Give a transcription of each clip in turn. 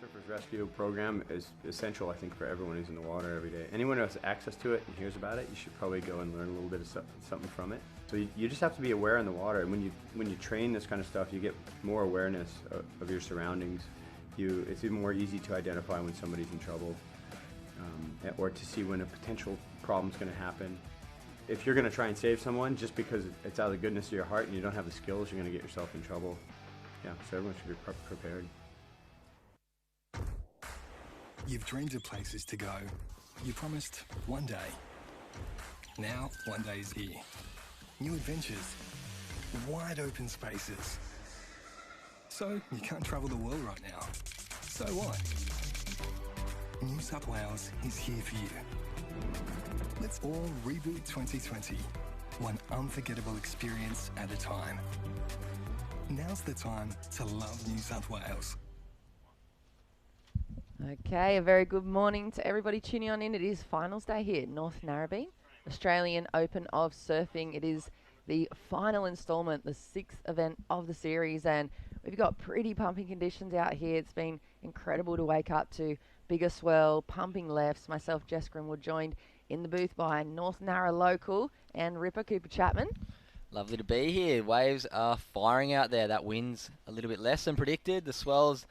Surfers Rescue program is essential, I think, for everyone who's in the water every day. Anyone who has access to it and hears about it, you should probably go and learn a little bit of something from it. So you just have to be aware in the water, and when you train this kind of stuff, you get more awareness of your surroundings. It's even more easy to identify when somebody's in trouble, or to see when a potential problem's going to happen. If you're going to try and save someone just because it's out of the goodness of your heart and you don't have the skills, you're going to get yourself in trouble. Yeah, so everyone should be prepared. You've dreamed of places to go. You promised one day. Now, one day is here. New adventures. Wide open spaces. So, you can't travel the world right now. So what? New South Wales is here for you. Let's all reboot 2020. One unforgettable experience at a time. Now's the time to love New South Wales. Okay, a very good morning to everybody tuning on in. It is finals day here at North Narrabeen, Australian Open of Surfing. It is the final instalment, the sixth event of the series, and we've got pretty pumping conditions out here. It's been incredible to wake up to bigger swell, pumping lefts. Myself, Jess Grimwood, joined in the booth by North Narra local and Ripper Cooper Chapman. Lovely to be here. Waves are firing out there. That wind's a little bit less than predicted. The swell's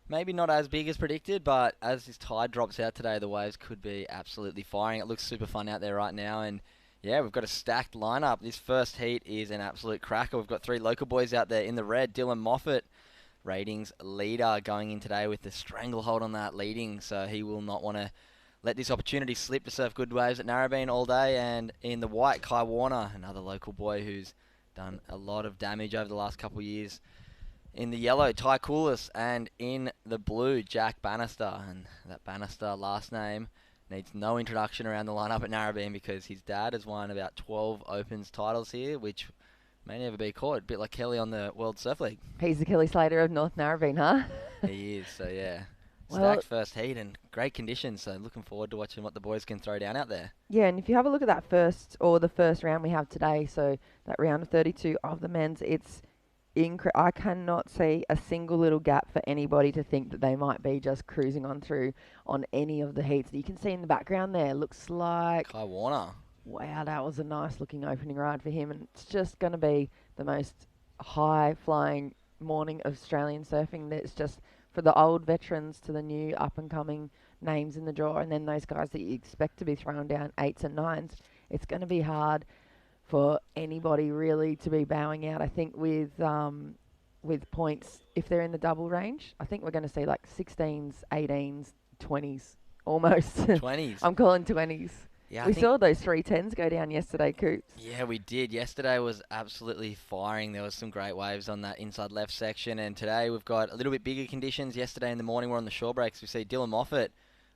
maybe not as big as predicted, but as this tide drops out today, the waves could be absolutely firing. It looks super fun out there right now, and yeah, we've got a stacked lineup. This first heat is an absolute cracker. We've got three local boys out there in the red. Dylan Moffat, ratings leader, going in today with the stranglehold on that leading, so he will not want to let this opportunity slip to surf good waves at Narrabeen all day. And in the white, Kai Warner, another local boy who's done a lot of damage over the last couple of years. In the yellow, Ty Coolis, and in the blue, Jack Bannister. And that Bannister last name Needs no introduction around the lineup at Narrabeen because his dad has won about 12 Opens titles here, which may never be caught. A bit like Kelly on the World Surf League. He's the Kelly Slater of North Narrabeen, huh? He is, so yeah. Well, Stacked first heat and great conditions, so looking forward to watching what the boys can throw down out there. yeah, and if you have a look at that the first round we have today, so that round of 32 of the men's, it's I cannot see a single little gap for anybody to think that they might be just cruising on through on any of the heats. You can see in the background there, looks like, Kai Warner. wow, that was a nice looking opening ride for him, and it's just going to be the most high-flying morning of Australian surfing. That's just for the old veterans to the new up-and-coming names in the draw, and then those guys that you expect to be throwing down 8s and 9s. It's going to be hard for anybody really to be bowing out. I think with points, if they're in the double range, I think we're going to see like 16s, 18s, 20s, almost. 20s. I'm calling 20s. Yeah, we saw those 310s go down yesterday, Coops. Yeah, we did. Yesterday was absolutely firing. There was some great waves on that inside left section, and today we've got a little bit bigger conditions. Yesterday in the morning we're on the shore breaks. We see Dylan Moffat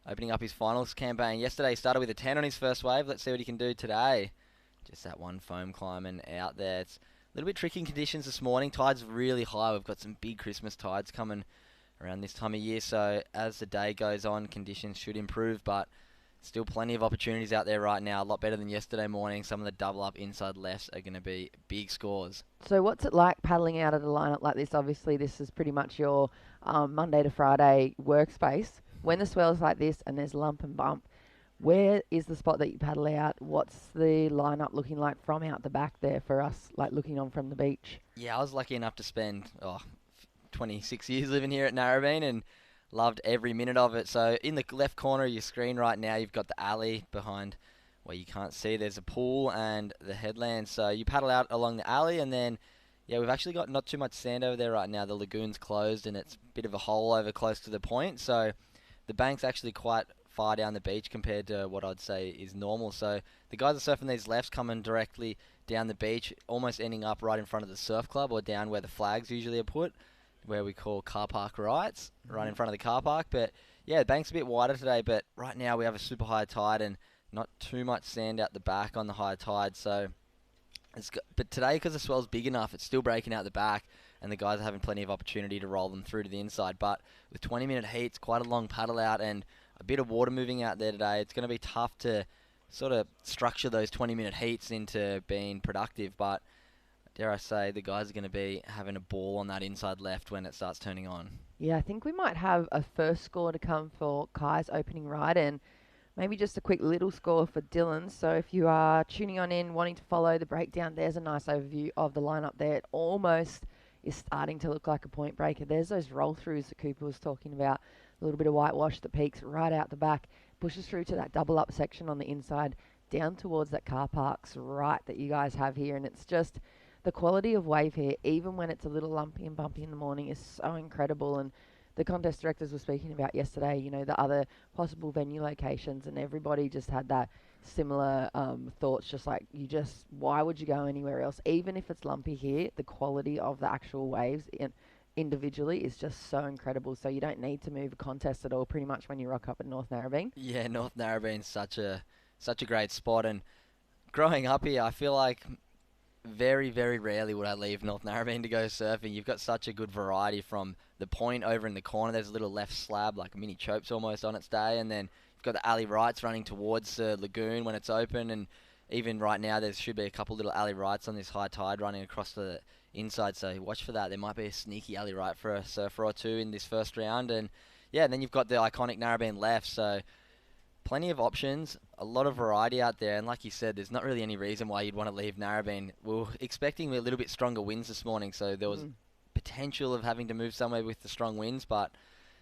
opening up his finals campaign. Yesterday he started with a 10 on his first wave. Let's see what he can do today. Just that one foam climbing out there. It's a little bit tricky conditions this morning. Tide's really high. We've got some big Christmas tides coming around this time of year. So as the day goes on, conditions should improve. But still plenty of opportunities out there right now. A lot better than yesterday morning. Some of the double up inside lefts are going to be big scores. So what's it like paddling out at a lineup like this? Obviously, this is pretty much your Monday to Friday workspace. When the swell's like this and there's lump and bump, where is the spot that you paddle out? What's the lineup looking like from out the back there for us, like looking on from the beach? Yeah, I was lucky enough to spend 26 years living here at Narrabeen and loved every minute of it. So in the left corner of your screen right now, you've got the alley behind where you can't see. There's a pool and the headland. So you paddle out along the alley, and then, yeah, we've actually got not too much sand over there right now. The lagoon's closed and it's a bit of a hole over close to the point. So the bank's actually quite far down the beach compared to what I'd say is normal. So the guys are surfing these lefts coming directly down the beach, almost ending up right in front of the surf club or down where the flags usually are put, where we call car park rights, right in front of the car park. But yeah, the bank's a bit wider today, but right now we have a super high tide and not too much sand out the back on the high tide. So but today, because the swell's big enough, it's still breaking out the back, and the guys are having plenty of opportunity to roll them through to the inside. But with 20-minute heats, quite a long paddle out, and a bit of water moving out there today, it's going to be tough to sort of structure those 20-minute heats into being productive. But dare I say, the guys are going to be having a ball on that inside left when it starts turning on. Yeah, I think we might have a first score to come for Kai's opening ride, and maybe just a quick little score for Dylan. So if you are tuning on in, wanting to follow the breakdown, there's a nice overview of the lineup there. It almost is starting to look like a point breaker. There's those roll-throughs that Cooper was talking about, a little bit of whitewash that peaks right out the back, pushes through to that double-up section on the inside, down towards that car park's right that you guys have here. And it's just the quality of wave here, even when it's a little lumpy and bumpy in the morning, is so incredible. And the contest directors were speaking about yesterday, you know, the other possible venue locations, and everybody just had that similar thoughts, just like, why would you go anywhere else? Even if it's lumpy here, the quality of the actual waves individually is just so incredible. So you don't need to move a contest at all pretty much when you rock up at North Narrabeen. Yeah, North Narrabeen's such a great spot, and growing up here, I feel like very, very rarely would I leave North Narrabeen to go surfing. You've got such a good variety from the point over in the corner. There's a little left slab, like a mini chopes almost on its day, and then you've got the alley rights running towards the lagoon when it's open, and even right now there should be a couple little alley rights on this high tide running across the inside, so watch for that. There might be a sneaky alley right for a surfer or two in this first round, and yeah, and then you've got the iconic Narrabeen left, so plenty of options, a lot of variety out there, and like you said, there's not really any reason why you'd want to leave Narrabeen. We were expecting a little bit stronger winds this morning, so there was potential of having to move somewhere with the strong winds, but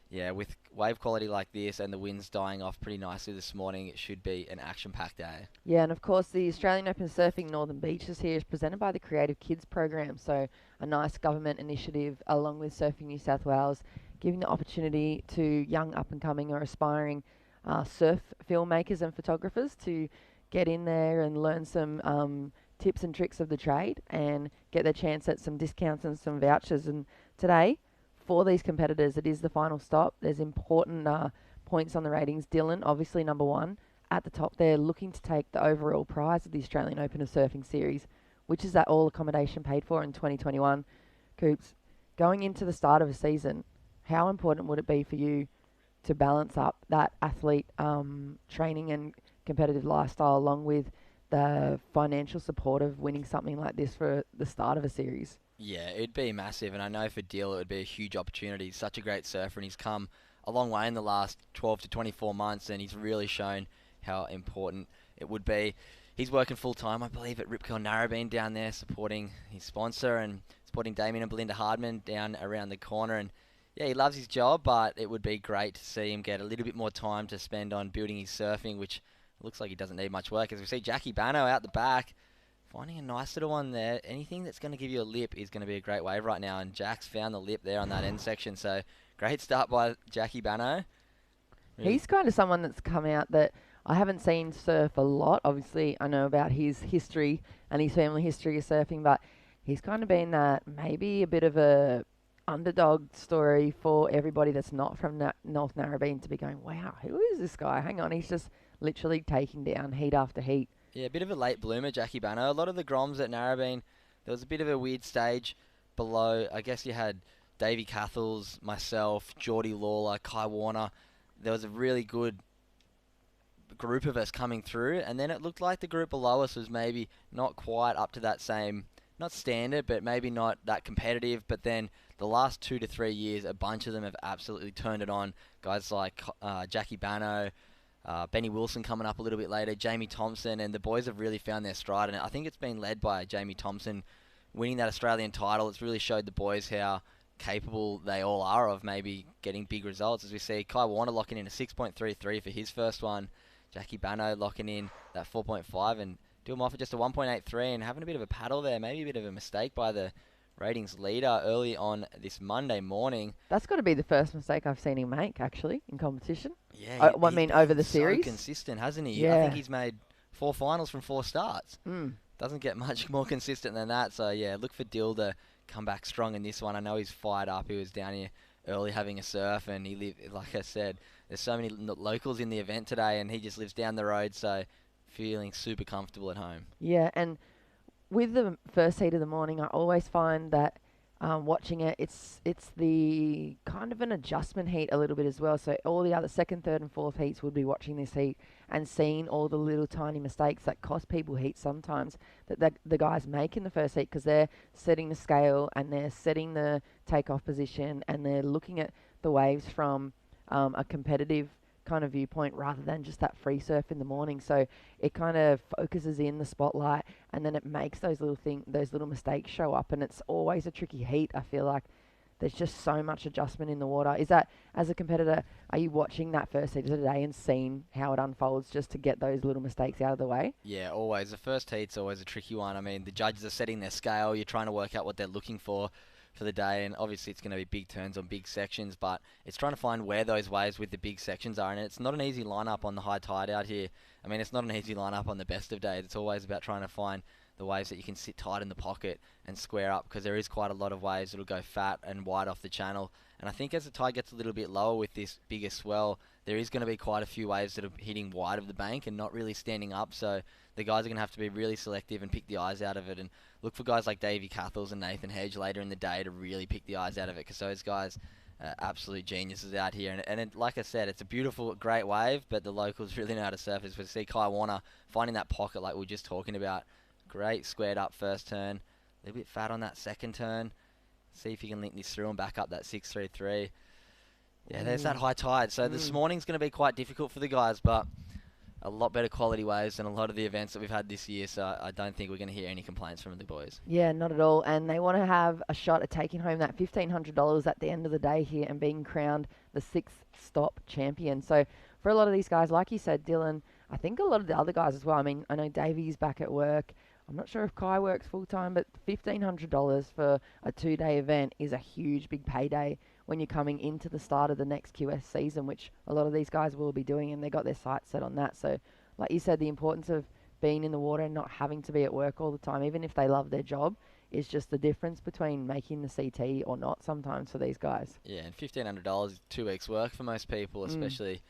yeah, with wave quality like this and the winds dying off pretty nicely this morning, it should be an action-packed day. Yeah, and of course the Australian Open Surfing Northern Beaches here is presented by the Creative Kids program, so a nice government initiative along with Surfing New South Wales, giving the opportunity to young up-and-coming or aspiring surf filmmakers and photographers to get in there and learn some tips and tricks of the trade and get their chance at some discounts and some vouchers. And today, for these competitors, it is the final stop. There's important points on the ratings. Dylan, obviously number one, at the top there, looking to take the overall prize of the Australian Open of Surfing Series, which is that all accommodation paid for in 2021. Coops, going into the start of a season, how important would it be for you to balance up that athlete training and competitive lifestyle along with the financial support of winning something like this for the start of a series? Yeah, it'd be massive, and I know for Dill it would be a huge opportunity. He's such a great surfer, and he's come a long way in the last 12 to 24 months, and he's really shown how important it would be. He's working full-time, I believe, at Rip Curl Narrabeen down there, supporting his sponsor and supporting Damien and Belinda Hardman down around the corner. And yeah, he loves his job, but it would be great to see him get a little bit more time to spend on building his surfing, which looks like he doesn't need much work. As we see Jackie Bano out the back, finding a nice little one there. Anything that's going to give you a lip is going to be a great wave right now, and Jack's found the lip there on that end section. So great start by Jackie Bano. Really. He's kind of someone that's come out that I haven't seen surf a lot. Obviously, I know about his history and his family history of surfing, but he's kind of been maybe a bit of a underdog story for everybody that's not from North Narrabeen to be going, wow, who is this guy? Hang on, he's just literally taking down heat after heat. Yeah, a bit of a late bloomer, Jackie Bano. A lot of the Groms at Narrabeen, there was a bit of a weird stage below. I guess you had Davey Cathles, myself, Geordie Lawler, Kai Warner. There was a really good group of us coming through, and then it looked like the group below us was maybe not quite up to that same, not standard, but maybe not that competitive. But then the last 2 to 3 years, a bunch of them have absolutely turned it on. Guys like Jackie Bano, Benny Wilson coming up a little bit later, Jamie Thompson, and the boys have really found their stride. And I think it's been led by Jamie Thompson winning that Australian title. It's really showed the boys how capable they all are of maybe getting big results. As we see Kai Warner locking in a 6.33 for his first one, Jackie Bano locking in that 4.5, and Dylan Moffat just a 1.83, and having a bit of a paddle there, maybe a bit of a mistake by the ratings leader early on this Monday morning. That's got to be the first mistake I've seen him make, actually, in competition. Yeah, I mean, over the so series. Consistent, hasn't he? Yeah. I think he's made 4 finals from 4 starts. Mm. Doesn't get much more consistent than that. So yeah, look for Dill to come back strong in this one. I know he's fired up. He was down here early having a surf, and like I said, there's so many locals in the event today, and he just lives down the road, so feeling super comfortable at home. Yeah, and with the first heat of the morning, I always find that watching it, it's the kind of an adjustment heat a little bit as well. So all the other second, third, and fourth heats would be watching this heat and seeing all the little tiny mistakes that cost people heat sometimes that the guys make in the first heat, because they're setting the scale and they're setting the takeoff position and they're looking at the waves from a competitive kind of viewpoint rather than just that free surf in the morning. So it kind of focuses in the spotlight, and then it makes those little mistakes show up, and it's always a tricky heat. I feel like there's just so much adjustment in the water. Is that, as a competitor, are you watching that first heat of the day and seeing how it unfolds just to get those little mistakes out of the way? Yeah, always. The first heat's always a tricky one. I mean, the judges are setting their scale. You're trying to work out what they're looking for the day, and obviously it's going to be big turns on big sections, but it's trying to find where those waves with the big sections are, and it's not an easy lineup on the high tide out here. I mean, it's not an easy lineup on the best of days. It's always about trying to find the waves that you can sit tight in the pocket and square up, because there is quite a lot of waves that'll go fat and wide off the channel. And I think as the tide gets a little bit lower with this bigger swell, there is going to be quite a few waves that are hitting wide of the bank and not really standing up. So the guys are going to have to be really selective and pick the eyes out of it, and look for guys like Davey Cathles and Nathan Hedge later in the day to really pick the eyes out of it, because those guys are absolute geniuses out here. And it, like I said, it's a beautiful, great wave, but the locals really know how to surf. As we see Kai Warner finding that pocket like we were just talking about. Great squared up first turn. A little bit fat on that second turn. See if you can link this through and back up that 6.33. Yeah, there's that high tide. So this morning's going to be quite difficult for the guys, but a lot better quality waves than a lot of the events that we've had this year, so I don't think we're going to hear any complaints from the boys. Yeah, not at all. And they want to have a shot at taking home that $1,500 at the end of the day here and being crowned the 6th stop champion. So for a lot of these guys, like you said, Dylan, I think a lot of the other guys as well. I mean, I know Davey's back at work. I'm not sure if Kai works full-time, but $1,500 for a 2-day event is a huge, big payday when you're coming into the start of the next QS season, which a lot of these guys will be doing, and they got their sights set on that. So, like you said, the importance of being in the water and not having to be at work all the time, even if they love their job, is just the difference between making the CT or not sometimes for these guys. Yeah, and $1,500 is 2 weeks' work for most people, especially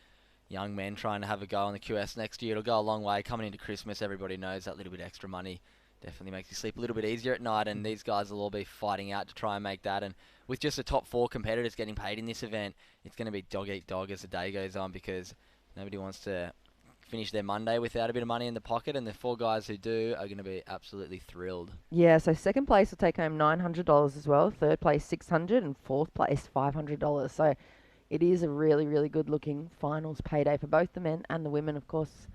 young men trying to have a go on the QS next year. It'll go a long way. Coming into Christmas, everybody knows that little bit extra money definitely makes you sleep a little bit easier at night, and these guys will all be fighting out to try and make that. And with just the top 4 competitors getting paid in this event, it's going to be dog eat dog as the day goes on, because nobody wants to finish their Monday without a bit of money in the pocket, and the 4 guys who do are going to be absolutely thrilled. Yeah, so second place will take home $900 as well, third place $600, and fourth place $500. So it is a really, really good looking finals payday for both the men and the women, of course.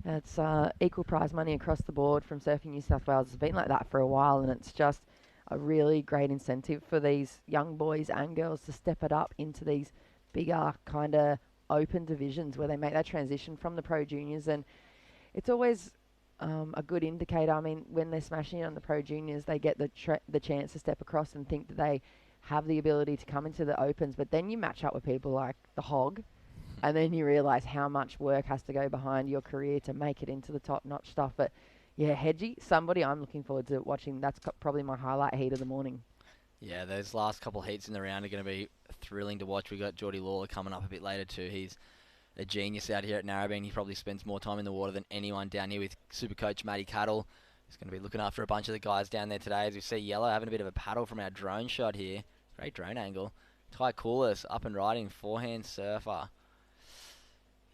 It's equal prize money across the board from Surfing New South Wales. It's been like that for a while, and it's just a really great incentive for these young boys and girls to step it up into these bigger kind of open divisions where they make that transition from the pro juniors. And it's always a good indicator. I mean, when they're smashing it on the pro juniors, they get the chance to step across and think that they have the ability to come into the opens. But then you match up with people like the Hog, and then you realise how much work has to go behind your career to make it into the top-notch stuff. But yeah, Hedgie, somebody I'm looking forward to watching. That's probably my highlight heat of the morning. Yeah, those last couple of heats in the round are going to be thrilling to watch. We got Geordie Lawler coming up a bit later too. He's a genius out here at Narrabeen. He probably spends more time in the water than anyone down here with Super Coach Matty Cattle. He's going to be looking after a bunch of the guys down there today. As we see Yellow having a bit of a paddle from our drone shot here. Great drone angle. Ty Coolis up and riding, forehand surfer.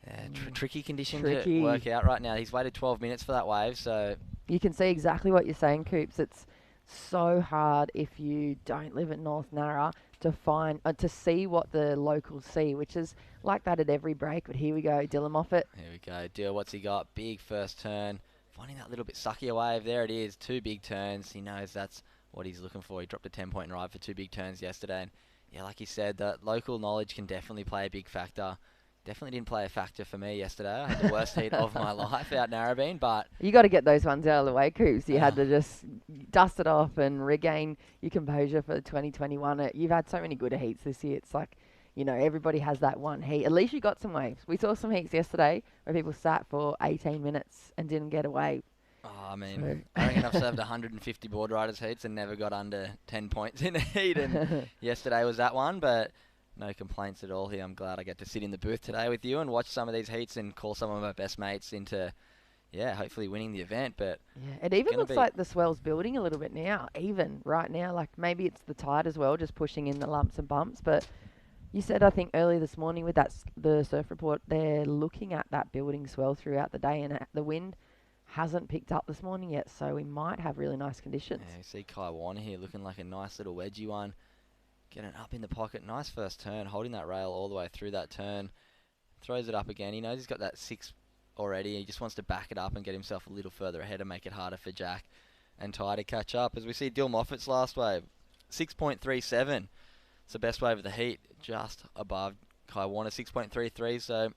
Yeah, tricky condition to work out right now. He's waited 12 minutes for that wave, so... You can see exactly what you're saying, Coops. It's so hard if you don't live at North Narra to find to see what the locals see, which is like that at every break. But here we go, Dylan Moffat. Here we go. Dill, what's he got? Big first turn. Finding that little bit suckier wave. There it is. 2 big turns. He knows that's what he's looking for. He dropped a 10-point ride for 2 big turns yesterday. And yeah, like you said, that local knowledge can definitely play a big factor. Definitely didn't play a factor for me yesterday. I had the worst heat of my life out Narrabeen, but... You got to get those ones out of the way, Coops. You had to just dust it off and regain your composure for 2021. You've had so many good heats this year. It's like, you know, everybody has that one heat. At least you got some waves. We saw some heats yesterday where people sat for 18 minutes and didn't get a wave. Oh, I mean, I reckon I've served 150 board riders heats and never got under 10 points in a heat, and yesterday was that one, but... No complaints at all here. I'm glad I get to sit in the booth today with you and watch some of these heats and call some of my best mates into, yeah, hopefully winning the event. But yeah, it even looks like the swell's building a little bit now, even right now. Like maybe it's the tide as well, just pushing in the lumps and bumps. But you said, I think, earlier this morning with that the surf report, they're looking at that building swell throughout the day, and the wind hasn't picked up this morning yet, so we might have really nice conditions. Yeah, you see Kai Warner here looking like a nice little wedgie one. Getting up in the pocket. Nice first turn. Holding that rail all the way through that turn. Throws it up again. He knows he's got that 6 already. He just wants to back it up and get himself a little further ahead and make it harder for Jack and Ty to catch up. As we see Dill Moffat's last wave. 6.37. It's the best wave of the heat. Just above Kai Warner. 6.33. So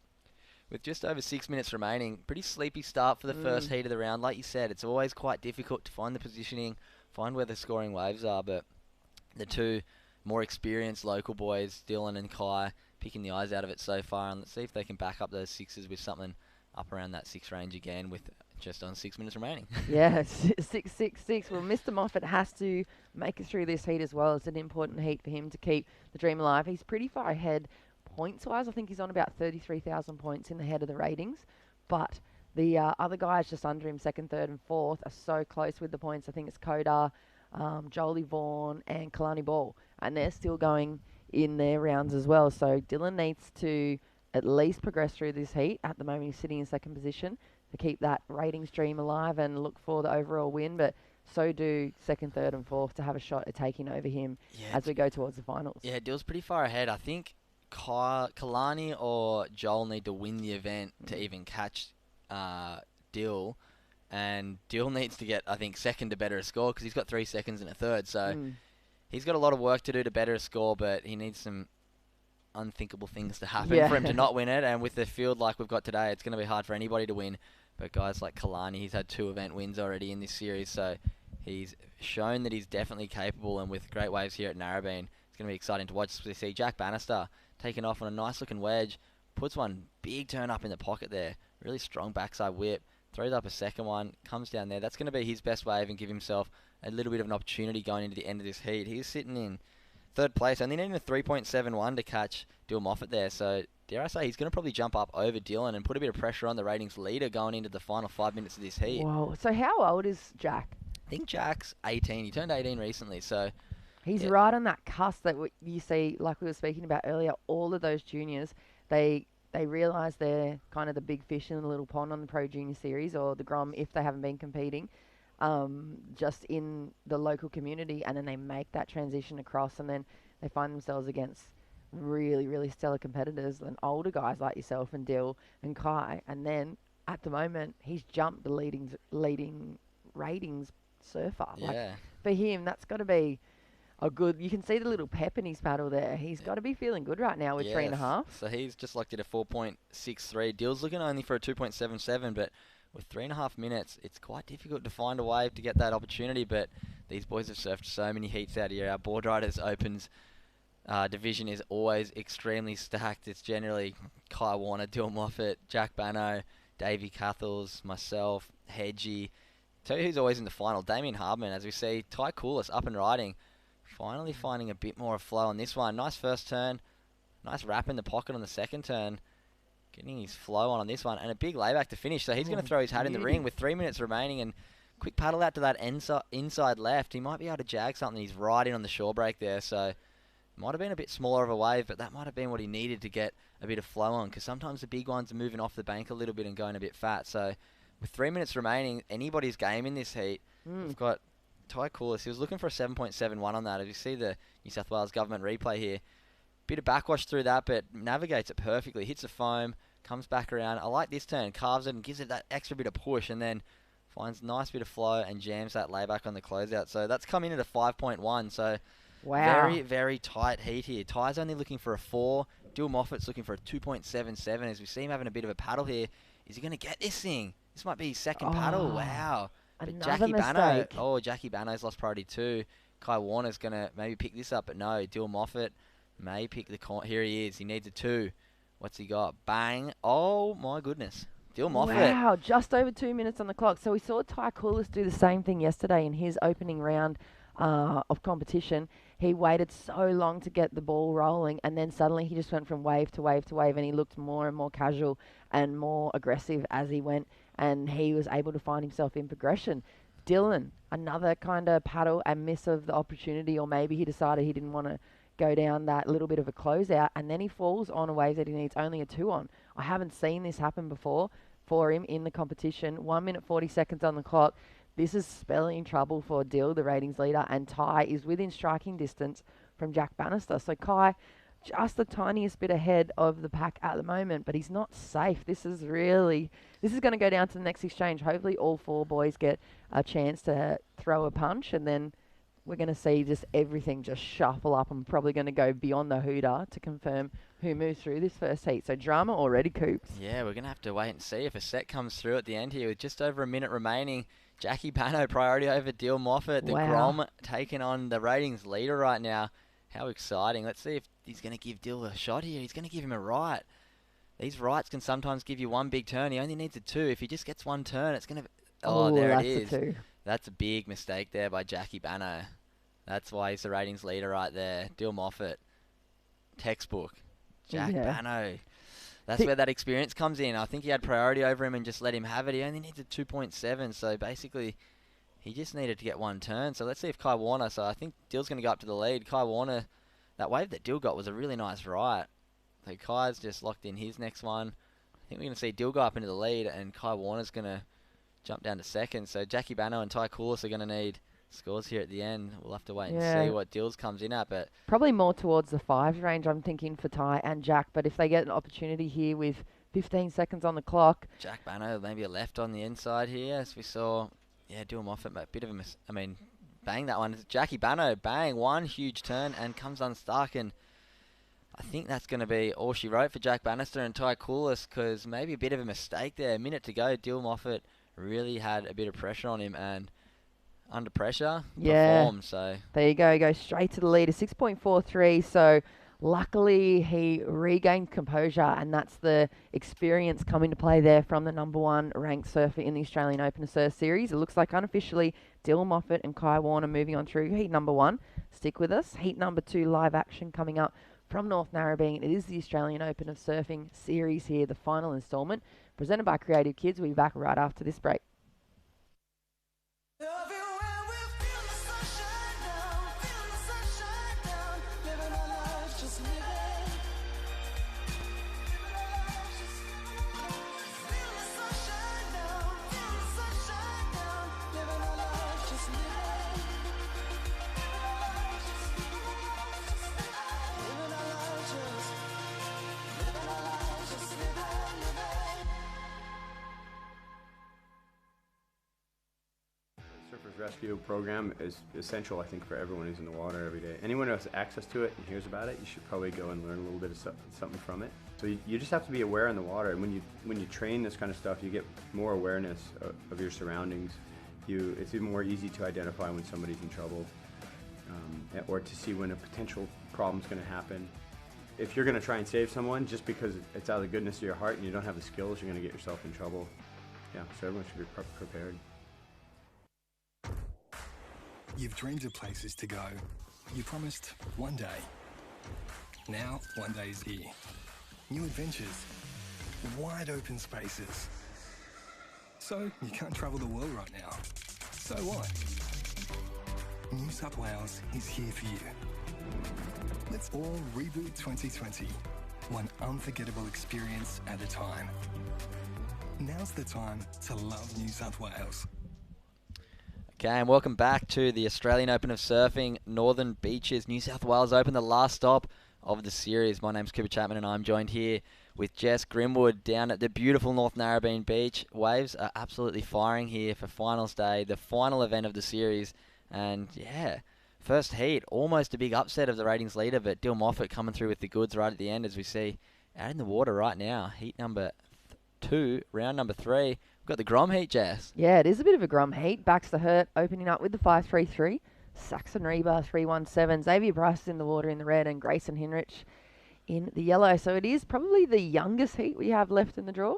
with just over 6 minutes remaining. Pretty sleepy start for the first heat of the round. Like you said, it's always quite difficult to find the positioning. Find where the scoring waves are. But the two... more experienced local boys, Dylan and Kai, picking the eyes out of it so far. And let's see if they can back up those 6s with something up around that 6 range again with just on 6 minutes remaining. Yeah, 6.66. Well, Mr. Moffat has to make it through this heat as well. It's an important heat for him to keep the dream alive. He's pretty far ahead points-wise. I think he's on about 33,000 points in the head of the ratings. But the other guys just under him, 2nd, 3rd and 4th, are so close with the points. I think it's Kodar, Jolie Vaughan and Kalani Ball, and they're still going in their rounds as well. So Dylan needs to at least progress through this heat. At the moment he's sitting in 2nd position to keep that ratings dream alive and look for the overall win, but so do 2nd, 3rd and 4th to have a shot at taking over him as we go towards the finals. Yeah, Dill's pretty far ahead. I think Kalani or Joel need to win the event to even catch Dill. And Dill needs to get, I think, 2nd to better a score because he's got 3 seconds and a 3rd. So he's got a lot of work to do to better a score, but he needs some unthinkable things to happen for him to not win it. And with the field like we've got today, it's going to be hard for anybody to win. But guys like Kalani, he's had 2 event wins already in this series. So he's shown that he's definitely capable. And with great waves here at Narrabeen, it's going to be exciting to watch. We see Jack Bannister taking off on a nice looking wedge. Puts one big turn up in the pocket there. Really strong backside whip. Throws up a 2nd one, comes down there. That's going to be his best wave and give himself a little bit of an opportunity going into the end of this heat. He's sitting in 3rd place, only needing a 3.71 to catch Dill Moffat there. So dare I say, he's going to probably jump up over Dylan and put a bit of pressure on the ratings leader going into the final 5 minutes of this heat. Whoa. So how old is Jack? I think Jack's 18. He turned 18 recently, so He's yeah. right on that cusp that you see, like we were speaking about earlier. All of those juniors, they realise they're kind of the big fish in the little pond on the Pro Junior Series or the Grom if they haven't been competing, just in the local community, and then they make that transition across, and then they find themselves against really, really stellar competitors and older guys like yourself and Dill and Kai, and then at the moment he's jumped the leading ratings surfer. Yeah. Like for him, that's got to be a good. You can see the little pep in his paddle there. He's got to be feeling good right now with 3.5. So he's just locked it at 4.63. Dill's looking only for a 2.77, but with 3.5 minutes, it's quite difficult to find a wave to get that opportunity. But these boys have surfed so many heats out here. Our board riders opens division is always extremely stacked. It's generally Kai Warner, Dill Moffat, Jack Bano, Davey Cathles, myself, Hedgie. Tell you who's always in the final, Damien Hardman. As we see, Ty Coolis up and riding. Finally finding a bit more of flow on this one. Nice first turn. Nice wrap in the pocket on the second turn. Getting his flow on this one. And a big layback to finish. So he's going to throw his hat in the ring with 3 minutes remaining. And quick paddle out to that inside left. He might be able to jag something. He's right in on the shore break there. So might have been a bit smaller of a wave. But that might have been what he needed to get a bit of flow on. Because sometimes the big ones are moving off the bank a little bit and going a bit fat. So with 3 minutes remaining, anybody's game in this heat. We've got Ty Coolis. He was looking for a 7.71 on that. As you see the New South Wales government replay here. Bit of backwash through that, but navigates it perfectly. Hits the foam, comes back around. I like this turn. Carves it and gives it that extra bit of push, and then finds a nice bit of flow and jams that layback on the closeout. So that's come in at a 5.1. So very, very tight heat here. Ty's only looking for a 4. Dill Moffat's looking for a 2.77. As we see him having a bit of a paddle here. Is he going to get this thing? This might be his second paddle. Wow. But Another mistake. Jackie Bano's lost priority too. Kai Warner's going to maybe pick this up, but no. Dill Moffat may pick the here he is. He needs a 2. What's he got? Bang. Oh, my goodness. Dill Moffat. Wow, just over 2 minutes on the clock. So we saw Ty Coolis do the same thing yesterday in his opening round of competition. He waited so long to get the ball rolling, and then suddenly he just went from wave to wave to wave, and he looked more and more casual and more aggressive as he went, and he was able to find himself in progression. Dylan, another kind of paddle and miss of the opportunity, or maybe he decided he didn't want to go down that little bit of a closeout, and then he falls on a wave that he needs only a 2 on. I haven't seen this happen before for him in the competition. 1 minute 40 seconds on the clock. This is spelling trouble for Dill, the ratings leader, and Ty is within striking distance from Jack Bannister. So Kai, just the tiniest bit ahead of the pack at the moment, but he's not safe. This is going to go down to the next exchange. Hopefully all 4 boys get a chance to throw a punch, and then we're going to see just everything just shuffle up. I'm probably going to go beyond the hooter to confirm who moves through this first heat. So drama already, Coops. Yeah, we're going to have to wait and see if a set comes through at the end here with just over a minute remaining. Jackie Bano priority over Dill Moffat. The Grom taking on the ratings leader right now. How exciting. Let's see if he's going to give Dill a shot here. He's going to give him a right. These rights can sometimes give you one big turn. He only needs a 2. If he just gets one turn, it's going to... Oh, there it is. That's a big mistake there by Jackie Bano. That's why he's the ratings leader right there. Dill Moffat. Textbook. Jack Bano. That's where that experience comes in. I think he had priority over him and just let him have it. He only needs a 2.7, so basically he just needed to get one turn. So let's see if Kai Warner... So I think Dill's going to go up to the lead. Kai Warner, that wave that Dill got was a really nice right. So Kai's just locked in his next one. I think we're going to see Dill go up into the lead, and Kai Warner's going to jump down to second. So Jackie Bano and Ty Coolis are going to need scores here at the end. We'll have to wait and see what Dills comes in at, but probably more towards the 5s range, I'm thinking, for Ty and Jack. But if they get an opportunity here with 15 seconds on the clock, Jack Bano maybe a left on the inside here, as we saw. Yeah, Dill Moffat, a bit of a bang that one. Jackie Bano, bang, one huge turn and comes unstuck, and I think that's going to be all she wrote for Jack Bannister and Ty Coolis, because maybe a bit of a mistake there. A minute to go. Dill Moffat really had a bit of pressure on him, and under pressure, perform. So there you go. He goes straight to the lead, a 6.43. So luckily he regained composure, and that's the experience coming to play there from the #1 ranked surfer in the Australian Open Surf Series. It looks like unofficially Dill Moffat and Kai Warner moving on through heat #1. Stick with us. Heat #2 live action coming up from North Narrabeen. It is the Australian Open of Surfing series here, the final instalment, presented by Creative Kids. We'll be back right after this break. Surfers Rescue program is essential, I think, for everyone who's in the water every day. Anyone who has access to it and hears about it, you should probably go and learn a little bit of something from it. So you just have to be aware in the water, and when you train this kind of stuff, you get more awareness of your surroundings. It's even more easy to identify when somebody's in trouble, or to see when a potential problem's going to happen. If you're going to try and save someone just because it's out of the goodness of your heart and you don't have the skills, you're going to get yourself in trouble. Yeah, so everyone should be prepared. You've dreamed of places to go. You promised one day. Now, one day is here. New adventures. Wide open spaces. So, you can't travel the world right now. So what? New South Wales is here for you. Let's all reboot 2020. One unforgettable experience at a time. Now's the time to love New South Wales. Okay, and welcome back to the Australian Open of Surfing, Northern Beaches, New South Wales Open, the last stop of the series. My name's Cooper Chapman and I'm joined here with Jess Grimwood down at the beautiful North Narrabeen Beach. Waves are absolutely firing here for finals day, the final event of the series. And yeah, first heat, almost a big upset of the ratings leader, but Dill Moffat coming through with the goods right at the end, as we see out in the water right now. Heat number 2, round number 3. We've got the Grom heat, Jess. Yeah, it is a bit of a Grom heat. Baxter Hurt opening up with the 5.33. Saxon Reba 3.17. Xavier Bryce is in the water in the red, and Grayson Hinrich in the yellow. So it is probably the youngest heat we have left in the draw.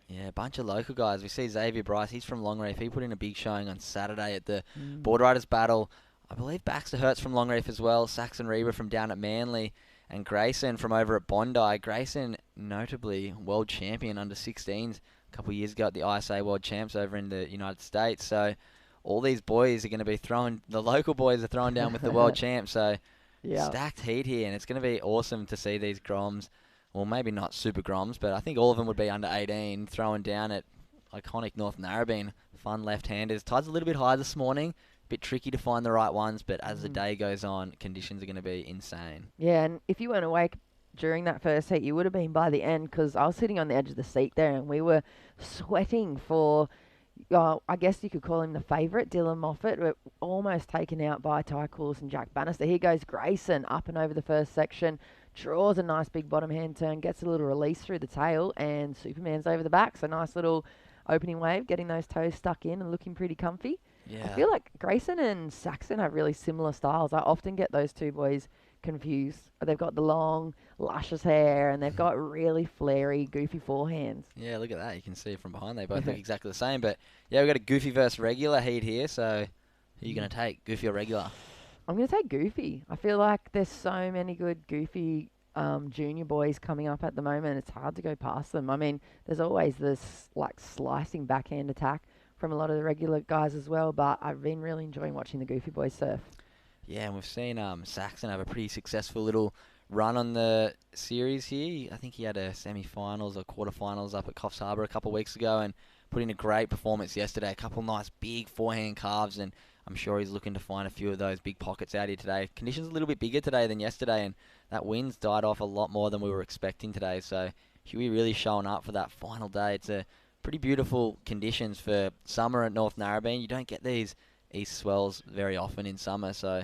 Yeah, a bunch of local guys. We see Xavier Bryce, he's from Longreef. He put in a big showing on Saturday at the Board Riders Battle. I believe Baxter Hurt's from Longreef as well. Saxon Reba from down at Manly. And Grayson from over at Bondi. Grayson, notably world champion under 16s a couple of years ago at the ISA World Champs over in the United States. So all these boys are going to be the local boys are throwing down with the world champs. So stacked heat here, and it's going to be awesome to see these Groms. Well, maybe not super Groms, but I think all of them would be under 18 throwing down at iconic North Narrabeen. Fun left-handers. Tide's a little bit high this morning. Bit tricky to find the right ones, but as the day goes on, conditions are going to be insane. Yeah, and if you weren't awake during that first heat, you would have been by the end, because I was sitting on the edge of the seat there and we were sweating for, I guess you could call him the favourite, Dylan Moffat. We're almost taken out by Ty Coolus and Jack Bannister. Here goes Grayson up and over the first section, draws a nice big bottom hand turn, gets a little release through the tail, and Superman's over the back. So nice little opening wave, getting those toes stuck in and looking pretty comfy. Yeah. I feel like Grayson and Saxon have really similar styles. I often get those two boys confused. They've got the long, luscious hair, and they've got really flary, goofy forehands. Yeah, look at that. You can see from behind. They both look exactly the same. But, yeah, we've got a Goofy versus regular heat here. So who are you going to take, Goofy or regular? I'm going to take Goofy. I feel like there's so many good Goofy junior boys coming up at the moment. It's hard to go past them. I mean, there's always this slicing backhand attack from a lot of the regular guys as well, but I've been really enjoying watching the Goofy boys surf. Yeah, and we've seen Saxon have a pretty successful little run on the series here. I think he had a semi-finals or quarterfinals up at Coffs Harbour a couple of weeks ago and put in a great performance yesterday. A couple nice big forehand carves, and I'm sure he's looking to find a few of those big pockets out here today. Conditions a little bit bigger today than yesterday, and that wind's died off a lot more than we were expecting today. So Huey really showing up for that final day. It's a pretty beautiful conditions for summer at North Narrabeen. You don't get these east swells very often in summer, so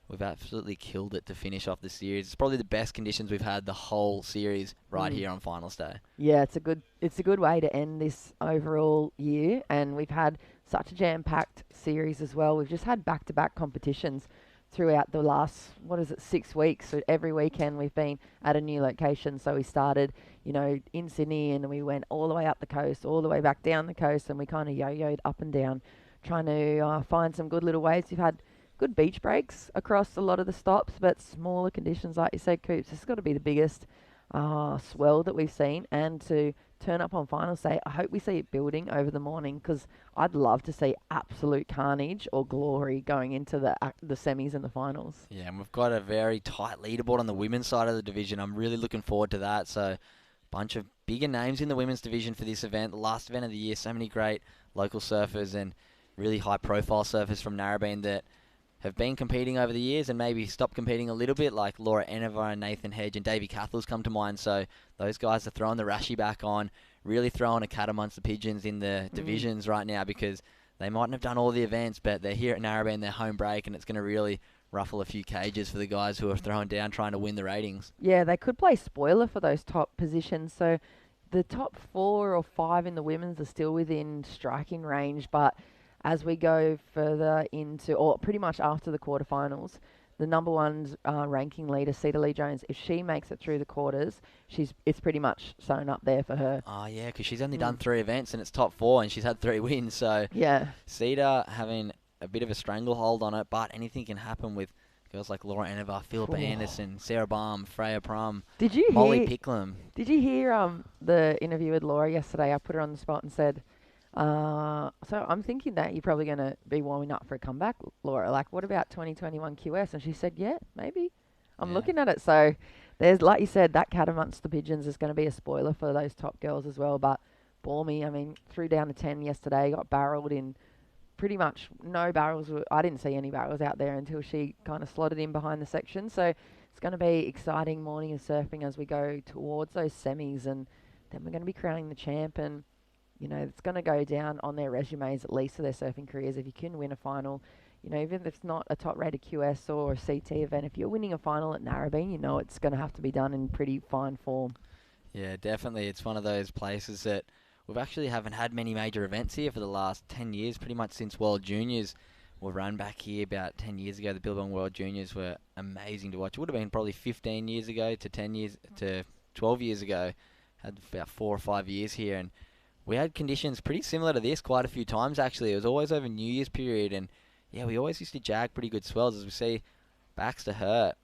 we've absolutely killed it to finish off the series. It's probably the best conditions we've had the whole series right here on finals day. Yeah, it's a good way to end this overall year, and we've had such a jam-packed series as well. We've just had back-to-back competitions throughout the last, 6 weeks. So every weekend we've been at a new location. So we started, in Sydney, and we went all the way up the coast, all the way back down the coast, and we kind of yo-yoed up and down, trying to find some good little waves. We've had good beach breaks across a lot of the stops, but smaller conditions, like you said, Coops. This has got to be the biggest swell that we've seen, and to turn up on finals day, I hope we see it building over the morning, because I'd love to see absolute carnage or glory going into the semis and the finals. Yeah, and we've got a very tight leaderboard on the women's side of the division. I'm really looking forward to that. So, bunch of bigger names in the women's division for this event, the last event of the year. So many great local surfers and really high-profile surfers from Narrabeen that have been competing over the years and maybe stopped competing a little bit, like Laura Eneva and Nathan Hedge and Davey Cathal's come to mind. So those guys are throwing the Rashi back on, really throwing a cat amongst the pigeons in the divisions right now, because they mightn't have done all the events, but they're here at Narrabeen, their home break, and it's going to really ruffle a few cages for the guys who are throwing down trying to win the ratings. Yeah, they could play spoiler for those top positions. So the top 4 or 5 in the women's are still within striking range, but as we go further into, or pretty much after the quarterfinals, the number 1 ranking leader, Cedar Lee Jones, if she makes it through the quarters, it's pretty much sewn up there for her. Oh, yeah, because she's only done 3 events and it's top 4 and she's had 3 wins. So yeah, Cedar having a bit of a stranglehold on it, but anything can happen with girls like Laura Eneva, Philippa Anderson, Sarah Baum, Freya Prum, Molly Picklum. Did you hear the interview with Laura yesterday? I put her on the spot and said, so I'm thinking that you're probably going to be warming up for a comeback, Laura. Like, what about 2021 QS? And she said, yeah, maybe. I'm looking at it. So there's, like you said, that cat amongst the pigeons is going to be a spoiler for those top girls as well. But Bormy, I mean, threw down to 10 yesterday, got barreled in pretty much no barrels. I didn't see any barrels out there until she kind of slotted in behind the section. So it's going to be exciting morning of surfing as we go towards those semis. And then we're going to be crowning the champ, and you know, it's going to go down on their resumes, at least for their surfing careers. If you can win a final, you know, even if it's not a top-rated QS or a CT event, if you're winning a final at Narrabeen, you know it's going to have to be done in pretty fine form. Yeah, definitely. It's one of those places that we've actually haven't had many major events here for the last 10 years, pretty much since World Juniors. We've run back here about 10 years ago. The Billabong World Juniors were amazing to watch. It would have been probably 15 years ago to 10 years to 12 years ago. Had about 4 or 5 years here, and we had conditions pretty similar to this quite a few times, actually. It was always over New Year's period, and yeah, we always used to jag pretty good swells. As we see, Baxter Hurt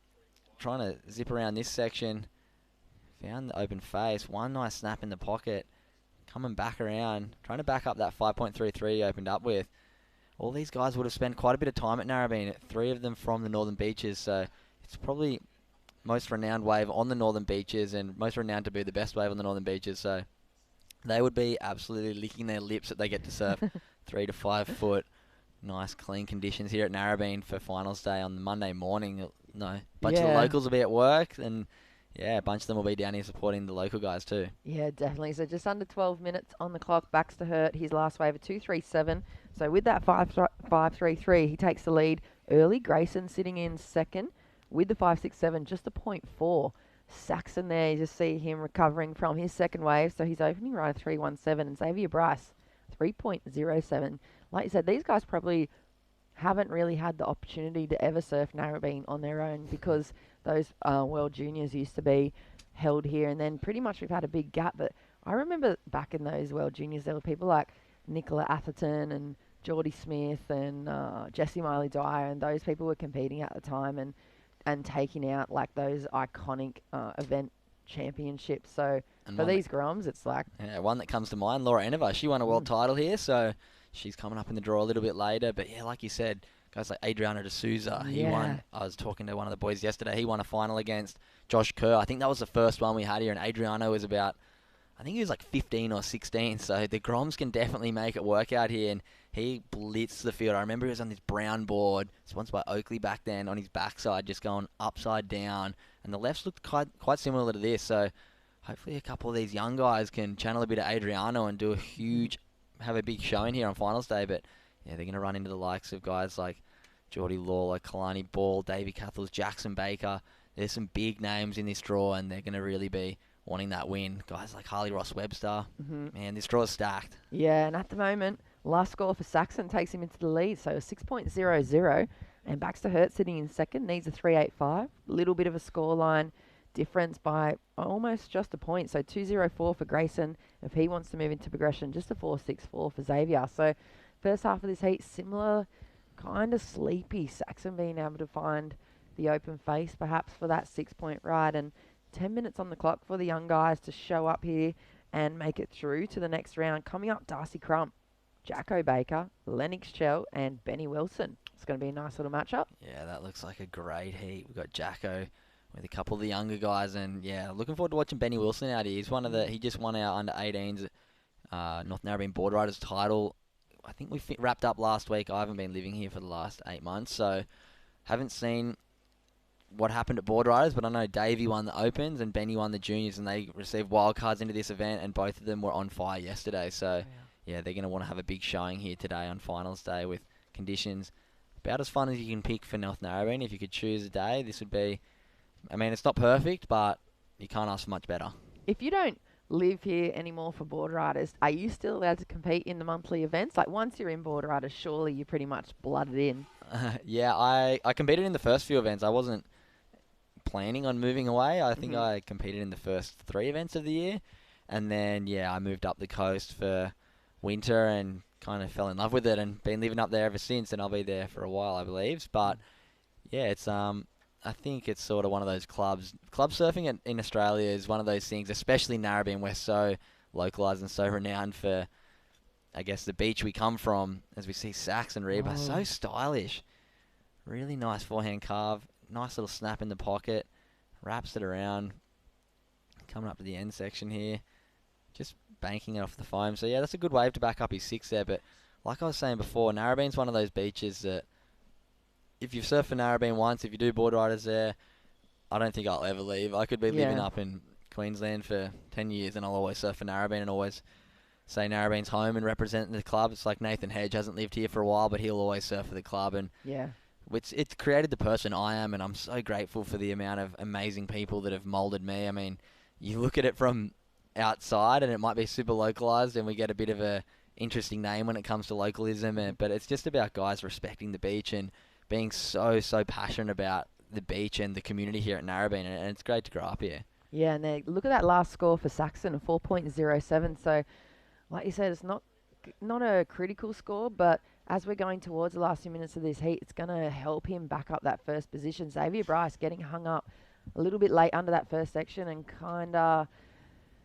trying to zip around this section. Found the open face. One nice snap in the pocket. Coming back around. Trying to back up that 5.33 he opened up with. All these guys would have spent quite a bit of time at Narrabeen. 3 of them from the Northern Beaches. So it's probably most renowned wave on the Northern Beaches and most renowned to be the best wave on the Northern Beaches. So they would be absolutely licking their lips that they get to surf 3 to 5 foot. Nice clean conditions here at Narrabeen for finals day on the Monday morning. No, bunch of the locals will be at work, and yeah, a bunch of them will be down here supporting the local guys too. Yeah, definitely. So just under 12 minutes on the clock. Baxter Hurt, his last wave of 2.37. So with that 5.33, he takes the lead early. Grayson sitting in second with the 5.67, just a 0.4. Saxon there, you just see him recovering from his second wave. So he's opening right at 3.17, and Xavier Bryce 3.07. Like you said, these guys probably haven't really had the opportunity to ever surf Narrabeen on their own, because those World Juniors used to be held here, and then pretty much we've had a big gap. But I remember back in those World Juniors, there were people like Nicola Atherton and Geordie Smith and Jessie Miley Dyer, and those people were competing at the time and taking out like those iconic event championships. So and for these Groms, it's like... Yeah, one that comes to mind, Laura Eneva. She won a world title here, so she's coming up in the draw a little bit later. But yeah, like you said, guys like Adriano de Souza, he won. I was talking to one of the boys yesterday. He won a final against Josh Kerr. I think that was the first one we had here, and Adriano was about, I think he was like 15 or 16. So the Groms can definitely make it work out here, and he blitzed the field. I remember he was on this brown board, sponsored by Oakley back then, on his backside, just going upside down. And the lefts looked quite similar to this. So hopefully a couple of these young guys can channel a bit of Adriano and do have a big showing here on finals day. But yeah, they're going to run into the likes of guys like Geordie Lawler, Kalani Ball, Davey Cathles, Jackson Baker. There's some big names in this draw, and they're going to really be wanting that win. Guys like Harley Ross Webster. Man, this draw is stacked. Yeah, and at the moment, last score for Saxon takes him into the lead, so a 6.00. And Baxter Hurt sitting in second, needs a 3.85. Little bit of a scoreline difference by almost just a point. So 2.04 for Grayson. If he wants to move into progression, just a 4.64 for Xavier. So first half of this heat, similar kind of sleepy. Saxon being able to find the open face perhaps for that 6-point ride, and 10 minutes on the clock for the young guys to show up here and make it through to the next round. Coming up, Darcy Crump, Jacko Baker, Lennox Chell, and Benny Wilson. It's going to be a nice little matchup. Yeah, that looks like a great heat. We've got Jacko with a couple of the younger guys, and yeah, looking forward to watching Benny Wilson out here. He just won our under 18s North Narrabeen Board Riders title. I think we wrapped up last week. I haven't been living here for the last 8 months, so haven't seen what happened at Board Riders, but I know Davey won the Opens and Benny won the Juniors, and they received wildcards into this event, and both of them were on fire yesterday. So yeah, they're going to want to have a big showing here today on finals day with conditions about as fun as you can pick for North Narrabeen. If you could choose a day, this would be, I mean, it's not perfect, but you can't ask for much better. If you don't live here anymore for Board Riders, are you still allowed to compete in the monthly events? Like, once you're in Board Riders, surely you're pretty much blooded in. Yeah, I competed in the first few events. I wasn't planning on moving away. I think I competed in the first 3 events of the year, and then yeah, I moved up the coast for winter and kind of fell in love with it and been living up there ever since, and I'll be there for a while, I believe. But yeah, it's I think it's sort of one of those clubs. Club surfing in Australia is one of those things, especially Narrabeen. We're so localised and so renowned for, I guess, the beach we come from. As we see Sax and Reba, so stylish. Really nice forehand carve. Nice little snap in the pocket. Wraps it around. Coming up to the end section here. Just banking it off the foam. So yeah, that's a good wave to back up his 6 there. But like I was saying before, Narrabeen's one of those beaches that if you've surfed for Narrabeen once, if you do Board Riders there, I don't think I'll ever leave. I could be living up in Queensland for 10 years and I'll always surf for Narrabeen and always say Narrabeen's home and represent the club. It's like Nathan Hedge hasn't lived here for a while, but he'll always surf for the club. And it's created the person I am, and I'm so grateful for the amount of amazing people that have moulded me. I mean, you look at it from outside and it might be super localised and we get a bit of a interesting name when it comes to localism, but it's just about guys respecting the beach and being so passionate about the beach and the community here at Narrabeen, and it's great to grow up here. Yeah, and look at that last score for Saxon, a 4.07. So, like you said, it's not a critical score, but as we're going towards the last few minutes of this heat, it's going to help him back up that first position. Xavier Bryce getting hung up a little bit late under that first section and kind of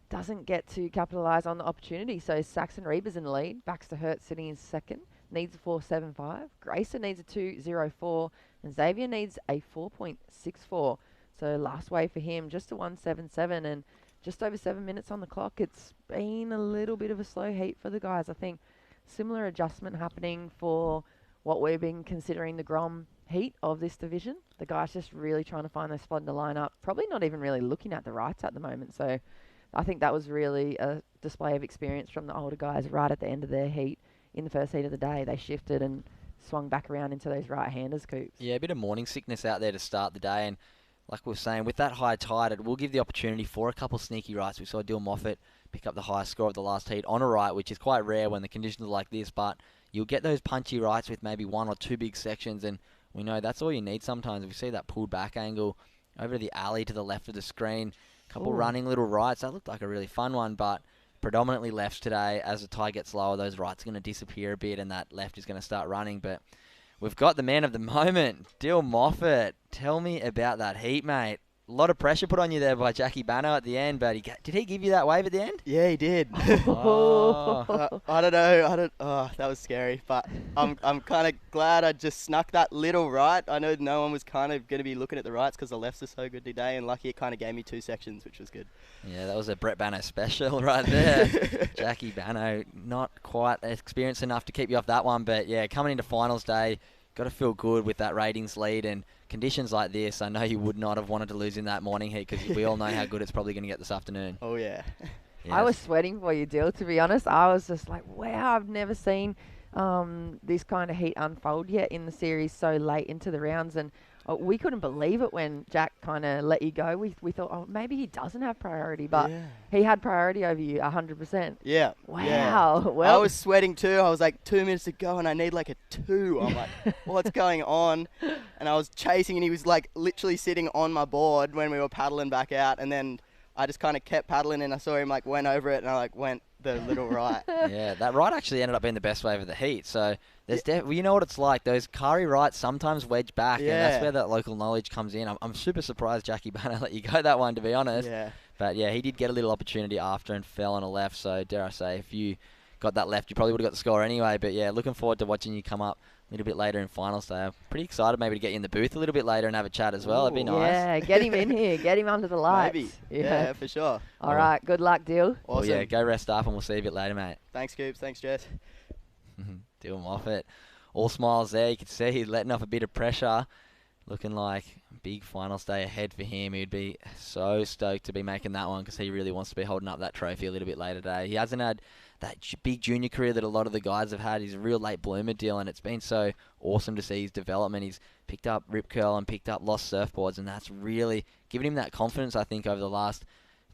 doesn't get to capitalise on the opportunity. So Saxon Reba's in the lead. Baxter Hurt sitting in second. Needs a 4.75. Grayson needs a 2.04. And Xavier needs a 4.64. So last wave for him, just a 1.77 and just over 7 minutes on the clock. It's been a little bit of a slow heat for the guys. I think similar adjustment happening for what we've been considering the Grom heat of this division. The guys just really trying to find their spot in the lineup. Probably not even really looking at the rights at the moment. So I think that was really a display of experience from the older guys right at the end of their heat. In the first heat of the day, they shifted and swung back around into those right-handers coops. Yeah, a bit of morning sickness out there to start the day, and like we were saying, with that high tide, it will give the opportunity for a couple sneaky rights. We saw Dill Moffat pick up the highest score of the last heat on a right, which is quite rare when the conditions are like this, but you'll get those punchy rights with maybe 1 or 2 big sections, and we know that's all you need sometimes. If we see that pulled back angle over to the alley to the left of the screen, a couple running little rights, that looked like a really fun one, but predominantly lefts today. As the tide gets lower, those rights are going to disappear a bit and that left is going to start running. But we've got the man of the moment, Dill Moffat. Tell me about that heat, mate. A lot of pressure put on you there by Jackie Bano at the end, but did he give you that wave at the end? Yeah, he did. Oh. I don't know. That was scary, but I'm kind of glad I just snuck that little right. I know no one was kind of going to be looking at the rights because the lefts are so good today, and lucky it kind of gave me 2 sections, which was good. Yeah, that was a Brett Bano special right there. Jackie Bano, not quite experienced enough to keep you off that one, but yeah, coming into finals day, got to feel good with that ratings lead, and conditions like this, I know you would not have wanted to lose in that morning heat because we all know how good it's probably going to get this afternoon. Oh, yeah. Yes. I was sweating for you, Dill, to be honest. I was just like, wow, I've never seen this kind of heat unfold yet in the series so late into the rounds. And we couldn't believe it when Jack kind of let you go. We thought, oh, maybe he doesn't have priority, but he had priority over you 100%. Yeah. Wow. Yeah. Well, I was sweating too. I was like 2 minutes to go and I need like a 2. I'm like, what's going on? And I was chasing and he was like literally sitting on my board when we were paddling back out. And then I just kind of kept paddling and I saw him like went over it and I like went the little right. Yeah, that right actually ended up being the best wave of the heat. So there's well, you know what it's like. Those Kari rights sometimes wedge back, and that's Yeah. where that local knowledge comes in. I'm super surprised Jackie Banner let you go that one, to be honest. Yeah. But yeah, he did get a little opportunity after and fell on a left. So dare I say, if you got that left, you probably would have got the score anyway. But yeah, looking forward to watching you come up a little bit later in finals day. I'm pretty excited maybe to get you in the booth a little bit later and have a chat as well. It'd be Ooh. nice. Yeah, get him in here. Get him under the lights. Maybe. Yeah, for sure. All right. Good luck, Dill. Well, Awesome. yeah, go rest up and we'll see you a bit later, mate. Thanks, Coops. Thanks, Jess. Dylan Moffat. All smiles there. You can see he's letting off a bit of pressure. Looking like a big finals day ahead for him. He'd be so stoked to be making that one because he really wants to be holding up that trophy a little bit later today. He hasn't had that big junior career that a lot of the guys have had. He's a real late bloomer, Dylan. It's been so awesome to see his development. He's picked up rip curl and picked up lost surfboards, and that's really given him that confidence, I think, over the last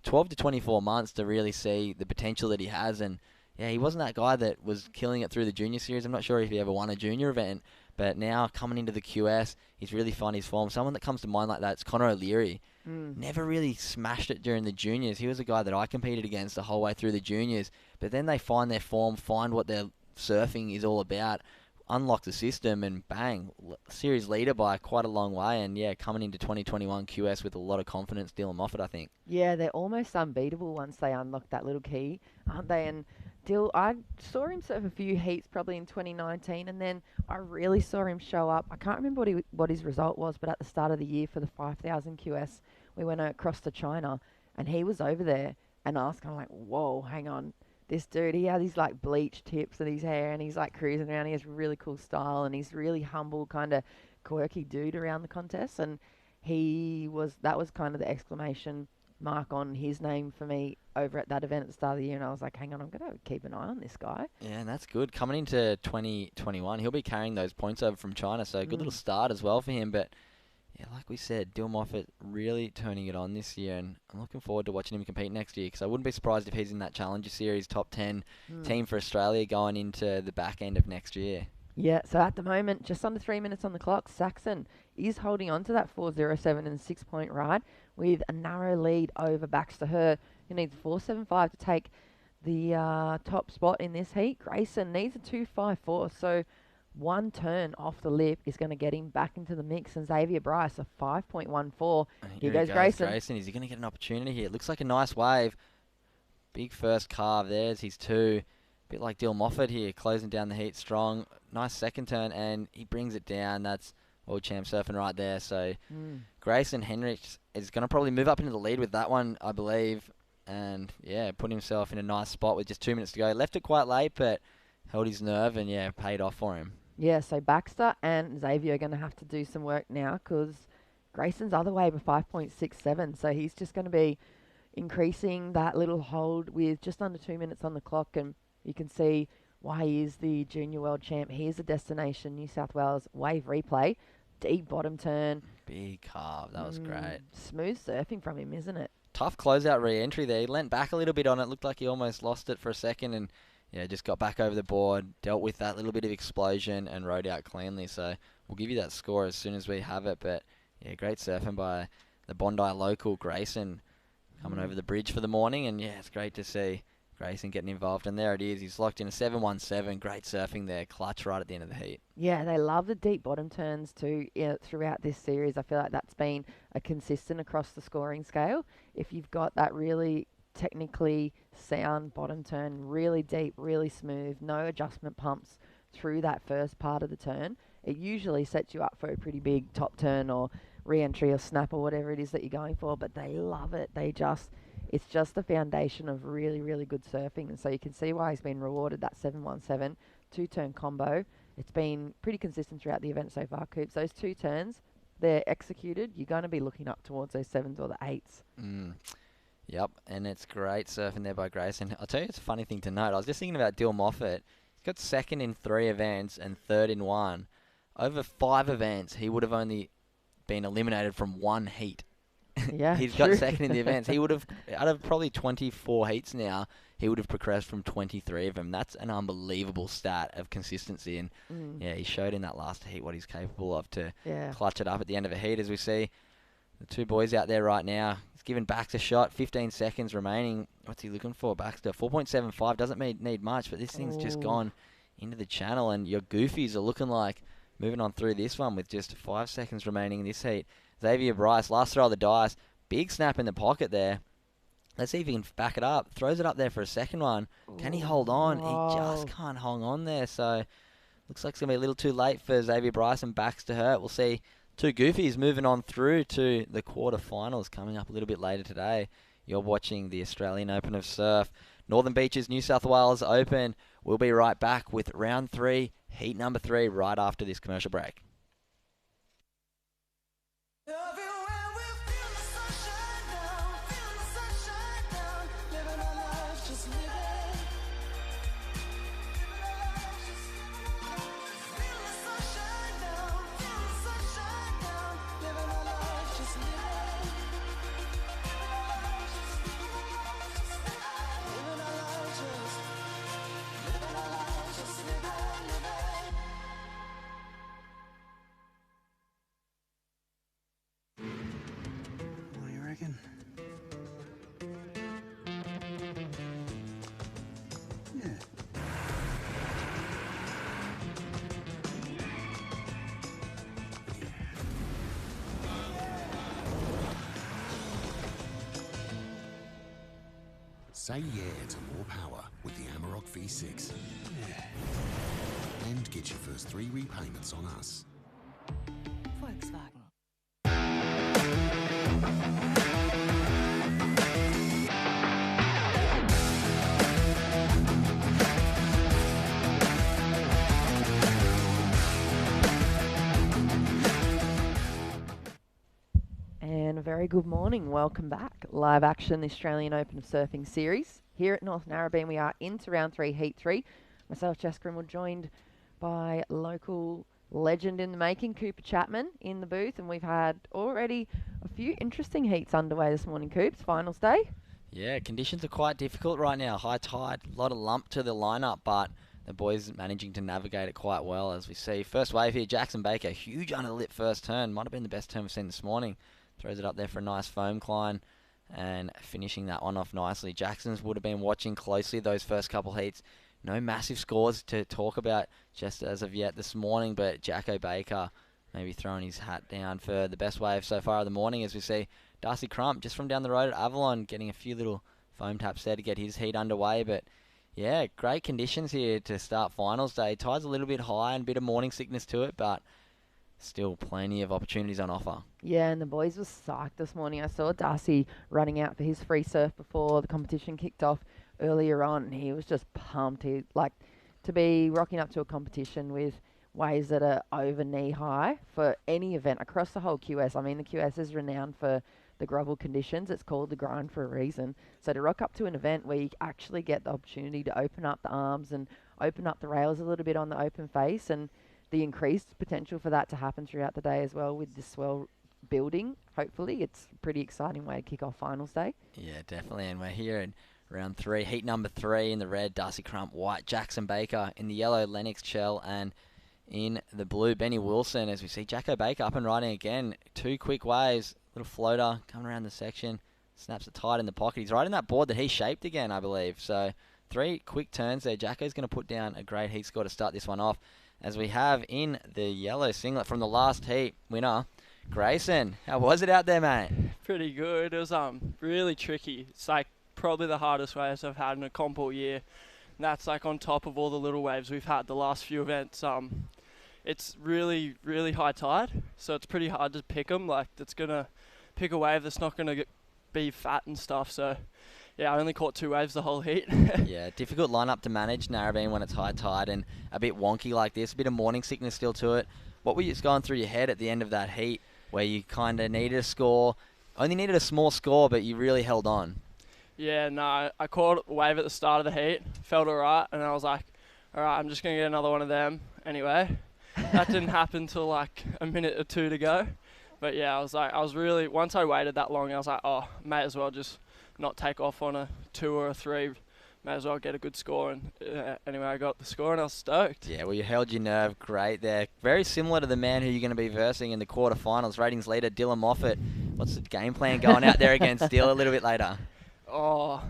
12 to 24 months to really see the potential that he has. And yeah, he wasn't that guy that was killing it through the junior series. I'm not sure if he ever won a junior event, but now coming into the QS, he's really found his form. Someone that comes to mind like that is Connor O'Leary. Never really smashed it during the juniors. He was a guy that I competed against the whole way through the juniors, but then they find their form, find what their surfing is all about, unlock the system, and bang, series leader by quite a long way. And yeah, coming into 2021 QS with a lot of confidence, Dylan Moffat, I think. Yeah, they're almost unbeatable once they unlock that little key, aren't they? And Dill, I saw him surf a few heats probably in 2019, and then I really saw him show up. I can't remember what his result was, but at the start of the year for the 5,000 QS, we went across to China, and he was over there, and I was kind of like, whoa, hang on. This dude, he had these like bleached tips in his hair, and he's like cruising around. He has really cool style, and he's really humble, kind of quirky dude around the contest. And that was kind of the exclamation mark on his name for me over at that event at the start of the year. And I was like, hang on, I'm going to keep an eye on this guy. Yeah, and that's good. Coming into 2021, he'll be carrying those points over from China, so good little start as well for him. But yeah, like we said, Dylan Moffat really turning it on this year, and I'm looking forward to watching him compete next year because I wouldn't be surprised if he's in that Challenger Series top 10 team for Australia going into the back end of next year. Yeah, so at the moment, just under 3 minutes on the clock, Saxon is holding on to that 4.07 and 6-point ride with a narrow lead over Baxter Her, who needs 4.75 to take the top spot in this heat. Grayson needs a 2.54, so one turn off the lip is going to get him back into the mix. And Xavier Bryce, a 5.14. Here goes Grayson. Is he going to get an opportunity here? It looks like a nice wave. Big first carve. There's his two. Bit like Dylan Moffat here, closing down the heat strong. Nice second turn, and he brings it down. That's world champ surfing right there. So Grayson Henrich is going to probably move up into the lead with that one, I believe. And yeah, put himself in a nice spot with just 2 minutes to go. Left it quite late, but held his nerve and yeah, paid off for him. Yeah, so Baxter and Xavier are going to have to do some work now because Grayson's other wave of 5.67. So he's just going to be increasing that little hold with just under 2 minutes on the clock. And you can see why he is the junior world champ. Here's the destination, New South Wales wave replay. Deep bottom turn. Big carve. That was great. Smooth surfing from him, isn't it? Tough closeout re-entry there. He leant back a little bit on it. Looked like he almost lost it for a second and yeah, just got back over the board, dealt with that little bit of explosion and rode out cleanly. So we'll give you that score as soon as we have it. But yeah, great surfing by the Bondi local, Grayson, coming over the bridge for the morning. And yeah, it's great to see Grayson getting involved. And there it is. He's locked in a 7.17. Great surfing there. Clutch right at the end of the heat. Yeah, they love the deep bottom turns too throughout this series. I feel like that's been a consistent across the scoring scale. If you've got that really technically sound bottom turn, really deep, really smooth, no adjustment pumps through that first part of the turn, it usually sets you up for a pretty big top turn or re-entry or snap or whatever it is that you're going for. But they love it. It's just the foundation of really, really good surfing. And so you can see why he's been rewarded that 7.17 two-turn combo. It's been pretty consistent throughout the event so far, Coops. Those two turns, they're executed. You're going to be looking up towards those 7s or the 8s. Yep, and it's great surfing there by Grayson. I'll tell you, it's a funny thing to note. I was just thinking about Dylan Moffat. He's got second in 3 events and third in 1. Over 5 events, he would have only been eliminated from 1 heat. Yeah, He's got second in the events. He would have, out of probably 24 heats now, he would have progressed from 23 of them. That's an unbelievable stat of consistency. And yeah, he showed in that last heat what he's capable of to clutch it up at the end of a heat, as we see. The two boys out there right now. He's given Baxter a shot. 15 seconds remaining. What's he looking for, Baxter? 4.75. Doesn't need much, but this thing's just gone into the channel, and your goofies are looking like moving on through this one with just 5 seconds remaining in this heat. Xavier Bryce, last throw of the dice. Big snap in the pocket there. Let's see if he can back it up. Throws it up there for a second one. Can he hold on? He just can't hang on there. So looks like it's going to be a little too late for Xavier Bryce and backs to hurt. We'll see two goofies moving on through to the quarterfinals coming up a little bit later today. You're watching the Australian Open of Surf. Northern Beaches, New South Wales Open. We'll be right back with round 3, heat number 3, right after this commercial break. What do you reckon? Yeah. Say yeah to more power with the Amarok V6. And get your first 3 repayments on us. Volkswagen. And a very good morning. Welcome back. Live action, the Australian Open of Surfing Series. Here at North Narrabeen, we are into round 3, heat 3. Myself, Jess Grimwood, joined by local legend in the making, Cooper Chapman, in the booth. And we've had already a few interesting heats underway this morning, Coops. Finals day. Yeah, conditions are quite difficult right now. High tide, a lot of lump to the lineup, but the boys managing to navigate it quite well, as we see. First wave here, Jackson Baker, huge under the lip first turn. Might have been the best turn we've seen this morning. Throws it up there for a nice foam climb and finishing that one off nicely. Jackson's would have been watching closely those first couple heats. No massive scores to talk about just as of yet this morning, but Jacko Baker maybe throwing his hat down for the best wave so far of the morning, as we see Darcy Crump just from down the road at Avalon getting a few little foam taps there to get his heat underway. But yeah, great conditions here to start finals day. Tide's a little bit high and a bit of morning sickness to it, but still plenty of opportunities on offer. Yeah, and the boys were psyched this morning. I saw Darcy running out for his free surf before the competition kicked off earlier on, and he was just pumped. He like to be rocking up to a competition with waves that are over knee high for any event across the whole QS. I mean, the QS is renowned for the grovel conditions. It's called the grind for a reason. So to rock up to an event where you actually get the opportunity to open up the arms and open up the rails a little bit on the open face, and the increased potential for that to happen throughout the day as well with the swell building, hopefully. It's a pretty exciting way to kick off finals day. Yeah, definitely. And we're here in round 3, heat number 3 in the red, Darcy Crump, white, Jackson Baker in the yellow, Lennox Chell, and in the blue, Benny Wilson, as we see Jacko Baker up and riding again. 2 quick waves, little floater coming around the section, snaps it tight in the pocket. He's riding that board that he shaped again, I believe. So 3 quick turns there. Jacko's going to put down a great heat score to start this one off, as we have in the yellow singlet from the last heat winner, Grayson. How was it out there, mate? Pretty good. It was really tricky. It's like probably the hardest waves I've had in a comp all year. And that's like on top of all the little waves we've had the last few events. It's really, really high tide, so it's pretty hard to pick them. Like, it's going to pick a wave that's not going to be fat and stuff. So yeah, I only caught 2 waves the whole heat. Yeah, difficult lineup to manage, Narrabeen, when it's high tide and a bit wonky like this. A bit of morning sickness still to it. What were you going through your head at the end of that heat where you kind of needed a score, only needed a small score, but you really held on? Yeah, no, I caught a wave at the start of the heat, felt alright, and I was like, alright, I'm just going to get another one of them anyway. That didn't happen till like a minute or 2 to go. But yeah, I was really, once I waited that long, I was like, oh, may as well just not take off on a 2 or a 3. May as well get a good score. And anyway, I got the score and I was stoked. Yeah, well, you held your nerve great there. Very similar to the man who you're going to be versing in the quarterfinals. Ratings leader Dylan Moffat What's the game plan going out there against Steele a little bit later? Oh,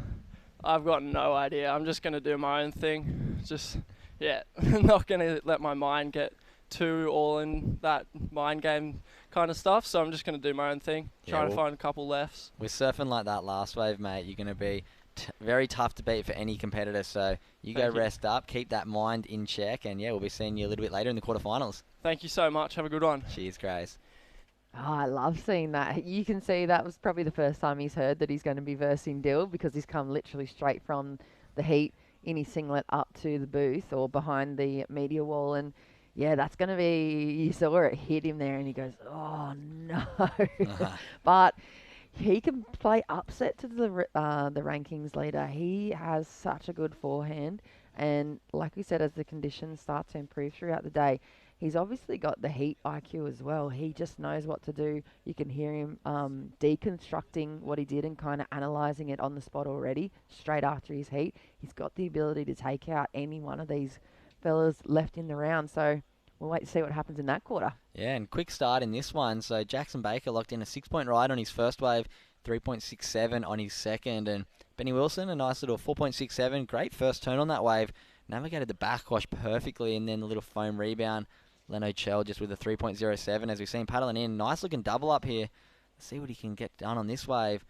I've got no idea. I'm just going to do my own thing. Just, yeah, not going to let my mind get too all in that mind game kind of stuff. So I'm just going to do my own thing, trying to find a couple lefts. We're surfing like that last wave, mate. You're going to be very tough to beat for any competitor. So you go rest up, keep that mind in check, and yeah, we'll be seeing you a little bit later in the quarterfinals. Thank you so much. Have a good one. Cheers, Grace. Oh, I love seeing that. You can see that was probably the first time he's heard that he's going to be versing Dill, because he's come literally straight from the heat in his singlet up to the booth or behind the media wall. And yeah, that's going to be, you saw it hit him there and he goes, oh no. But he can play upset to the rankings leader. He has such a good forehand. And like we said, as the conditions start to improve throughout the day, he's obviously got the heat IQ as well. He just knows what to do. You can hear him deconstructing what he did and kind of analysing it on the spot already, straight after his heat. He's got the ability to take out any one of these fellas left in the round. So we'll wait to see what happens in that quarter. Yeah, and quick start in this one. So Jackson Baker locked in a 6-point ride on his first wave, 3.67 on his second. And Benny Wilson, a nice little 4.67. Great first turn on that wave. Navigated the backwash perfectly, and then the little foam rebound. Leno Chell just with a 3.07 as we've seen paddling in. Nice looking double up here. Let's see what he can get done on this wave.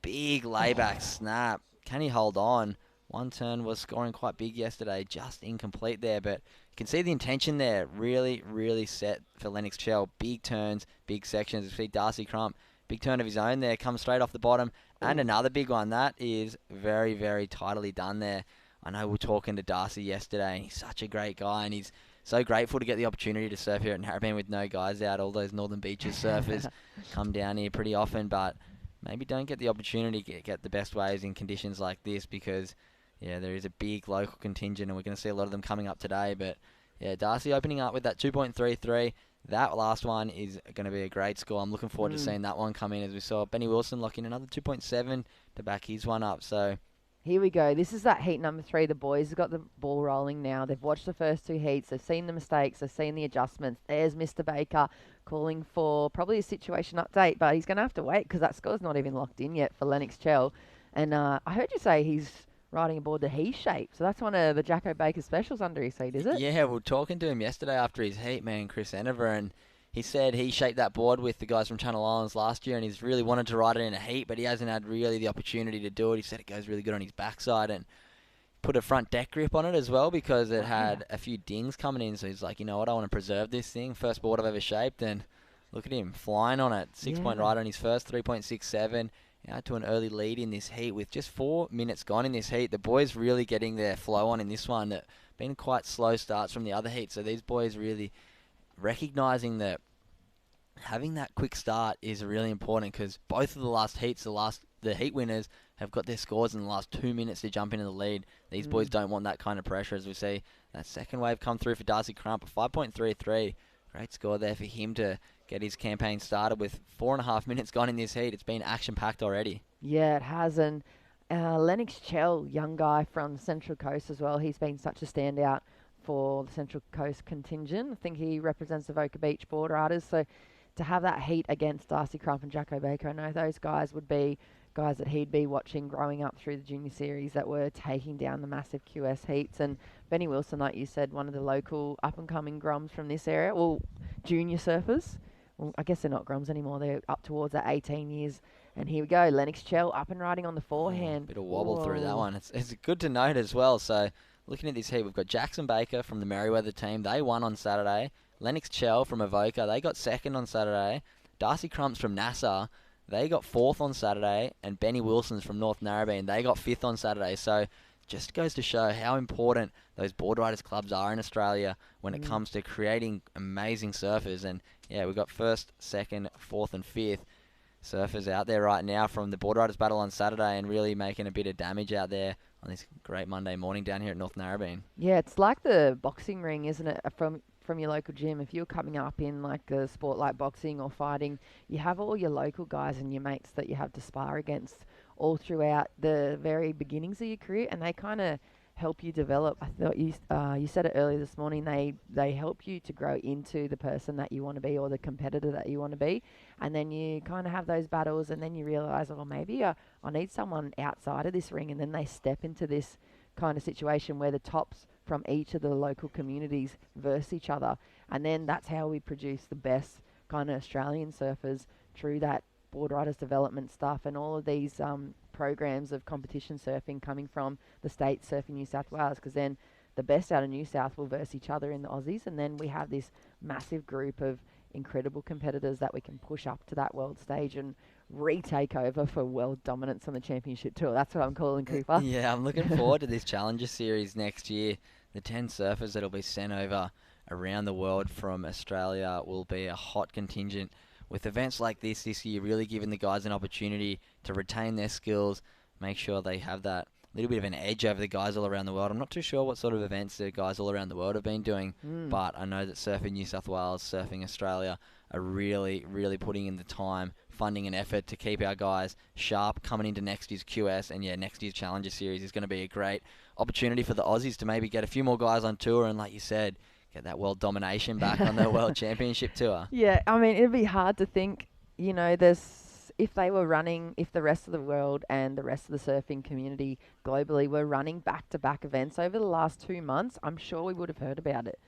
Big layback snap. Can he hold on? One turn was scoring quite big yesterday, just incomplete there, but you can see the intention there. Really, really set for Lennox Chell. Big turns, big sections. We see Darcy Crump, big turn of his own there, comes straight off the bottom. And another big one. That is very, very tidily done there. I know we were talking to Darcy yesterday, and he's such a great guy, and he's so grateful to get the opportunity to surf here at Narrabeen with no guys out. All those Northern Beaches surfers come down here pretty often, but maybe don't get the opportunity to get the best waves in conditions like this, because yeah, there is a big local contingent, and we're going to see a lot of them coming up today. But yeah, Darcy opening up with that 2.33. That last one is going to be a great score. I'm looking forward to seeing that one come in, as we saw Benny Wilson lock in another 2.7 to back his one up. So here we go. This is that heat number 3. The boys have got the ball rolling now. They've watched the first 2 heats. They've seen the mistakes. They've seen the adjustments. There's Mr. Baker calling for probably a situation update, but he's going to have to wait because that score's not even locked in yet for Lennox Chell. And I heard you say he's riding aboard the He Shape. So that's one of the Jacko Baker specials under his seat, is it? Yeah, we were talking to him yesterday after his heat, man, Chris Enever, and he said he shaped that board with the guys from Channel Islands last year, and he's really wanted to ride it in a heat, but he hasn't had really the opportunity to do it. He said it goes really good on his backside, and put a front deck grip on it as well, because it had a few dings coming in. So he's like, you know what, I want to preserve this thing. First board I've ever shaped, and look at him flying on it. 6-point ride on his first, 3.67. Out to an early lead in this heat with just 4 minutes gone in this heat. The boys really getting their flow on in this one. That been quite slow starts from the other heat. So these boys really recognising that having that quick start is really important, because both of the last heats, the heat winners have got their scores in the last 2 minutes to jump into the lead. These boys don't want that kind of pressure, as we see that second wave come through for Darcy Crump, a 5.33. Great score there for him to get his campaign started with 4.5 minutes gone in this heat. It's been action-packed already. Yeah, it has. And Lennox Chell, young guy from the Central Coast as well, he's been such a standout for the Central Coast contingent. I think he represents the Voca Beach Board Riders. So to have that heat against Darcy Crump and Jacko Baker, I know those guys would be guys that he'd be watching growing up through the junior series that were taking down the massive QS heats. And Benny Wilson, like you said, one of the local up-and-coming grums from this area. Well, junior surfers. Well, I guess they're not grums anymore. They're up towards that 18 years. And here we go. Lennox Chell up and riding on the forehand. Bit of wobble through that one. It's good to note as well. So looking at this heat, we've got Jackson Baker from the Merriweather team. They won on Saturday. Lennox Chell from Avoca, they got second on Saturday. Darcy Crumps from Nassau, they got fourth on Saturday. And Benny Wilson's from North Narrabeen, they got fifth on Saturday. So just goes to show how important those board riders clubs are in Australia when it comes to creating amazing surfers. And yeah, we've got first, second, fourth and fifth surfers out there right now from the board riders battle on Saturday, and really making a bit of damage out there on this great Monday morning down here at North Narrabeen. Yeah, it's like the boxing ring, isn't it, from your local gym. If you're coming up in like a sport like boxing or fighting, you have all your local guys and your mates that you have to spar against all throughout the very beginnings of your career, and they kind of help you develop. I thought you said it earlier this morning. They help you to grow into the person that you want to be or the competitor that you want to be, and then you kind of have those battles, and then you realize, oh, maybe I need someone outside of this ring, and then they step into this kind of situation where the tops from each of the local communities verse each other, and then that's how we produce the best kind of Australian surfers through that board riders development stuff and all of these programs of competition surfing coming from the state surfing New South Wales, because then the best out of New South will verse each other in the Aussies, and then we have this massive group of incredible competitors that we can push up to that world stage and retake over for world dominance on the championship tour. That's what I'm calling, Cooper. Yeah, I'm looking forward to this Challenger Series next year. The 10 surfers that'll be sent over around the world from Australia will be a hot contingent, with events like this year really giving the guys an opportunity to retain their skills, make sure they have that little bit of an edge over the guys all around the world. I'm not too sure what sort of events the guys all around the world have been doing, but I know that Surfing New South Wales, Surfing Australia are really, really putting in the time, funding and effort to keep our guys sharp coming into next year's QS. And yeah, next year's Challenger Series is going to be a great opportunity for the Aussies to maybe get a few more guys on tour and, like you said, get that world domination back on the World Championship Tour. Yeah, I mean, it'd be hard to think, if the rest of the world and the rest of the surfing community globally were running back-to-back events over the last 2 months, I'm sure we would have heard about it.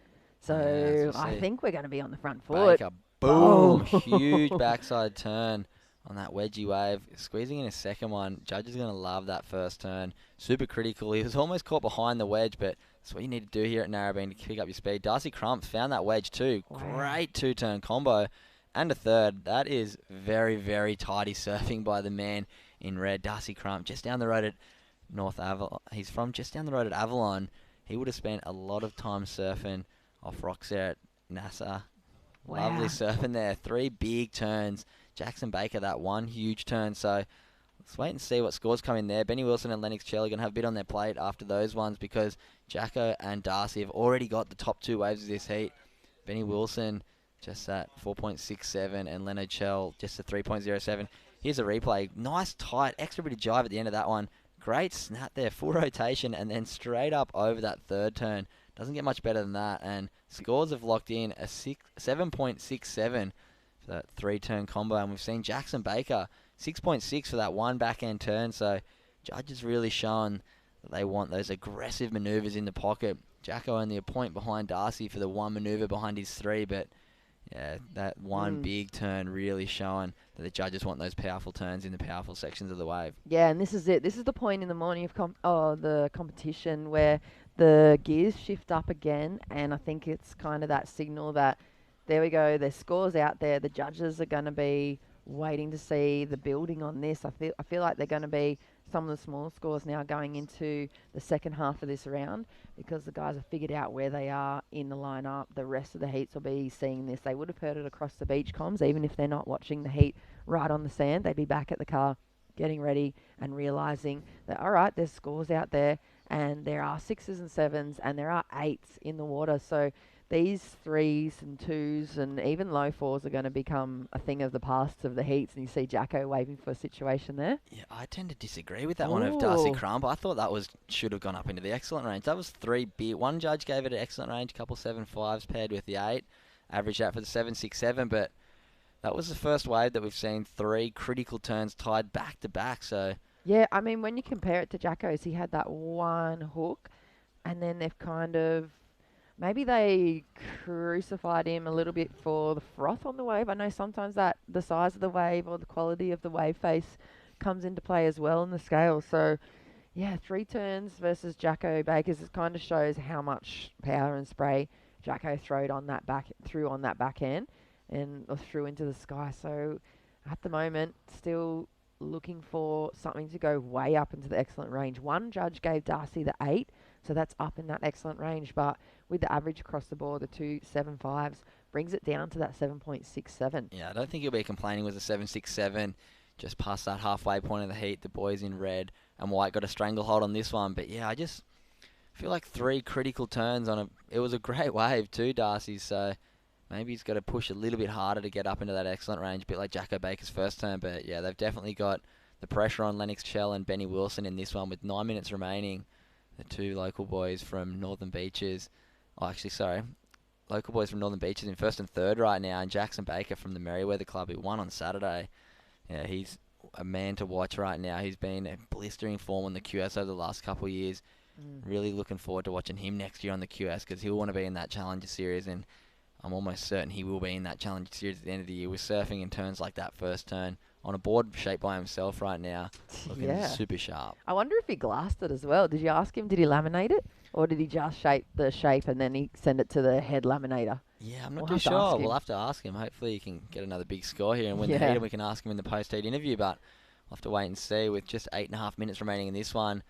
So I think we're going to be on the front foot. Baker, boom, huge backside turn on that wedgie wave, squeezing in a second one. Judge is going to love that first turn. Super critical. He was almost caught behind the wedge, but that's what you need to do here at Narrabeen to pick up your speed. Darcy Crump found that wedge too. Wow. Great two-turn combo. And a third. That is very, very tidy surfing by the man in red. Darcy Crump, just down the road at North Avalon. He's from just down the road at Avalon. He would have spent a lot of time surfing off rocks there at NASA. Wow. Lovely surfing there. 3 big turns. Jackson Baker, that one huge turn. So let's wait and see what scores come in there. Benny Wilson and Lennox Chell are going to have a bit on their plate after those ones, because Jacko and Darcy have already got the top 2 waves of this heat. Benny Wilson just at 4.67 and Leonard Chell just at 3.07. Here's a replay. Nice tight, extra bit of jive at the end of that one. Great snap there, full rotation, and then straight up over that third turn. Doesn't get much better than that, and scores have locked in a 7.67 for that 3-turn combo, and we've seen Jackson Baker 6.6 for that one back-end turn, so Judge is really showing that they want those aggressive manoeuvres in the pocket. Jacko only a point behind Darcy for the one manoeuvre behind his 3, but yeah, that one big turn really showing that the judges want those powerful turns in the powerful sections of the wave. Yeah, and this is it. This is the point in the morning of the competition where the gears shift up again, and I think it's kind of that signal that there we go, there's scores out there. The judges are going to be waiting to see the building on this. I feel like they're going to be some of the small scores now going into the second half of this round, because the guys have figured out where they are in the lineup. The rest of the heats will be seeing this. They would have heard it across the beach comms, even if they're not watching the heat right on the sand. They'd be back at the car getting ready and realising that, all right, there's scores out there, and there are 6s and 7s, and there are 8s in the water. So these 3s and 2s and even low 4s are going to become a thing of the past of the heats, and you see Jacko waving for a situation there. Yeah, I tend to disagree with that one of Darcy Crump. I thought that should have gone up into the excellent range. That was 3 big. One judge gave it an excellent range, a couple 7.5s paired with the 8. Averaged out for the 7.67, but that was the first wave that we've seen 3 critical turns tied back to back. So yeah, I mean, when you compare it to Jacko's, he had that one hook, and then they've kind of, maybe they crucified him a little bit for the froth on the wave. I know sometimes that the size of the wave or the quality of the wave face comes into play as well in the scale. So yeah, 3 turns versus Jacko Baker's, it kind of shows how much power and spray Jacko threw on that back end and threw into the sky. So at the moment, still looking for something to go way up into the excellent range. One judge gave Darcy the 8, so that's up in that excellent range, but with the average across the board, the 2 7.5s brings it down to that 7.67. yeah, I don't think he'll be complaining with a 7.67 just past that halfway point of the heat. The boys in red and white got a stranglehold on this one, but yeah, I just feel like 3 critical turns on it was a great wave too, Darcy, so maybe he's got to push a little bit harder to get up into that excellent range, a bit like Jacko Baker's first turn. But yeah, they've definitely got the pressure on Lennox Chell and Benny Wilson in this one with 9 minutes remaining. the two local boys from Northern Beaches. Oh, actually, sorry. Local boys from Northern Beaches in first and third right now, and Jackson Baker from the Merriweather Club, who won on Saturday. Yeah, he's a man to watch right now. He's been a blistering form on the QS over the last couple of years. Really looking forward to watching him next year on the QS because he'll want to be in that Challenger Series, and I'm almost certain he will be in that Challenger Series at the end of the year with surfing in turns like that first turn on a board shaped by himself right now, looking super sharp. I wonder if he glassed it as well. Did you ask him, did he laminate it? Or did he just shape the shape and then he send it to the head laminator? Yeah, I'm not too sure. We'll have to ask him. Hopefully he can get another big score here and win the heat, and we can ask him in the post-heat interview, but we'll have to wait and see. With just 8.5 minutes remaining in this one,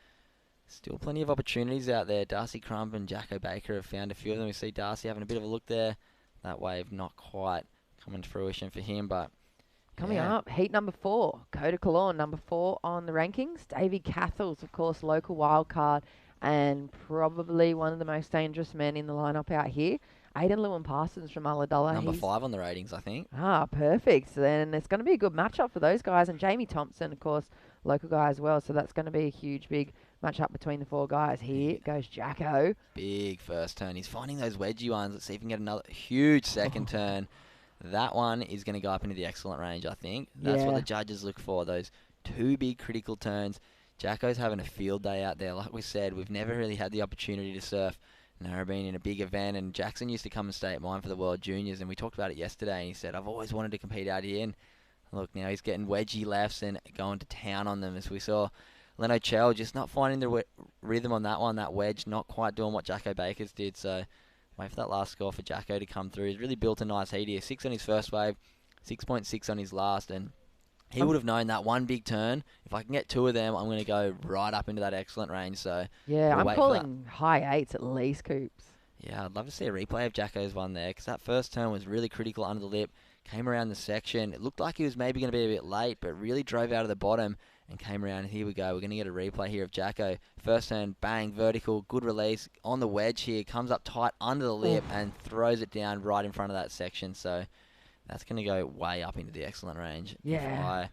still plenty of opportunities out there. Darcy Crump and Jacko Baker have found a few of them. We see Darcy having a bit of a look there. That wave not quite coming to fruition for him, but coming up, heat number 4, Coda Cologne, number 4 on the rankings. Davey Cathles, of course, local wildcard, and probably one of the most dangerous men in the lineup out here. Aidan Lewin Parsons from Ulladulla. Number 5 on the ratings, I think. Ah, perfect. So then it's going to be a good matchup for those guys. And Jamie Thompson, of course, local guy as well. So that's going to be a huge, big matchup between the 4 guys. Here goes Jacko. Big first turn. He's finding those wedgy ones. Let's see if he can get another huge second turn. That one is going to go up into the excellent range, I think. That's what the judges look for, those 2 big critical turns. Jacko's having a field day out there. Like we said, we've never really had the opportunity to surf Narrabeen in a big event, and Jackson used to come and stay at mine for the World Juniors, and we talked about it yesterday, and he said, I've always wanted to compete out here, and look, now he's getting wedgy lefts and going to town on them, as we saw Leno Chell just not finding the rhythm on that one, that wedge, not quite doing what Jacko Bakers did, so wait for that last score for Jacko to come through. He's really built a nice heat here, 6 on his first wave, 6.6 on his last, and he would have known that one big turn. If I can get 2 of them, I'm going to go right up into that excellent range. So yeah, I'm calling high 8s at least, Coops. Yeah, I'd love to see a replay of Jacko's one there because that first turn was really critical under the lip. Came around the section. It looked like he was maybe going to be a bit late, but really drove out of the bottom and came around. And here we go. We're going to get a replay here of Jacko. First turn, bang, vertical, good release on the wedge here. Comes up tight under the lip and throws it down right in front of that section. So that's going to go way up into the excellent range. Yeah. If I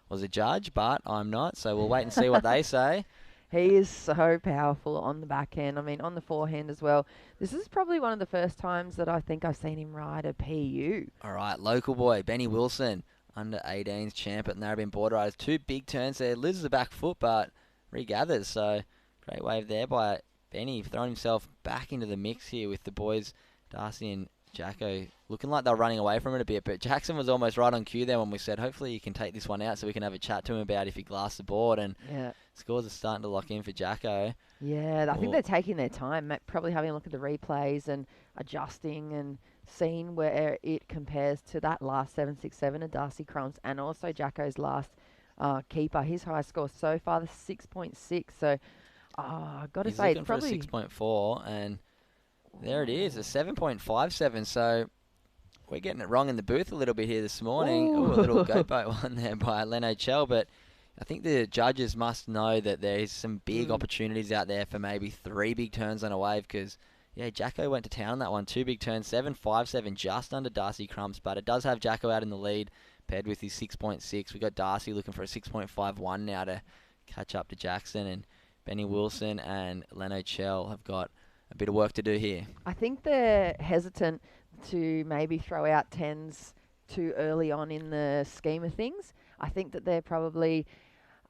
was a judge, but I'm not. So we'll wait and see what they say. He is so powerful on the backhand. I mean, on the forehand as well. This is probably one of the first times that I think I've seen him ride a PU. All right, local boy, Benny Wilson, under 18s champ at Narrabeen Border Riders. 2 big turns there. Loses the back foot, but regathers. So great wave there by Benny, throwing himself back into the mix here with the boys, Darcy and Jacko, looking like they're running away from it a bit. But Jackson was almost right on cue there when we said, hopefully you can take this one out so we can have a chat to him about if he glassed the board. And scores are starting to lock in for Jacko. Yeah, I think they're taking their time, probably having a look at the replays and adjusting and seeing where it compares to that last 767 of Darcy Crump's and also Jacko's last keeper. His high score so far, the 6.6. So I've got to say, it's probably 6.4, and there it is, a 7.57. So we're getting it wrong in the booth a little bit here this morning. Ooh, a little goat boat one there by Leno Chell, but I think the judges must know that there is some big opportunities out there for maybe 3 big turns on a wave because, yeah, Jacko went to town on that one. 2 big turns, 7.57, just under Darcy Crump's, but it does have Jacko out in the lead, paired with his 6.6. We've got Darcy looking for a 6.51 now to catch up to Jackson, and Benny Wilson and Leno Chell have got a bit of work to do here. I think they're hesitant to maybe throw out 10s too early on in the scheme of things. I think that they're probably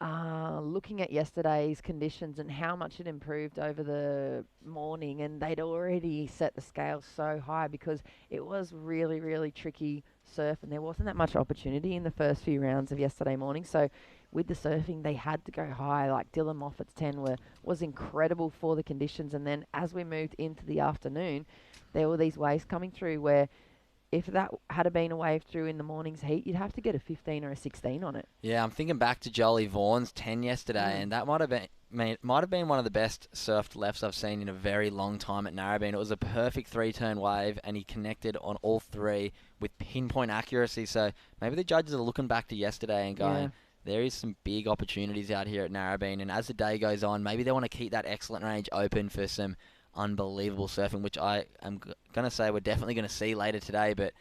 looking at yesterday's conditions and how much it improved over the morning, and they'd already set the scale so high because it was really, really tricky surf and there wasn't that much opportunity in the first few rounds of yesterday morning. So with the surfing, they had to go high. Like Dylan Moffat's 10 was incredible for the conditions, and then as we moved into the afternoon, there were these waves coming through where if that had been a wave through in the morning's heat, you'd have to get a 15 or a 16 on it. Yeah, I'm thinking back to Jolie Vaughan's 10 yesterday, and that might have been one of the best surfed lefts I've seen in a very long time at Narrabeen. It was a perfect 3-turn wave, and he connected on all 3 with pinpoint accuracy. So maybe the judges are looking back to yesterday and going, there is some big opportunities out here at Narrabeen, and as the day goes on, maybe they want to keep that excellent range open for some unbelievable surfing, which I am going to say we're definitely going to see later today. But,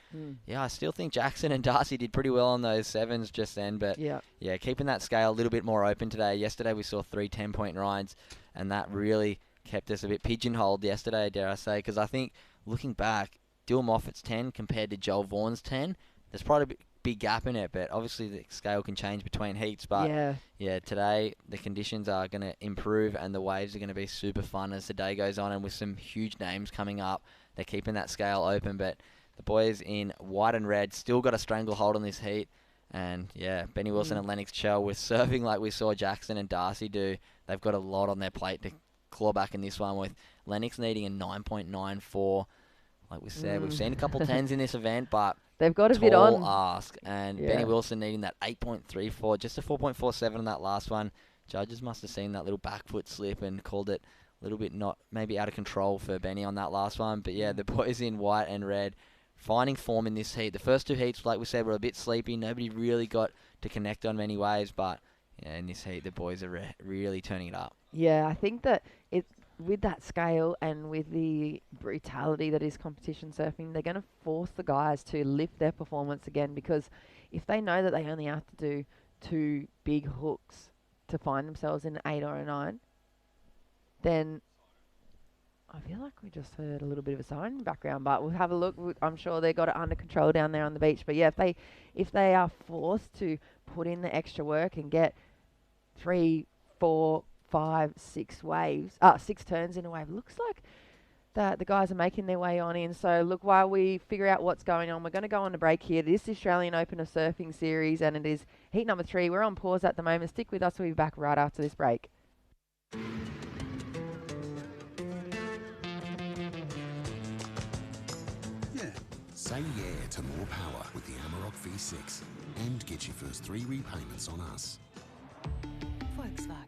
yeah, I still think Jackson and Darcy did pretty well on those sevens just then. But, yeah, keeping that scale a little bit more open today. Yesterday we saw 3 10-point rides, and that really kept us a bit pigeonholed yesterday, dare I say, because I think looking back, Dylan Moffat's 10 compared to Joel Vaughan's 10, there's probably a big gap in it, but obviously the scale can change between heats. But yeah, today the conditions are going to improve and the waves are going to be super fun as the day goes on, and with some huge names coming up, they're keeping that scale open. But the boys in white and red still got a stranglehold on this heat. And yeah, Benny Wilson and Lennox Chell with surfing like we saw Jackson and Darcy do. They've got a lot on their plate to claw back in this one, with Lennox needing a 9.94. Like we said, we've seen a couple 10s in this event, but they've got a bit on. Ask. And Benny Wilson needing that 8.34, just a 4.47 on that last one. Judges must have seen that little back foot slip and called it a little bit not maybe out of control for Benny on that last one. But yeah, the boys in white and red finding form in this heat. The first 2 heats, like we said, were a bit sleepy. Nobody really got to connect on many waves, but yeah, in this heat, the boys are really turning it up. Yeah, I think that with that scale and with the brutality that is competition surfing, they're going to force the guys to lift their performance again, because if they know that they only have to do 2 big hooks to find themselves in an 8 or a 9, then I feel like we just heard a little bit of a siren in the background, but we'll have a look. I'm sure they got it under control down there on the beach. But yeah, if they are forced to put in the extra work and get 3, 4, 5, 6 waves, 6 turns in a wave, looks like that the guys are making their way on in. So look, while we figure out what's going on, we're going to go on a break here. This is the Australian Open of Surfing Series, and it is heat number 3. We're on pause at the moment. Stick with us. We'll be back right after this break. Say yeah to more power with the Amarok V6 and get your first 3 repayments on us. Volkswagen.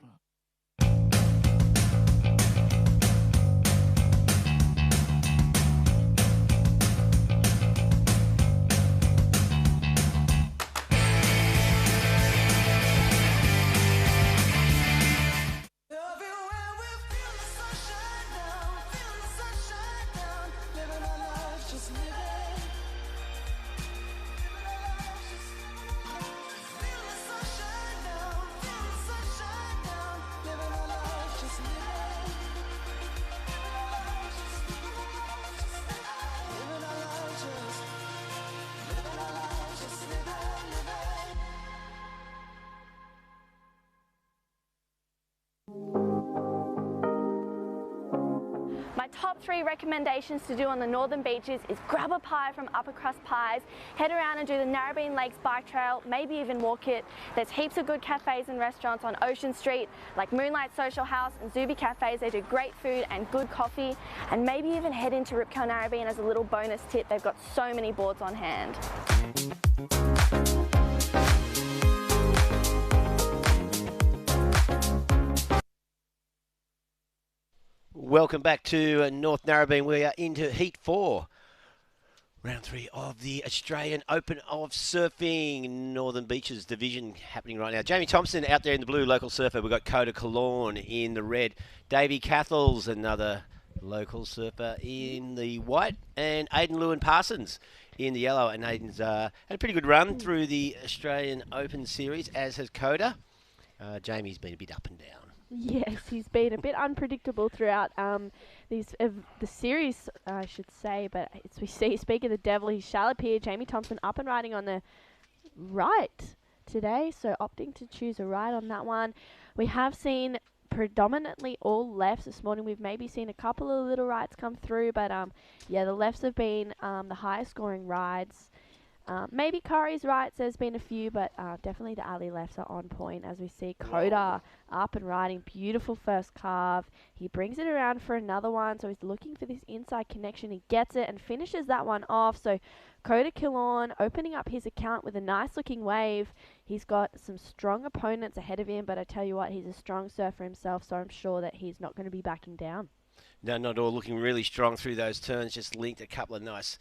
My top 3 recommendations to do on the northern beaches is grab a pie from Upper Crust Pies, head around and do the Narrabeen Lakes bike trail, maybe even walk it. There's heaps of good cafes and restaurants on Ocean Street, like Moonlight Social House and Zuby Cafes. They do great food and good coffee, and maybe even head into Rip Curl Narrabeen as a little bonus tip. They've got so many boards on hand. Welcome back to North Narrabeen. We are into Heat 4, round 3 of the Australian Open of Surfing Northern Beaches division happening right now. Jamie Thompson out there in the blue, local surfer. We've got Coda Cologne in the red. Davey Cathels, another local surfer, in the white. And Aidan Lewin Parsons in the yellow. And Aidan's had a pretty good run through the Australian Open series, as has Coda. Jamie's been a bit up and down. Yes, he's been a bit unpredictable throughout the series, I should say. But as we see, speak of the devil, he's Charlotte Pier, Jamie Thompson up and riding on the right today, so opting to choose a right on that one. We have seen predominantly all lefts this morning. We've maybe seen a couple of little rides come through, but yeah, the lefts have been the highest scoring rides. Maybe Curry's rights, there's been a few, but definitely the alley lefts are on point, as we see Coda up and riding. Beautiful first carve. He brings it around for another one, so he's looking for this inside connection. He gets it and finishes that one off. So Coda Killorn opening up his account with a nice looking wave. He's got some strong opponents ahead of him, but I tell you what, he's a strong surfer himself, so I'm sure that he's not going to be backing down. No, not at all. Looking really strong through those turns. Just linked a couple of nice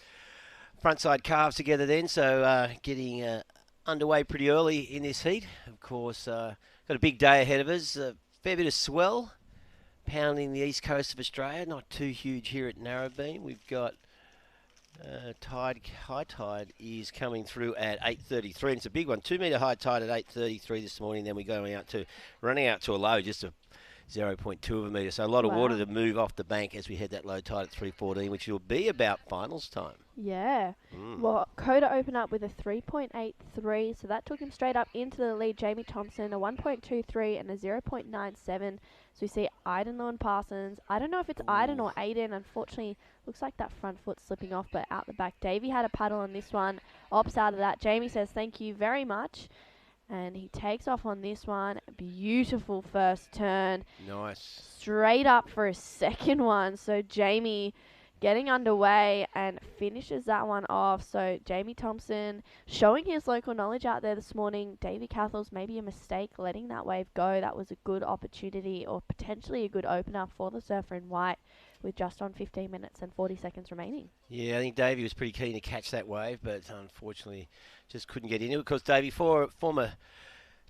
frontside calves together then, so getting underway pretty early in this heat. Of course, got a big day ahead of us, a fair bit of swell, pounding the east coast of Australia. Not too huge here at Narrabeen. We've got high tide is coming through at 8:33. And it's a big one. 2 metre high tide at 8:33 this morning. Then we're running out to a low, just a 0.2 of a metre. So a lot of water to move off the bank as we head that low tide at 3:14, which will be about finals time. Yeah. Well, Coda opened up with a 3.83, so that took him straight up into the lead. Jamie Thompson, a 1.23 and a 0.97. So we see Aidenlaw and Parsons. I don't know if it's Aiden or Aiden. Unfortunately, looks like that front foot slipping off, but out the back. Davey had a paddle on this one. Opts out of that. Jamie says thank you very much. And he takes off on this one. Beautiful first turn. Nice. Straight up for a second one. So Jamie getting underway and finishes that one off. So Jamie Thompson showing his local knowledge out there this morning. Davey Cathell's maybe a mistake letting that wave go. That was a good opportunity or potentially a good opener for the surfer in white with just on 15 minutes and 40 seconds remaining. Yeah, I think Davey was pretty keen to catch that wave, but unfortunately just couldn't get into it because Davey, former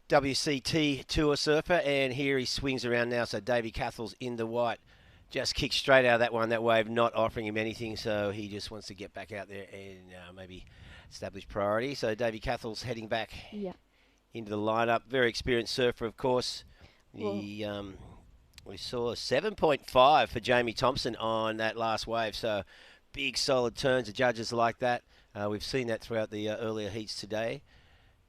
WCT Tour surfer, and here he swings around now. So Davey Cathell's in the white. Just kicked straight out of that one, that wave not offering him anything, so he just wants to get back out there and maybe establish priority. So Davey Cathell's heading back into the lineup. Very experienced surfer, of course. We saw 7.5 for Jamie Thompson on that last wave, so big solid turns. The judges like that. We've seen that throughout the earlier heats today.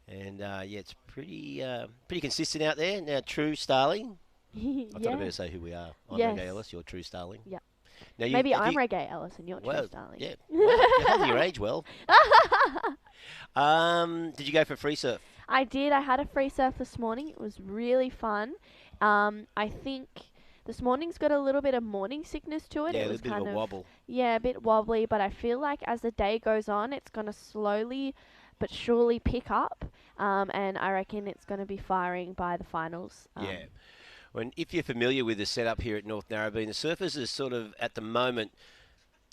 And it's pretty consistent out there. Now, True Starling. I thought I'd better say who we are. I'm Reggae Ellis, you're True Starling. Yeah. Now maybe I'm Reggae Ellis and you're True Starling. Yeah. Well, you're holding your age well. Did you go for free surf? I did. I had a free surf this morning. It was really fun. I think this morning's got a little bit of morning sickness to it. Yeah, it was a bit kind of a wobble. Yeah, a bit wobbly, but I feel like as the day goes on, it's going to slowly but surely pick up. And I reckon it's going to be firing by the finals. Yeah. When, if you're familiar with the setup here at North Narrabeen, the surfers are sort of, at the moment,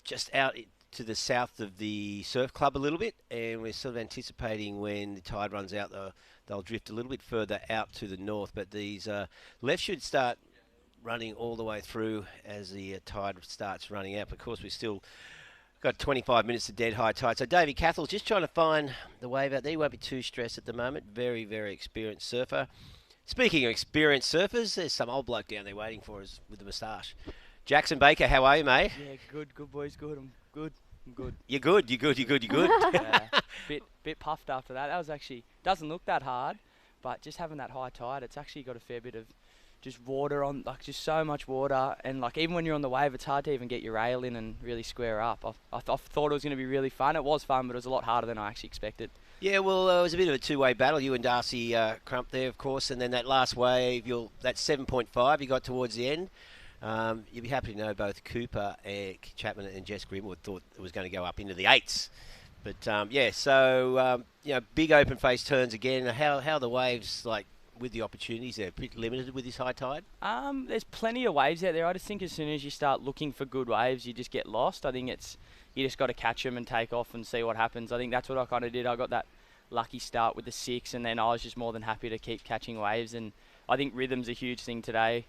just out to the south of the surf club a little bit, and we're sort of anticipating when the tide runs out, they'll drift a little bit further out to the north, but these left should start running all the way through as the tide starts running out. But of course, we've still got 25 minutes of dead high tide. So Davey Cathell's just trying to find the wave out there. He won't be too stressed at the moment. Very, very experienced surfer. Speaking of experienced surfers, there's some old bloke down there waiting for us with the moustache. Jackson Baker, how are you, mate? Yeah, good boys, good. I'm good. You're good. Yeah, bit puffed after that. That was actually, doesn't look that hard, but just having that high tide, it's actually got a fair bit of just water on, like just so much water, and like even when you're on the wave, it's hard to even get your rail in and really square up. I thought it was going to be really fun. It was fun, but it was a lot harder than I actually expected. Yeah, well, it was a bit of a two-way battle. You and Darcy Crump there, of course, and then that last wave, that 7.5 you got towards the end. You'd be happy to know both Cooper Chapman and Jess Grimwood thought it was going to go up into the eights. But, big open-face turns again. How are the waves, like, with the opportunities? They're pretty limited with this high tide? There's plenty of waves out there. I just think as soon as you start looking for good waves, you just get lost. I think you just got to catch them and take off and see what happens. I think that's what I kind of did. I got that lucky start with the 6, and then I was just more than happy to keep catching waves. And I think rhythm's a huge thing today.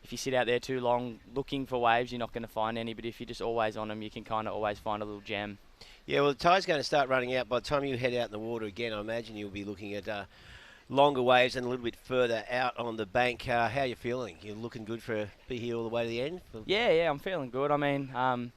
If you sit out there too long looking for waves, you're not going to find any. But if you're just always on them, you can kind of always find a little gem. Yeah, well, the tide's going to start running out. By the time you head out in the water again, I imagine you'll be looking at longer waves and a little bit further out on the bank. How are you feeling? You're looking good for be here all the way to the end? Yeah, I'm feeling good. I mean,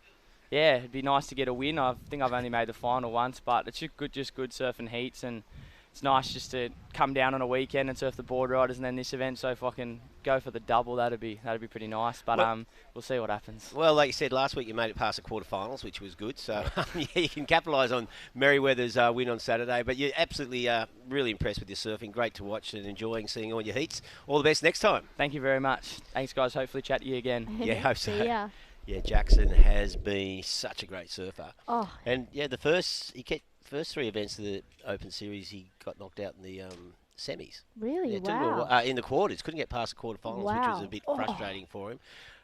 it'd be nice to get a win. I think I've only made the final once, but it's just good surfing heats, and it's nice just to come down on a weekend and surf the board riders and then this event. So if I can go for the double, that'd be pretty nice. But we'll see what happens. Well, like you said, last week you made it past the quarterfinals, which was good. So you can capitalise on Merriweather's win on Saturday. But you're absolutely really impressed with your surfing. Great to watch and enjoying seeing all your heats. All the best next time. Thank you very much. Thanks, guys. Hopefully chat to you again. Yeah, hope so. See ya. Yeah, Jackson has been such a great surfer. Oh. And yeah, the first 3 events of the Open Series, he got knocked out in the semis. Really? Yeah, Wow. in the quarters. Couldn't get past the quarterfinals, which was a bit frustrating for him.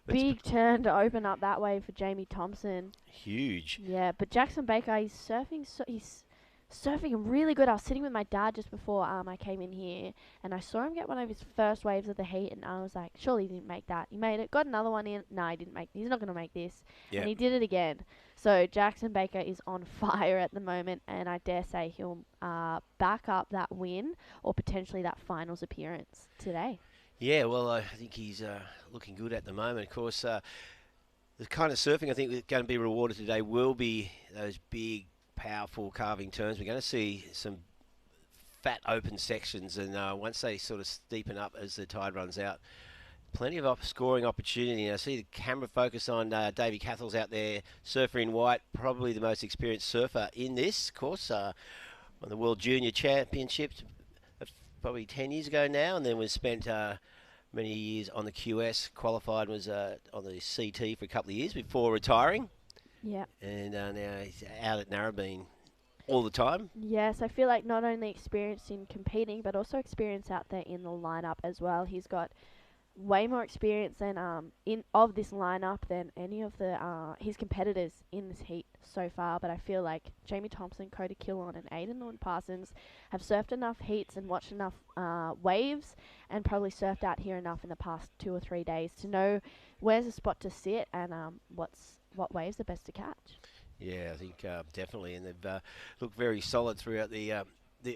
But big turn to open up that way for Jamie Thompson. Huge. Yeah, but Jackson Baker, he's surfing. He's surfing really good. I was sitting with my dad just before I came in here, and I saw him get one of his first waves of the heat, and I was like, surely he didn't make that. He made it, got another one in. No, he didn't make. He's not going to make this, Yeah. and he did it again. So Jackson Baker is on fire at the moment, and I dare say he'll back up that win or potentially that finals appearance today. Yeah, well, I think he's looking good at the moment. Of course, the kind of surfing I think that's going to be rewarded today will be those big, powerful carving turns. We're going to see some fat open sections, and once they sort of steepen up as the tide runs out, plenty of scoring opportunity. And I see the camera focus on Davey Cathell's out there, surfer in white, probably the most experienced surfer in this course. On the World Junior Championships probably 10 years ago now, and then was spent many years on the QS, qualified, was on the CT for a couple of years before retiring. Yeah. And now he's out at Narrabeen all the time. Yes, I feel like not only experience in competing, but also experience out there in the lineup as well. He's got way more experience than of this lineup than any of the his competitors in this heat so far. But I feel like Jamie Thompson, Coda Killon, and Aidan Lewin-Parsons have surfed enough heats and watched enough waves, and probably surfed out here enough in the past 2 or 3 days to know where's a spot to sit and what waves are best to catch. Yeah, I think definitely, and they've looked very solid throughout the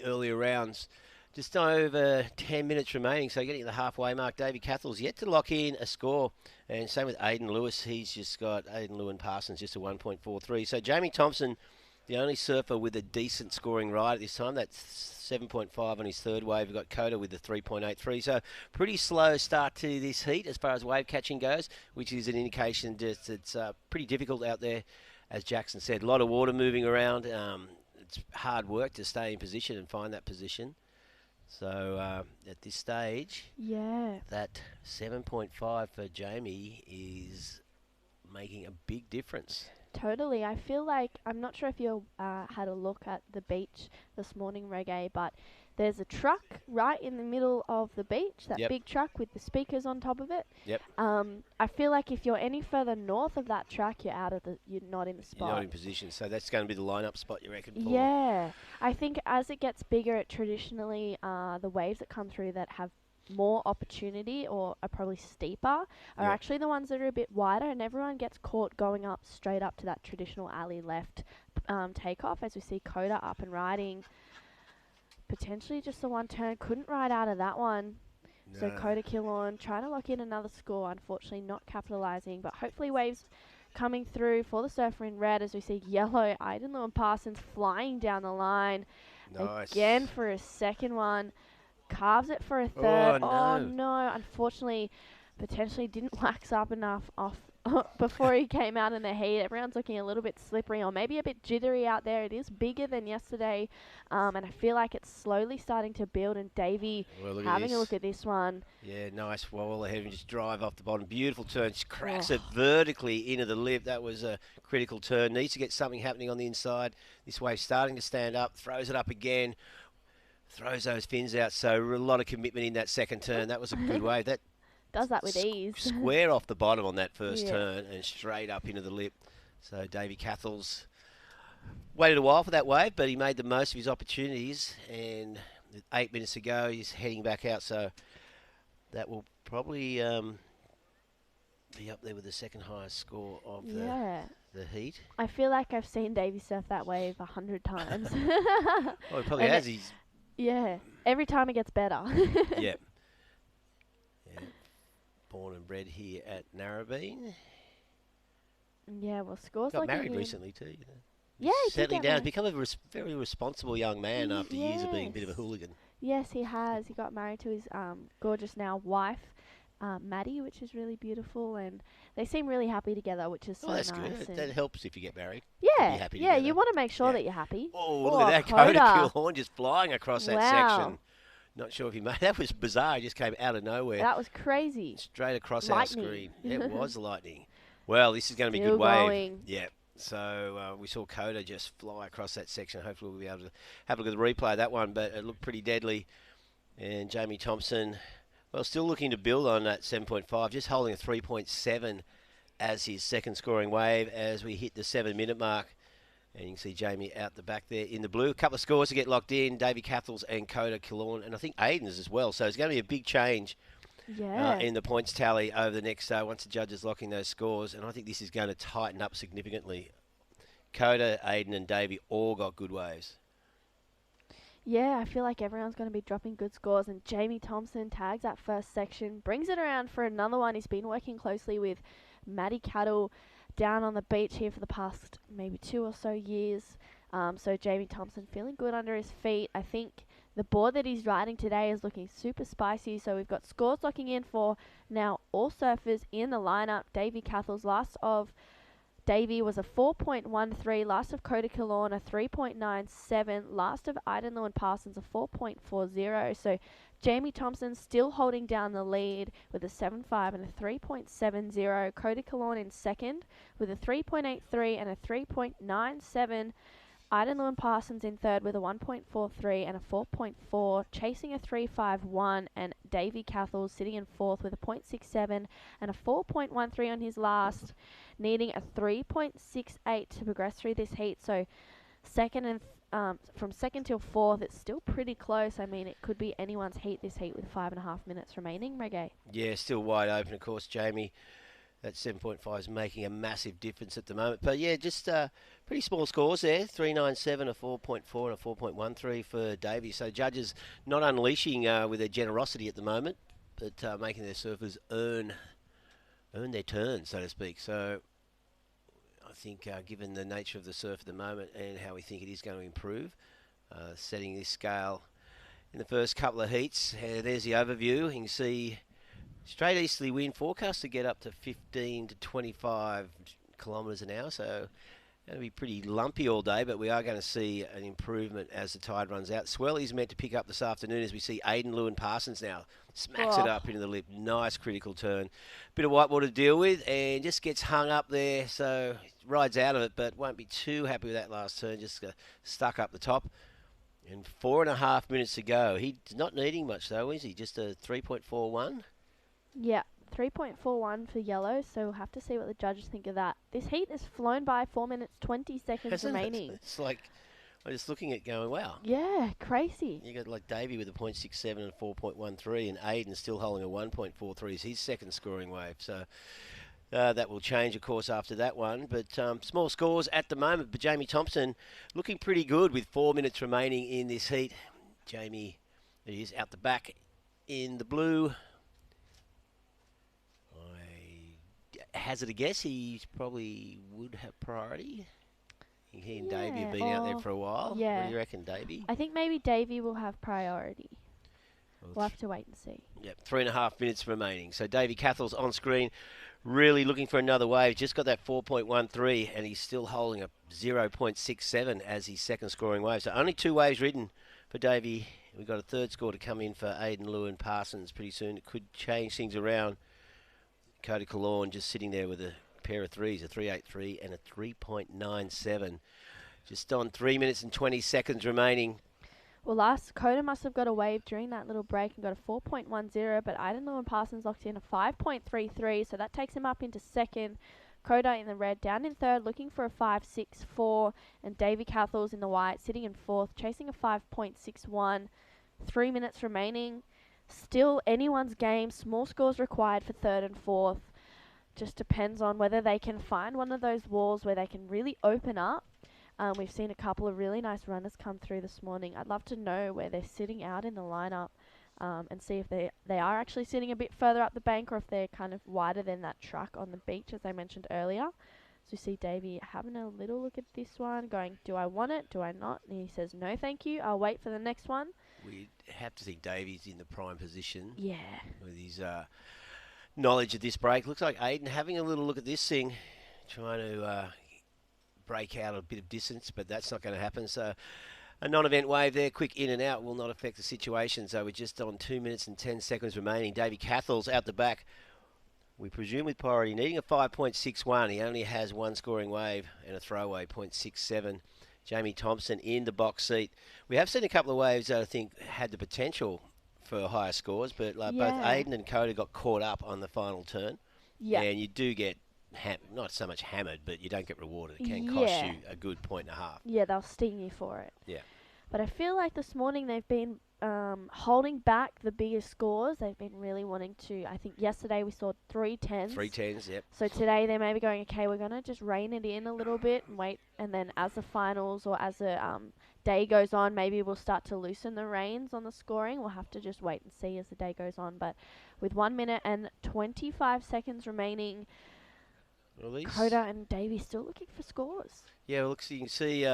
earlier rounds. Just over 10 minutes remaining, so getting to the halfway mark. Davey Cathell's yet to lock in a score, and same with Aidan Lewis. He's just got Aidan Lewin-Parsons just a 1.43. So Jamie Thompson, the only surfer with a decent scoring ride at this time. That's 7.5 on his third wave. We've got Coda with the 3.83. So pretty slow start to this heat as far as wave catching goes, which is an indication that it's pretty difficult out there. As Jackson said, a lot of water moving around. It's hard work to stay in position and find that position. So at this stage, that 7.5 for Jamie is making a big difference. Totally. I feel like, I'm not sure if you had a look at the beach this morning, Reggae, but there's a truck right in the middle of the beach, that big truck with the speakers on top of it. Yep. I feel like if you're any further north of that track, you're not in the spot. You're not in position, so that's going to be the lineup spot, you reckon? For Yeah. I think as it gets bigger, it traditionally, the waves that come through that have more opportunity or are probably steeper are actually the ones that are a bit wider, and everyone gets caught going up straight up to that traditional alley left takeoff, as we see Coda up and riding. Potentially just the one turn, couldn't ride out of that one. No. So Coda Killon trying to lock in another score, unfortunately not capitalising, but hopefully waves coming through for the surfer in red as we see yellow Aidan Lewin-Parsons flying down the line. Nice. Again for a second one. Carves it for a third. Oh no. Unfortunately, potentially didn't wax up enough off before he came out in the heat. Everyone's looking a little bit slippery or maybe a bit jittery out there. It is bigger than yesterday, and I feel like it's slowly starting to build. And Davey having a look at this one. Yeah, nice wall ahead and just drive off the bottom. Beautiful turn. Just cracks it vertically into the lip. That was a critical turn. Needs to get something happening on the inside. This wave starting to stand up. Throws it up again. Throws those fins out. So a lot of commitment in that second turn. That was a good wave. That does that with ease. Square off the bottom on that first turn and straight up into the lip. So Davey Cathell's waited a while for that wave, but he made the most of his opportunities. And with 8 minutes to go, he's heading back out. So that will probably be up there with the second highest score of the heat. I feel like I've seen Davey surf that wave 100 times. Well, he probably has. Yeah, every time it gets better. Yeah. Born and bred here at Narrabeen. Yeah, well, scores got like married recently too. You know. Yeah, he settling did down. He's become a very responsible young man after years of being a bit of a hooligan. Yes, he has. He got married to his gorgeous now wife, Maddie, which is really beautiful, and they seem really happy together, which is so nice. Good. That helps if you get married. Yeah, you want to make sure that you're happy. Oh, look at that Coda Killon just flying across that section. Not sure if he made that. Was bizarre. It just came out of nowhere. That was crazy. Straight across our screen. It was lightning. Well, this is going to be a good wave. Going. Yeah. So we saw Coda just fly across that section. Hopefully we'll be able to have a look at the replay of that one, but it looked pretty deadly. And Jamie Thompson, well, still looking to build on that 7.5, just holding a 3.7 as his second scoring wave as we hit the 7-minute mark. And you can see Jamie out the back there in the blue. A couple of scores to get locked in. Davy Cathels and Coda Killorn. And I think Aiden's as well. So it's going to be a big change in the points tally over the next, once the judges locking those scores. And I think this is going to tighten up significantly. Coda, Aiden and Davy all got good waves. Yeah, I feel like everyone's going to be dropping good scores, and Jamie Thompson tags that first section, brings it around for another one. He's been working closely with Maddie Cattle down on the beach here for the past maybe 2 or so years. So Jamie Thompson feeling good under his feet. I think the board that he's riding today is looking super spicy. So we've got scores locking in for now all surfers in the lineup. Davy Cathel's last of Davy was a 4.13, last of Coda Killorn a 3.97, last of Iden Lewin Parsons a 4.40. So Jamie Thompson still holding down the lead with a 7.5 and a 3.70. Coda Killorn in second with a 3.83 and a 3.97. Iden Lewin Parsons in third with a 1.43 and a 4.4, chasing a 3.51, and Davy Cathels sitting in fourth with a 0.67 and a 4.13 on his last, needing a 3.68 to progress through this heat. So second and from second till fourth, it's still pretty close. I mean, it could be anyone's heat this heat with 5.5 minutes remaining. Reggae. Yeah, still wide open, of course, Jamie. That 7.5 is making a massive difference at the moment. But yeah, just pretty small scores there. 3.97, a 4.4 and a 4.13 for Davey. So judges not unleashing with their generosity at the moment, but making their surfers earn their turn, so to speak. So I think given the nature of the surf at the moment and how we think it is going to improve, setting this scale in the first couple of heats. There's the overview. You can see straight easterly wind forecast to get up to 15 to 25 kilometres an hour, so going to be pretty lumpy all day, but we are going to see an improvement as the tide runs out. Swell is meant to pick up this afternoon as we see Aiden Lewin Parsons now smacks it up into the lip. Nice critical turn. Bit of white water to deal with and just gets hung up there, so rides out of it, but won't be too happy with that last turn, just stuck up the top. And 4.5 minutes to go. He's not needing much though, is he? Just a 3.41? Yeah, 3.41 for yellow, so we'll have to see what the judges think of that. This heat has flown by, 4 minutes, 20 seconds remaining. It's like, I'm just looking at going, wow. Yeah, crazy. You got like Davey with a 0.67 and a 4.13, and Aiden still holding a 1.43 is his second scoring wave. So that will change, of course, after that one. But small scores at the moment. But Jamie Thompson looking pretty good with 4 minutes remaining in this heat. Jamie is out the back in the blue. Hazard a guess, he probably would have priority. He and Davey have been out there for a while. Yeah. What do you reckon, Davey? I think maybe Davey will have priority. We'll have to wait and see. Yep, 3.5 minutes remaining. So Davey Cathel's on screen, really looking for another wave. Just got that 4.13, and he's still holding a 0.67 as his second scoring wave. So only 2 waves ridden for Davey. We've got a third score to come in for Aiden Lewin Parsons pretty soon. It could change things around. Coda Killorn just sitting there with a pair of threes, a 3.83 and a 3.97. Just on 3 minutes and 20 seconds remaining. Well, Coda must have got a wave during that little break and got a 4.10, but Aiden Lewin Parsons locked in a 5.33, so that takes him up into second. Coda in the red, down in third, looking for a 5.64, and Davy Cathels in the white, sitting in fourth, chasing a 5.61. 3 minutes remaining. Still anyone's game, small scores required for third and fourth. Just depends on whether they can find one of those walls where they can really open up. We've seen a couple of really nice runners come through this morning. I'd love to know where they're sitting out in the lineup and see if they are actually sitting a bit further up the bank or if they're kind of wider than that truck on the beach, as I mentioned earlier. So you see Davey having a little look at this one, going, do I want it? Do I not? And he says, no, thank you. I'll wait for the next one. We have to think Davey's in the prime position. Yeah. With his knowledge of this break. Looks like Aiden having a little look at this thing, trying to break out a bit of distance, but that's not going to happen. So a non-event wave there, quick in and out, will not affect the situation. So we're just on 2 minutes and 10 seconds remaining. Davey Cathel's out the back. We presume with priority, needing a 5.61. He only has one scoring wave and a throwaway, 0.67. Jamie Thompson in the box seat. We have seen a couple of waves that I think had the potential for higher scores, but both Aiden and Coda got caught up on the final turn. Yeah. And you do get not so much hammered, but you don't get rewarded. It can cost you a good point and a half. Yeah, they'll sting you for it. Yeah. But I feel like this morning they've been holding back the biggest scores. They've been really wanting to. I think yesterday we saw 3-10s. 3-10s, yep. So today they may be going, okay, we're going to just rein it in a little bit and wait. And then as the finals or as the day goes on, maybe we'll start to loosen the reins on the scoring. We'll have to just wait and see as the day goes on. But with 1 minute and 25 seconds remaining, Coda and Davey still looking for scores. Yeah, well, look, so you can see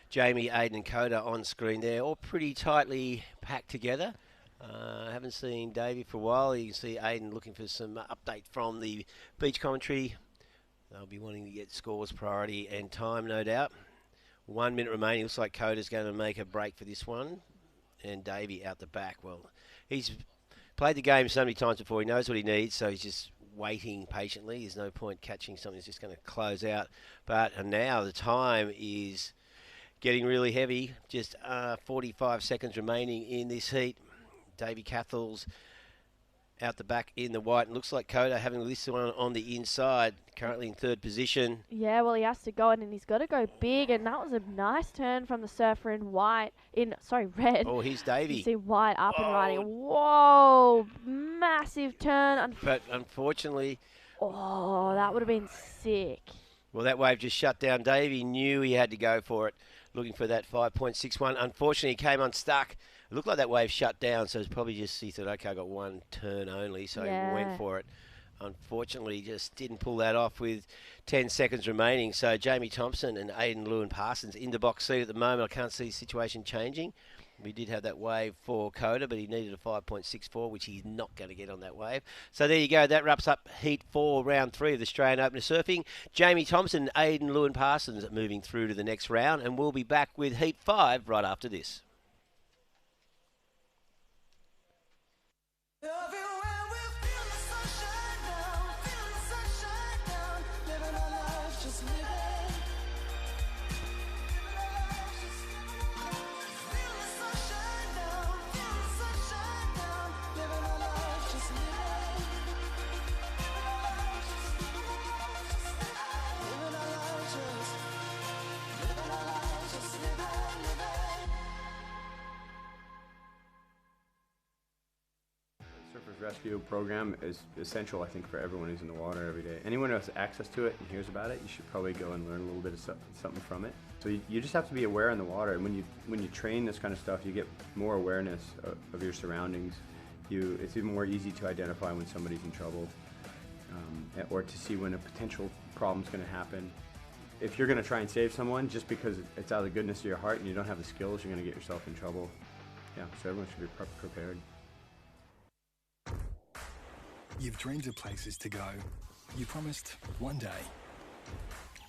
Jamie, Aiden and Coda on screen there, all pretty tightly packed together. Haven't seen Davey for a while. You can see Aiden looking for some update from the beach commentary. They'll be wanting to get scores, priority and time, no doubt. 1 minute remaining. Looks like Coda's going to make a break for this one. And Davey out the back. Well, he's played the game so many times before. He knows what he needs, so he's just waiting patiently. There's no point catching something that's just going to close out. But now the time is getting really heavy. Just 45 seconds remaining in this heat. Davey Cathal's out the back in the white. And looks like Coda having this one on the inside, currently in third position. Yeah, well, he has to go in and he's got to go big. And that was a nice turn from the surfer in red. Oh, here's Davey. You see white up and riding. Whoa, massive turn. But unfortunately... Oh, that would have been sick. Well, that wave just shut down. Davey knew he had to go for it, looking for that 5.61. Unfortunately, he came unstuck. It looked like that wave shut down, so it's probably just, he thought, okay, I got one turn only, so he went for it. Unfortunately, just didn't pull that off with 10 seconds remaining. So Jamie Thompson and Aiden Lewin-Parsons in the box seat at the moment. I can't see the situation changing. We did have that wave for Coda, but he needed a 5.64, which he's not going to get on that wave. So there you go. That wraps up Heat 4, Round 3 of the Australian Open of Surfing. Jamie Thompson and Aiden Lewin-Parsons moving through to the next round, and we'll be back with Heat 5 right after this. Rescue program is essential, I think, for everyone who's in the water every day. Anyone who has access to it and hears about it, you should probably go and learn a little bit of something from it. So you just have to be aware in the water, and when you train this kind of stuff, you get more awareness of your surroundings. It's even more easy to identify when somebody's in trouble, or to see when a potential problem's going to happen. If you're going to try and save someone just because it's out of the goodness of your heart and you don't have the skills, you're going to get yourself in trouble. Yeah, so everyone should be prepared. You've dreamed of places to go. You promised one day.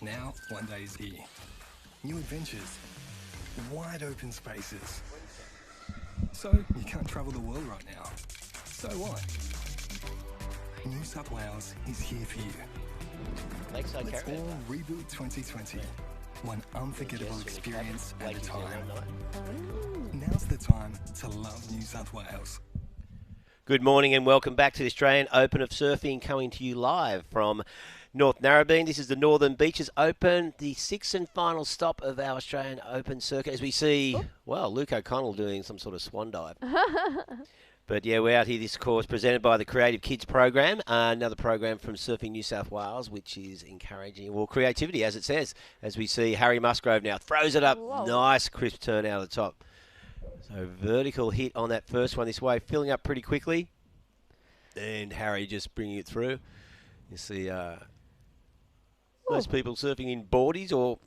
Now, one day is here. New adventures. Wide open spaces. So, you can't travel the world right now. So what? New South Wales is here for you. Let's all reboot 2020. One unforgettable experience at a time. Now's the time to love New South Wales. Good morning and welcome back to the Australian Open of Surfing, coming to you live from North Narrabeen. This is the Northern Beaches Open, the sixth and final stop of our Australian Open circuit, as we see, well, Luke O'Connell doing some sort of swan dive. But yeah, we're out here this course presented by the Creative Kids program, another program from Surfing New South Wales, which is encouraging, well, creativity, as it says, as we see Harry Musgrove now throws it up. Whoa. Nice crisp turn out of the top. So vertical hit on that first one. This wave filling up pretty quickly. And Harry just bringing it through. You see most people surfing in boardies or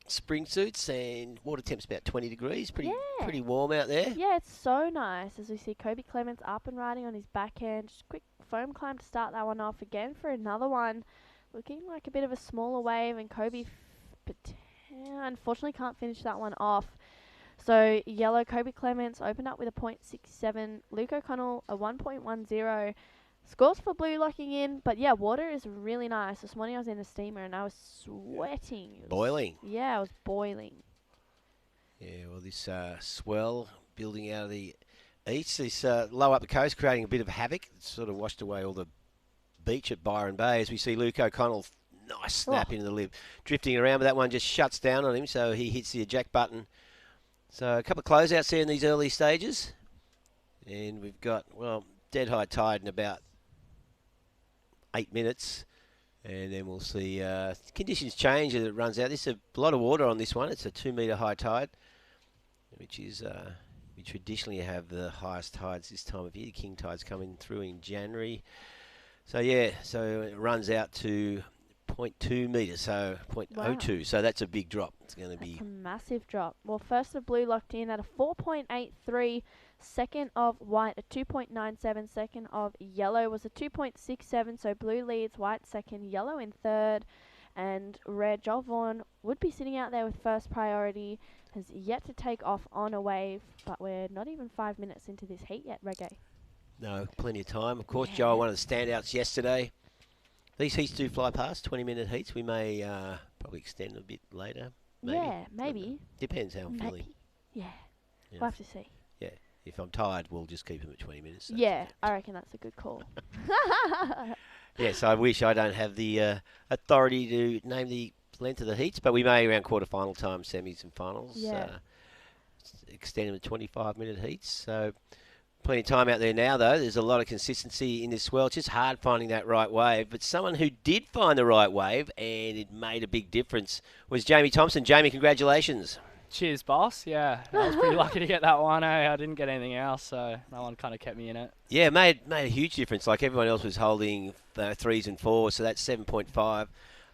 spring suits, and water temp's about 20 degrees. Pretty warm out there. Yeah, it's so nice. As we see Kobe Clements up and riding on his backhand. Just quick foam climb to start that one off again for another one. Looking like a bit of a smaller wave, and Kobe unfortunately can't finish that one off. So yellow Kobe Clements opened up with a 0.67. Luke O'Connell a 1.10. Scores for blue locking in, but yeah, water is really nice. This morning I was in the steamer and I was sweating. Boiling. Yeah, I was boiling. Yeah, well, this swell building out of the east, this low up the coast, creating a bit of havoc. It's sort of washed away all the beach at Byron Bay as we see Luke O'Connell. Nice snap into the lip. Drifting around, but that one just shuts down on him, so he hits the eject button. So a couple of closeouts there in these early stages. And we've got, well, dead high tide in about 8 minutes. And then we'll see conditions change as it runs out. There's a lot of water on this one. It's a 2 metre high tide, which is we traditionally have the highest tides this time of year. King tides coming through in January. So yeah, so it runs out to 0.2 metres, so 0.02. So that's a big drop. It's going to be a massive drop. Well, first the blue locked in at a 4.83, second of white a 2.97, second of yellow was a 2.67. So blue leads, white second, yellow in third, and red. Joel Vaughan would be sitting out there with first priority. Has yet to take off on a wave, but we're not even 5 minutes into this heat yet, Reggae. No, plenty of time. Of course, Joel, one of the standouts yesterday. These heats do fly past, 20-minute heats. We may probably extend a bit later. Maybe. Yeah, maybe. Depends how I'm feeling. Yeah, we'll have to see. Yeah, if I'm tired, we'll just keep them at 20 minutes. So yeah, I reckon that's a good call. Yes, I wish I don't have the authority to name the length of the heats, but we may around quarterfinal time, semis and finals. Yeah. Extend them to 25-minute heats. So plenty of time out there now, though. There's a lot of consistency in this swell. It's just hard finding that right wave. But someone who did find the right wave, and it made a big difference, was Jamie Thompson. Jamie, congratulations. Cheers, boss. Yeah, I was pretty lucky to get that one. I didn't get anything else, so that one kind of kept me in it. Yeah, made a huge difference. Like everyone else was holding threes and fours, so that's 7.5.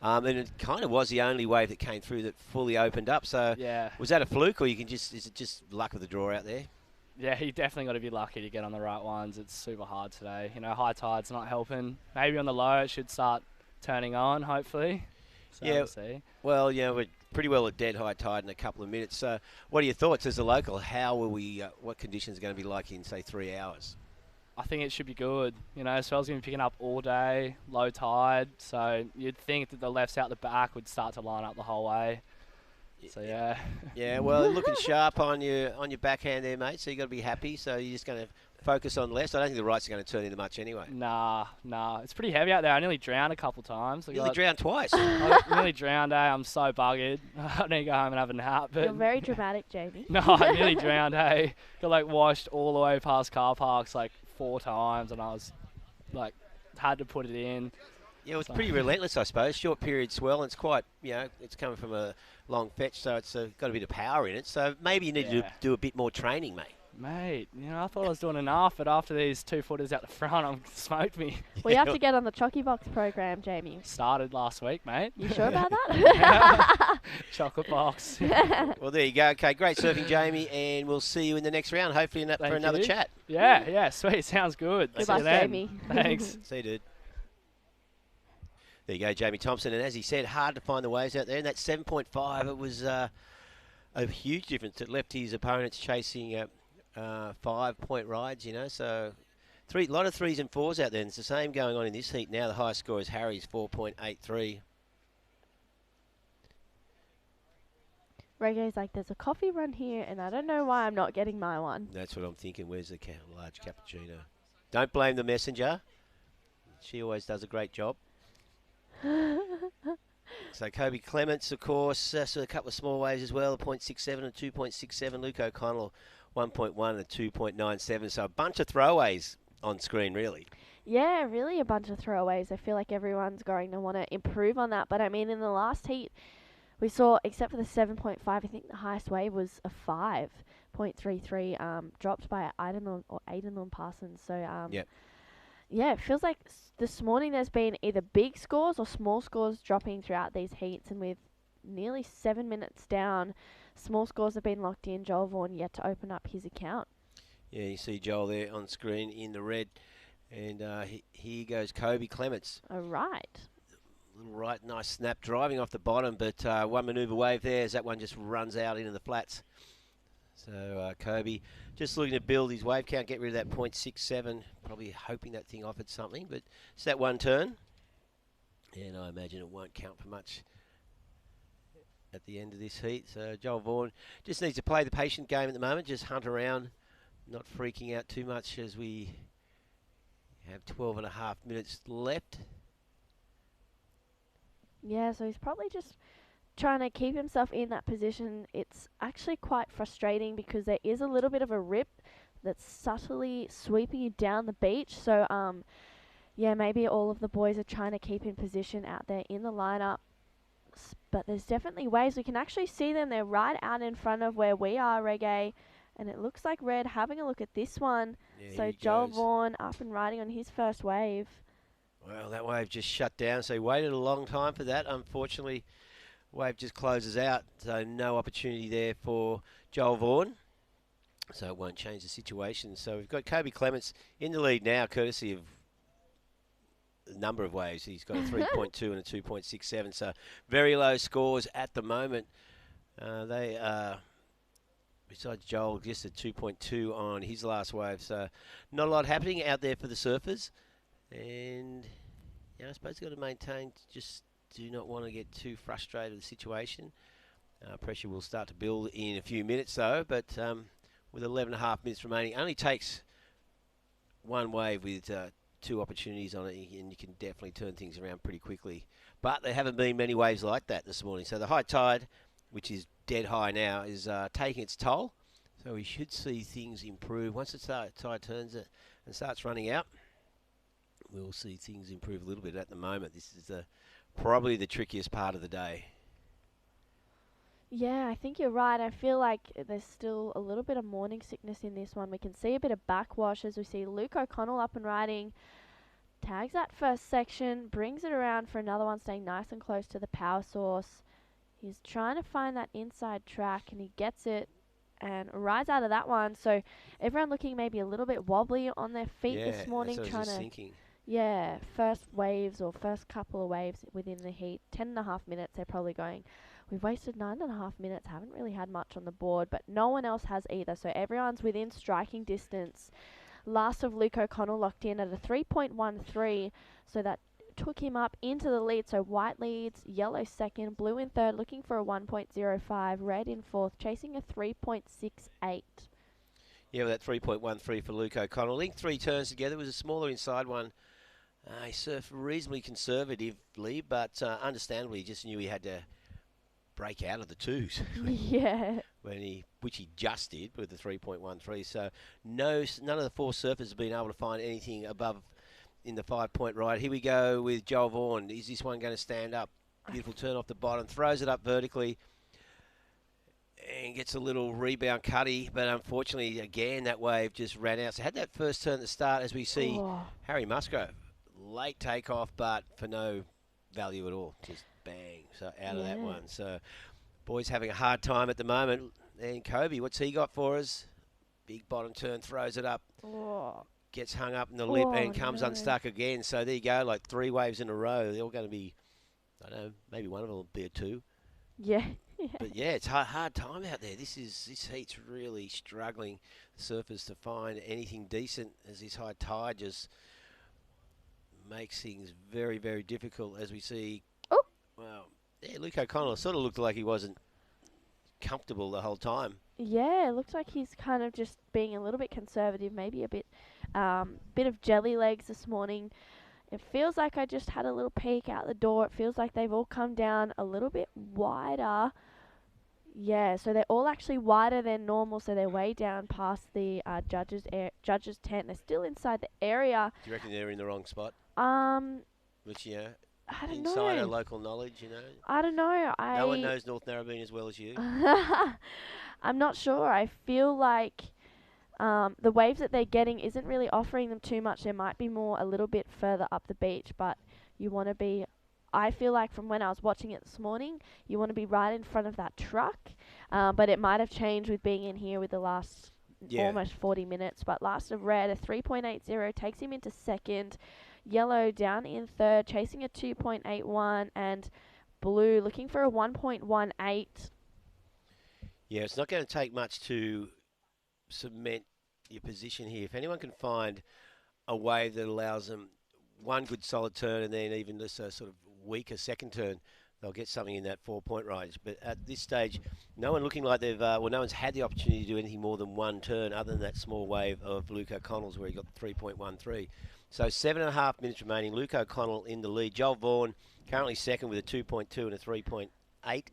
And it kind of was the only wave that came through that fully opened up. So yeah. Was that a fluke, or is it just luck of the draw out there? Yeah, you definitely got to be lucky to get on the right ones. It's super hard today. You know, high tide's not helping. Maybe on the low it should start turning on, hopefully. So yeah, we'll see. Well, yeah, we're pretty well at dead high tide in a couple of minutes. So what are your thoughts as a local? How will we, what conditions are going to be like in, say, 3 hours? I think it should be good. You know, swell's going to be picking up all day, low tide. So you'd think that the lefts out the back would start to line up the whole way. So yeah. Yeah, well, looking sharp on your backhand there, mate. So you got to be happy. So you're just going to focus on lefts. I don't think the rights are going to turn into much anyway. Nah. It's pretty heavy out there. I nearly drowned a couple times. Nearly drowned twice. I nearly drowned. I'm so buggered. I need to go home and have a nap. But you're very dramatic, Jamie. No, I nearly drowned. Hey, got like washed all the way past car parks like 4 times, and I was like had to put it in. Yeah, it was pretty relentless, I suppose. Short period swell, and it's quite, it's coming from a long fetch, so it's got a bit of power in it. So maybe you need to do a bit more training, mate. Mate, I thought I was doing enough, but after these 2-footers out the front, smoked me. Well, you have to get on the Chocky Box program, Jamie. Started last week, mate. You sure about that? Chocolate Box. Well, there you go. Okay, great surfing, Jamie, and we'll see you in the next round, hopefully for another chat. Yeah, sweet. Sounds good. Good luck, Jamie. Thanks. See you, dude. There you go, Jamie Thompson. And as he said, hard to find the waves out there. And that 7.5, it was a huge difference. It left his opponents chasing 5-point rides, So a lot of threes and fours out there. And it's the same going on in this heat now. The highest score is Harry's 4.83. Reggae's like, there's a coffee run here, and I don't know why I'm not getting my one. That's what I'm thinking. Where's the large cappuccino? Don't blame the messenger. She always does a great job. So Kobe Clements, of course, so a couple of small waves as well, a 0.67 and 2.67. Luke O'Connell, 1.1 and 2.97. So a bunch of throwaways on screen, really. Yeah, really a bunch of throwaways. I feel like everyone's going to want to improve on that. But, I mean, in the last heat, we saw, except for the 7.5, I think the highest wave was a 5.33, dropped by Aidan Parsons. So, yeah, it feels like this morning there's been either big scores or small scores dropping throughout these heats, and with nearly 7 minutes down, small scores have been locked in. Joel Vaughan yet to open up his account. Yeah, you see Joel there on screen in the red, and here goes Kobe Clements. All right. Little right, nice snap, driving off the bottom, but one manoeuvre wave there as that one just runs out into the flats. So Kobe just looking to build his wave count, get rid of that 0.67, probably hoping that thing offered something, but it's that one turn, and I imagine it won't count for much at the end of this heat. So Joel Vaughan just needs to play the patient game at the moment, just hunt around, not freaking out too much as we Have 12 and a half minutes left. Yeah, so he's probably just trying to keep himself in that position. It's actually quite frustrating because there is a little bit of a rip that's subtly sweeping you down the beach. So, yeah, maybe all of the boys are trying to keep in position out there in the lineup. But there's definitely waves. We can actually see them. They're right out in front of where we are, Reggae. And it looks like Red having a look at this one. Yeah, So here he Joel goes. Vaughan up and riding on his first wave. Well, that wave just shut down, so he waited a long time for that. Unfortunately, wave just closes out, so no opportunity there for Joel Vaughan. So it won't change the situation. So we've got Kobe Clements in the lead now, courtesy of a number of waves. He's got a 3.2 and a 2.67, so very low scores at the moment. They are, besides Joel, just a 2.2 on his last wave, so not a lot happening out there for the surfers. And yeah, I suppose you've got to maintain, just do not want to get too frustrated with the situation. Pressure will start to build in a few minutes though, but with 11 and a half minutes remaining, only takes one wave with two opportunities on it, and you can definitely turn things around pretty quickly. But there haven't been many waves like that this morning. So the high tide, which is dead high now, is taking its toll. So we should see things improve. Once the tide turns it and starts running out, we'll see things improve a little bit. At the moment, this is probably the trickiest part of the day. Yeah, I think you're right. I feel like there's still a little bit of morning sickness in this one. We can see a bit of backwash as we see Luke O'Connell up and riding. Tags that first section, brings it around for another one, staying nice and close to the power source. He's trying to find that inside track, and he gets it and rides out of that one. So everyone looking maybe a little bit wobbly on their feet this morning, that's what I was just thinking. Yeah, first waves or first couple of waves within the heat. 10.5 minutes they're probably going. We've wasted 9.5 minutes, haven't really had much on the board, but no one else has either. So everyone's within striking distance. Last of Luke O'Connell locked in at a 3.13, so that took him up into the lead. So white leads, yellow second, blue in third, looking for a 1.05, red in fourth, chasing a 3.68. Yeah, with that 3.13 for Luke O'Connell. I think 3 turns together. It was a smaller inside one. He surfed reasonably conservatively, but understandably, he just knew he had to break out of the twos. Yeah. Which he just did with the 3.13. So none of the 4 surfers have been able to find anything above in the 5-point ride. Here we go with Joel Vaughan. Is this one going to stand up? Beautiful turn off the bottom. Throws it up vertically and gets a little rebound cutty. But unfortunately, again, that wave just ran out. So had that first turn at the start as we see Harry Musgrove. Late takeoff, but for no value at all. Just bang. So out of that one. So boys having a hard time at the moment. And Kobe, what's he got for us? Big bottom turn, throws it up. Gets hung up in the lip and comes unstuck again. So there you go, like 3 waves in a row. They're all going to be, I don't know, maybe one of them will be a 2. Yeah. But yeah, it's a hard time out there. This heat's really struggling the surfers to find anything decent as this high tide just makes things very, very difficult as we see. Well, yeah, Luke O'Connell sort of looked like he wasn't comfortable the whole time. Yeah, it looks like he's kind of just being a little bit conservative, maybe a bit of jelly legs this morning. It feels like I just had a little peek out the door. It feels like they've all come down a little bit wider. Yeah, so they're all actually wider than normal, so they're way down past the judges' tent. They're still inside the area. Do you reckon they're in the wrong spot? Which, I don't insider know. local knowledge, I don't know. No one knows North Narrabeen as well as you. I'm not sure. I feel like the waves that they're getting isn't really offering them too much. There might be more a little bit further up the beach, but you want to be, I feel like from when I was watching it this morning, you want to be right in front of that truck. But it might have changed with being in here with the last almost 40 minutes. But last of red, a 3.80 takes him into second. Yellow down in third, chasing a 2.81, and blue looking for a 1.18. Yeah, it's not going to take much to cement your position here. If anyone can find a wave that allows them one good solid turn and then even just a sort of weaker second turn, they'll get something in that 4-point range. But at this stage, no one looking like they've, no one's had the opportunity to do anything more than one turn other than that small wave of Luke O'Connell's where he got 3.13. So 7.5 minutes remaining. Luke O'Connell in the lead. Joel Vaughan currently second with a 2.2 and a 3.8.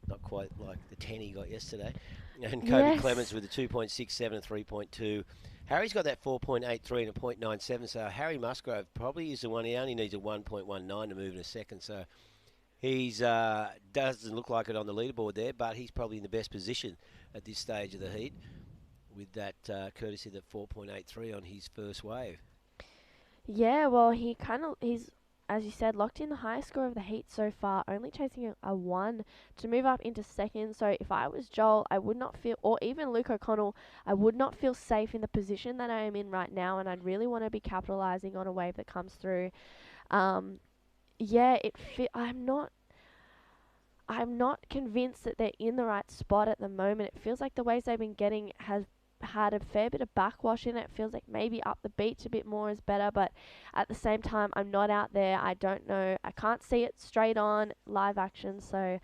Not quite like the 10 he got yesterday. And Kobe Clements with a 2.67 and 3.2. Harry's got that 4.83 and a 0.97. So Harry Musgrove probably is the one. He only needs a 1.19 to move in a second. So he's doesn't look like it on the leaderboard there, but he's probably in the best position at this stage of the heat with that courtesy of the 4.83 on his first wave. Yeah, well, he's, as you said, locked in the highest score of the heat so far, only chasing a 1 to move up into second. So if I was Joel, I would not feel, or even Luke O'Connell, I would not feel safe in the position that I am in right now, and I'd really want to be capitalising on a wave that comes through. Yeah, I'm not convinced that they're in the right spot at the moment. It feels like the waves they've been getting has had a fair bit of backwash in it. It feels like maybe up the beach a bit more is better, but at the same time, I'm not out there. I don't know. I can't see it straight on live action, so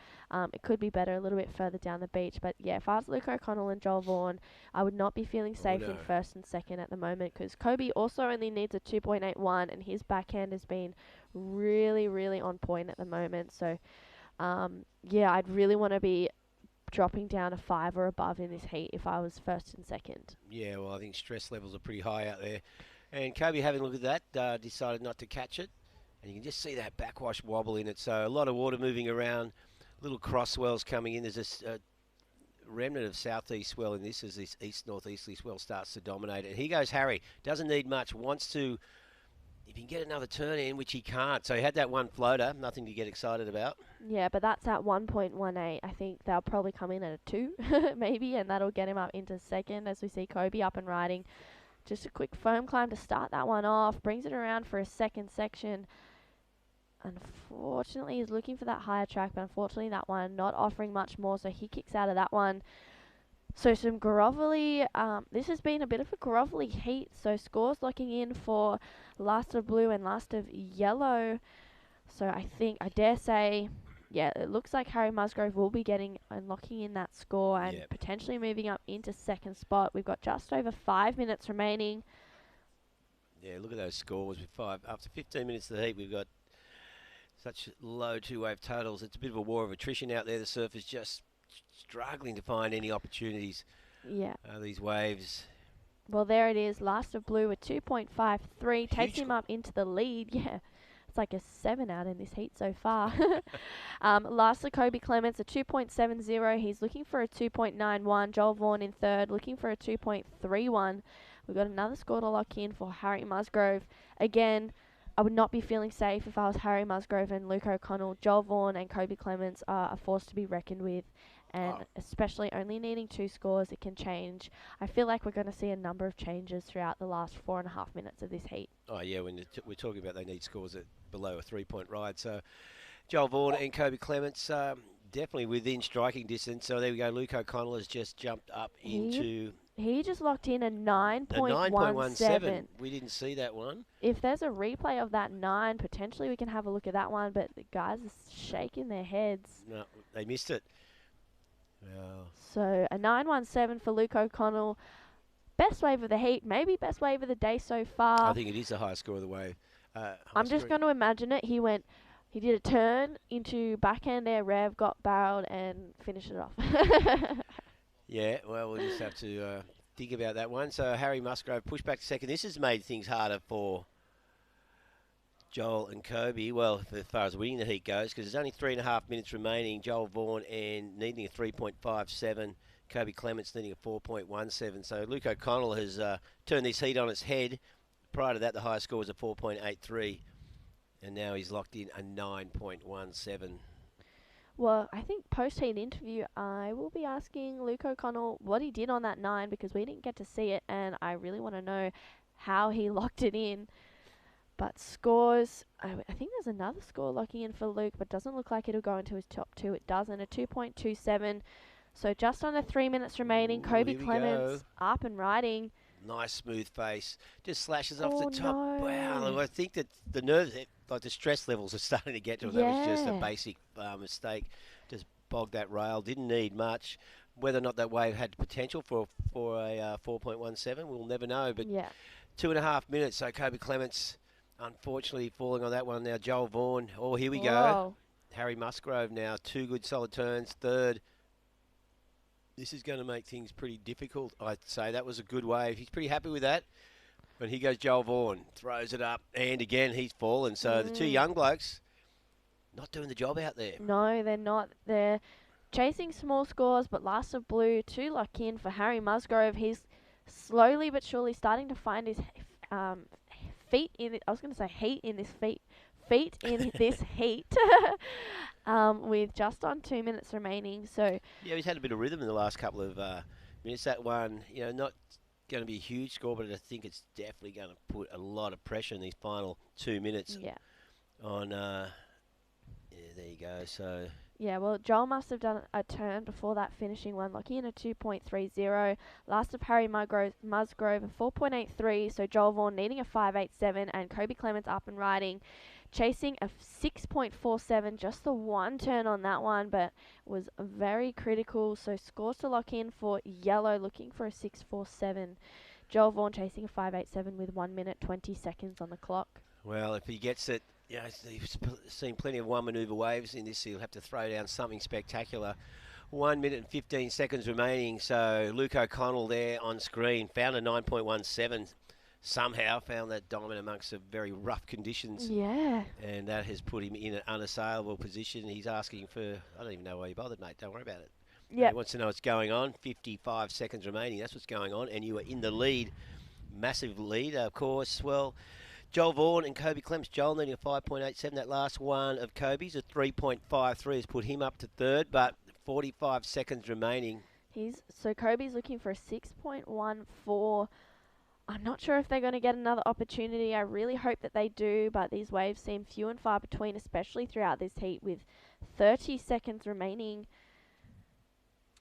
it could be better a little bit further down the beach. But yeah, if I was Luke O'Connell and Joel Vaughan, I would not be feeling safe in first and second at the moment, because Kobe also only needs a 2.81, and his backhand has been really, really on point at the moment. So yeah, I'd really want to be dropping down a 5 or above in this heat if I was first and second. Yeah, well, I think stress levels are pretty high out there. And Kobe, having a look at that, decided not to catch it. And you can just see that backwash wobble in it. So a lot of water moving around, little cross swells coming in. There's a remnant of southeast swell in this as this east-northeasterly swell starts to dominate it. And here goes Harry. Doesn't need much. Wants to, if he can get another turn in, which he can't. So he had that one floater, nothing to get excited about. Yeah, but that's at 1.18. I think they'll probably come in at a 2, maybe, and that'll get him up into second as we see Kobe up and riding. Just a quick foam climb to start that one off. Brings it around for a second section. Unfortunately, he's looking for that higher track, but unfortunately that one not offering much more, so he kicks out of that one. So some grovelly, this has been a bit of a grovelly heat, so scores locking in for last of blue and last of yellow. So I dare say, yeah, it looks like Harry Musgrove will be getting and locking in that score and potentially moving up into second spot. We've got just over 5 minutes remaining. Yeah, look at those scores with 5. After 15 minutes of the heat, we've got such low two-wave totals. It's a bit of a war of attrition out there. The surf is just struggling to find any opportunities. Yeah. These waves. Well, there it is. Last of blue with 2.53 takes him up into the lead. Yeah. It's like a 7 out in this heat so far. Lastly, Kobe Clements, a 2.70. He's looking for a 2.91. Joel Vaughan in third, looking for a 2.31. We've got another score to lock in for Harry Musgrove. Again, I would not be feeling safe if I was Harry Musgrove and Luke O'Connell. Joel Vaughan and Kobe Clements are a force to be reckoned with. And especially only needing 2 scores, it can change. I feel like we're going to see a number of changes throughout the last 4.5 minutes of this heat. Oh, yeah, when we're talking about they need scores at below a 3-point ride. So Joel Vaughan and Kobe Clements definitely within striking distance. So there we go. Luke O'Connell has just jumped up into... He just locked in a 9.17. A 9.17. We didn't see that one. If there's a replay of that 9, potentially we can have a look at that one. But the guys are shaking their heads. No, they missed it. Well. So a 9.17 for Luke O'Connell. Best wave of the heat, maybe best wave of the day so far. I think it is the highest score of the wave. I'm just going to imagine it. He did a turn into backhand air rev, got barreled, and finished it off. Yeah, well, we'll just have to think about that one. So Harry Musgrove pushed back to second. This has made things harder for Joel and Kobe. Well, as far as winning the heat goes, because there's only 3.5 minutes remaining. Joel Vaughan and needing a 3.57. Kobe Clements needing a 4.17. So Luke O'Connell has turned this heat on its head. Prior to that, the highest score was a 4.83. And now he's locked in a 9.17. Well, I think post-heat interview, I will be asking Luke O'Connell what he did on that 9 because we didn't get to see it, and I really want to know how he locked it in. But scores, I think there's another score locking in for Luke, but doesn't look like it'll go into his top 2. It doesn't, a 2.27. So just under 3 minutes remaining. Kobe Clements up and riding. Nice smooth face. Just slashes off Oh, the top. no. Wow, I think that the nerves, like the stress levels are starting to get to him. That was just a Yeah. basic mistake. Just bogged that rail. Didn't need much. Whether or not that wave had potential for a 4.17, we'll never know. But Yeah. 2.5 minutes. So Kobe Clements, unfortunately, falling on that one. Now Joel Vaughan. Oh, here we go. Whoa. Harry Musgrove now. 2 good solid turns. Third. This is going to make things pretty difficult, I'd say. That was a good wave. He's pretty happy with that. But here goes Joel Vaughan. Throws it up. And again, he's fallen. So the two young blokes not doing the job out there. No, they're not. They're chasing small scores, but Last of Blue to lock in for Harry Musgrove. He's slowly but surely starting to find his feet in it. I was going to say heat in this feet in this heat. With just on 2 minutes remaining. So yeah, he's had a bit of rhythm in the last couple of minutes. That one, not going to be a huge score, but I think it's definitely going to put a lot of pressure in these final 2 minutes. Yeah. On yeah, there you go. So yeah, well, Joel must have done a turn before that finishing one, locking in a 2.30. Last of Harry Musgrove a 4.83. So Joel Vaughan needing a 5.87, and Kobe Clements up and riding. Chasing a 6.47, just the one turn on that one, but was very critical. So scores to lock in for yellow, looking for a 6.47. Joel Vaughan chasing a 5.87 with 1 minute 20 seconds on the clock. Well, if he gets it, you've seen plenty of one manoeuvre waves in this. He'll have to throw down something spectacular. 1 minute and 15 seconds remaining. So Luke O'Connell there on screen found a 9.17. Somehow found that diamond amongst the very rough conditions. Yeah. And that has put him in an unassailable position. He's asking for, I don't even know why you bothered, mate. Don't worry about it. Yeah. He wants to know what's going on. 55 seconds remaining. That's what's going on. And you are in the lead. Massive lead, of course. Well, Joel Vaughan and Kobe Clements. Joel needing a 5.87. That last one of Kobe's, a 3.53, has put him up to third. But 45 seconds remaining. So Kobe's looking for a 6.14. I'm not sure if they're going to get another opportunity. I really hope that they do, but these waves seem few and far between, especially throughout this heat with 30 seconds remaining.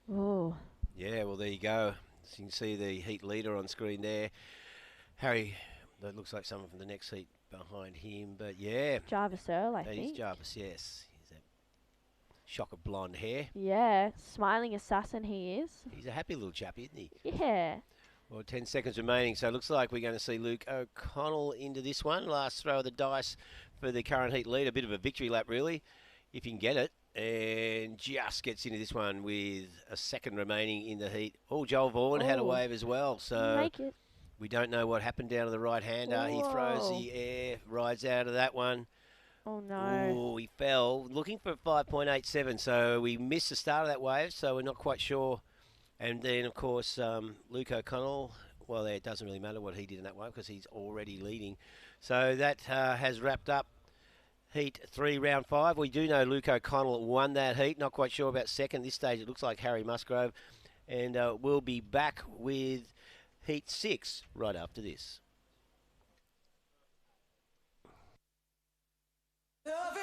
Oh. Yeah, well, there you go. So you can see the heat leader on screen there. Harry, that looks like someone from the next heat behind him, but yeah. Jarvis Earl, I that think. That is Jarvis, yes. He's a shock of blonde hair. Yeah, smiling assassin he is. He's a happy little chap, isn't he? Yeah. Well, 10 seconds remaining, so it looks like we're going to see Luke O'Connell into this one. Last throw of the dice for the current heat lead. A bit of a victory lap, really, if he can get it. And just gets into this one with a second remaining in the heat. Oh, Joel Vaughan had a wave as well, so make it. We don't know what happened down to the right-hander. He throws the air, rides out of that one. Oh, no. Oh, he fell. Looking for 5.87, so we missed the start of that wave, so we're not quite sure. And then, of course, Luke O'Connell, well, it doesn't really matter what he did in that one because he's already leading. So that has wrapped up Heat 3, Round 5. We do know Luke O'Connell won that heat. Not quite sure about second. This stage, it looks like Harry Musgrove. And we'll be back with Heat 6 right after this. What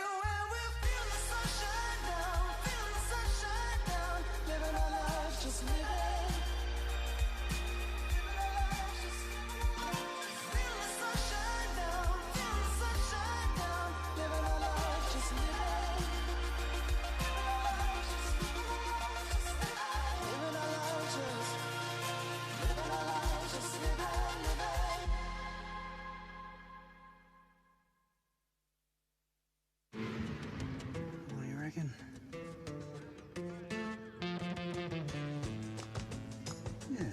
do you reckon? Yeah.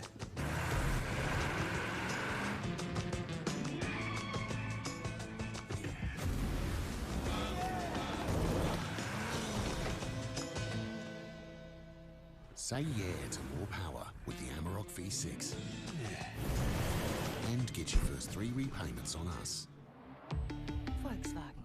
Say yeah to more power with the Amarok V6. Yeah. And get your first 3 repayments on us. Volkswagen.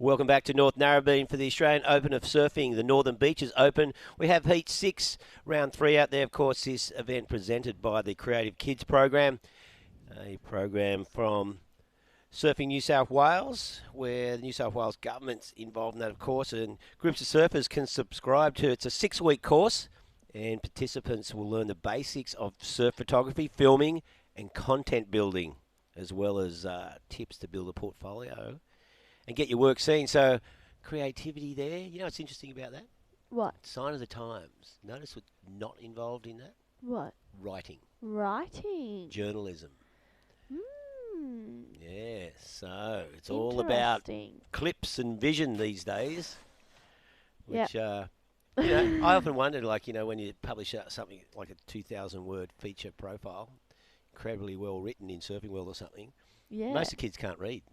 Welcome back to North Narrabeen for the Australian Open of Surfing, the Northern Beaches Open. We have Heat 6, Round 3 out there. Of course, this event presented by the Creative Kids program, a program from Surfing New South Wales, where the New South Wales government's involved in that, of course, and groups of surfers can subscribe to it. It's a 6-week course, and participants will learn the basics of surf photography, filming, and content building, as well as tips to build a portfolio and get your work seen. So creativity there. You know what's interesting about that? What? Sign of the times. Notice what's not involved in that? What? Writing. Writing. Journalism. Hmm. Yeah, so it's all about clips and vision these days. Which, you know, I often wondered, like, you know, when you publish something like a 2,000-word feature profile, incredibly well written in Surfing World or something, most of the kids can't read.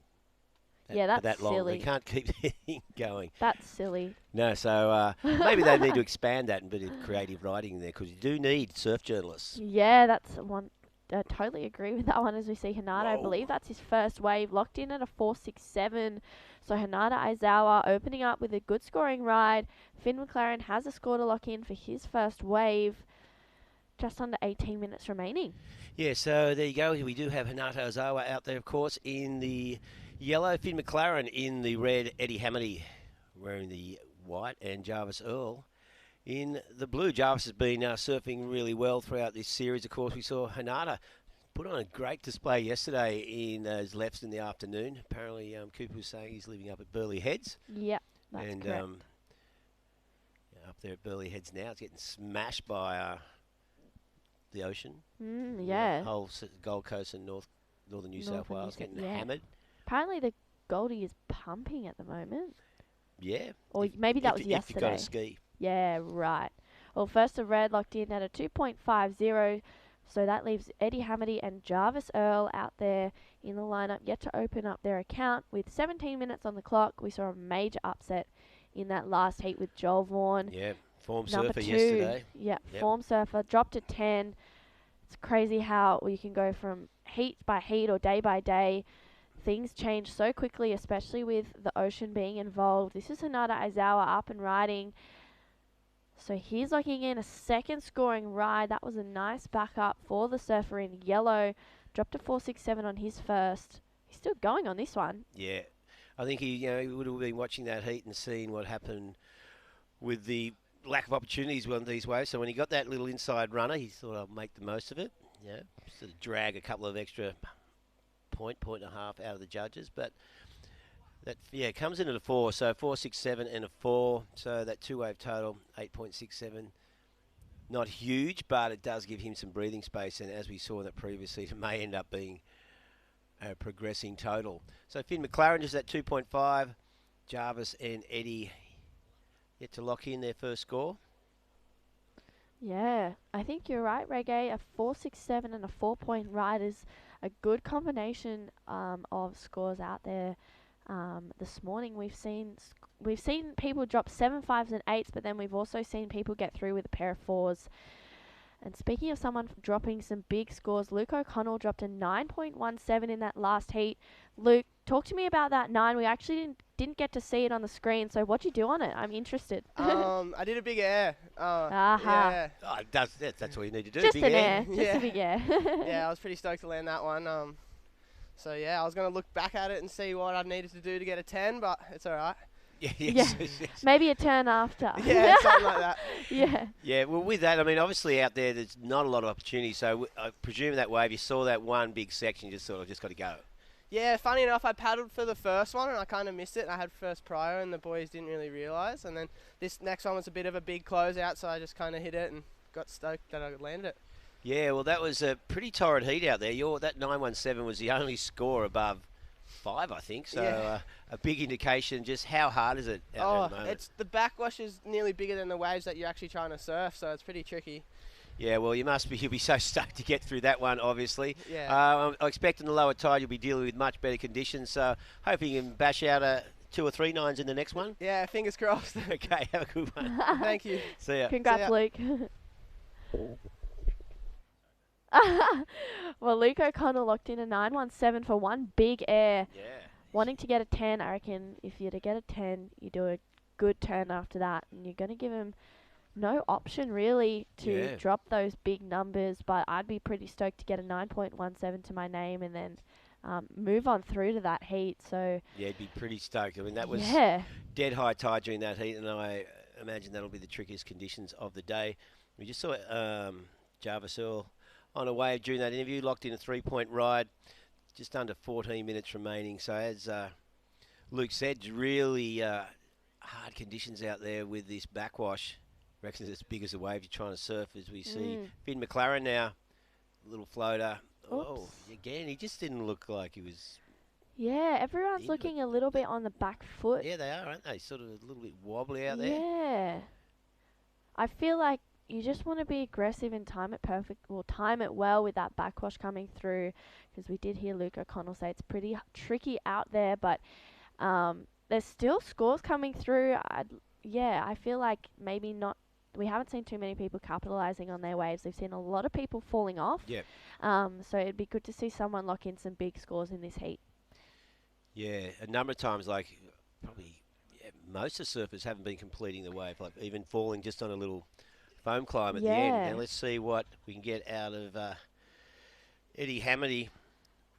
That's that long. silly. They can't keep it going. That's silly. No, so maybe they need to expand that and a bit of creative writing there, because you do need surf journalists. Yeah, that's one. I totally agree with that one. As we see Hinata, I believe that's his first wave, locked in at a 4.67. So Hinata Aizawa opening up with a good scoring ride. Finn McLaren has a score to lock in for his first wave. Just under 18 minutes remaining. Yeah, so there you go. We do have Hinata Aizawa out there, of course, in the yellow. Finn McLaren in the red. Eddie Hamity wearing the white, and Jarvis Earl in the blue. Jarvis has been surfing really well throughout this series. Of course, we saw Hinata put on a great display yesterday in those lefts in the afternoon. Apparently, Cooper was saying he's living up at Burleigh Heads. Yep, that's and, correct. Up there at Burleigh Heads now, it's getting smashed by the ocean. Yeah. Whole Gold Coast and northern New South Wales getting hammered. Apparently the Goldie is pumping at the moment. Yeah. Or maybe that was if yesterday. you've got to ski. Yeah, right. Well, first the red locked in at a 2.50. So that leaves Eddie Hamity and Jarvis Earl out there in the lineup, yet to open up their account. With 17 minutes on the clock, we saw a major upset in that last heat with Joel Vaughan. Yeah, form Number surfer 2, yesterday. Yep, form surfer, dropped to 10. It's crazy how you can go from heat by heat or day by day. Things change so quickly, especially with the ocean being involved. This is Hinata Aizawa up and riding. So he's locking in a second scoring ride. That was a nice backup for the surfer in yellow. Dropped to 4.67 on his first. He's still going on this one. Yeah. I think he would have been watching that heat and seen what happened with the lack of opportunities on these waves. So when he got that little inside runner, he thought, I'll make the most of it. Yeah, sort of drag a couple of extra point and a half out of the judges. But that, comes into the 4. So 4.67 and a 4. So that 2-wave total, 8.67. Not huge, but it does give him some breathing space. And as we saw in that previous heat, it may end up being a progressing total. So Finn McLaren is at 2.5. Jarvis and Eddie yet to lock in their first score. Yeah, I think you're right, Reggae. A 4.67 and a 4-point ride is a good combination of scores out there. This morning we've seen people drop 7 5s and 8s, but then we've also seen people get through with a pair of 4s. And speaking of someone dropping some big scores, Luke O'Connell dropped a 9.17 in that last heat. Luke, talk to me about that 9. We actually didn't get to see it on the screen, so what'd you do on it? I'm interested. I did a big air. Aha. Yeah. Oh, that's all you need to do. Just big an air. air. Just a big air. Yeah, I was pretty stoked to land that one. So yeah, I was going to look back at it and see what I needed to do to get a 10, but it's all right. Yes. Maybe a turn after. Yeah, something like that. Yeah. Yeah, well, with that, I mean, obviously out there's not a lot of opportunity. So I presume that wave, you saw that one big section, you just got to go. Yeah, funny enough, I paddled for the first one and I kind of missed it. I had first prior and the boys didn't really realise. And then this next one was a bit of a big closeout, so I just kind of hit it and got stoked that I landed it. Yeah, well, that was a pretty torrid heat out there. That 917 was the only score above 5, I think. So a big indication. Just how hard is it out there at the moment? The backwash is nearly bigger than the waves that you're actually trying to surf, so it's pretty tricky. Yeah, well, you'll be so stoked to get through that one, obviously. Yeah. I'm expecting the lower tide, you'll be dealing with much better conditions. So hoping you can bash out 2 or 3 9s in the next one. Yeah, fingers crossed. Okay, have a good one. Thank you. See ya. Congrats, Luke. Well, Luke O'Connell locked in a 917 for one big air. Yeah. wanting to get a 10, I reckon if you're to get a 10, you do a good turn after that, and you're going to give him no option really to drop those big numbers. But I'd be pretty stoked to get a 9.17 to my name and then move on through to that heat. So yeah, he'd be pretty stoked. I mean, that was dead high tide during that heat, and I imagine that'll be the trickiest conditions of the day. We just saw Jarvis Earl on a wave during that interview, locked in a 3-point ride, just under 14 minutes remaining. So as Luke said, really hard conditions out there with this backwash. Reckons it's as big as the wave you're trying to surf, as we see Finn McLaren now, little floater. Oops. Oh, again, he just didn't look like he was. Yeah, everyone's looking a little bit on the back foot. Yeah, they are, aren't they? Sort of a little bit wobbly out there. Yeah. I feel like you just want to be aggressive and time it well with that backwash coming through, because we did hear Luke O'Connell say it's pretty tricky out there, but there's still scores coming through. I feel like maybe not. We haven't seen too many people capitalising on their waves. We've seen a lot of people falling off. Yep. So it'd be good to see someone lock in some big scores in this heat. Yeah, a number of times, like probably most of the surfers haven't been completing the wave, like even falling just on a little foam climb at the end. Now let's see what we can get out of Eddie Hamady.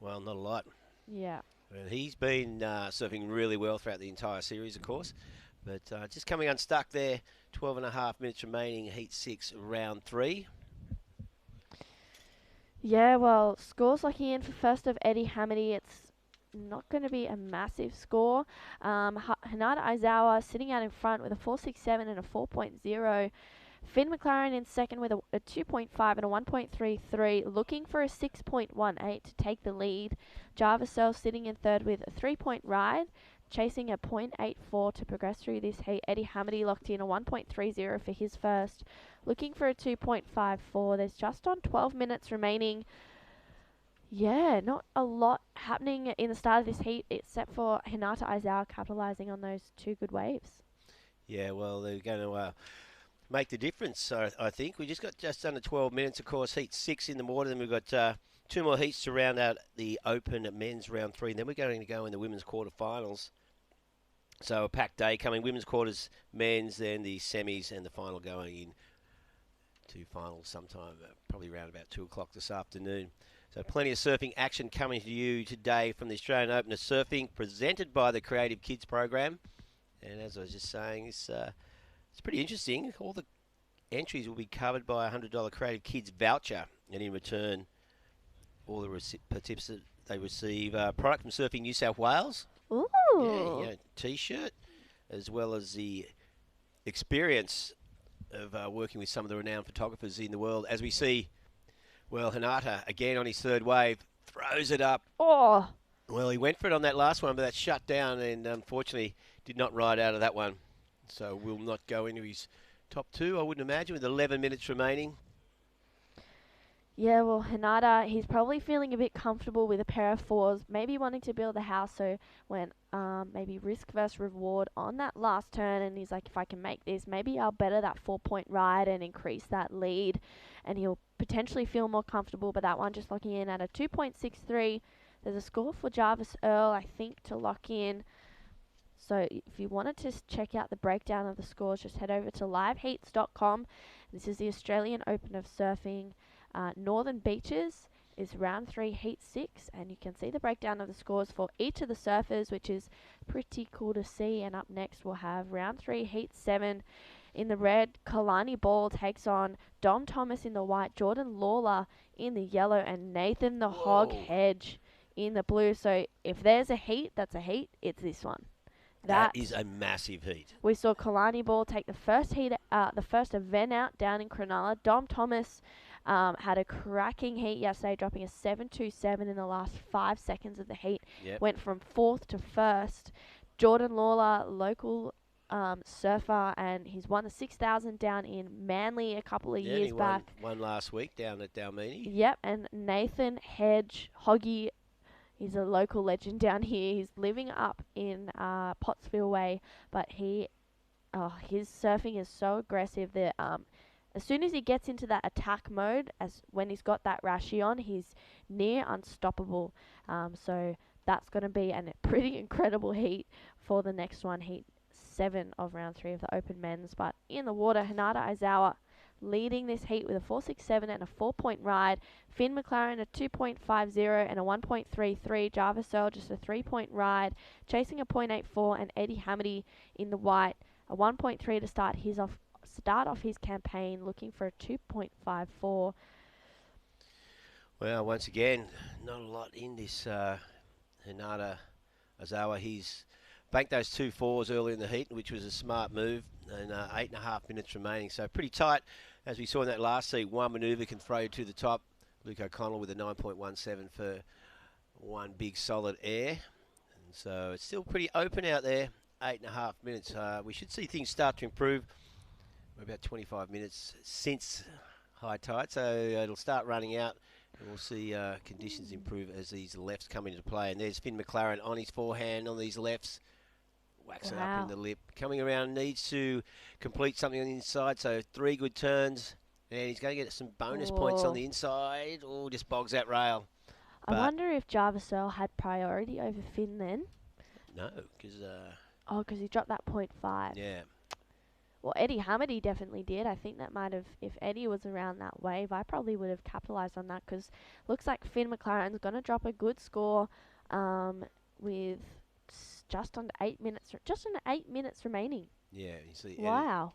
Well, not a lot. Yeah. And he's been surfing really well throughout the entire series, of course. But just coming unstuck there, 12 and a half minutes remaining, Heat 6, round 3. Yeah, well, scores locking in for first of Eddie Hamady. It's not going to be a massive score. Hanada Aizawa sitting out in front with a 4.67 and a 4.0. Finn McLaren in second with a 2.5 and a 1.33, looking for a 6.18 to take the lead. Jarvis Earl sitting in third with a 3-point ride, chasing a 0.84 to progress through this heat. Eddie Hamady locked in a 1.30 for his first, looking for a 2.54. There's just on 12 minutes remaining. Yeah, not a lot happening in the start of this heat except for Hinata Aizawa capitalising on those two good waves. Yeah, well, they're going to make the difference, I think. We just got just under 12 minutes, of course, Heat 6 in the water. Then we've got 2 more heats to round out the Open men's round 3. And then we're going to go in the women's quarterfinals. So a packed day coming. Women's quarters, men's, then the semis, and the final going in 2 finals sometime, probably around about 2 o'clock this afternoon. So plenty of surfing action coming to you today from the Australian Open of Surfing, presented by the Creative Kids program. And as I was just saying, it's pretty interesting. All the entries will be covered by a $100 Creative Kids voucher, and in return, all the participants, they receive product from Surfing New South Wales. Ooh. Yeah, T-shirt, as well as the experience of working with some of the renowned photographers in the world. As we see, well, Hinata, again on his third wave, throws it up. Oh. Well, he went for it on that last one, but that shut down and unfortunately did not ride out of that one. So will not go into his top 2, I wouldn't imagine, with 11 minutes remaining. Yeah, well, Hinata, he's probably feeling a bit comfortable with a pair of 4s, maybe wanting to build a house, so when maybe risk versus reward on that last turn, and he's like, if I can make this, maybe I'll better that 4-point ride and increase that lead, and he'll potentially feel more comfortable, but that one just locking in at a 2.63. There's a score for Jarvis Earl, I think, to lock in. So if you wanted to check out the breakdown of the scores, just head over to liveheats.com. This is the Australian Open of Surfing. Northern Beaches is round 3, heat 6, and you can see the breakdown of the scores for each of the surfers, which is pretty cool to see. And up next we'll have round 3, heat 7. In the red, Kalani Ball takes on Dom Thomas in the white, Jordan Lawler in the yellow, and Nathan the Hog Hedge in the blue. So if there's a heat, that's a heat, it's this one. That is a massive heat. We saw Kalani Ball take the first heat, the first event out down in Cronulla. Dom Thomas had a cracking heat yesterday, dropping a 7.27 in the last 5 seconds of the heat. Yep. Went from 4th to 1st. Jordan Lawler, local surfer, and he's won the 6,000 down in Manly a couple of years back. Won last week down at Dalmini. Yep, and Nathan Hedge, Hoggy, he's a local legend down here. He's living up in Pottsville Way, but his surfing is so aggressive that as soon as he gets into that attack mode, as when he's got that rashi on, he's near unstoppable. So that's going to be a pretty incredible heat for the next one, heat 7 of round 3 of the Open Men's. But in the water, Hinata Aizawa leading this heat with a 4.67 and a 4-point ride. Finn McLaren a 2.50 and a 1.33. Jarvis Searle just a 3-point ride, chasing a 0.84, and Eddie Hamady in the white a 1.3 to start off his campaign, looking for a 2.54. Well, once again, not a lot in this Hinata Aizawa. He's banked those 2 fours early in the heat, which was a smart move, and 8.5 minutes remaining. So pretty tight, as we saw in that last heat. One manoeuvre can throw you to the top. Luke O'Connell with a 9.17 for one big solid air. And so it's still pretty open out there, 8.5 minutes. We should see things start to improve. We're about 25 minutes since high tide, so it'll start running out. And we'll see conditions improve as these lefts come into play. And there's Finn McLaren on his forehand on these lefts. Whacks it up in the lip. Coming around, needs to complete something on the inside. So 3 good turns. And he's going to get some bonus points on the inside. Oh, just bogs that rail. I wonder if Jarvis Earl had priority over Finn then. No, because... because he dropped that 0.5. Yeah. Well, Eddie Hamady definitely did. I think that might have, if Eddie was around that wave, I probably would have capitalised on that, because looks like Finn McLaren's going to drop a good score with just under 8 minutes remaining. Yeah, you see. Wow.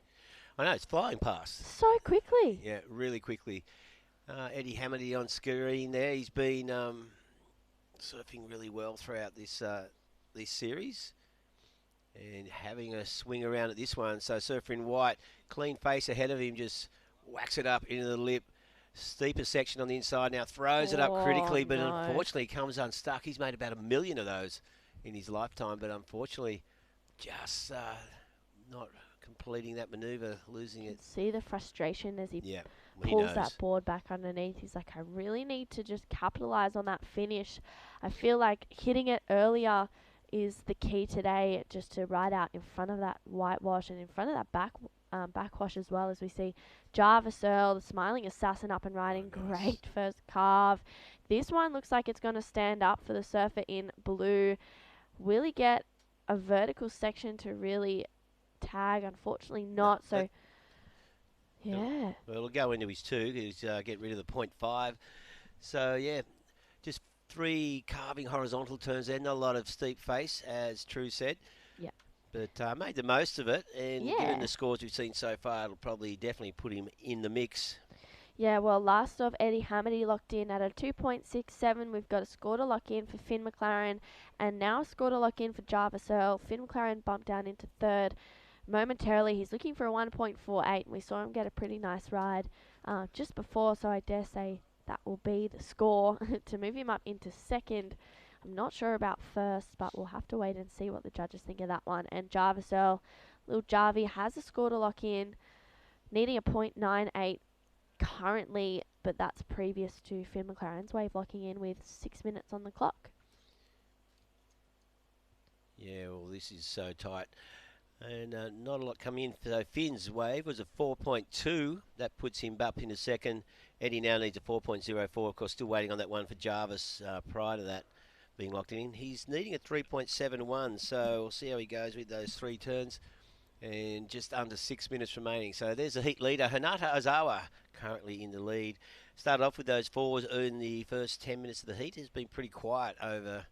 I know, it's flying past. So quickly. Yeah, really quickly. Eddie Hamady on screen there. He's been surfing really well throughout this series. And having a swing around at this one. So surfer in white, clean face ahead of him, just whacks it up into the lip. Steeper section on the inside now, throws it up critically, but unfortunately comes unstuck. He's made about 1 million of those in his lifetime, but unfortunately just not completing that manoeuvre, losing it. See the frustration as he he pulls knows. that board back underneath. He's like, I really need to just capitalise on that finish. I feel like hitting it earlier is the key today, just to ride out in front of that whitewash and in front of that backwash as well, as we see Jarvis Earl, the smiling assassin, up and riding. Great first carve. This one looks like it's going to stand up for the surfer in blue. Will he get a vertical section to really tag? Unfortunately not. So yeah. Well, it'll go into his 2. He's get rid of the 0.5. So yeah, just 3 carving horizontal turns there. Not a lot of steep face, as True said. Yeah. But made the most of it. And given the scores we've seen so far, it'll probably definitely put him in the mix. Yeah, well, last of Eddie Hamady locked in at a 2.67. We've got a score to lock in for Finn McLaren, and now a score to lock in for Jarvis Earl. Finn McLaren bumped down into 3rd. Momentarily, he's looking for a 1.48, and we saw him get a pretty nice ride just before, so I dare say that will be the score to move him up into 2nd. I'm not sure about 1st, but we'll have to wait and see what the judges think of that one. And Jarvis Earl, little Jarvie, has a score to lock in, needing a 0.98 currently, but that's previous to Finn McLaren's wave locking in with 6 minutes on the clock. Yeah, well, this is so tight. And not a lot coming in. So Finn's wave was a 4.2. That puts him up into 2nd. Eddie now needs a 4.04. Of course, still waiting on that one for Jarvis prior to that being locked in. He's needing a 3.71. So we'll see how he goes with those 3 turns. And just under 6 minutes remaining. So there's the heat leader, Hinata Aizawa, currently in the lead. Started off with those 4s in the first 10 minutes of the heat. Has been pretty quiet over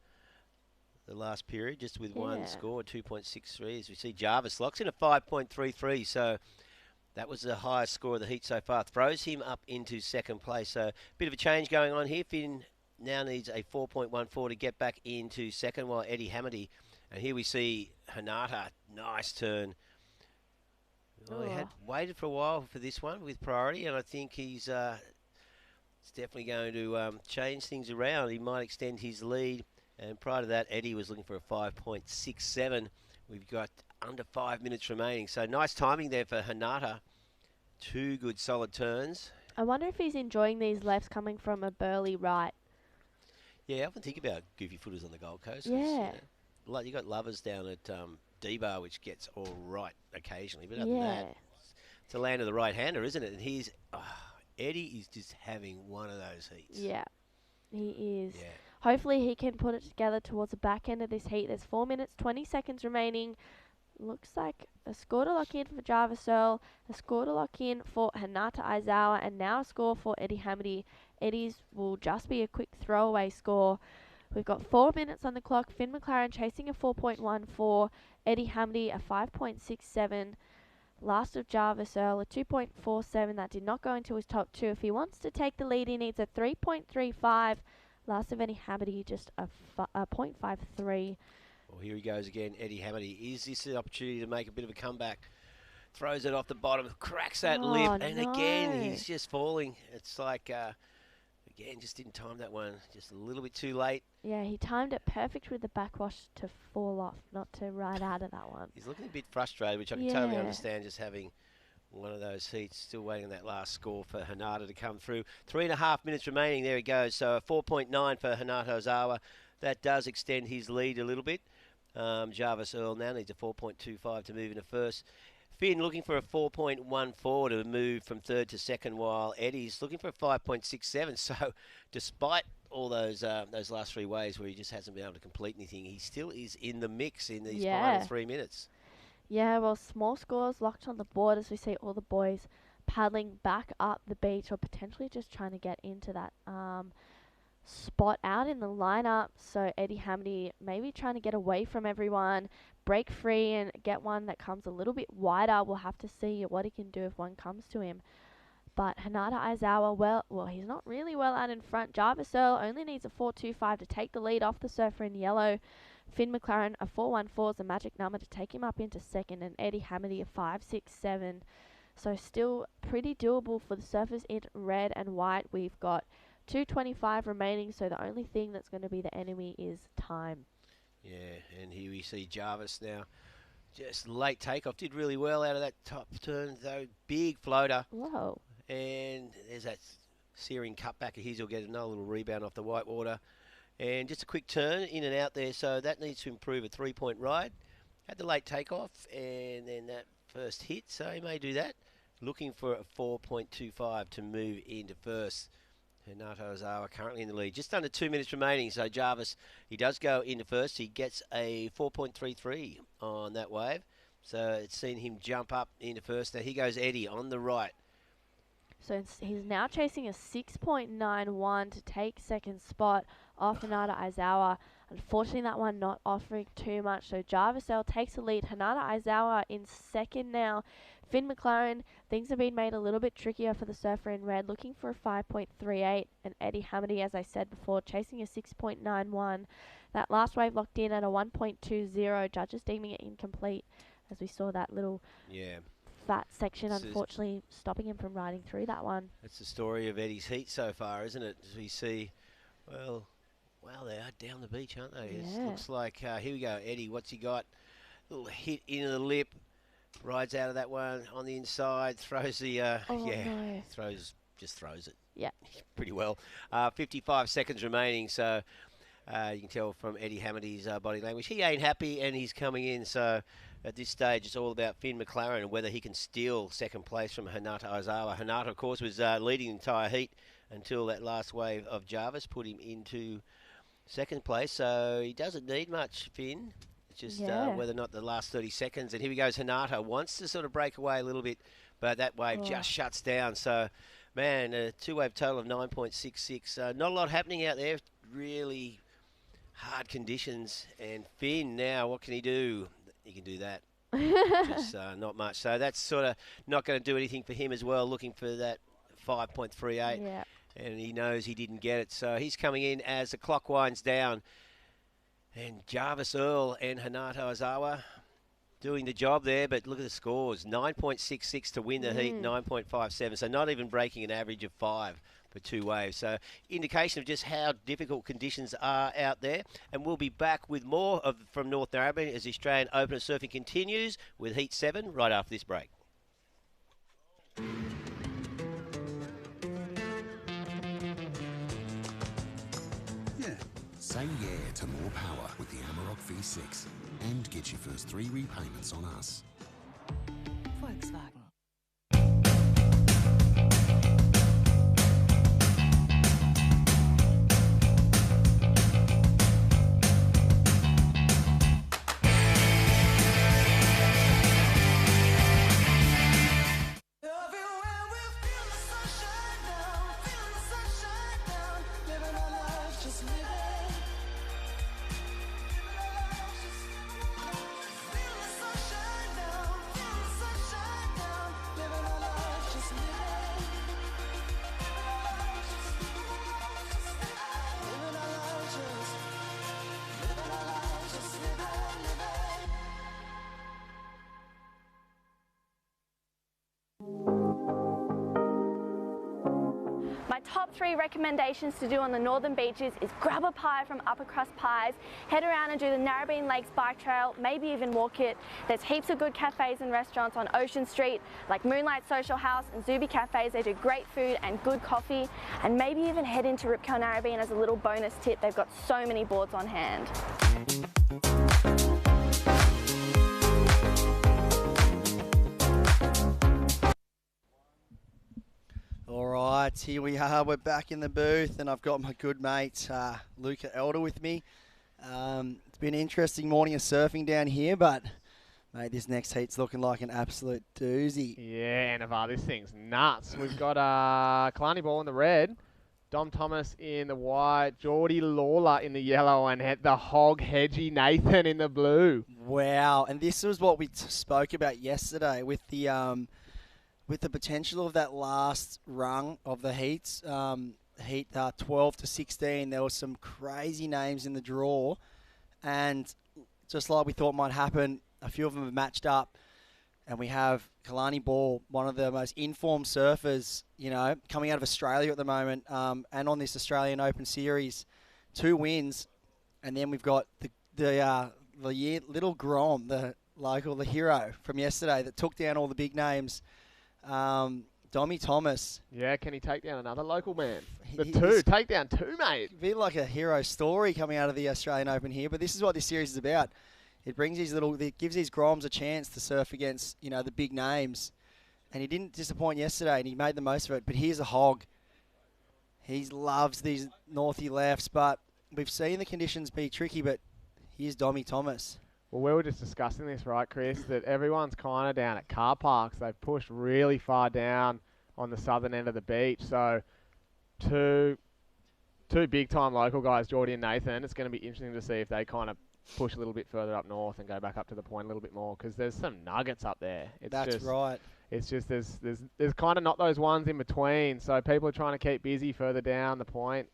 the last period, just with one score, 2.63. As we see, Jarvis locks in a 5.33. So that was the highest score of the heat so far. Throws him up into 2nd place. So a bit of a change going on here. Finn now needs a 4.14 to get back into 2nd, while Eddie Hamady. And here we see Hinata, nice turn. Well, he had waited for a while for this one with priority, and I think he's definitely going to change things around. He might extend his lead. And prior to that, Eddie was looking for a 5.67. We've got under 5 minutes remaining. So nice timing there for Hinata. 2 good solid turns. I wonder if he's enjoying these lefts coming from a burly right. Yeah, I often think about goofy footers on the Gold Coast. Yeah. You got lovers down at D-Bar, which gets all right occasionally. But other than that, it's the land of the right-hander, isn't it? And Eddie is just having one of those heats. Yeah, he is. Yeah. Hopefully he can put it together towards the back end of this heat. There's 4 minutes, 20 seconds remaining. Looks like a score to lock in for Jarvis Earl, a score to lock in for Hinata Aizawa, and now a score for Eddie Hamady. Eddie's will just be a quick throwaway score. We've got 4 minutes on the clock. Finn McLaren chasing a 4.14. Eddie Hamady a 5.67. Last of Jarvis Earl a 2.47. That did not go into his top two. If he wants to take the lead, he needs a 3.35. Last of Eddie Hamady just a 0.53. Well, here he goes again, Eddie Hamady. Is this an opportunity to make a bit of a comeback? Throws it off the bottom, cracks that lip, and again, he's just falling. It's like, again, just didn't time that one. Just a little bit too late. Yeah, he timed it perfect with the backwash to fall off, not to ride out of that one. He's looking a bit frustrated, which I can totally understand, just having one of those heats. Still waiting on that last score for Hinata to come through. 3.5 minutes remaining. There he goes. So a 4.9 for Hinata Aizawa. That does extend his lead a little bit. Jarvis Earl now needs a 4.25 to move into first. Finn looking for a 4.14 to move from third to second, while Eddie's looking for a 5.67. So despite all those last three waves where he just hasn't been able to complete anything, he still is in the mix in these final 3 minutes. Yeah, well, small scores locked on the board as we see all the boys paddling back up the beach or potentially just trying to get into that spot out in the lineup. So Eddie Hamady maybe trying to get away from everyone, break free and get one that comes a little bit wider. We'll have to see what he can do if one comes to him. But Hinata Aizawa, well, he's not really well out in front. Jarvis Earl only needs a 4.25 to take the lead off the surfer in yellow. Finn McLaren, a 4.14 is a magic number to take him up into second, and Eddie Hamady, a 5.67. So still pretty doable for the surfers in red and white. We've got 2.25 remaining, so the only thing that's going to be the enemy is time. Yeah, and here we see Jarvis now. Just late takeoff. Did really well out of that top turn, though. Big floater. Whoa. And there's that searing cutback of his. He'll get another little rebound off the white water. And just a quick turn in and out there, so that needs to improve a 3-point ride. Had the late takeoff and then that first hit, so he may do that. Looking for a 4.25 to move into first. Hinata Aizawa currently in the lead. Just under 2 minutes remaining, so Jarvis, he does go into first. He gets a 4.33 on that wave. So it's seen him jump up into first. Now here goes Eddie on the right. So he's now chasing a 6.91 to take second spot off Hinata Aizawa. Unfortunately, that one not offering too much. So Jarvis Earl takes the lead. Hinata Aizawa in second now. Finn McLaren, things have been made a little bit trickier for the surfer in red, looking for a 5.38. And Eddie Hamady, as I said before, chasing a 6.91. That last wave locked in at a 1.20. Judges deeming it incomplete, as we saw that little fat section, unfortunately, stopping him from riding through that one. That's the story of Eddie's heat so far, isn't it? As we see, well, they are down the beach, aren't they? Yeah. It looks like, here we go, Eddie, what's he got? Little hit into the lip, rides out of that one on the inside, throws the, just throws it. Yeah. Pretty well. 55 seconds remaining, so you can tell from Eddie Hamady's body language, he ain't happy and he's coming in, so at this stage, it's all about Finn McLaren and whether he can steal second place from Hinata Aizawa. Hinata, of course, was leading the entire heat until that last wave of Jarvis put him into second place. So he doesn't need much, Finn. It's just whether or not the last 30 seconds. And here he goes, Hinata wants to sort of break away a little bit, but that wave just shuts down. So, man, a two-wave total of 9.66. Not a lot happening out there. Really hard conditions. And Finn now, what can he do? He can do that. Just not much. So that's sort of not going to do anything for him as well, looking for that 5.38. Yeah. And he knows he didn't get it. So he's coming in as the clock winds down. And Jarvis Earl and Hinata Aizawa doing the job there. But look at the scores. 9.66 to win the heat, 9.57. So not even breaking an average of 5 for two waves. So indication of just how difficult conditions are out there. And we'll be back with more from North Narrabeen as the Australian Open of Surfing continues with Heat 7 right after this break. Say yeah to more power with the Amarok V6 and get your first 3 repayments on us. Volkswagen. 3 recommendations to do on the northern beaches is grab a pie from Upper Crust Pies, head around and do the Narrabeen Lakes Bike Trail, maybe even walk it. There's heaps of good cafes and restaurants on Ocean Street, like Moonlight Social House and Zuby Cafes. They do great food and good coffee, and maybe even head into Rip Curl Narrabeen as a little bonus tip. They've got so many boards on hand. All right, here we are. We're back in the booth, and I've got my good mate Luca Elder with me. It's been an interesting morning of surfing down here, but mate, this next heat's looking like an absolute doozy. Yeah, Navar, this thing's nuts. We've got Kalani Ball in the red, Dom Thomas in the white, Geordie Lawler in the yellow, and the hog Hedgie Nathan in the blue. Wow, and this was what we spoke about yesterday with the potential of that last rung of the heats, heat 12 to 16. There were some crazy names in the draw, and just like we thought might happen, a few of them have matched up, and we have Kalani Ball, one of the most informed surfers, coming out of Australia at the moment, and on this Australian Open Series, 2 wins, and then we've got the little Grom, the hero from yesterday that took down all the big names. Dommy Thomas. Yeah, can he take down another local man? Take down two, mate. It'd be like a hero story coming out of the Australian Open here, but this is what this series is about. It gives these Groms a chance to surf against, the big names. And he didn't disappoint yesterday, and he made the most of it. But here's a hog. He loves these northy lefts, but we've seen the conditions be tricky, but here's Dommy Thomas. Well, we were just discussing this, right, Chris, that everyone's kind of down at car parks. They've pushed really far down on the southern end of the beach. So two big-time local guys, Geordie and Nathan, it's going to be interesting to see if they kind of push a little bit further up north and go back up to the point a little bit more, because there's some nuggets up there. That's right. It's just there's kind of not those ones in between. So people are trying to keep busy further down the point.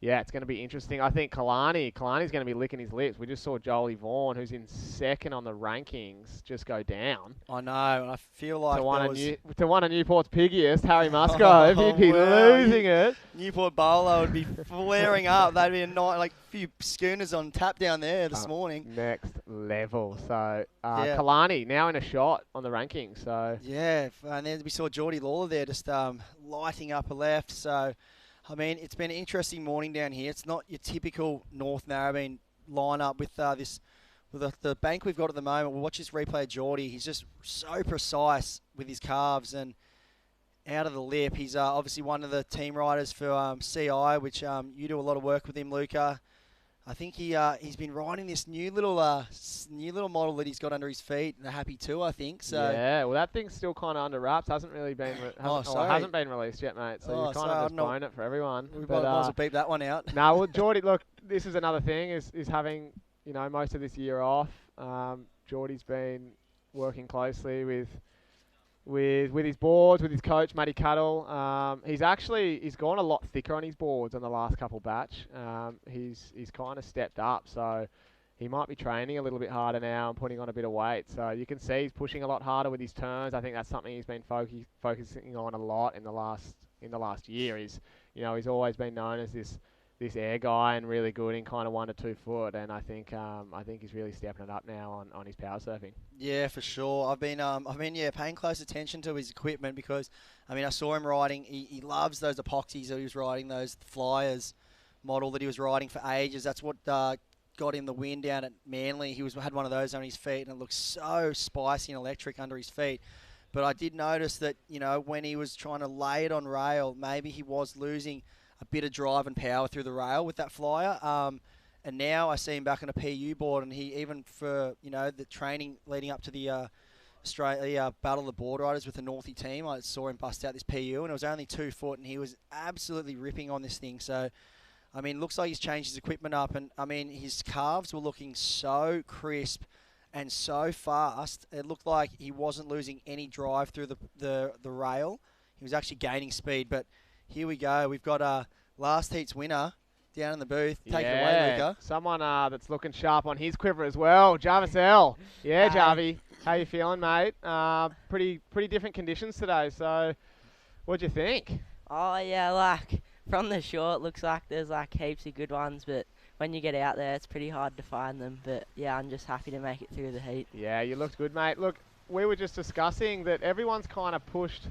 Yeah, it's going to be interesting. I think Kalani's going to be licking his lips. We just saw Jolie Vaughan, who's in second on the rankings, just go down. I know, and I feel like to one of Newport's piggiest, Harry Musgrove, he'd be losing it. Newport Bowler would be flaring up. That'd be a few schooners on tap down there this morning. Next level. So Kalani now in a shot on the rankings. So yeah, and then we saw Geordie Lawler there just lighting up a left. So. I mean, it's been an interesting morning down here. It's not your typical North Narrabeen lineup with the bank we've got at the moment. We'll watch this replay of Geordie. He's just so precise with his calves and out of the lip. He's obviously one of the team riders for CI, which you do a lot of work with him, Luca. I think he's been riding this new little model that he's got under his feet, the Happy 2, I think. So yeah, well that thing's still kind of under wraps. Hasn't really been hasn't been released yet, mate. So you kind of just blown it for everyone. We might as well beep that one out. No, well Geordie, look, this is another thing is having most of this year off. Geordie's been working closely with his boards, with his coach Matty Cuddle. He's gone a lot thicker on his boards on the last couple batch. He's kind of stepped up, so he might be training a little bit harder now and putting on a bit of weight. So you can see he's pushing a lot harder with his turns. I think that's something he's been focusing on a lot in the last year. He's always been known as this air guy and really good in kind of 1 to 2 foot, and I think he's really stepping it up now on his power surfing. Yeah, for sure. I've been paying close attention to his equipment because I saw him riding. He loves those epoxies that he was riding, those Flyers model that he was riding for ages. That's what got him the win down at Manly. He had one of those on his feet, and it looked so spicy and electric under his feet. But I did notice that when he was trying to lay it on rail, maybe he was losing a bit of drive and power through the rail with that Flyer. And now I see him back on a PU board, and he even for the training leading up to the Australia Battle of the Board Riders with the Northie team, I saw him bust out this PU, and it was only 2 foot, and he was absolutely ripping on this thing. So, looks like he's changed his equipment up, and his calves were looking so crisp and so fast. It looked like he wasn't losing any drive through the rail. He was actually gaining speed, but here we go. We've got last heat's winner down in the booth. Take it away, Luca. Someone that's looking sharp on his quiver as well. Jarvis L. Yeah, Jarvie. How you feeling, mate? Pretty different conditions today. So, what'd you think? Oh yeah, like from the shore, it looks like there's like heaps of good ones, but when you get out there, it's pretty hard to find them. But yeah, I'm just happy to make it through the heat. Yeah, you looked good, mate. Look, we were just discussing that everyone's kind of pushed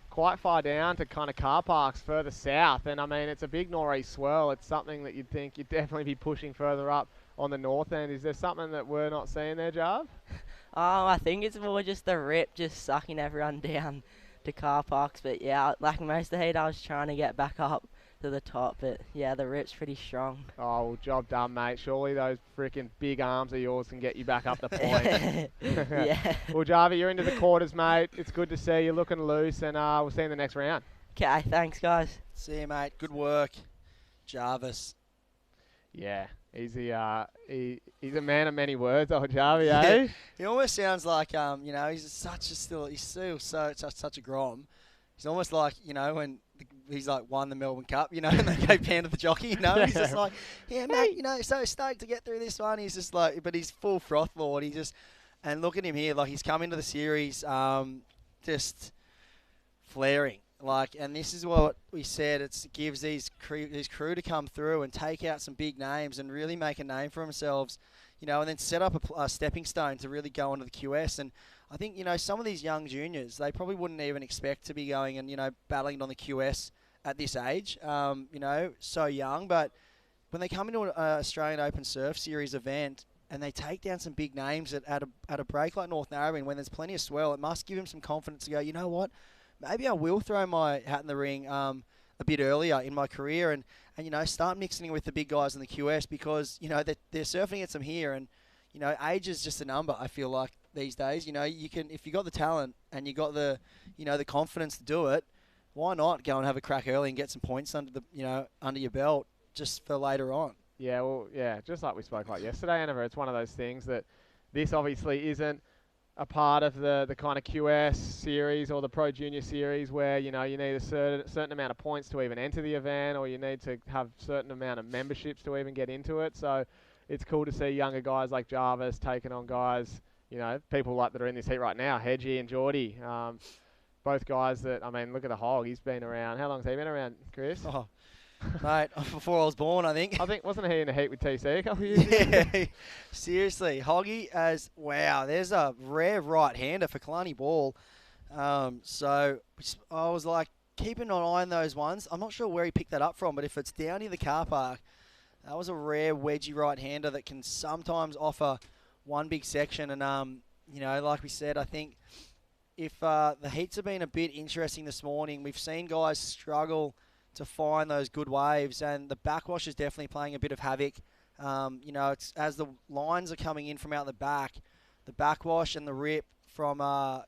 quite far down to kind of car parks further south, and I mean it's a big nor'east swirl. It's something that you'd think you'd definitely be pushing further up on the north end. Is there something that we're not seeing there, Jarv? I think it's more just the rip just sucking everyone down to car parks. But yeah, like most of the heat, I was trying to get back up to the top. But yeah, the rip's pretty strong. Oh, well, job done, mate. Surely those freaking big arms of yours can get you back up the point. Yeah. Well, Jarvi, you're into the quarters, mate. It's good to see you looking loose, and we'll see you in the next round. Okay, thanks, guys. See you, mate. Good work, Jarvis. Yeah, he's a man of many words, old Jarvi, eh? He almost sounds like he's still such a grom. He's almost like when he's like won the Melbourne Cup, and they go pan to the jockey, He's just like, yeah, mate, so stoked to get through this one. He's just like, but he's full frothboard. And look at him here, like he's come into the series, just flaring. And this is what we said. It gives these crew to come through and take out some big names and really make a name for themselves, and then set up a stepping stone to really go into the QS. And I think, some of these young juniors, they probably wouldn't even expect to be going and, battling on the QS at this age, so young. But when they come into an Australian Open Surf Series event and they take down some big names at a break like North Narrabeen, when there's plenty of swell, it must give them some confidence to go, you know what? Maybe I will throw my hat in the ring a bit earlier in my career and start mixing with the big guys in the QS because, they're surfing against them here and, age is just a number, I feel like, these days. You can, if you got the talent and you got the, the confidence to do it, why not go and have a crack early and get some points under your belt just for later on? Yeah, well, yeah, just like we spoke about yesterday, Anna, it's one of those things that this obviously isn't a part of the kind of QS series or the Pro Junior series where, you need a certain amount of points to even enter the event, or you need to have a certain amount of memberships to even get into it. So it's cool to see younger guys like Jarvis taking on guys, people like that are in this heat right now, Hedgie and Geordie. Both guys that, I mean, look at the Hog. He's been around. How long's he been around, Chris? Oh, mate, before I was born, I think. Wasn't he in the heat with TC a couple of years ago? Yeah, seriously. Hoggy wow, there's a rare right-hander for Kalani Ball. So I was like, keeping an eye on those ones. I'm not sure where he picked that up from, but if it's down near the car park, that was a rare wedgie right-hander that can sometimes offer one big section. And, like we said, I think if the heats have been a bit interesting this morning, we've seen guys struggle to find those good waves, and the backwash is definitely playing a bit of havoc. It's as the lines are coming in from out the backwash and the rip from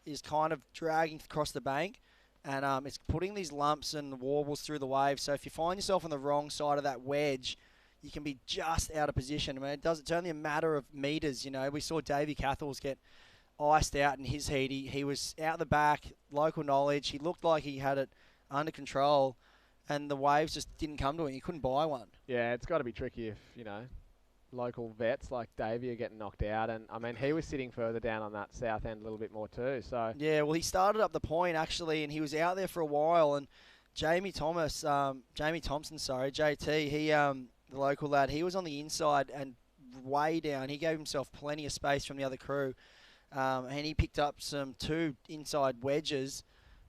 is kind of dragging across the bank, and it's putting these lumps and warbles through the waves. So if you find yourself on the wrong side of that wedge, you can be just out of position. I mean, it's only a matter of meters. We saw Davey Cathles get iced out in his heat. He was out the back, local knowledge. He looked like he had it under control, and the waves just didn't come to him. You couldn't buy one. Yeah, it's got to be tricky if, local vets like Davey are getting knocked out. And, I mean, he was sitting further down on that south end a little bit more too. So yeah, well, he started up the point, actually, and he was out there for a while. And Jamie Thompson, JT, he, the local lad, he was on the inside and way down. He gave himself plenty of space from the other crew. And he picked up two inside wedges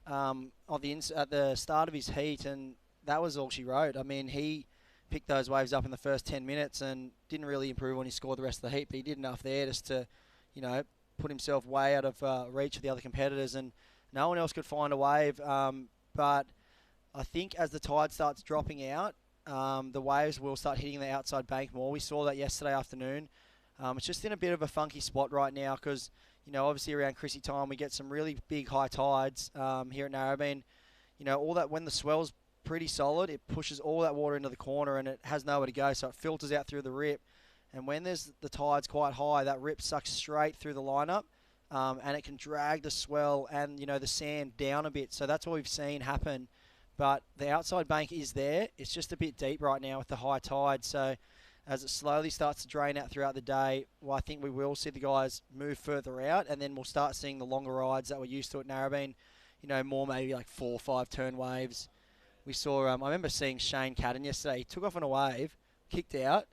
at the start of his heat, and that was all she wrote. I mean, he picked those waves up in the first 10 minutes and didn't really improve when he scored the rest of the heat, but he did enough there just to, put himself way out of reach of the other competitors, and no one else could find a wave. But I think as the tide starts dropping out, the waves will start hitting the outside bank more. We saw that yesterday afternoon. It's just in a bit of a funky spot right now because, obviously around Chrissy time we get some really big high tides here at Narrabeen. All that when the swell's pretty solid, it pushes all that water into the corner and it has nowhere to go, so it filters out through the rip. And when the tide's quite high, that rip sucks straight through the lineup, and it can drag the swell and the sand down a bit. So that's what we've seen happen. But the outside bank is there. It's just a bit deep right now with the high tide. So as it slowly starts to drain out throughout the day, well, I think we will see the guys move further out, and then we'll start seeing the longer rides that we're used to at Narrabeen. More maybe like 4 or 5 turn waves. we saw. I remember seeing Shane Cadden yesterday. He took off on a wave, kicked out,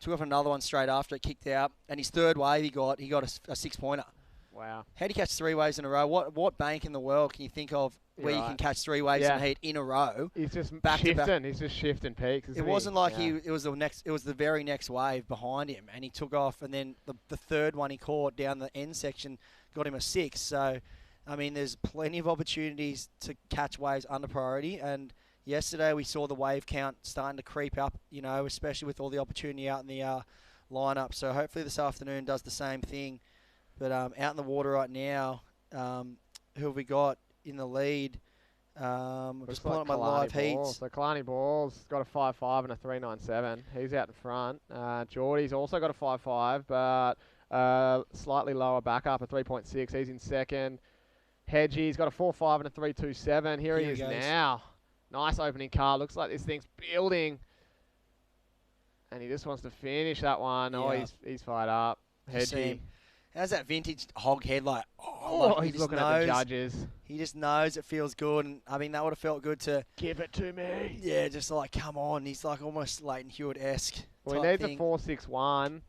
took off on another one straight after it, kicked out, and his third wave he got a 6-pointer. Wow. How do you catch 3 waves in a row? What bank in the world can you think of where you can catch 3 waves in the heat in a row? He's just back to shifting. back? He's just shifting peaks. It wasn't like it was the very next wave behind him, and he took off, and then the third one he caught down the end section got him a 6. So, I mean, there's plenty of opportunities to catch waves under priority, and yesterday we saw the wave count starting to creep up, especially with all the opportunity out in the lineup. So hopefully this afternoon does the same thing. But out in the water right now, who have we got in the lead? I'm just pulling up my live heats. So Kalani Ball's got a 5.5 and a 3.97. He's out in front. Geordie's also got a 5.5, but slightly lower backup, a 3.6. He's in second. Hedgie's got a 4.5 and a 3.27. Here he is now. Nice opening car. Looks like this thing's building. And he just wants to finish that one. Oh, he's fired up. Hedgie. How's that vintage hog head like? He's looking at the judges. He just knows it feels good. And, I mean, that would have felt good to... Give it to me. Yeah, just like, come on. He's like almost Leighton Hewitt-esque. Well, he needs a 4.61.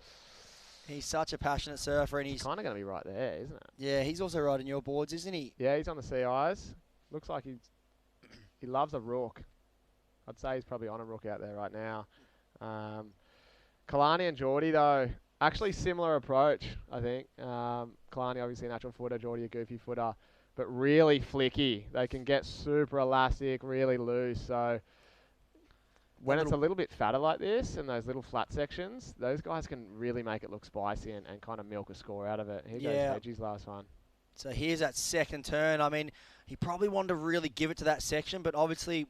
He's such a passionate surfer. And he's kind of going to be right there, isn't it? Yeah, he's also riding your boards, isn't he? Yeah, he's on the CIs. Looks like he loves a rook. I'd say he's probably on a rook out there right now. Kalani and Geordie, though, actually similar approach, I think. Kalani, obviously a natural footer, Geordie a goofy footer, but really flicky. They can get super elastic, really loose. So when it's a little bit fatter like this in those little flat sections, those guys can really make it look spicy and kind of milk a score out of it. Here goes Hedgie's last one. So here's that second turn. I mean, he probably wanted to really give it to that section, but obviously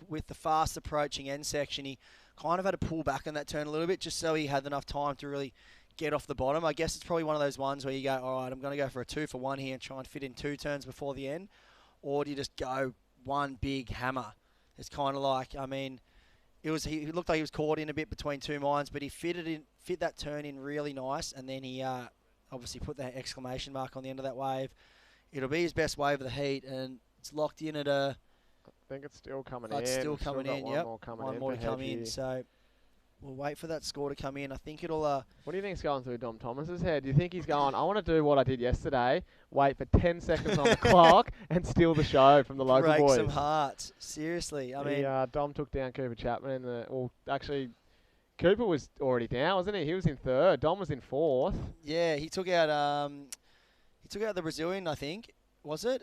with the fast approaching end section, he kind of had to pull back on that turn a little bit just so he had enough time to really get off the bottom. I guess it's probably one of those ones where you go, all right, I'm going to go for a 2-for-1 here and try and fit in 2 turns before the end. Or do you just go one big hammer? It's kind of like, I mean, he looked like he was caught in a bit between 2 mines, but he fit that turn in really nice, and then he obviously put that exclamation mark on the end of that wave. It'll be his best wave of the heat, and it's locked in at a... I think it's still coming in. It's still coming in, yep. One more to come in, so we'll wait for that score to come in. I think it'll... What do you think's going through Dom Thomas's head? Do you think he's going, I want to do what I did yesterday, wait for 10 seconds on the clock, and steal the show from the local boys? Break some hearts. Seriously, I mean... Dom took down Cooper Chapman in the... Well, actually, Cooper was already down, wasn't he? He was in 3rd. Dom was in 4th. Yeah, he took out the Brazilian, I think. Was it?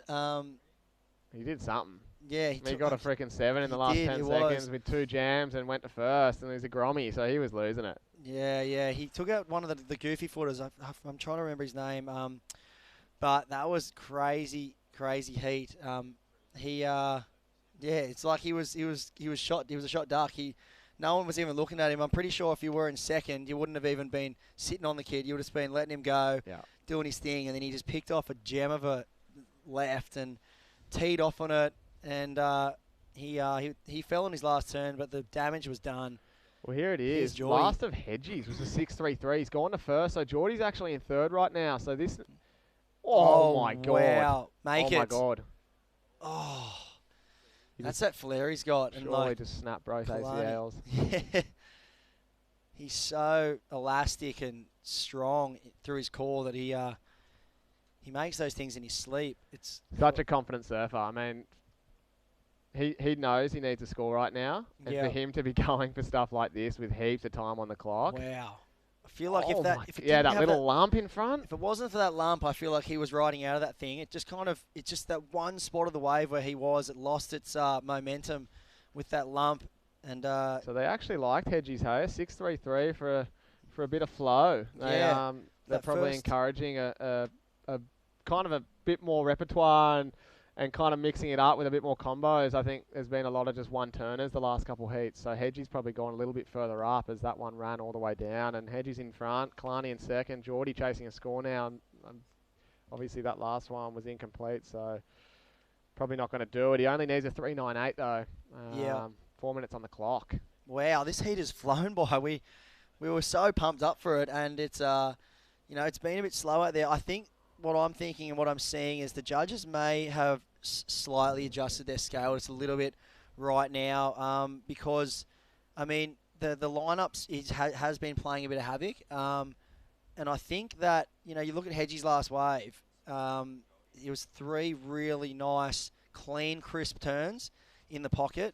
He did something. Yeah, he got a freaking 7 in the last 10 seconds with 2 jams and went to first, and he's a grommy, so he was losing it. Yeah. He took out one of the goofy footers. I'm trying to remember his name. But that was crazy heat. It's like he was shot. He was a shot duck. No one was even looking at him. I'm pretty sure if you were in second, you wouldn't have even been sitting on the kid. You would have just been letting him go, doing his thing, and then he just picked off a gem of a left and teed off on it. And he fell on his last turn, but the damage was done. Well, here it is. Last of Hedgie's was a 6.33. He's gone to first, so Geordie's actually in 3rd right now. So this... Oh, my God. Wow. Make it. Oh, my God. Oh. That's that flare he's got. Surely and just snap both ACLs. Yeah. He's so elastic and strong through his core that he makes those things in his sleep. It's such a confident surfer. I mean... He knows he needs a score right now, and for him to be going for stuff like this with heaps of time on the clock. Wow. I feel like if that little lump in front. If it wasn't for that lump, I feel like he was riding out of that thing. It's just that one spot of the wave where he was. It lost its momentum with that lump, and so they actually liked Hedgie's 6.33 for a bit of flow. They're probably encouraging a kind of a bit more repertoire and kind of mixing it up with a bit more combos. I think there's been a lot of just one-turners the last couple heats. So Hedgie's probably gone a little bit further up as that one ran all the way down. And Hedgie's in front, Kalani in second, Geordie chasing a score now. And obviously that last one was incomplete, so probably not going to do it. He only needs a 3.98 though. 4 minutes on the clock. Wow, this heat has flown by. We were so pumped up for it, and it's it's been a bit slow out there. I think what I'm thinking and what I'm seeing is the judges may have slightly adjusted their scale just a little bit right now because, I mean, the lineups has been playing a bit of havoc. And I think that, you know, you look at Hedgie's last wave, it was 3 really nice, clean, crisp turns in the pocket.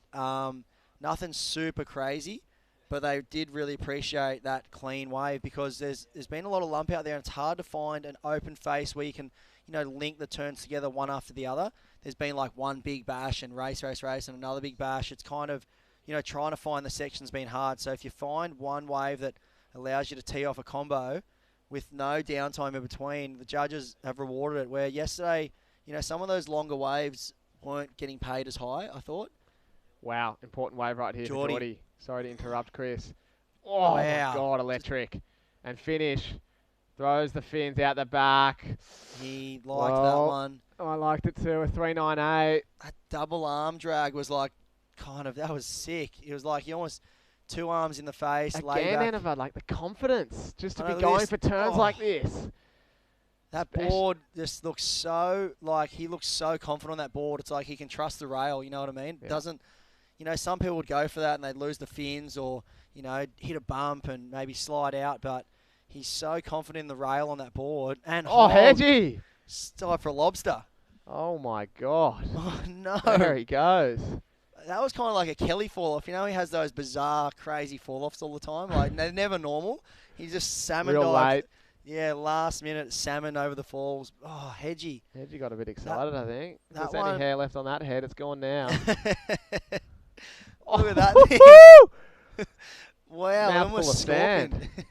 Nothing super crazy, but they did really appreciate that clean wave because there's been a lot of lump out there, and it's hard to find an open face where you can, you know, link the turns together one after the other. There's been like one big bash and race, and another big bash. It's kind of, you know, trying to find the section's been hard. So if you find one wave that allows you to tee off a combo with no downtime in between, the judges have rewarded it. Where yesterday, you know, some of those longer waves weren't getting paid as high, I thought. Wow, important wave right here for Geordie. Geordie. Sorry to interrupt, Chris. Oh, Wow. my God, electric. And finish. Throws the fins out the back. He liked that one. I liked it too, a 398. That double arm drag was like, that was sick. It was like he almost 2 arms in the face. Again, Annova, like the confidence just to I be know, going this- for turns like this. That board just looks so, like, he looks so confident on that board. It's like he can trust the rail, you know what I mean? Yeah. Doesn't, you know, some people would go for that and they'd lose the fins or, you know, hit a bump and maybe slide out, but he's so confident in the rail on that board. And Oh, Hedgie! Dive for a lobster. Oh, my God. Oh, no. There he goes. That was kind of like a Kelly fall-off. You know, he has those bizarre, crazy fall-offs all the time. Like, they're never normal. He just salmon Real dived. late. Yeah, last minute salmon over the falls. Oh, Hedgie. Hedgie got a bit excited, I think. If that there's any one- hair left on that head, it's gone now. Look at that thing. Wow, Mouthful almost of sand. scorpion.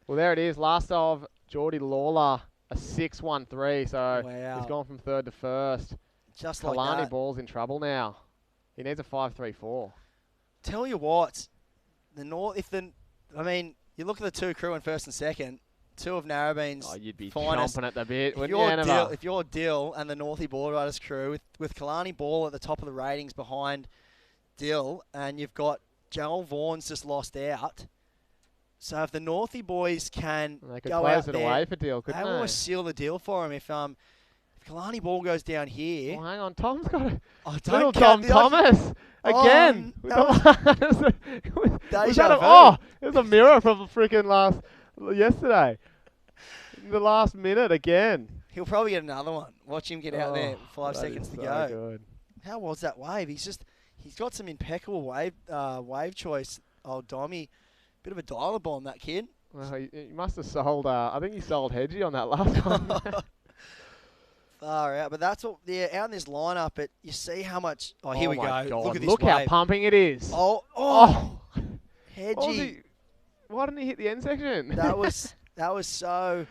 Well, there it is. Last of Geordie Lawler, a 6-1-3. So Wow. he's gone from third to first. Just like Kalani that. Ball's in trouble now. He needs a 5-3-4. Tell you what, I mean, you look at the 2 crew in first and second, 2 of Narrabeen's Oh, you'd be finest. chomping at the bit, If wouldn't you're you, Dill, Annova? if you're Dill and the Northie Board Riders crew, with Kalani Ball at the top of the ratings behind Dill, and you've got Joel Vaughan's just lost out. So if the Northie boys can They could go close out it there, away for Dill, they couldn't almost seal the deal for him. If Kalani Ball goes down here, Oh, hang on. Tom's got a oh, little don't Tom count the- Thomas again. Oh, With that the was Deja that a, vu. oh, it was a mirror from the freaking yesterday. In the last minute again. He'll probably get another one. Watch him get out there. Oh, 5 that seconds is to so go. good. How was that wave? He's got some impeccable wave choice. Old Dommy, bit of a dialer bomb, that kid. Well, he must have sold. I think he sold Hedgie on that last one. Far out, but that's what. Yeah, out in this lineup, you see how much. Oh, here we go. my God. Look at this Look how wave. pumping it is. Oh, What was Hedgie. he- Why didn't he hit the end section? That was so.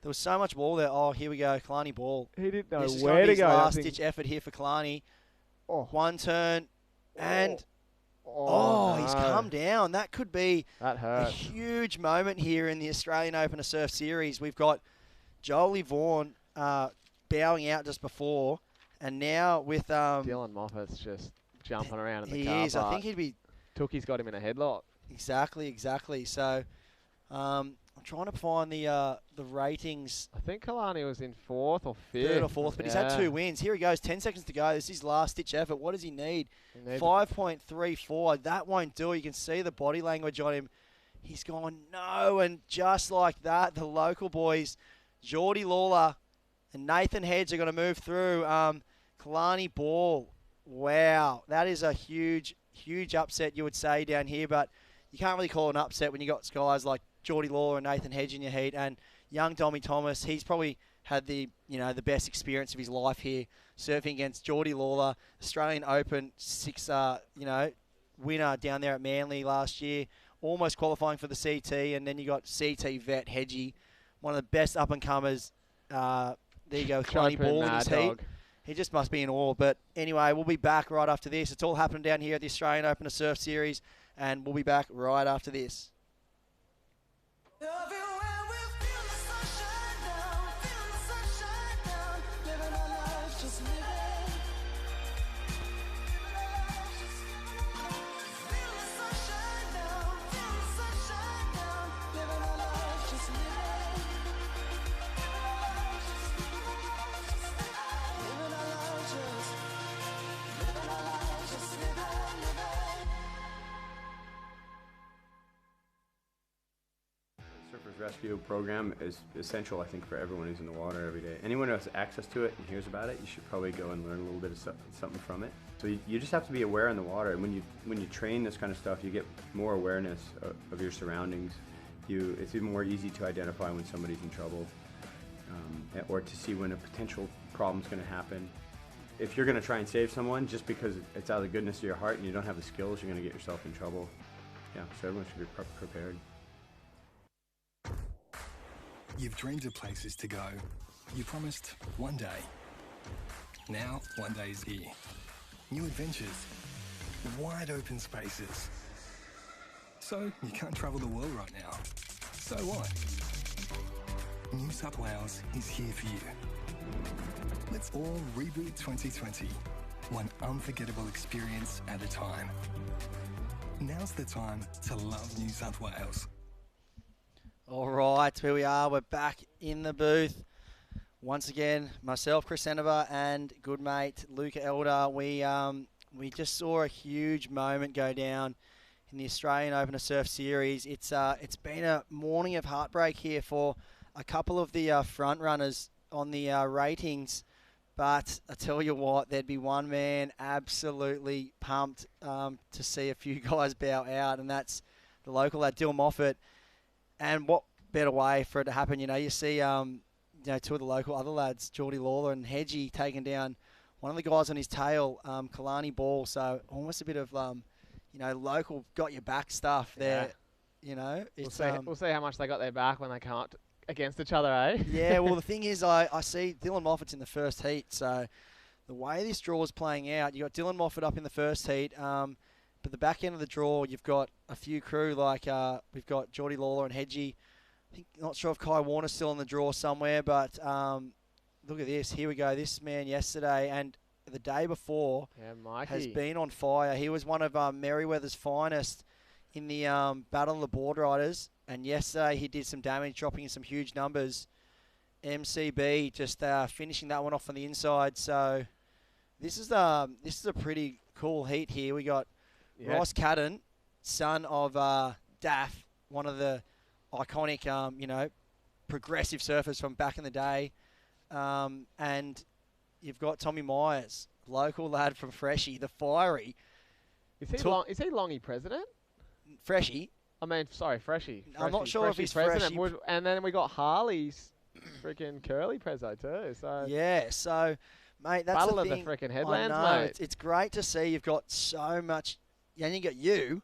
There was so much ball there. Oh, here we go. Kalani Ball. He didn't know This is where gonna be to his go. That last thing- ditch effort here for Kalani. Oh. One turn, and he's no. come down. That could be That a hurt. huge moment here in the Australian Open of Surf Series. We've got Jolie Vaughan bowing out just before, and now with Dylan Moffat's just jumping around in the he car is. I park. think he'd be Tookie's got him in a headlock. exactly. So I'm trying to find the ratings. I think Kalani was in fourth or fifth. Third or fourth, but he's had Yeah. 2 wins. Here he goes, 10 seconds to go. This is his last ditch effort. What does he need? He needs 5.34. That won't do. You can see the body language on him. He's gone no, and just like that, the local boys, Geordie Lawler and Nathan Hedge, are going to move through. Kalani Ball. Wow, that is a huge upset, you would say, down here, but you can't really call it an upset when you got guys like Geordie Lawler and Nathan Hedge in your heat, and young Dommy Thomas. He's probably had the best experience of his life here, surfing against Geordie Lawler, Australian Open winner down there at Manly last year, almost qualifying for the CT, and then you got CT vet Hedgie, one of the best up and comers. There you go, Kalani Chopin, Ball in his Mad heat. Dog. He just must be in awe. But anyway, we'll be back right after this. It's all happening down here at the Australian Open of Surf Series, and we'll be back right after this. Surfers Rescue program is essential, I think, for everyone who's in the water every day. Anyone who has access to it and hears about it, you should probably go and learn a little bit of something from it. So you just have to be aware in the water, and when you train this kind of stuff, you get more awareness of your surroundings. It's even more easy to identify when somebody's in trouble, or to see when a potential problem's going to happen. If you're going to try and save someone just because it's out of the goodness of your heart and you don't have the skills, you're going to get yourself in trouble. Yeah, so everyone should be prepared. You've dreamed of places to go. You promised one day. Now, one day is here. New adventures. Wide open spaces. So, you can't travel the world right now. So what? New South Wales is here for you. Let's all reboot 2020. One unforgettable experience at a time. Now's the time to love New South Wales. All right, here we are. We're back in the booth. Once again, myself, Chris Senova, and good mate, Luca Elder. We just saw a huge moment go down in the Australian Open of Surf Series. It's been a morning of heartbreak here for a couple of the front runners on the ratings. But I tell you what, there'd be one man absolutely pumped to see a few guys bow out, and that's the local lad, Dylan Moffat. And what better way for it to happen? You see, two of the local other lads, Geordie Lawler and Hedgie, taking down one of the guys on his tail, Kalani Ball. So almost a bit of, local got your back stuff there. Yeah. It's, we'll see how much they got their back when they come up against each other, eh? Yeah, well, the thing is, I see Dylan Moffat's in the first heat, so the way this draw is playing out, you got Dylan Moffat up in the first heat, but the back end of the draw, you've got a few crew, like we've got Geordie Lawler and Hedgie. Not sure if Kai Warner's still in the draw somewhere, but look at this. Here we go. This man yesterday and the day before has been on fire. He was one of Merriweather's finest in the Battle of the Board Riders. And yesterday he did some damage, dropping in some huge numbers. MCB just finishing that one off on the inside. So this is a pretty cool heat here. We got Ross Cadden, son of Daff, one of the iconic, progressive surfers from back in the day. And you've got Tommy Myers, local lad from Freshie, the Fiery. Is he Longy president? Freshie. I mean, sorry, Freshie. I'm not sure if he's president. Freshie. And then we got Harley's freaking curly preso too. So yeah, so mate, that's Battle the of thing. the freaking headlands, mate. It's great to see you've got so much. Yeah, and you got you,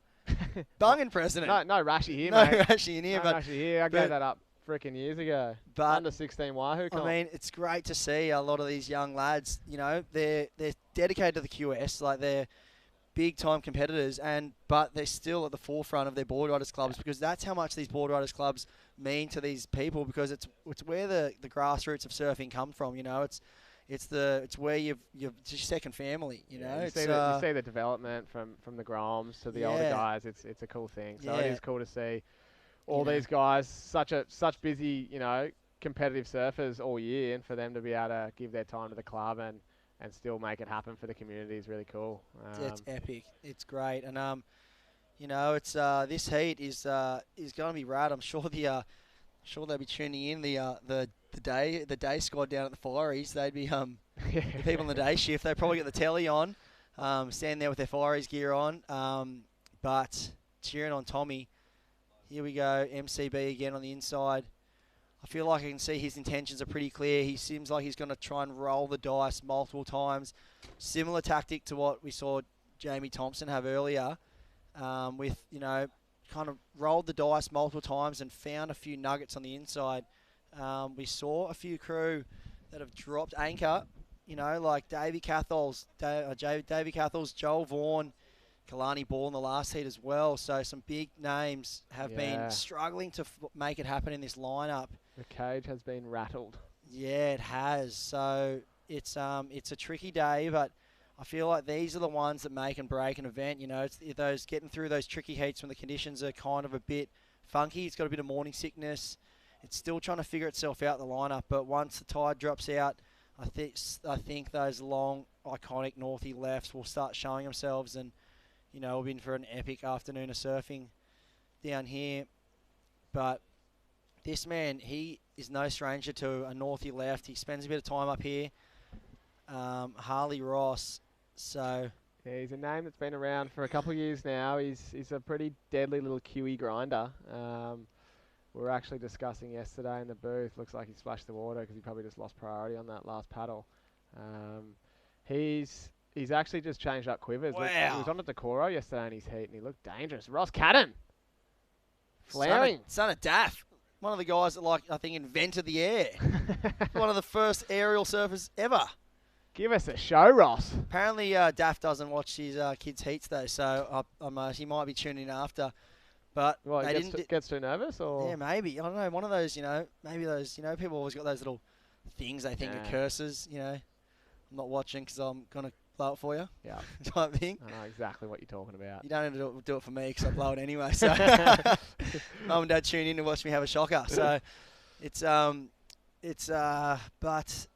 bunging president. No Rashi here, no mate. Rashi in here, no Rashi here. I gave that up freaking years ago. But under 16 Wahoo comp. I mean, it's great to see a lot of these young lads. They're dedicated to the QS, like they're big time competitors, but they're still at the forefront of their board riders clubs, because that's how much these board riders clubs mean to these people, because it's where the grassroots of surfing come from. It's where it's your second family. You see the development from the Groms to the older guys. It's a cool thing. So it is cool to see all these guys, such busy competitive surfers all year, and for them to be able to give their time to the club and still make it happen for the community is really cool. It's epic. It's great, and it's this heat is going to be rad. I'm sure sure they'll be tuning in the day squad down at the Fireys. They'd be the people on the day shift. They probably get the telly on, standing there with their Fireys gear on, but cheering on Tommy. Here we go, MCB again on the inside. I feel like I can see his intentions are pretty clear. He seems like he's going to try and roll the dice multiple times. Similar tactic to what we saw Jamie Thompson have earlier, with, kind of rolled the dice multiple times and found a few nuggets on the inside. We saw a few crew that have dropped anchor, like Davey Cathal's, Joel Vaughan, Kalani Ball in the last heat as well. So some big names have been struggling to make it happen in this lineup. The cage has been rattled. Yeah, it has. So it's a tricky day, but I feel like these are the ones that make and break an event. It's those getting through those tricky heats when the conditions are kind of a bit funky. It's got a bit of morning sickness. It's still trying to figure itself out, the lineup. But once the tide drops out, I think those long, iconic Northie lefts will start showing themselves, and we'll be in for an epic afternoon of surfing down here. But this man, he is no stranger to a northy left. He spends a bit of time up here. Harley Ross. So yeah, he's a name that's been around for a couple of years now. He's a pretty deadly little QE grinder. We were actually discussing yesterday in the booth. Looks like he splashed the water because he probably just lost priority on that last paddle. He's actually just changed up quivers. Wow. Look, he was on at Decoro yesterday in his heat, and he looked dangerous. Ross Cadden, flaring. Son of Daff. One of the guys that, I think invented the air. One of the first aerial surfers ever. Give us a show, Ross. Apparently, Daff doesn't watch his kids' heats, though, so he might be tuning in after. But Well, they he gets too nervous, or? Yeah, maybe. I don't know. One of those, maybe those, people always got those little things they think are curses, I'm not watching because I'm going to blow it for you. Yeah. Type thing. I know exactly what you're talking about. You don't need to do it for me because I blow it anyway. So Mum and Dad tune in to watch me have a shocker. So but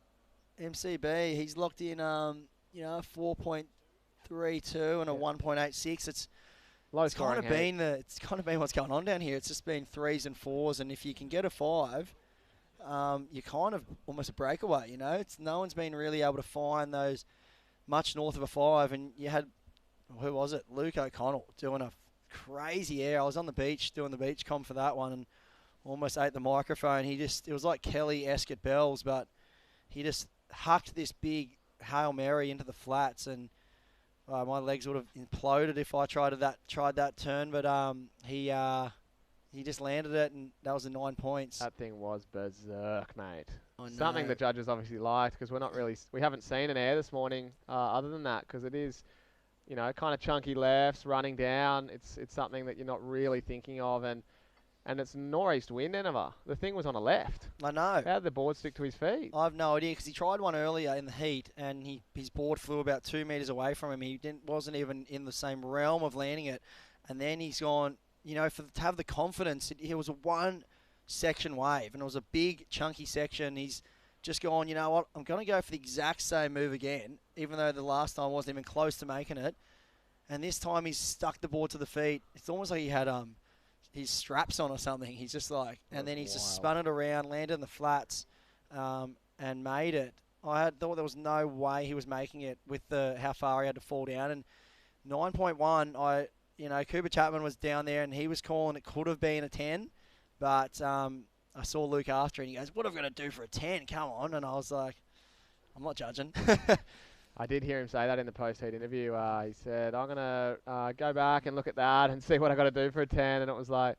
MCB, he's locked in, 4.32 and a 1.86. It's kind of been what's going on down here. It's just been 3s and 4s, and if you can get a 5, you're kind of almost a breakaway. No one's been really able to find those much north of a 5, and you had, who was it? Luke O'Connell doing a crazy air. I was on the beach doing the beach comp for that one, and almost ate the microphone. It was like Kelly-esque at Bells, but he just hucked this big Hail Mary into the flats, and my legs would have imploded if I tried that turn, but he just landed it, and that was the 9 points. That thing was berserk, mate. I know. Something the judges obviously liked, because we haven't seen an air this morning other than that, because it is, kind of chunky lefts running down. It's something that you're not really thinking of, and it's northeast wind, Enova. The thing was on a left. I know. How did the board stick to his feet? I have no idea, because he tried one earlier in the heat, and his board flew about 2 metres away from him. He wasn't even in the same realm of landing it, and then he's gone. To have the confidence, it was a 1-section wave, and it was a big, chunky section. He's just gone, you know what, I'm going to go for the exact same move again, even though the last time wasn't even close to making it. And this time he's stuck the board to the feet. It's almost like he had his straps on or something. He's just and then he's just spun it around, landed in the flats, and made it. I thought there was no way he was making it with how far he had to fall down. And 9.1, Cooper Chapman was down there, and he was calling it could have been a 10, but I saw Luke after, and he goes, "What have I got to do for a 10? Come on!" And I was like, "I'm not judging." I did hear him say that in the post-heat interview. He said, "I'm gonna go back and look at that and see what I got to do for a 10." And it was like,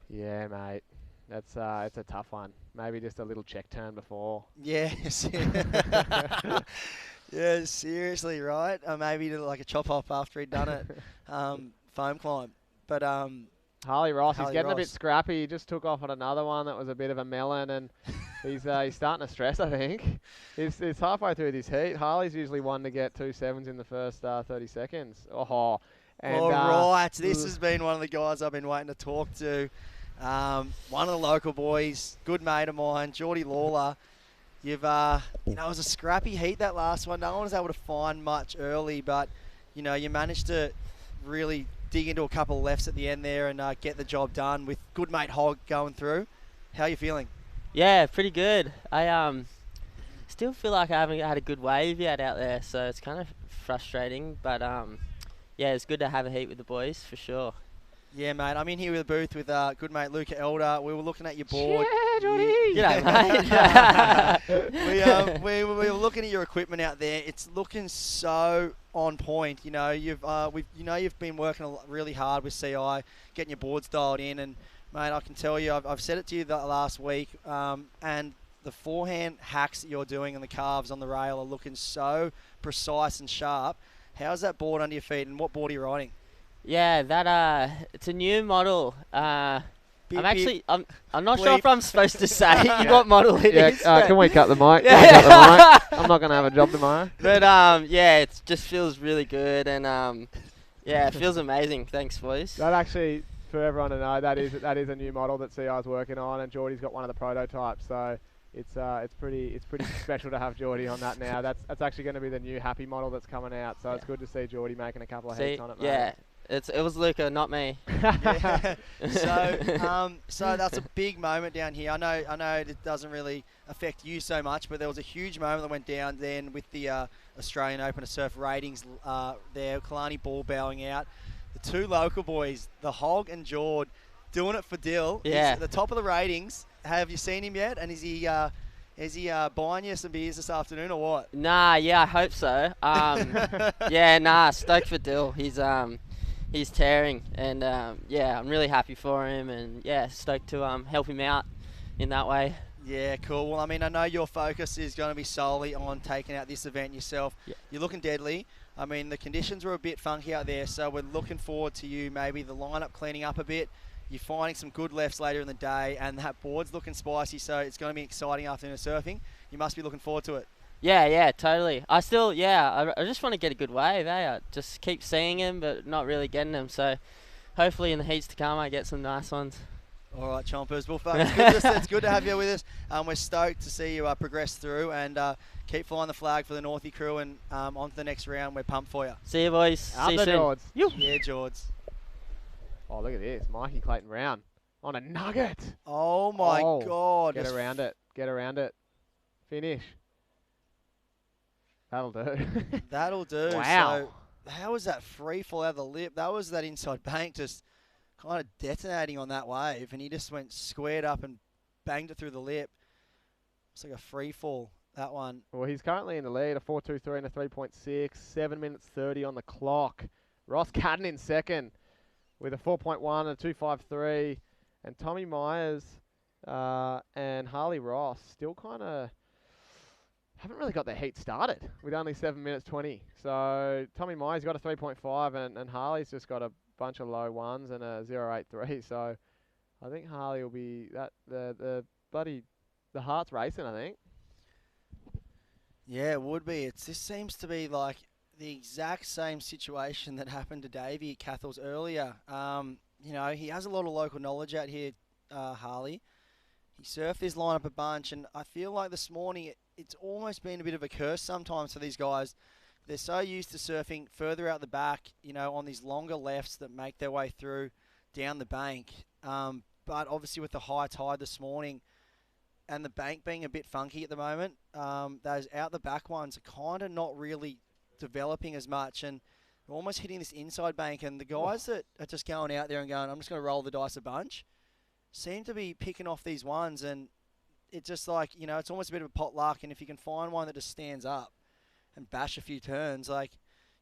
"Yeah, mate, it's a tough one. Maybe just a little check turn before." Yes. Yeah, seriously, right? Maybe do like a chop off after he'd done it, foam climb. But Harley Ross, he's getting Ross. a bit scrappy. He just took off on another one that was a bit of a melon, and he's starting to stress, I think. He's halfway through this heat. Harley's usually one to get 2 7s in the first 30 seconds. Oh, and, all right, this has been one of the guys I've been waiting to talk to. One of the local boys, good mate of mine, Geordie Lawler. You've, it was a scrappy heat, that last one. No one was able to find much early, but, you managed to really dig into a couple of lefts at the end there and get the job done with good mate Hogg going through. How are you feeling? Yeah, pretty good. I still feel like I haven't had a good wave yet out there, so it's kind of frustrating. But, yeah, it's good to have a heat with the boys, for sure. Yeah, mate. I'm in here with the booth with good mate Luca Elder. We were looking at your board. Yeah, Johnny. G'day, mate. we were looking at your equipment out there. It's looking so on point. You've been working really hard with CI, getting your boards dialed in, and mate, I can tell you, I've said it to you the last week, and the forehand hacks that you're doing and the carves on the rail are looking so precise and sharp. How's that board under your feet, and what board are you riding? Yeah, that it's a new model. I'm not Bleep. sure if I'm supposed to say what model it is. Can we cut the mic? Can we cut the mic? I'm not going to have a job tomorrow. But yeah, it just feels really good, and yeah, it feels amazing. Thanks, boys. That actually, for everyone to know, that is a new model that CI's working on, and Geordie's got one of the prototypes. So it's pretty special to have Geordie on that now. That's actually going to be the new happy model that's coming out. So it's good to see Geordie making a couple of heats on it, mate. Yeah. It was Luca, not me. Yeah. So that's a big moment down here. I know it doesn't really affect you so much, but there was a huge moment that went down then with the Australian Open of Surf ratings there. Kalani ball bowing out. The two local boys, the Hog and Jord, doing it for Dill. Yeah. He's at the top of the ratings. Have you seen him yet? And is he buying you some beers this afternoon or what? Nah, yeah, I hope so. Yeah, nah, stoked for Dill. He's tearing, and yeah, I'm really happy for him, and yeah, stoked to help him out in that way. Yeah, cool. Well, I mean, I know your focus is going to be solely on taking out this event yourself. Yeah. You're looking deadly. I mean, the conditions were a bit funky out there, so we're looking forward to you maybe the lineup cleaning up a bit. You're finding some good lefts later in the day, and that board's looking spicy, so it's going to be an exciting afternoon of surfing. You must be looking forward to it. Yeah, totally. I just want to get a good wave, I just keep seeing him, but not really getting him, so hopefully in the heats to come I get some nice ones. All right, Chompers. Well, it's good to have you with us. We're stoked to see you progress through and keep flying the flag for the Northie crew, and on to the next round. We're pumped for you. See you, boys. See you soon. George. Yeah, George. Oh, look at this. Mikey Clayton Brown on a nugget. Oh, my God. Get around it. Get around it. Finish. That'll do. That'll do. Wow. So, how was that free fall out of the lip? That was that inside bank just kind of detonating on that wave, and he just went squared up and banged it through the lip. It's like a free fall, that one. Well, he's currently in the lead, a 4.23 and a 3.6, 7 minutes 30 on the clock. Ross Cadden in second with a 4.1 and a 2.53, and Tommy Myers and Harley Ross still kind of haven't really got their heat started with only 7 minutes 20. So Tommy Myers got a 3.5, and Harley's just got a bunch of low ones and a 0.83. So I think Harley will be the heart's racing, I think. Yeah, it would be. This seems to be like the exact same situation that happened to Davey at Cathals earlier. You know, he has a lot of local knowledge out here, Harley. He surfed this lineup a bunch, and I feel like this morning it's almost been a bit of a curse sometimes for these guys. They're so used to surfing further out the back, you know, on these longer lefts that make their way through down the bank. But obviously with the high tide this morning and the bank being a bit funky at the moment, those out the back ones are kind of not really developing as much, and we're almost hitting this inside bank, and the guys that are just going out there and going, I'm just going to roll the dice a bunch, seem to be picking off these ones, and it's just like, you know, it's almost a bit of a potluck, and if you can find one that just stands up and bash a few turns, like,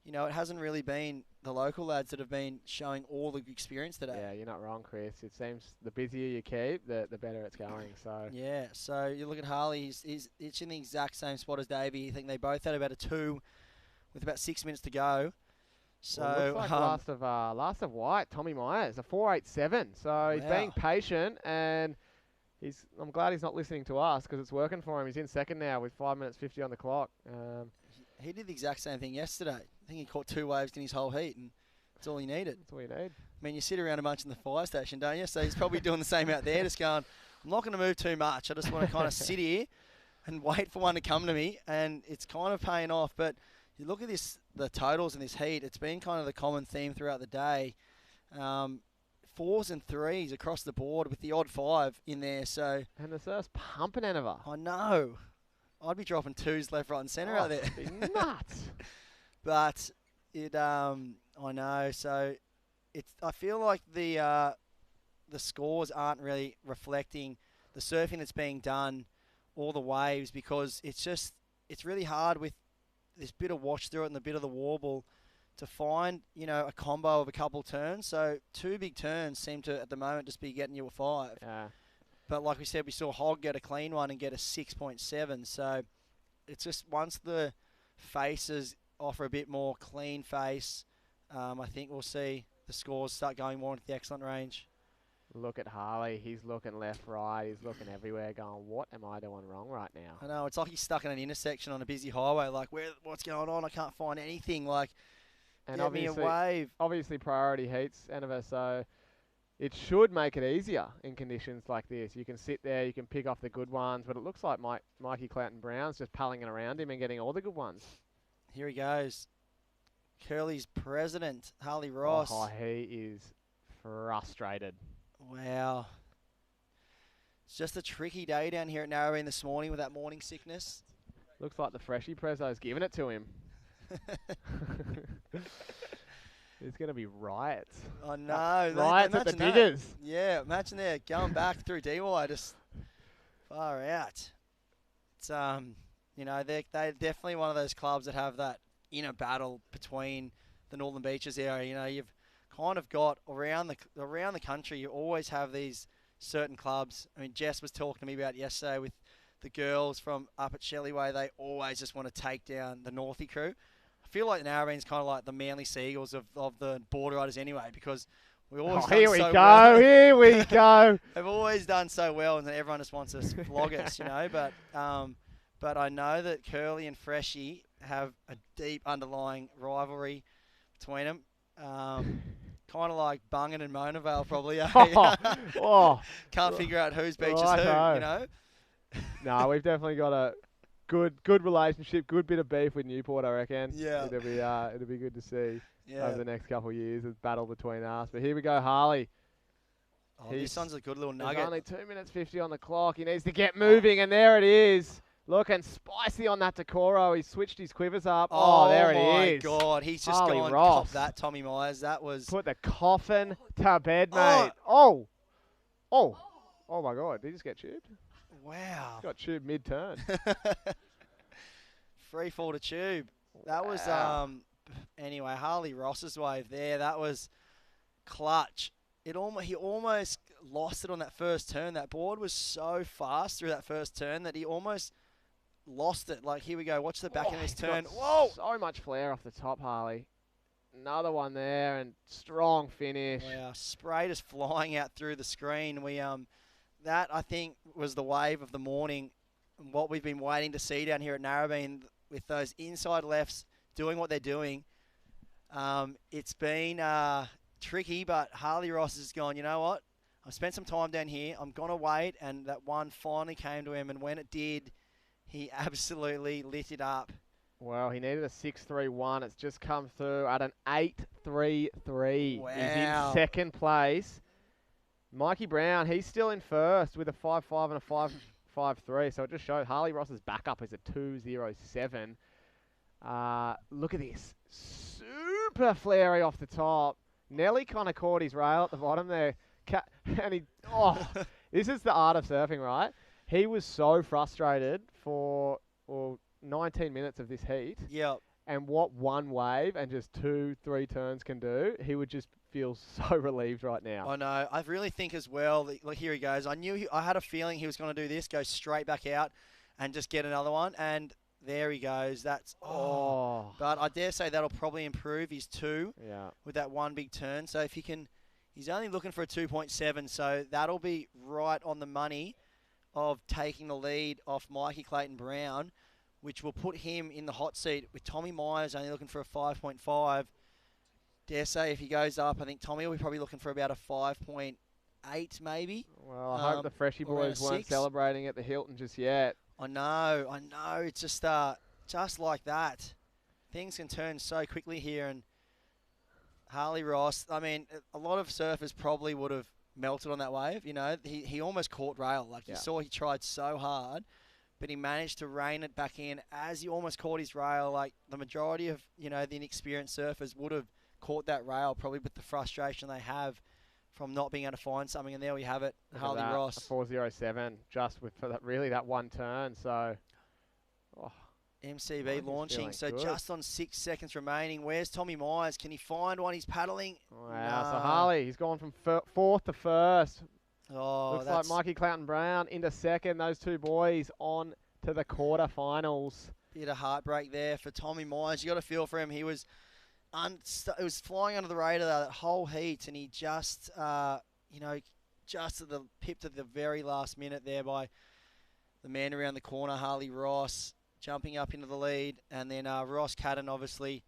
you know, it hasn't really been the local lads that have been showing all the experience today. Yeah, you're not wrong, Chris. It seems the busier you keep, the better it's going. So yeah, so you look at Harley, he's in the exact same spot as Davey. I think they both had about a 2 with about 6 minutes to go. So well, looks like last of white, Tommy Myers, a 4.87. So he's being patient, and I'm glad he's not listening to us because it's working for him. He's in second now with 5 minutes 50 on the clock. He did the exact same thing yesterday. I think he caught 2 waves in his whole heat, and that's all he needed. That's all you need. I mean, you sit around a bunch in the fire station, don't you? So he's probably doing the same out there, just going, I'm not going to move too much. I just want to kind of sit here and wait for one to come to me, and it's kind of paying off. But you look at the totals in this heat, it's been kind of the common theme throughout the day. 4s and 3s across the board with the odd 5 in there. So and the surf's pumping out of her. I know. I'd be dropping 2s left, right, and centre out there. It'd be nuts. But I know. So I feel like the scores aren't really reflecting the surfing that's being done or the waves, because it's really hard with this bit of wash through it and the bit of the warble to find, you know, a combo of a couple turns. So 2 big turns seem to, at the moment, just be getting you a 5. Yeah. But like we said, we saw Hogg get a clean one and get a 6.7. So it's just once the faces offer a bit more clean face, I think we'll see the scores start going more into the excellent range. Look at Harley. He's looking left, right. He's looking everywhere going, what am I doing wrong right now? I know. It's like he's stuck in an intersection on a busy highway. Like, what's going on? I can't find anything. Like, and get me a wave. Obviously, priority heats, Annabeth, so it should make it easier in conditions like this. You can sit there, you can pick off the good ones, but it looks like Mikey Clayton Brown's just palling it around him and getting all the good ones. Here he goes. Curly's president, Harley Ross. Oh, he is frustrated. Wow. It's just a tricky day down here at Narrabeen this morning with that morning sickness. Looks like the freshie prezzo's giving it to him. There's going to be riots. I know. Riots at the Imagine that. diggers. Yeah, imagine they're going back through DY, just far out. It's you know, they're definitely one of those clubs that have that inner battle between the Northern Beaches area. You know, you've kind of got around the country. You always have these certain clubs. I mean, Jess was talking to me about yesterday with the girls from up at Shelley Way. They always just want to take down the Northie crew. I feel like the Narrabeen's kind of like the Manly Seagulls of the Border Riders anyway, because we always done here we so go, well. here we go. They've always done so well, and everyone just wants to flog us, you know. But I know that Curly and Freshie have a deep underlying rivalry between them. Kind of like Bungan and Monavale, probably. Can't figure out whose beach is who, you know. No, we've definitely got a good relationship, good bit of beef with Newport, I reckon. Yeah. It'll be good to see Yeah. over the next couple of years, a battle between us. But here we go, Harley. Oh, this one's a good little nugget. There's only 2 minutes 50 on the clock. He needs to get moving, and there it is. Looking spicy on that Takoro. He switched his quivers up. Oh, there it is. Oh, my God. He's just Harley gone Ross. cop that, Tommy Myers. That was... Put the coffin to bed, mate. Oh, my God. Did he just get tubed? Wow. Got tubed mid-turn. Free fall to tube. That was, anyway, Harley Ross's wave there. That was clutch. He almost lost it on that first turn. That board was so fast through that first turn that he almost lost it. Like, here we go. Watch the back of this turn. Whoa! So much flair off the top, Harley. Another one there, and strong finish. Wow, spray just flying out through the screen. That, I think, was the wave of the morning. And what we've been waiting to see down here at Narrabeen with those inside lefts doing what they're doing. It's been tricky, but Harley Ross has gone, you know what? I've spent some time down here. I'm going to wait, and that one finally came to him, and when it did, he absolutely lit it up. Well, he needed a 6.31. It's just come through at an 8.33. Wow. He's in second place. Mikey Brown, he's still in first with a 5.5 and a 5.53. So it just shows Harley Ross's backup is a 2.07. Look at this. Super flary off the top. Nelly kind of caught his rail at the bottom there. And this is the art of surfing, right? He was so frustrated for 19 minutes of this heat. Yep. And what one wave and just 2-3 turns can do, he would just feel so relieved right now. I know. I really think as well, look, here he goes. I had a feeling he was going to do this, go straight back out and just get another one. And there he goes. That's, But I dare say that'll probably improve his 2 with that one big turn. So if he can, he's only looking for a 2.7. So that'll be right on the money of taking the lead off Mikey Clayton Brown, which will put him in the hot seat with Tommy Myers only looking for a 5.5. Dare say if he goes up, I think Tommy will be probably looking for about a 5.8 maybe. Well, I hope the Freshie boys weren't celebrating at the Hilton just yet. I know. It's just like that. Things can turn so quickly here, and Harley Ross, I mean, a lot of surfers probably would have melted on that wave. You know, he almost caught rail. Like, you saw he tried so hard, but he managed to rein it back in as he almost caught his rail. Like, the majority of, you know, the inexperienced surfers would have caught that rail probably with the frustration they have from not being able to find something. And there we have it, Harley Ross. A 4.07 just for that one turn. So, MCB launching. So good. just on 6 seconds remaining. Where's Tommy Myers? Can he find one? He's paddling. Wow. So Harley, he's gone from fourth to first. Oh, looks like Mikey Clayton Brown into second. Those two boys on to the quarterfinals. Bit of heartbreak there for Tommy Myers. You got to feel for him. He was, it was flying under the radar that whole heat, and he just, just pipped at the very last minute there by the man around the corner, Harley Ross, jumping up into the lead, and then Ross Cadden, obviously,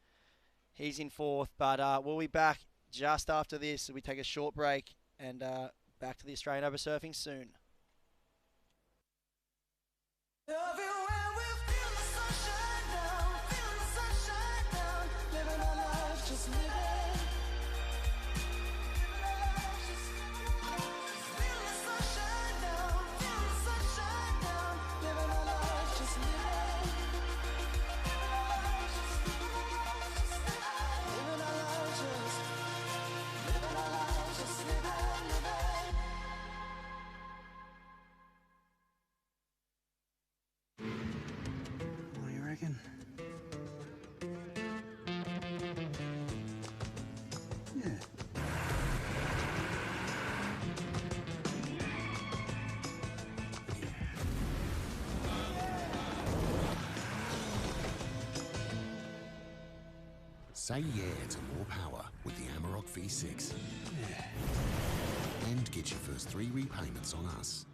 he's in fourth. But we'll be back just after this. So we take a short break and back to the Australian Open Surfing soon. Say yeah to more power with the Amarok V6. And get your first 3 repayments on us.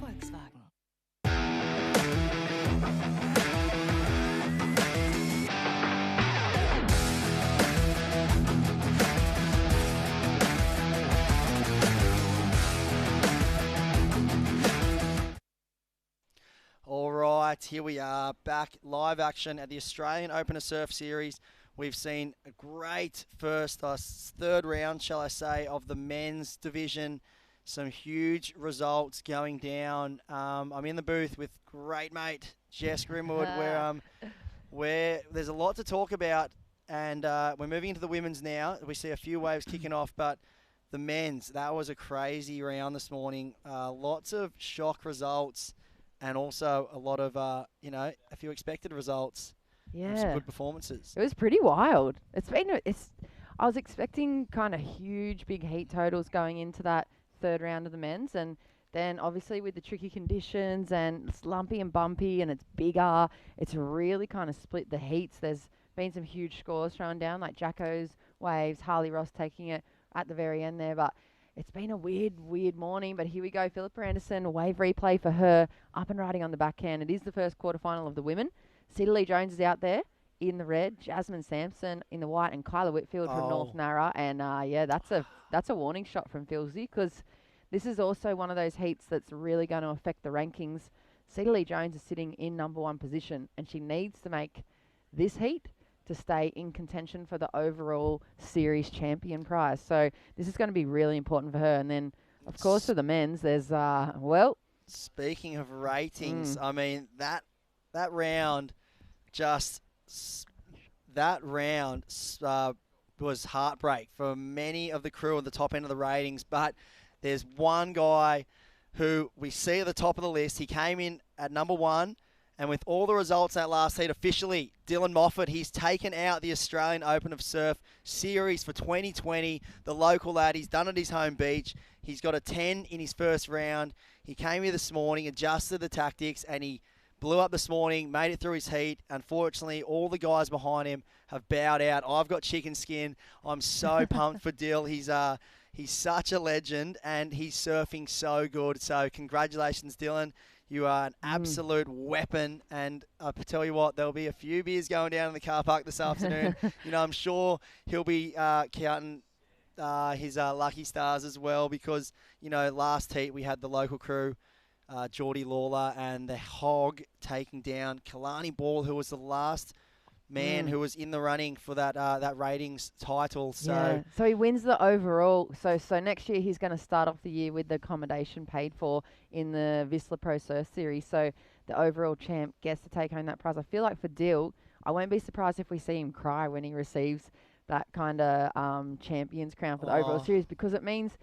Volkswagen. All right, here we are, back live action at the Australian Open of Surf Series. We've seen a great third round, shall I say, of the men's division. Some huge results going down. I'm in the booth with great mate Jess Grimwood, where there's a lot to talk about, and we're moving into the women's now. We see a few waves kicking off, but the men's, that was a crazy round this morning. Lots of shock results. And also a lot of, a few expected results. Yeah. Some good performances. It was pretty wild. I was expecting kind of huge, big heat totals going into that third round of the men's. And then obviously with the tricky conditions and it's lumpy and bumpy and it's bigger, it's really kind of split the heats. There's been some huge scores thrown down, like Jacko's waves, Harley Ross taking it at the very end there. But it's been a weird morning, but here we go. Philippa Anderson, a wave replay for her, up and riding on the backhand. It is the first quarterfinal of the women. Cedar Lee Jones is out there in the red, Jasmine Sampson in the white, and Kyla Whitfield from North Narra. And that's a warning shot from Philsy, because this is also one of those heats that's really going to affect the rankings. Cedar Lee Jones is sitting in number 1 position, and she needs to make this heat to stay in contention for the overall series champion prize. So this is going to be really important for her. And then, of course, for the men's, there's, Speaking of ratings, I mean, that round was heartbreak for many of the crew at the top end of the ratings. But there's one guy who we see at the top of the list. He came in at number 1. And with all the results in that last heat, officially, Dylan Moffat, he's taken out the Australian Open of Surf Series for 2020. The local lad, he's done it at his home beach. He's got a 10 in his first round. He came here this morning, adjusted the tactics, and he blew up this morning, made it through his heat. Unfortunately, all the guys behind him have bowed out. I've got chicken skin. I'm so pumped for Dill. He's such a legend, and he's surfing so good. So congratulations, Dylan. You are an absolute weapon, and I tell you what, there'll be a few beers going down in the car park this afternoon. I'm sure he'll be counting his lucky stars as well, because, last heat we had the local crew, Geordie Lawler and the Hog, taking down Kalani Ball, who was the last man who was in the running for that ratings title. So so he wins the overall. So next year he's going to start off the year with the accommodation paid for in the Whistler Pro Surf Series. So the overall champ gets to take home that prize. I feel like for Dill, I won't be surprised if we see him cry when he receives that kind of champions crown for the overall series, because it means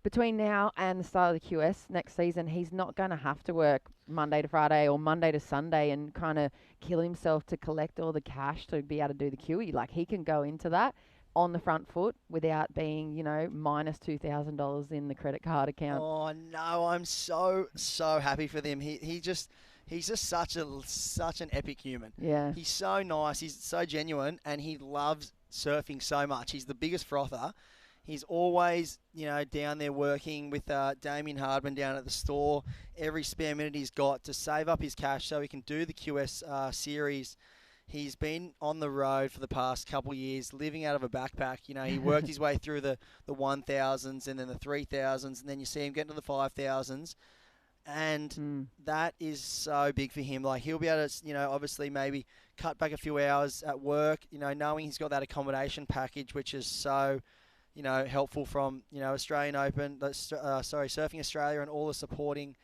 between now and the start of the QS next season, he's not going to have to work Monday to Friday or Monday to Sunday and kind of kill himself to collect all the cash to be able to do the QE. Like, he can go into that on the front foot without being, minus $2,000 in the credit card account. Oh no, I'm so happy for them. He's just such an epic human. Yeah. He's so nice. He's so genuine, and he loves surfing so much. He's the biggest frother. He's always, down there working with Damien Hardman down at the store. Every spare minute he's got to save up his cash so he can do the QS series. He's been on the road for the past couple of years, living out of a backpack. He worked his way through the 1,000s and then the 3,000s, and then you see him get into the 5,000s. And that is so big for him. Like, he'll be able to, obviously maybe cut back a few hours at work, knowing he's got that accommodation package, which is so, helpful from, Australian Open, Surfing Australia, and all the supporting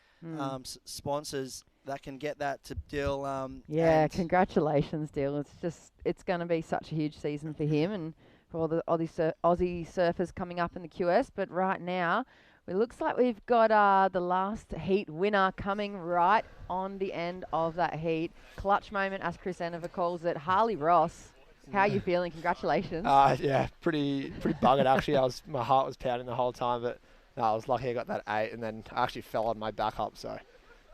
sponsors that can get that to Dill. Congratulations, Dill. It's going to be such a huge season for him and for all the Aussie surfers coming up in the QS. But right now, it looks like we've got the last heat winner coming right on the end of that heat. Clutch moment, as Chris Enever calls it. Harley Ross. How are you feeling? Congratulations. Pretty buggered actually. My heart was pounding the whole time, but no, I was lucky I got that 8, and then I actually fell on my back up, so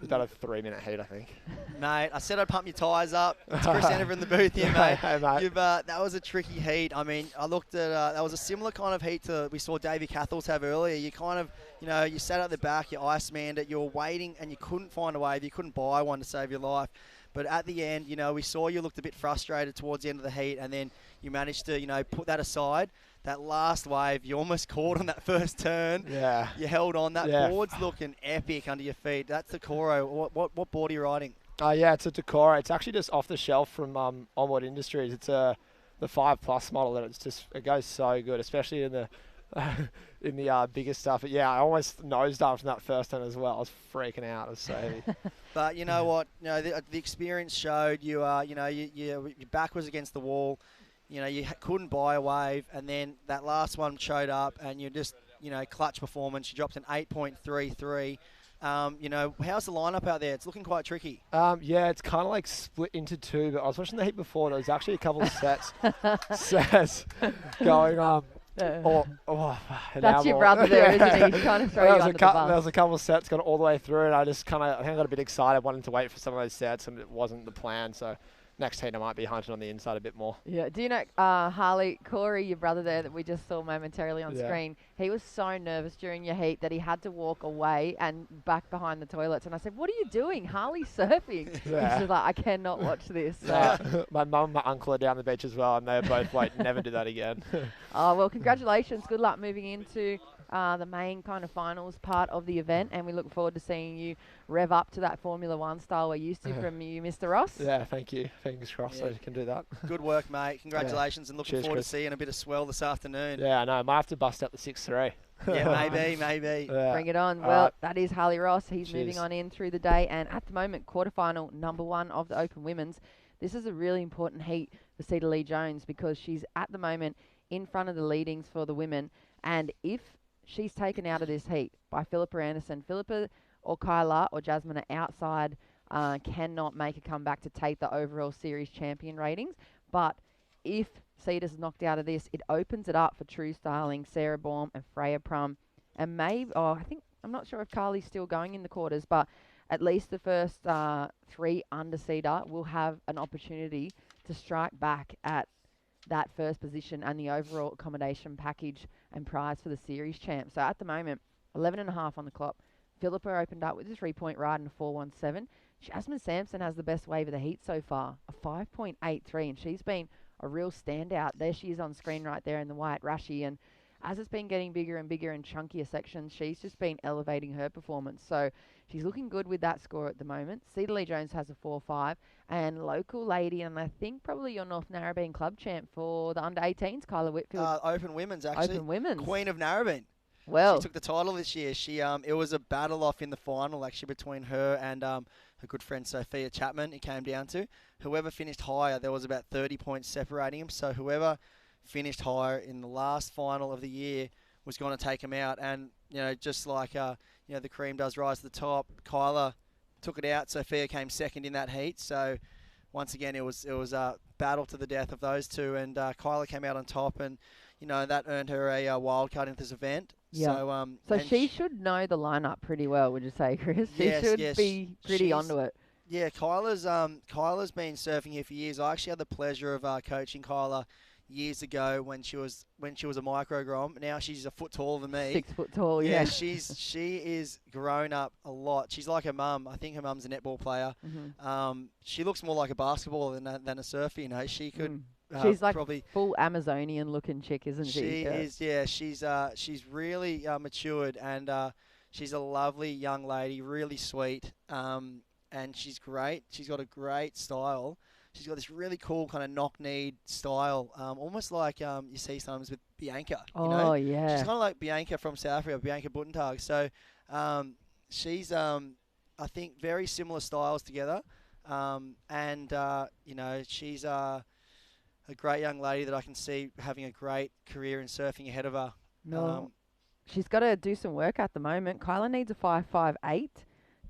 was about a 3-minute heat, I think. Mate, I said I'd pump your tyres up. It's Chris Anderson in the booth here, mate. Hey, mate. That was a tricky heat. I mean, I looked at, that was a similar kind of heat to we saw Davey Cathles have earlier. You kind of, you sat at the back, you ice-manned it, you were waiting and you couldn't find a wave. You couldn't buy one to save your life. But at the end, we saw you looked a bit frustrated towards the end of the heat, and then you managed to, put that aside. That last wave, you almost caught on that first turn. Yeah. You held on. That board's looking epic under your feet. That's the Coro. What board are you riding? Yeah, it's a Decora. It's actually just off the shelf from Onward Industries. It's the 5+ model, and it goes so good, especially in the bigger stuff. But yeah, I almost nosedived from that first turn as well. I was freaking out. It was so heavy. But you know what? The experience showed you. Your back was against the wall. You couldn't buy a wave, and then that last one showed up, and you just, clutch performance. You dropped an 8.33. How's the lineup out there? It's looking quite tricky. Yeah, it's kind of like split into two. But I was watching the heat before. There was actually a couple of sets going. That's your brother there, isn't he? He's trying to throw you under the bus. There was a couple of sets going all the way through, and I think I got a bit excited, wanting to wait for some of those sets, and it wasn't the plan. So next heat I might be hunting on the inside a bit more. Yeah. Do you know Harley, Corey, your brother there that we just saw momentarily on screen? He was so nervous during your heat that he had to walk away and back behind the toilets. And I said, "What are you doing? Harley's surfing." Yeah. She's like, "I cannot watch this." So. My mum and my uncle are down the beach as well, and they're both like, "Never do that again." Oh, well, congratulations. Good luck moving into the main kind of finals part of the event, and we look forward to seeing you rev up to that Formula One style we're used to from you, Mr. Ross. Yeah, thank you. Fingers crossed I can do that. Good work, mate. Congratulations, and looking Cheers, forward Chris. to seeing a bit of swell this afternoon. Yeah, I know. I might have to bust out the 6-3. Yeah, maybe. Yeah. Bring it on. Well, that is Harley Ross. He's Cheers. moving on in through the day, and at the moment, quarterfinal number 1 of the Open Women's. This is a really important heat for Cedar Lee Jones because she's at the moment in front of the leadings for the women, and if she's taken out of this heat by Philippa Anderson, Philippa or Kyla or Jasmine are outside, cannot make a comeback to take the overall series champion ratings. But if Cedar's knocked out of this, it opens it up for True Starling, Sarah Baum and Freya Prum. And maybe, I'm not sure if Carly's still going in the quarters, but at least the first 3 under Cedar will have an opportunity to strike back at that first position and the overall accommodation package and prize for the series champ. So at the moment, 11.5 on the clock. Philippa opened up with a 3-point ride and a 4.17. Jasmine Sampson has the best wave of the heat so far, a 5.83, and she's been a real standout. There she is on screen right there in the white rashi, and as it's been getting bigger and bigger and chunkier sections, she's just been elevating her performance. So she's looking good with that score at the moment. Cedar Lee Jones has a 4.5, and local lady, and I think probably your North Narrabeen club champ for the under-18s, Kyla Whitfield. Open Women's, actually. Open Women's. Queen of Narrabeen. Well, she took the title this year. It was a battle off in the final, actually, between her and her good friend Sophia Chapman. It came down to whoever finished higher. There was about 30 points separating them. So whoever finished higher in the last final of the year was going to take them out. And just like the cream does rise to the top, Kyla took it out. Sophia came second in that heat. So once again, it was a battle to the death of those two, and Kyla came out on top, and that earned her a wild card into this event. Yeah. So she should know the lineup pretty well, would you say, Chris? She should be pretty onto it. Yeah, Kyla's been surfing here for years. I actually had the pleasure of coaching Kyla years ago when she was a micro grom. Now she's a foot taller than me. 6 foot tall, yeah. She is grown up a lot. She's like her mum. I think her mum's a netball player. Mm-hmm. She looks more like a basketballer than a surfer. She could. She's like probably full Amazonian looking chick, isn't she? She is, yeah. She's really matured, and she's a lovely young lady, really sweet, and she's great. She's got a great style. She's got this really cool kind of knock-kneed style, almost like you see sometimes with Bianca. Oh, yeah. She's kind of like Bianca from South Africa, Bianca Buttentag. So she's, I think, very similar styles together, and she's a great young lady that I can see having a great career in surfing ahead of her. No, she's got to do some work at the moment. Kyla needs a 5.58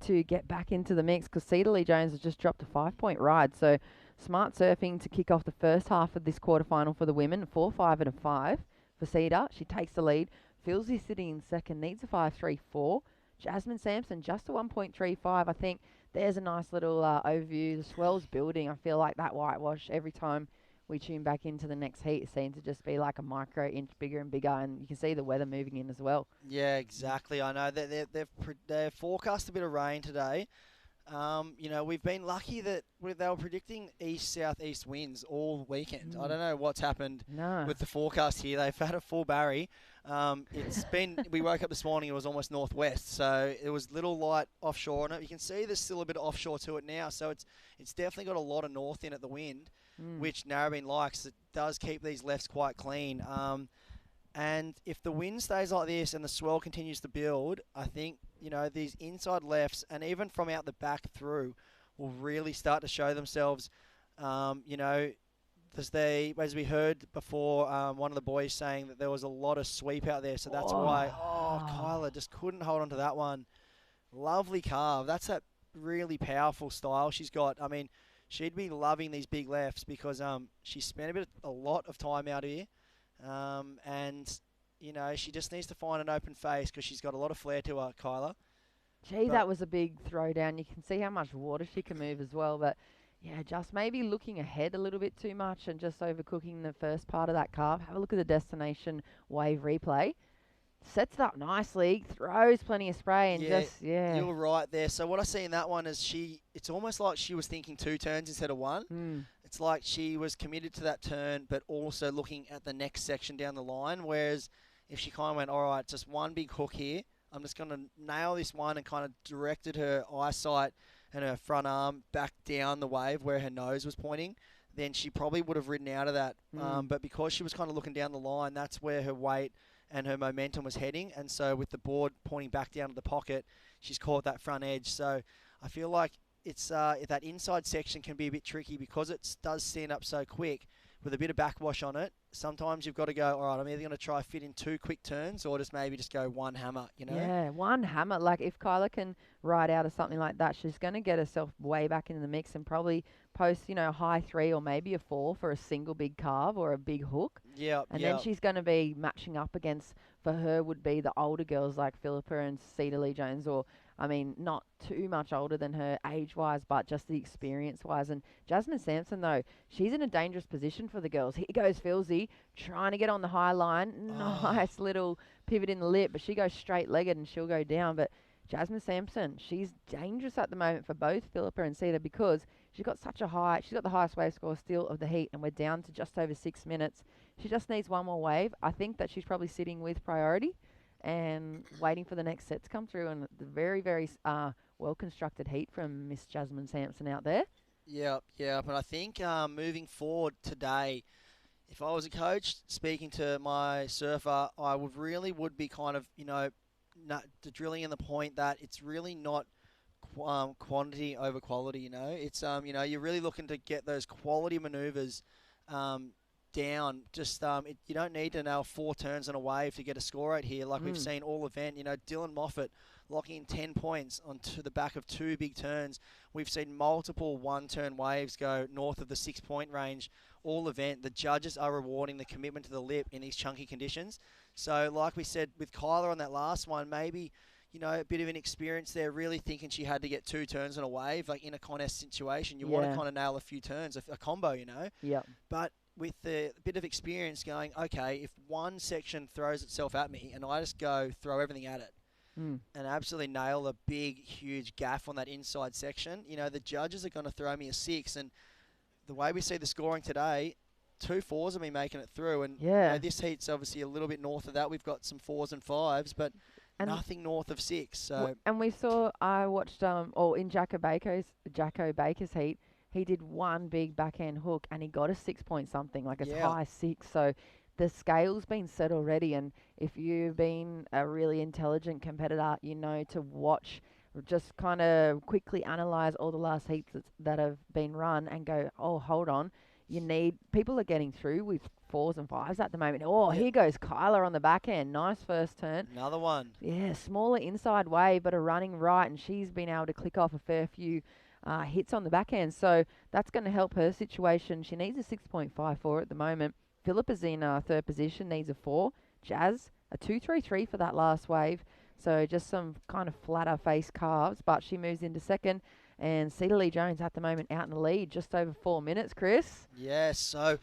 to get back into the mix because Cedar Lee Jones has just dropped a 5-point ride. So smart surfing to kick off the first half of this quarterfinal for the women. 4.5 and a 5 for Cedar. She takes the lead. Filsey sitting in second, needs a 5.34 Jasmine Sampson, just a 1.35. I think there's a nice little overview. The swell's building. I feel like that whitewash every time we tune back into the next heat, it seems to just be like a micro inch bigger and bigger, and you can see the weather moving in as well. Yeah, exactly. I know that they've forecast a bit of rain today. We've been lucky that they were predicting east-southeast winds all weekend. I don't know what's happened with the forecast here. They've had a full Barry. We woke up this morning, it was almost northwest, so it was little light offshore on it. You can see there's still a bit of offshore to it now, so it's definitely got a lot of north in it, the wind, which Narrabeen likes. It does keep these lefts quite clean. And if the wind stays like this and the swell continues to build, I think, these inside lefts and even from out the back through will really start to show themselves. As we heard before, one of the boys saying that there was a lot of sweep out there. So that's why, Kyla just couldn't hold on to that one. Lovely carve. That's that really powerful style she's got. I mean, she'd be loving these big lefts because she spent a lot of time out here. She just needs to find an open face because she's got a lot of flair to her, Kyla. Gee, that was a big throwdown. You can see how much water she can move as well. But, yeah, just maybe looking ahead a little bit too much and just overcooking the first part of that carve. Have a look at the destination wave replay. Sets it up nicely, throws plenty of spray and You're right there. So what I see in that one is it's almost like she was thinking 2 turns instead of 1. It's like she was committed to that turn, but also looking at the next section down the line. Whereas if she kind of went, all right, just one big hook here, I'm just going to nail this one, and kind of directed her eyesight and her front arm back down the wave where her nose was pointing, then she probably would have ridden out of that. But because she was kind of looking down the line, that's where her weight and her momentum was heading. And so with the board pointing back down to the pocket, she's caught that front edge. So I feel like it's that inside section can be a bit tricky because it does stand up so quick with a bit of backwash on it. Sometimes you've got to go, all right, I'm either going to try fit in 2 quick turns or just maybe just go one hammer, Yeah, one hammer. Like if Kyla can ride out of something like that, she's going to get herself way back into the mix and probably post, high 3 or maybe a 4 for a single big carve or a big hook. Then she's going to be matching up against, for her, would be the older girls like Philippa and Cedar Lee Jones, or not too much older than her age-wise, but just the experience-wise. And Jasmine Sampson, though, she's in a dangerous position for the girls. Here goes Philsey, trying to get on the high line. Nice little pivot in the lip, but she goes straight-legged and she'll go down. But Jasmine Sampson, she's dangerous at the moment for both Philippa and Cedar because she's got the highest wave score still of the heat, and we're down to just over 6 minutes. She just needs one more wave. I think that she's probably sitting with priority and waiting for the next set to come through, and the very, very well-constructed heat from Miss Jasmine Sampson out there. Yep. And I think moving forward today, if I was a coach speaking to my surfer, I would be kind of, drilling in the point that it's really not quantity over quality, It's, you're really looking to get those quality maneuvers down. Just you don't need to nail 4 turns on a wave to get a score out here like we've seen all event. Dylan Moffat locking in 10 points onto the back of 2 big turns. We've seen multiple 1-turn waves go north of the 6-point range all event. The judges are rewarding the commitment to the lip in these chunky conditions. So like we said with Kyla on that last one, maybe a bit of an experience there, really thinking she had to get 2 turns on a wave, like in a contest situation. You want to kind of nail a few turns, a combo, Yeah. But with the bit of experience going, okay, if one section throws itself at me and I just go throw everything at it and absolutely nail a big, huge gaff on that inside section, the judges are going to throw me a 6. And the way we see the scoring today, 2 4s have been making it through. And this heat's obviously a little bit north of that. We've got some 4s and 5s, but nothing north of 6. So and I watched in Jacko Baker's heat, he did one big backhand hook and he got a 6 point something, like as high as 6. So the scale's been set already. And if you've been a really intelligent competitor, to watch, just kind of quickly analyze all the last heats that have been run and go, oh, hold on. People are getting through with 4s and 5s at the moment. Here goes Kyla on the backhand. Nice first turn. Another one. Yeah, smaller inside wave, but a running right, and she's been able to click off a fair few hits on the backhand. So that's going to help her situation. She needs a 6.54 at the moment. Philippa's in 3rd position, needs a 4. Jazz, a 2.33 for that last wave. So just some kind of flatter face calves, but she moves into second. And Cedar Lee Jones at the moment out in the lead, just over 4 minutes, Chris. Yeah, so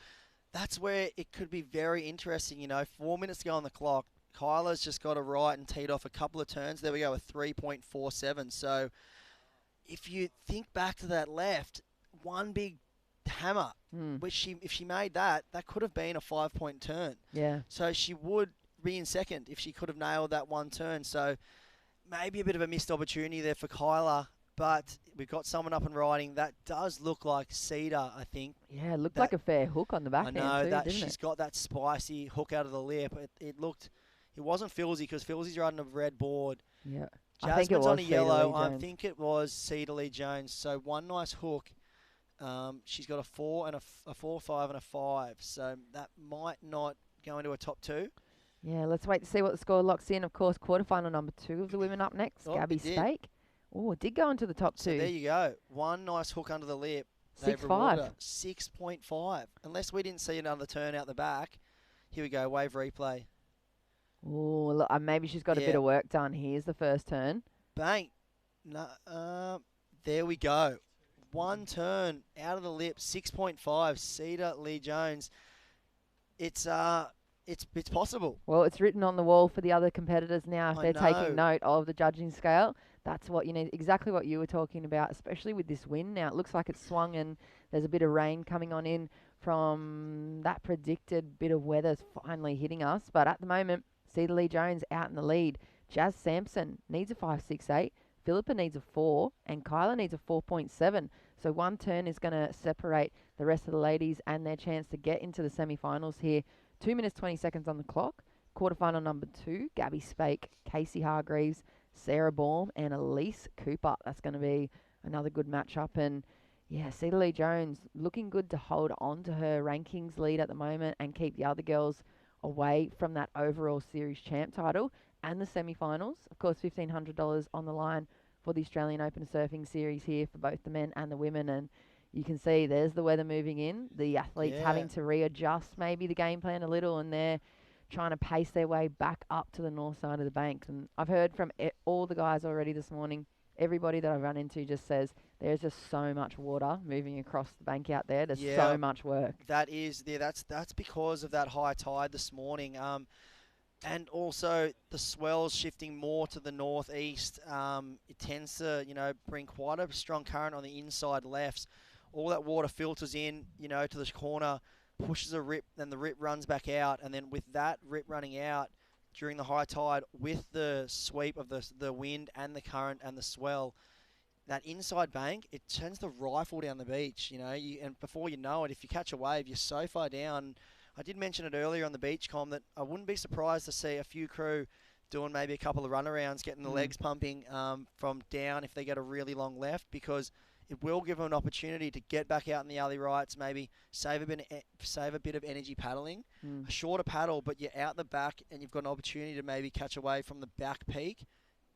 that's where it could be very interesting. 4 minutes to go on the clock. Kyla's just got a right and teed off a couple of turns. There we go, with 3.47. So if you think back to that left, one big hammer, which if she made that could have been a 5-point turn. Yeah. So she would be in second if she could have nailed that one turn. So maybe a bit of a missed opportunity there for Kyla. But we've got someone up and riding. That does look like Cedar, I think. Yeah, it looked like a fair hook on the back I end know too, that didn't she's it? got that spicy hook out of the lip. It wasn't Filsey because Filsey's riding a red board. Yeah. I think it Jasmine's on a was Cedar yellow. Lee I Jones. think it was Cedar Lee Jones. So one nice hook. She's got a 4 and a 4, 5 and a 5. So that might not go into a top 2. Yeah, let's wait to see what the score locks in. Of course, quarterfinal number 2 of the women up next. Oh, Gabby it did. Spake. Oh, it did go into the top 2. So there you go. One nice hook under the lip. 6.5. 6.5. Unless we didn't see another turn out the back. Here we go. Wave replay. Oh, look, maybe she's got a bit Yeah. of work done. Here's the first turn. Bang. No, there we go. One turn out of the lip. 6.5. Cedar Lee Jones. It's possible. Well, it's written on the wall for the other competitors now. If I they're taking know. note of the judging scale, that's what you need. Exactly what you were talking about, especially with this wind now. It looks like it's swung and there's a bit of rain coming on in from that predicted bit of weather's finally hitting us. But at the moment, Cedar Lee Jones out in the lead. Jazz Sampson needs a 5.68. Philippa needs a 4. And Kyla needs a 4.7. So one turn is going to separate the rest of the ladies and their chance to get into the semi-finals here. 2 minutes, 20 seconds on the clock. Quarterfinal number 2, Gabby Spake, Casey Hargreaves, Sarah Baum, and Elise Cooper. That's going to be another good matchup. And yeah, Cedar Lee Jones looking good to hold on to her rankings lead at the moment and keep the other girls away from that overall series champ title and the semi-finals. Of course, $1,500 on the line for the Australian Open Surfing Series here for both the men and the women. And you can see there's the weather moving in. The athletes having to readjust maybe the game plan a little, and they're trying to pace their way back up to the north side of the bank. And I've heard from all the guys already this morning, everybody that I've run into just says there's just so much water moving across the bank out there. There's so much work. That's because of that high tide this morning. And also the swells shifting more to the northeast. It tends to, bring quite a strong current on the inside lefts. All that water filters in, to the corner, pushes a rip, then the rip runs back out. And then with that rip running out during the high tide, with the sweep of the wind and the current and the swell, that inside bank, it tends to rifle down the beach, and before you know it, if you catch a wave, you're so far down. I did mention it earlier on the beach comm that I wouldn't be surprised to see a few crew doing maybe a couple of runarounds, getting the legs pumping from down if they get a really long left, because it will give them an opportunity to get back out in the alley rights, maybe save a bit of energy paddling. A shorter paddle, but you're out the back and you've got an opportunity to maybe catch a wave from the back peak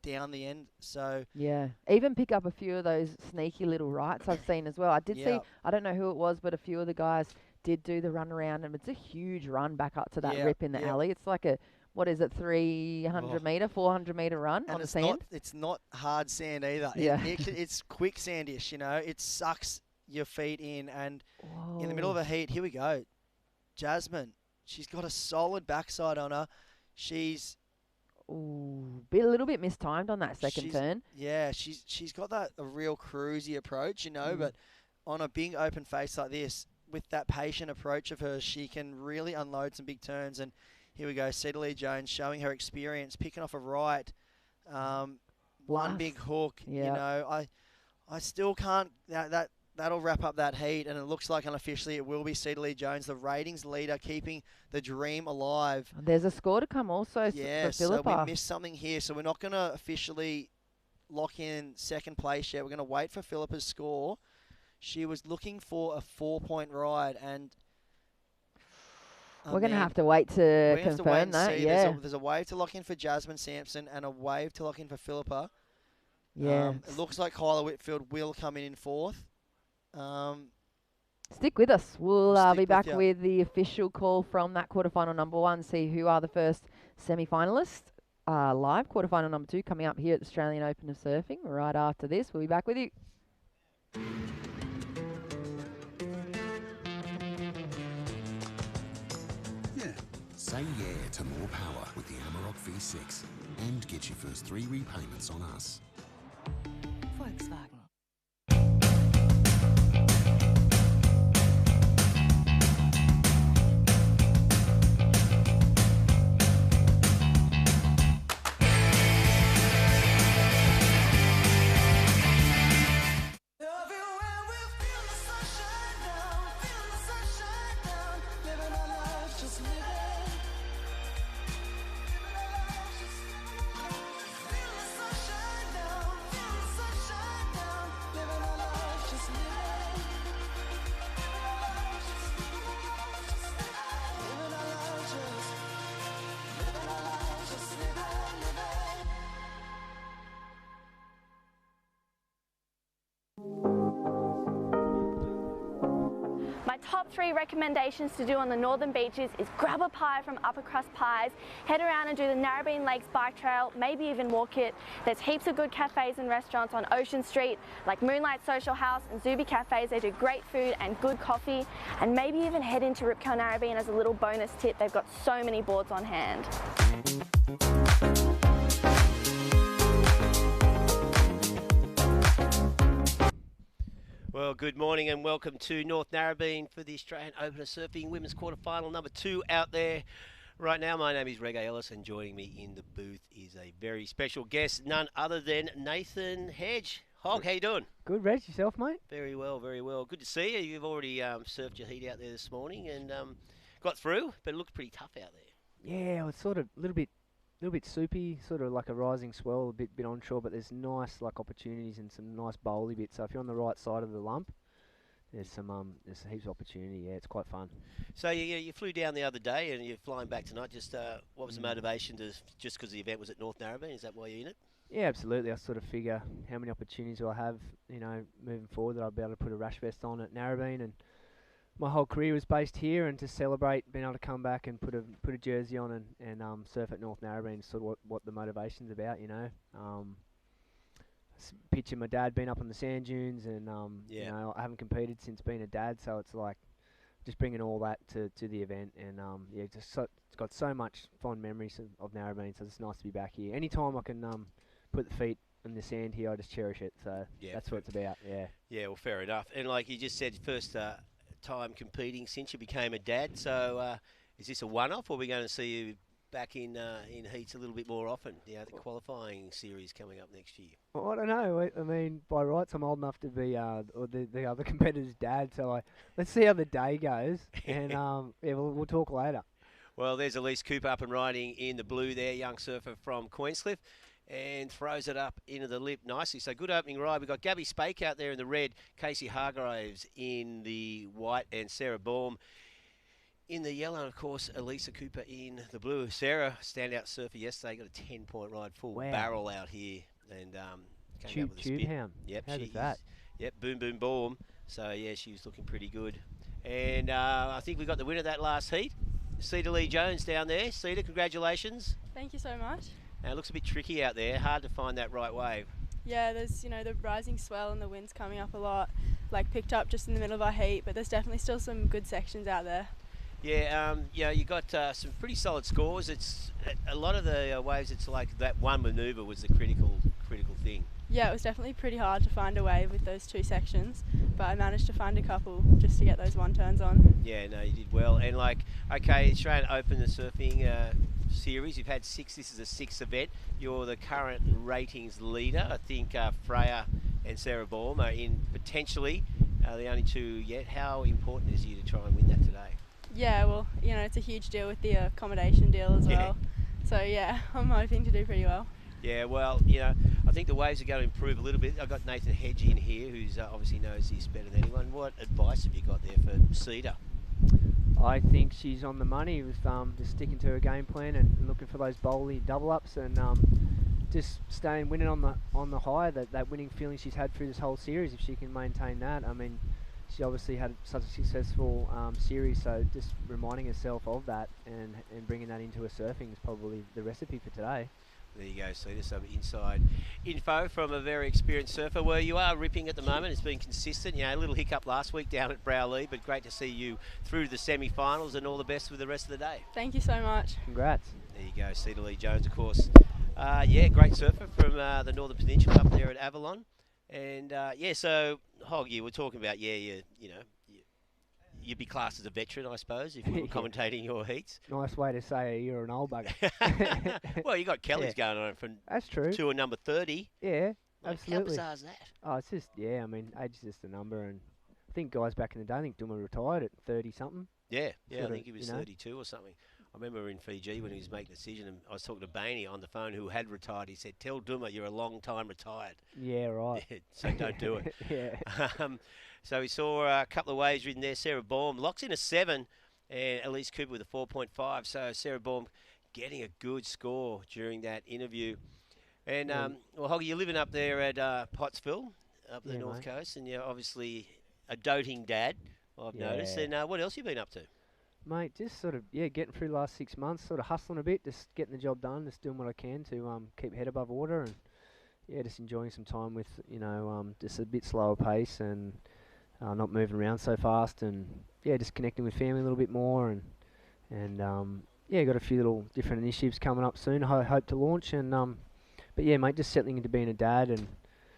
down the end. So yeah, even pick up a few of those sneaky little rights I've seen as well. I did see, I don't know who it was, but a few of the guys did do the run around, and it's a huge run back up to that rip in the alley. It's like a, what is it, 300 metre, 400 metre run on the sand? It's not hard sand either. Yeah. It's quicksandish, It sucks your feet in, and in the middle of a heat, here we go. Jasmine, she's got a solid backside on her. She's a little bit mistimed on that second turn. Yeah, she's got a real cruisy approach, but on a big open face like this, with that patient approach of hers, she can really unload some big turns. And here we go, Cedar Lee Jones showing her experience, picking off a right, one big hook. I still can't. That'll wrap up that heat, and it looks like unofficially it will be Cedar Lee Jones, the ratings leader, keeping the dream alive. There's a score to come also for Philippa. So we missed something here, so we're not going to officially lock in second place yet. We're going to wait for Philippa's score. She was looking for a 4-point ride, and we're going to have to wait to confirm that. Yeah, there's a wave to lock in for Jasmine Sampson and a wave to lock in for Philippa. Yeah, it looks like Kyla Whitfield will come in fourth. Stick with us. We'll be back you. with the official call from that quarterfinal number 1. See who are the first semi-finalists. live. Quarterfinal number 2 coming up here at the Australian Open of Surfing. Right after this, we'll be back with you. Yeah. Say yeah to more power with the Amarok V6 and get your first 3 repayments on us. Volkswagen. My top 3 recommendations to do on the northern beaches is grab a pie from Upper Crust Pies, head around and do the Narrabeen Lakes bike trail, maybe even walk it. There's heaps of good cafes and restaurants on Ocean Street, like Moonlight Social House and Zuby Cafes. They do great food and good coffee, and maybe even head into Rip Curl Narrabeen as a little bonus tip. They've got so many boards on hand. Well, good morning and welcome to North Narrabeen for the Australian Open of Surfing Women's Quarterfinal number 2 out there right now. My name is Reggae Ellis and joining me in the booth is a very special guest, none other than Nathan Hedge. Hog, how you doing? Good, Reg. Yourself, mate? Very well, very well. Good to see you. You've already surfed your heat out there this morning and got through, but it looked pretty tough out there. Yeah, it was sort of a little bit soupy, sort of like a rising swell, a bit onshore, but there's nice like opportunities and some nice bowly bits. So if you're on the right side of the lump, there's heaps of opportunity. Yeah, it's quite fun. So you flew down the other day and you're flying back tonight. Just what was the motivation to just because the event was at North Narrabeen? Is that why you're in it? Yeah, absolutely. I sort of figure how many opportunities do I have, moving forward that I'll be able to put a rash vest on at Narrabeen, and my whole career was based here, and to celebrate being able to come back and put a jersey on and surf at North Narrabeen is sort of what the motivation's about, Picture my dad being up on the sand dunes, and I haven't competed since being a dad, so it's like just bringing all that to the event, and it's got so much fond memories of Narrabeen, so it's nice to be back here. Anytime I can put the feet in the sand here, I just cherish it. So that's what it's about. Yeah. Yeah, well, fair enough. And like you just said, first time competing since you became a dad. So is this a one-off, or are we going to see you back in heats a little bit more often? The qualifying series coming up next year. Well, I don't know. I mean, by rights, I'm old enough to be the other competitor's dad. So let's see how the day goes, and we'll talk later. Well, there's Elise Cooper up and riding in the blue there, young surfer from Queenscliff, and throws it up into the lip nicely. So good opening ride. We've got Gabby Spake out there in the red, Casey Hargraves in the white, and Sarah Baum in the yellow, and of course Elisa Cooper in the blue. Sarah, standout surfer yesterday, got a 10-point ride, full barrel out here, and came out with a spin. Hound. Yep, how did that? Yep, boom, boom, boom. So yeah, she was looking pretty good. And I think we got the winner of that last heat, Cedar Lee Jones down there. Cedar, congratulations. Thank you so much. It looks a bit tricky out there, hard to find that right wave. Yeah, there's the rising swell and the wind's coming up a lot, like picked up just in the middle of our heat, but there's definitely still some good sections out there. Yeah, you got some pretty solid scores. It's a lot of the waves. It's like that one manoeuvre was the critical thing. Yeah, it was definitely pretty hard to find a wave with those 2 sections, but I managed to find a couple just to get those one turns on. Yeah, no, you did well. And okay, Australian Open, the surfing series, you've had 6. This is the 6th event. You're the current ratings leader. I think Freya and Sarah Baum are in potentially the only 2 yet. How important is it to try and win that today? Yeah, well, it's a huge deal with the accommodation deal as well. So yeah, I'm hoping to do pretty well. Yeah, well, I think the waves are going to improve a little bit. I've got Nathan Hedge in here, who's obviously knows this better than anyone. What advice have you got there for Cedar? I think she's on the money with just sticking to her game plan and looking for those bowly double ups, and just winning on the high, that winning feeling she's had through this whole series. If she can maintain that, I mean, she obviously had such a successful series, so just reminding herself of that and bringing that into her surfing is probably the recipe for today. There you go, Cedar. Some inside info from a very experienced surfer. Well, you are ripping at the moment. It's been consistent. You know, a little hiccup last week down at Browley, but great to see you through to the semi-finals, and all the best with the rest of the day. Thank you so much. Congrats. There you go, Cedar Lee Jones, of course. Yeah, great surfer from the Northern Peninsula up there at Avalon. And yeah, so Hog, you were talking about, you'd be classed as a veteran, I suppose, if you were commentating your heats. Nice way to say you're an old bugger. Well, you got Kelly's going on from That's true. tour number 30. Yeah, Like, absolutely. How bizarre is that? Oh, it's just, yeah, I mean, age is just a number. And I think guys back in the day, I think Duma retired at 30-something. Yeah, I Sort think of, he was you know. 32 or something. I remember in Fiji when he was making a decision, and I was talking to Bainey on the phone who had retired. He said, "Tell Duma you're a long time retired." Yeah, right. So don't do it. Yeah. So we saw a couple of waves ridden there. Sarah Baum locks in a 7, and Elise Cooper with a 4.5. So Sarah Baum getting a good score during that interview. And, well, Hoggy, you're living up there at Pottsville, up the North Coast, and you're obviously a doting dad, I've noticed. And what else have you been up to? Mate, just sort of, getting through the last 6 months, sort of hustling a bit, just getting the job done, just doing what I can to keep head above water, and, just enjoying some time with, just a bit slower pace and not moving around so fast, and, just connecting with family a little bit more, and got a few little different initiatives coming up soon, I hope to launch, and, but yeah, mate, just settling into being a dad and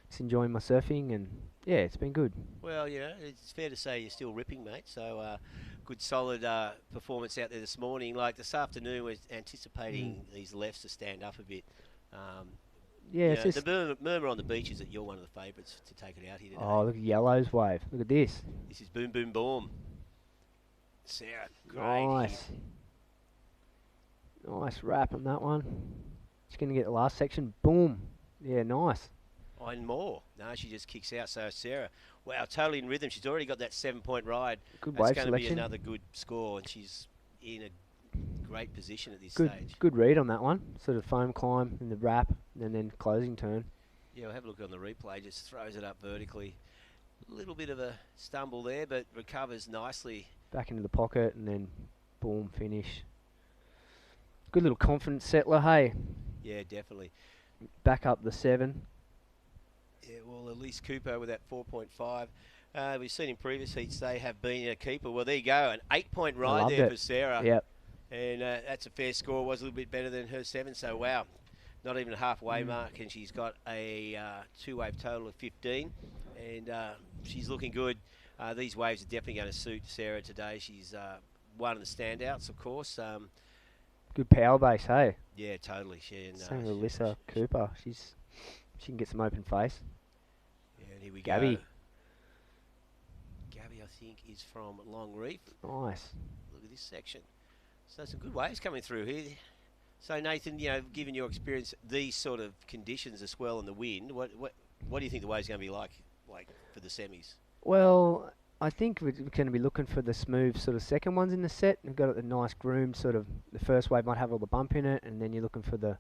just enjoying my surfing, and, it's been good. Well, it's fair to say you're still ripping, mate, so good solid performance out there this morning. Like this afternoon, we're anticipating these lefts to stand up a bit. It's just the murmur on the beach is that you're one of the favourites to take it out here today. Oh, look at Yellow's wave. Look at this. This is Boom Boom Boom. Sarah, great. Nice. Nice wrap on that one. Just going to get the last section. Boom. Yeah, nice. And more. No, she just kicks out. So Sarah, wow, totally in rhythm. She's already got that 7-point ride. Good That's wave going to be selection. another good score, and she's in a great position at this Good, stage. good read on that one. Sort of foam climb and the wrap, and then closing turn. Yeah, we'll have a look on the replay. Just throws it up vertically. A little bit of a stumble there, but recovers nicely. Back into the pocket, and then boom, finish. Good little confidence settler, hey. Yeah, definitely. Back up the 7. Yeah, well, Elise Cooper with that 4.5. We've seen in previous heats they have been a keeper. Well, there you go, an 8-point ride there for Sarah. Yep. And that's a fair score. Was a little bit better than her 7. So wow, not even a halfway mark, and she's got a 2-wave total of 15, and she's looking good. These waves are definitely going to suit Sarah today. She's one of the standouts, of course. Good power base, hey. Yeah, totally. Same with Alyssa Cooper. She can get some open face. Yeah, and here we Gabby. go. Gabby, I think, is from Long Reef. Nice. Look at this section. So some good waves coming through here. So Nathan, given your experience, these sort of conditions, the swell and the wind, what do you think the waves going to be like for the semis? Well, I think we're going to be looking for the smooth sort of second ones in the set. We've got the nice groomed sort of, the first wave might have all the bump in it, and then you're looking for the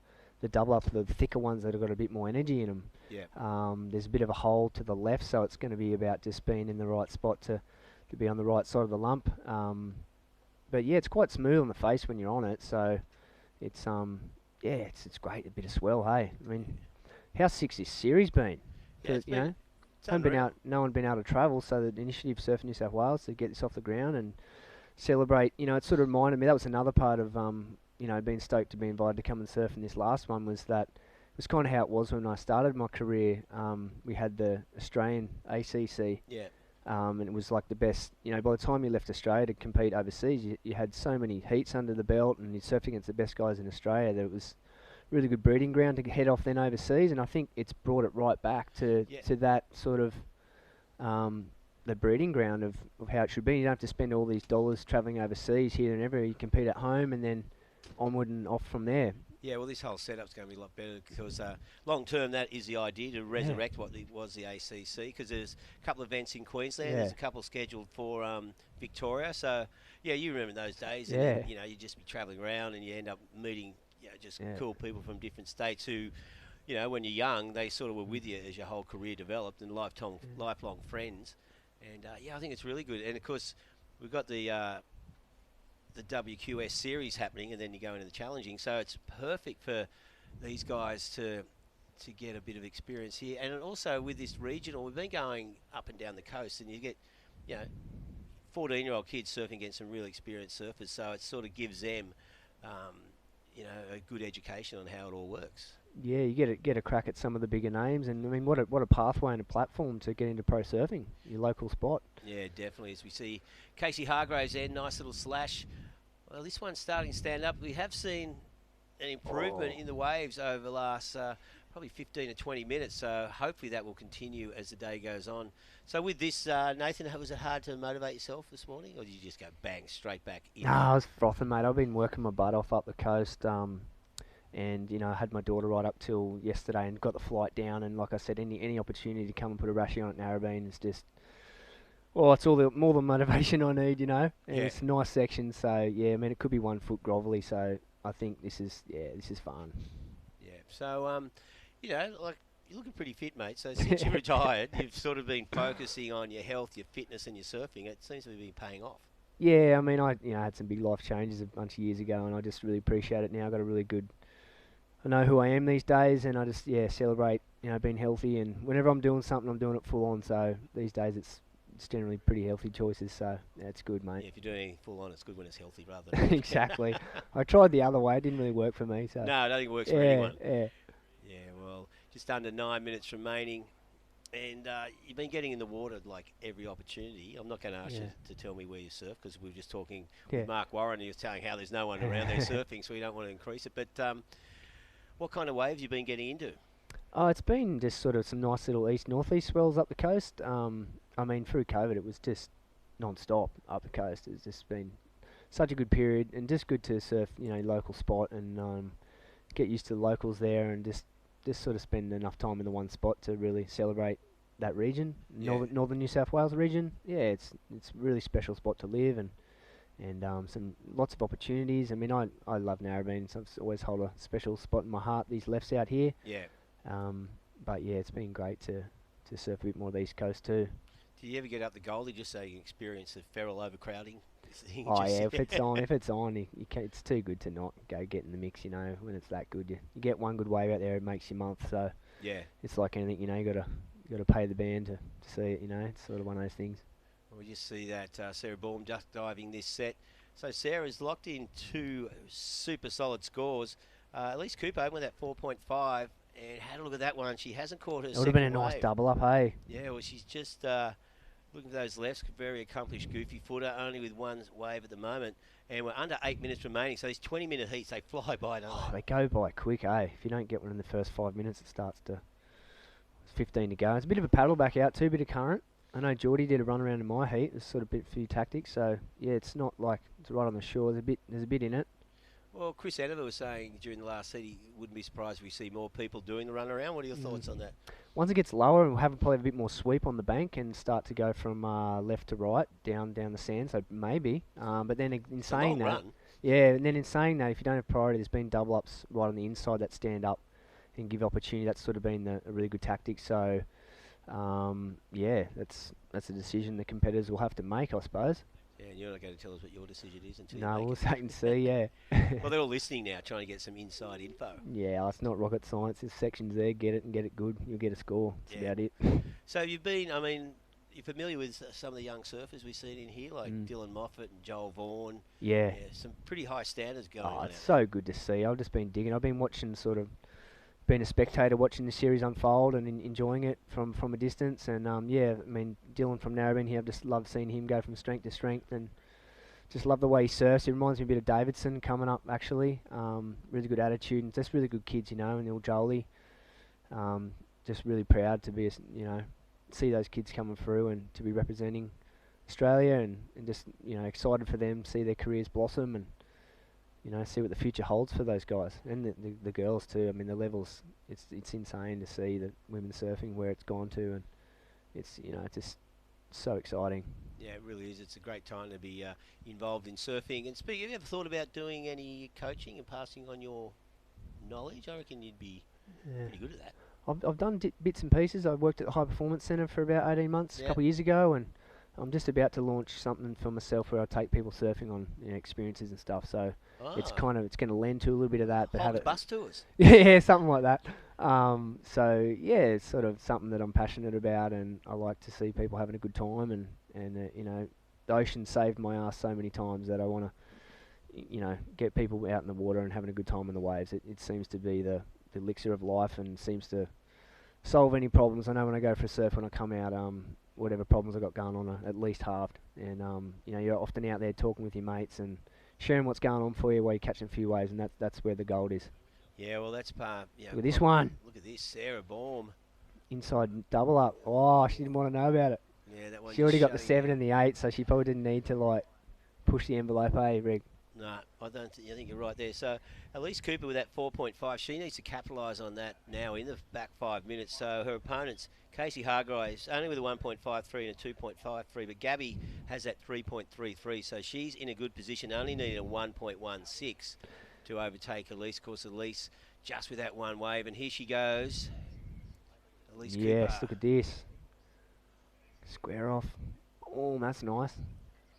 double up, the thicker ones that have got a bit more energy in them. Yeah. There's a bit of a hole to the left, so it's going to be about just being in the right spot to be on the right side of the lump. But yeah, it's quite smooth on the face when you're on it, so it's it's great, a bit of swell, hey. I mean, how sick's this series been? Yeah, it's been no one been able to travel, so the initiative Surfing New South Wales to get this off the ground and celebrate. It sort of reminded me, that was another part of being stoked to be invited to come and surf in this last one, was that it was kind of how it was when I started my career. We had the Australian ACC. Yeah. And it was like the best, by the time you left Australia to compete overseas, you had so many heats under the belt, and you surfed against the best guys in Australia, that it was really good breeding ground to head off then overseas. And I think it's brought it right back to that sort of the breeding ground of how it should be. You don't have to spend all these dollars travelling overseas here and everywhere. You compete at home and then onward and off from there. Yeah, well, this whole setup's going to be a lot better because long term, that is the idea, to resurrect what was the ACC, because there's a couple of events in Queensland, there's a couple scheduled for Victoria. So, yeah, you remember those days. And then, you just be travelling around and you end up meeting cool people from different states who, when you're young, they sort of were with you as your whole career developed, and lifelong friends. And, I think it's really good. And, of course, we've got the WQS series happening, and then you go into the challenging. So it's perfect for these guys to get a bit of experience here. And also with this regional, we've been going up and down the coast, and you get, 14-year-old kids surfing against some really experienced surfers, so it sort of gives them, a good education on how it all works. Yeah, you get a crack at some of the bigger names, and I mean, what a pathway and a platform to get into pro surfing, your local spot. Yeah, definitely. As we see Casey Hargraves there, nice little slash. Well, this one's starting to stand up. We have seen an improvement in the waves over the last probably 15 to 20 minutes, so hopefully that will continue as the day goes on. So with this, Nathan, was it hard to motivate yourself this morning, or did you just go bang straight back in? No, I was frothing, mate. I've been working my butt off up the coast, and I had my daughter right up till yesterday and got the flight down, and like I said, any opportunity to come and put a rashie on at Narrabeen is just, well, it's more the motivation I need, And it's a nice section, so yeah, I mean, it could be 1 foot grovelly, so I think this is fun. Yeah, so you're looking pretty fit, mate. So since you retired, you've sort of been focusing on your health, your fitness, and your surfing. It seems to be paying off. Yeah, I mean, I had some big life changes a bunch of years ago, and I just really appreciate it now. I've got a really good, I know who I am these days, and I just celebrate being healthy. And whenever I'm doing something, I'm doing it full on. So these days, it's generally pretty healthy choices. So it's good, mate. Yeah, if you're doing anything full on, it's good when it's healthy rather than exactly. I tried the other way; it didn't really work for me. So no, I don't think it works for anyone. Yeah. Yeah, well, just under 9 minutes remaining, and you've been getting in the water like every opportunity. I'm not going to ask you to tell me where you surf, because we were just talking with Mark Warren, and he was telling how there's no one around there surfing, so we don't want to increase it. But what kind of waves have you been getting into? Oh, it's been just sort of some nice little east-northeast swells up the coast. I mean, through COVID, it was just non-stop up the coast. It's just been such a good period, and just good to surf, local spot, and get used to the locals there, and just sort of spend enough time in the one spot to really celebrate that region, northern New South Wales region. Yeah, it's a really special spot to live, and some lots of opportunities. I mean, I love Narrabeen, so I always hold a special spot in my heart. These lefts out here. Yeah. But yeah, it's been great to surf a bit more of the East Coast too. Do you ever get up the Goldie just so you can experience the feral overcrowding? Oh yeah, if it's on, it's too good to not go get in the mix. When it's that good, you get one good wave out there, it makes your month. So yeah, it's like anything, you got to pay the band to see it. It's sort of one of those things. Well, we just see that Sarah Baum duck diving this set. So Sarah's locked in 2 super solid scores. At least Cooper with that 4.5, and had a look at that one. She hasn't caught her. It would have been a nice double up, hey. Yeah, well, she's just looking for those lefts. Very accomplished goofy footer, only with 1 wave at the moment. And we're under 8 minutes remaining, so these 20-minute heats, they fly by, don't they? They go by quick, eh? If you don't get one in the first 5 minutes, it starts to... 15 to go. It's a bit of a paddle back out too, a bit of current. I know Geordie did a run around in my heat. There's sort of a few tactics, so yeah, it's not like it's right on the shore. There's a bit in it. Well, Chris Enever was saying during the last heat he wouldn't be surprised if we see more people doing the run around. What are your thoughts on that? Once it gets lower, we'll have probably a bit more sweep on the bank and start to go from left to right, down the sand, so maybe. But then in saying that, run. Yeah, and then in saying that, if you don't have priority, there's been double ups right on the inside that stand up and give opportunity. That's sort of been a really good tactic. So, yeah, that's a decision the competitors will have to make, I suppose. Yeah, and you're not going to tell us what your decision is until no, you we'll make wait and see, yeah. Well, they're all listening now, trying to get some inside info. Yeah, it's not rocket science. There's sections there, get it and get it good. You'll get a score. That's about it. So you've been, I mean, you're familiar with some of the young surfers we've seen in here, like Dylan Moffat and Joel Vaughan. Yeah. Some pretty high standards going on. Oh, it's so good to see. I've just been digging. I've been watching been a spectator watching the series unfold and enjoying it from a distance. And yeah, I mean, Dylan from Narrabeen here, I've just loved seeing him go from strength to strength, and just love the way he surfs. He reminds me a bit of Davidson coming up, actually. Really good attitude, and just really good kids, and Neil Jolie. Just really proud to be, see those kids coming through and to be representing Australia, and just, excited for them, see their careers blossom, and see what the future holds for those guys and the girls too. I mean, the levels, it's insane to see that women's surfing where it's gone to, and it's it's just so exciting. Yeah, it really is. It's a great time to be involved in surfing. And speaking, have you ever thought about doing any coaching and passing on your knowledge? I reckon you'd be pretty good at that. I've done bits and pieces. I worked at the High Performance Centre for about 18 months a couple of years ago, and I'm just about to launch something for myself where I take people surfing on experiences and stuff. So it's Ah. it's going to lend to a little bit of that, but have Holmes it bus tours. yeah, something like that. So yeah, it's sort of something that I'm passionate about, and I like to see people having a good time, and the ocean saved my ass so many times that I want to get people out in the water and having a good time in the waves. It seems to be the elixir of life and seems to solve any problems. I know when I go for a surf, when I come out, whatever problems I got going on are at least halved. And you're often out there talking with your mates and sharing what's going on for you while you're catching a few waves, and that's where the gold is. Yeah, well, that's part. Look at this one. Look at this, Sarah Baum. Inside double up. Oh, she didn't want to know about it. Yeah, that one. She already got the 7 and the 8, so she probably didn't need to push the envelope, Reg? No, I don't. I think you're right there. So Elise Cooper with that 4.5, she needs to capitalise on that now in the back 5 minutes. So her opponents, Casey Hargraves, only with a 1.53 and a 2.53, but Gabby has that 3.33. So she's in a good position. Only needed a 1.16 to overtake Elise. Of course, Elise just with that one wave, and here she goes. Elise Yes, Cooper. look at this. Square off. Oh, that's nice.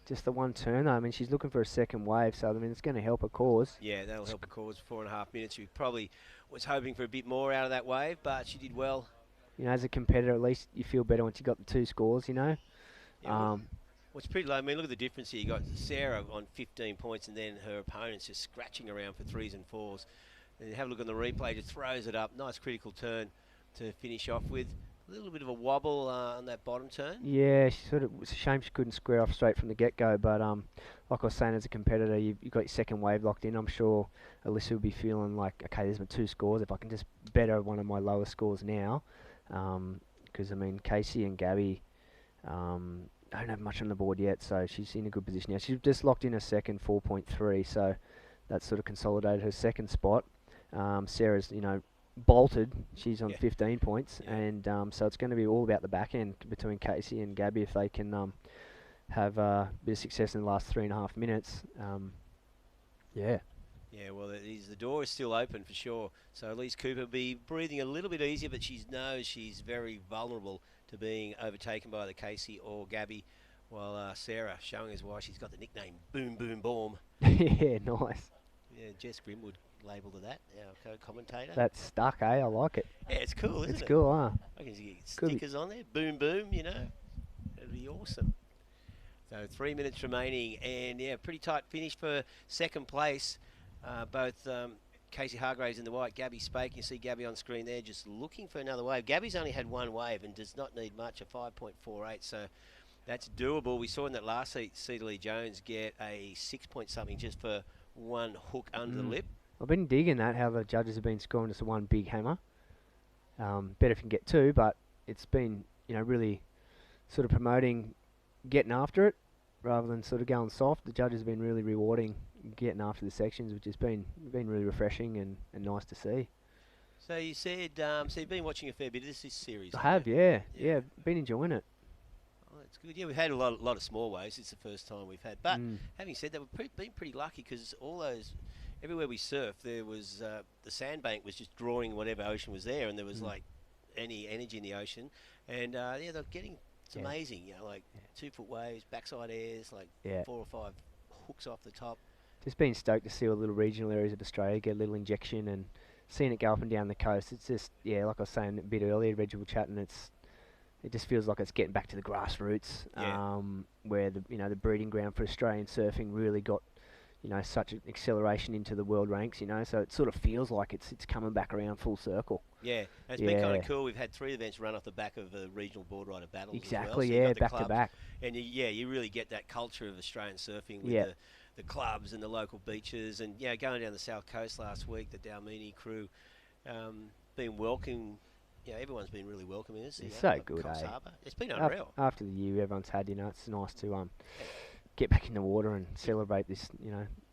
Just the one turn, though. I mean, she's looking for a second wave, so I mean, it's going to help her cause. Yeah, that'll help her cause 4.5 minutes. She probably was hoping for a bit more out of that wave, but she did well. As a competitor, at least you feel better once you got the 2 scores, Yeah, it's pretty low. I mean, look at the difference here. You got Sarah on 15 points, and then her opponent's just scratching around for 3s and 4s. And have a look on the replay, just throws it up. Nice critical turn to finish off with. A little bit of a wobble on that bottom turn. Yeah, it's a shame she couldn't square off straight from the get-go, but like I was saying, as a competitor, you've got your second wave locked in. I'm sure Alyssa will be feeling like, okay, there's my 2 scores. If I can just better one of my lower scores now, because I mean, Casey and Gabby don't have much on the board yet, so she's in a good position now. She's just locked in her second 4.3, so that sort of consolidated her second spot. Sarah's, bolted. She's on 15 points, and so it's going to be all about the back end between Casey and Gabby if they can have a bit of success in the last 3.5 minutes. Yeah. Yeah, well, the door is still open for sure. So Elise Cooper will be breathing a little bit easier, but she knows she's very vulnerable to being overtaken by the Casey or Gabby, while Sarah showing us why she's got the nickname Boom Boom Boom. Yeah, nice. Yeah, Jess Grimwood labelled her that, our co-commentator. That's stuck, eh? I like it. Yeah, it's cool, isn't it? It's cool, huh? I can get stickers on there. Boom, boom, It'd be awesome. So 3 minutes remaining, and yeah, pretty tight finish for second place. Both Casey Hargraves in the white, Gabby Spake. You see Gabby on screen there just looking for another wave. Gabby's only had one wave and does not need much, a 5.48, so that's doable. We saw in that last heat, Cedarly Jones get a 6 point something just for one hook under the lip. I've been digging that, how the judges have been scoring just one big hammer. Better if you can get 2, but it's been, really sort of promoting getting after it rather than sort of going soft. The judges have been really rewarding getting after the sections, which has been really refreshing and nice to see. So you said, so you've been watching a fair bit of this series. I have, yeah, been enjoying it. Oh, that's good. Yeah, we've had a lot of small waves. It's the first time we've had. But having said that, we've been pretty lucky because all those, everywhere we surfed, there was the sandbank was just drawing whatever ocean was there, and there was like any energy in the ocean, and they're getting. It's amazing, 2 foot waves, backside airs, 4 or 5 hooks off the top. Just been stoked to see all the little regional areas of Australia get a little injection and seeing it go up and down the coast. It's just, like I was saying a bit earlier, Reg was chatting, it just feels like it's getting back to the grassroots, where the breeding ground for Australian surfing really got, such an acceleration into the world ranks, so it sort of feels like it's coming back around full circle. Yeah, and it's been kind of cool. We've had 3 events run off the back of the regional board rider battles. Exactly, as well. So back to back. And you really get that culture of Australian surfing with the clubs and the local beaches. And going down the south coast last week, the Dalmini crew being welcomed. Everyone's been really welcoming us. It's so good, Cox Harbour. It's been unreal. After the year everyone's had, it's nice to get back in the water and celebrate this,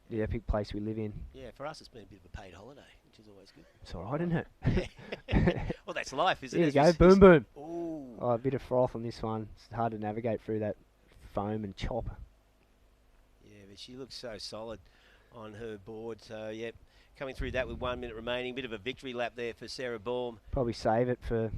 the epic place we live in. Yeah, for us it's been a bit of a paid holiday, which is always good. It's all right, isn't it? Well, that's life, isn't it? There you go, boom, boom. Ooh. Oh, a bit of froth on this one. It's hard to navigate through that foam and chop. Yeah, but she looks so solid on her board. So, coming through that with 1 minute remaining. Bit of a victory lap there for Sarah Baum. Probably save it for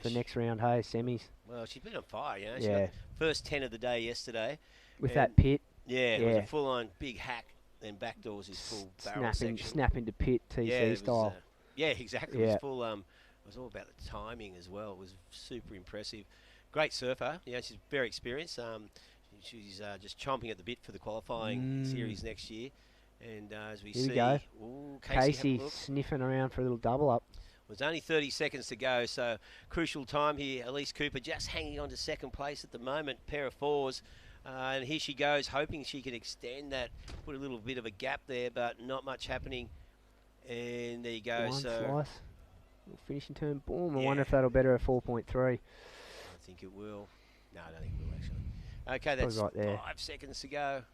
the next round, hey, semis. Well, she's been on fire, you know. She Yeah. got first 10 of the day yesterday. With and that pit. Yeah, it was a full-on big hack. Then backdoors his full barrel section. Snapping to pit TC style. Yeah, exactly. Yeah. It was full. It was all about the timing as well. It was super impressive. Great surfer. Yeah, she's very experienced. She's just chomping at the bit for the qualifying series next year. And as we Here see, we go. Ooh, Casey sniffing around for a little double up. There's only 30 seconds to go, so crucial time here. Elise Cooper just hanging on to second place at the moment, pair of fours. And here she goes, hoping she can extend that, put a little bit of a gap there, but not much happening. And there you go. One so slice. Little finishing turn. Boom. I Yeah. wonder if that'll better a 4.3. I think it will. No, I don't think it will, actually. Okay, Probably that's right there. 5 seconds to go.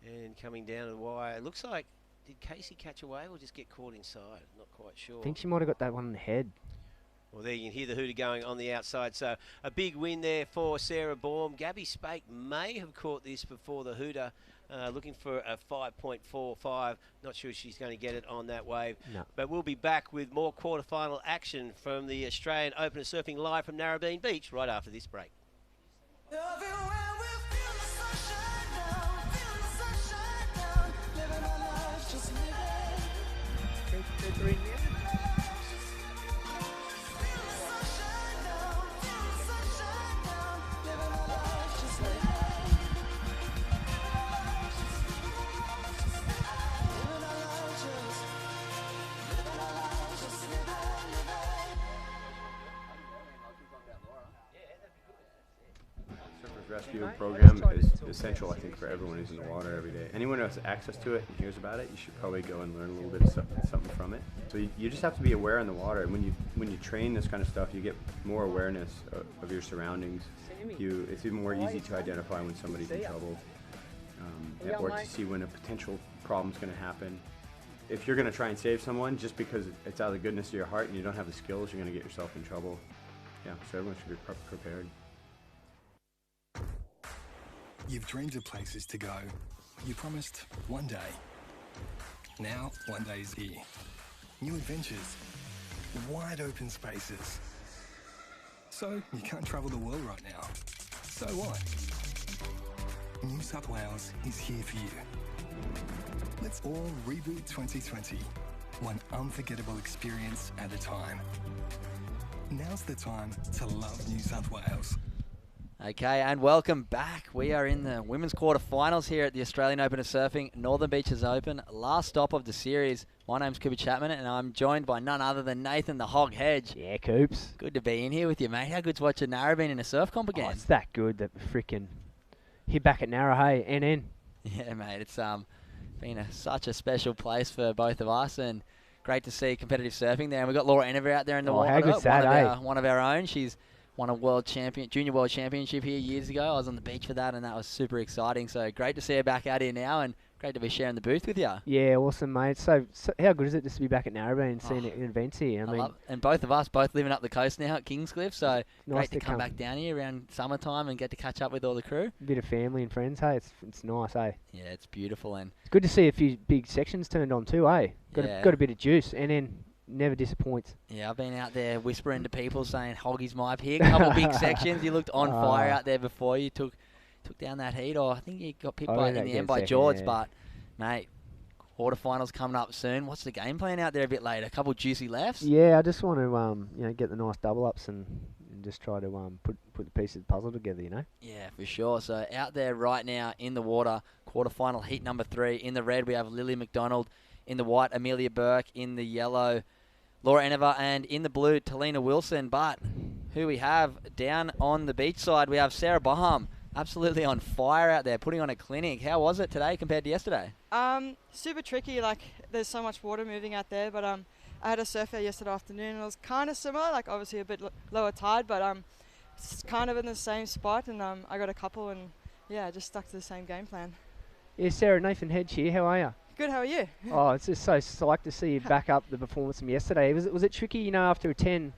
And coming down to the wire. It looks like, did Casey catch a wave or just get caught inside? Not quite sure. I think she might have got that one in the head. Well, there you can hear the hooter going on the outside. So a big win there for Sarah Baum. Gabby Spake may have caught this before the hooter, looking for a 5.45. Not sure she's going to get it on that wave. No. But we'll be back with more quarterfinal action from the Australian Open of Surfing live from Narrabeen Beach right after this break. Rescue program is essential, I think, for everyone who's in the water every day. Anyone who has access to it and hears about it, you should probably go and learn a little bit of something from it. So you just have to be aware in the water. And when you train this kind of stuff, you get more awareness of your surroundings. It's even more easy to identify when somebody's in trouble, or to see when a potential problem's going to happen. If you're going to try and save someone just because it's out of the goodness of your heart and you don't have the skills, you're going to get yourself in trouble. Yeah, so everyone should be prepared. You've dreamed of places to go. You promised one day. Now, one day is here. New adventures. Wide open spaces. So, you can't travel the world right now. So what? New South Wales is here for you. Let's all reboot 2020. One unforgettable experience at a time. Now's the time to love New South Wales. Okay, and welcome back. We are in the women's quarterfinals here at the Australian Open of Surfing, Northern Beaches Open. Last stop of the series. My name's Cooper Chapman, and I'm joined by none other than Nathan the Hog Hedge. Yeah, Coops. Good to be in here with you, mate. How good's watching Narrabeen in a surf comp again? Oh, it's that good that frickin' hit back at Narra, hey, NN. Yeah, mate. It's been such a special place for both of us, and great to see competitive surfing there. And we've got Laura Enever out there in the water. How good's that, one of our own. She's won a junior world championship here years ago. I was on the beach for that, and that was super exciting. So great to see her back out here now, and great to be sharing the booth with you. Yeah, awesome, mate. So how good is it just to be back at Narrabeen and seeing events here? I mean, and both of us living up the coast now at Kingscliff, so nice great to come back down here around summertime and get to catch up with all the crew. A bit of family and friends, hey? It's nice, hey? Yeah, it's beautiful, and it's good to see a few big sections turned on too, hey? Got a bit of juice, and then never disappoints. Yeah, I've been out there whispering to people saying Hoggy's my pick. Couple big sections. You looked on fire out there before you took down that heat, or I think you got picked in the end by George. Yeah. But mate, quarterfinals coming up soon. What's the game plan out there a bit later? A couple juicy lefts. Yeah, I just want to get the nice double ups and just try to put the pieces of the puzzle together. Yeah, for sure. So out there right now in the water, quarterfinal heat number 3. In the red we have Lily McDonald. In the white, Amelia Burke. In the yellow, Laura Enever, and in the blue, Talina Wilson. But who we have down on the beach side, we have Sarah Baham, absolutely on fire out there, putting on a clinic. How was it today compared to yesterday? Super tricky. Like, there's so much water moving out there, but I had a surf there yesterday afternoon, and it was kind of similar. Like, obviously a bit lower tide, but it's kind of in the same spot, and I got a couple, and yeah, just stuck to the same game plan. Yeah, Sarah, Nathan Hedge here. How are you? Good, how are you? Oh, it's just so psyched to see you back up the performance from yesterday. Was it tricky, after a 10,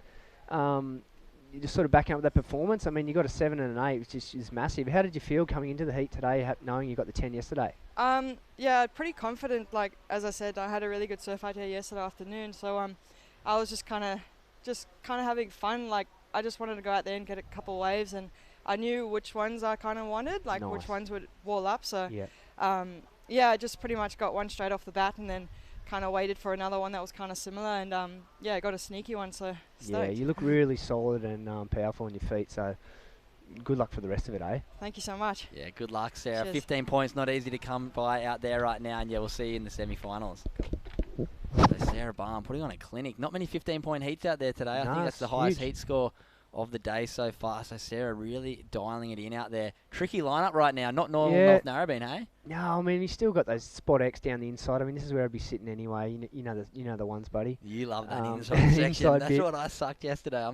you just sort of back up that performance? I mean, you got a 7 and an 8, which is massive. How did you feel coming into the heat today, knowing you got the 10 yesterday? Yeah, pretty confident. Like, as I said, I had a really good surf out here yesterday afternoon, so I was just kind of having fun, like I just wanted to go out there and get a couple waves, and I knew which ones I kind of wanted, like which Nice. ones would wall up. So Yeah. yeah, I just pretty much got one straight off the bat, and then kind of waited for another one that was kind of similar, and yeah, I got a sneaky one. So stoked. Yeah, you look really solid and powerful on your feet. So good luck for the rest of it, eh? Thank you so much. Yeah, good luck, Sarah. Cheers. 15 points, not easy to come by out there right now, and yeah, we'll see you in the semi-finals. So Sarah Barn putting on a clinic. Not many 15-point heats out there today. I think that's the highest heat score of the day so far. So Sarah really dialing it in out there. Tricky lineup right now. Not normal North Narrabeen, hey? No, I mean you still got those spot X down the inside. I mean this is where I'd be sitting anyway. You know the ones, buddy. You love that inside section. Inside That's bit. what I sucked yesterday. I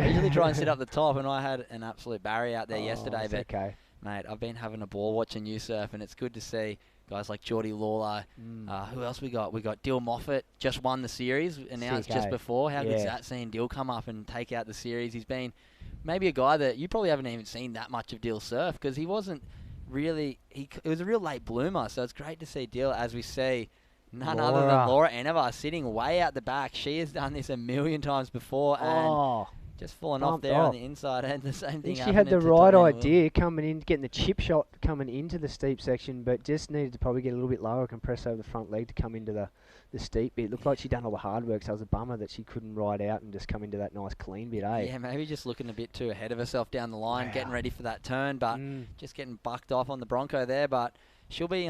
usually try and sit up the top, and I had an absolute barrier out there yesterday. But okay. Mate, I've been having a ball watching you surf, and it's good to see guys like Geordie Lawler. Who else we got? We got Dill Moffat, just won the series, announced just before. How good's that seeing Dill come up and take out the series? He's been maybe a guy that you probably haven't even seen that much of Dill surf, because he wasn't really, it was a real late bloomer, so it's great to see Dill, as we see none other than Laura Enevar sitting way out the back. She has done this a million times before, and just fallen off there on the inside, and the same thing She had the right idea coming in, getting the chip shot coming into the steep section, but just needed to probably get a little bit lower, compress over the front leg to come into the steep bit. It looked like she'd done all the hard work, so it was a bummer that she couldn't ride out and just come into that nice clean bit, eh? Yeah, maybe just looking a bit too ahead of herself down the line, getting ready for that turn, but just getting bucked off on the Bronco there. But she'll be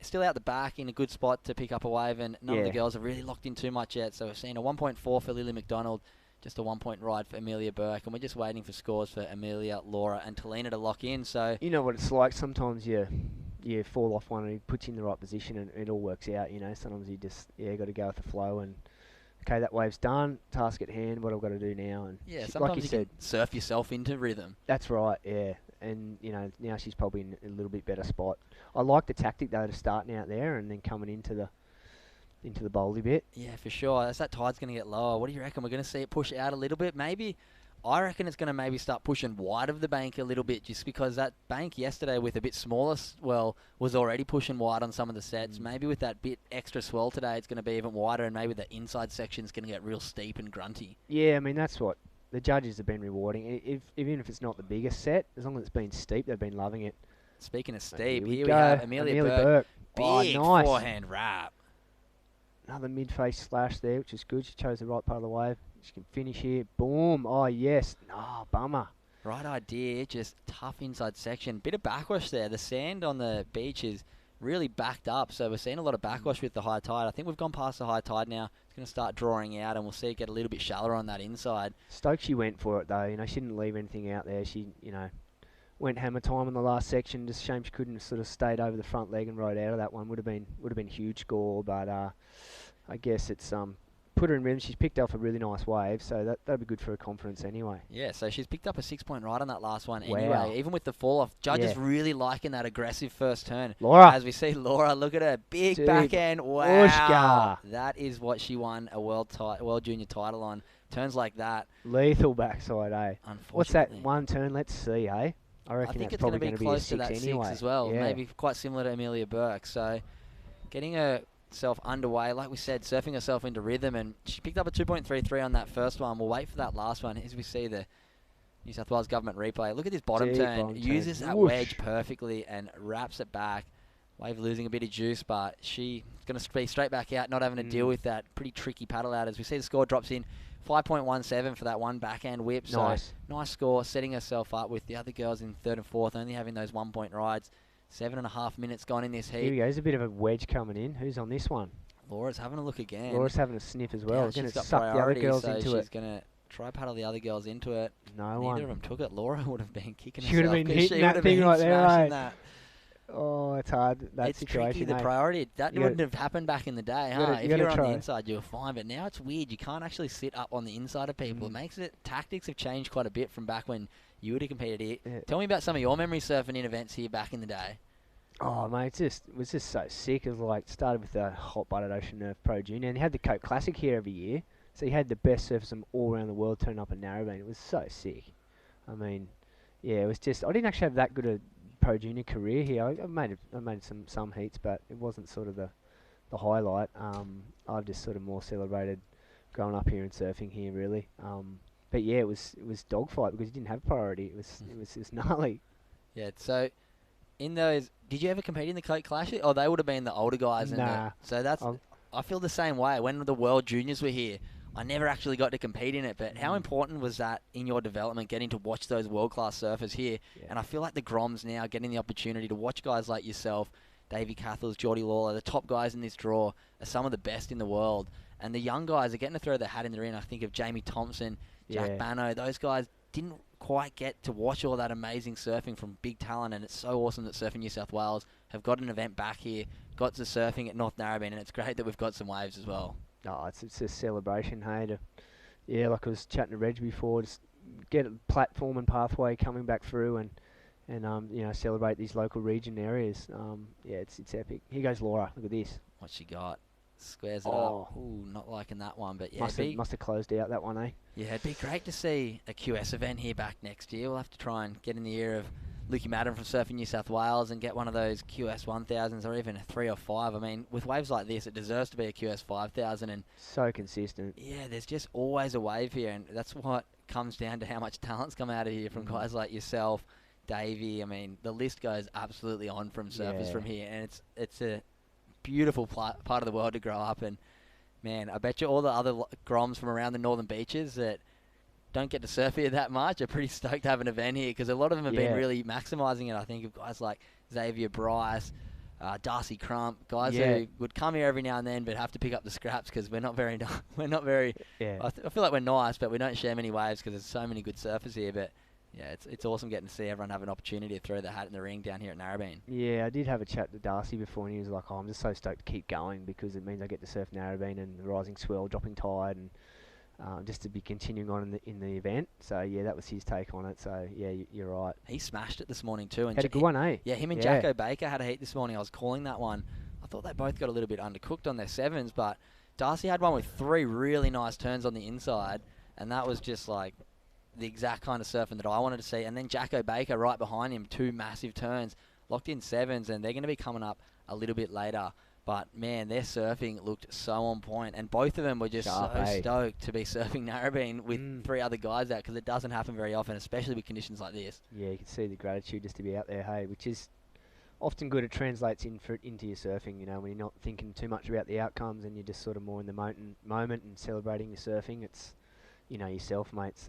still out the back in a good spot to pick up a wave, and none of the girls have really locked in too much yet. So we're seeing a 1.4 for Lily McDonald, just a 1 point ride for Amelia Burke, and we're just waiting for scores for Amelia, Laura, and Talina to lock in. So you know what it's like. Sometimes you fall off one and it puts you in the right position, and it all works out. You know, sometimes you just got to go with the flow and. Okay, that wave's done. Task at hand. What I've got to do now, and sometimes like you you said, can surf yourself into rhythm. That's right. Yeah, and now she's probably in a little bit better spot. I like the tactic though to starting out there and then coming into the bowley bit. Yeah, for sure. As that tide's going to get lower, what do you reckon? We're going to see it push out a little bit, maybe. I reckon it's going to maybe start pushing wide of the bank a little bit, just because that bank yesterday with a bit smaller swell was already pushing wide on some of the sets. Maybe with that bit extra swell today, it's going to be even wider, and maybe the inside section's going to get real steep and grunty. Yeah, I mean, that's what the judges have been rewarding. Even if it's not the biggest set, as long as it's been steep, they've been loving it. Speaking of steep, here we have Amelia Burke. Big nice forehand wrap. Another mid-face slash there, which is good. She chose the right part of the wave. She can finish here. Boom. Oh, yes. Oh, bummer. Right idea. Just tough inside section. Bit of backwash there. The sand on the beach is really backed up, so we're seeing a lot of backwash with the high tide. I think we've gone past the high tide now. It's going to start drawing out, and we'll see it get a little bit shallower on that inside. Stokes, she went for it, though. You know, she didn't leave anything out there. She, went hammer time in the last section. Just shame she couldn't have sort of stayed over the front leg and rode out of that one. Would have been huge score, but I guess it's put her in rhythm. She's picked up a really nice wave, so that'll be good for her confidence anyway. Yeah, so she's picked up a 6 point ride on that last one anyway. Even with the fall off, judges really liking that aggressive first turn. Laura, as we see Laura, look at her big backhand. Wow, Ushka. That is what she won a world junior title on. Turns like that, lethal backside, eh? Unfortunately, what's that one turn? Let's see, eh? I reckon think that's it's going to probably be be close a to that 6 anyway. as well. Yeah. Maybe quite similar to Amelia Burke. So getting herself underway, like we said, surfing herself into rhythm, and she picked up a 2.33 on that first one. We'll wait for that last one as we see the New South Wales government replay. Look at this bottom turn. Uses that wedge perfectly and wraps it back. Wave losing a bit of juice, but she's going to be straight back out, not having to deal with that pretty tricky paddle out. As we see the score drops in 5.17 for that one backhand whip. Nice. So nice score, setting herself up with the other girls in third and fourth, only having those 1 point rides. 7.5 minutes gone in this heat. Here we go. There's a bit of a wedge coming in. Who's on this one? Laura's having a look again. Laura's having a sniff as well. Yeah, Going she's to got suck the other priority, girls so into she's it. going to try paddle the other girls into it. No Neither of them took it. Laura would have been kicking She would have herself been 'cause hitting she that would have thing been right there, smashing eh? that. Oh, it's hard. That It's situation. tricky, the eh? priority. That You wouldn't gotta- have happened back in the day, you huh? gotta- If you you're gotta on try. the inside, you're fine. But now it's weird. You can't actually sit up on the inside of people. It makes it... Tactics have changed quite a bit from back when you would have competed here. Yeah. Tell me about some of your memories surfing in events here back in the day. Oh, mate, it was just so sick. It was like, started with the hot butted Ocean Nerve Pro Junior, and he had the Cope Classic here every year. So he had the best surfers from all around the world turn up in Narrabeen. It was so sick. I mean, yeah, it was just, I didn't actually have that good a Pro Junior career here. I made some heats, but it wasn't sort of the highlight. I've just sort of more celebrated growing up here and surfing here, really. but yeah, it was dogfight because he didn't have priority. It was gnarly. Yeah. So in those, did you ever compete in the Coke Classic? Oh, they would have been the older guys. Nah. So that's. I feel the same way. When the World Juniors were here, I never actually got to compete in it. But how important was that in your development, getting to watch those world-class surfers here? Yeah. And I feel like the Groms now getting the opportunity to watch guys like yourself, Davey Cathles, Geordie Lawler, the top guys in this draw are some of the best in the world. And the young guys are getting to throw their hat in the ring. I think of Jamie Thompson, Jack Bano. Those guys didn't quite get to watch all that amazing surfing from big talent, and it's so awesome that Surfing New South Wales have got an event back here, got to surfing at North Narrabeen, and it's great that we've got some waves as well. Oh, it's a celebration, hey. Like I was chatting to Reg before, just get a platform and pathway coming back through and celebrate these local region areas. It's epic. Here goes Laura. Look at this. What she got? Squares it up. Ooh, not liking that one, but yeah. Must have closed out that one, eh? Yeah, it'd be great to see a QS event here back next year. We'll have to try and get in the ear of Lukey Madden from Surfing New South Wales and get one of those QS 1000s or even a 3 or 5. I mean, with waves like this, it deserves to be a QS 5000. And so consistent. Yeah, there's just always a wave here, and that's what comes down to how much talent's come out of here from guys like yourself, Davey. I mean, the list goes absolutely on from surfers from here, and it's a beautiful part of the world to grow up. And man, I bet you all the other Groms from around the northern beaches that don't get to surf here that much are pretty stoked to have an event here, because a lot of them have been really maximising it. I think of guys like Xavier Bryce, Darcy Crump, guys who would come here every now and then but have to pick up the scraps because we're not very I feel like we're nice, but we don't share many waves because there's so many good surfers here. But yeah, it's awesome getting to see everyone have an opportunity to throw their hat in the ring down here at Narrabeen. Yeah, I did have a chat to Darcy before, and he was like, I'm just so stoked to keep going because it means I get to surf Narrabeen and the rising swell, dropping tide, and just to be continuing on in the event. So yeah, that was his take on it. So yeah, you're right. He smashed it this morning too. And had a good one, eh? Yeah, him and Jacko Baker had a heat this morning. I was calling that one. I thought they both got a little bit undercooked on their 7s, but Darcy had one with 3 really nice turns on the inside, and that was just like the exact kind of surfing that I wanted to see. And then Jacko Baker right behind him, 2 massive turns, locked in 7s, and they're going to be coming up a little bit later. But man, their surfing looked so on point, and both of them were just stoked to be surfing Narrabeen with 3 other guys out, because it doesn't happen very often, especially with conditions like this. Yeah, you can see the gratitude just to be out there, hey, which is often good. It translates into your surfing, when you're not thinking too much about the outcomes and you're just sort of more in the moment and celebrating your surfing. It's, yourself, mates.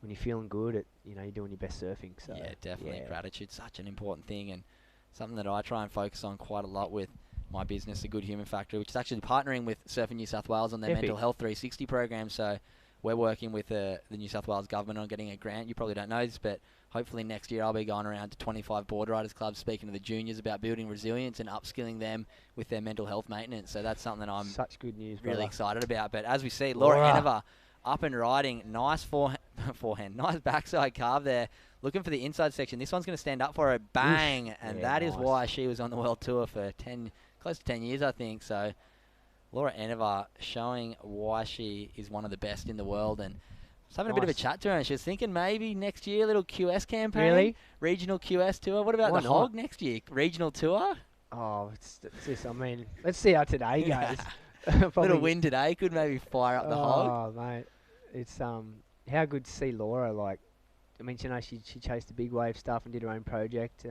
When you're feeling good, you're doing your best surfing. So yeah, definitely. Gratitude's such an important thing, and something that I try and focus on quite a lot with my business, The Good Human Factory, which is actually partnering with Surfing New South Wales on their Mental Health 360 program. So we're working with the New South Wales government on getting a grant. You probably don't know this, but hopefully next year I'll be going around to 25 board riders clubs speaking to the juniors about building resilience and upskilling them with their mental health maintenance. So that's something I'm such good news, really excited about. But as we see, Laura Enever up and riding, nice forehand, nice backside carve there, looking for the inside section. This one's going to stand up for her, bang, and that is why she was on the World Tour for close to 10 years, I think. So Laura Enever showing why she is one of the best in the world. And I was having a bit of a chat to her, and she was thinking maybe next year, a little QS campaign. Really? Regional QS tour. What about the Hog next year? Regional tour? Oh, it's just, let's see how today goes. Little win today could maybe fire up the Hog. Oh, mate. It's how good to see Laura. Like, I mean, she chased the big wave stuff and did her own project.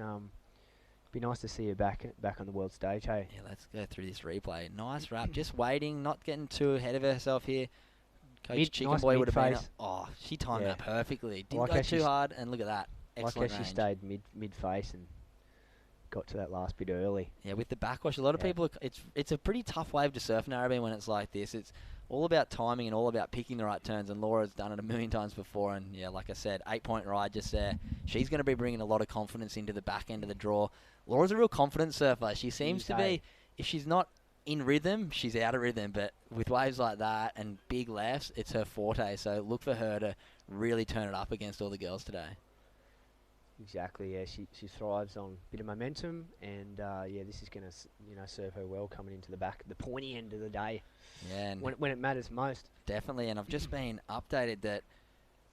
Be nice to see her back on the world stage, hey? Yeah, let's go through this replay. Nice wrap, just waiting, not getting too ahead of herself here. Coach Chicken Boy would have been she timed that perfectly. Didn't go too hard, and look at that. Excellent like how she stayed mid face and got to that last bit early. Yeah, with the backwash, a lot of people, it's a pretty tough wave to surf Narrabeen when it's like this. It's all about timing and all about picking the right turns, and Laura's done it a million times before. And yeah, like I said, 8-point ride just there. She's going to be bringing a lot of confidence into the back end of the draw. Laura's a real confident surfer. She seems to be, if she's not in rhythm, she's out of rhythm. But with waves like that and big lefts, it's her forte. So look for her to really turn it up against all the girls today. Exactly, yeah. She thrives on a bit of momentum, and this is going to serve her well coming into the pointy end of the day. Yeah, and when it matters most. Definitely, and I've just been updated that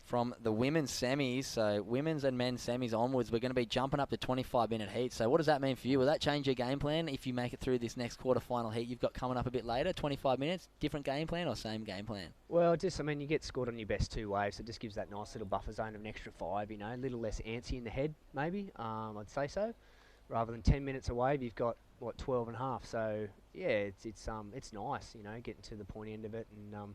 from the women's semis. So women's and men's semis onwards, we're going to be jumping up to 25-minute heats. So what does that mean for you? Will that change your game plan if you make it through this next quarterfinal heat you've got coming up a bit later? 25 minutes, different game plan or same game plan? Well, I mean, you get scored on your best 2 waves, so it just gives that nice little buffer zone of an extra 5, you know, a little less antsy in the head, maybe, I'd say so. Rather than 10 minutes a wave, you've got, 12 and a half. So, yeah, it's nice, you know, getting to the point end of it and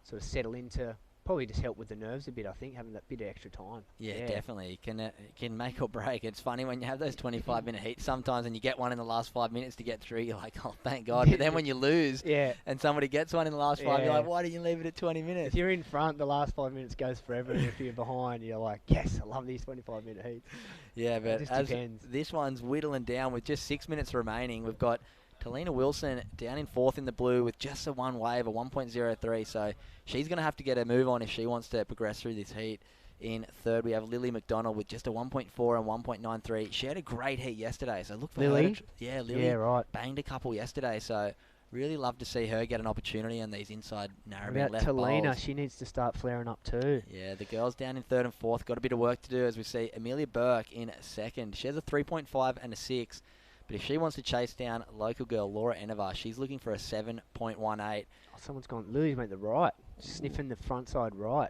sort of settle into... Probably just help with the nerves a bit, I think, having that bit of extra time. Yeah, definitely. It can make or break. It's funny when you have those 25-minute heats sometimes and you get one in the last 5 minutes to get through, you're like, oh, thank God. But then when you lose and somebody gets one in the last 5, you're like, why didn't you leave it at 20 minutes? If you're in front, the last 5 minutes goes forever. And if you're behind, you're like, yes, I love these 25-minute heats. Yeah, but it just as depends. This one's whittling down with just 6 minutes remaining. We've got Talina Wilson down in 4th in the blue with just a 1 wave, a 1.03. So she's going to have to get a move on if she wants to progress through this heat. In 3rd, we have Lily McDonald with just a 1.4 and 1.93. She had a great heat yesterday, so look for Lily? her. Lily. Yeah, right. Banged a couple yesterday, so really love to see her get an opportunity on these inside What Narrabeen about left Talina? bowls. She needs to start flaring up too. Yeah, the girls down in 3rd and 4th got a bit of work to do, as we see Amelia Burke in 2nd. She has a 3.5 and a 6. But if she wants to chase down local girl Laura Enevar, she's looking for a 7.18. Oh, someone's gone. Lily's made the right. Sniffing the front side right.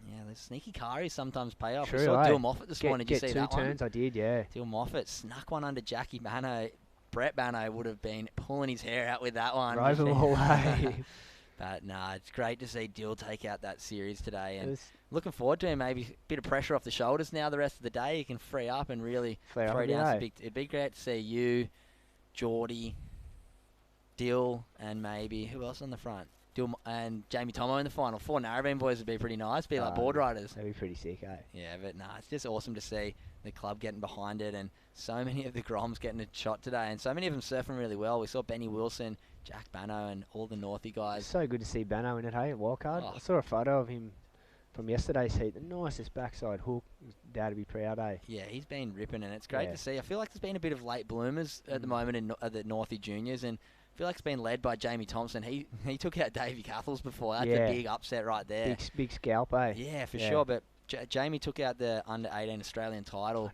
Yeah, the sneaky carries sometimes pay off. True, we saw eh? Dill Moffat this morning. Did you see that one? Get 2 turns, I did, yeah. Dill Moffat snuck one under Jackie Bano. Brett Bano would have been pulling his hair out with that one. Drove them all away. But nah, it's great to see Dill take out that series today. And looking forward to him. Maybe a bit of pressure off the shoulders now the rest of the day. He can free up and really throw down some big... It'd be great to see you, Geordie, Dill, and maybe... Who else on the front? Dill and Jamie Tomo in the final. 4 Narrabeen boys would be pretty nice. Be like board riders. That'd be pretty sick, eh? Yeah, but nah, it's just awesome to see the club getting behind it and so many of the Groms getting a shot today and so many of them surfing really well. We saw Benny Wilson, Jack Bano and all the Northie guys. So good to see Bano in it, hey, at Wildcard. Oh. I saw a photo of him from yesterday's heat. The nicest backside hook. Dad to be proud, eh? Yeah, he's been ripping and it's great to see. I feel like there's been a bit of late bloomers at the moment in the Northie Juniors and I feel like it's been led by Jamie Thompson. He took out Davey Cathles before. That's a big upset right there. Big scalp, eh? Yeah, for sure. But Jamie took out the under-18 Australian title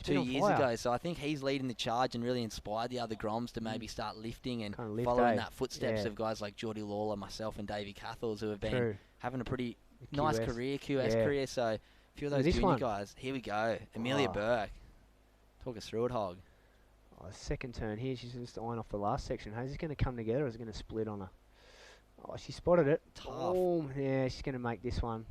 2 years ago. So I think he's leading the charge and really inspired the other Groms to maybe start lifting and following that footsteps of guys like Geordie Lawler, myself and Davey Cathles who have been having a pretty nice career, QS. So a few of those junior guys. Here we go. Amelia Burke. Talk us through it, Hog. Second turn here. She's just eyeing off the last section. Hey, is it going to come together or is it going to split on her? Oh, she spotted it. Tough. Yeah, she's going to make this one.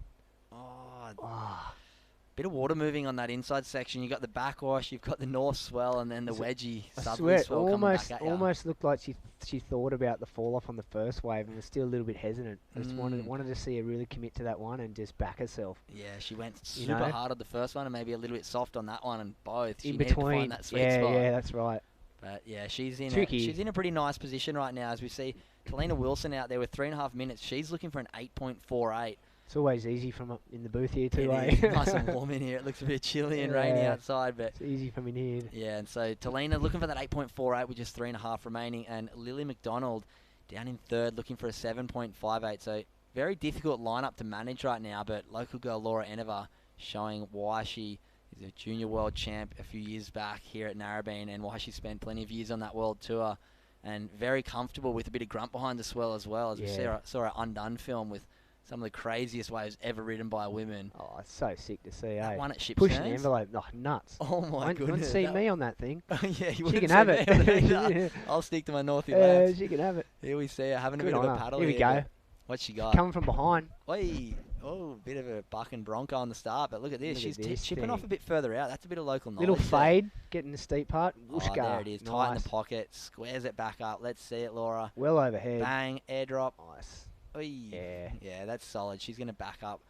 Bit of water moving on that inside section. You got the backwash, you've got the north swell, and then the wedgie southerly swell coming back at you. Almost looked like she thought about the fall off on the first wave and was still a little bit hesitant. Just wanted to see her really commit to that one and just back herself. Yeah, she went super hard on the first one and maybe a little bit soft on that one, and both. She In needed between, to find that sweet spot. Yeah, that's right. But yeah, she's in Tricky. a pretty nice position right now as we see Talina Wilson out there with 3.5 minutes. She's looking for an 8.48. It's always easy from up in the booth here too, eh? Nice and warm in here. It looks a bit chilly and rainy outside, but it's easy from in here. Yeah, and so Talina looking for that 8.48 with just 3.5 remaining, and Lily McDonald down in 3rd looking for a 7.58. So very difficult lineup to manage right now, but local girl Laura Enevar showing why she is a junior world champ a few years back here at Narrabeen and why she spent plenty of years on that world tour, and very comfortable with a bit of grunt behind the swell as well, as we saw her Undone film with some of the craziest waves ever ridden by women. Oh, it's so sick to see, eh? One at Ship's Pushing Turns. the envelope, nuts. Oh my goodness. Wouldn't see me on that thing. Yeah, you she wouldn't can have see it. me on it either. I'll stick to my Northie lads. She can have it. Here we see her having Good a bit of on a her. paddle. Here we go. What's she got? Coming from behind. Oi. Oh, bit of a buck and bronco on the start, but look at this. She's chipping off a bit further out. That's a bit of local knowledge. Little fade, getting the steep part. Whooshka. There it is. Nice. Tight in the pocket. Squares it back up. Let's see it, Laura. Well overhead. Bang. Airdrop. Nice. Oi. Yeah. Yeah, that's solid. She's going to back up.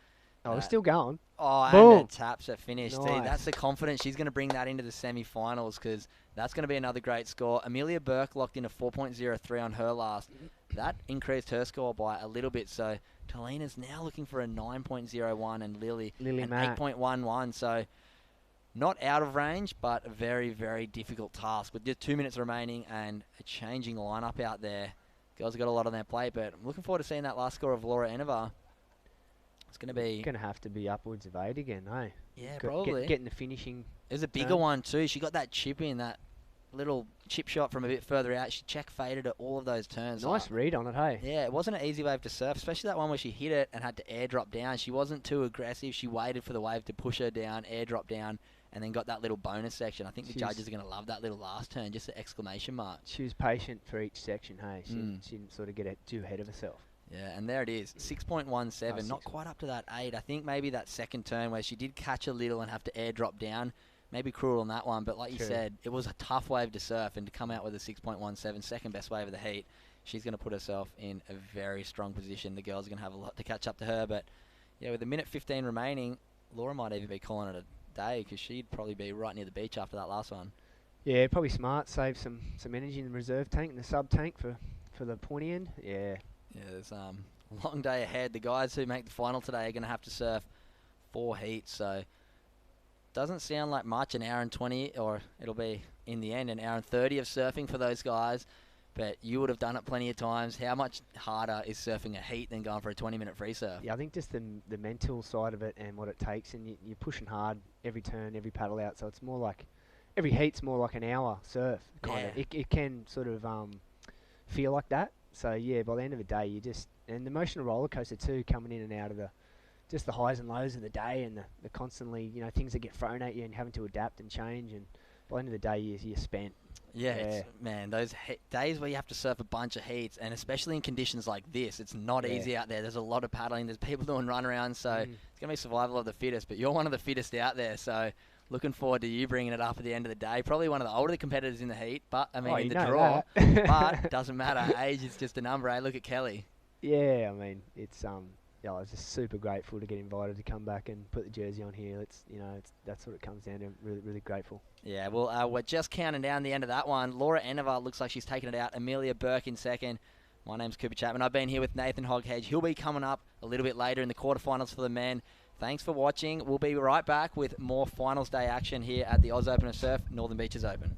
Oh, we're still going. Oh, Boom. and the taps are finished. Nice. See, that's the confidence. She's going to bring that into the semi-finals because that's going to be another great score. Amelia Burke locked in a 4.03 on her last. That increased her score by a little bit. So Talina's now looking for a 9.01 and Lily an 8.11. So not out of range, but a very, very difficult task with just 2 minutes remaining and a changing lineup out there. Girls have got a lot on their plate, but I'm looking forward to seeing that last score of Laura Enevar. It's going to be... Going to have to be upwards of 8 again, eh? Yeah, probably. Getting the finishing. It was a bigger turn. one too. She got that chip in, that little chip shot from a bit further out. She check faded at all of those turns. Nice read on it, hey? Yeah, it wasn't an easy wave to surf, especially that one where she hit it and had to airdrop down. She wasn't too aggressive. She waited for the wave to push her down, airdrop down, and then got that little bonus section. I think the judges are going to love that little last turn, just the exclamation mark. She was patient for each section, hey? She didn't sort of get too ahead of herself. Yeah, and there it is, 6.17, not quite up to that 8. I think maybe that second turn where she did catch a little and have to airdrop down, maybe cruel on that one, but like you said, it was a tough wave to surf, and to come out with a 6.17, second best wave of the heat, she's going to put herself in a very strong position. The girls are going to have a lot to catch up to her, but yeah, with a minute 15 remaining, Laura might even be calling it a day, because she'd probably be right near the beach after that last one. Yeah, probably smart, save some energy in the reserve tank and the sub tank for the pointy end. Yeah. Yeah, there's a long day ahead. The guys who make the final today are going to have to surf 4 heats, so doesn't sound like much, an hour and 20, or it'll be, in the end, an hour and 30 of surfing for those guys, but you would have done it plenty of times. How much harder is surfing a heat than going for a 20-minute free surf? Yeah, I think just the mental side of it and what it takes, and you're pushing hard every turn, every paddle out, so it's more like, every heat's more like an hour surf, kind of. It can sort of feel like that. So yeah, by the end of the day, and the emotional roller coaster too, coming in and out of just the highs and lows of the day, and the constantly, things that get thrown at you and having to adapt and change, and by the end of the day, you're spent. Yeah, man, those days where you have to surf a bunch of heats, and especially in conditions like this, it's not easy out there. There's a lot of paddling, there's people doing runarounds, so it's going to be survival of the fittest, but you're one of the fittest out there, so looking forward to you bringing it up at the end of the day. Probably one of the older competitors in the heat, but I mean, in the draw. But doesn't matter. Age is just a number, eh? Look at Kelly. Yeah, I mean, it's I was just super grateful to get invited to come back and put the jersey on here. That's what it comes down to. Really, really grateful. Yeah, well, we're just counting down the end of that one. Laura Enova looks like she's taking it out. Amelia Burke in second. My name's Cooper Chapman. I've been here with Nathan Hoghedge. He'll be coming up a little bit later in the quarterfinals for the men. Thanks for watching. We'll be right back with more finals day action here at the Oz Open of Surf, Northern Beaches Open.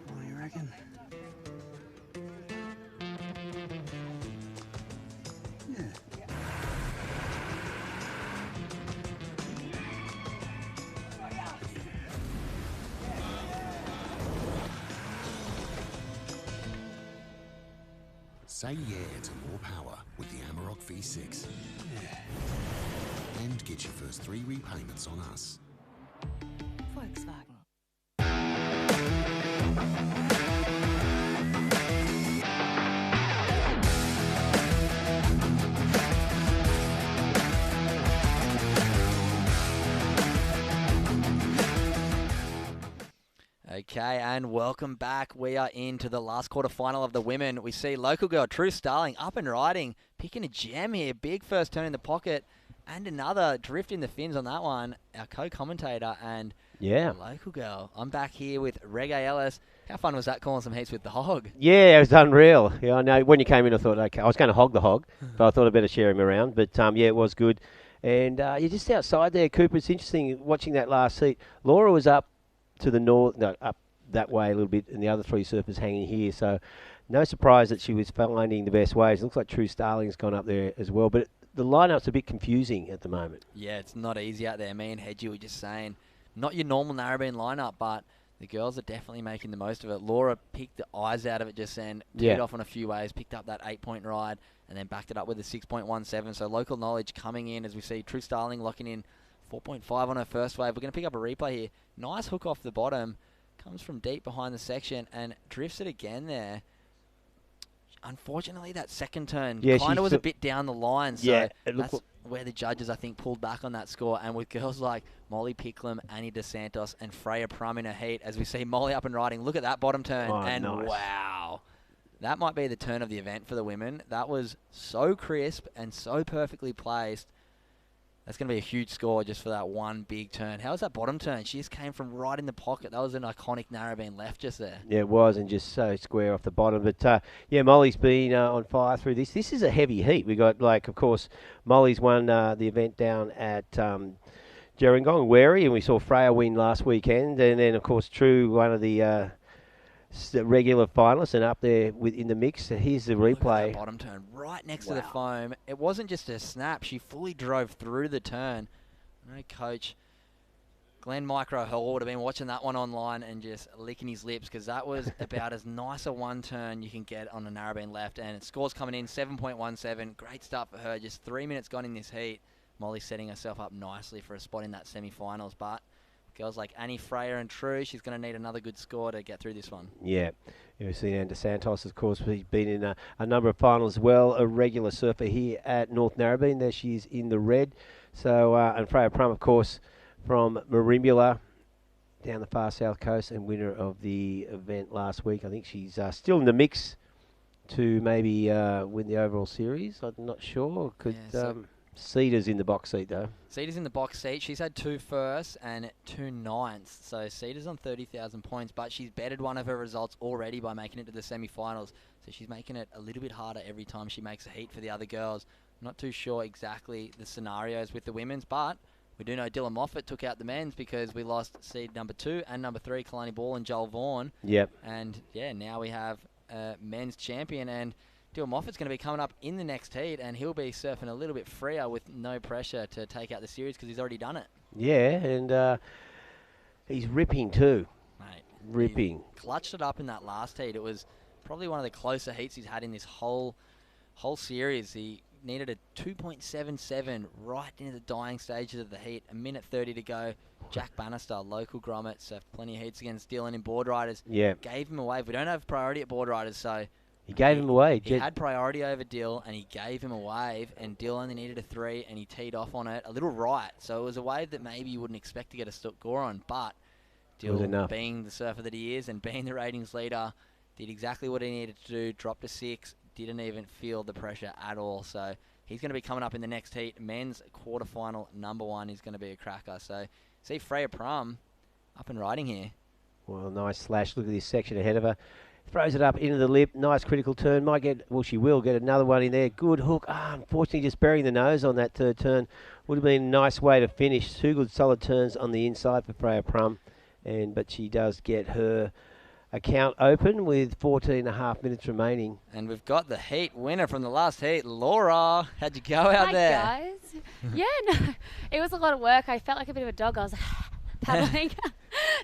What do you reckon? Yeah. Say yeah to more power with the Amarok V6. Yeah. And get your first 3 repayments on us. Volkswagen. Okay, and welcome back. We are into the last quarterfinal of the women. We see local girl True Starling up and riding, picking a gem here. Big first turn in the pocket, and another drift in the fins on that one. Our co-commentator and local girl. I'm back here with Reggae Ellis. How fun was that calling some heats with the hog? Yeah, it was unreal. Yeah, I know. When you came in, I thought, okay, I was going to hog the hog, but I thought I'd better share him around. But yeah, it was good. And you're just outside there, Cooper. It's interesting watching that last heat. Laura was up to the north, up that way a little bit, and the other 3 surfers hanging here. So no surprise that she was finding the best waves. It looks like True Starling's gone up there as well. But the lineup's a bit confusing at the moment. Yeah, it's not easy out there. Me and Hedgie were just saying, not your normal Narrabeen lineup, but the girls are definitely making the most of it. Laura picked the eyes out of it just then, teed off on a few waves, picked up that 8-point ride, and then backed it up with a 6.17. So local knowledge coming in as we see True Starling locking in 4.5 on her first wave. We're going to pick up a replay here. Nice hook off the bottom. Comes from deep behind the section and drifts it again there. Unfortunately, that second turn kind of was a bit down the line. So that's where the judges, I think, pulled back on that score. And with girls like Molly Picklum, Annie DeSantos, and Freya Prum in her heat, as we see Molly up and riding. Look at that bottom turn. Wow. that might be the turn of the event for the women. That was so crisp and so perfectly placed. That's going to be a huge score just for that one big turn. How was that bottom turn? She just came from right in the pocket. That was an iconic narrowbeam left just there. Yeah, it was, and just so square off the bottom. But, yeah, Molly's been on fire through this. This is a heavy heat. We got, like, of course, Molly's won the event down at Gerringong, Wary, and we saw Freya win last weekend. And then, of course, True, one of the regular finalists and up there in the mix. So here's the replay. Look at that bottom turn right next to the foam. It wasn't just a snap. She fully drove through the turn. I know Coach Glenn Micro Hall would have been watching that one online and just licking his lips because that was about as nice a one turn you can get on a narrowbeam left. And scores coming in 7.17. Great start for her. Just 3 minutes gone in this heat. Molly's setting herself up nicely for a spot in that semi-finals, but girls like Annie, Freya and True, she's going to need another good score to get through this one. Yeah. We've seen Anna Santos, of course. He's been in a number of finals as well. A regular surfer here at North Narrabeen. There she is in the red. So, and Freya Prum, of course, from Merimbula down the far south coast and winner of the event last week. I think she's still in the mix to maybe win the overall series. I'm not sure. Cedar's in the box seat, though. Cedar's in the box seat. She's had 2 firsts and 2 ninths. So Cedar's on 30,000 points, but she's bettered one of her results already by making it to the semi-finals. So she's making it a little bit harder every time she makes a heat for the other girls. I'm not too sure exactly the scenarios with the women's, but we do know Dylan Moffat took out the men's because we lost seed number 2 and number 3, Kalani Ball and Joel Vaughan. Yep. And, yeah, now we have men's champion, and Dylan Moffat's going to be coming up in the next heat, and he'll be surfing a little bit freer with no pressure to take out the series because he's already done it. Yeah, and he's ripping too. Mate, ripping. He clutched it up in that last heat. It was probably one of the closer heats he's had in this whole series. He needed a 2.77 right into the dying stages of the heat. 1:30 to go. Jack Bannister, local grommet, surfed plenty of heats against Dylan in board riders. Yeah. Gave him away. We don't have priority at board riders, so he gave him away. He had priority over Dill, and he gave him a wave, and Dill only needed a 3, and he teed off on it a little right. So it was a wave that maybe you wouldn't expect to get a score on, but Dill, being the surfer that he is and being the ratings leader, did exactly what he needed to do, dropped a 6, didn't even feel the pressure at all. So he's going to be coming up in the next heat. Men's quarterfinal number 1 is going to be a cracker. So see Freya Prum up and riding here. Well, nice slash. Look at this section ahead of her. Throws it up into the lip. Nice critical turn. Might get, well, she will get another one in there. Good hook. Unfortunately, just burying the nose on that third turn would have been a nice way to finish. 2 good solid turns on the inside for Freya Prum. But she does get her account open with 14.5 minutes remaining. And we've got the heat winner from the last heat, Laura. How'd you go out there? Hi, guys. Yeah, no, it was a lot of work. I felt like a bit of a dog. I was paddling.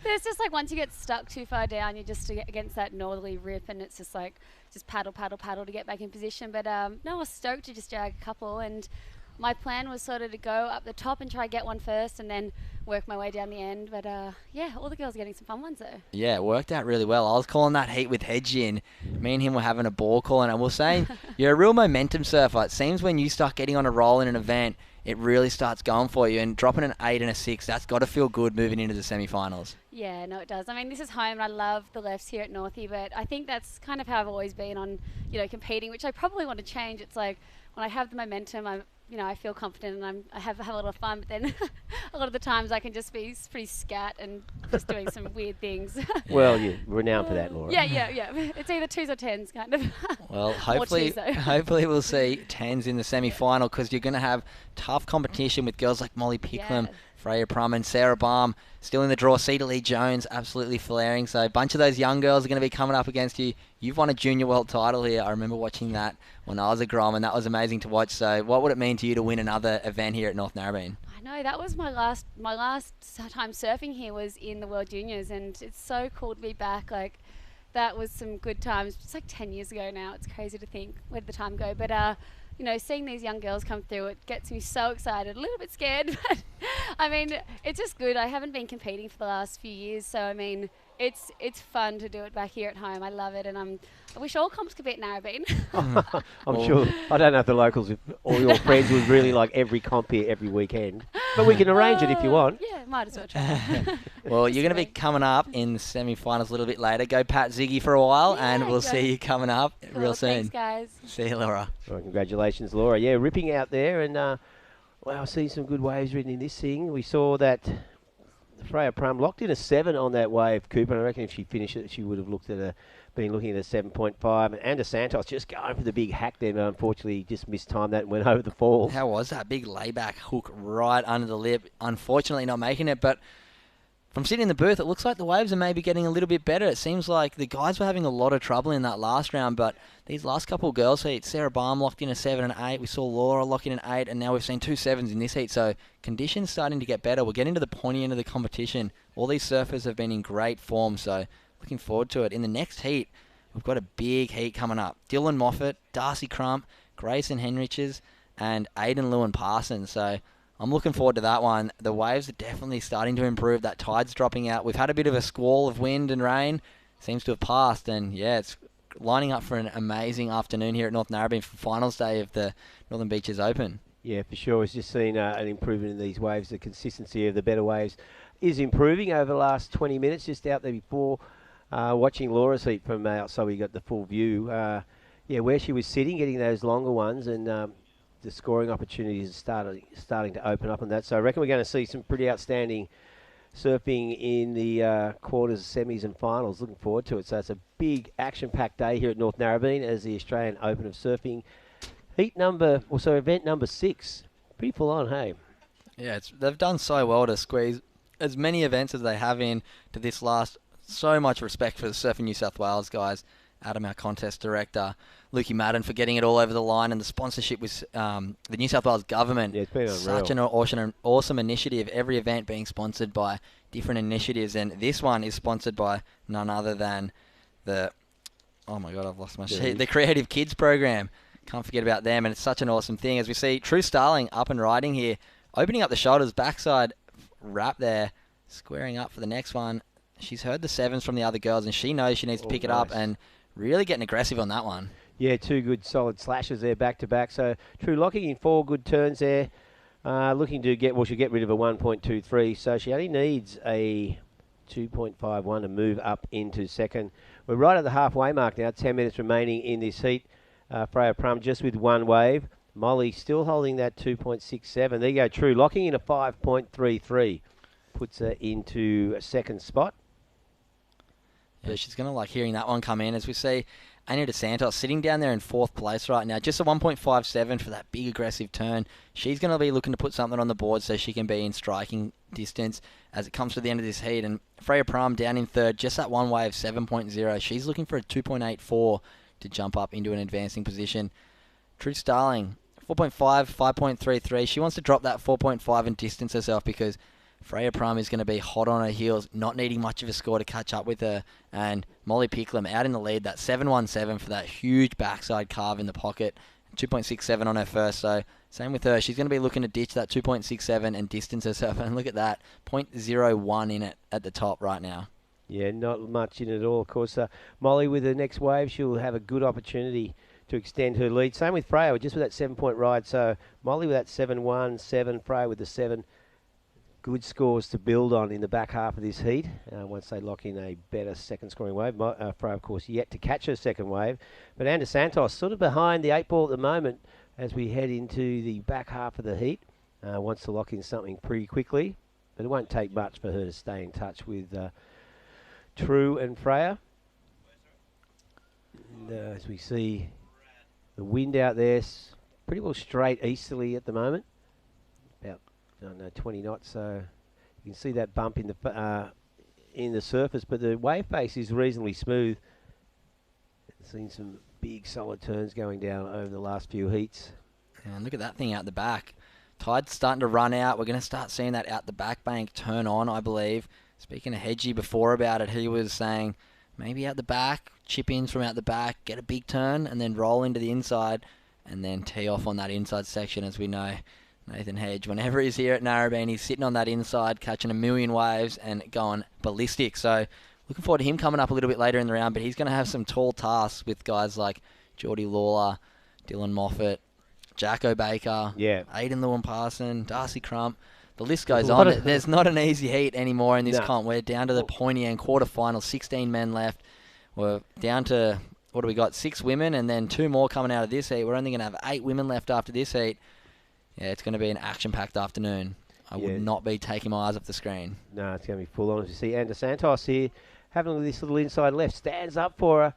There's just like once you get stuck too far down, you're just against that northerly rip, and it's just like just paddle to get back in position. But no, I was stoked to just drag a couple, and my plan was sort of to go up the top and try to get one first, and then work my way down the end. But yeah, all the girls are getting some fun ones though. Yeah, it worked out really well. I was calling that heat with Hedgie in. Me and him were having a ball call, and I was saying you're a real momentum surfer. It seems when you start getting on a roll in an event, it really starts going for you, and dropping an 8 and a 6, that's got to feel good moving into the semi-finals. Yeah, no, it does. I mean, this is home, and I love the lefts here at Northie, but I think that's kind of how I've always been on, competing, which I probably want to change. It's like when I have the momentum, I feel confident and I have a lot of fun, but then a lot of the times I can just be pretty scat and just doing some weird things. Well, you're renowned for that, Laura. Yeah. It's either 2s or 10s, kind of. Well, hopefully we'll see 10s in the semi-final, because you're going to have tough competition with girls like Molly Picklum, Freya Prum and Sarah Baum still in the draw. Cedar Lee Jones absolutely flaring. So a bunch of those young girls are going to be coming up against you. You've won a junior world title here. I remember watching that when I was a Grom, and that was amazing to watch. So what would it mean to you to win another event here at North Narrabeen? I know, that was my last time surfing here was in the World Juniors, and it's so cool to be back. Like, that was some good times. It's like 10 years ago now. It's crazy to think where did the time go. But seeing these young girls come through, it gets me so excited, a little bit scared, but I mean, it's just good. I haven't been competing for the last few years, so I mean, it's fun to do it back here at home. I love it, and I wish all comps could be at Narrabeen. I'm sure. I don't know if the locals, if all your friends would really like every comp here every weekend. But we can arrange it if you want. Yeah, might as well try. Well, you're going to be coming up in the semi-finals a little bit later. Go Pat Ziggy for a while, and we'll see you coming up real soon. Thanks, guys. See you, Laura. Well, congratulations, Laura. Yeah, ripping out there. And, wow, I see some good waves ridden in this thing. We saw that Freya Prum locked in a 7 on that wave, Cooper. And I reckon if she finished it, she would have been looking at a 7.5. And Anna Santos just going for the big hack there, but unfortunately just mistimed that and went over the falls. How was that? Big layback hook right under the lip. Unfortunately not making it, but from sitting in the booth, it looks like the waves are maybe getting a little bit better. It seems like the guys were having a lot of trouble in that last round, but these last couple of girls' heats, Sarah Baum locked in a 7 and 8. We saw Laura lock in an 8, and now we've seen 2 7s in this heat. So conditions starting to get better. We're getting to the pointy end of the competition. All these surfers have been in great form, so looking forward to it. In the next heat, we've got a big heat coming up. Dylan Moffat, Darcy Crump, Grayson Henriches, and Aidan Lewin Parsons. So I'm looking forward to that one. The waves are definitely starting to improve. That tide's dropping out. We've had a bit of a squall of wind and rain. Seems to have passed. And, yeah, it's lining up for an amazing afternoon here at North Narrabeen for finals day of the Northern Beaches Open. Yeah, for sure. We've just seen an improvement in these waves. The consistency of the better waves is improving over the last 20 minutes. Just out there before watching Laura's heat from outside, we got the full view. Yeah, where she was sitting, getting those longer ones, and the scoring opportunities are starting to open up on that. So I reckon we're going to see some pretty outstanding surfing in the quarters, semis and finals. Looking forward to it. So it's a big action-packed day here at North Narrabeen as the Australian Open of Surfing. Event number 6. Pretty full on, hey? Yeah, they've done so well to squeeze as many events as they have in to this last. So much respect for the Surfing New South Wales guys. Adam, our contest director, Lukey Madden, for getting it all over the line, and the sponsorship with the New South Wales government. Yeah, it's been such an awesome initiative. Every event being sponsored by different initiatives, and this one is sponsored by none other than the the Creative Kids program. Can't forget about them, and it's such an awesome thing as we see True Starling up and riding here, opening up the shoulders, backside wrap there, squaring up for the next one. She's heard the 7s from the other girls, and she knows she needs to pick it up and really getting aggressive on that one. Yeah, 2 good solid slashes there back to back. So True locking in 4 good turns there. Looking to she'll get rid of a 1.23. So she only needs a 2.51 to move up into second. We're right at the halfway mark now, 10 minutes remaining in this heat. Freya Prum just with 1 wave. Molly still holding that 2.67. There you go, True locking in a 5.33. Puts her into a second spot. Yeah, she's going to like hearing that one come in as we see Anya DeSantos sitting down there in 4th place right now. Just a 1.57 for that big aggressive turn. She's going to be looking to put something on the board so she can be in striking distance as it comes to the end of this heat. And Freya Prum down in 3rd, just that 1 wave, 7.0. She's looking for a 2.84 to jump up into an advancing position. True Starling, 4.5, 5.33. She wants to drop that 4.5 and distance herself because Freya Prum is going to be hot on her heels, not needing much of a score to catch up with her. And Molly Picklum out in the lead, that 7.17 for that huge backside carve in the pocket. 2.67 on her first, so same with her. She's going to be looking to ditch that 2.67 and distance herself. And look at that, 0.01 in it at the top right now. Yeah, not much in it at all. Of course, Molly with the next wave, she'll have a good opportunity to extend her lead. Same with Freya, just with that 7-point ride. So Molly with that 7.1, 7, Freya with the 7. Good scores to build on in the back half of this heat once they lock in a better second scoring wave. Freya, of course, yet to catch her second wave. But Anna Santos sort of behind the 8 ball at the moment as we head into the back half of the heat. Wants to lock in something pretty quickly, but it won't take much for her to stay in touch with True and Freya. And, as we see the wind out there, pretty well straight easterly at the moment. About 20 knots, so you can see that bump in the surface, but the wave face is reasonably smooth. Seen some big solid turns going down over the last few heats. And look at that thing out the back. Tide's starting to run out. We're going to start seeing that out the back bank turn on, I believe. Speaking of Hedgie before about it, he was saying maybe out the back, chip ins from out the back, get a big turn, and then roll into the inside, and then tee off on that inside section. As we know, Nathan Hedge, whenever he's here at Narrabeen, he's sitting on that inside, catching a million waves and going ballistic. So looking forward to him coming up a little bit later in the round, but he's going to have some tall tasks with guys like Geordie Lawler, Dylan Moffat, Jacko Baker, Aidan Lewin-Parson, Darcy Crump. The list goes on. There's not an easy heat anymore in this comp. We're down to the pointy end quarterfinal, 16 men left. We're down to, what do we got, 6 women and then 2 more coming out of this heat. We're only going to have 8 women left after this heat. Yeah, it's going to be an action-packed afternoon. I would not be taking my eyes off the screen. No, it's going to be full on. As you see, Anna Santos here, having a look at this little inside left, stands up for her,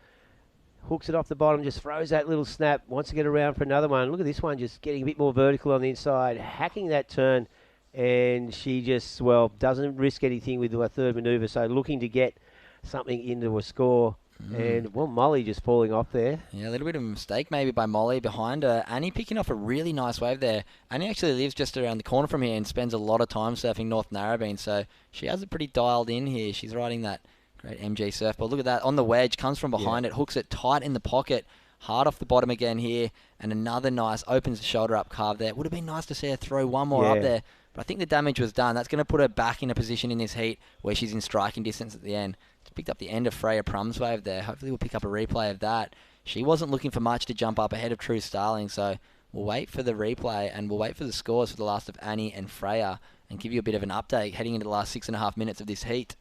hooks it off the bottom, just throws that little snap, wants to get around for another one. Look at this one, just getting a bit more vertical on the inside, hacking that turn, and she just, well, doesn't risk anything with her third manoeuvre, so looking to get something into a score. And, well, Molly just falling off there. Yeah, a little bit of a mistake maybe by Molly behind her. Annie picking off a really nice wave there. Annie actually lives just around the corner from here and spends a lot of time surfing North Narrabeen, so she has it pretty dialed in here. She's riding that great MG surfboard. Look at that. On the wedge, comes from behind it, hooks it tight in the pocket, hard off the bottom again here, and another nice, opens the shoulder up carve there. Would have been nice to see her throw one more up there, but I think the damage was done. That's going to put her back in a position in this heat where she's in striking distance at the end. Just picked up the end of Freya Prum's wave there. Hopefully we'll pick up a replay of that. She wasn't looking for much to jump up ahead of True Starling, so we'll wait for the replay and we'll wait for the scores for the last of Annie and Freya and give you a bit of an update heading into the last 6.5 minutes of this heat.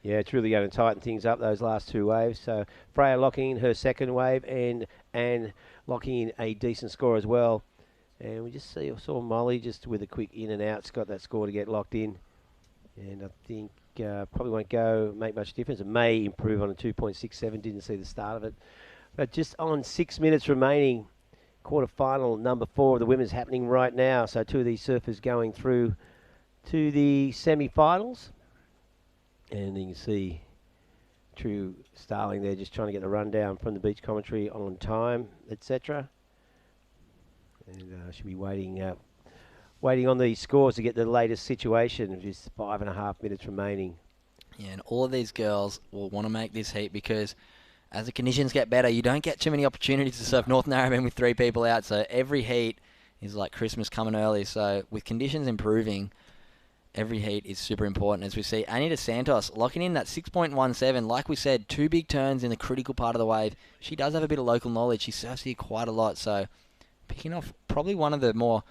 Yeah, it's really going to tighten things up, those last 2 waves. So Freya locking in her second wave and locking in a decent score as well. And we just saw Molly just with a quick in and out. It's got that score to get locked in. And I think probably won't make much difference. It may improve on a 2.67. Didn't see the start of it. But just on 6 minutes remaining, quarterfinal number 4 of the women's happening right now. So 2 of these surfers going through to the semi-finals. And you can see True Starling there just trying to get the rundown from the beach commentary on time, etc. And she'll be waiting on these scores to get the latest situation. Just 5.5 minutes remaining. Yeah, and all of these girls will want to make this heat because as the conditions get better, you don't get too many opportunities to surf North Narrabeen with 3 people out. So every heat is like Christmas coming early. So with conditions improving, every heat is super important. As we see, Anita Santos locking in that 6.17. Like we said, 2 big turns in the critical part of the wave. She does have a bit of local knowledge. She surfs here quite a lot. So picking off probably one of the more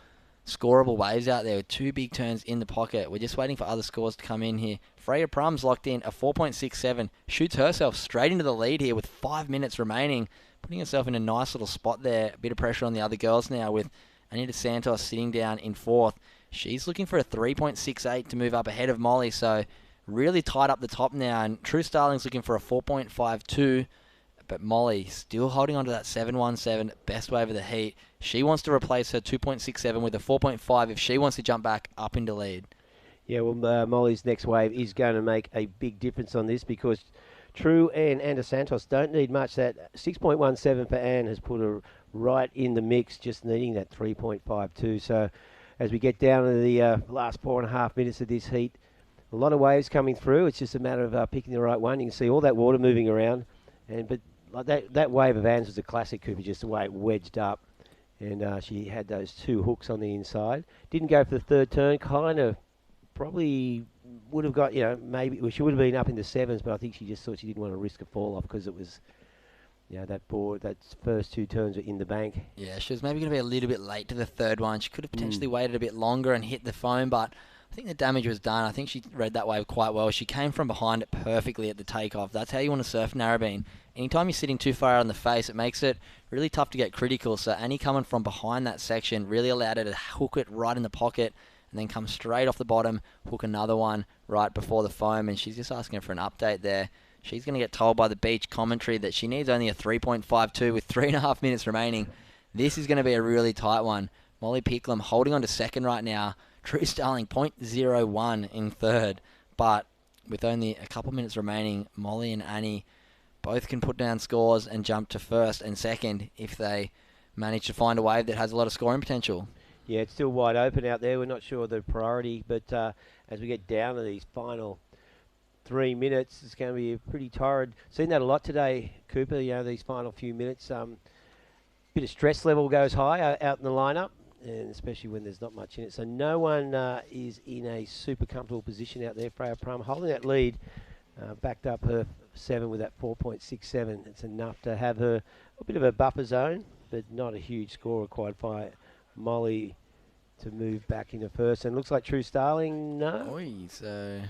scoreable waves out there with 2 big turns in the pocket. We're just waiting for other scores to come in here. Freya Prum's locked in a 4.67. Shoots herself straight into the lead here with 5 minutes remaining. Putting herself in a nice little spot there. A bit of pressure on the other girls now with Anita Santos sitting down in 4th. She's looking for a 3.68 to move up ahead of Molly, so really tight up the top now. And True Starling's looking for a 4.52, but Molly still holding on to that 7.17, best wave of the heat. She wants to replace her 2.67 with a 4.5 if she wants to jump back up into lead. Yeah, well, Molly's next wave is going to make a big difference on this because True and Anna Santos don't need much. That 6.17 for Anne has put her right in the mix, just needing that 3.52. So as we get down to the last 4.5 minutes of this heat, a lot of waves coming through. It's just a matter of picking the right one. You can see all that water moving around, but like that wave of Anne's was a classic, Cooper, just the way it wedged up, and she had those 2 hooks on the inside. Didn't go for the third turn. Kind of probably would have got, maybe she would have been up in the 7s, but I think she just thought she didn't want to risk a fall off because it was. That board, that first 2 turns were in the bank. Yeah, she was maybe going to be a little bit late to the third one. She could have potentially waited a bit longer and hit the foam, but I think the damage was done. I think she read that wave quite well. She came from behind it perfectly at the takeoff. That's how you want to surf Narrabeen. Anytime you're sitting too far out on the face, it makes it really tough to get critical. So Annie coming from behind that section really allowed her to hook it right in the pocket and then come straight off the bottom, hook another one right before the foam, and she's just asking for an update there. She's going to get told by the beach commentary that she needs only a 3.52 with 3.5 minutes remaining. This is going to be a really tight one. Molly Picklum holding on to second right now. True Starling 0.01 in third. But with only a couple minutes remaining, Molly and Annie both can put down scores and jump to first and second if they manage to find a wave that has a lot of scoring potential. Yeah, it's still wide open out there. We're not sure the priority, but as we get down to these final 3 minutes, it's going to be pretty torrid. Seen that a lot today, Cooper, these final few minutes. Bit of stress level goes high out in the lineup, and especially when there's not much in it. So no one is in a super comfortable position out there. Freya Prum holding that lead backed up her 7 with that 4.67. It's enough to have her a bit of a buffer zone, but not a huge score required by Molly to move back into first. And looks like True Starling, no. Oi, so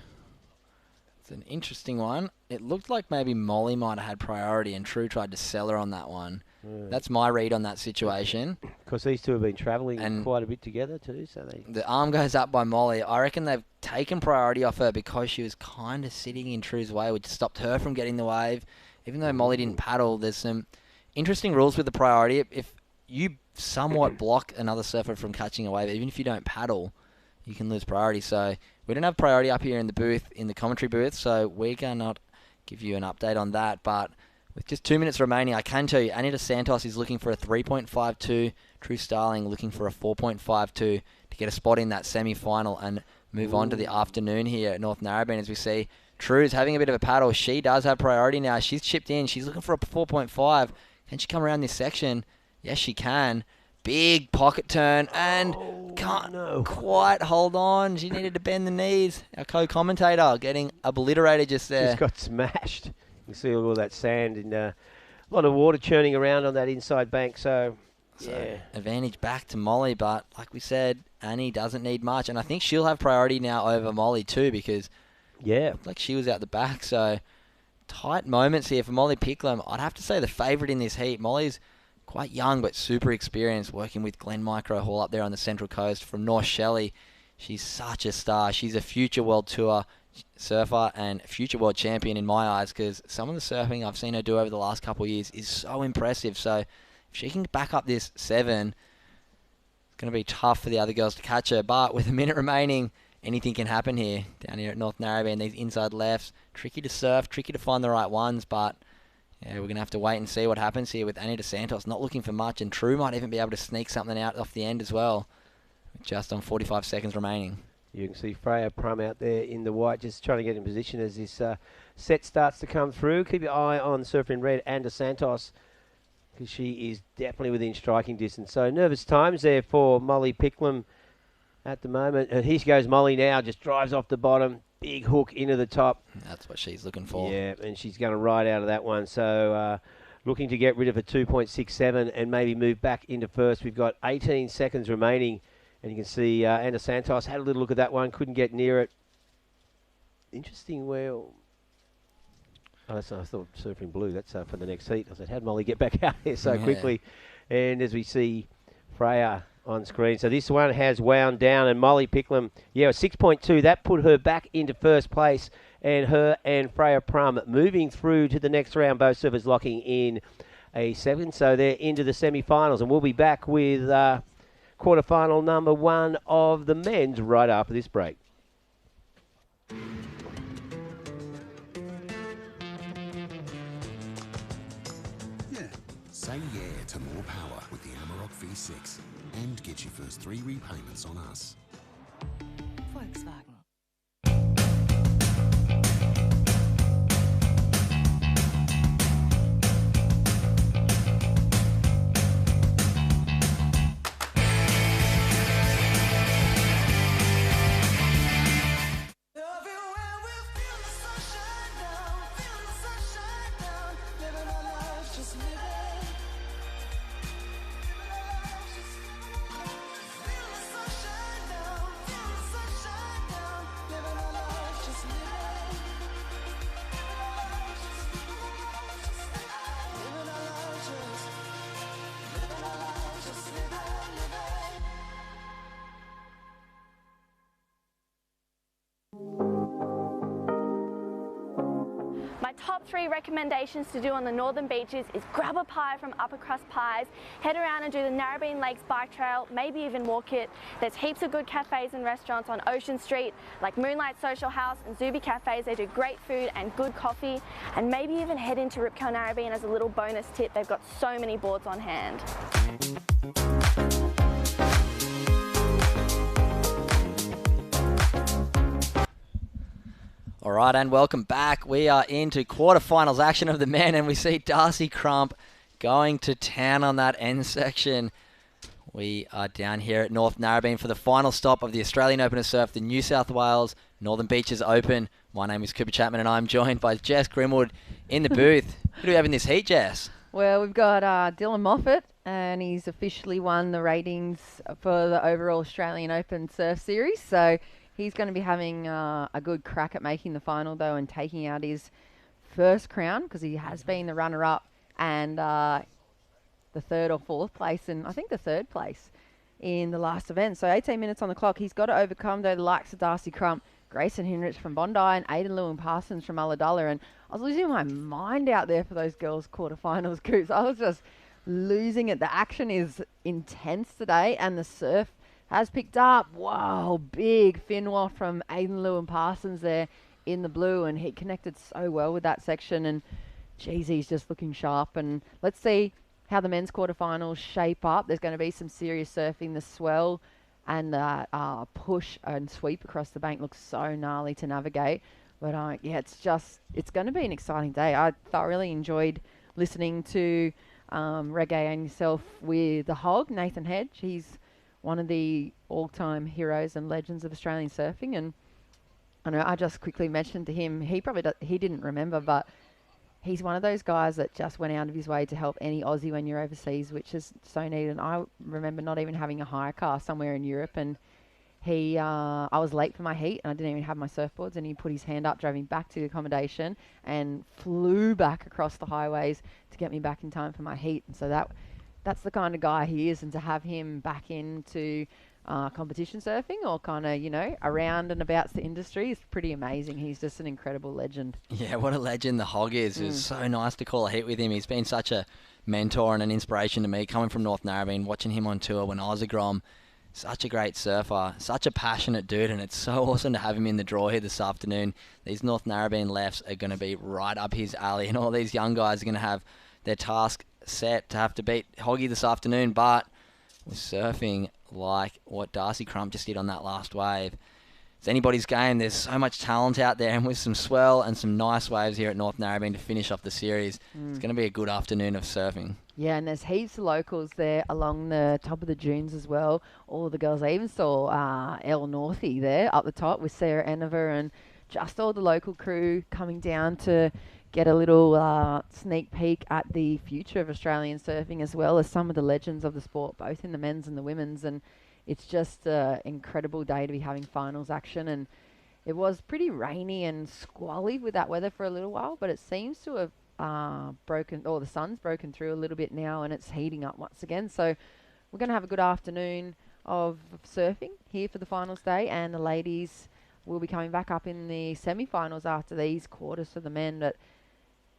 it's an interesting one. It looked like maybe Molly might have had priority and True tried to sell her on that one. That's my read on that situation. Because these two have been travelling quite a bit together too, so they... The arm goes up by Molly. I reckon they've taken priority off her because she was kind of sitting in True's way, which stopped her from getting the wave. Even though Molly didn't paddle, there's some interesting rules with the priority. If you somewhat block another surfer from catching a wave, even if you don't paddle, you can lose priority. So we don't have priority up here in the booth, in the commentary booth, so we're going to not give you an update on that. But with just 2 minutes remaining, I can tell you, Anita Santos is looking for a 3.52, True Starling looking for a 4.52 to get a spot in that semi-final and move on to the afternoon here at North Narrabeen. As we see, True's having a bit of a paddle. She does have priority now. She's chipped in. She's looking for a 4.5. Can she come around this section? Yes, she can. Big pocket turn and can't quite hold on. She needed to bend the knees. Our co-commentator getting obliterated just there. Just got smashed. You see all that sand and a lot of water churning around on that inside bank. So yeah, advantage back to Molly. But like we said, Annie doesn't need much. And I think she'll have priority now over Molly too because like she was out the back. So tight moments here for Molly Picklum. I'd have to say the favourite in this heat. Molly's quite young but super experienced, working with Glen Micro Hall up there on the Central Coast from North Shelley. She's such a star. She's a future World Tour surfer and future world champion in my eyes because some of the surfing I've seen her do over the last couple of years is so impressive. So if she can back up this 7, it's going to be tough for the other girls to catch her. But with a minute remaining, anything can happen here down here at North Narrabeen. These inside lefts, tricky to surf, tricky to find the right ones, but yeah, we're going to have to wait and see what happens here with Anita Santos not looking for much, and True might even be able to sneak something out off the end as well, just on 45 seconds remaining. You can see Freya Prum out there in the white, just trying to get in position as this set starts to come through. Keep your eye on Surfer in Red and Santos, because she is definitely within striking distance. So nervous times there for Molly Picklum at the moment. And here goes Molly now, just drives off the bottom, big hook into the top. That's what she's looking for. Yeah, and she's going to ride out of that one. So looking to get rid of a 2.67 and maybe move back into first. We've got 18 seconds remaining. And you can see Anna Santos had a little look at that one, couldn't get near it. Interesting, well... Oh, that's, I thought Surfing Blue, that's for the next heat. I said, how'd Molly get back out here so quickly? And as we see Freya on screen. So this one has wound down, and Molly Picklum, a 6.2. That put her back into first place. And her and Freya Prum moving through to the next round, both surfers locking in a 7. So they're into the semi-finals, and we'll be back with... quarterfinal number 1 of the men's right after this break. Say yeah to more power with the Amarok V6 and get your first 3 repayments on us. Volkswagen. My top 3 recommendations to do on the northern beaches is grab a pie from Upper Crust Pies, head around and do the Narrabeen Lakes bike trail, maybe even walk it. There's heaps of good cafes and restaurants on Ocean Street, like Moonlight Social House and Zuby Cafes. They do great food and good coffee, and maybe even head into Rip Curl Narrabeen as a little bonus tip. They've got so many boards on hand. All right, and welcome back. We are into quarterfinals action of the men, and we see Darcy Crump going to town on that end section. We are down here at North Narrabeen for the final stop of the Australian Open of Surf, the New South Wales Northern Beaches Open. My name is Cooper Chapman and I'm joined by Jess Grimwood in the booth. Who do we have in this heat, Jess? Well, we've got Dylan Moffat, and he's officially won the ratings for the overall Australian Open Surf Series. So he's going to be having a good crack at making the final, though, and taking out his first crown, because he has been the runner-up and the third or fourth place, and I think the third place in the last event. So 18 minutes on the clock. He's got to overcome, though, the likes of Darcy Crump, Grayson Hinrich from Bondi, and Aidan Lewin Parsons from Ulladulla. And I was losing my mind out there for those girls' quarterfinals, Coops. I was just losing it. The action is intense today, and the surf has picked up. Wow, big fin waft from Aidan Lewin Parsons there in the blue, and he connected so well with that section. And geez, he's just looking sharp. And let's see how the men's quarterfinals shape up. There's going to be some serious surfing. The swell and the push and sweep across the bank looks so gnarly to navigate. But yeah, it's going to be an exciting day. I thoroughly enjoyed listening to Reggae and yourself with the Hog, Nathan Hedge. He's one of the all-time heroes and legends of Australian surfing. And I know I just quickly mentioned to him, he didn't remember, but he's one of those guys that just went out of his way to help any Aussie when you're overseas, which is so neat. And I remember not even having a hire car somewhere in Europe, and I was late for my heat, and I didn't even have my surfboards, and he put his hand up, drove me back to the accommodation, and flew back across the highways to get me back in time for my heat. And so that's the kind of guy he is, and to have him back into competition surfing or kind of, around and about the industry is pretty amazing. He's just an incredible legend. Yeah, what a legend the Hog is. It was so nice to call a heat with him. He's been such a mentor and an inspiration to me, coming from North Narrabeen, watching him on tour when I was a Grom. Such a great surfer, such a passionate dude, and it's so awesome to have him in the draw here this afternoon. These North Narrabeen lefts are going to be right up his alley, and all these young guys are going to have their task set to have to beat Hoggy this afternoon, but with surfing like what Darcy Crump just did on that last wave, it's anybody's game. There's so much talent out there, and with some swell and some nice waves here at North Narrabeen to finish off the series, it's going to be a good afternoon of surfing. Yeah, and there's heaps of locals there along the top of the dunes as well. All the girls, I even saw Elle Northey there up the top with Sarah Enever, and just all the local crew coming down to get a little sneak peek at the future of Australian surfing, as well as some of the legends of the sport, both in the men's and the women's. And it's just an incredible day to be having finals action. And it was pretty rainy and squally with that weather for a little while, but it seems to have the sun's broken through a little bit now, and it's heating up once again. So we're going to have a good afternoon of surfing here for the finals day, and the ladies will be coming back up in the semi-finals after these quarters for the men. But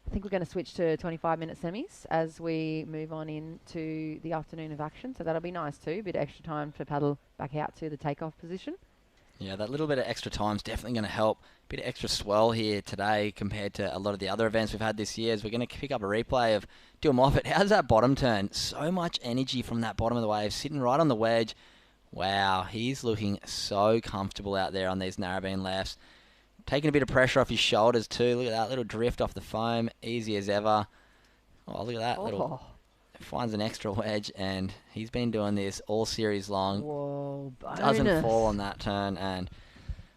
I think we're going to switch to 25-minute semis as we move on into the afternoon of action. So that'll be nice too, a bit of extra time to paddle back out to the takeoff position. Yeah, that little bit of extra time is definitely going to help. A bit of extra swell here today compared to a lot of the other events we've had this year. As we're going to pick up a replay of Dylan Moffat. How's that bottom turn? So much energy from that bottom of the wave, sitting right on the wedge. Wow, he's looking so comfortable out there on these Narrabeen lefts. Taking a bit of pressure off his shoulders too. Look at that little drift off the foam. Easy as ever. Oh, look at that little... Finds an extra wedge, and he's been doing this all series long. Whoa, bonus. Doesn't fall on that turn, and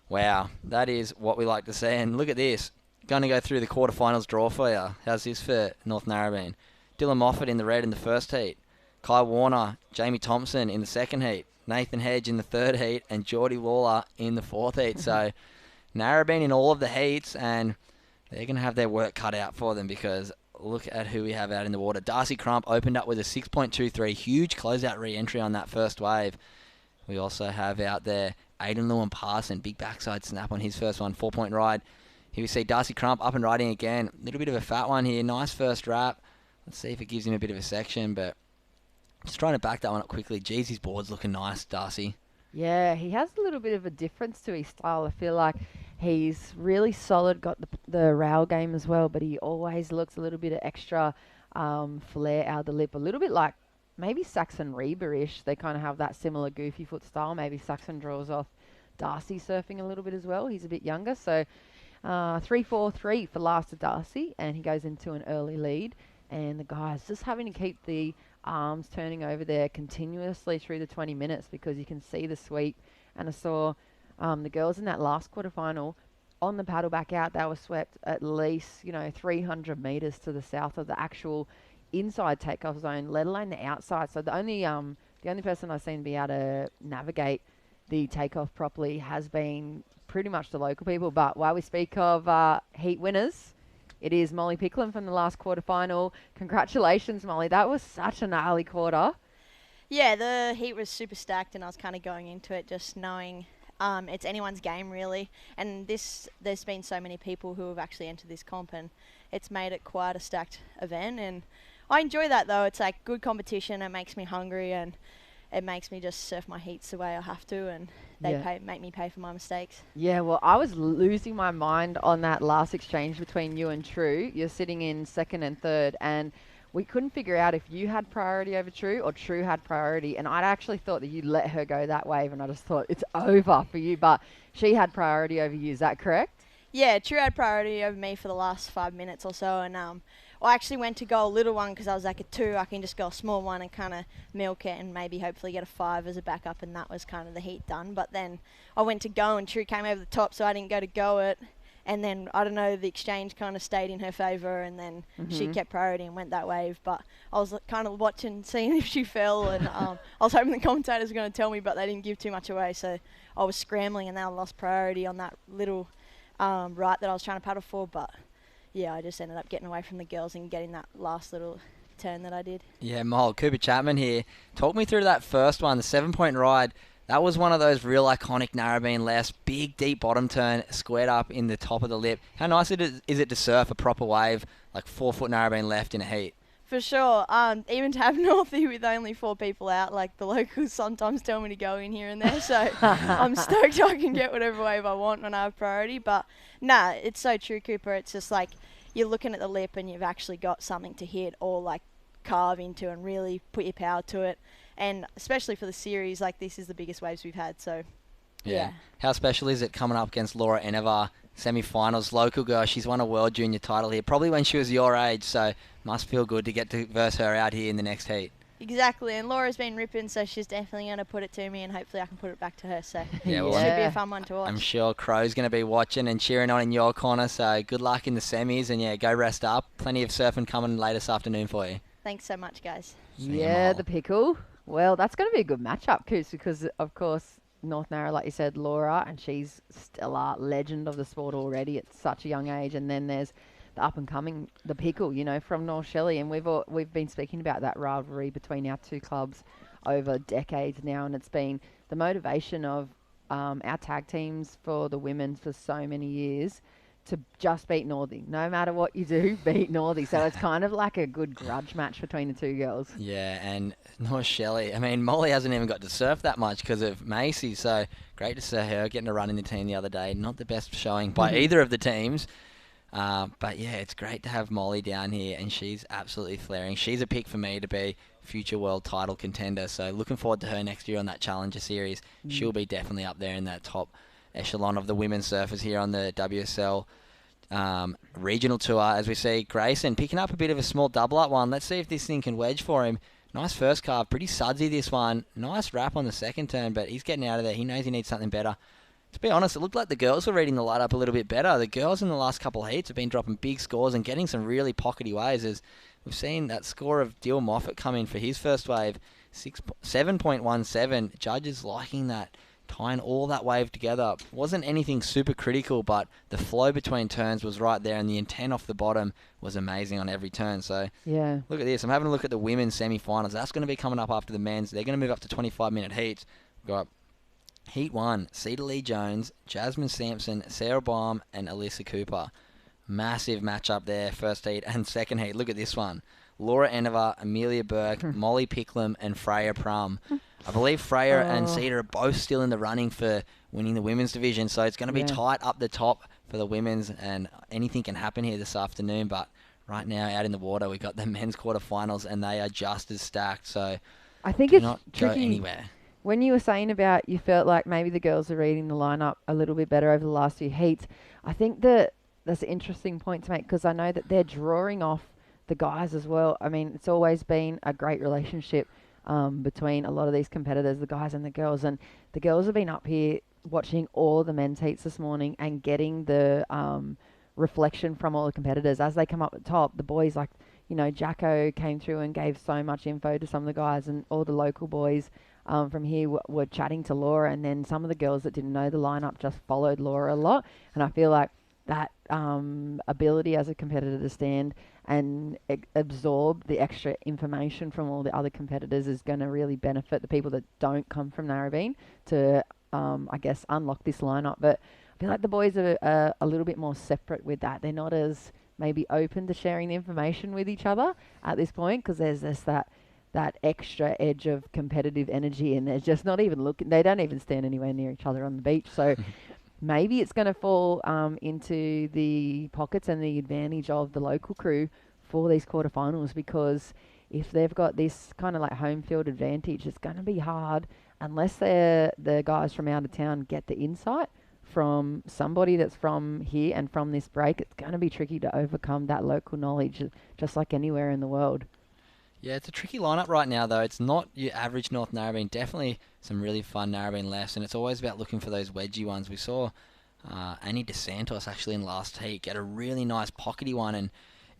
wow, that is what we like to see. And look at this. Going to go through the quarterfinals draw for you. How's this for North Narrabeen? Dylan Moffat in the red in the first heat. Kai Warner, Jamie Thompson in the second heat. Nathan Hedge in the third heat, and Geordie Lawler in the fourth heat. So Narrabeen in all of the heats, and they're going to have their work cut out for them, because look at who we have out in the water. Darcy Crump opened up with a 6.23. Huge closeout re-entry on that first wave. We also have out there Aidan Lewin Parson. Big backside snap on his first one. 4-point ride. Here we see Darcy Crump up and riding again. A little bit of a fat one here. Nice first wrap. Let's see if it gives him a bit of a section. But just trying to back that one up quickly. Jeez, his board's looking nice, Darcy. Yeah, he has a little bit of a difference to his style. I feel like he's really solid, got the rail game as well, but he always looks a little bit of extra flair out the lip, a little bit like maybe Saxon Reber-ish. They kind of have that similar goofy foot style. Maybe Saxon draws off Darcy surfing a little bit as well. He's a bit younger, so 3-4-3 for last of Darcy, and he goes into an early lead. And the guys just having to keep the arms turning over there continuously through the 20 minutes, because you can see the sweep. And I saw The girls in that last quarterfinal, on the paddle back out, they were swept at least, 300 metres to the south of the actual inside takeoff zone, let alone the outside. So the only person I've seen be able to navigate the takeoff properly has been pretty much the local people. But while we speak of heat winners, it is Molly Picklum from the last quarterfinal. Congratulations, Molly. That was such a gnarly quarter. Yeah, the heat was super stacked, and I was kind of going into it just knowing it's anyone's game, really. And there's been so many people who have actually entered this comp, and it's made it quite a stacked event. And I enjoy that, though. It's like good competition. It makes me hungry, and it makes me just surf my heats the way I have to, and they make me pay for my mistakes. Yeah, well, I was losing my mind on that last exchange between you and True. You're sitting in second and third, and we couldn't figure out if you had priority over True or True had priority. And I'd actually thought that you'd let her go that wave, and I just thought it's over for you. But she had priority over you. Is that correct? Yeah, True had priority over me for the last 5 minutes or so, and I actually went to go a little one because I was like a 2. I can just go a small one and kind of milk it and maybe hopefully get a 5 as a backup, and that was kind of the heat done. But then I went to go and True came over the top, so I didn't go to go it. And then, I don't know, the exchange kind of stayed in her favour, and then she kept priority and went that wave. But I was kind of watching, seeing if she fell, and I was hoping the commentators were going to tell me, but they didn't give too much away. So I was scrambling, and then I lost priority on that little right that I was trying to paddle for. But yeah, I just ended up getting away from the girls and getting that last little turn that I did. Yeah, Mol, Cooper Chapman here. Talk me through that first one, the 7-point ride. That was one of those real iconic Narrabeen lefts, big deep bottom turn, squared up in the top of the lip. How nice is it to surf a proper wave, like 4-foot Narrabeen left in a heat? For sure. Even to have Northie with only 4 people out, like the locals sometimes tell me to go in here and there, so I'm stoked I can get whatever wave I want when I have priority. But nah, it's so true, Cooper. It's just like you're looking at the lip and you've actually got something to hit or like carve into and really put your power to it. And especially for the series, like this is the biggest waves we've had, so yeah. How special is it coming up against Laura Enevar, semi-finals, local girl? She's won a world junior title here, probably when she was your age, so must feel good to get to verse her out here in the next heat. Exactly, and Laura's been ripping, so she's definitely going to put it to me, and hopefully I can put it back to her, so Yeah, well, it should be a fun one to watch. I'm sure Crow's going to be watching and cheering on in your corner, so good luck in the semis, and yeah, go rest up. Plenty of surfing coming late this afternoon for you. Thanks so much, guys. Yeah, the pickle. Well, that's going to be a good matchup, Coos, because, of course, North Narra, like you said, Laura, and she's stellar legend of the sport already at such a young age. And then there's the up-and-coming, the pickle, from North Shelley. And we've been speaking about that rivalry between our two clubs over decades now. And it's been the motivation of our tag teams for the women for so many years to just beat Northie. No matter what you do, beat Northie. So it's kind of like a good grudge match between the two girls. Yeah, and North Shelley, I mean, Molly hasn't even got to surf that much because of Macy, so great to see her getting a run in the team the other day. Not the best showing by either of the teams. But yeah, it's great to have Molly down here, and she's absolutely flaring. She's a pick for me to be future world title contender, so looking forward to her next year on that Challenger Series. She'll be definitely up there in that top echelon of the women's surfers here on the WSL regional tour. As we see Grayson picking up a bit of a small double up one. Let's see if this thing can wedge for him. Nice first carve, pretty sudsy this one. Nice wrap on the second turn, but he's getting out of there. He knows he needs something better. To be honest, it looked like the girls were reading the light up a little bit better. The girls in the last couple of heats have been dropping big scores and getting some really pockety waves. As we've seen that score of Dill Moffat come in for his first wave, 7.17. Judges liking that, tying all that wave together. Wasn't anything super critical, but the flow between turns was right there, and the intent off the bottom was amazing on every turn. So yeah, look at this. I'm having a look at the women's semi-finals. That's going to be coming up after the men's. They're going to move up to 25-minute heats. We've got Heat 1, Cedar Lee Jones, Jasmine Sampson, Sarah Baum, and Alyssa Cooper. Massive matchup there, first heat and second heat. Look at this one. Laura Enevar, Amelia Burke, Molly Picklum, and Freya Prum. I believe Freya and Cedar are both still in the running for winning the women's division, so it's going to be tight up the top for the women's, and anything can happen here this afternoon. But right now, out in the water, we've got the men's quarterfinals, and they are just as stacked. So I think do it's not tricky. go anywhere. When you were saying about you felt like maybe the girls are reading the lineup a little bit better over the last few heats, I think that that's an interesting point to make, because I know that they're drawing off the guys as well. I mean, it's always been a great relationship between a lot of these competitors, the guys and the girls. And the girls have been up here watching all the men's heats this morning and getting the reflection from all the competitors as they come up at the top. The boys, like, you know, Jacko came through and gave so much info to some of the guys, and all the local boys from here were chatting to Laura, and then some of the girls that didn't know the lineup just followed Laura a lot. And I feel like that ability as a competitor to stand and absorb the extra information from all the other competitors is going to really benefit the people that don't come from Narrabeen to, I guess, unlock this lineup. But I feel like the boys are a little bit more separate with that. They're not as maybe open to sharing the information with each other at this point, because there's this that extra edge of competitive energy, and they're just not even looking. They don't even stand anywhere near each other on the beach. So maybe it's going to fall into the pockets and the advantage of the local crew for these quarterfinals, because if they've got this kind of like home field advantage, it's going to be hard unless the guys from out of town get the insight from somebody that's from here and from this break. It's going to be tricky to overcome that local knowledge, just like anywhere in the world. Yeah, it's a tricky lineup right now, though. It's not your average North Narrabeen. Definitely some really fun Narrabeen lefts, and it's always about looking for those wedgy ones. We saw Annie DeSantos actually in last heat get a really nice pockety one, and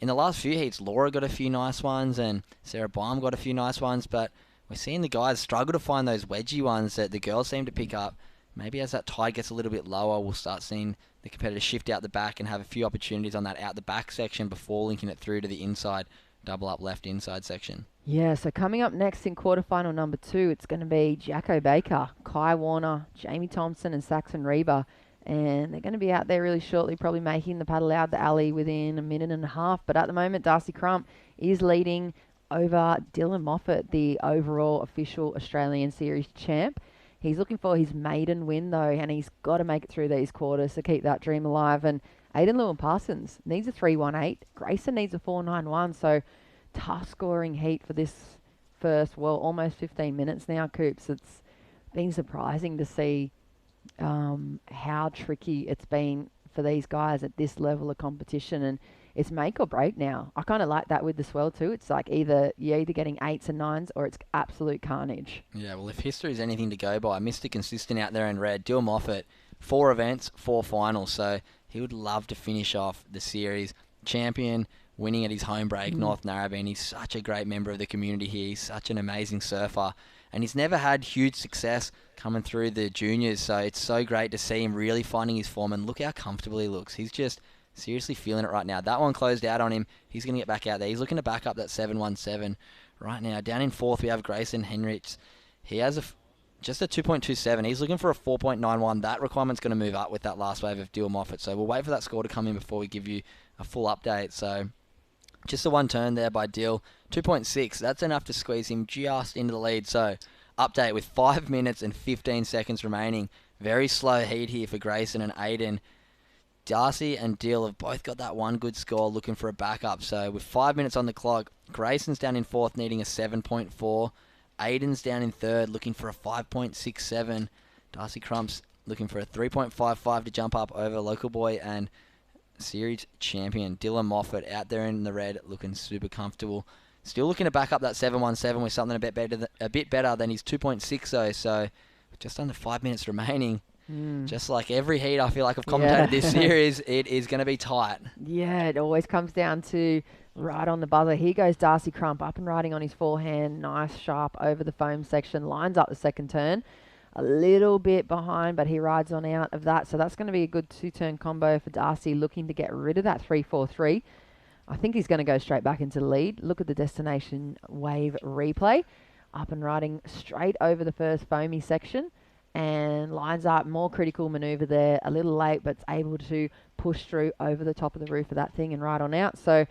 in the last few heats, Laura got a few nice ones, and Sarah Baum got a few nice ones, but we're seeing the guys struggle to find those wedgy ones that the girls seem to pick up. Maybe as that tide gets a little bit lower, we'll start seeing the competitors shift out the back and have a few opportunities on that out the back section before linking it through to the inside, double up left inside section. Yeah, so coming up next in quarterfinal number 2, it's going to be Jacko Baker, Kai Warner, Jamie Thompson and Saxon Reba. And they're going to be out there really shortly, probably making the paddle out the alley within a minute and a half. But at the moment, Darcy Crump is leading over Dylan Moffat, the overall official Australian Series champ. He's looking for his maiden win, though, and he's got to make it through these quarters to keep that dream alive. And Aidan Lewin-Parsons needs a 3.18. Grayson needs a 4.91. So tough scoring heat for this first, well, almost 15 minutes now, Coops. It's been surprising to see how tricky it's been for these guys at this level of competition, and it's make or break now. I kind of like that with the swell too. It's like you're either getting 8s and 9s or it's absolute carnage. Yeah, well, if history is anything to go by, Mr. Consistent out there in red, Dill Moffat, 4 events, 4 finals, so he would love to finish off the series champion, winning at his home break, North Narrabeen. He's such a great member of the community here. He's such an amazing surfer, and he's never had huge success coming through the juniors, so it's so great to see him really finding his form, and look how comfortable he looks. He's just seriously feeling it right now. That one closed out on him. He's going to get back out there. He's looking to back up that 7.17 right now. Down in 4th, we have Grayson Henrichs. He has just a 2.27. He's looking for a 4.91. That requirement's going to move up with that last wave of Dill Moffat, so we'll wait for that score to come in before we give you a full update. So just the one turn there by Dill. 2.6. That's enough to squeeze him just into the lead. So update with 5 minutes and 15 seconds remaining. Very slow heat here for Grayson and Aiden. Darcy and Dill have both got that one good score, looking for a backup. So with 5 minutes on the clock, Grayson's down in 4th, needing a 7.4. Aiden's down in 3rd, looking for a 5.67. Darcy Crump's looking for a 3.55 to jump up over local boy and series champion Dylan Moffat out there in the red, looking super comfortable. Still looking to back up that 7.17 with something a bit better than his 2.6 though. So just under 5 minutes remaining. Just like every heat I feel like I've commentated this series, it is going to be tight. Yeah, it always comes down to right on the buzzer. Here goes Darcy Crump, up and riding on his forehand. Nice, sharp over the foam section. Lines up the second turn. A little bit behind, but he rides on out of that. So that's going to be a good 2-turn combo for Darcy, looking to get rid of that 3.43. I think he's going to go straight back into the lead. Look at the destination wave replay. Up and riding straight over the first foamy section. And lines up, more critical manoeuvre there, a little late, but it's able to push through over the top of the roof of that thing and ride on out. So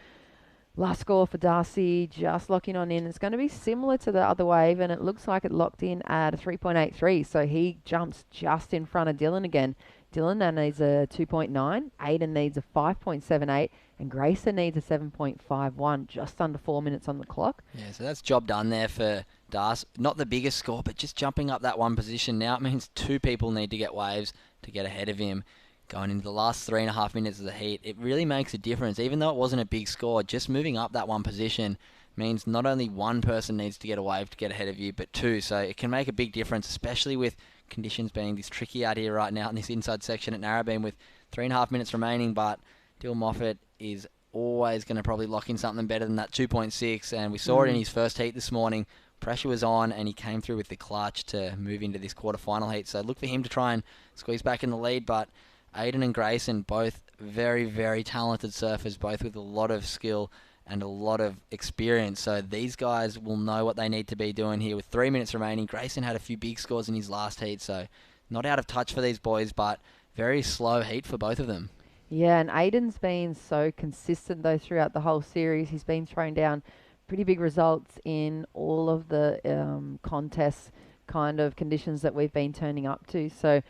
last score for Darcy, just locking on in. It's going to be similar to the other wave, and it looks like it locked in at a 3.83. So he jumps just in front of Dylan again. Dylan now needs a 2.9, Aiden needs a 5.78, and Grayson needs a 7.51, just under 4 minutes on the clock. Yeah, so that's job done there for Darcy. Not the biggest score, but just jumping up that one position. Now it means 2 people need to get waves to get ahead of him. Going into the last 3.5 minutes of the heat, it really makes a difference. Even though it wasn't a big score, just moving up that one position means not only one person needs to get a wave to get ahead of you, but 2. So it can make a big difference, especially with conditions being this tricky out here right now in this inside section at Narrabeen with 3.5 minutes remaining, but Dill Moffat is always going to probably lock in something better than that 2.6, and we saw it in his first heat this morning. Pressure was on, and he came through with the clutch to move into this quarterfinal heat, so look for him to try and squeeze back in the lead, but Aiden and Grayson, both very, very talented surfers, both with a lot of skill and a lot of experience, so these guys will know what they need to be doing here with 3 minutes remaining. Grayson had a few big scores in his last heat, so not out of touch for these boys, but very slow heat for both of them. Yeah, and Aiden's been so consistent, though, throughout the whole series. He's been throwing down pretty big results in all of the contests kind of conditions that we've been turning up to. So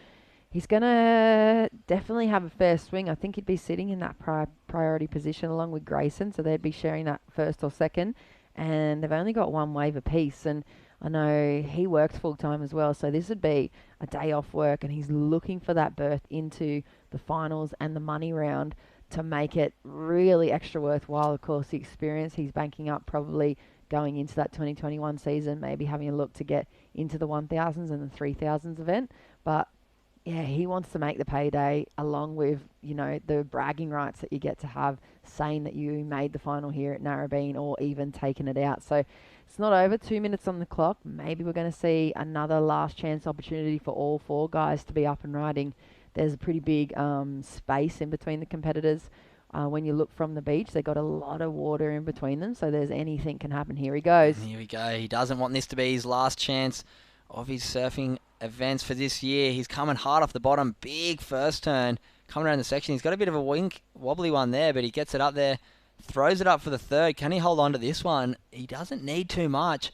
he's going to definitely have a fair swing. I think he'd be sitting in that priority position along with Grayson, so they'd be sharing that first or second. And they've only got one wave apiece, and I know he works full-time as well, so this would be a day off work, and he's looking for that berth into the finals and the money round to make it really extra worthwhile. Of course, the experience he's banking up probably going into that 2021 season, maybe having a look to get into the 1,000s and the 3,000s event. But yeah, he wants to make the payday along with, you know, the bragging rights that you get to have saying that you made the final here at Narrabeen or even taking it out. So it's not over, 2 minutes on the clock. Maybe we're going to see another last chance opportunity for all four guys to be up and riding. There's a pretty big space in between the competitors. When you look from the beach, they've got a lot of water in between them, so there's anything can happen. Here he goes. Here we go. He doesn't want this to be his last chance of his surfing events for this year. He's coming hard off the bottom. Big first turn. Coming around the section. He's got a bit of a wobbly one there, but he gets it up there. Throws it up for the third. Can he hold on to this one? He doesn't need too much.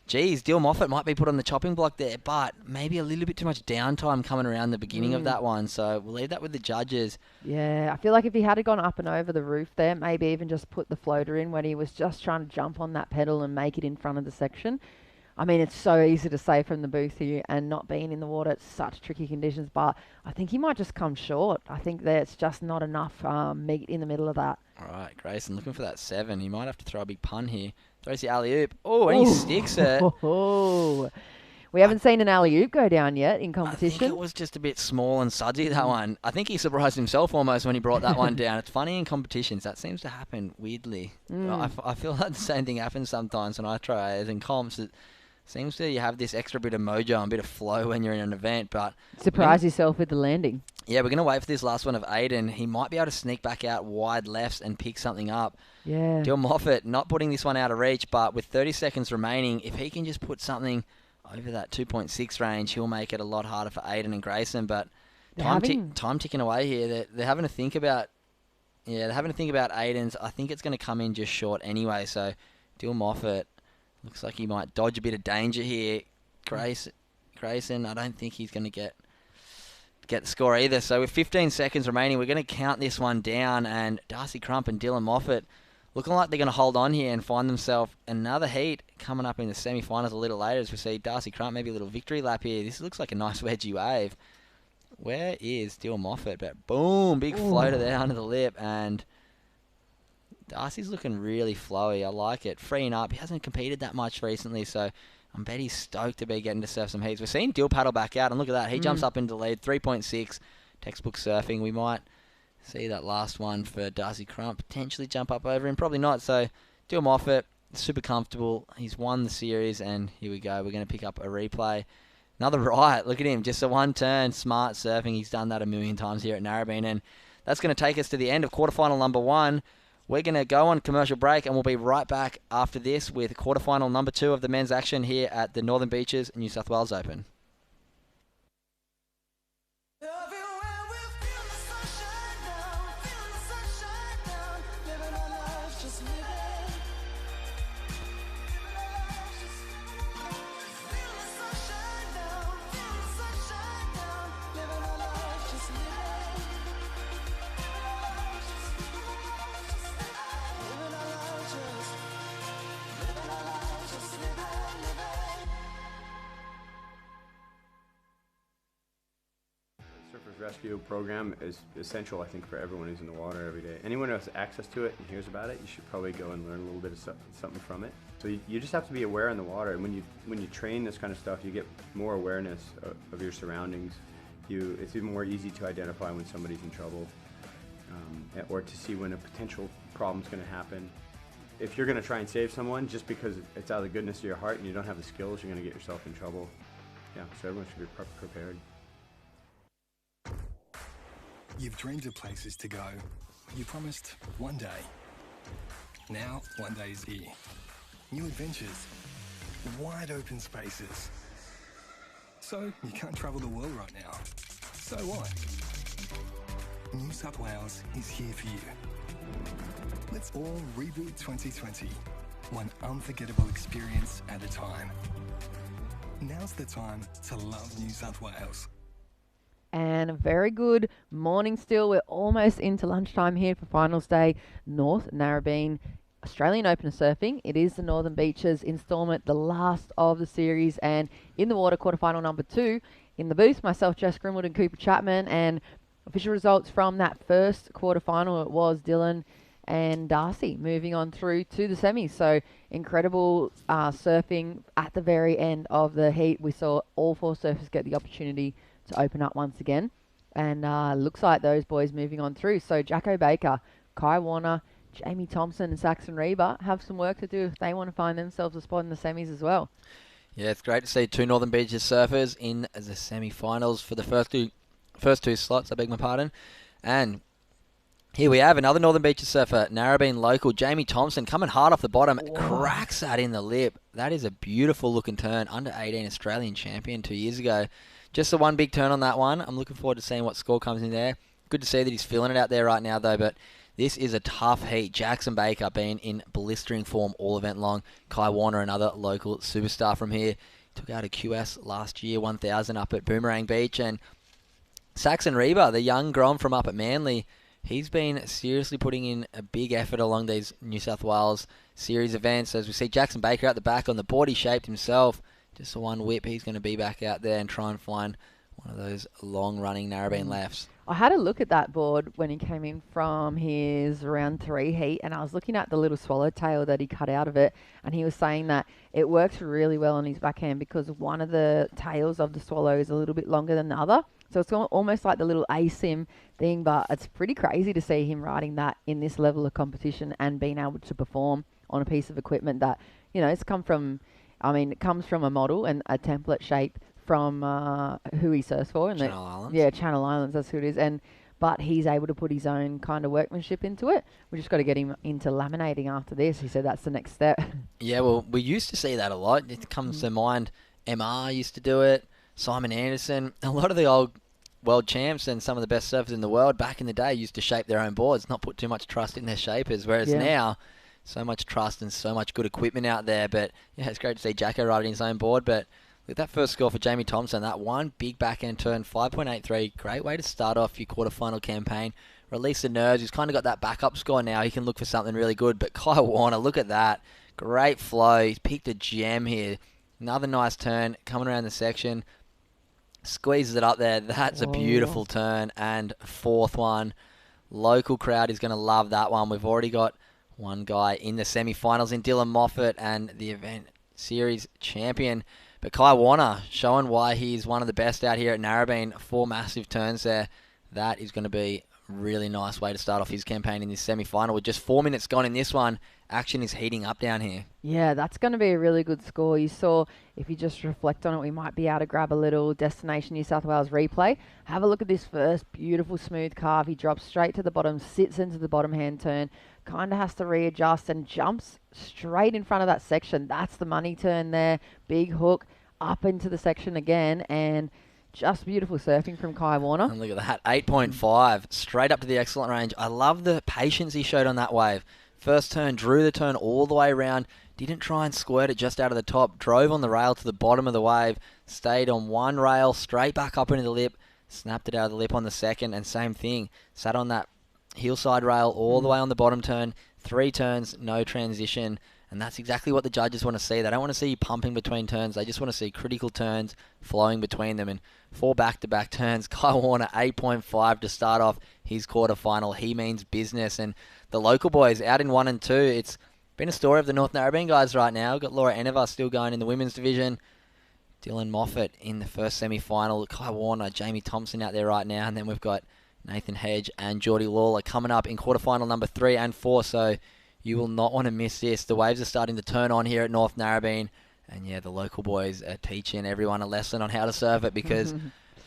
Geez, Dill Moffat might be put on the chopping block there, but maybe a little bit too much downtime coming around the beginning of that one. So we'll leave that with the judges. Yeah, I feel like if he had gone up and over the roof there, maybe even just put the floater in when he was just trying to jump on that pedal and make it in front of the section. I mean, it's so easy to say from the booth here and not being in the water. It's such tricky conditions, but I think he might just come short. I think there's just not enough meat in the middle of that. All right, Grayson looking for that 7. He might have to throw a big pun here. Throws the alley-oop. Oh, and he sticks it. We haven't seen an alley-oop go down yet in competition. I think it was just a bit small and sudsy, that one. I think he surprised himself almost when he brought that one down. It's funny in competitions. That seems to happen weirdly. I feel like the same thing happens sometimes when I try it in comps. It seems to you have this extra bit of mojo and a bit of flow when you're in an event. But surprise yourself with the landing. Yeah, we're going to wait for this last one of Aiden. He might be able to sneak back out wide lefts and pick something up. Yeah. Dill Moffat not putting this one out of reach, but with 30 seconds remaining, if he can just put something over that 2.6 range, he'll make it a lot harder for Aiden and Grayson. But time ticking away here. They're having to think about, they're having to think about Aiden's. I think it's going to come in just short anyway. So Dill Moffat looks like he might dodge a bit of danger here. Grayson, I don't think he's going to get the score either. So with 15 seconds remaining, we're going to count this one down, and Darcy Crump and Dylan Moffat looking like they're going to hold on here and find themselves another heat coming up in the semi-finals a little later as we see Darcy Crump maybe a little victory lap here. This looks like a nice wedgie wave. Where is Dylan Moffat? But boom, big floater there under the lip, and Darcy's looking really flowy. I like it. Freeing up. He hasn't competed that much recently, so I bet he's stoked to be getting to surf some heats. We're seeing Dill paddle back out, and look at that. He jumps up into the lead, 3.6, textbook surfing. We might see that last one for Darcy Crump potentially jump up over him. Probably not. So Dill Moffat, super comfortable. He's won the series, and here we go. We're going to pick up a replay. Another right. Look at him. Just a one turn, smart surfing. He's done that a million times here at Narrabeen, and that's going to take us to the end of quarterfinal number 1. We're going to go on commercial break, and we'll be right back after this with quarterfinal number 2 of the men's action here at the Northern Beaches New South Wales Open. rescue program is essential, I think, for everyone who's in the water every day. Anyone who has access to it and hears about it, you should probably go and learn a little bit of something from it. So you just have to be aware in the water, and when you train this kind of stuff, you get more awareness of your surroundings. It's even more easy to identify when somebody's in trouble, or to see when a potential problem's going to happen. If you're going to try and save someone just because it's out of the goodness of your heart and you don't have the skills, you're going to get yourself in trouble. Yeah, so everyone should be prepared. You've dreamed of places to go. You promised one day. Now, one day is here. New adventures. Wide open spaces. So, you can't travel the world right now. So what? New South Wales is here for you. Let's all reboot 2020. One unforgettable experience at a time. Now's the time to love New South Wales. And a very good morning still. We're almost into lunchtime here for finals day. North Narrabeen Australian Open of Surfing. It is the Northern Beaches installment, the last of the series. And in the water, quarterfinal number 2. In the booth, myself, Jess Grimwood and Cooper Chapman. And official results from that first quarterfinal, it was Dylan and Darcy moving on through to the semis. So incredible surfing at the very end of the heat. We saw all 4 surfers get the opportunity to open up once again. And looks like those boys moving on through. So Jacko Baker, Kai Warner, Jamie Thompson and Saxon Reba have some work to do if they want to find themselves a spot in the semis as well. Yeah, it's great to see 2 Northern Beaches surfers in the semi-finals for the first two slots, I beg my pardon. And here we have another Northern Beaches surfer, Narrabeen local, Jamie Thompson, coming hard off the bottom, cracks that in the lip. That is a beautiful looking turn, under 18 Australian champion 2 years ago. Just the one big turn on that one. I'm looking forward to seeing what score comes in there. Good to see that he's feeling it out there right now though, but this is a tough heat. Jackson Baker been in blistering form all event long. Kai Warner, another local superstar from here, took out a QS last year, 1,000 up at Boomerang Beach. And Saxon Reba, the young Grom from up at Manly, he's been seriously putting in a big effort along these New South Wales series events. As we see Jackson Baker out the back on the board, he shaped himself. Just the one whip, he's going to be back out there and try and find one of those long-running Narrabeen lefts. I had a look at that board when he came in from his round 3 heat, and I was looking at the little swallowtail that he cut out of it, and he was saying that it works really well on his backhand because one of the tails of the swallow is a little bit longer than the other. So it's almost like the little ASIM thing, but it's pretty crazy to see him riding that in this level of competition and being able to perform on a piece of equipment that, you know, it comes from a model and a template shape from who he surfs for. And Channel Islands. Yeah, Channel Islands, that's who it is. But he's able to put his own kind of workmanship into it. We just got to get him into laminating after this. He said that's the next step. Yeah, well, we used to see that a lot. It comes to mind, MR used to do it, Simon Anderson. A lot of the old world champs and some of the best surfers in the world back in the day used to shape their own boards, not put too much trust in their shapers, whereas now, so much trust and so much good equipment out there. But yeah, it's great to see Jacko riding his own board. But with that first score for Jamie Thompson, that one big backhand turn, 5.83, great way to start off your quarterfinal campaign. Release the nerves. He's kind of got that backup score now. He can look for something really good. But Kai Warner, look at that. Great flow. He's picked a gem here. Another nice turn coming around the section. Squeezes it up there. That's a beautiful turn. And 4th one. Local crowd is going to love that one. We've already got one guy in the semi-finals in Dylan Moffat and the event series champion. But Kai Warner showing why he's one of the best out here at Narrabeen. 4 massive turns there. That is going to be a really nice way to start off his campaign in this semi-final. With just 4 minutes gone in this one, action is heating up down here. Yeah, that's going to be a really good score. You saw, if you just reflect on it, we might be able to grab a little Destination New South Wales replay. Have a look at this first beautiful smooth carve. He drops straight to the bottom, sits into the bottom hand turn, kind of has to readjust and jumps straight in front of that section. That's the money turn there. Big hook up into the section again, and just beautiful surfing from Kai Warner. And look at that, 8.5, straight up to the excellent range. I love the patience he showed on that wave. First turn, drew the turn all the way around, didn't try and squirt it just out of the top, drove on the rail to the bottom of the wave, stayed on one rail, straight back up into the lip, snapped it out of the lip on the second, and same thing, sat on that heel side rail all the way on the bottom turn, 3 turns, no transition, And that's exactly what the judges want to see. They don't want to see you pumping between turns. They just want to see critical turns flowing between them. And 4 back-to-back turns. Kai Warner, 8.5 to start off his quarterfinal. He means business. And the local boys out in 1 and 2. It's been a story of the North Narrabeen guys right now. Got Laura Eneva still going in the women's division. Dylan Moffat in the first semi-final. Kai Warner, Jamie Thompson out there right now. And then we've got Nathan Hedge and Geordie Lawler coming up in quarterfinal number 3 and 4. So you will not want to miss this. The waves are starting to turn on here at North Narrabeen. And yeah, the local boys are teaching everyone a lesson on how to surf it, because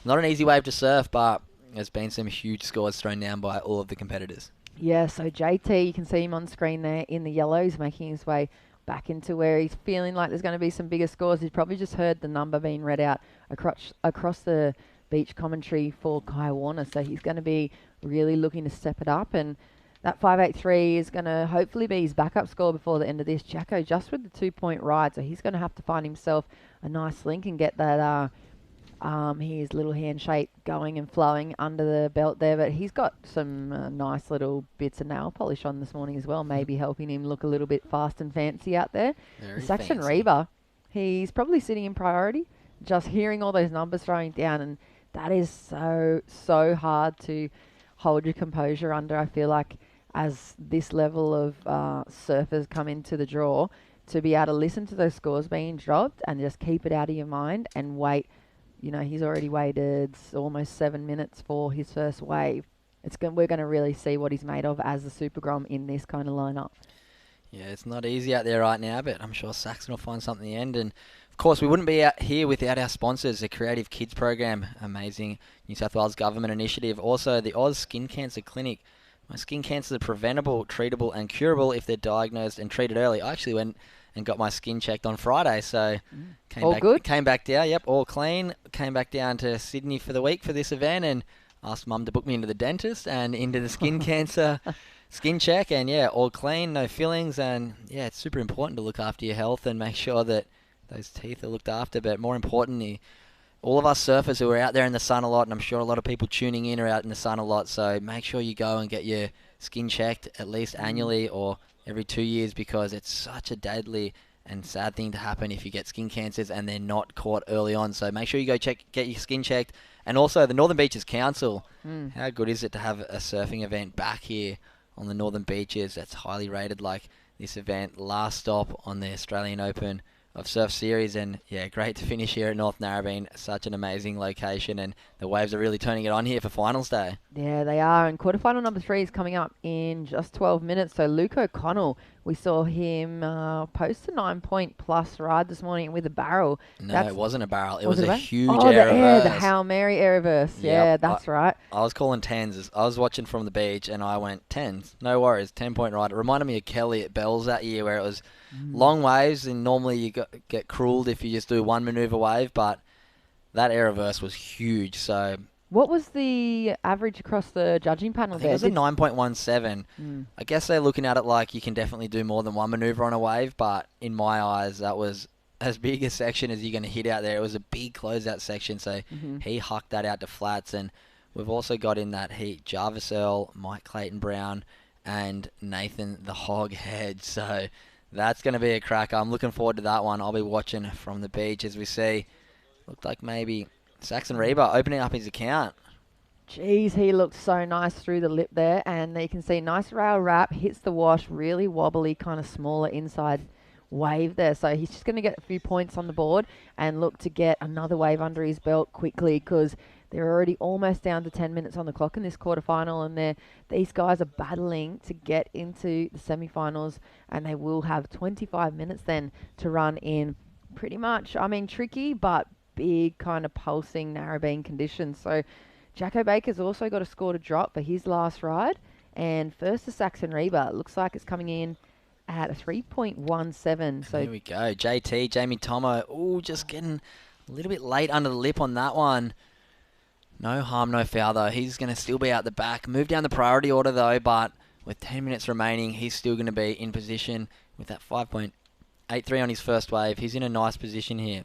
not an easy wave to surf, but there's been some huge scores thrown down by all of the competitors. Yeah, so JT, you can see him on screen there in the yellows, making his way back into where he's feeling like there's going to be some bigger scores. He's probably just heard the number being read out across the beach commentary for Kai Warner, so he's going to be really looking to step it up. And that 5.83 is going to hopefully be his backup score before the end of this. Jacko just with the 2-point ride, so he's going to have to find himself a nice link and get that his little handshake going and flowing under the belt there. But he's got some nice little bits of nail polish on this morning as well, maybe helping him look a little bit fast and fancy out there. Very Saxon fancy. Reba, he's probably sitting in priority, just hearing all those numbers throwing down, and that is so hard to hold your composure under. I feel like as this level of surfers come into the draw, to be able to listen to those scores being dropped and just keep it out of your mind and wait. You know, he's already waited almost 7 minutes for his first wave. We're going to really see what he's made of as the Super Grom in this kind of lineup. Yeah, it's not easy out there right now, but I'm sure Saxon will find something in the end. And of course, we wouldn't be out here without our sponsors, the Creative Kids Program, amazing New South Wales government initiative. Also, the Oz Skin Cancer Clinic. My skin cancers are preventable, treatable, and curable if they're diagnosed and treated early. I actually went and got my skin checked on Friday, so came back down. Yep, all clean. Came back down to Sydney for the week for this event and asked Mum to book me into the dentist and into the skin cancer skin check. And yeah, all clean, no fillings, and yeah, it's super important to look after your health and make sure that those teeth are looked after. But more importantly, all of us surfers who are out there in the sun a lot, and I'm sure a lot of people tuning in are out in the sun a lot, so make sure you go and get your skin checked at least annually or every 2 years, because it's such a deadly and sad thing to happen if you get skin cancers and they're not caught early on. So make sure you go get your skin checked. And also the Northern Beaches Council, how good is it to have a surfing event back here on the Northern Beaches that's highly rated like this event, last stop on the Australian Open of Surf Series. And yeah, great to finish here at North Narrabeen. Such an amazing location, and the waves are really turning it on here for finals day. Yeah, they are. And quarterfinal number 3 is coming up in just 12 minutes. So Luke O'Connell, we saw him post a 9-point plus ride this morning with a barrel. No, it wasn't a barrel. It was a huge air reverse. The Hail Mary air reverse. Yeah, that's right. I was calling 10s. I was watching from the beach and I went 10s. No worries, 10-point ride. It reminded me of Kelly at Bells that year, where it was long waves, and normally you get cruelled if you just do one manoeuvre wave, but that air reverse was huge. So what was the average across the judging panel I think there? it was a 9.17. I guess they're looking at it like you can definitely do more than one manoeuvre on a wave, but in my eyes, that was as big a section as you're going to hit out there. It was a big closeout section, so he hucked that out to flats. And we've also got in that heat Jarvis Earl, Mike Clayton-Brown, and Nathan the Hog Hedge. So that's going to be a cracker. I'm looking forward to that one. I'll be watching from the beach as we see. Looked like maybe Saxon Reba opening up his account. Jeez, he looked so nice through the lip there. And you can see nice rail wrap, hits the wash, really wobbly, kind of smaller inside wave there. So he's just going to get a few points on the board and look to get another wave under his belt quickly, because they're already almost down to 10 minutes on the clock in this quarterfinal, and these guys are battling to get into the semifinals, and they will have 25 minutes then to run in pretty much, tricky, but big kind of pulsing Narrabeen conditions. So Jacko Baker's also got a score to drop for his last ride, and first to Saxon Reba. It looks like it's coming in at a 3.17. So there we go. JT, Jamie Tomo, just getting a little bit late under the lip on that one. No harm, no foul, though. He's going to still be out the back. Move down the priority order, though, but with 10 minutes remaining, he's still going to be in position with that 5.83 on his first wave. He's in a nice position here.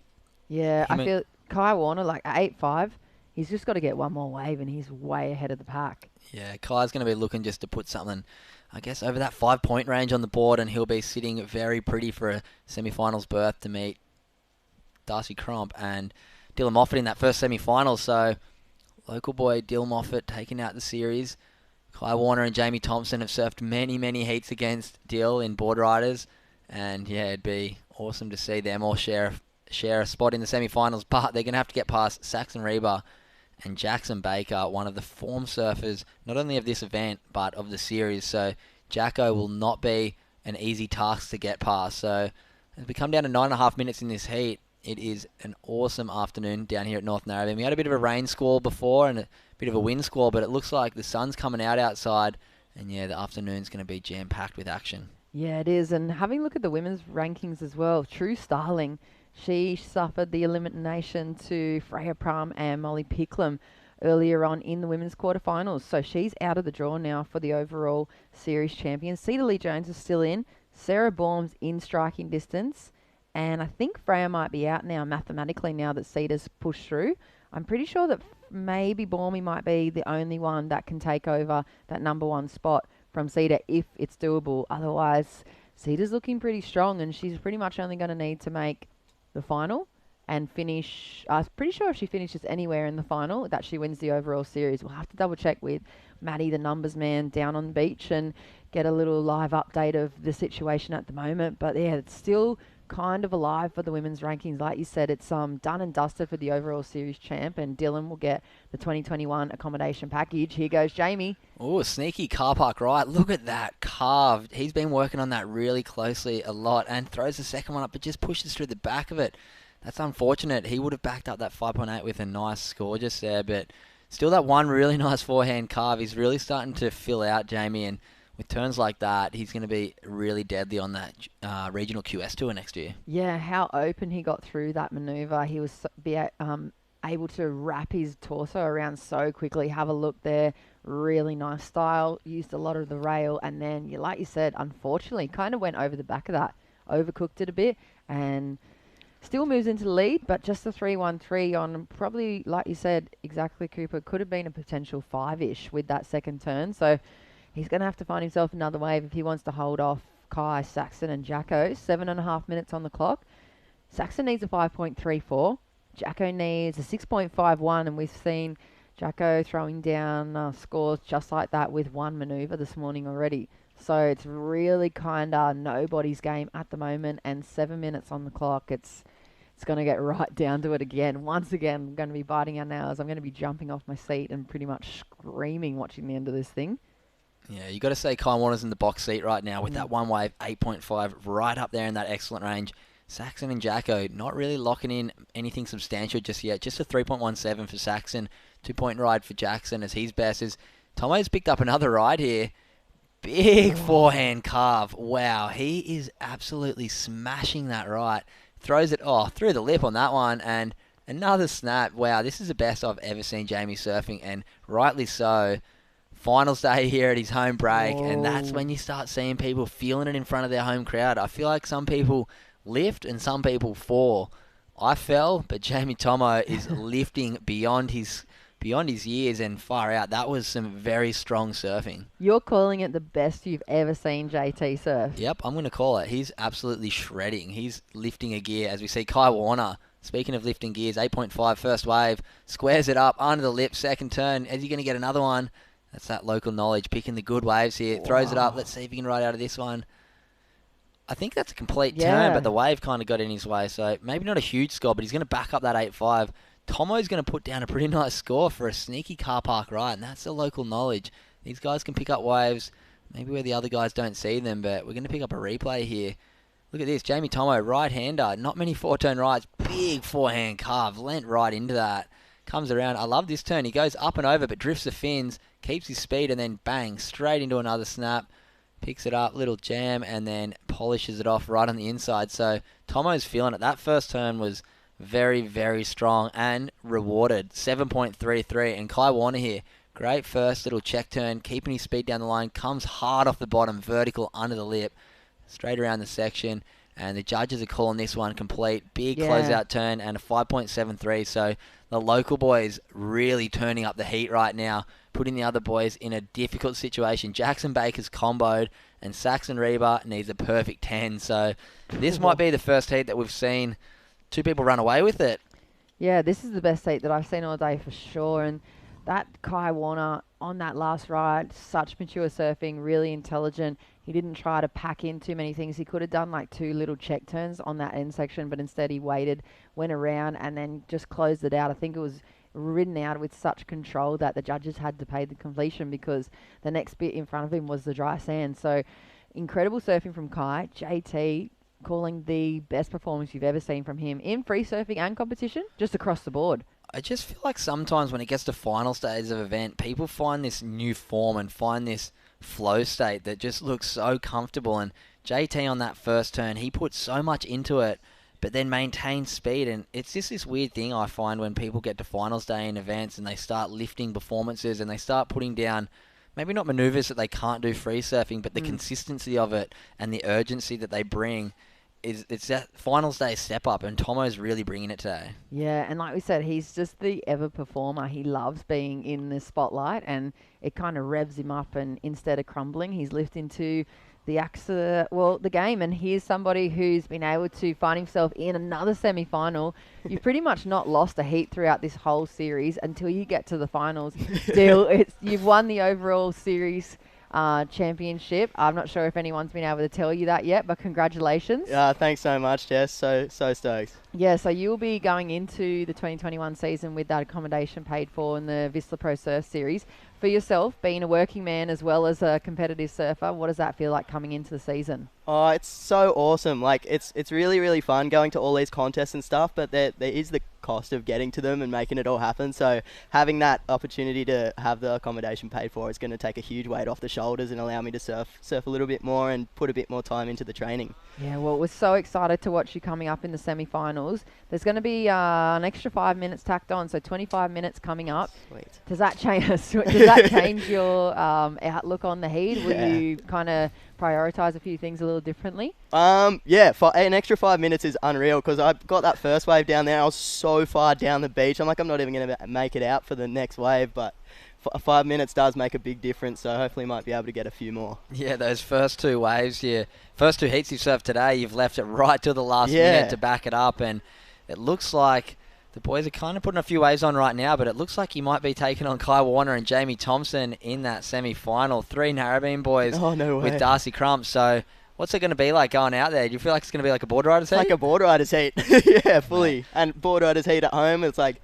Yeah, I feel Kai Warner, like at 8.5, he's just got to get one more wave, and he's way ahead of the pack. Yeah, Kai's going to be looking just to put something, I guess, over that 5-point range on the board, and he'll be sitting very pretty for a semi-finals berth to meet Darcy Crump and Dylan Moffat in that first semi-final. So, local boy Dill Moffat taking out the series. Kai Warner and Jamie Thompson have surfed many, many heats against Dill in board riders, and yeah, it'd be awesome to see them all share a spot in the semi-finals, but they're going to have to get past Saxon Reba and Jackson Baker, one of the form surfers, not only of this event, but of the series. So Jacko will not be an easy task to get past. So as we come down to 9.5 minutes in this heat, it is an awesome afternoon down here at North Narrabeen. We had a bit of a rain squall before and a bit of a wind squall, but it looks like the sun's coming out outside, and yeah, the afternoon's going to be jam-packed with action. Yeah, it is. And having a look at the women's rankings as well, True Starling, she suffered the elimination to Freya Prum and Molly Picklum earlier on in the women's quarterfinals. So she's out of the draw now for the overall series champion. Cedar Lee Jones is still in. Sarah Baum's in striking distance. And I think Freya might be out now mathematically now that Cedar's pushed through. I'm pretty sure that maybe Baumey might be the only one that can take over that number one spot from Cedar if it's doable. Otherwise, Cedar's looking pretty strong, and she's pretty much only going to need to make the final and finish. I'm pretty sure if she finishes anywhere in the final, that she wins the overall series. We'll have to double check with Maddie, the numbers man, down on the beach and get a little live update of the situation at the moment. But yeah, it's still kind of alive for the women's rankings. Like you said, it's done and dusted for the overall series champ, and Dylan will get the 2021 accommodation package. Here goes Jamie. Oh, a sneaky car park right. Look at that carve. He's been working on that really closely a lot and throws the second one up, but just pushes through the back of it. That's unfortunate. He would have backed up that 5.8 with a nice score just there, but still that one really nice forehand carve. He's really starting to fill out, Jamie, and with turns like that, he's going to be really deadly on that regional QS tour next year. Yeah, how open he got through that manoeuvre. He was able to wrap his torso around so quickly. Have a look there. Really nice style. Used a lot of the rail, and then, like you said, unfortunately, kind of went over the back of that. Overcooked it a bit, and still moves into the lead, but just a 3-1-3 on probably, like you said, exactly, Cooper, could have been a potential 5-ish with that second turn. So he's going to have to find himself another wave if he wants to hold off Kai, Saxon and Jacko. 7.5 minutes on the clock. Saxon needs a 5.34. Jacko needs a 6.51, and we've seen Jacko throwing down scores just like that with one manoeuvre this morning already. So it's really kind of nobody's game at the moment, and 7 minutes on the clock. It's going to get right down to it again. Once again, I'm going to be biting our nails. I'm going to be jumping off my seat and pretty much screaming watching the end of this thing. Yeah, you got to say Kai Warner's in the box seat right now with that one wave, 8.5, right up there in that excellent range. Saxon and Jacko not really locking in anything substantial just yet. Just a 3.17 for Saxon, 2-point ride for Jackson as his best is. Tomo's picked up another ride here. Big forehand carve. Wow, he is absolutely smashing that right. Throws it through the lip on that one, and another snap. Wow, this is the best I've ever seen Jamie surfing, and rightly so. Finals day here at his home break, and that's when you start seeing people feeling it in front of their home crowd. I feel like some people lift and some people fall. I fell, but Jamie Tomo is lifting beyond his years and far out. That was some very strong surfing. You're calling it the best you've ever seen JT surf. Yep, I'm going to call it. He's absolutely shredding. He's lifting a gear as we see Kai Warner. Speaking of lifting gears, 8.5 first wave, squares it up under the lip, second turn. Is he going to get another one? That's that local knowledge, picking the good waves here. Throws it up. Let's see if he can ride out of this one. I think that's a complete turn, but the wave kind of got in his way. So maybe not a huge score, but he's going to back up that 8.5. Tomo's going to put down a pretty nice score for a sneaky car park ride, and that's the local knowledge. These guys can pick up waves, maybe where the other guys don't see them, but we're going to pick up a replay here. Look at this, Jamie Tomo, right-hander, not many four-turn rides, big forehand carve, lent right into that. Comes around, I love this turn, he goes up and over but drifts the fins, keeps his speed, and then bang, straight into another snap. Picks it up, little jam, and then polishes it off right on the inside. So Tomo's feeling it. That first turn was very, very strong and rewarded. 7.33. And Kai Warner here, great first little check turn, keeping his speed down the line, comes hard off the bottom, vertical under the lip, straight around the section. And the judges are calling this one complete. Big closeout turn and a 5.73. So the local boys really turning up the heat right now, putting the other boys in a difficult situation. Jackson Baker's comboed, and Saxon Reba needs a perfect 10. So this might be the first heat that we've seen two people run away with it. Yeah, this is the best heat that I've seen all day for sure. And that Kai Warner on that last ride, such mature surfing, really intelligent. He didn't try to pack in too many things. He could have done like 2 little check turns on that end section, but instead he waited, went around, and then just closed it out. I think it was ridden out with such control that the judges had to pay the completion because the next bit in front of him was the dry sand. So incredible surfing from Kai. JT calling the best performance you've ever seen from him in free surfing and competition, just across the board. I just feel like sometimes when it gets to final stages of event, people find this new form and find this flow state that just looks so comfortable. And JT on that first turn, he put so much into it, but then maintained speed. And it's just this weird thing I find when people get to finals day in events and they start lifting performances and they start putting down maybe not maneuvers that they can't do free surfing, but the consistency of it and the urgency that they bring. It's that finals day step up, and Tomo's really bringing it today. Yeah, and like we said, he's just the ever performer. He loves being in the spotlight, and it kind of revs him up. And instead of crumbling, he's lifting to the game. And here's somebody who's been able to find himself in another semi-final. You've pretty much not lost a heat throughout this whole series until you get to the finals. You've won the overall series championship. I'm not sure if anyone's been able to tell you that yet, but congratulations. Thanks so much, Jess. So stoked. Yeah, so you'll be going into the 2021 season with that accommodation paid for in the Vissla Pro Surf Series. For yourself, being a working man as well as a competitive surfer, what does that feel like coming into the season? Oh, it's so awesome. Like, it's really, really fun going to all these contests and stuff, but there is the cost of getting to them and making it all happen. So having that opportunity to have the accommodation paid for is going to take a huge weight off the shoulders and allow me to surf a little bit more and put a bit more time into the training. Yeah, well, we're so excited to watch you coming up in the semi-finals. There's going to be an extra 5 minutes tacked on, so 25 minutes coming up. Sweet. Does that change your outlook on the heat? Will you kind of prioritise a few things a little differently? Yeah, for an extra 5 minutes is unreal because I got that first wave down there. I was so far down the beach. I'm like, I'm not even going to make it out for the next wave, but 5 minutes does make a big difference, so hopefully might be able to get a few more. Yeah, those first 2 waves, first 2 heats you've surfed today, you've left it right till the last minute to back it up, and it looks like the boys are kind of putting a few waves on right now, but it looks like you might be taking on Kai Warner and Jamie Thompson in that semi-final. 3 Narrabeen boys with Darcy Crump. So what's it going to be like going out there? Do you feel like it's going to be like a board riders heat? Like a board riders heat. Yeah, fully. And board riders heat at home, it's like,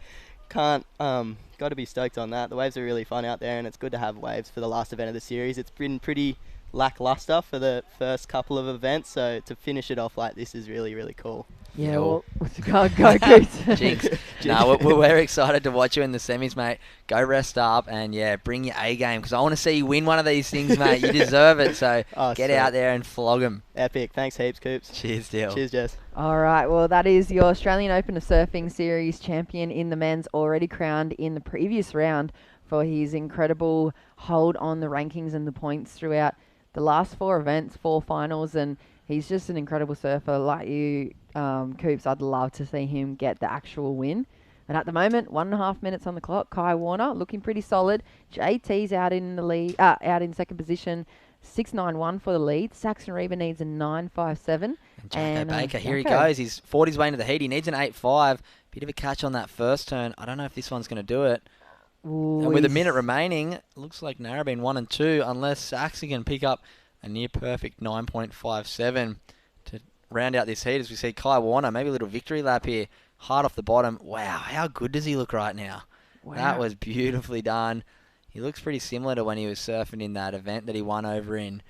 got to be stoked on that. The waves are really fun out there, and it's good to have waves for the last event of the series. It's been pretty lackluster for the first couple of events, so to finish it off like this is really, really cool. Yeah, well, go Goose. Jinx. No, we're excited to watch you in the semis, mate. Go rest up and, bring your A game because I want to see you win one of these things, mate. You deserve it, so get out there and flog them. Epic. Thanks heaps, Coops. Cheers, deal. Cheers, Jess. All right, well, that is your Australian Open of Surfing Series champion in the men's, already crowned in the previous round for his incredible hold on the rankings and the points throughout the last 4 events, 4 finals, and he's just an incredible surfer. Like you, Coops, I'd love to see him get the actual win. And at the moment, 1.5 minutes on the clock. Kai Warner looking pretty solid. JT's out in the lead, out in second position. 6.91 for the lead. Saxon Reba needs a 9.57. And Baker, here he goes. He's fought his way into the heat. He needs an 8.5. Bit of a catch on that first turn. I don't know if this one's going to do it. Ooh, and with a minute remaining, looks like Narrabeen 1 and 2, unless Saxon can pick up a near perfect 9.57 to round out this heat. As we see Kai Warner, maybe a little victory lap here, hard off the bottom. Wow, how good does he look right now? Wow. That was beautifully done. He looks pretty similar to when he was surfing in that event that he won over in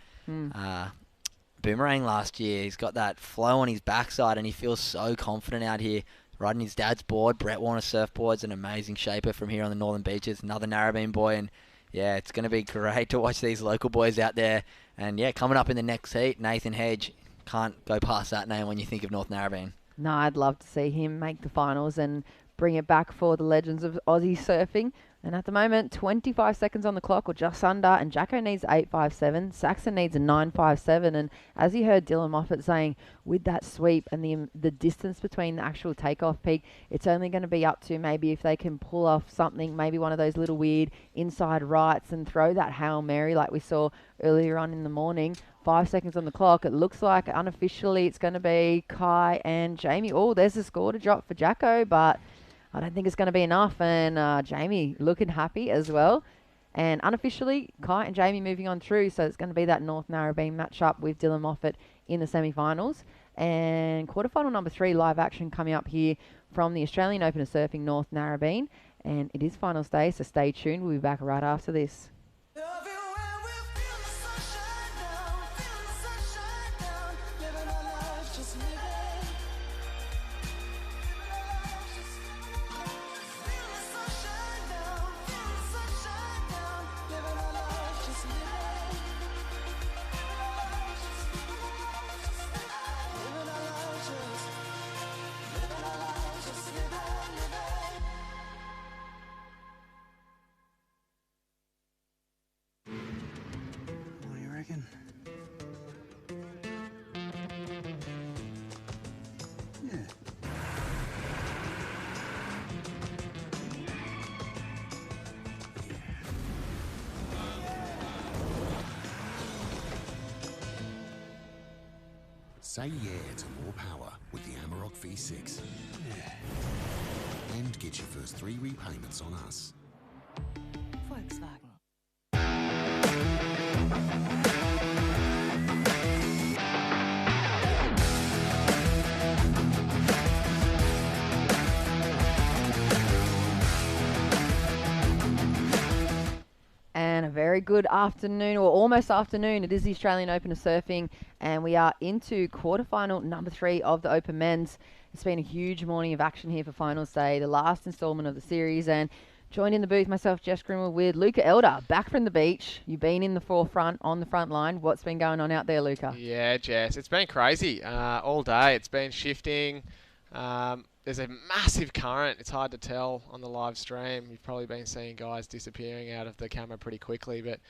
Boomerang last year. He's got that flow on his backside and he feels so confident out here. Riding his dad's board, Brett Warner Surfboard's an amazing shaper from here on the Northern Beaches. Another Narrabeen boy, and it's going to be great to watch these local boys out there. And coming up in the next heat, Nathan Hedge. Can't go past that name when you think of North Narrabeen. No, I'd love to see him make the finals and bring it back for the legends of Aussie surfing. And at the moment, 25 seconds on the clock, or just under, and Jacko needs 8.57. Saxon needs a 9.57. And as you heard Dylan Moffat saying, with that sweep and the distance between the actual takeoff peak, it's only going to be up to maybe if they can pull off something, maybe one of those little weird inside rights and throw that Hail Mary like we saw earlier on in the morning. 5 seconds on the clock. It looks like unofficially it's going to be Kai and Jamie. Oh, there's a score to drop for Jacko, but I don't think it's going to be enough. And Jamie looking happy as well. And unofficially, Kai and Jamie moving on through. So it's going to be that North Narrabeen matchup with Dylan Moffat in the semi-finals. And quarterfinal number 3 live action coming up here from the Australian Open of Surfing North Narrabeen. And it is finals day, so stay tuned. We'll be back right after this. What do you reckon? Yeah. Say yeah to more power with the Amarok V6. Yeah. And get your first 3 repayments on us. Volkswagen. And a very good afternoon, or almost afternoon. It is the Australian Open of Surfing, and we are into quarterfinal number 3 of the Open Men's. It's been a huge morning of action here for finals day, the last instalment of the series. And joined in the booth, myself, Jess Grimmer, with Luca Elder, back from the beach. You've been in the forefront, on the front line. What's been going on out there, Luca? Yeah, Jess, it's been crazy all day. It's been shifting. There's a massive current. It's hard to tell on the live stream. You've probably been seeing guys disappearing out of the camera pretty quickly. But,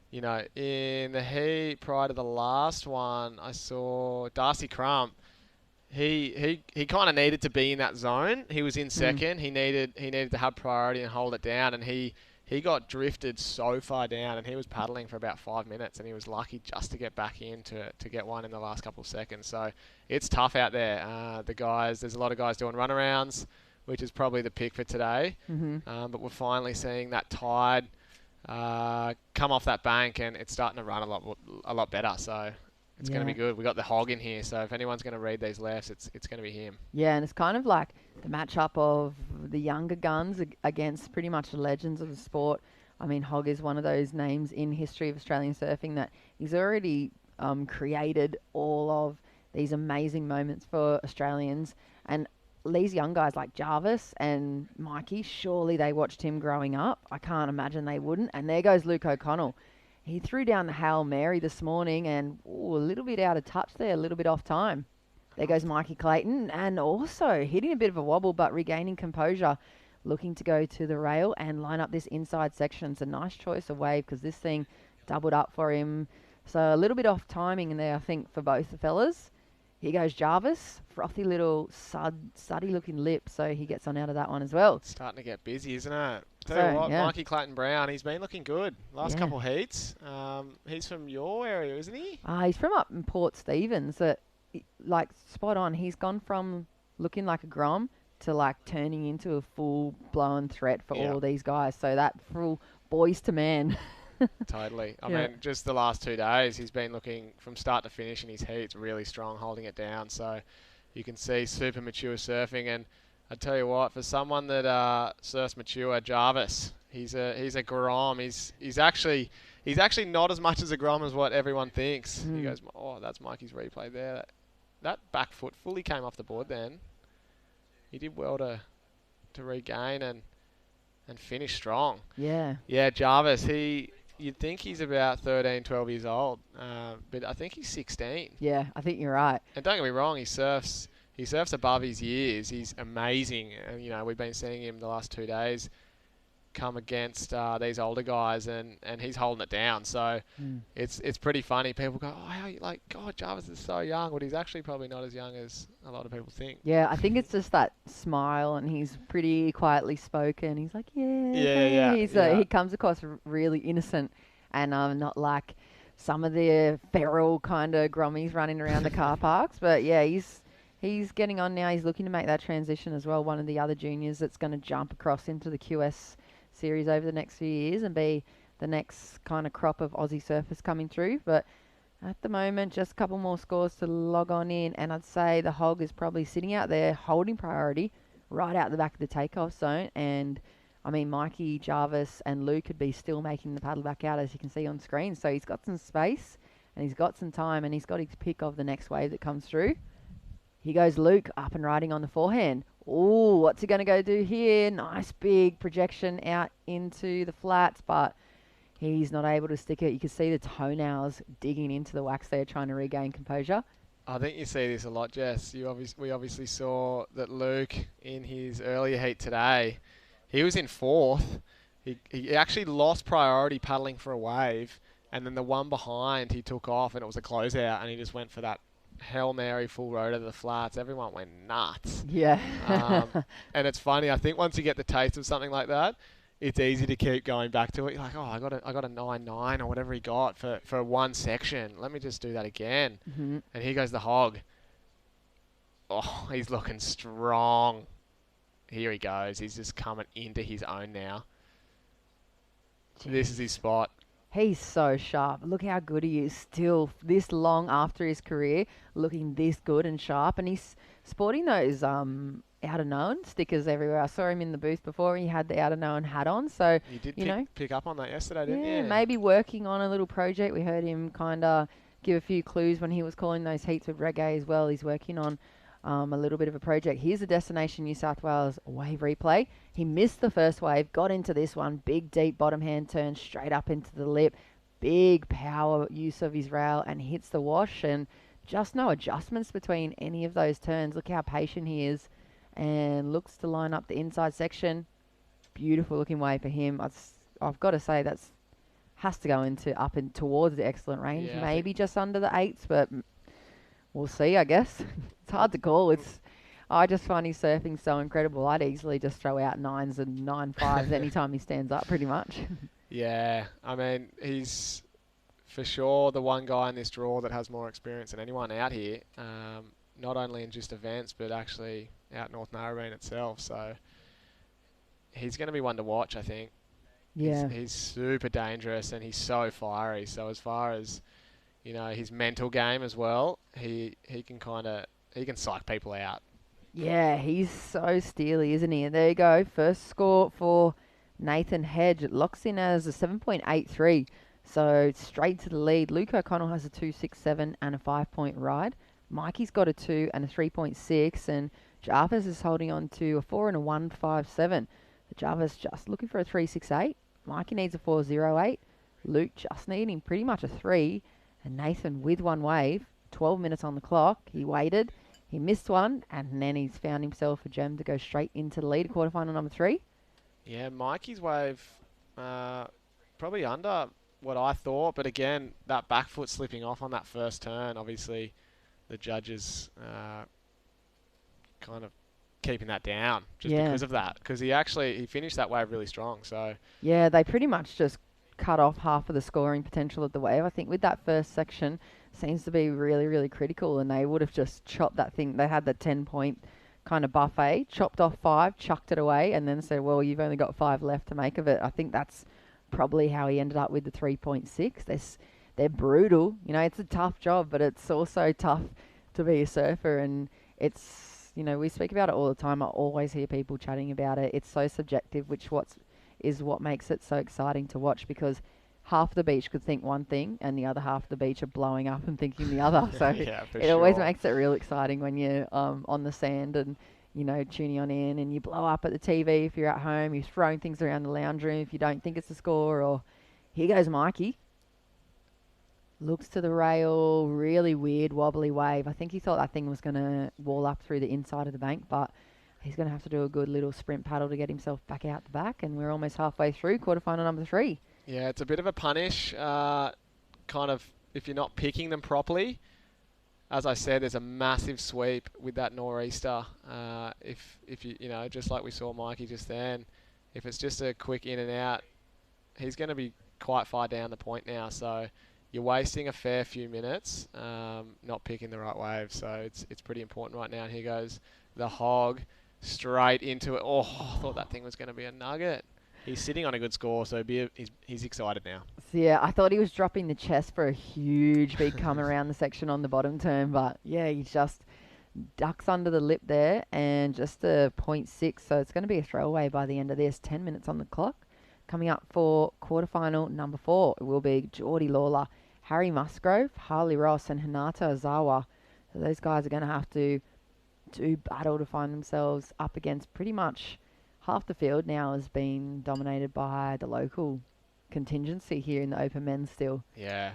you know, in the heat prior to the last one, I saw Darcy Crump. He kind of needed to be in that zone. He was in second. He needed to have priority and hold it down. And he got drifted so far down, and he was paddling for about 5 minutes, and he was lucky just to get back in to get one in the last couple of seconds. So it's tough out there. There's a lot of guys doing runarounds, which is probably the pick for today. But we're finally seeing that tide come off that bank, and it's starting to run a lot better. So it's going to be good. We got the hog in here, so if anyone's going to read these lefts, it's going to be him. Yeah, and it's kind of like the matchup of the younger guns against pretty much the legends of the sport. I mean, Hog is one of those names in history of Australian surfing that he's already created all of these amazing moments for Australians. And these young guys like Jarvis and Mikey, surely they watched him growing up. I can't imagine they wouldn't. And there goes Luke O'Connell. He threw down the Hail Mary this morning and a little bit out of touch there, a little bit off time. There goes Mikey Clayton, and also hitting a bit of a wobble but regaining composure, looking to go to the rail and line up this inside section. It's a nice choice of wave because this thing doubled up for him. So a little bit off timing in there, I think, for both the fellas. Here goes Jarvis, frothy little suddy looking lip, so he gets on out of that one as well. It's starting to get busy, isn't it? Tell you what, Mikey Clayton Brown, he's been looking good last couple of heats. He's from your area, isn't he? He's from up in Port Stephens. Like, spot on. He's gone from looking like a Grom to, like, turning into a full-blown threat for all these guys. So that full boys to man. Totally. I mean, just the last 2 days, he's been looking from start to finish in his heats really strong, holding it down. So you can see super mature surfing. And I tell you what, for someone that surfs mature, Jarvis, he's a Grom. He's actually not as much as a Grom as what everyone thinks. He goes, oh, that's Mikey's replay there. That back foot fully came off the board then. He did well to regain and finish strong. Yeah. Yeah, Jarvis, you'd think he's about 13, 12 years old, but I think he's 16. Yeah, I think you're right. And don't get me wrong, he surfs above his years. He's amazing. And, you know, we've been seeing him the last 2 days. come against these older guys, and he's holding it down. So it's pretty funny. People go, oh, how you, like, God, Jarvis is so young, but he's actually probably not as young as a lot of people think. Yeah, I think it's just that smile, and he's pretty quietly spoken. He's like, Yeah. He comes across really innocent, and not like some of the feral kind of grummies running around the car parks. But yeah, he's getting on now. He's looking to make that transition as well. One of the other juniors that's going to jump across into the QS series over the next few years and be the next kind of crop of Aussie surfers coming through. But at the moment, just a couple more scores to log on in, and I'd say the Hog is probably sitting out there holding priority right out the back of the takeoff zone. And I mean, Mikey, Jarvis, and Luke could be still making the paddle back out, as you can see on screen. So he's got some space, and he's got some time, and he's got his pick of the next wave that comes through. Here goes Luke, up and riding on the forehand. Ooh, what's he going to go do here? Nice big projection out into the flats, but he's not able to stick it. You can see the toenails digging into the wax there, trying to regain composure. I think you see this a lot, Jess. We obviously saw that Luke, in his earlier heat today, he was in fourth. He actually lost priority paddling for a wave, and then the one behind he took off, and it was a closeout, and he just went for that Hail Mary full road to the flats. Everyone went nuts. Yeah. And it's funny. I think once you get the taste of something like that, it's easy to keep going back to it. You're like, oh, I got a 9.9 or whatever he got for one section. Let me just do that again. Mm-hmm. And here goes the Hog. Oh, he's looking strong. Here he goes. He's just coming into his own now. Jeez. This is his spot. He's so sharp. Look how good he is still this long after his career, looking this good and sharp. And he's sporting those out of known stickers everywhere. I saw him in the booth before. He had the out of known hat on. So you did pick up on that yesterday, didn't you? Yeah, maybe working on a little project. We heard him kind of give a few clues when he was calling those heats with reggae as well. He's working on a little bit of a project. Here's the Destination New South Wales wave replay. He missed the first wave, got into this one, big deep bottom hand turn straight up into the lip, big power use of his rail, and hits the wash, and just no adjustments between any of those turns. Look how patient he is, and looks to line up the inside section. Beautiful looking wave for him. I've got to say that's has to go into up and towards the excellent range, Yeah, maybe just under the 8s, but we'll see, I guess. It's hard to call. I just find his surfing so incredible. I'd easily just throw out 9s and 9.5s anytime he stands up, pretty much. Yeah, I mean, he's for sure the one guy in this draw that has more experience than anyone out here, not only in just events, but actually out North Narrabeen itself. So he's going to be one to watch, I think. Yeah. He's super dangerous, and he's so fiery. So as far as, you know, his mental game as well, he can psych people out. Yeah, he's so steely, isn't he? And there you go. First score for Nathan Hedge. It locks in as a 7.83. So straight to the lead. Luke O'Connell has a 2.67 and a 5-point ride. Mikey's got a 2 and a 3.6. And Jarvis is holding on to a 4 and a 1.57. Jarvis just looking for a 3.68. Mikey needs a 4.08. Luke just needing pretty much a 3. And Nathan with one wave. 12 minutes on the clock. He waited. He missed one, and then he's found himself a gem to go straight into the lead, quarterfinal number 3. Yeah, Mikey's wave probably under what I thought, but again, that back foot slipping off on that first turn, obviously the judges kind of keeping that down just because of that, because he finished that wave really strong. So yeah, they pretty much just cut off half of the scoring potential of the wave. I think with that first section seems to be really, really critical, and they would have just chopped that thing. They had the 10-point kind of buffet, chopped off 5, chucked it away, and then said, well, you've only got 5 left to make of it. I think that's probably how he ended up with the 3.6. They're brutal. You know, it's a tough job, but it's also tough to be a surfer, and it's, you know, we speak about it all the time. I always hear people chatting about it. It's so subjective, which is what makes it so exciting to watch, because half the beach could think one thing and the other half of the beach are blowing up and thinking the other. So yeah, it always makes it real exciting when you're on the sand and, you know, tuning on in, and you blow up at the TV if you're at home, you're throwing things around the lounge room if you don't think it's a score. Or here goes Mikey. Looks to the rail, really weird wobbly wave. I think he thought that thing was going to wall up through the inside of the bank, but he's going to have to do a good little sprint paddle to get himself back out the back, and we're almost halfway through quarterfinal number 3. Yeah, it's a bit of a punish, kind of, if you're not picking them properly. As I said, there's a massive sweep with that nor'easter. If you know, just like we saw Mikey just then, if it's just a quick in and out, he's going to be quite far down the point now. So you're wasting a fair few minutes not picking the right wave. So it's pretty important right now. And here goes the hog straight into it. Oh, I thought that thing was going to be a nugget. He's sitting on a good score, so he's excited now. So yeah, I thought he was dropping the chest for a huge big come around the section on the bottom turn, but yeah, he just ducks under the lip there and just a 0.6, so it's going to be a throwaway by the end of this. 10 minutes on the clock. Coming up for quarterfinal number 4, it will be Geordie Lawler, Harry Musgrove, Harley Ross, and Hinata Ozawa. So those guys are going to have to do battle to find themselves up against pretty much half the field now has been dominated by the local contingency here in the open men's still. Yeah,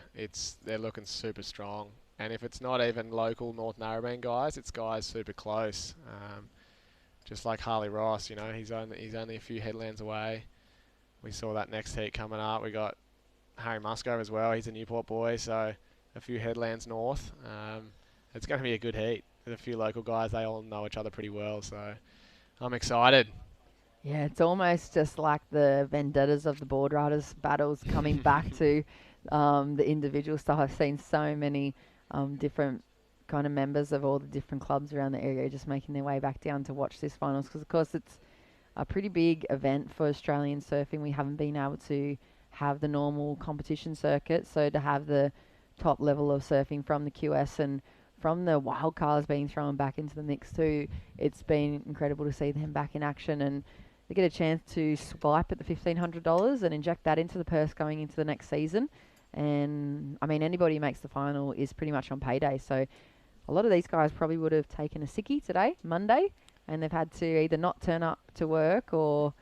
they're looking super strong. And if it's not even local North Narrabeen guys, it's guys super close. Just like Harley Ross, you know, he's only a few headlands away. We saw that next heat coming up. We got Harry Musgrove as well. He's a Newport boy, so a few headlands north. It's going to be a good heat. There's a few local guys. They all know each other pretty well, so I'm excited. Yeah, it's almost just like the vendettas of the board riders battles coming back to the individual stuff. I've seen so many different kind of members of all the different clubs around the area just making their way back down to watch this finals, because of course it's a pretty big event for Australian surfing. We haven't been able to have the normal competition circuit, so to have the top level of surfing from the QS and from the wild cards being thrown back into the mix too, it's been incredible to see them back in action, and they get a chance to swipe at the $1,500 and inject that into the purse going into the next season. And I mean, anybody who makes the final is pretty much on payday. So a lot of these guys probably would have taken a sickie today, Monday, and they've had to either not turn up to work, or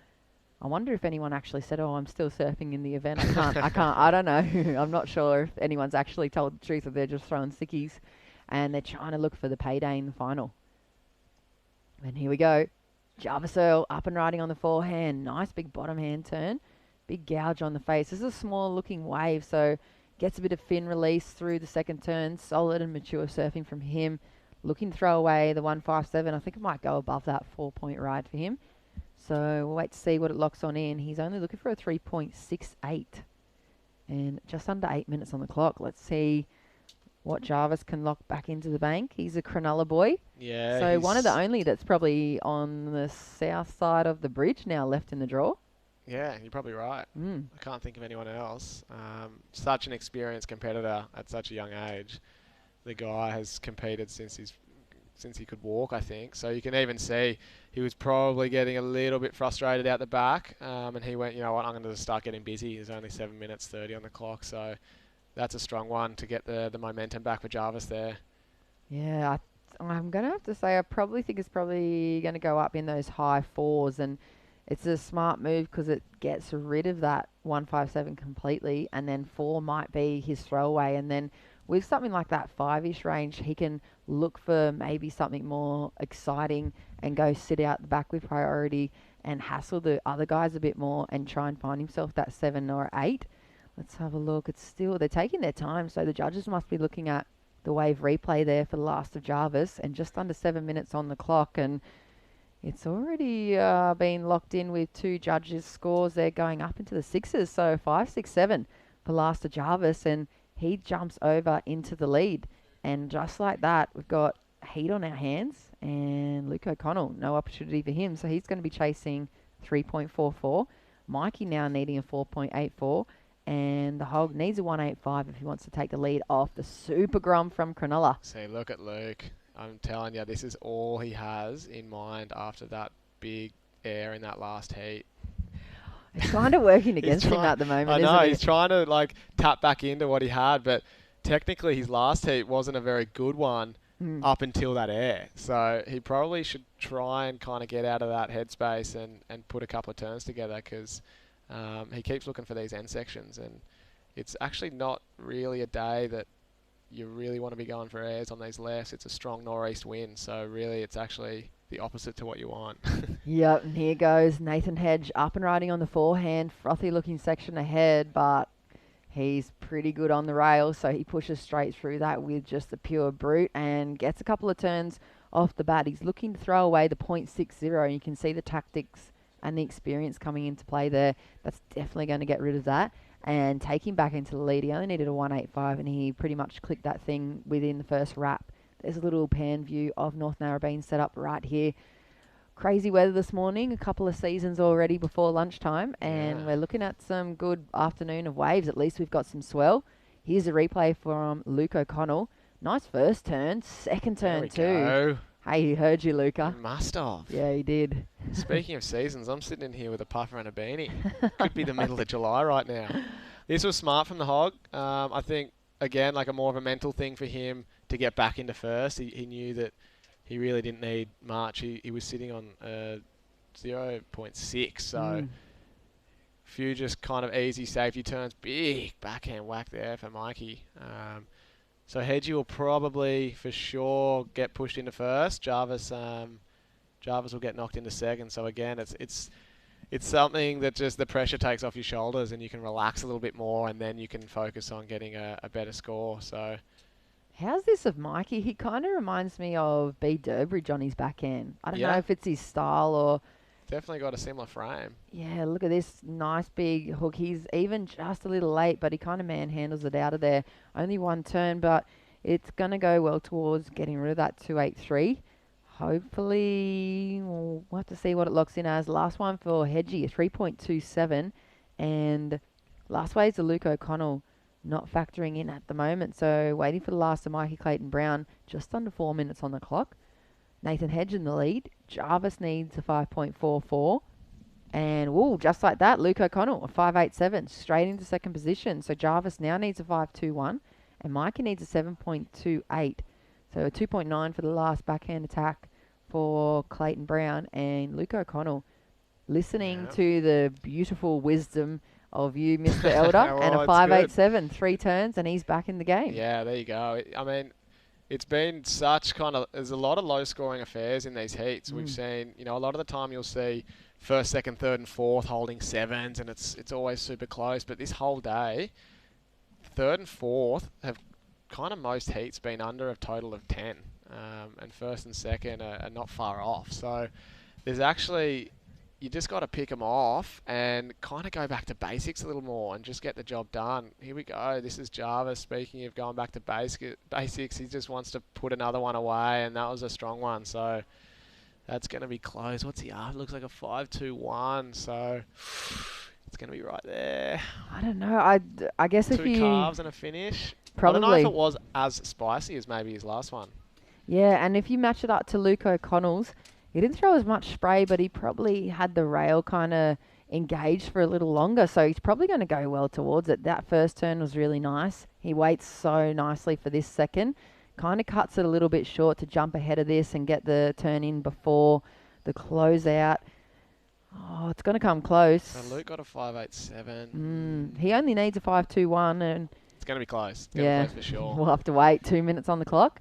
I wonder if anyone actually said, "Oh, I'm still surfing in the event. I don't know." I'm not sure if anyone's actually told the truth, or they're just throwing sickies, and they're trying to look for the payday in the final. And here we go. Jarvis Earl up and riding on the forehand. Nice big bottom hand turn. Big gouge on the face. This is a small looking wave, so gets a bit of fin release through the second turn. Solid and mature surfing from him. Looking to throw away the 157. I think it might go above that 4-point ride for him. So we'll wait to see what it locks on in. He's only looking for a 3.68. And just under 8 minutes on the clock. Let's see what Jarvis can lock back into the bank. He's a Cronulla boy. Yeah. So one of the only that's probably on the south side of the bridge now left in the draw. Yeah, you're probably right. I can't think of anyone else. Such an experienced competitor at such a young age. The guy has competed since he could walk, I think. So you can even see he was probably getting a little bit frustrated out the back, and he went, you know what, I'm going to start getting busy. There's only 7 minutes 30 on the clock, so that's a strong one to get the momentum back for Jarvis there. Yeah, I'm going to have to say I probably think it's probably going to go up in those high 4s, and it's a smart move because it gets rid of that 157 completely, and then 4 might be his throwaway, and then with something like that 5-ish range, he can look for maybe something more exciting and go sit out the back with priority and hassle the other guys a bit more and try and find himself that 7 or 8. Let's have a look. It's still, they're taking their time, so the judges must be looking at the wave replay there for the last of Jarvis, and just under 7 minutes on the clock, and it's already been locked in with 2 judges' scores. They're going up into the 6s, so 5, 6, 7 for last of Jarvis, and he jumps over into the lead. And just like that, we've got heat on our hands, and Luke O'Connell, no opportunity for him, so he's going to be chasing 3.44. Mikey now needing a 4.84. And the Hog needs a 185 if he wants to take the lead off the Super Grom from Cronulla. See, look at Luke. I'm telling you, this is all he has in mind after that big air in that last heat. It's kind of working against him at the moment, I know, isn't it? he's trying to like tap back into what he had, but technically his last heat wasn't a very good one up until that air. So he probably should try and kind of get out of that headspace and put a couple of turns together, because he keeps looking for these end sections, and it's actually not really a day that you really want to be going for airs on these lefts. It's a strong nor'east wind, so really it's actually the opposite to what you want. Yep, and here goes Nathan Hedge up and riding on the forehand. Frothy looking section ahead, but he's pretty good on the rails, so he pushes straight through that with just a pure brute and gets a couple of turns off the bat. He's looking to throw away the .60. You can see the tactics and the experience coming into play there. That's definitely going to get rid of that and take him back into the lead. He only needed a 185, and he pretty much clicked that thing within the first wrap. There's a little pan view of North Narrabeen set up right here. Crazy weather this morning, a couple of seasons already before lunchtime, and we're looking at some good afternoon of waves. At least we've got some swell. Here's a replay from Luke O'Connell. Nice first turn, second turn too. Go. Hey, he heard you, Luca. He must have. Yeah, he did. Speaking of seasons, I'm sitting in here with a puffer and a beanie. Could be the middle of July right now. This was smart from the hog. I think, again, like a more of a mental thing for him to get back into first. He knew that he really didn't need much. He was sitting on 0.6, so few just kind of easy safety turns. Big backhand whack there for Mikey. So Hedgie will probably, for sure, get pushed into first. Jarvis will get knocked into second. So again, it's something that just the pressure takes off your shoulders and you can relax a little bit more, and then you can focus on getting a better score. So. How's this of Mikey? He kind of reminds me of B. Durbridge on his backhand. I don't know if it's his style or... Definitely got a similar frame. Yeah, look at this nice big hook. He's even just a little late, but he kind of manhandles it out of there. Only one turn, but it's going to go well towards getting rid of that 283. Hopefully, we'll have to see what it locks in as. Last one for Hedgie, a 3.27. And last way is the Luke O'Connell. Not factoring in at the moment, so waiting for the last of Mikey Clayton Brown, just under 4 minutes on the clock. Nathan Hedge in the lead. Jarvis needs a 5.44. And, just like that, Luke O'Connell, a 5.87, straight into second position. So Jarvis now needs a 5.21, and Mikey needs a 7.28. So a 2.9 for the last backhand attack for Clayton Brown. And Luke O'Connell, listening to the beautiful wisdom of you, Mr. Elder, and a 5.87, 3 turns, and he's back in the game. Yeah, there you go. I mean, it's been such there's a lot of low-scoring affairs in these heats. We've seen, a lot of the time you'll see first, second, third, and fourth holding 7s, and it's always super close. But this whole day, third and fourth have kind of most heats been under a total of 10, and first and second are not far off. So there's actually... You just got to pick them off and kind of go back to basics a little more and just get the job done. Here we go. This is Jarvis speaking of going back to basics. He just wants to put another one away, and that was a strong one. So that's going to be close. What's he after? Looks like a 5.21. So it's going to be right there. I don't know. I guess if you... 2 calves and a finish. Probably. I don't know if it was as spicy as maybe his last one. Yeah, and if you match it up to Luke O'Connell's, he didn't throw as much spray, but he probably had the rail kind of engaged for a little longer, so he's probably going to go well towards it. That first turn was really nice. He waits so nicely for this second. Kind of cuts it a little bit short to jump ahead of this and get the turn in before the closeout. Oh, it's going to come close. So Luke got a 5.87. He only needs a 5.21, and... It's going to be close. It's going to be close for sure. We'll have to wait 2 minutes on the clock.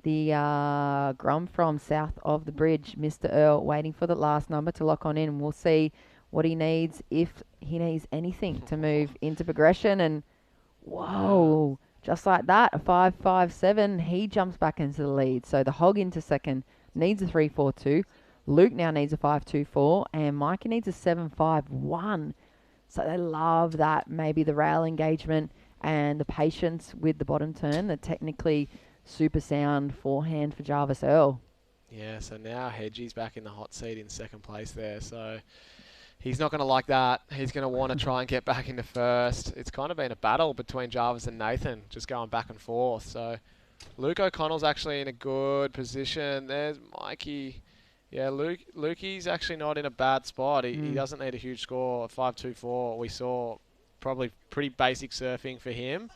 The Grum from south of the bridge, Mr. Earl, waiting for the last number to lock on in. We'll see what he needs, if he needs anything to move into progression. And, whoa, just like that, a 5.57. He jumps back into the lead. So the hog into second needs a 3.42. Luke now needs a 5.24. And Mikey needs a 7.51. So they love that, maybe the rail engagement and the patience with the bottom turn, the technically... super sound forehand for Jarvis Earl. Yeah, so now Hedgie's back in the hot seat in second place there. So he's not going to like that. He's going to want to try and get back into first. It's kind of been a battle between Jarvis and Nathan, just going back and forth. So Luke O'Connell's actually in a good position. There's Mikey. Yeah, Lukey's actually not in a bad spot. He doesn't need a huge score. 5.24. We saw probably pretty basic surfing for him.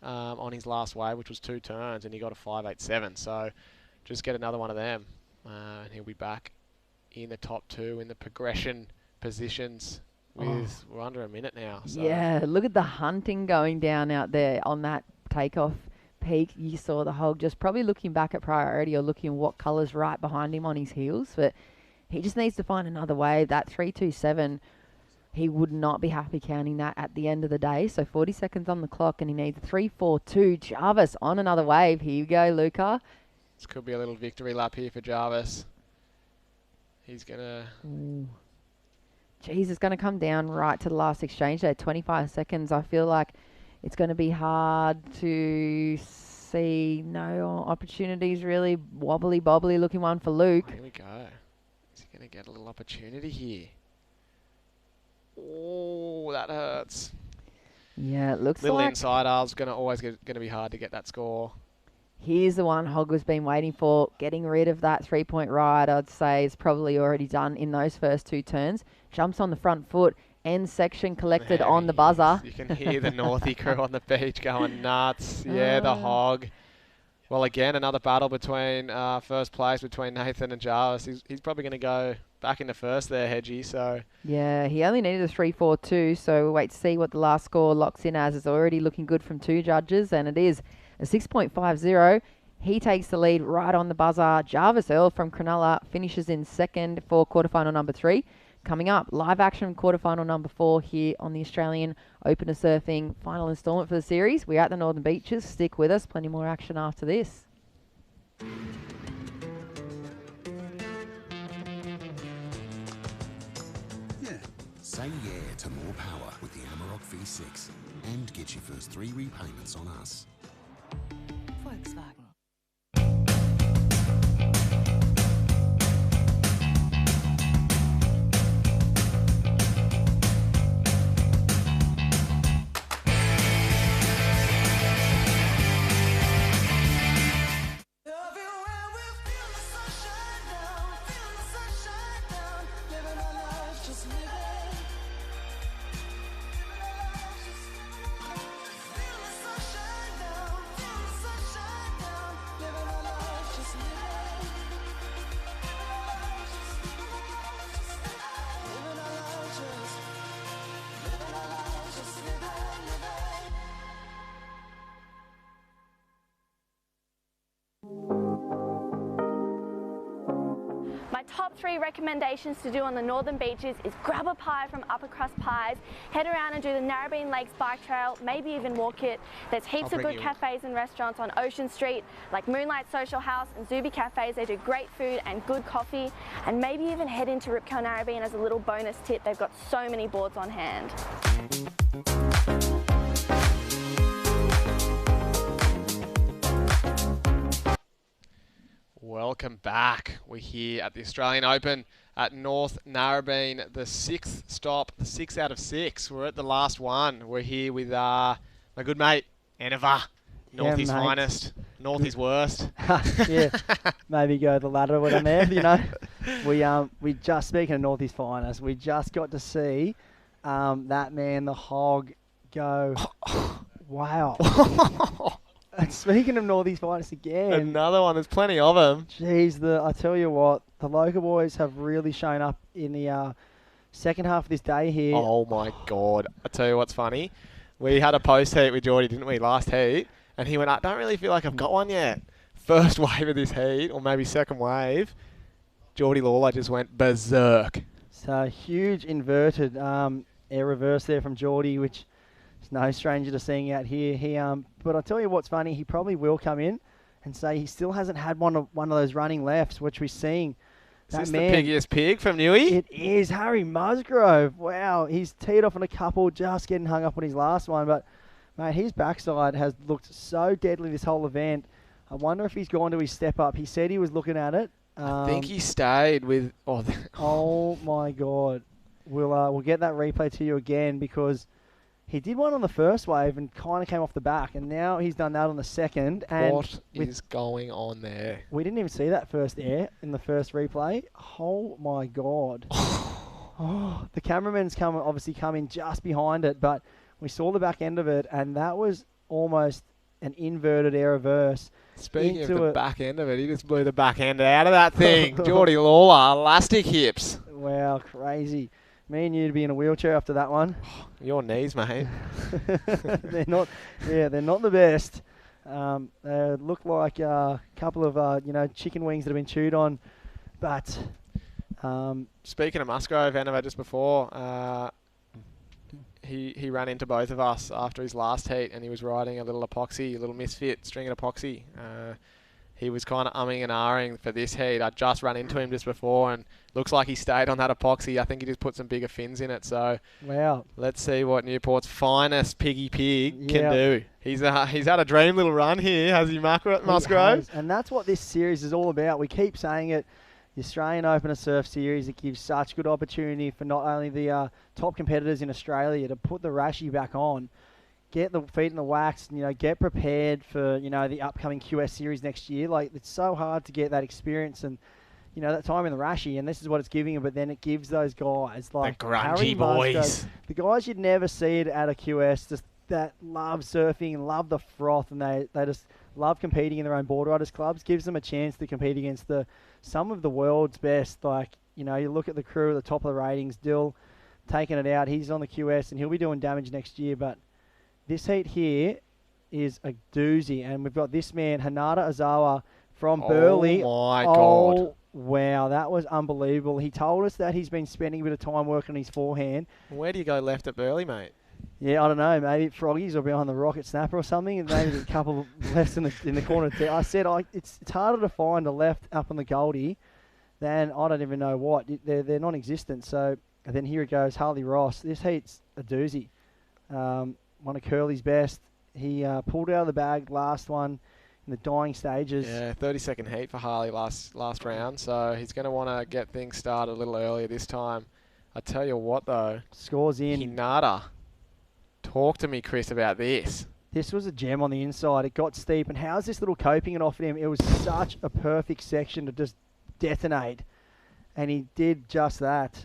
On his last wave, which was 2 turns, and he got a 5.87. So just get another one of them, and he'll be back in the top 2 in the progression positions with we're under a minute now. So. Yeah, look at the hunting going down out there on that takeoff peak, you saw the hog just probably looking back at priority or looking what colour's right behind him on his heels. But he just needs to find another wave. That 3.27, he would not be happy counting that at the end of the day. So 40 seconds on the clock, and he needs 3.42. Jarvis on another wave. Here you go, Luca. This could be a little victory lap here for Jarvis. He's going to... Geez, it's going to come down right to the last exchange there. 25 seconds. I feel like it's going to be hard to see. No opportunities really. Wobbly bobbly looking one for Luke. Here we go. Is he going to get a little opportunity here? Oh, that hurts. Yeah, it looks little like... inside arm's always going to be hard to get that score. Here's the one Hog has been waiting for. Getting rid of that 3-point ride, I'd say, is probably already done in those first 2 turns. Jumps on the front foot. End section collected on the buzzer. You can hear the Northie crew on the beach going nuts. Yeah, the Hog. Well, again, another battle between first place between Nathan and Jarvis. He's probably going to go back into first there, Hedgie. So yeah, he only needed a 3.42, so we'll wait to see what the last score locks in as. It's already looking good from 2 judges, and it is a 6.50. He takes the lead right on the buzzer. Jarvis Earl from Cronulla finishes in second for quarterfinal number 3. Coming up, live action quarterfinal number 4 here on the Australian Open of Surfing final instalment for the series. We're at the Northern Beaches. Stick with us. Plenty more action after this. Yeah. Say yeah to more power with the Amarok V6 and get your first 3 repayments on us. Volkswagen. My top 3 recommendations to do on the Northern Beaches is grab a pie from Upper Crust Pies, head around and do the Narrabeen Lakes Bike Trail, maybe even walk it. There's heaps of good cafes and restaurants on Ocean Street, like Moonlight Social House and Zuby Cafes. They do great food and good coffee, and maybe even head into Rip Curl Narrabeen as a little bonus tip. They've got so many boards on hand. welcome back. We're here at the Australian Open at North Narrabeen, the 6th stop, the 6 out of 6. We're at the last one. We're here with my good mate, Enova, Northie's finest, Northie's worst. Yeah, maybe go the ladder when I'm there, you know. We just, speaking of Northie's finest, we just got to see that man, the hog, go. Wow. And speaking of Northie's finest again. Another one, there's plenty of them. Jeez, I tell you what, the local boys have really shown up in the second half of this day here. Oh my God. I tell you what's funny. We had a post heat with Geordie, didn't we, last heat? And he went, I don't really feel like I've got one yet. First wave of this heat, or maybe second wave, Geordie Lawler just went berserk. So huge inverted air reverse there from Geordie, which is no stranger to seeing out here. But I'll tell you what's funny, he probably will come in and say he still hasn't had one of those running lefts, which we're seeing. Is this the piggiest pig from Newey? It is Harry Musgrove. Wow, he's teed off on a couple, just getting hung up on his last one. But, mate, his backside has looked so deadly this whole event. I wonder if he's gone to his step up. He said he was looking at it. I think he stayed with... Oh, my God. We'll get that replay to you again because he did one on the first wave and kind of came off the back, and now he's done that on the second. And what is going on there? We didn't even see that first air in the first replay. Oh, my God. Oh, the cameraman's obviously come in just behind it, but we saw the back end of it, and that was almost an inverted air reverse. Speaking of the back end of it, he just blew the back end out of that thing. Geordie Lawler, elastic hips. Wow, crazy. Me and you'd be in a wheelchair after that one. Your knees, mate. they're not the best. They look like a couple of chicken wings that have been chewed on, but. Speaking of Musgrove, Anova, just before, he ran into both of us after his last heat, and he was riding a little misfit string at epoxy. He was kind of umming and ahhing for this heat. I just ran into him just before, and looks like he stayed on that epoxy. I think he just put some bigger fins in it. So wow, let's see what Newport's finest piggy pig can do. He's had a dream little run here, has he, Musgrove? And that's what this series is all about. We keep saying it. The Australian Open of Surf Series, it gives such good opportunity for not only the top competitors in Australia to put the Rashi back on, get the feet in the wax, get prepared for, the upcoming QS Series next year. Like, it's so hard to get that experience and, that time in the Rashi, and this is what it's giving them, but then it gives those guys like the grungy Harry boys. Musgrove, the guys you'd never see it at a QS, just that love surfing and love the froth, and they just love competing in their own board riders clubs, gives them a chance to compete against some of the world's best. Like, you look at the crew at the top of the ratings, Dill taking it out. He's on the QS, and he'll be doing damage next year. But this heat here is a doozy. And we've got this man, Hanada Azawa from Burleigh. Oh, my God. Wow, that was unbelievable. He told us that he's been spending a bit of time working on his forehand. Where do you go left at Burleigh, mate? Yeah, I don't know. Maybe Froggies or behind the rocket snapper or something. And maybe there's a couple of lefts in the corner. I said it's harder to find a left up on the Goldie than I don't even know what. They're non-existent. So and then here it goes, Harley Ross. This heat's a doozy. One of Curly's best. He pulled out of the bag last one in the dying stages. Yeah, 30-second heat for Harley last round. So he's going to want to get things started a little earlier this time. I tell you what, though. Scores in. Hinata. Talk to me, Chris, about this. This was a gem on the inside. It got steep, and how's this little coping it off him? It was such a perfect section to just detonate, and he did just that.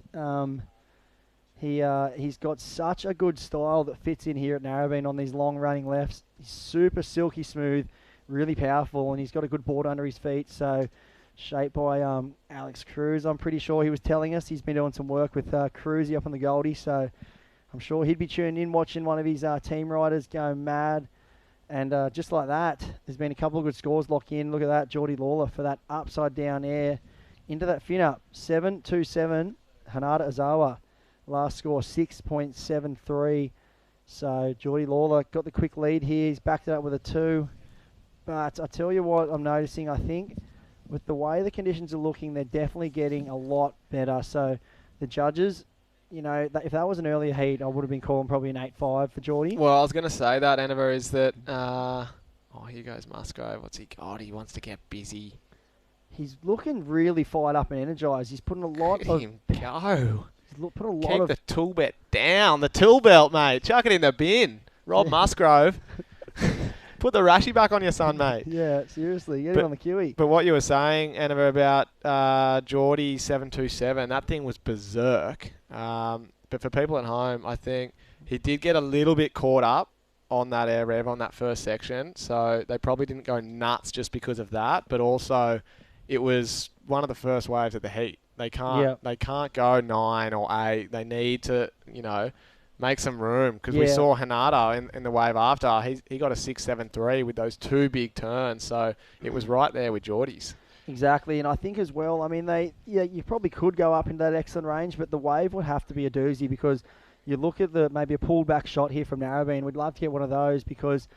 He's got such a good style that fits in here at Narrabeen on these long-running lefts. He's super silky smooth, really powerful, and he's got a good board under his feet. So, shaped by Alex Cruz, I'm pretty sure he was telling us. He's been doing some work with Cruzy up on the Goldie, so I'm sure he'd be tuned in watching one of his team riders go mad. And just like that, there's been a couple of good scores locked in. Look at that, Geordie Lawler for that upside down air into that fin up. 7.27, Hanada Azawa. Last score 6.73. So Geordie Lawler got the quick lead here. He's backed it up with a 2. But I tell you what I'm noticing, I think, with the way the conditions are looking, they're definitely getting a lot better. So the judges, if that was an earlier heat, I would have been calling probably an 8.5 for Geordie. Well, I was going to say that, Anova, is that... here goes Musgrove. What's he got? He wants to get busy. He's looking really fired up and energised. He's putting a lot Look at him go. Put a lot Keep of the tool belt down. The tool belt, mate. Chuck it in the bin. Rob Musgrove. Put the Rashi back on your son, mate. Yeah, seriously. Get him on the Kiwi. But what you were saying, Anova, about Geordie 727, that thing was berserk. But for people at home, I think he did get a little bit caught up on that air rev on that first section. So they probably didn't go nuts just because of that. But also, it was one of the first waves of the heat. They can't go 9 or 8. They need to, make some room. Because we saw Hanada in the wave after. He got a 6.73 with those 2 big turns. So it was right there with Geordie's. Exactly, and I think as well, I mean, you probably could go up into that excellent range, but the wave would have to be a doozy because you look at maybe a pulled back shot here from Narrabeen. We'd love to get one of those because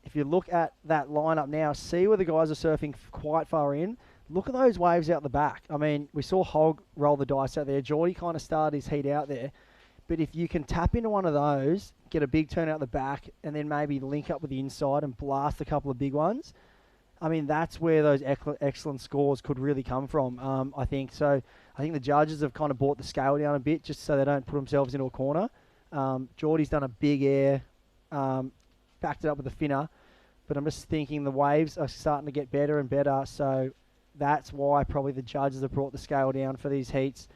if you look at that lineup now, see where the guys are surfing quite far in. Look at those waves out the back. I mean, we saw Hogg roll the dice out there. Geordie kind of started his heat out there. But if you can tap into one of those, get a big turn out the back, and then maybe link up with the inside and blast a couple of big ones, I mean, that's where those excellent scores could really come from, I think. So I think the judges have kind of brought the scale down a bit just so they don't put themselves into a corner. Geordie's done a big air, backed it up with a finner. But I'm just thinking the waves are starting to get better and better. So that's why probably the judges have brought the scale down for these heats.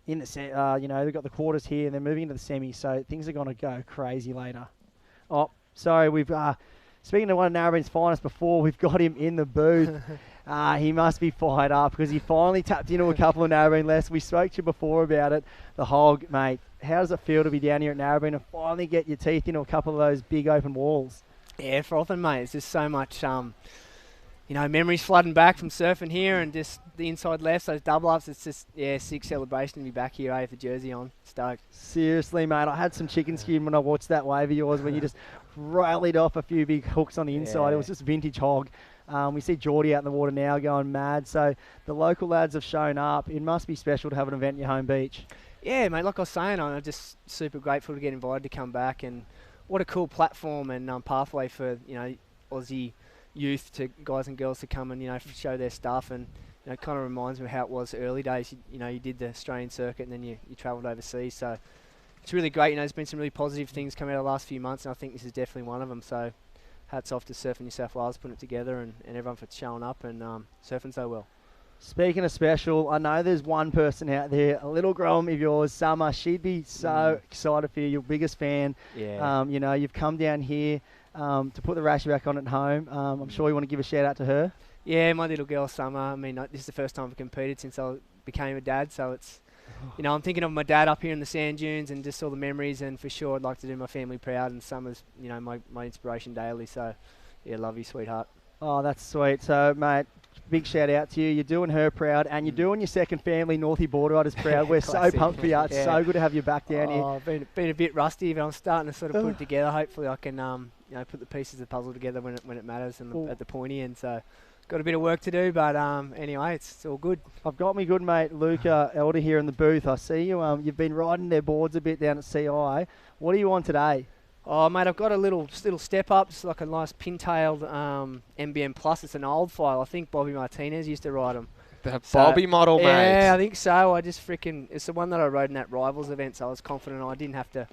In the they've got the quarters here and they're moving into the semis. So things are going to go crazy later. Oh, sorry, we've... Speaking to one of Narrabeen's finest before, we've got him in the booth. He must be fired up because he finally tapped into a couple of Narrabeen lefts. We spoke to you before about it. The Hog, mate, how does it feel to be down here at Narrabeen and finally get your teeth into a couple of those big open walls? Yeah, frothing, mate. It's just so much, memories flooding back from surfing here and just the inside lefts, those double ups. It's just, sick celebration to be back here, with the jersey on. Stoked. Seriously, mate, I had some chicken skin when I watched that wave of yours when you just rallied off a few big hooks on the inside. Yeah. It was just vintage hog. We see Geordie out in the water now going mad. So the local lads have shown up. It must be special to have an event in your home beach. Yeah, mate, like I was saying, I'm just super grateful to get invited to come back, and what a cool platform and pathway for, Aussie youth to guys and girls to come and, show their stuff, and, kind of reminds me of how it was early days. You did the Australian circuit and then you travelled overseas, so it's really great. There's been some really positive things coming out of the last few months, and I think this is definitely one of them, so hats off to Surfing New South Wales putting it together and everyone for showing up and surfing so well. Speaking of special, I know there's one person out there, a little grom of yours, Summer. She'd be so excited for you, your biggest fan. Yeah. You've come down here to put the Rashi back on at home. I'm sure you want to give a shout out to her. Yeah, my little girl Summer. I mean, this is the first time I've competed since I became a dad, so it's, I'm thinking of my dad up here in the sand dunes and just all the memories, and for sure I'd like to do my family proud, and Summer's, my inspiration daily, so yeah, love you, sweetheart. Oh, that's sweet. So, mate, big shout out to you. You're doing her proud, and you're doing your second family, Northie Border Riders, proud. We're so pumped for you. It's so good to have you back down here. I've been a bit rusty, but I'm starting to sort of put it together. Hopefully I can, put the pieces of the puzzle together when it matters and at the pointy end. So, got a bit of work to do, but anyway, it's all good. I've got me good mate Luca Elder here in the booth. I see you. You've been riding their boards a bit down at CI. What are you on today? Oh, mate, I've got a little step up. It's like a nice pin-tailed MBM Plus. It's an old file. I think Bobby Martinez used to ride them. The Bobby model, mate. Yeah, I think so. It's the one that I rode in that Rivals event, so I was confident I didn't have to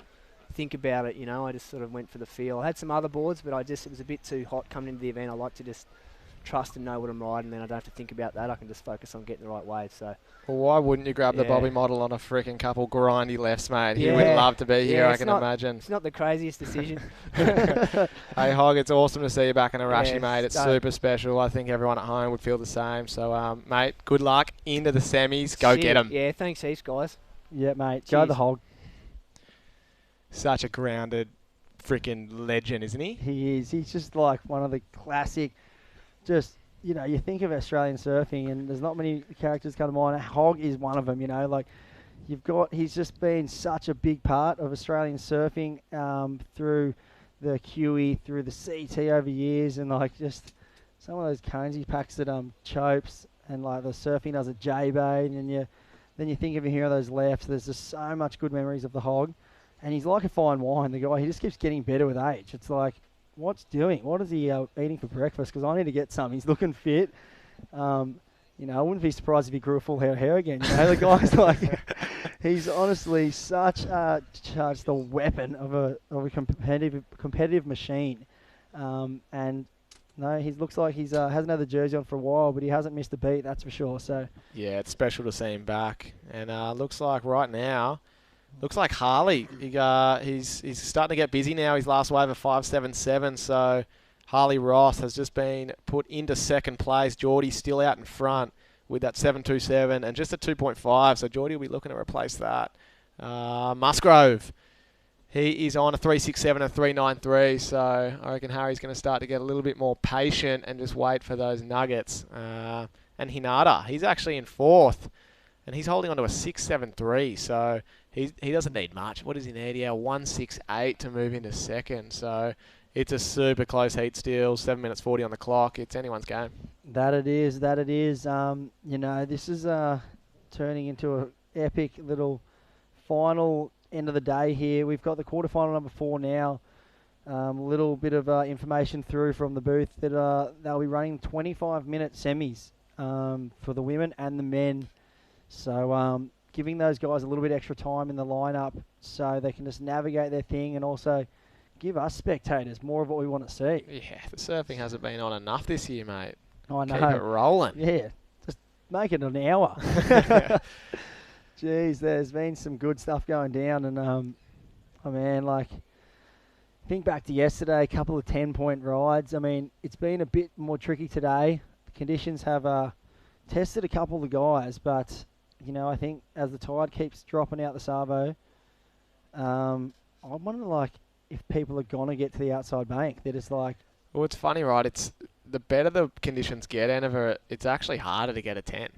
think about it, I just sort of went for the feel. I had some other boards, but it was a bit too hot coming into the event. I like to just trust and know what I'm riding, then I don't have to think about that. I can just focus on getting the right wave. So, well, why wouldn't you grab the Bobby model on a freaking couple grindy lefts, mate? He would love to be here, I can imagine. It's not the craziest decision. Hey, Hog, it's awesome to see you back in a Rashi, mate. It's so super special. I think everyone at home would feel the same. So, mate, good luck into the semis. Go get them. Yeah, thanks heaps, guys. Yeah, mate. Cheers. Go the Hog. Such a grounded freaking legend, isn't he? He is. He's just like one of the classic, you think of Australian surfing and there's not many characters come to mind. Hog is one of them, he's just been such a big part of Australian surfing through the QE, through the CT over years, and just some of those cones he packs at Chopes, and the surfing does at J-Bay, and then you think of him here on those lefts. There's just so much good memories of the Hog, and he's like a fine wine. The guy, he just keeps getting better with age. It's like, what's doing? What is he eating for breakfast? Because I need to get some. He's looking fit. I wouldn't be surprised if he grew a full head of hair again. The guy's he's honestly such the weapon of a competitive machine. And no, he looks like he's hasn't had the jersey on for a while, but he hasn't missed a beat, that's for sure. So yeah, it's special to see him back. And looks like right now, Harley, he's starting to get busy now. His last wave of 5.77, so Harley Ross has just been put into second place. Geordie's still out in front with that 7.27 and just a 2.5, so Geordie will be looking to replace that. Musgrove, he is on a 3.67 and a 3.93, so I reckon Harry's going to start to get a little bit more patient and just wait for those nuggets. And Hinata, he's actually in fourth, and he's holding on to a 6.73, so he doesn't need much. What does he need? Yeah, 1.68 to move into second. So it's a super close heat still. 7 minutes 40 on the clock. It's anyone's game. That it is. This is turning into an epic little final end of the day here. We've got the quarterfinal number 4 now. A little bit of information through from the booth that they'll be running 25-minute semis for the women and the men. So giving those guys a little bit extra time in the lineup so they can just navigate their thing and also give us spectators more of what we want to see. Yeah, the surfing hasn't been on enough this year, mate. I know. Keep it rolling. Yeah, just make it an hour. Jeez, there's been some good stuff going down, and think back to yesterday, a couple of 10-point rides. I mean, it's been a bit more tricky today. The conditions have tested a couple of the guys, but I think as the tide keeps dropping out the Savo, I wonder, if people are gonna get to the outside bank. They're just like, Well, it's funny, right? It's the better the conditions get, Anova, it's actually harder to get a 10.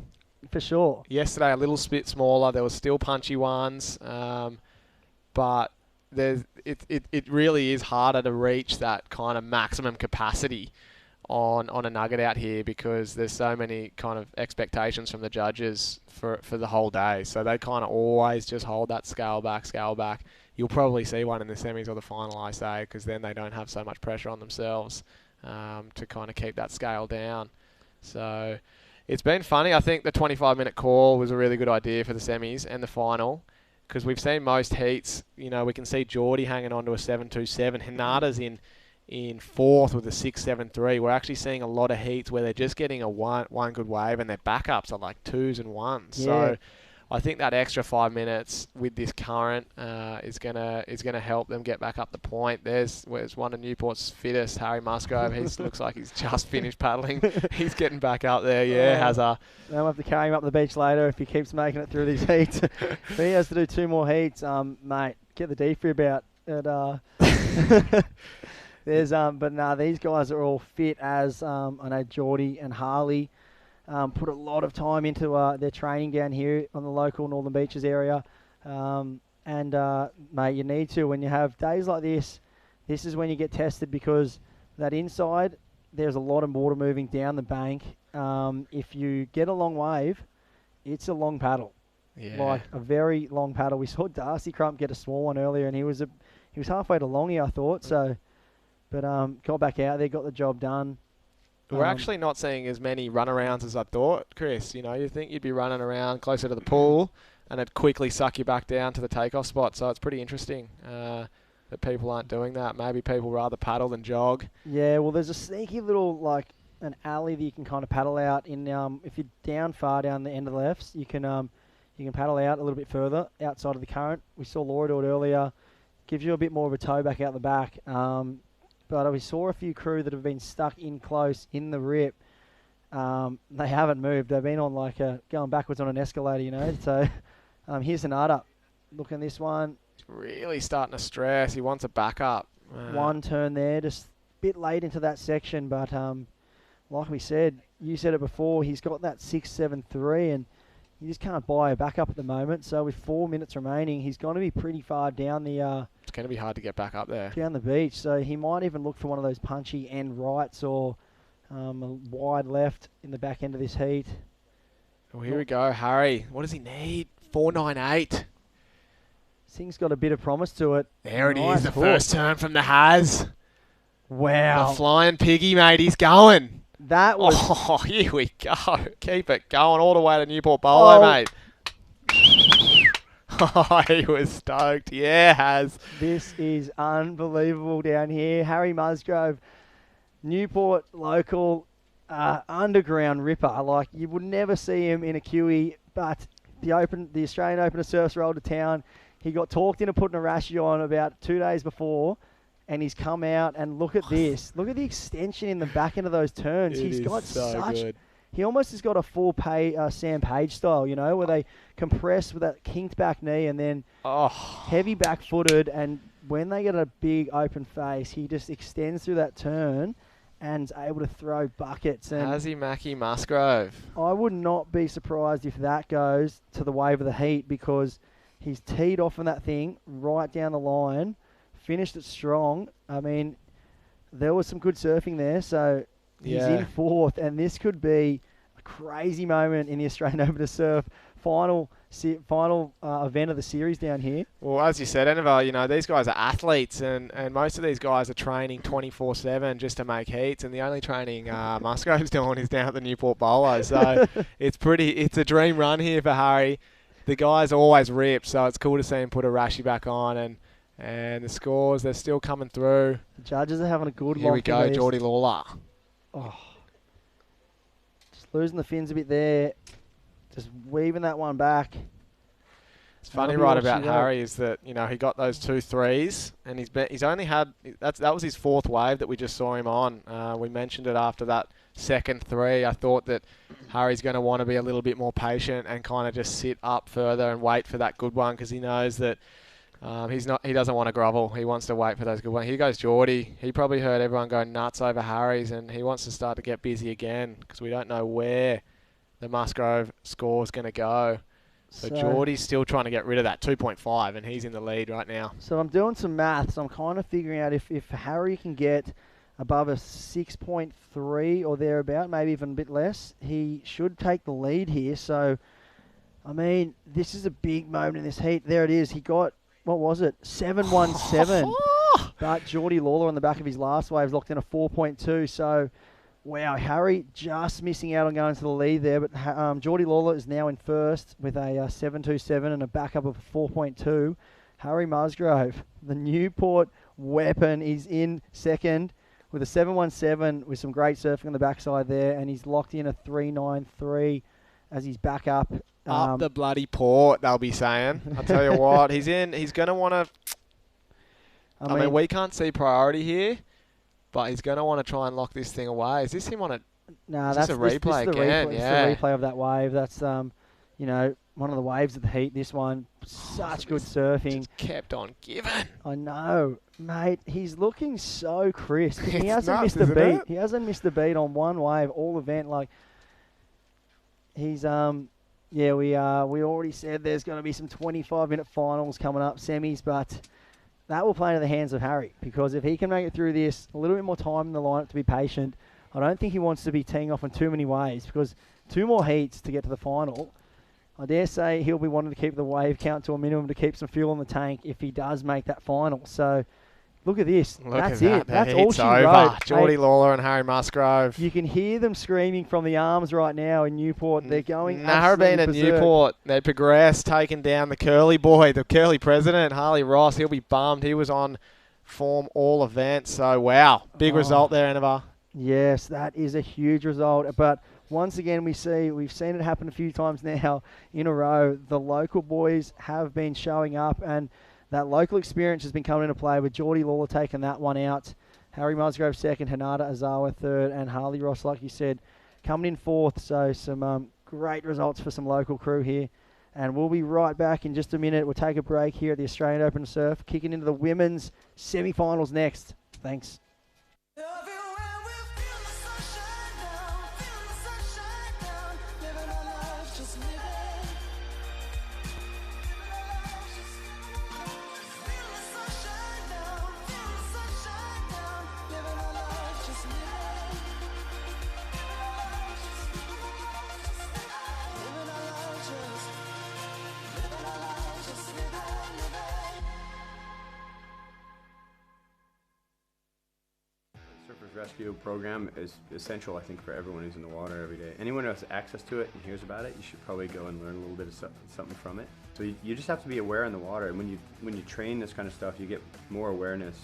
for sure. Yesterday, a little bit smaller. There was still punchy ones, but it really is harder to reach that kind of maximum capacity on a nugget out here because there's so many kind of expectations from the judges for the whole day. So they kind of always just hold that scale back. You'll probably see one in the semis or the final, I say, because then they don't have so much pressure on themselves to kind of keep that scale down. So it's been funny. I think the 25-minute call was a really good idea for the semis and the final because we've seen most heats. You know, we can see Geordie hanging on to a 7.27. Hinata's in fourth with a 6.73. We're actually seeing a lot of heats where they're just getting a one good wave and their backups are like 2s and 1s. Yeah. So I think that extra 5 minutes with this current is gonna help them get back up the point. Where's one of Newport's fittest, Harry Musgrove. He looks like he's just finished paddling. He's getting back up there. Yeah, has a. They'll have to carry him up the beach later if he keeps making it through these heats. But he has to do 2 more heats. Mate, get the defib out. There's but nah, these guys are all fit as I know Geordie and Harley. Put a lot of time into their training down here on the local Northern Beaches area. Mate, you need to. When you have days like this is when you get tested because that inside, there's a lot of water moving down the bank. If you get a long wave, it's a long paddle. Yeah. Like a very long paddle. We saw Darcy Crump get a small one earlier, and he was halfway to longy, I thought. So, but got back out there, got the job done. We're actually not seeing as many runarounds as I thought, Chris. You know, you think you'd be running around closer to the pool and it'd quickly suck you back down to the takeoff spot. So it's pretty interesting that people aren't doing that. Maybe people rather paddle than jog. Yeah, well, there's a sneaky little, like, an alley that you can kind of paddle out in. If you're down far down the end of the lefts, you can paddle out a little bit further outside of the current. We saw Laura do it earlier. Gives you a bit more of a tow back out the back. But we saw a few crew that have been stuck in close in the rip. They haven't moved. They've been on going backwards on an escalator, you know. So here's Hinata. Look at this one. He's really starting to stress. He wants a backup. One turn there, just a bit late into that section. But like we said, you said it before, he's got that 6.73 and you just can't buy a backup at the moment. So with 4 minutes remaining, he's going to be pretty far down the... it's going to be hard to get back up there. Down the beach. So he might even look for one of those punchy end rights or a wide left in the back end of this heat. Well, here we go. Harry, what does he need? 4.98. This thing's got a bit of promise to it. There it Nice is, the hook. first turn from the Haz. Wow. The flying piggy, mate. He's going. That was... Oh, here we go. Keep it going all the way to Newport Bolo, mate. Oh, he was stoked. Yeah, Haz. This is unbelievable down here. Harry Musgrove, Newport local, underground ripper. Like, you would never see him in a QE, but the Australian Open of Surfs rolled to town. He got talked into putting a rashy on about 2 days before, and he's come out, and look at this. Look at the extension in the back end of those turns. He's got so such... good. He almost has got a full Sam Page style, you know, where they compress with that kinked back knee and then heavy back-footed, and when they get a big open face, he just extends through that turn and's able to throw buckets. And Hazzy Mackie Musgrove. I would not be surprised if that goes to the wave of the heat because he's teed off on that thing right down the line, finished it strong. I mean, there was some good surfing there, so... He's in fourth, and this could be a crazy moment in the Australian Open of Surf final event of the series down here. Well, as you said, Anova, you know, these guys are athletes, and most of these guys are training 24/7 just to make heats, and the only training Musgrove's doing is down at the Newport Bolo. So it's a dream run here for Harry. The guy's always ripped, so it's cool to see him put a rashy back on, and the scores, they're still coming through. The judges are having a good Here we go, Geordie Lawler. Oh, just losing the fins a bit there. Just weaving that one back. It's funny, right, about Harry is that, you know, he got those 2 threes, and he's only had that was his 4th wave that we just saw him on. We mentioned it after that second 3. I thought that Harry's going to want to be a little bit more patient and kind of just sit up further and wait for that good one because he knows that He doesn't want to grovel. He wants to wait for those good ones. Here goes Geordie. He probably heard everyone go nuts over Harry's, and he wants to start to get busy again because we don't know where the Musgrove score is going to go. So Geordie's still trying to get rid of that 2.5, and he's in the lead right now. So I'm doing some maths. I'm kind of figuring out if Harry can get above a 6.3 or thereabout, maybe even a bit less, he should take the lead here. So, I mean, this is a big moment in this heat. There it is. He got, what was it, 7.17. But Geordie Lawler on the back of his last wave locked in a 4.2. So, wow, Harry just missing out on going to the lead there. But Geordie Lawler is now in first with a 7.27 and a backup of a 4.2. Harry Musgrove, the Newport weapon, is in second with a 7.17 with some great surfing on the backside there, and he's locked in a 3.93 as his backup. Up the bloody port, they'll be saying. I'll tell you what, he's in. He's going to want to... I mean, we can't see priority here, but he's going to want to try and lock this thing away. Is this him on a... No, that's a replay again. Yeah, it's the replay of that wave. That's you know, one of the waves of the heat. This one, such good surfing. Just kept on giving. I know, mate. He's looking so crisp. He hasn't nuts, missed a isn't beat. it? He hasn't missed a beat on one wave all event. Like he's yeah, we already said there's going to be some 25-minute finals coming up, semis, but that will play into the hands of Harry, because if he can make it through this, a little bit more time in the lineup to be patient. I don't think he wants to be teeing off in too many waves, because 2 more heats to get to the final. I dare say he'll be wanting to keep the wave count to a minimum to keep some fuel in the tank if he does make that final. So look at this. That's it. That's all she wrote. Geordie Lawler and Harry Musgrove. You can hear them screaming from the arms right now in Newport. They're going Narrabeen and Newport, they progressed, taking down the curly boy, the curly president, Harley Ross. He'll be bummed. He was on form all events. So, wow. Big result there, Anavar. Yes, that is a huge result. But once again, we've seen it happen a few times now in a row. The local boys have been showing up, and that local experience has been coming into play with Geordie Lawler taking that one out. Harry Musgrove second, Hanada Azawa third, and Harley Ross, like you said, coming in fourth. So some great results for some local crew here. And we'll be right back in just a minute. We'll take a break here at the Australian Open Surf, kicking into the women's semi-finals next. Thanks. Surfers Rescue program is essential, I think, for everyone who's in the water every day. Anyone who has access to it and hears about it, you should probably go and learn a little bit of something from it. So you just have to be aware in the water, and when you train this kind of stuff, you get more awareness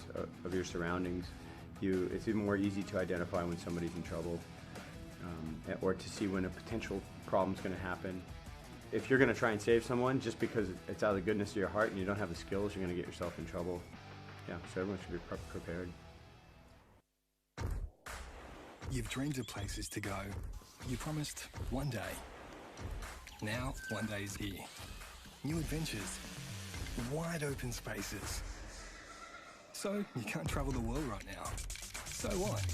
of your surroundings. It's even more easy to identify when somebody's in trouble, or to see when a potential problem's going to happen. If you're going to try and save someone just because it's out of the goodness of your heart and you don't have the skills, you're going to get yourself in trouble. Yeah, so everyone should be prepared. You've dreamed of places to go. You promised one day. Now, one day is here. New adventures. Wide open spaces. So, you can't travel the world right now. So what?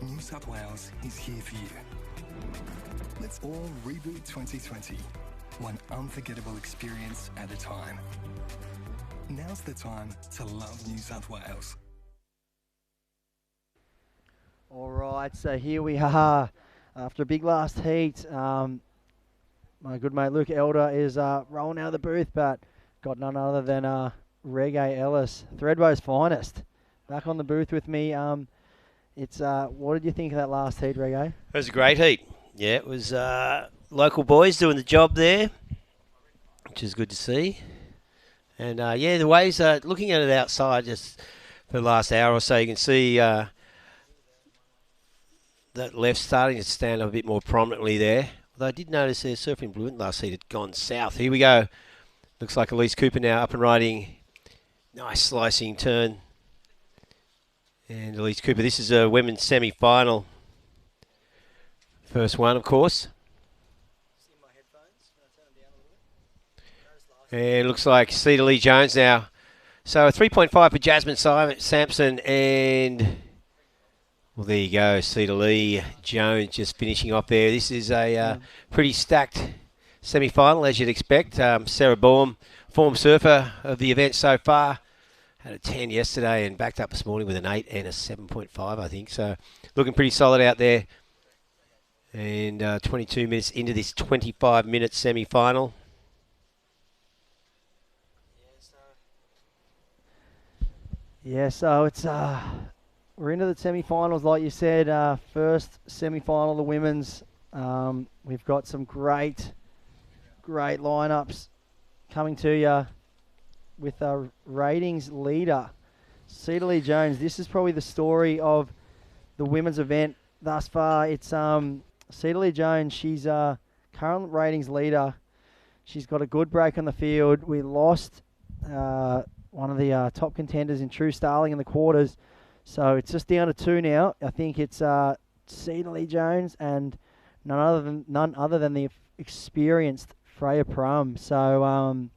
New South Wales is here for you. Let's all reboot 2020. One unforgettable experience at a time. Now's the time to love New South Wales. All right, so here we are after a big last heat. My good mate Luke Elder is rolling out of the booth, but got none other than Reggae Ellis, Threadbow's finest, back on the booth with me. What did you think of that last heat, Reggae? It was a great heat. Yeah, it was local boys doing the job there, which is good to see. And yeah, the waves, looking at it outside just for the last hour or so, you can see that left starting to stand up a bit more prominently there. Although I did notice their surfing blue last heat had gone south. Here we go. Looks like Elise Cooper now up and riding. Nice slicing turn. And Elise Cooper, this is a women's semi-final. First one, of course. And it looks like Cedar Lee Jones now. So a 3.5 for Jasmine Sampson and... Well, there you go. Cedar Lee Jones just finishing off there. This is a pretty stacked semi-final, as you'd expect. Sarah Baum, form surfer of the event so far. Had a 10 yesterday and backed up this morning with an 8 and a 7.5, I think. So looking pretty solid out there. And 22 minutes into this 25-minute semi-final. Yeah, so it's we're into the semi-finals, like you said. First semi-final of the women's. We've got some great lineups coming to you with our ratings leader, Cedar Lee Jones. This is probably the story of the women's event thus far. It's Cedar Lee Jones. She's current ratings leader. She's got a good break on the field. We lost one of the top contenders in True Starling in the quarters. So it's just down to 2 now. I think it's Cedar Lee Jones and none other than the experienced Freya Prum. So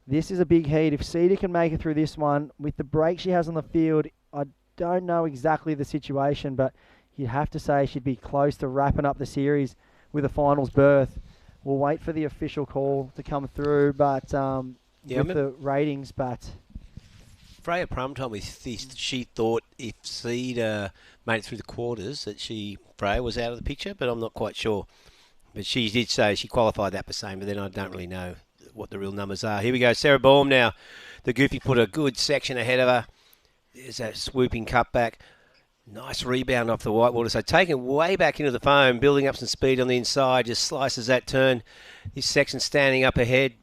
this is a big heat. If Cedar can make it through this one, with the break she has on the field, I don't know exactly the situation, but you'd have to say she'd be close to wrapping up the series with a finals berth. We'll wait for the official call to come through, but the ratings, but... Freya Prum told me she thought if Cedar made it through the quarters that Freya was out of the picture, but I'm not quite sure. But she did say she qualified that the same, but then I don't really know what the real numbers are. Here we go, Sarah Baum now. The Goofy put a good section ahead of her. There's that swooping cutback. Nice rebound off the whitewater. So taken way back into the foam, building up some speed on the inside, just slices that turn. This section standing up ahead.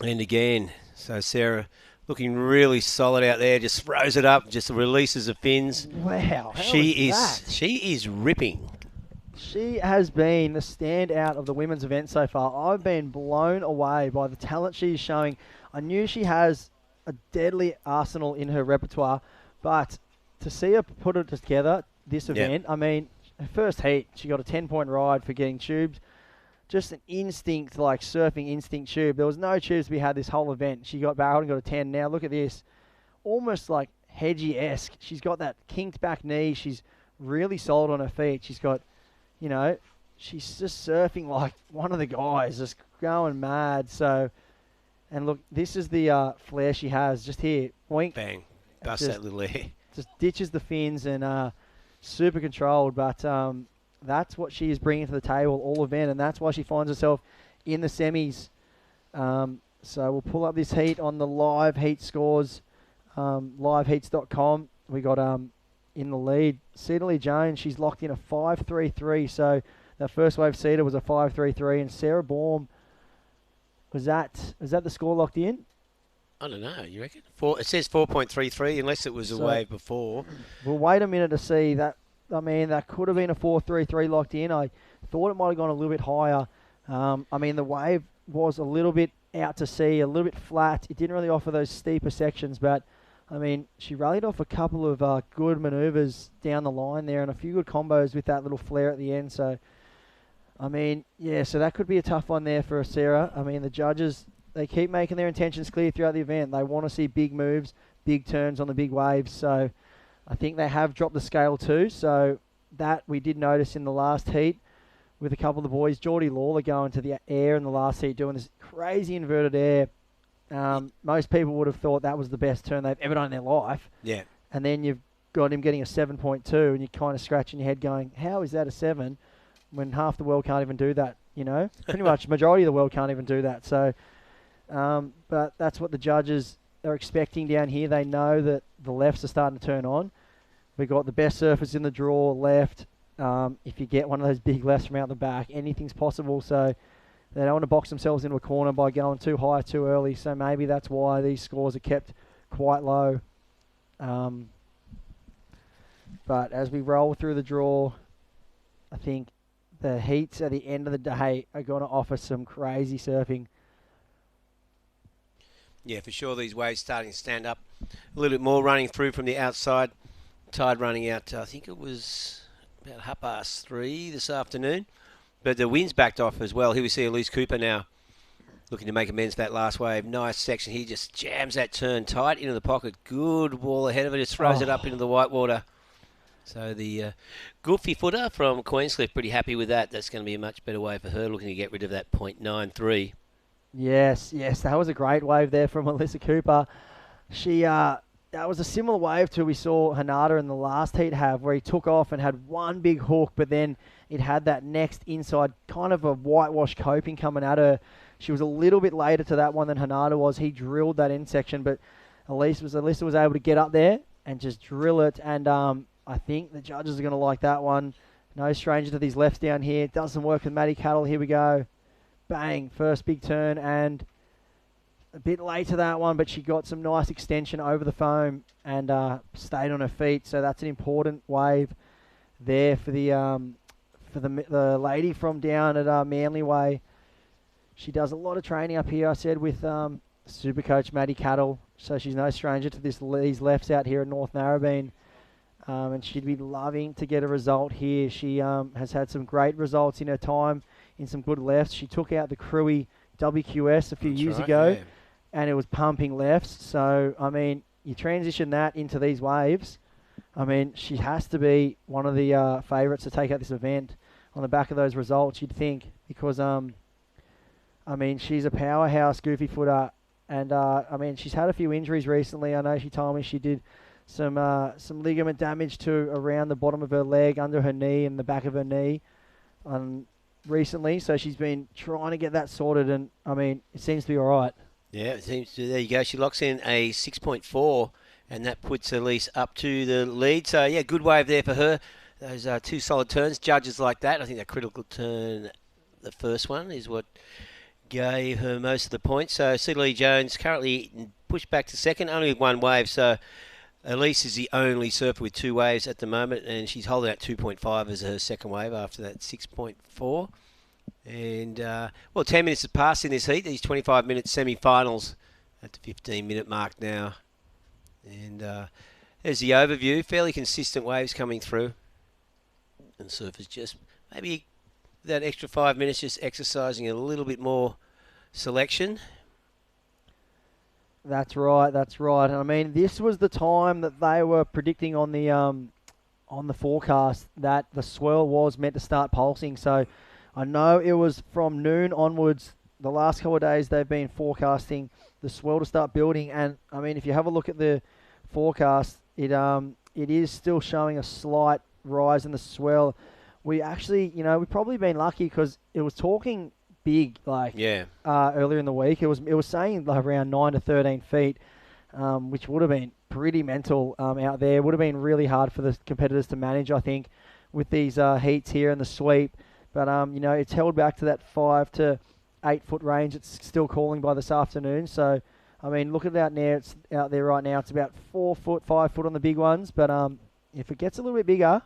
And again, so Sarah looking really solid out there, just throws it up, just releases the fins. Wow, She is ripping. She has been the standout of the women's event so far. I've been blown away by the talent she's showing. I knew she has a deadly arsenal in her repertoire, but to see her put it together, this event, I mean, her first heat, she got a 10-point ride for getting tubes. Just an instinct, like surfing instinct tube. There was no tubes we had this whole event. She got barreled and got a 10. Now look at this. Almost like Hedgie-esque. She's got that kinked back knee. She's really solid on her feet. She's got, she's just surfing like one of the guys, just going mad. So, and look, this is the flare she has just here. Boink. Bang. Bust that little air. Just ditches the fins and super controlled. But that's what she is bringing to the table all event, and that's why she finds herself in the semis. So we'll pull up this heat on the live heat scores, liveheats.com. We got in the lead, Cedar Lee Jones. She's locked in a 5.33. So that first wave Cedar was a 5.33, and Sarah Baum was that the score locked in? I don't know. You reckon? It says 4.33, unless it was a wave before. We'll wait a minute to see that. I mean, that could have been a 4.33 locked in. I thought it might have gone a little bit higher. I mean, the wave was a little bit out to sea, a little bit flat. It didn't really offer those steeper sections, but, I mean, she rallied off a couple of good manoeuvres down the line there and a few good combos with that little flare at the end. So, I mean, yeah, so that could be a tough one there for Sarah. I mean, the judges, they keep making their intentions clear throughout the event. They want to see big moves, big turns on the big waves. So, I think they have dropped the scale too, so that we did notice in the last heat with a couple of the boys. Geordie Lawler going to the air in the last heat, doing this crazy inverted air. Most people would have thought that was the best turn they've ever done in their life. Yeah. And then you've got him getting a 7.2, and you're kind of scratching your head going, how is that a 7 when half the world can't even do that, Pretty much majority of the world can't even do that. So, but that's what the judges are expecting down here. They know that the lefts are starting to turn on. We've got the best surfers in the draw left. If you get one of those big lefts from out the back, anything's possible. So they don't want to box themselves into a corner by going too high too early. So maybe that's why these scores are kept quite low. But as we roll through the draw, I think the heats at the end of the day are going to offer some crazy surfing. Yeah, for sure, these waves starting to stand up a little bit more, running through from the outside. Tide running out, I think it was about 3:30 this afternoon. But the wind's backed off as well. Here we see Elise Cooper now looking to make amends for that last wave. Nice section here, just jams that turn tight into the pocket. Good wall ahead of it, just throws it up into the whitewater. So the goofy footer from Queenscliff, pretty happy with that. That's going to be a much better wave for her, looking to get rid of that .93. Yes, that was a great wave there from Alyssa Cooper. She that was a similar wave to we saw Hanada in the last heat have, where he took off and had one big hook, but then it had that next inside kind of a whitewash coping coming at her. She was a little bit later to that one than Hanada was. He drilled that end section, but Alyssa was able to get up there and just drill it. And I think the judges are going to like that one. No stranger to these lefts down here. It doesn't work with Maddie Cattle. Here we go. Bang. First big turn, and a bit late to that one, but she got some nice extension over the foam and stayed on her feet. So that's an important wave there for the lady from down at Manly Way. She does a lot of training up here, I said, with super coach Maddie Cattle. So she's no stranger to these lefts out here at North Narrabeen. And she'd be loving to get a result here. She has had some great results in her time in some good lefts. She took out the Crewy WQS a few years ago, and it was pumping lefts. So, I mean, you transition that into these waves. I mean, she has to be one of the favourites to take out this event on the back of those results, you'd think, because I mean, she's a powerhouse goofy footer, and I mean, she's had a few injuries recently. I know she told me she did some ligament damage to around the bottom of her leg, under her knee, and the back of her knee, recently. So she's been trying to get that sorted, and I mean, it seems to be all right. Yeah, it seems to. There you go. She locks in a 6.4, and that puts Elise up to the lead. So yeah, good wave there for her. Those are two solid turns. Judges like that. I think that critical turn, the first one, is what gave her most of the points. So Celia Jones currently pushed back to second, only with one wave. So Elise is the only surfer with two waves at the moment, and she's holding out 2.5 as her second wave after that 6.4. And, 10 minutes have passed in this heat, these 25-minute semi-finals at the 15-minute mark now. And there's the overview. Fairly consistent waves coming through. And surfers just maybe that extra 5 minutes just exercising a little bit more selection. That's right. And I mean, this was the time that they were predicting on the forecast that the swell was meant to start pulsing. So I know it was from noon onwards. The last couple of days they've been forecasting the swell to start building. And I mean, if you have a look at the forecast, it is still showing a slight rise in the swell. We actually, we've probably been lucky because it was talking big, earlier in the week. It was saying around 9 to 13 feet, which would have been pretty mental out there. Would have been really hard for the competitors to manage, I think, with these heats here and the sweep. But it's held back to that 5 to 8 foot range. It's still calling by this afternoon. So, I mean, look at it out there. It's out there right now. It's about 4 foot, 5 foot on the big ones. But if it gets a little bit bigger,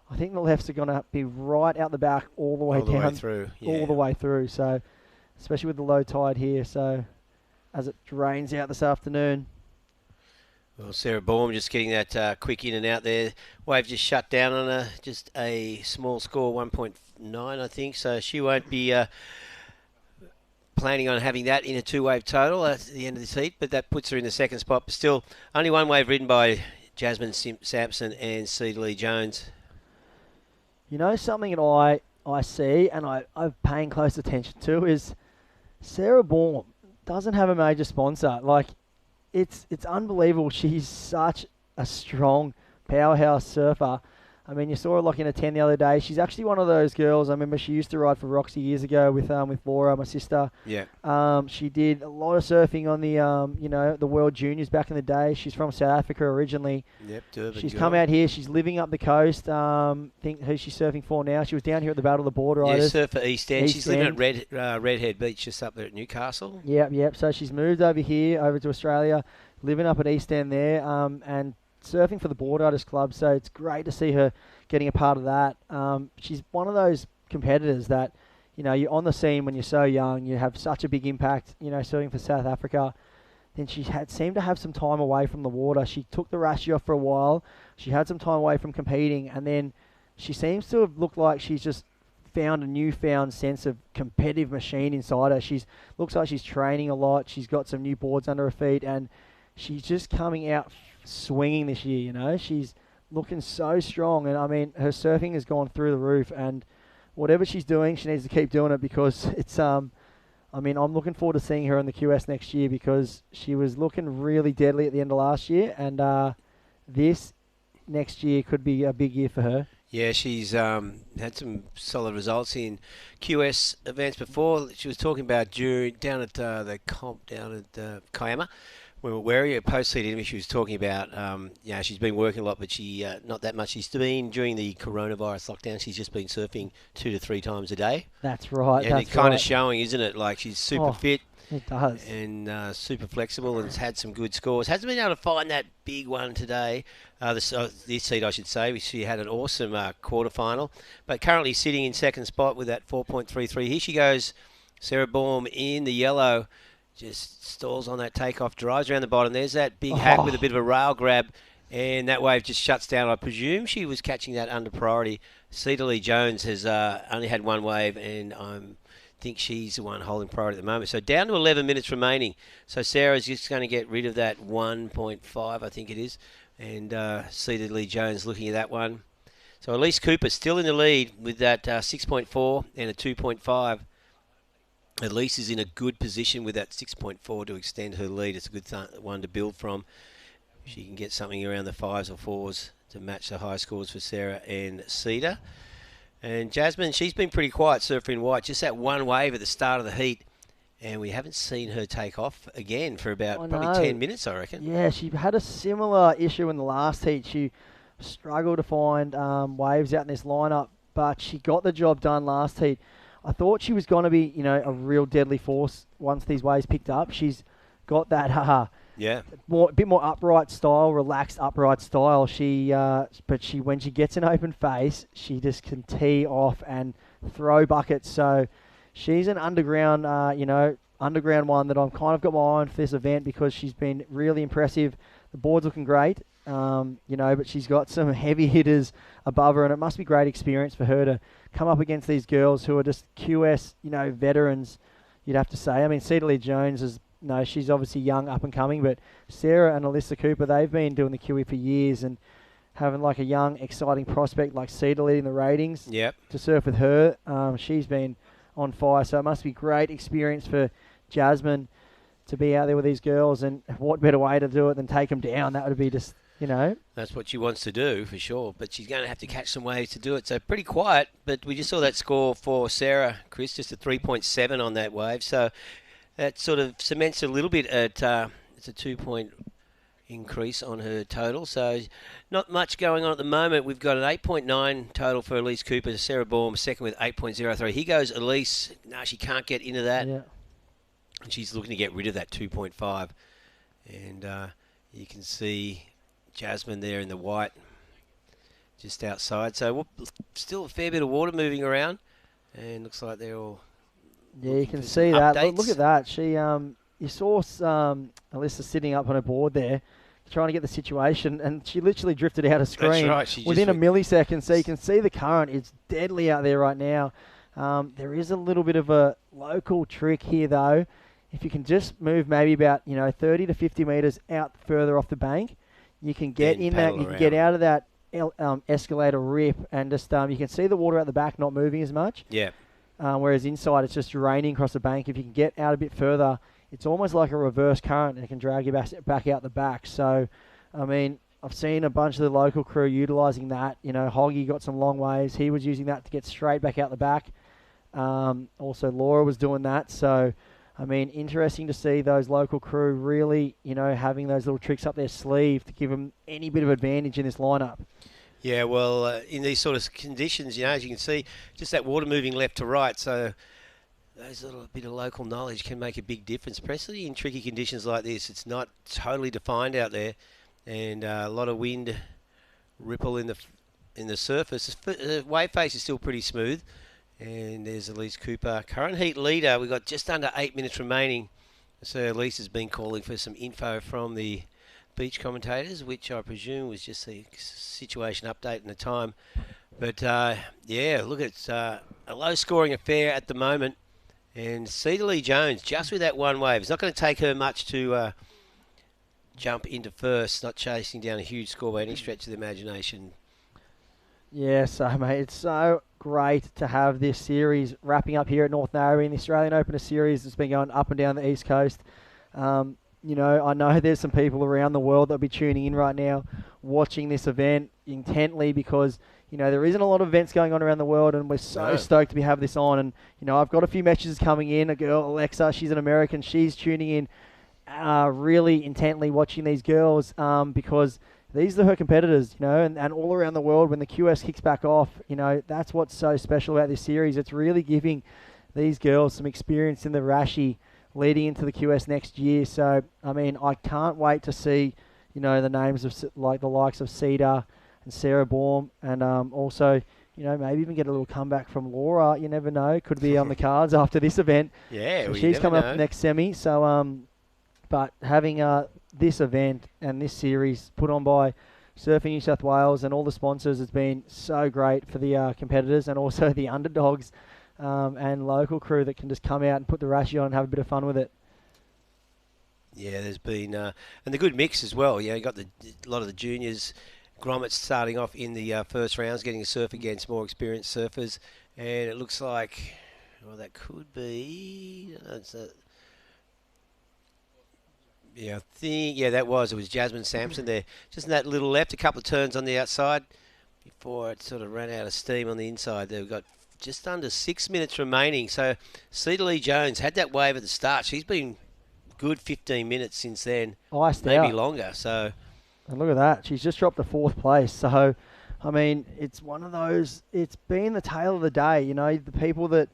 I think the lefts are going to be right out the back all the way down. All the way through. So, especially with the low tide here. So, as it drains out this afternoon. Well, Sarah Baum just getting that quick in and out there. Wave just shut down on her. Just a small score, 1.9, I think. So, she won't be planning on having that in a two-wave total at the end of this heat. But that puts her in the second spot. But still, only one wave ridden by Jasmine Sampson and Celia Jones. Something that I see and I'm paying close attention to is Sarah Baum doesn't have a major sponsor. It's unbelievable. She's such a strong powerhouse surfer. I mean, you saw her in a 10 the other day. She's actually one of those girls. I remember she used to ride for Roxy years ago with Laura, my sister. Yeah. She did a lot of surfing on the World Juniors back in the day. She's from South Africa originally. Yep, Durban. She's come out here. She's living up the coast. Think who she's surfing for now. She was down here at the Battle of the Board Riders. Yeah, surf for East End. She's living at Redhead Beach, just up there at Newcastle. Yep. So she's moved over to Australia, living up at East End there, and surfing for the Board Riders Club. So it's great to see her getting a part of that. She's one of those competitors that, you're on the scene when you're so young. You have such a big impact, surfing for South Africa. Then she seemed to have some time away from the water. She took the rashi off for a while. She had some time away from competing, and then she seems to have looked like she's just found a newfound sense of competitive machine inside her. Looks like she's training a lot. She's got some new boards under her feet, and she's just coming out swinging this year. You know, she's looking so strong, and I mean, her surfing has gone through the roof. And whatever she's doing, she needs to keep doing it, because it's I mean, I'm looking forward to seeing her in the QS next year, because she was looking really deadly at the end of last year, and this next year could be a big year for her. Yeah, she's had some solid results in QS events before. She was talking about down at the comp down at Kiama. We were wearing a post-heat interview. She was talking about, she's been working a lot, but she not that much. She's been, during the coronavirus lockdown, she's just been surfing 2 to 3 times a day. That's right. And that's it's kind right. of showing, isn't it? Like, she's super fit. It does. And super flexible, and has had some good scores. Hasn't been able to find that big one today. This seed, I should say. She had an awesome quarterfinal, but currently sitting in second spot with that 4.33. Here she goes, Sarah Baum in the yellow. Just stalls on that takeoff, drives around the bottom. There's that big hack with a bit of a rail grab, and that wave just shuts down. I presume she was catching that under priority. Cedarly Jones has only had one wave, and I think she's the one holding priority at the moment. So down to 11 minutes remaining. So Sarah's just going to get rid of that 1.5, I think it is, and Cedarly Jones looking at that one. So Elise Cooper still in the lead with that 6.4 and a 2.5. Elise is in a good position with that 6.4 to extend her lead. It's a good one to build from. She can get something around the 5s or 4s to match the high scores for Sarah and Cedar. And Jasmine, she's been pretty quiet surfing white. Just that one wave at the start of the heat. And we haven't seen her take off again for about probably 10 minutes, I reckon. Yeah, she had a similar issue in the last heat. She struggled to find waves out in this lineup, but she got the job done last heat. I thought she was going to be, a real deadly force once these waves picked up. She's got that a bit more upright style, relaxed upright style. But when she gets an open face, she just can tee off and throw buckets. So she's an underground, underground one that I'm kind of got my eye on for this event, because she's been really impressive. The board's looking great, but she's got some heavy hitters above her, and it must be great experience for her to come up against these girls who are just QS, veterans, you'd have to say. I mean, Cedarly Jones is, she's obviously young, up and coming, but Sarah and Alyssa Cooper, they've been doing the QE for years, and having like a young, exciting prospect like Cedar leading the ratings to surf with her, she's been on fire. So it must be great experience for Jasmine to be out there with these girls, and what better way to do it than take them down? That would be just, That's what she wants to do, for sure, but she's going to have to catch some waves to do it. So pretty quiet, but we just saw that score for Sarah, Chris, just a 3.7 on that wave. So that sort of cements a little bit at it's a 2-point increase on her total. So not much going on at the moment. We've got an 8.9 total for Elise Cooper. Sarah Baum second with 8.03. Here goes Elise. No, she can't get into that. Yeah. And she's looking to get rid of that 2.5. And you can see Jasmine there in the white just outside. So still a fair bit of water moving around. And looks like they're all... Yeah, you can see that. Look at that. She, you saw Alyssa sitting up on her board there, trying to get the situation, and she literally drifted out of screen within a millisecond. So you can see the current is deadly out there right now. There is a little bit of a local trick here, though. If you can just move maybe about 30 to 50 meters out further off the bank, you can get in that. You can get out of that escalator rip, and just you can see the water out the back not moving as much. Yeah. Whereas inside it's just draining across the bank. If you can get out a bit further, it's almost like a reverse current, and it can drag you back out the back. So, I mean, I've seen a bunch of the local crew utilising that. Hoggy got some long waves. He was using that to get straight back out the back. Also, Laura was doing that. So, I mean, interesting to see those local crew really, having those little tricks up their sleeve to give them any bit of advantage in this lineup. Yeah, well, in these sort of conditions, as you can see, just that water moving left to right. So those little bit of local knowledge can make a big difference, especially in tricky conditions like this. It's not totally defined out there, and a lot of wind ripple in the surface. The wave face is still pretty smooth, and there's Elise Cooper, current heat leader. We've got just under 8 minutes remaining. So Elise has been calling for some info from the beach commentators, which I presume was just the situation update in the time. But yeah, look at a low-scoring affair at the moment. And Cedarly Jones, just with that one wave, it's not going to take her much to jump into first, not chasing down a huge score by any stretch of the imagination. Yeah, so, mate, it's so great to have this series wrapping up here at North Narrabeen, the Australian Opener Series that's been going up and down the East Coast. You know, I know there's some people around the world that'll be tuning in right now, watching this event intently because, you know, there isn't a lot of events going on around the world, and we're so stoked to be having this on. And, you know, I've got a few messages coming in. A girl, Alexa, she's an American. She's tuning in really intently watching these girls because these are her competitors, you know, and all around the world when the QS kicks back off, you know, that's what's so special about this series. It's really giving these girls some experience in the Rashi leading into the QS next year. So, I mean, I can't wait to see, you know, the names of like the likes of Cedar and Sarah Baum, and also, you know, maybe even get a little comeback from Laura. You never know. Could be on the cards after this event. Yeah, so well, she's coming up next semi. So, but having this event and this series put on by Surfing New South Wales and all the sponsors has been so great for the competitors and also the underdogs and local crew that can just come out and put the Rashi on and have a bit of fun with it. Yeah, there's been and the good mix as well. Yeah, you got a lot of the juniors, grommets starting off in the first rounds, getting to surf against more experienced surfers, and it looks like, well, that could be. Yeah, I think it was Jasmine Sampson there, just in that little left, a couple of turns on the outside before it sort of ran out of steam on the inside. They've got just under 6 minutes remaining. So Cedarly Jones had that wave at the start. She's been good 15 minutes since then, maybe longer. So, and look at that, she's just dropped to 4th place. So, I mean, it's one of those. It's been the tale of the day. You know, the people that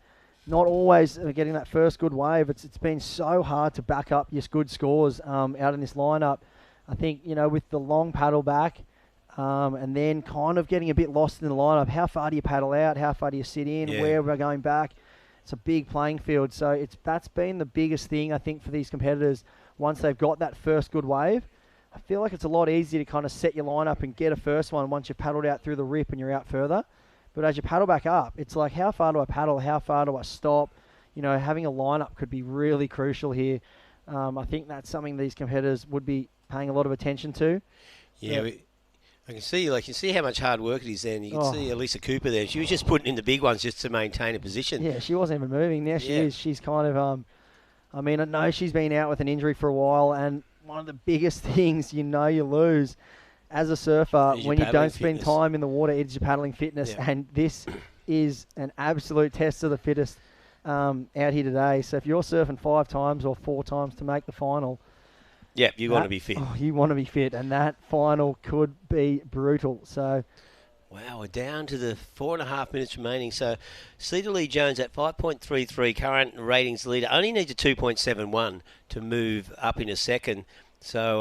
not always are getting that first good wave. It's been so hard to back up your good scores out in this lineup. I think, you know, with the long paddle back and then kind of getting a bit lost in the lineup. How far do you paddle out? How far do you sit in? Yeah. Where we're going back? It's a big playing field. So that's been the biggest thing, I think, for these competitors once they've got that first good wave. I feel like it's a lot easier to kind of set your lineup and get a first one once you've paddled out through the rip and you're out further. But as you paddle back up, it's like, how far do I paddle? How far do I stop? You know, having a lineup could be really crucial here. I think that's something these competitors would be paying a lot of attention to. Yeah, I can see how much hard work it is there. And you can see Elisa Cooper there. She was just putting in the big ones just to maintain a position. Yeah, she wasn't even moving. Now she is. She's kind of, I mean, I know she's been out with an injury for a while, and one of the biggest things you lose as a surfer when you don't spend time in the water is your paddling fitness, and this is an absolute test of the fittest out here today. So if you're surfing 5 times or 4 times to make the final, you want to be fit. Oh, you want to be fit, and that final could be brutal. So, wow, we're down to the 4.5 minutes remaining. So Cedarly Jones at 5.33, current ratings leader, only needs a 2.71 to move up in a second. So,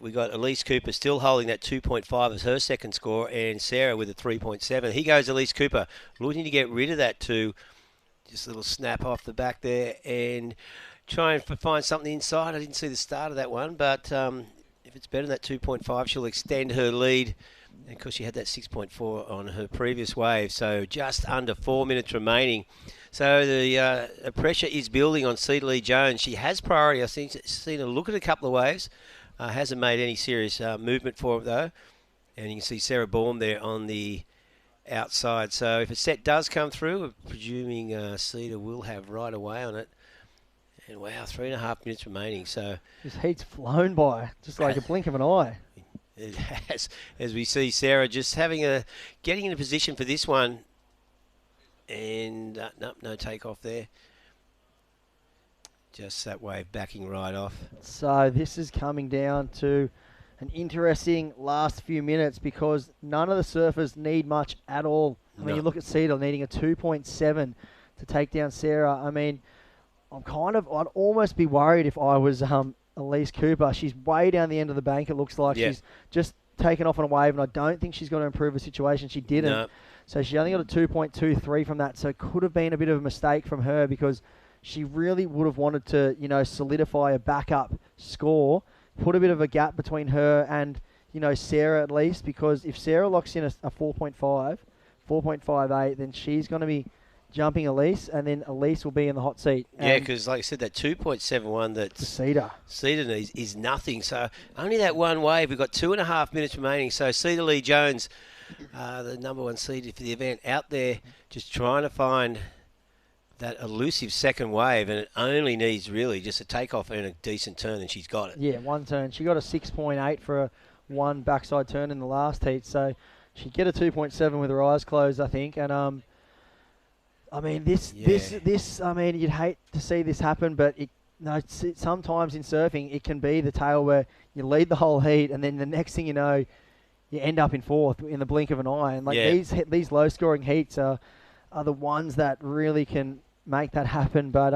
we got Elise Cooper still holding that 2.5 as her second score, and Sarah with a 3.7. He goes Elise Cooper, looking to get rid of that 2. Just a little snap off the back there and try and find something inside. I didn't see the start of that one, but if it's better than that 2.5, she'll extend her lead. And of course, she had that 6.4 on her previous wave, so just under 4 minutes remaining. So the pressure is building on Cedarly Jones. She has priority. I've seen her look at a couple of waves. Hasn't made any serious movement for it, though. And you can see Sarah Baum there on the outside. So if a set does come through, we're presuming Cedar will have right away on it. And wow, 3.5 minutes remaining. So this heat's flown by, just like a blink of an eye. It has, as we see Sarah just getting in a position for this one. And no takeoff there. Just that wave backing right off. So this is coming down to an interesting last few minutes because none of the surfers need much at all. I mean, you look at Cedar needing a 2.7 to take down Sarah. I mean, I'd almost be worried if I was Elise Cooper. She's way down the end of the bank, it looks like. She's just taken off on a wave, and I don't think she's going to improve the situation. She didn't. No. So she only got a 2.23 from that, so it could have been a bit of a mistake from her because she really would have wanted to, solidify a backup score, put a bit of a gap between her and, Sarah at least, because if Sarah locks in a 4.5, 4.58, then she's going to be jumping Elise, and then Elise will be in the hot seat. Yeah, because like I said, that 2.71 that Cedar needs is nothing. So only that one wave. We've got 2.5 minutes remaining. So Cedar Lee Jones, the number 1 seed for the event, out there just trying to find that elusive second wave, and it only needs really just a takeoff and a decent turn, and she's got it. Yeah, one turn. She got a 6.8 for a one backside turn in the last heat, so she'd get a 2.7 with her eyes closed, I think. And I mean, this. I mean, you'd hate to see this happen, but sometimes in surfing, it can be the tale where you lead the whole heat, and then the next thing you know, you end up in fourth in the blink of an eye. And like these low-scoring heats are the ones that really can make that happen. But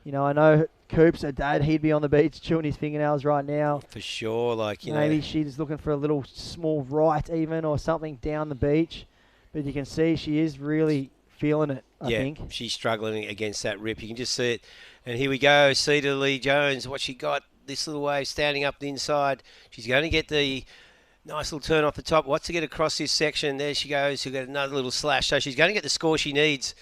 you know, I know Coops, her dad, he'd be on the beach chewing his fingernails right now. For sure, like maybe she's looking for a little small right even or something down the beach, but you can see she is really feeling it. I think she's struggling against that rip. You can just see it. And here we go, Cedar Lee Jones. What she got? This little wave standing up the inside. She's going to get the nice little turn off the top. What's to get across this section? There she goes. She'll get another little slash. So she's going to get the score she needs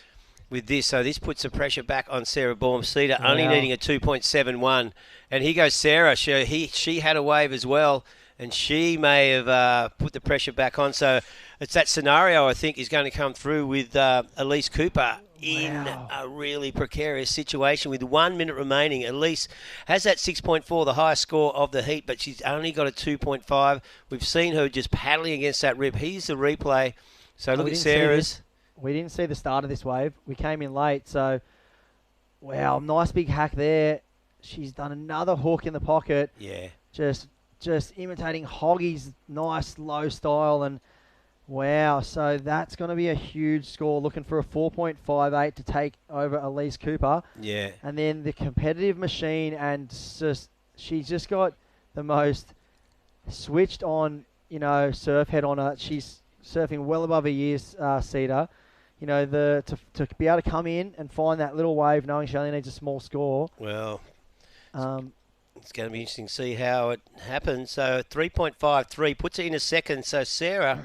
with this. So this puts the pressure back on Sarah Baum. Cedar only needing a 2.71. And here goes Sarah. She had a wave as well, and she may have put the pressure back on. So it's that scenario, I think, is going to come through with Elise Cooper in a really precarious situation with 1 minute remaining. Elise has that 6.4, the highest score of the heat, but she's only got a 2.5. We've seen her just paddling against that rip. Here's the replay. So look at Sarah's. We didn't see the start of this wave. We came in late, so wow, nice big hack there. She's done another hook in the pocket. Yeah. Just imitating Hoggy's nice low style, and wow, so that's going to be a huge score. Looking for a 4.58 to take over Elise Cooper. Yeah. And then the competitive machine, and she's just got the most switched on, surf head on her. She's surfing well above her years, Cedar. To be able to come in and find that little wave, knowing she only needs a small score. Well, it's going to be interesting to see how it happens. So 3.53 puts her in a second. So Sarah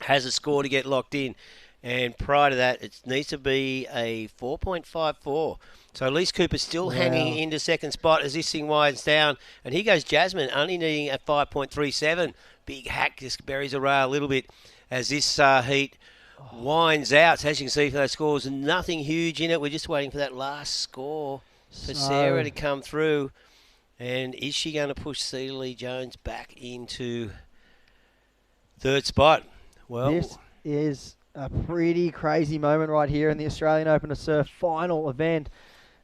has a score to get locked in. And prior to that, it needs to be a 4.54. So Elise Cooper's still hanging into second spot as this thing winds down. And here goes Jasmine, only needing a 5.37. Big hack, just buries a rail a little bit as this heat winds out. So as you can see from those scores, nothing huge in it. We're just waiting for that last score for Sarah to come through. And is she going to push Cedar Lee Jones back into third spot? Well, this is a pretty crazy moment right here in the Australian Open of Surf final event.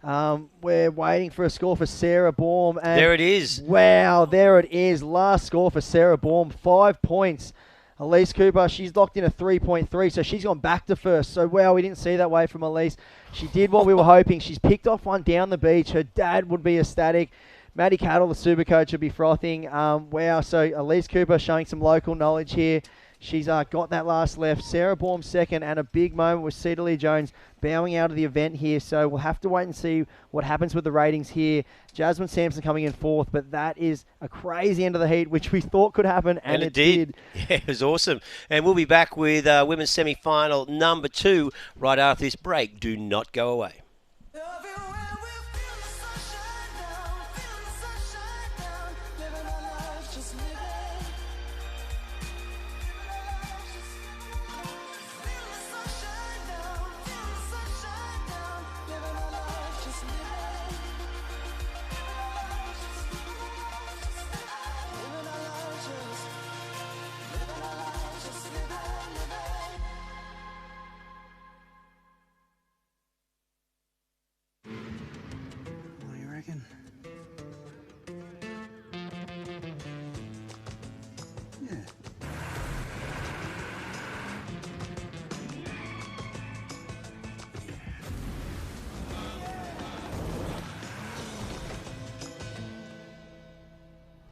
We're waiting for a score for Sarah Baum. And there it is. Wow, there it is. Last score for Sarah Baum, 5 points. Elise Cooper, she's locked in a 3.3, so she's gone back to first. So, wow, we didn't see that wave from Elise. She did what we were hoping. She's picked off one down the beach. Her dad would be ecstatic. Maddie Cattle, the super coach, would be frothing. Wow, so Elise Cooper showing some local knowledge here. She's got that last left. Sarah Baum second, and a big moment with Cedar Lee Jones bowing out of the event here. So we'll have to wait and see what happens with the ratings here. Jasmine Sampson coming in fourth, but that is a crazy end of the heat, which we thought could happen, and it did. Yeah, it was awesome. And we'll be back with women's semi-final number 2 right after this break. Do not go away.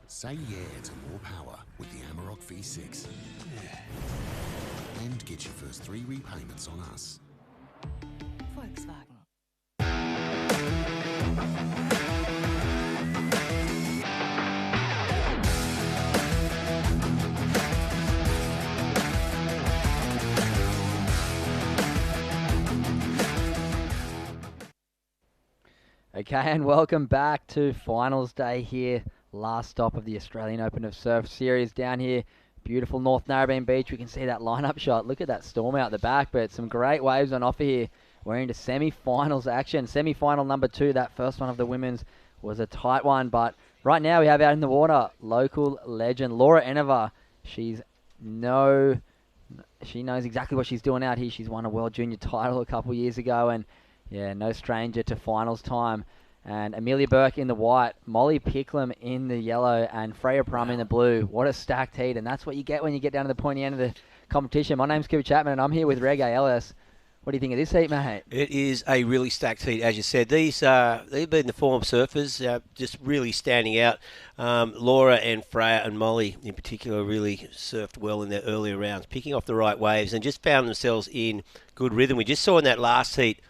Say yeah to more power with the Amarok V6. And get your first 3 repayments on us. Volkswagen. Okay, and welcome back to finals day here. Last stop of the Australian Open of Surf series down here. Beautiful North Narrabeen Beach. We can see that lineup shot. Look at that storm out the back, but some great waves on offer here. We're into semi-finals action. Semi-final number 2, that first one of the women's was a tight one, but right now we have out in the water local legend Laura Enova. She knows exactly what she's doing out here. She's won a World Junior title a couple years ago, and yeah, no stranger to finals time. And Amelia Burke in the white, Molly Picklum in the yellow, and Freya Prum in the blue. What a stacked heat, and that's what you get when you get down to the pointy end of the competition. My name's Cooper Chapman, and I'm here with Reggae Ellis. What do you think of this heat, mate? It is a really stacked heat, as you said. They've been the form surfers, just really standing out. Laura and Freya and Molly in particular really surfed well in their earlier rounds, picking off the right waves and just found themselves in good rhythm. We just saw in that last heat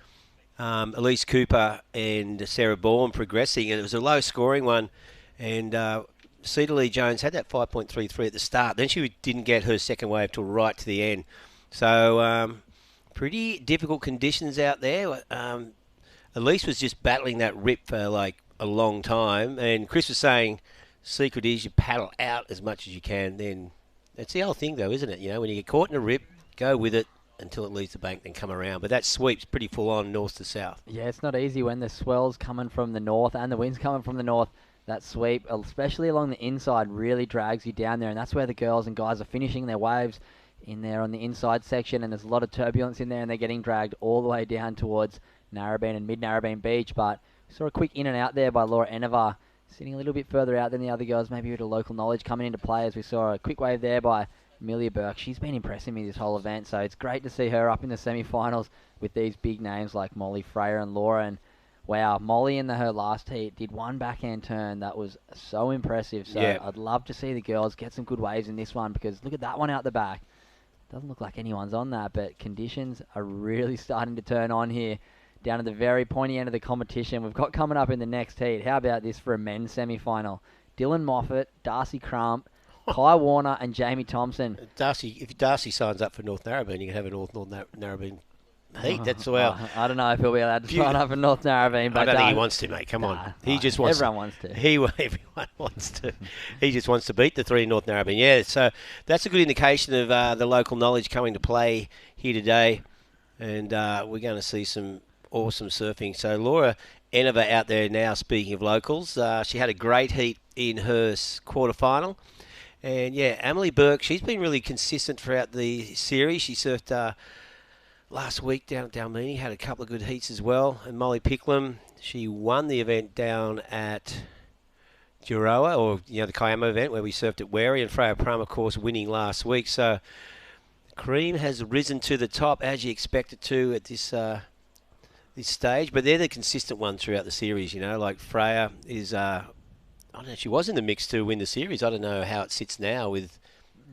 Elise Cooper and Sarah Bourne progressing, and it was a low-scoring one. And Cedar Lee Jones had that 5.33 at the start. Then she didn't get her second wave till right to the end. So pretty difficult conditions out there. Elise was just battling that rip for like a long time, and Chris was saying, secret is you paddle out as much as you can. Then that's the whole thing, though, isn't it? You know, when you get caught in a rip, go with it until it leaves the bank, then come around. But that sweep's pretty full on north to south. Yeah, it's not easy when the swell's coming from the north and the wind's coming from the north. That sweep, especially along the inside, really drags you down there, and that's where the girls and guys are finishing their waves in there on the inside section, and there's a lot of turbulence in there, and they're getting dragged all the way down towards Narrabeen and mid-Narrabeen Beach. But we saw a quick in and out there by Laura Enova, sitting a little bit further out than the other girls, maybe with a local knowledge coming into play, as we saw a quick wave there by Amelia Burke. She's been impressing me this whole event, so it's great to see her up in the semi-finals with these big names like Molly, Freya and Laura. And wow, Molly in her last heat did one backhand turn that was so impressive. So yeah. I'd love to see the girls get some good waves in this one, because look at that one out the back. Doesn't look like anyone's on that, but conditions are really starting to turn on here down at the very pointy end of the competition. We've got coming up in the next heat. How about this for a men's semi-final? Dylan Moffat, Darcy Crump, Kai Warner and Jamie Thompson. If Darcy signs up for North Narrabeen, you can have a North Narrabeen heat. That's well. I don't know if he'll be allowed to sign up for North Narrabeen. But I don't think he wants to, mate. Come on. He just wants. Everyone wants to. Everyone wants to. He just wants to beat the 3 North Narrabeen. Yeah, so that's a good indication of the local knowledge coming to play here today, and we're going to see some awesome surfing. So Laura Enova out there now. Speaking of locals, she had a great heat in her quarterfinal. And yeah, Emily Burke, she's been really consistent throughout the series. She surfed last week down at Dalmini, had a couple of good heats as well. And Molly Picklum, she won the event down at Duroa, or the Kiama event where we surfed at Wary. And Freya Prum, of course, winning last week. So cream has risen to the top as you expect it to at this stage. But they're the consistent ones throughout the series. Like Freya is. I don't know, she was in the mix to win the series. I don't know how it sits now with...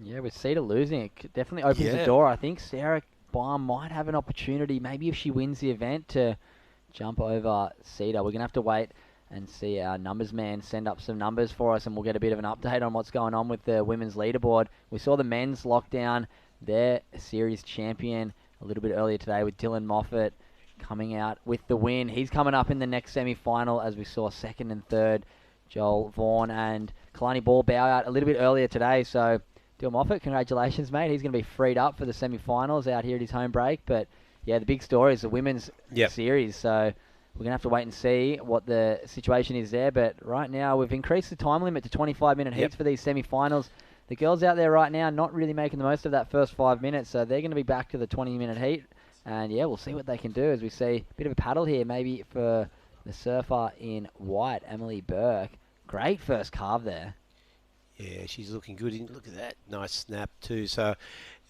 Yeah, with Cedar losing, it definitely opens the door. I think Sarah Baum might have an opportunity, maybe if she wins the event, to jump over Cedar. We're going to have to wait and see our numbers man send up some numbers for us, and we'll get a bit of an update on what's going on with the women's leaderboard. We saw the men's lockdown, their series champion, a little bit earlier today with Dylan Moffat coming out with the win. He's coming up in the next semi-final, as we saw second and third. Joel Vaughan and Kalani Ball bow out a little bit earlier today. So, Dylan Moffat, congratulations, mate. He's going to be freed up for the semi-finals out here at his home break. But, yeah, the big story is the women's series. So, we're going to have to wait and see what the situation is there. But right now, we've increased the time limit to 25-minute heats for these semi-finals. The girls out there right now not really making the most of that first 5 minutes. So, they're going to be back to the 20-minute heat. And, yeah, we'll see what they can do as we see a bit of a paddle here maybe for the surfer in white, Emily Burke. Great first carve there. Yeah, she's looking good. Look at that. Nice snap too. So,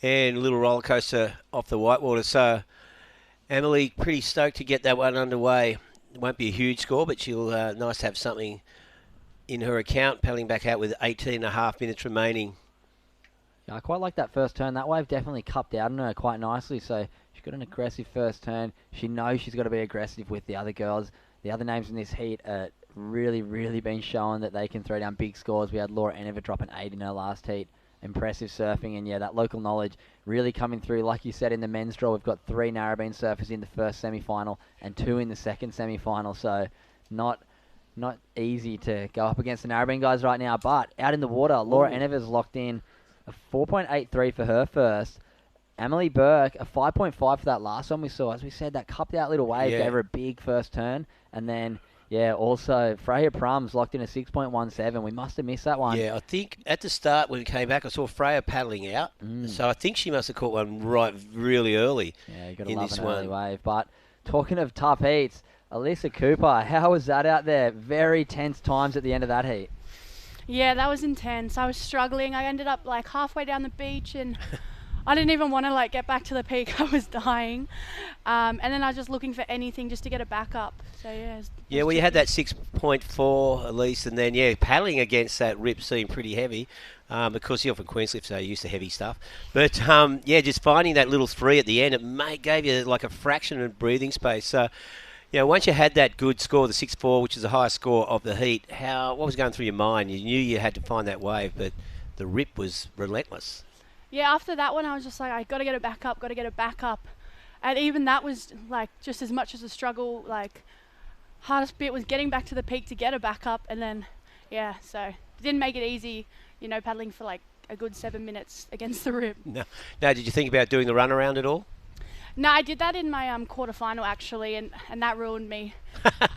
and a little roller coaster off the whitewater. So, Emily pretty stoked to get that one underway. It won't be a huge score, but she'll nice to have something in her account, paddling back out with 18.5 minutes remaining. Yeah, I quite like that first turn. That wave definitely cupped out on her quite nicely. So, she's got an aggressive first turn. She knows she's got to be aggressive with the other girls. The other names in this heat are really been showing that they can throw down big scores. We had Laura Enova dropping 8 in her last heat. Impressive surfing, and yeah, that local knowledge really coming through. Like you said, in the men's draw, we've got 3 Narrabeen surfers in the first semi-final and 2 in the second semi-final. So not easy to go up against the Narrabeen guys right now. But out in the water, Laura Enever's locked in a 4.83 for her first. Emily Burke, a 5.5 for that last one we saw. As we said, that cupped out little wave gave her a big first turn. And then, also Freya Prum's locked in a 6.17. We must have missed that one. Yeah, I think at the start when we came back, I saw Freya paddling out. So I think she must have caught one really early you got to in love this an one. early wave. But talking of tough heats, Alyssa Cooper, how was that out there? Very tense times at the end of that heat. Yeah, that was intense. I was struggling. I ended up like halfway down the beach and I didn't even want to like get back to the peak. I was dying. And then I was just looking for anything just to get it back up. So Yeah, well, you had that 6.4 at least, and then, paddling against that rip seemed pretty heavy. Because you're from Queensland, so you're used to heavy stuff. But, just finding that little 3 at the end, it gave you like a fraction of breathing space. So, once you had that good score, the 6.4, which is the highest score of the heat, what was going through your mind? You knew you had to find that wave, but the rip was relentless. Yeah, after that one, I was just like, I got to get it back up. And even that was like just as much as a struggle. Like, hardest bit was getting back to the peak to get it back up. And then, so it didn't make it easy, paddling for like a good 7 minutes against the rip. No, did you think about doing the run around at all? No, I did that in my quarterfinal actually, and that ruined me.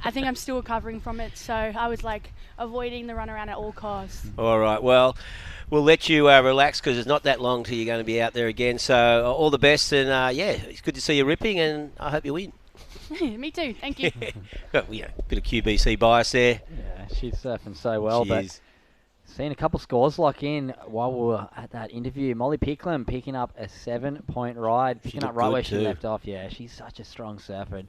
I think I'm still recovering from it, so I was like avoiding the runaround at all costs. All right, well, we'll let you relax because it's not that long till you're going to be out there again. So all the best, and it's good to see you ripping, and I hope you win. Me too, thank you. Well, bit of QBC bias there. Yeah, she's surfing so well, She but is. seen a couple scores lock in while we were at that interview. Molly Picklum picking up a 7-point ride, picking up right where she left off. Yeah, she's such a strong surfer.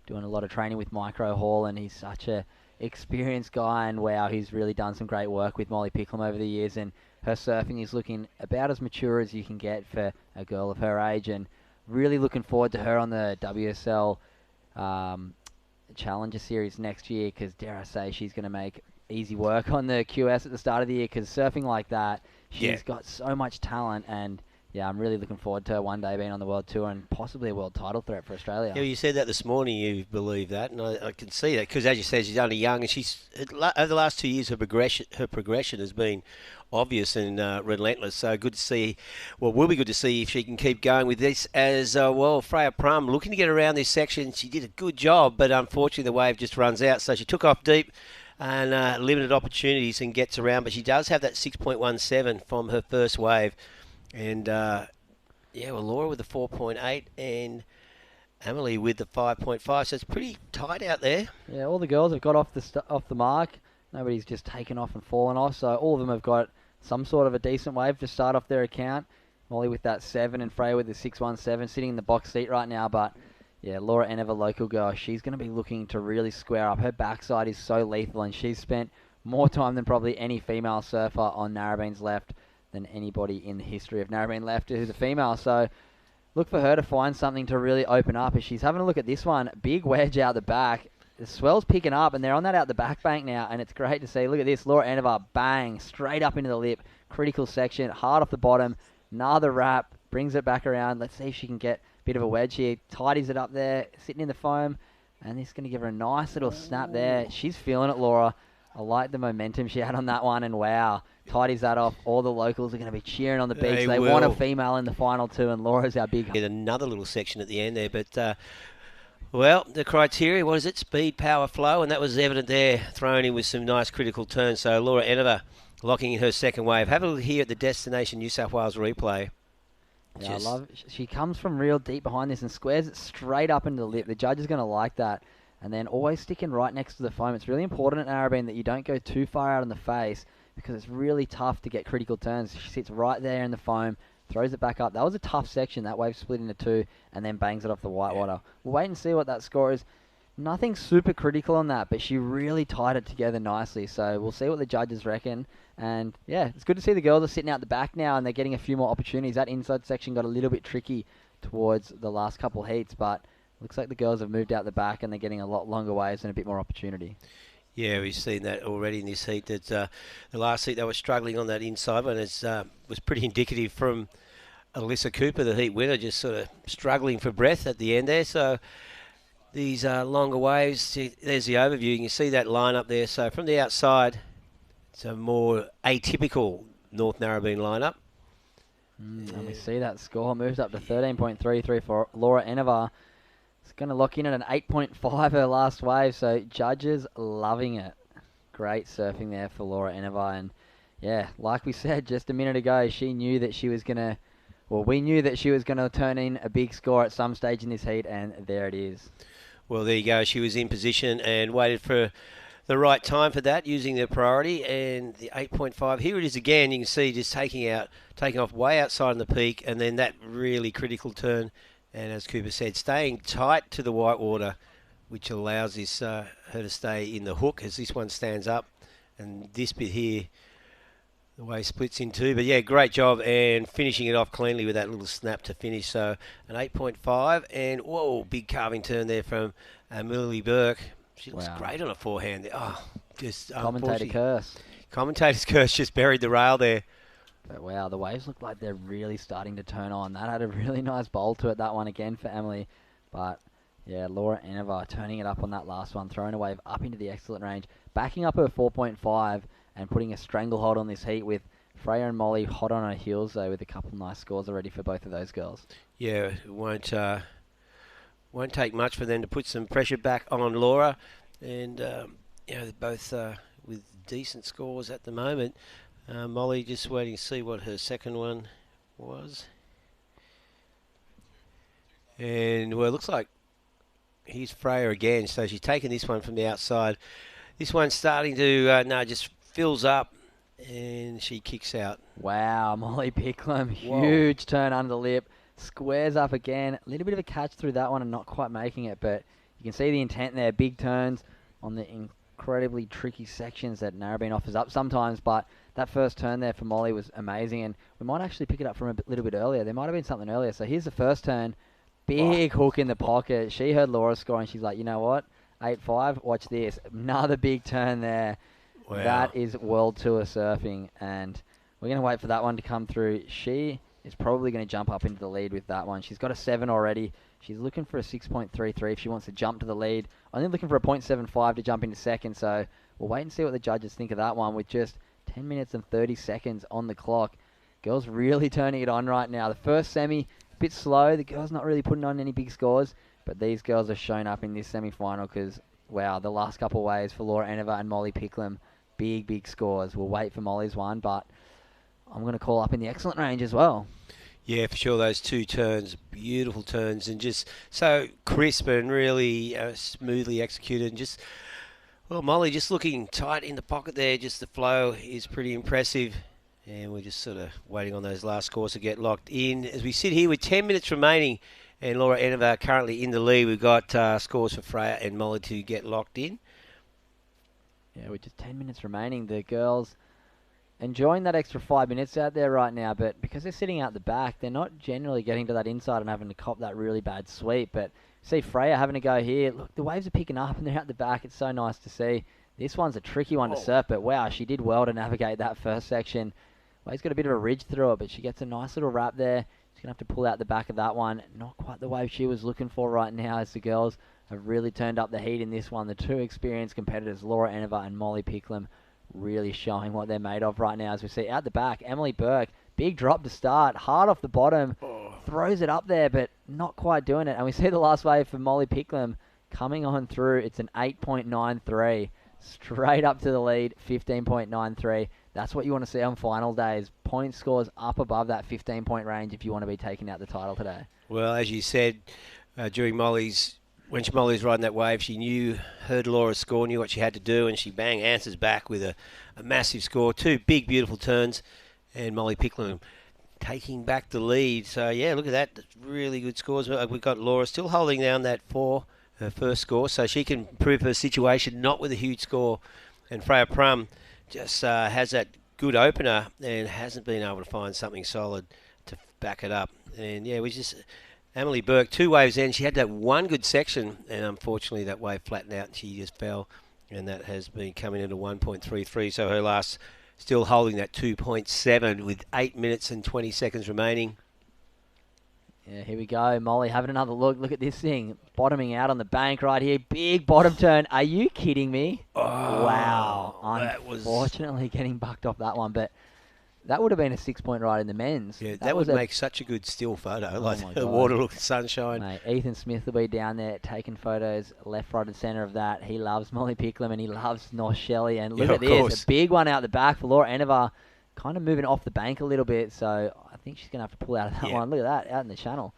Doing a lot of training with Micro Hall, and he's such a experienced guy, and wow, he's really done some great work with Molly Picklum over the years, and her surfing is looking about as mature as you can get for a girl of her age, and really looking forward to her on the WSL Challenger Series next year, because dare I say she's going to make easy work on the QS at the start of the year, because surfing like that, she's got so much talent, and I'm really looking forward to her one day being on the World Tour and possibly a world title threat for Australia. Yeah, you said that this morning, you believe that, and I can see that, because as you said, she's only young, and she's over the last 2 years, her progression has been obvious and relentless. So good to see. Well, will be good to see if she can keep going with this as well. Freya Prum looking to get around this section. She did a good job, but unfortunately the wave just runs out. So she took off deep and limited opportunities and gets around. But she does have that 6.17 from her first wave. And Laura with the 4.8 and Emily with the 5.5. So it's pretty tight out there. Yeah, all the girls have got off the mark. Nobody's just taken off and fallen off. So all of them have got some sort of a decent wave to start off their account. Molly with that 7 and Freya with the 6.17 sitting in the box seat right now. But Laura Enever, local girl, she's going to be looking to really square up. Her backside is so lethal, and she's spent more time than probably any female surfer on Narrabeen's left than anybody in the history of Narrabeen left who's a female. So look for her to find something to really open up. As she's having a look at this one, big wedge out the back. The swell's picking up, and they're on that out the back bank now, and it's great to see. Look at this, Laura Enever, bang, straight up into the lip. Critical section, hard off the bottom. Another wrap, brings it back around. Let's see if she can get a bit of a wedge here. Tidies it up there, sitting in the foam, and this is going to give her a nice little snap there. She's feeling it, Laura. I like the momentum she had on that one, and wow, tidies that off. All the locals are going to be cheering on the beach. They want a female in the final two, and Laura's our big... Get another little section at the end there, but... the criteria, what is it? Speed, power, flow, and that was evident there, thrown in with some nice critical turns. So Laura Enever locking in her second wave. Have a look here at the Destination New South Wales replay. Yeah, I love it. She comes from real deep behind this and squares it straight up into the lip. The judge is going to like that. And then always sticking right next to the foam. It's really important at Narrabeen that you don't go too far out in the face, because it's really tough to get critical turns. She sits right there in the foam, throws it back up. That was a tough section. That wave split into two and then bangs it off the whitewater. We'll wait and see what that score is. Nothing super critical on that, but she really tied it together nicely. So we'll see what the judges reckon. And it's good to see the girls are sitting out the back now and they're getting a few more opportunities. That inside section got a little bit tricky towards the last couple heats, but looks like the girls have moved out the back and they're getting a lot longer waves and a bit more opportunity. Yeah, we've seen that already in this heat. That the last heat they were struggling on that inside one. It was pretty indicative from Alyssa Cooper, the heat winner, just sort of struggling for breath at the end there. So these longer waves. See, there's the overview. You can see that line up there. So from the outside, it's a more atypical North Narrabeen lineup. And we see that score moves up to 13.33 for Laura Enevar. It's going to lock in at an 8.5 her last wave, so judges loving it. Great surfing there for Laura Enevar. And yeah, like we said just a minute ago, she knew that she was going to, well, we knew that she was going to turn in a big score at some stage in this heat, and there it is. Well, there you go. She was in position and waited for the right time for that, using the priority, and the 8.5. Here it is again. You can see just taking off way outside in the peak, and then that really critical turn. And as Cooper said, staying tight to the whitewater, which allows this her to stay in the hook as this one stands up, and this bit here, the wave splits in two. But yeah, great job and finishing it off cleanly with that little snap to finish. So an 8.5, and whoa, big carving turn there from Millie Burke. She looks great on a forehand. Oh, just Commentator curse. Commentator's curse just buried the rail there. But wow, the waves look like they're really starting to turn on. That had a really nice bowl to it, that one again for Emily. But yeah, Laura Enevar turning it up on that last one, throwing a wave up into the excellent range, backing up her 4.5 and putting a stranglehold on this heat with Freya and Molly hot on her heels though, with a couple nice scores already for both of those girls. Yeah, it won't take much for them to put some pressure back on Laura, and they're both with decent scores at the moment. Molly just waiting to see what her second one was, and well, it looks like here's Freya again. So she's taking this one from the outside. This one's starting to just fills up, and she kicks out. Wow, Molly Picklum, huge turn under the lip. Squares up again. A little bit of a catch through that one and not quite making it, but you can see the intent there. Big turns on the incredibly tricky sections that Narrabeen offers up sometimes, but that first turn there for Molly was amazing, and we might actually pick it up from a little bit earlier. There might have been something earlier. So here's the first turn. Big hook in the pocket. She heard Laura score, and she's like, you know what? 8-5, watch this. Another big turn there. Wow. That is World Tour surfing, and we're going to wait for that one to come through. She is probably going to jump up into the lead with that one. She's got a 7 already. She's looking for a 6.33 if she wants to jump to the lead. Only looking for a 0.75 to jump into second, so we'll wait and see what the judges think of that one with just 10 minutes and 30 seconds on the clock. Girls really turning it on right now. The first semi, a bit slow. The girls not really putting on any big scores, but these girls are shown up in this semi-final because, wow, the last couple of waves for Laura Enevar and Molly Picklum, big scores. We'll wait for Molly's one, but I'm going to call up in the excellent range as well. Yeah, for sure, those two turns, beautiful turns, and just so crisp and really smoothly executed. And just, well, Molly just looking tight in the pocket there. Just the flow is pretty impressive. And we're just sort of waiting on those last scores to get locked in. As we sit here with 10 minutes remaining, and Laura Enevar currently in the lead, we've got scores for Freya and Molly to get locked in. Yeah, with just 10 minutes remaining, the girls enjoying that extra 5 minutes out there right now, but because they're sitting out the back, they're not generally getting to that inside and having to cop that really bad sweep. But see Freya having to go here. Look, the waves are picking up and they're out the back. It's so nice to see. This one's a tricky one to surf, but wow, she did well to navigate that first section. Wave's got a bit of a ridge through it, but she gets a nice little wrap there. She's going to have to pull out the back of that one. Not quite the wave she was looking for right now, as the girls have really turned up the heat in this one. The two experienced competitors, Laura Enevar and Molly Picklum, really showing what they're made of right now. As we see out the back, Emily Burke, big drop to start, hard off the bottom, throws it up there, but not quite doing it. And we see the last wave for Molly Picklum coming on through. It's an 8.93, straight up to the lead, 15.93. That's what you want to see on final days. Point scores up above that 15-point range if you want to be taking out the title today. Well, as you said, during when Molly's riding that wave, she heard Laura's score, knew what she had to do, and she answers back with a massive score. Two big, beautiful turns, and Molly Picklum taking back the lead. So, yeah, look at that. That's really good scores. We've got Laura still holding down that 4, her first score, so she can improve her situation, not with a huge score. And Freya Prum just has that good opener and hasn't been able to find something solid to back it up. And, yeah, Emily Burke, 2 waves in. She had that one good section, and unfortunately that wave flattened out and she just fell, and that has been coming into 1.33. So her last still holding that 2.7 with 8 minutes and 20 seconds remaining. Yeah, here we go. Molly having another look. Look at this thing. Bottoming out on the bank right here. Big bottom turn. Are you kidding me? Oh, wow. that was... Unfortunately getting bucked off that one, but that would have been a 6-point ride in the men's. Yeah, that would make such a good still photo. Like my the God. water look, sunshine. Mate, Ethan Smith will be down there taking photos left, right, and centre of that. He loves Molly Picklum and he loves North Shelley. And look Yeah, at of this. course. A big one out the back for Laura Enever. Kind of moving off the bank a little bit, so I think she's going to have to pull out of that one. Look at that, out in the channel.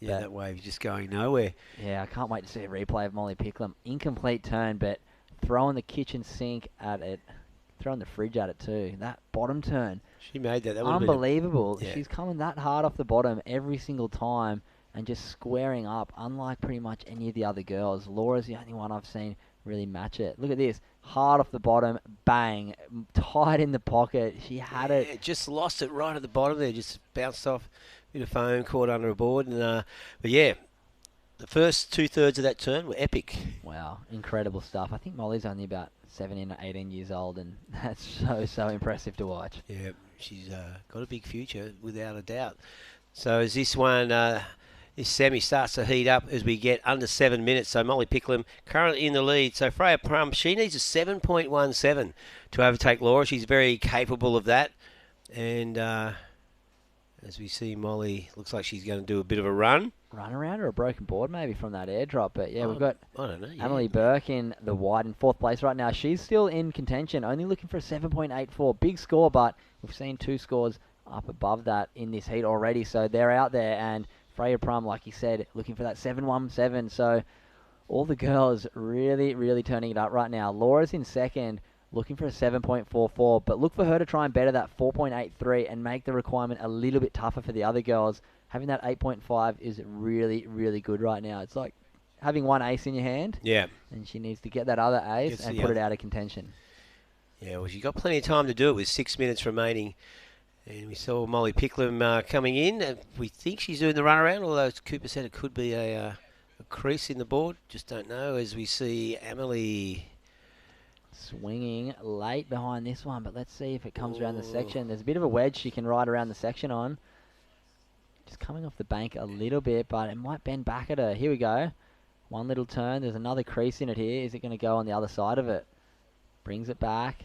Yeah, that wave just going nowhere. Yeah, I can't wait to see a replay of Molly Picklum. Incomplete turn, but throwing the kitchen sink at it, throwing the fridge at it too. That bottom turn. She made that. That would have been unbelievable. yeah. She's coming that hard off the bottom every single time and just squaring up, unlike pretty much any of the other girls. Laura's the only one I've seen really match it. Look at this. Hard off the bottom, bang, tight in the pocket. She had it. Just lost it right at the bottom there. Just bounced off, bit of foam, caught under a board. And but yeah, the first 2/3 of that turn were epic. Wow, incredible stuff. I think Molly's only about 17 or 18 years old, and that's so impressive to watch. Yeah, she's got a big future without a doubt. So as this one, this semi starts to heat up as we get under 7 minutes. So Molly Picklum currently in the lead. So Freya Prum, she needs a 7.17 to overtake Laura. She's very capable of that. And as we see, Molly looks like she's going to do a bit of a run. Run around or a broken board maybe from that airdrop. But yeah, we've got I don't know, yeah. Emily Burke in the white in 4th place right now. She's still in contention, only looking for a 7.84. Big score, but we've seen 2 scores up above that in this heat already. So they're out there, and Freya Prum, like you said, looking for that 7.17. So all the girls really turning it up right now. Laura's in 2nd, looking for a 7.44, but look for her to try and better that 4.83 and make the requirement a little bit tougher for the other girls. Having that 8.5 is really good right now. It's like having one ace in your hand. Yeah. And she needs to get that other ace and put it out of contention. Yeah, well, she's got plenty of time to do it with 6 minutes remaining. And we saw Molly Picklum coming in. We think she's doing the runaround, although Cooper said it could be a crease in the board. Just don't know. As we see Emily swinging late behind this one, but let's see if it comes around the section. There's a bit of a wedge she can ride around the section on. Just coming off the bank a little bit, but it might bend back at her. Here we go. One little turn. There's another crease in it here. Is it going to go on the other side of it? Brings it back.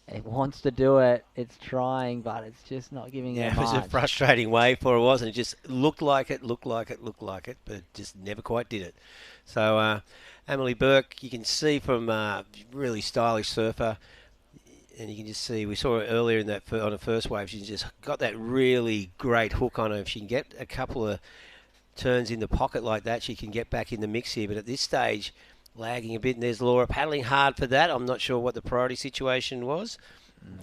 It wants to do it. It's trying, but it's just not giving it much. It was a frustrating wave for her, wasn't it? It just looked like it, but it just never quite did it. So Emily Burke, you can see from really stylish surfer, and you can just see, we saw her earlier in that on the first wave, she's just got that really great hook on her. If she can get a couple of turns in the pocket like that, she can get back in the mix here. But at this stage, lagging a bit, and there's Laura paddling hard for that. I'm not sure what the priority situation was.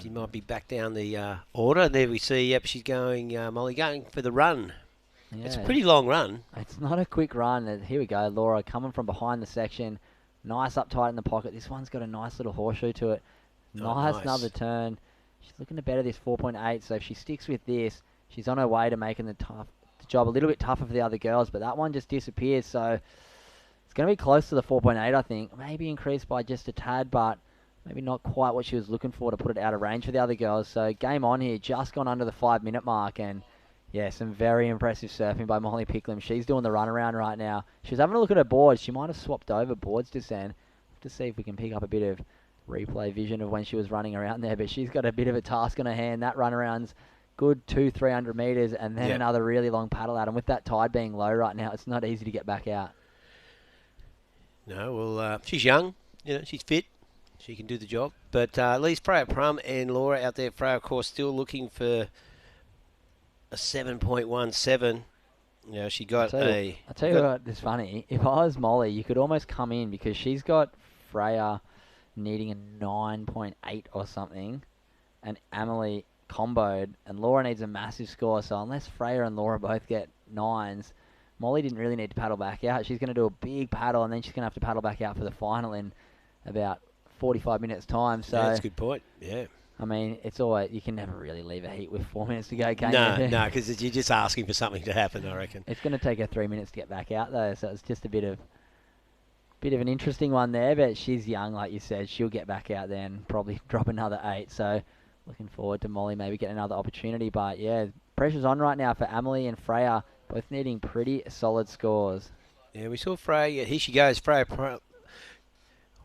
She might be back down the order. There we see, yep, she's going, Molly going for the run. Yeah. It's a pretty long run. It's not a quick run. Here we go, Laura coming from behind the section. Nice up tight in the pocket. This one's got a nice little horseshoe to it. Nice another turn. She's looking to better this 4.8, so if she sticks with this, she's on her way to making the job a little bit tougher for the other girls, but that one just disappears, so it's going to be close to the 4.8, I think. Maybe increased by just a tad, but maybe not quite what she was looking for to put it out of range for the other girls. So game on here, just gone under the 5-minute mark, and yeah, some very impressive surfing by Molly Picklum. She's doing the runaround right now. She was having a look at her board. She might have swapped over boards just then. Have to see if we can pick up a bit of replay vision of when she was running around there, but she's got a bit of a task on her hand. That runaround's good 200-300 meters, and then another really long paddle out. And with that tide being low right now, it's not easy to get back out. No, well, she's young, she's fit, she can do the job. But at least Freya Prum and Laura out there, Freya, of course, still looking for a 7.17. She got I'll tell you what is funny. If I was Molly, you could almost come in because she's got Freya needing a 9.8 or something, and Emily comboed, and Laura needs a massive score. So unless Freya and Laura both get 9s, Molly didn't really need to paddle back out. She's going to do a big paddle, and then she's going to have to paddle back out for the final in about 45 minutes' time. So that's a good point. Yeah. I mean, it's always, you can never really leave a heat with 4 minutes to go, can you? No, because you're just asking for something to happen, I reckon. It's going to take her 3 minutes to get back out, though, so it's just a bit of an interesting one there, but she's young, like you said. She'll get back out there and probably drop another 8, so looking forward to Molly maybe getting another opportunity. But, yeah, pressure's on right now for Emily and Freya. Both needing pretty solid scores. Yeah, we saw Freya. Here she goes. Freya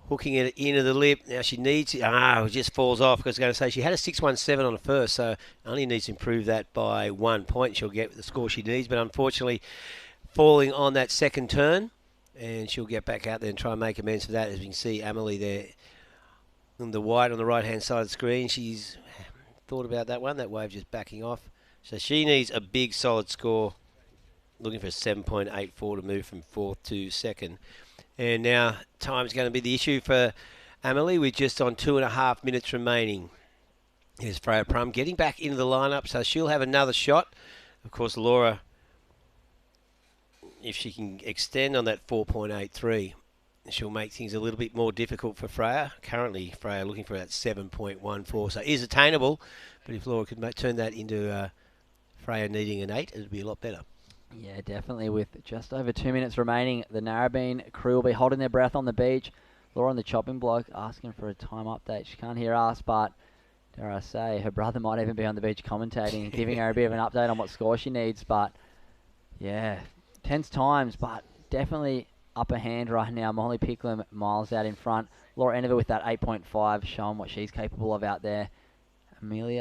hooking it into the lip. Now she needs it. It just falls off. Because I was going to say she had a 6.17 on the first, so only needs to improve that by 1 point. She'll get the score she needs, but unfortunately falling on that second turn, and she'll get back out there and try and make amends for that. As we can see, Amelie there in the white on the right-hand side of the screen. She's thought about that one. That wave just backing off. So she needs a big, solid score. Looking for a 7.84 to move from fourth to second. And now time's going to be the issue for Amelie. We're just on 2.5 minutes remaining. Here's Freya Prum getting back into the lineup, so she'll have another shot. Of course, Laura, if she can extend on that 4.83, she'll make things a little bit more difficult for Freya. Currently, Freya looking for that 7.14, so it is attainable. But if Laura could turn that into Freya needing an 8, it would be a lot better. Yeah, definitely. With just over 2 minutes remaining, the Narrabeen crew will be holding their breath on the beach. Laura on the chopping block asking for a time update. She can't hear us, but dare I say, her brother might even be on the beach commentating and giving her a bit of an update on what score she needs. But yeah, tense times, but definitely upper hand right now. Molly Picklum miles out in front. Laura Enever with that 8.5, showing what she's capable of out there. Emily,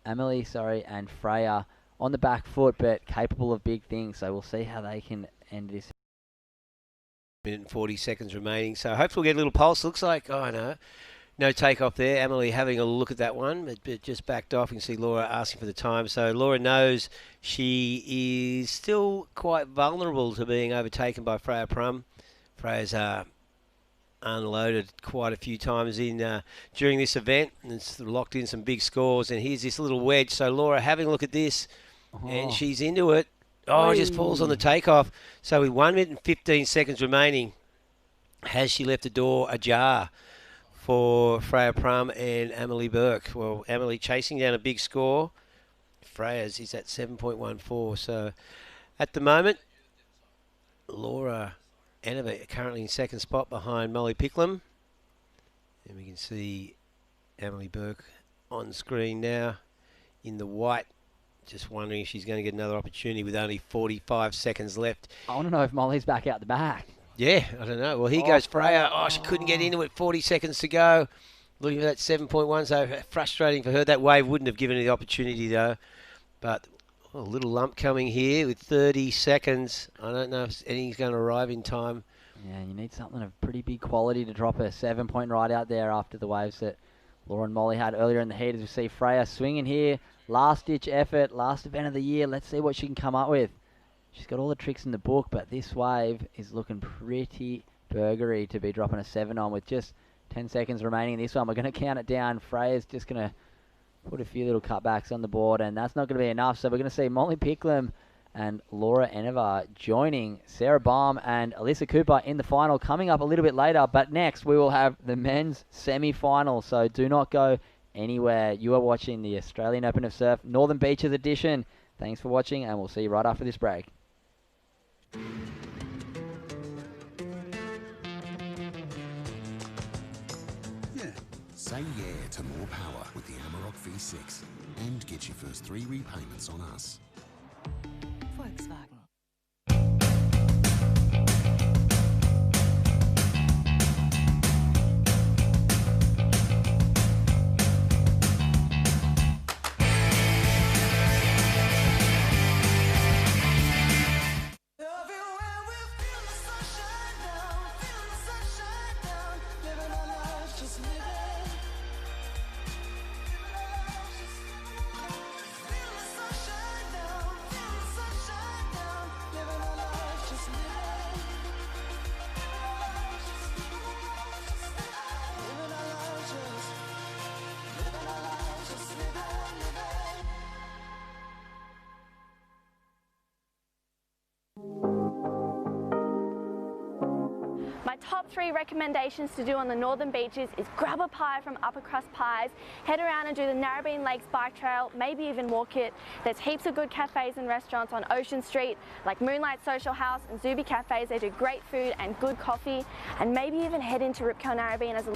and Freya on the back foot, but capable of big things. So we'll see how they can end this. Minute and 40 seconds remaining. So hopefully we'll get a little pulse. Looks like, no takeoff there. Emily having a look at that one, but just backed off. You can see Laura asking for the time. So Laura knows she is still quite vulnerable to being overtaken by Freya Prum. Freya's unloaded quite a few times during this event and it's locked in some big scores. And here's this little wedge. So Laura having a look at this, and she's into it. It just falls on the takeoff. So with 1 minute and 15 seconds remaining, has she left the door ajar for Freya Prum and Amelie Burke? Well, Amelie chasing down a big score. Freya's is at 7.14. So at the moment, Laura Enever currently in second spot behind Molly Picklum. And we can see Amelie Burke on screen now in the white. Just wondering if she's going to get another opportunity with only 45 seconds left. I want to know if Molly's back out the back. Yeah, I don't know. Well, here goes Freya. She couldn't get into it. 40 seconds to go. Looking for that 7.1, so frustrating for her. That wave wouldn't have given her the opportunity, though. But a little lump coming here with 30 seconds. I don't know if anything's going to arrive in time. Yeah, you need something of pretty big quality to drop a 7-point ride out there after the waves that Laura and Molly had earlier in the heat. As we see Freya swinging here. Last-ditch effort, last event of the year. Let's see what she can come up with. She's got all the tricks in the book, but this wave is looking pretty burgery to be dropping a 7 on with just 10 seconds remaining in this one. We're going to count it down. Freya's just going to put a few little cutbacks on the board, and that's not going to be enough. So we're going to see Molly Picklum and Laura Enever joining Sarah Baum and Alyssa Cooper in the final coming up a little bit later. But next, we will have the men's semi-final, so do not go anywhere. You are watching the Australian Open of Surf Northern Beaches edition. Thanks for watching, and we'll see you right after this break. Say yeah to more power with the Amarok V6 and get your first 3 repayments on us. Volkswagen. My top 3 recommendations to do on the Northern Beaches is grab a pie from Upper Crust Pies, head around and do the Narrabeen Lakes bike trail, maybe even walk it. There's heaps of good cafes and restaurants on Ocean Street, like Moonlight Social House and Zuby Cafes. They do great food and good coffee, and maybe even head into Ripco Narrabeen as a...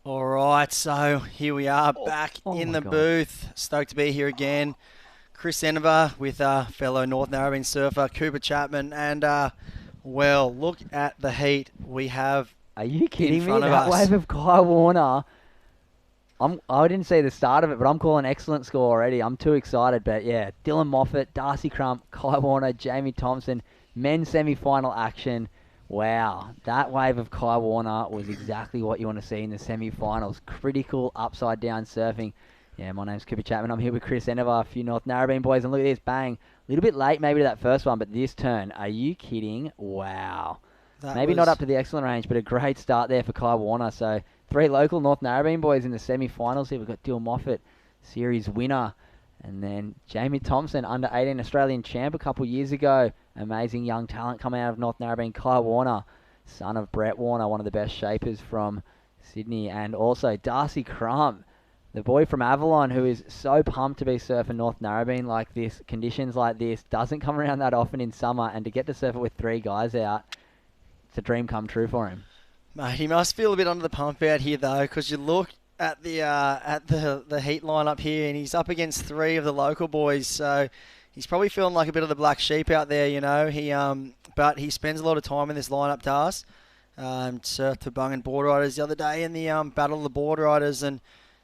All right, so here we are back in my the God. booth. Stoked to be here again. Chris Enver with fellow North Narrabeen surfer Cooper Chapman. And, well, look at the heat we have Are you kidding in me? front of That us. wave of Kai Warner. I didn't see the start of it, but I'm calling excellent score already. I'm too excited. But yeah, Dylan Moffat, Darcy Crump, Kai Warner, Jamie Thompson, men's semi-final action. Wow, that wave of Kai Warner was exactly what you want to see in the semi-finals. Critical upside-down surfing. Yeah, my name's Cooper Chapman. I'm here with Chris Enver, a few North Narrabeen boys, and look at this, bang. A little bit late maybe to that first one, but this turn, are you kidding? Wow. That Maybe was- not up to the excellent range, but a great start there for Kai Warner. So 3 local North Narrabeen boys in the semi-finals here. We've got Dylan Moffat, series winner. And then Jamie Thompson, under-18 Australian champ a couple years ago. Amazing young talent coming out of North Narrabeen. Kai Warner, son of Brett Warner, one of the best shapers from Sydney. And also Darcy Crump, the boy from Avalon, who is so pumped to be surfing North Narrabeen like this. Conditions like this doesn't come around that often in summer. And to get to surf it with 3 guys out, it's a dream come true for him. Mate, he must feel a bit under the pump out here though, because you look at the heat lineup here, and he's up against 3 of the local boys. So he's probably feeling like a bit of the black sheep out there, you know. But he spends a lot of time in this lineup, Das. Surfed to Bungan board riders the other day in the Battle of the Board Riders, and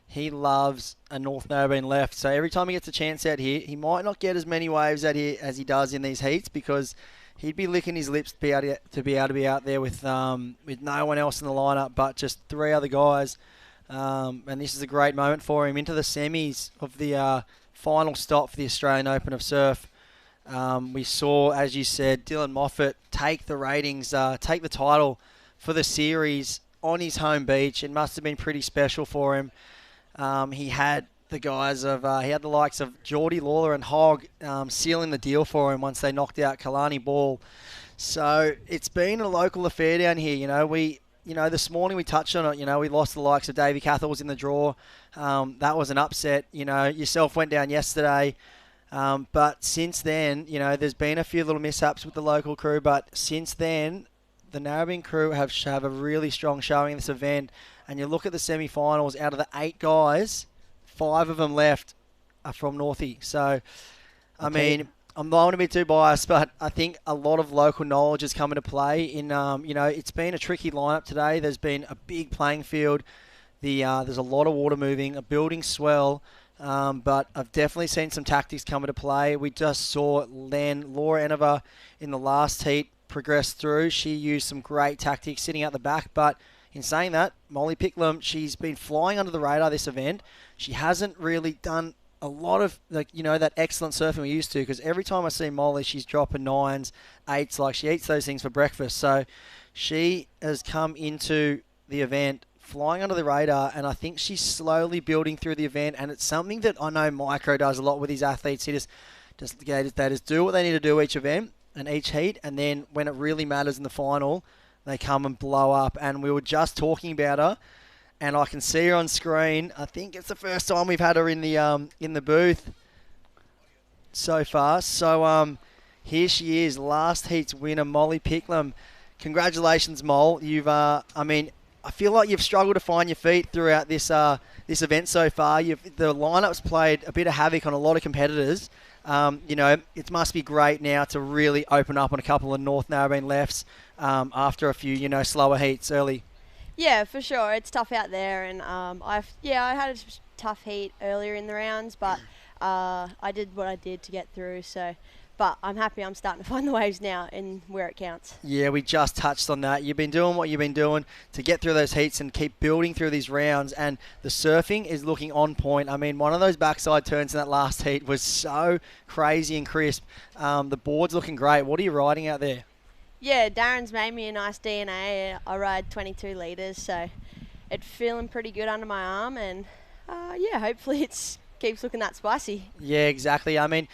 he loves a North Narrabeen left. So every time he gets a chance out here, he might not get as many waves out here as he does in these heats, because he'd be licking his lips to be able to be out there with no one else in the lineup but just 3 other guys. And this is a great moment for him into the semis of the final stop for the Australian Open of Surf. We saw, as you said, Dylan Moffat take the ratings, take the title for the series on his home beach. It must have been pretty special for him. He had the likes of Geordie Lawler and Hogg sealing the deal for him once they knocked out Kalani Ball. So it's been a local affair down here. This morning we touched on it. We lost the likes of Davey Cathell's in the draw. That was an upset. Yourself went down yesterday. But since then, there's been a few little mishaps with the local crew. But since then, the Narrabeen crew have a really strong showing in this event. And you look at the semi-finals, out of the 8 guys, 5 of them left are from Northie. So, I mean, I'm not going to be too biased, but I think a lot of local knowledge has come into play. It's been a tricky lineup today. There's been a big playing field. There's a lot of water moving, a building swell, but I've definitely seen some tactics come into play. We just saw then Laura Enver in the last heat progress through. She used some great tactics sitting at the back, but in saying that, Molly Picklum, she's been flying under the radar this event. She hasn't really done a lot of that excellent surfing we used to, because every time I see Molly, she's dropping 9s, 8s, like she eats those things for breakfast. So she has come into the event flying under the radar, and I think she's slowly building through the event, and it's something that I know Micro does a lot with his athletes. They just do what they need to do each event and each heat, and then when it really matters in the final, they come and blow up. And we were just talking about her, and I can see her on screen. I think it's the first time we've had her in the booth so far. So here she is, last heat's winner, Molly Picklum. Congratulations, Mol. I feel like you've struggled to find your feet throughout this event so far. The lineup's played a bit of havoc on a lot of competitors. It must be great now to really open up on a couple of North Narrabeen lefts after a few, slower heats early. Yeah, for sure. It's tough out there, and I had a tough heat earlier in the rounds, but I did what I did to get through. But I'm happy I'm starting to find the waves now and where it counts. Yeah, we just touched on that. You've been doing what you've been doing to get through those heats and keep building through these rounds, and the surfing is looking on point. I mean, one of those backside turns in that last heat was so crazy and crisp. The board's looking great. What are you riding out there? Yeah, Darren's made me a nice DNA. I ride 22 litres, so it's feeling pretty good under my arm, and hopefully it keeps looking that spicy. Yeah, exactly. I mean,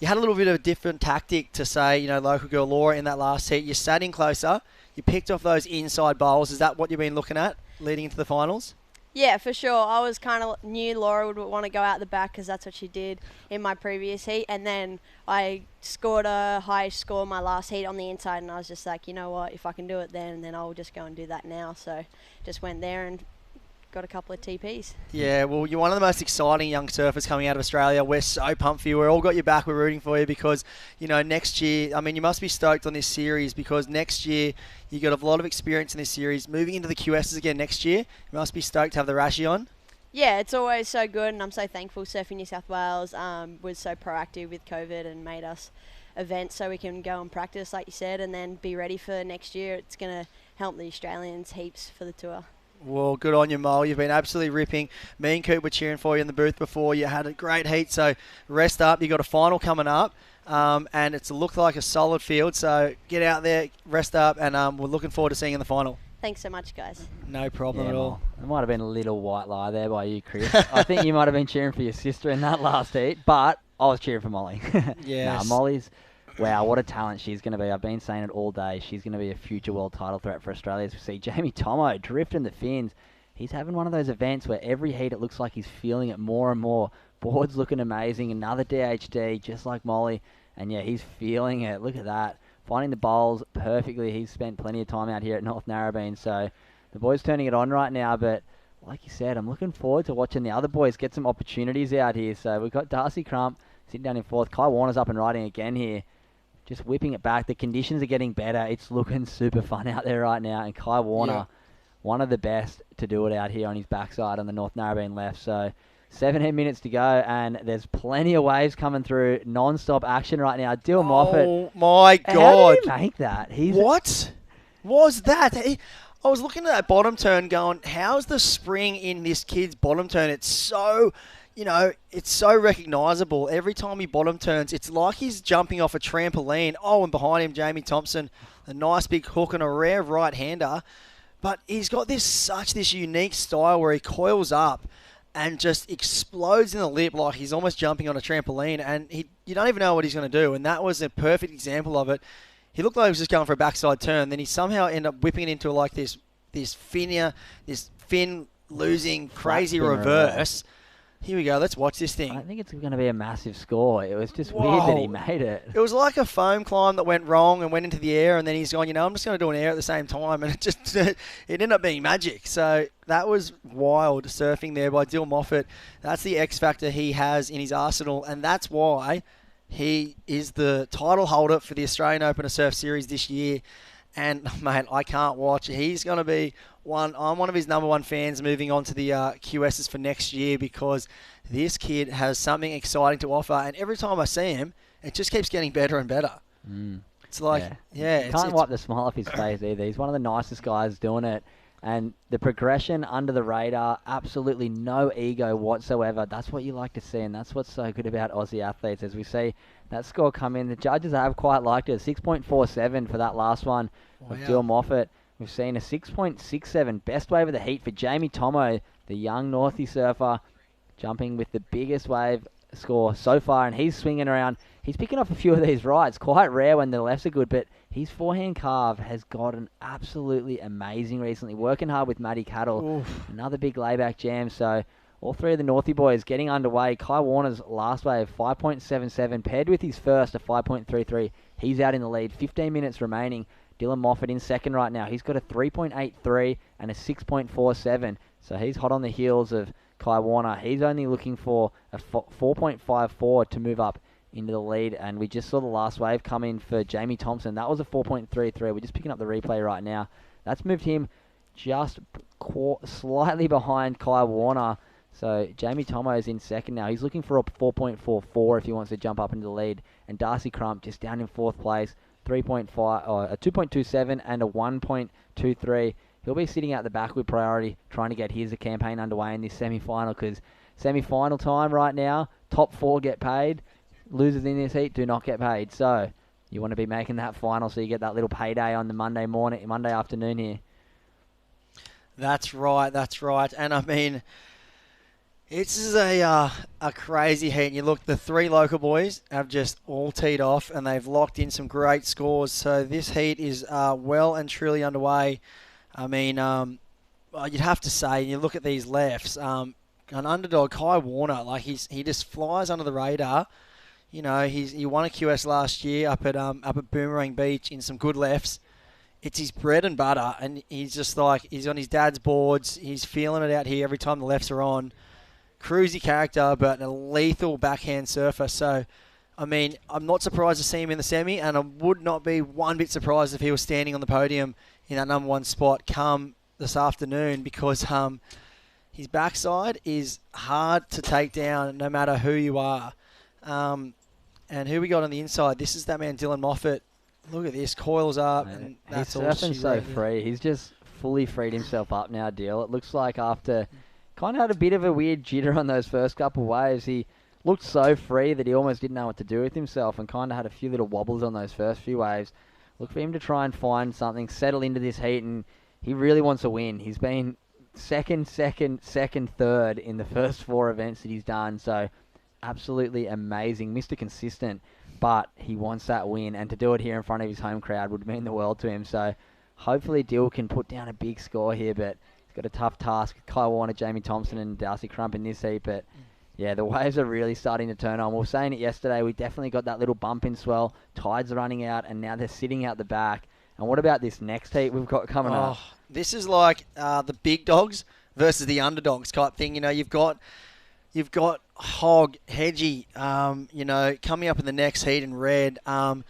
you had a little bit of a different tactic to say, local girl Laura in that last heat. You sat in closer, you picked off those inside bowls. Is that what you've been looking at leading into the finals? Yeah, for sure. I was kind of knew Laura would want to go out the back because that's what she did in my previous heat. And then I scored a high score in my last heat on the inside, and I was just like, you know what, if I can do it then I'll just go and do that now. So just went there and got a couple of TPs. Yeah, well, you're one of the most exciting young surfers coming out of Australia. We're so pumped for you. We've all got your back. We're rooting for you because, next year, you must be stoked on this series because next year you got a lot of experience in this series. Moving into the QSs again next year, you must be stoked to have the Rashi on. Yeah, it's always so good, and I'm so thankful Surfing New South Wales was so proactive with COVID and made us events so we can go and practice, like you said, and then be ready for next year. It's going to help the Australians heaps for the tour. Well, good on you, Mo. You've been absolutely ripping. Me and Coop were cheering for you in the booth before. You had a great heat, so rest up. You got a final coming up, and it's looked like a solid field. So get out there, rest up, and we're looking forward to seeing you in the final. Thanks so much, guys. No problem at all. There might have been a little white lie there by you, Chris. I think you might have been cheering for your sister in that last heat, but I was cheering for Molly. Yes. Molly's, wow, what a talent she's going to be. I've been saying it all day. She's going to be a future world title threat for Australia. As we see Jamie Tomo drifting the fins. He's having one of those events where every heat it looks like he's feeling it more and more. Board's looking amazing. Another DHD, just like Molly. And yeah, he's feeling it. Look at that. Finding the bowls perfectly. He's spent plenty of time out here at North Narrabeen. So the boys turning it on right now. But like you said, I'm looking forward to watching the other boys get some opportunities out here. So we've got Darcy Crump sitting down in fourth. Kai Warner's up and riding again here. Just whipping it back. The conditions are getting better. It's looking super fun out there right now. And Kai Warner, one of the best to do it out here on his backside on the North Narrabeen left. So 17 minutes to go, and there's plenty of waves coming through. Non-stop action right now. Dill Moffat. Oh, my God. How did he make that? What was that? I was looking at that bottom turn going, how's the spring in this kid's bottom turn? It's so... it's so recognisable. Every time he bottom turns, it's like he's jumping off a trampoline. Oh, and behind him, Jamie Thompson, a nice big hook and a rare right-hander. But he's got this unique style where he coils up and just explodes in the lip like he's almost jumping on a trampoline. And you don't even know what he's going to do. And that was a perfect example of it. He looked like he was just going for a backside turn. Then he somehow ended up whipping it into like this fin losing crazy reverse. Here we go. Let's watch this thing. I think it's going to be a massive score. It was just weird that he made it. It was like a foam climb that went wrong and went into the air, and then he's gone, I'm just going to do an air at the same time, and it ended up being magic. So that was wild surfing there by Dill Moffat. That's the X factor he has in his arsenal, and that's why he is the title holder for the Australian Open of Surf Series this year. And, mate, I can't watch. He's going to be I'm one of his number one fans moving on to the QSs for next year because this kid has something exciting to offer. And every time I see him, it just keeps getting better and better. It's like, you can't wipe the smile off his face either. He's one of the nicest guys doing it. And the progression under the radar, absolutely no ego whatsoever. That's what you like to see, and that's what's so good about Aussie athletes. As we see that score come in, the judges have quite liked it. 6.47 for that last one of Dill Moffat. We've seen a 6.67 best wave of the heat for Jamie Tomo, the young Northie surfer, jumping with the biggest wave score so far, and he's swinging around. He's picking off a few of these rights. Quite rare when the lefts are good, but his forehand carve has gotten absolutely amazing recently. Working hard with Matty Cattle. Another big layback jam. So all three of the Northie boys getting underway. Kai Warner's last wave, 5.77, paired with his first, a 5.33. He's out in the lead. 15 minutes remaining. Dylan Moffat in second right now. He's got a 3.83 and a 6.47. So he's hot on the heels of Kai Warner. He's only looking for a 4.54 to move up into the lead, and we just saw the last wave come in for Jamie Thompson. That was a 4.33. We're just picking up the replay right now. That's moved him just slightly behind Kai Warner. So Jamie Tomo is in second now. He's looking for a 4.44 if he wants to jump up into the lead. And Darcy Crump just down in fourth place, 3.5, a 2.27 and a 1.23. He'll be sitting out the back with priority, trying to get his campaign underway in this semi-final, because semi-final time right now, top four get paid. Losers in this heat do not get paid. So you want to be making that final so you get that little payday on the Monday afternoon here. That's right. And I mean, this is a crazy heat. And you look, the three local boys have just all teed off and they've locked in some great scores. So this heat is well and truly underway. I mean, you'd have to say, you look at these lefts, an underdog, Kai Warner, like he just flies under the radar. You know, he won a QS last year up at Boomerang Beach in some good lefts. it's his bread and butter, and he's just like, he's on his dad's boards. He's feeling it out here every time the lefts are on. Cruisy character, but a lethal backhand surfer. So, I mean, I'm not surprised to see him in the semi, and I would not be one bit surprised if he was standing on the podium in that number 1 spot come this afternoon, because his backside is hard to take down no matter who you are. And who we got on the inside? This is that man, Dylan Moffat. Look at this, coils up. And that's He's all surfing she so wrote. free. He's just fully freed himself up now, Dill. It looks like after kind of had a bit of a weird jitter on those first couple of waves, he looked so free that he almost didn't know what to do with himself and kind of had a few little wobbles on those first few waves. Look for him to try and find something, settle into this heat, and he really wants a win. He's been second, third in the first 4 events that he's done, so absolutely amazing. Mr. Consistent, but he wants that win, and to do it here in front of his home crowd would mean the world to him. So hopefully Dill can put down a big score here, but he's got a tough task. Kyle Warner, Jamie Thompson, and Darcy Crump in this heat, but yeah, the waves are really starting to turn on. We were saying it yesterday, we definitely got that little bump in swell. Tides are running out, and now they're sitting out the back. And what about this next heat we've got coming up? This is like the big dogs versus the underdogs type thing. You know, you've got Hogg, Hedgie, coming up in the next heat in red. Then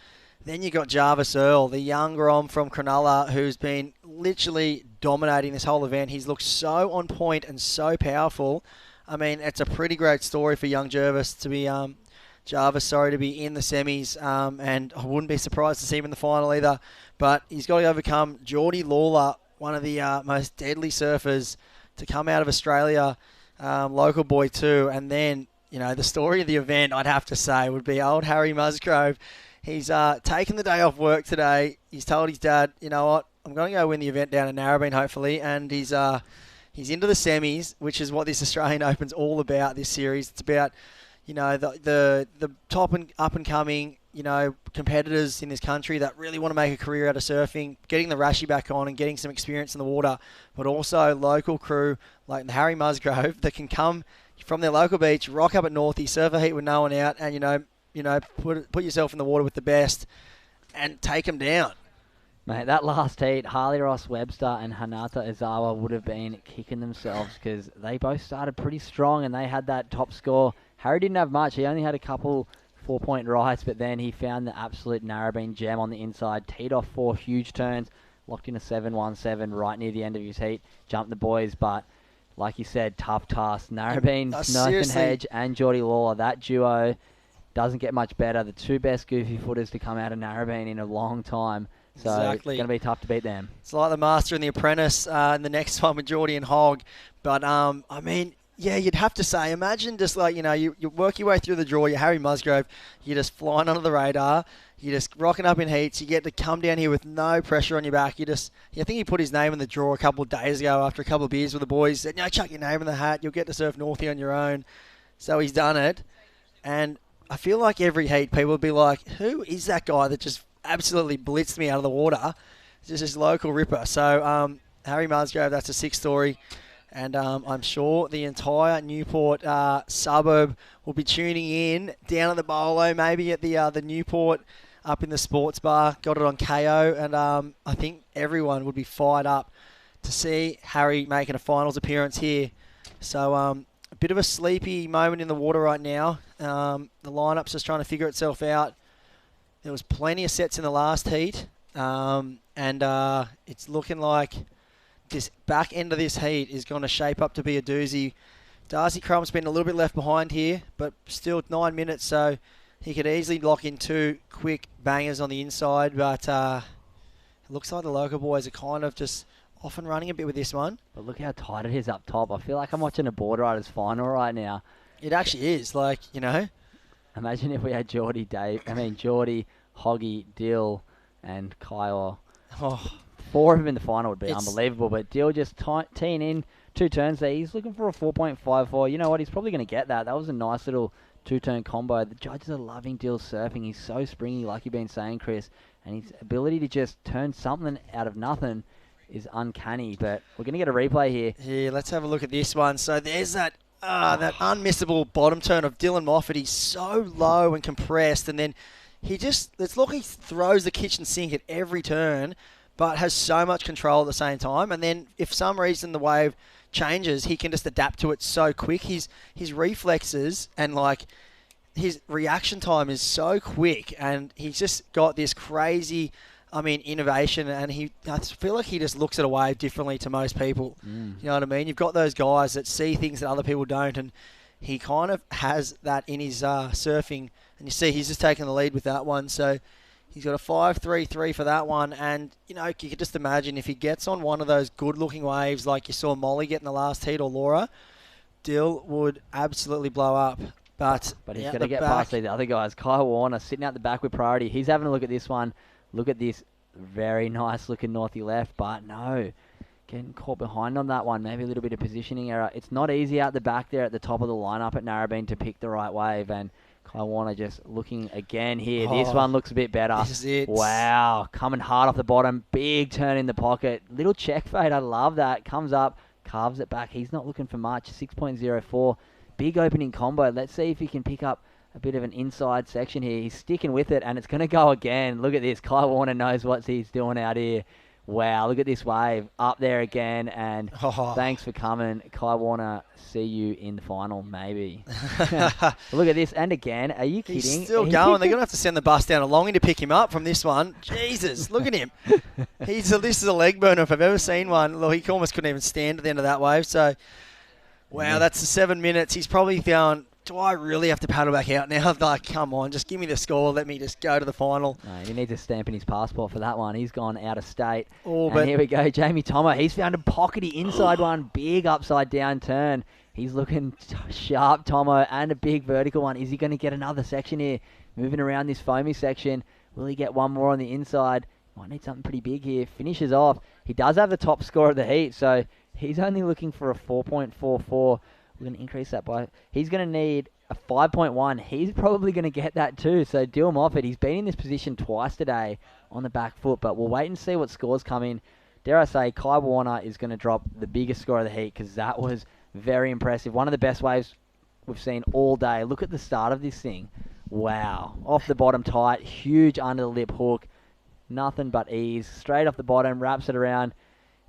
you got Jarvis Earl, the young Grom from Cronulla, who's been literally dominating this whole event. He's looked so on point and so powerful. I mean, it's a pretty great story for young Jarvis to be in the semis, and I wouldn't be surprised to see him in the final either. But he's got to overcome Geordie Lawler, one of the most deadly surfers to come out of Australia, local boy too. And then, the story of the event, I'd have to say, would be old Harry Musgrove. He's taken the day off work today. He's told his dad, you know what, I'm going to go win the event down in Narrabeen, hopefully. And he's into the semis, which is what this Australian Open's all about, this series. It's about, the top and up and coming, competitors in this country that really want to make a career out of surfing, getting the Rashi back on and getting some experience in the water, but also local crew like the Harry Musgrove that can come from their local beach, rock up at Northie, surf a heat with no one out, and, put yourself in the water with the best and take them down. Mate, that last heat, Harley Ross Webster and Hanata Izawa would have been kicking themselves because they both started pretty strong and they had that top score. Harry didn't have much. He only had a couple 4-point rides, but then he found the absolute Narrabeen gem on the inside, teed off 4 huge turns, locked in a 7-1-7 right near the end of his heat, jumped the boys, but like you said, tough task. Narrabeen, Nathan Hedge and Geordie Lawler, that duo doesn't get much better. The 2 best goofy footers to come out of Narrabeen in a long time. So Exactly. It's going to be tough to beat them. It's like the Master and the Apprentice in the next one with Geordie and Hogg. But, you'd have to say, imagine just like, you work your way through the draw, you're Harry Musgrove, you're just flying under the radar, you're just rocking up in heats, you get to come down here with no pressure on your back. I think he put his name in the draw a couple of days ago after a couple of beers with the boys, said, chuck your name in the hat, you'll get to surf Northie on your own. So he's done it. And I feel like every heat people would be like, who is that guy that just absolutely blitzed me out of the water? It's just this local ripper. So Harry Musgrove, that's a sick story. And I'm sure the entire Newport suburb will be tuning in down at the Bolo, maybe at the Newport up in the sports bar. Got it on KO. And I think everyone would be fired up to see Harry making a finals appearance here. So a bit of a sleepy moment in the water right now. The lineup's just trying to figure itself out. There was plenty of sets in the last heat, and it's looking like this back end of this heat is going to shape up to be a doozy. Darcy Crump's been a little bit left behind here, but still 9 minutes, so he could easily lock in 2 quick bangers on the inside, but it looks like the local boys are kind of just off and running a bit with this one. But look how tight it is up top. I feel like I'm watching a board riders final right now. It actually is, Imagine if we had Geordie, Hoggy, Dill, and Kyle. 4 of them in the final would be unbelievable. But Dill just teeing in 2 turns there. He's looking for a 4.54. You know what? He's probably going to get that. That was a nice little 2-turn combo. The judges are loving Dill's surfing. He's so springy, like you've been saying, Chris. And his ability to just turn something out of nothing is uncanny. But we're going to get a replay here. Yeah, let's have a look at this one. So there's that unmissable bottom turn of Dylan Moffat. He's so low and compressed, and then it's like he throws the kitchen sink at every turn, but has so much control at the same time. And then if for some reason the wave changes, he can just adapt to it so quick. His reflexes and like his reaction time is so quick, and he's just got this crazy, innovation. And I feel like he just looks at a wave differently to most people. You know what I mean? You've got those guys that see things that other people don't, and he kind of has that in his surfing. And you see he's just taking the lead with that one. So he's got a 5.33 for that one. And, you could just imagine if he gets on one of those good-looking waves like you saw Molly get in the last heat or Laura, Dill would absolutely blow up. But he's going to get past the other guys. Kyle Warner sitting out the back with priority. He's having a look at this one. Look at this very nice-looking northy left, but no. Getting caught behind on that one. Maybe a little bit of positioning error. It's not easy out the back there at the top of the lineup at Narrabeen to pick the right wave, and Kyle Warner just looking again here. This one looks a bit better. This is it. Wow. Coming hard off the bottom. Big turn in the pocket. Little check fade. I love that. Comes up. Carves it back. He's not looking for much. 6.04. Big opening combo. Let's see if he can pick up a bit of an inside section here. He's sticking with it, and it's going to go again. Look at this. Kyle Warner knows what he's doing out here. Wow, look at this wave. Up there again, and thanks for coming. Kyle Warner, see you in the final, maybe. Look at this, and again, are you kidding? He's still going. They're going to have to send the bus down along to pick him up from this one. Jesus, look at him. This is a leg burner if I've ever seen one. Look, he almost couldn't even stand at the end of that wave. So, wow, that's the 7 minutes. He's probably going, do I really have to paddle back out now? Like, come on, just give me the score. Let me just go to the final. No, he needs a stamp in his passport for that one. He's gone out of state. Oh, and here we go. Jamie Tomo. He's found a pockety inside one. Big upside down turn. He's looking sharp, Tomo, and a big vertical one. Is he going to get another section here? Moving around this foamy section. Will he get one more on the inside? Might need something pretty big here. Finishes off. He does have the top score of the heat, so he's only looking for a 4.44. We're going to increase that by... He's going to need a 5.1. He's probably going to get that too. So Dill Moffat, he's been in this position twice today on the back foot, but we'll wait and see what scores come in. Dare I say, Kyle Warner is going to drop the biggest score of the heat because that was very impressive. One of the best waves we've seen all day. Look at the start of this thing. Wow. Off the bottom tight. Huge under the lip hook. Nothing but ease. Straight off the bottom. Wraps it around.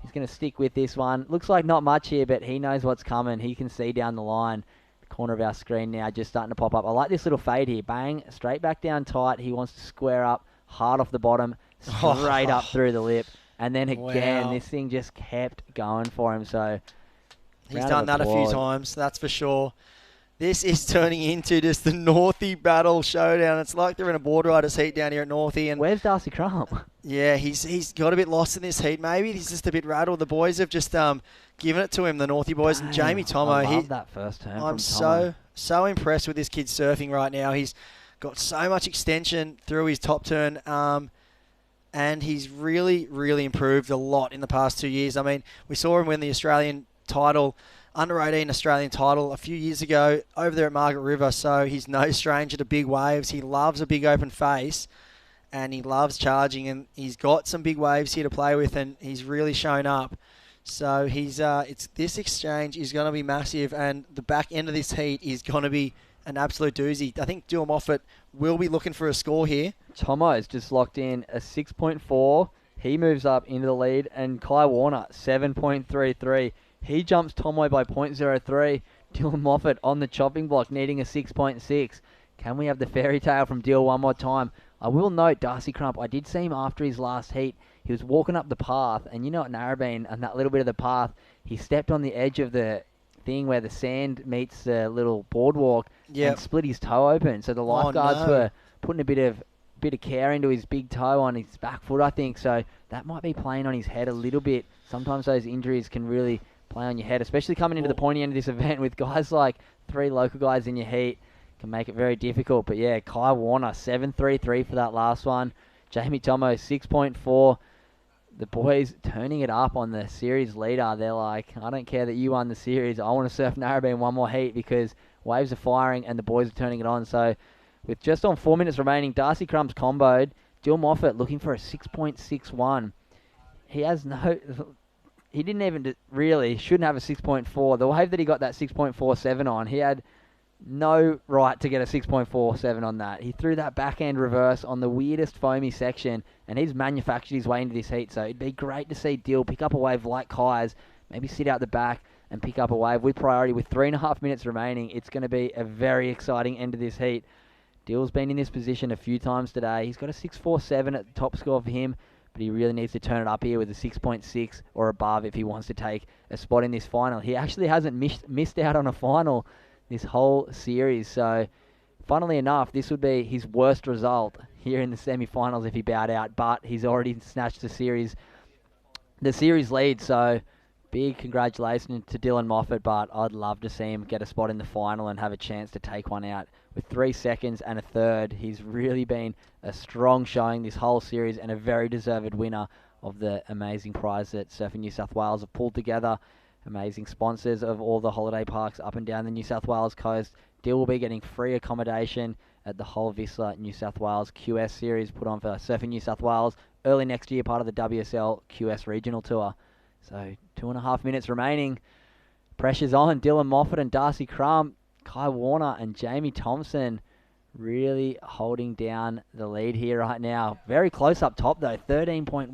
He's going to stick with this one. Looks like not much here, but he knows what's coming. He can see down the line. The corner of our screen now just starting to pop up. I like this little fade here. Bang, straight back down tight. He wants to square up, hard off the bottom, straight up through the lip. And then again, this thing just kept going for him. So he's done that a few times, that's for sure. This is turning into just the Northie battle showdown. It's like they're in a board riders heat down here at Northie. And where's Darcy Crump? Yeah, he's got a bit lost in this heat. Maybe he's just a bit rattled. The boys have just given it to him, the Northie boys. And Jamie Tomo. I love that first turn I'm from Tomo. so impressed with this kid surfing right now. He's got so much extension through his top turn. And he's really, really improved a lot in the past 2 years. I mean, we saw him win the Australian title, under-18 Australian title a few years ago over there at Margaret River, so he's no stranger to big waves. He loves a big open face, and he loves charging, and he's got some big waves here to play with, and he's really shown up. So he's this exchange is going to be massive, and the back end of this heat is going to be an absolute doozy. I think Dill Moffat will be looking for a score here. Tomo's just locked in a 6.4. He moves up into the lead, and Kai Warner, 7.33. He jumps Tomo by 0.03. Dill Moffat on the chopping block, needing a 6.6. Can we have the fairy tale from Dill one more time? I will note Darcy Crump, I did see him after his last heat. He was walking up the path, and you know at Narrabeen, and that little bit of the path, he stepped on the edge of the thing where the sand meets the little boardwalk and split his toe open. So the lifeguards were putting a bit of care into his big toe on his back foot, I think. So that might be playing on his head a little bit. Sometimes those injuries can really play on your head, especially coming into the pointy end of this event with guys like 3 local guys in your heat. Can make it very difficult. But yeah, Kai Warner, 7.33 for that last one. Jamie Tomo, 6.4. The boys turning it up on the series leader. They're like, I don't care that you won the series. I want to surf Narrabeen one more heat because waves are firing and the boys are turning it on. So with just on 4 minutes remaining, Darcy Crump's comboed. Dill Moffat looking for a 6.61. He has no... He didn't even really, shouldn't have a 6.4. The wave that he got that 6.47 on, he had no right to get a 6.47 on that. He threw that backhand reverse on the weirdest foamy section, and he's manufactured his way into this heat. So it'd be great to see Dill pick up a wave like Kai's, maybe sit out the back and pick up a wave with priority with 3.5 minutes remaining. It's going to be a very exciting end of this heat. Dill's been in this position a few times today. He's got a 6.47 at the top score for him, but he really needs to turn it up here with a 6.6 or above if he wants to take a spot in this final. He actually hasn't missed out on a final this whole series, so funnily enough, this would be his worst result here in the semi-finals if he bowed out, but he's already snatched the series lead, so big congratulations to Dylan Moffat, but I'd love to see him get a spot in the final and have a chance to take one out. With 3 seconds and a third, he's really been a strong showing this whole series and a very deserved winner of the amazing prize that Surfing New South Wales have pulled together. Amazing sponsors of all the holiday parks up and down the New South Wales coast. Dill will be getting free accommodation at the Whole Vista New South Wales QS series put on for Surfing New South Wales early next year, part of the WSL QS Regional Tour. So 2.5 minutes remaining. Pressure's on. Dylan Moffat and Darcy Crump, Kai Warner and Jamie Thompson really holding down the lead here right now. Very close up top though. 13.1,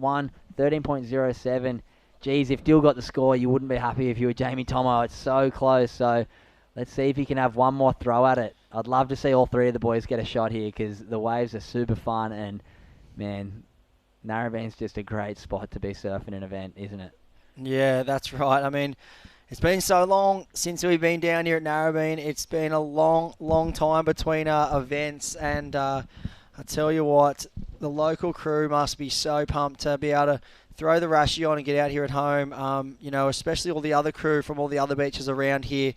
13.07. Geez, if Dill got the score, you wouldn't be happy if you were Jamie Tomo. It's so close. So let's see if he can have one more throw at it. I'd love to see all three of the boys get a shot here because the waves are super fun and, man, Narrabeen's just a great spot to be surfing an event, isn't it? Yeah, that's right. I mean, it's been so long since we've been down here at Narrabeen. It's been a long, long time between events, and I tell you what, the local crew must be so pumped to be able to throw the rashie on and get out here at home. You know, especially all the other crew from all the other beaches around here.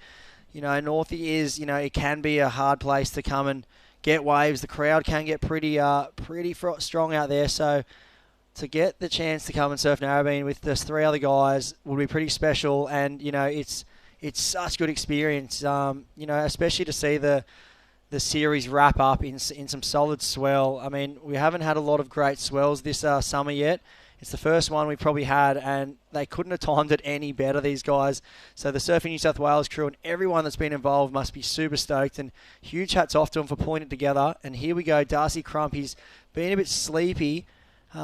You know, Northie is, you know, it can be a hard place to come and get waves. The crowd can get pretty strong out there, so to get the chance to come and surf Narrabeen with just 3 other guys would be pretty special, and you know it's such good experience. You know, especially to see the series wrap up in some solid swell. I mean, we haven't had a lot of great swells this summer yet. It's the first one we probably had, and they couldn't have timed it any better, these guys. So the Surfing New South Wales crew and everyone that's been involved must be super stoked, and huge hats off to them for pulling it together. And here we go, Darcy Crump. He's been a bit sleepy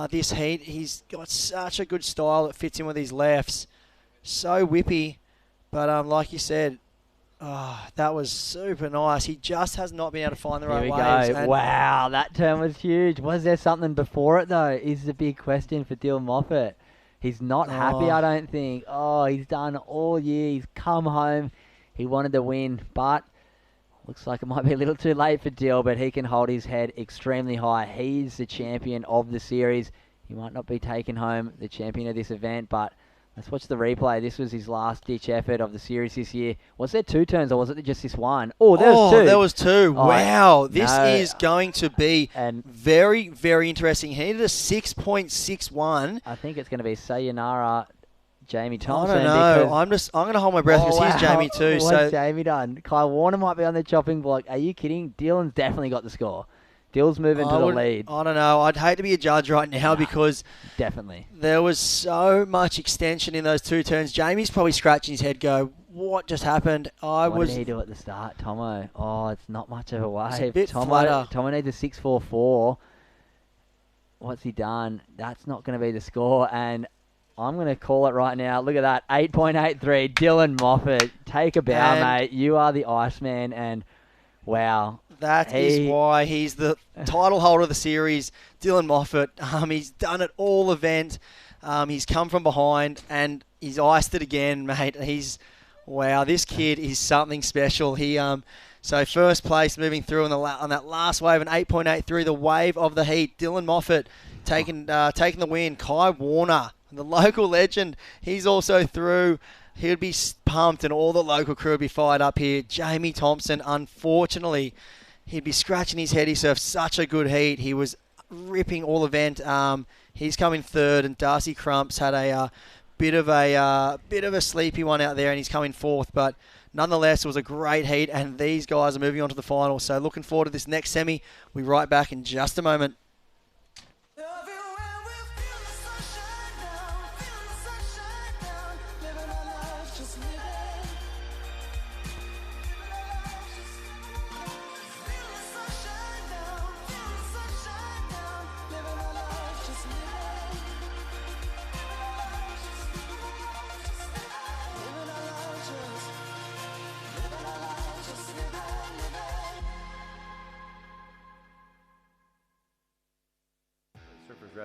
this heat. He's got such a good style that fits in with his lefts. So whippy. But like you said, that was super nice. He just has not been able to find the right waves. Here we go. Wow, that turn was huge. Was there something before it, though, is the big question for Dylan Moffat. He's not happy, I don't think. He's done all year. He's come home. He wanted to win, but looks like it might be a little too late for Dill, but he can hold his head extremely high. He's the champion of the series. He might not be taking home the champion of this event, but let's watch the replay. This was his last-ditch effort of the series this year. Was there 2 turns, or was it just this one? Oh, there was 2. There was 2. Wow. This is going to be very, very interesting. He needed a 6.61. I think it's going to be Sayonara Jamie Thompson. I don't know. I'm going to hold my breath because he's Jamie too. What's Jamie done? Kyle Warner might be on the chopping block. Are you kidding? Dylan's definitely got the score. Dill's moving to the lead. I don't know. I'd hate to be a judge right now because definitely there was so much extension in those 2 turns. Jamie's probably scratching his head what just happened? What did he do at the start, Tomo? It's not much of a wave. It's a bit flatter. Tomo needs a 6.44. What's he done? That's not going to be the score, and I'm going to call it right now. Look at that. 8.83. Dylan Moffat. Take a bow, mate. You are the Iceman, and wow. That is why he's the title holder of the series, Dylan Moffat. He's done it all event. He's come from behind, and he's iced it again, mate. Wow, this kid is something special. So first place moving through on that last wave, an 8.83, the wave of the heat. Dylan Moffat taking the win. Kai Warner, the local legend, he's also through. He would be pumped, and all the local crew would be fired up here. Jamie Thompson, unfortunately, he'd be scratching his head. He surfed such a good heat. He was ripping all event. He's coming third, and Darcy Crump's had a bit of a sleepy one out there, and he's coming fourth. But nonetheless, it was a great heat, and these guys are moving on to the final. So looking forward to this next semi. We'll be right back in just a moment.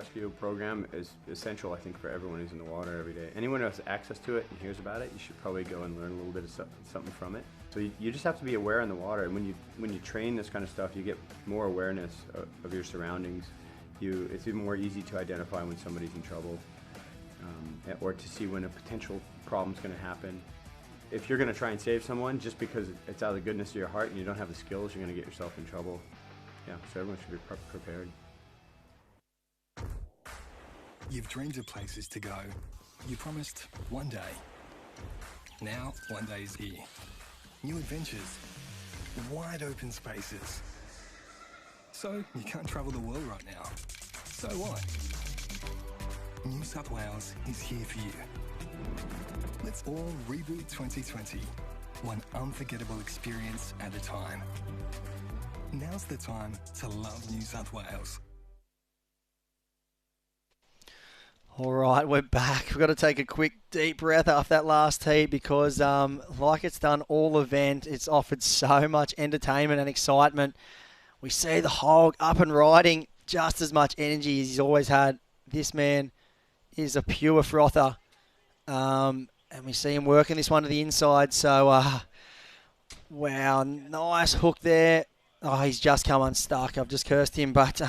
rescue program is essential, I think, for everyone who's in the water every day. Anyone who has access to it and hears about it, you should probably go and learn a little bit of something from it. So you just have to be aware in the water, and when you train this kind of stuff, you get more awareness of your surroundings. It's even more easy to identify when somebody's in trouble, or to see when a potential problem's going to happen. If you're going to try and save someone just because it's out of the goodness of your heart and you don't have the skills, you're going to get yourself in trouble. Yeah, so everyone should be prepared. You've dreamed of places to go. You promised one day. Now, one day is here. New adventures. Wide open spaces. So, you can't travel the world right now. So what? New South Wales is here for you. Let's all reboot 2020. One unforgettable experience at a time. Now's the time to love New South Wales. All right, we're back. We've got to take a quick deep breath after that last heat because, like it's done all event, it's offered so much entertainment and excitement. We see the Hog up and riding just as much energy as he's always had. This man is a pure frother. And we see him working this one to the inside. So, wow, nice hook there. Oh, he's just come unstuck. I've just cursed him, but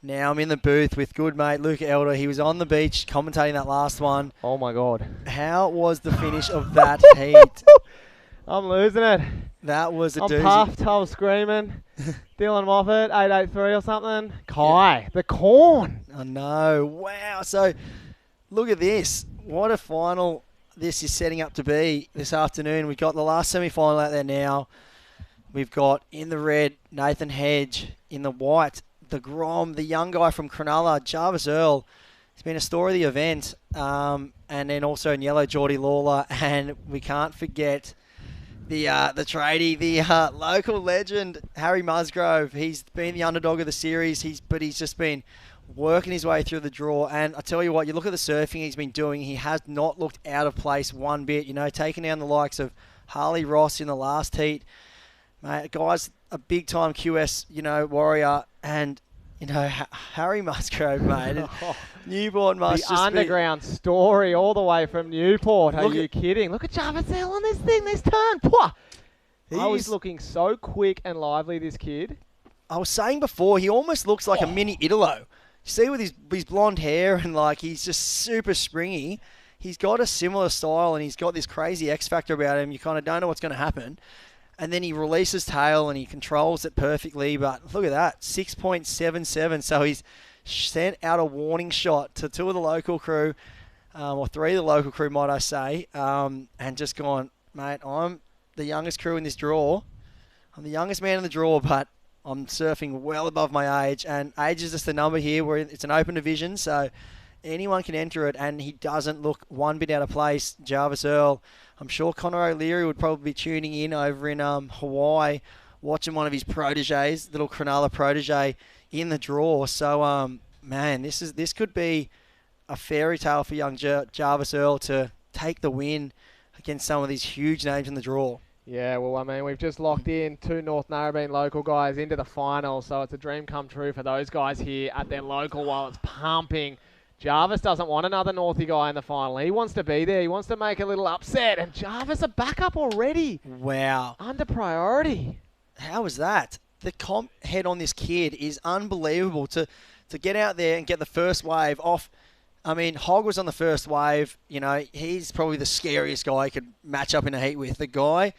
now I'm in the booth with good mate Luca Elder. He was on the beach commentating that last one. Oh my God. How was the finish of that heat? I'm losing it. That was a I'm doozy. puffed, I was screaming. Dylan Moffat, 883 or something. Kai, the corn. I know. Wow. So, look at this. What a final this is setting up to be this afternoon. We've got the last semi-final out there now. We've got in the red, Nathan Hedge. In the white, the Grom, the young guy from Cronulla, Jarvis Earl. It's been a story of the event. And then also in yellow, Geordie Lawler. And we can't forget the tradie, the local legend, Harry Musgrove. He's been the underdog of the series, but he's just been working his way through the draw. And I tell you what, you look at the surfing he's been doing, he has not looked out of place one bit. You know, taking down the likes of Harley Ross in the last heat. Mate, guy's a big-time QS, warrior. And, Harry Musgrove, mate. Newport must the underground story all the way from Newport. Are you kidding? Look at Jarvis Earl on this thing, this turn. Pwah! He's looking so quick and lively, this kid. I was saying before, he almost looks like a mini Italo. You see with his blonde hair and he's just super springy. He's got a similar style and he's got this crazy X factor about him. You kind of don't know what's going to happen. And then he releases tail and he controls it perfectly. But look at that, 6.77. So he's sent out a warning shot to two of the local crew, or three of the local crew, might I say, and just gone, mate, I'm the youngest crew in this draw. I'm the youngest man in the draw, but I'm surfing well above my age. And age is just a number here where it's an open division, so anyone can enter it. And he doesn't look one bit out of place, Jarvis Earl. I'm sure Connor O'Leary would probably be tuning in over in Hawaii, watching one of his proteges, little Cronulla protege, in the draw. So, man, this could be a fairy tale for young Jarvis Earl to take the win against some of these huge names in the draw. Yeah, well, I mean, we've just locked in two North Narrabeen local guys into the final, so it's a dream come true for those guys here at their local while it's pumping. Jarvis doesn't want another Northie guy in the final. He wants to be there. He wants to make a little upset, and Jarvis a backup already. Wow. Under priority. How is that? The comp head on this kid is unbelievable to get out there and get the first wave off. I mean, Hogg was on the first wave. He's probably the scariest guy you could match up in a heat with. The guy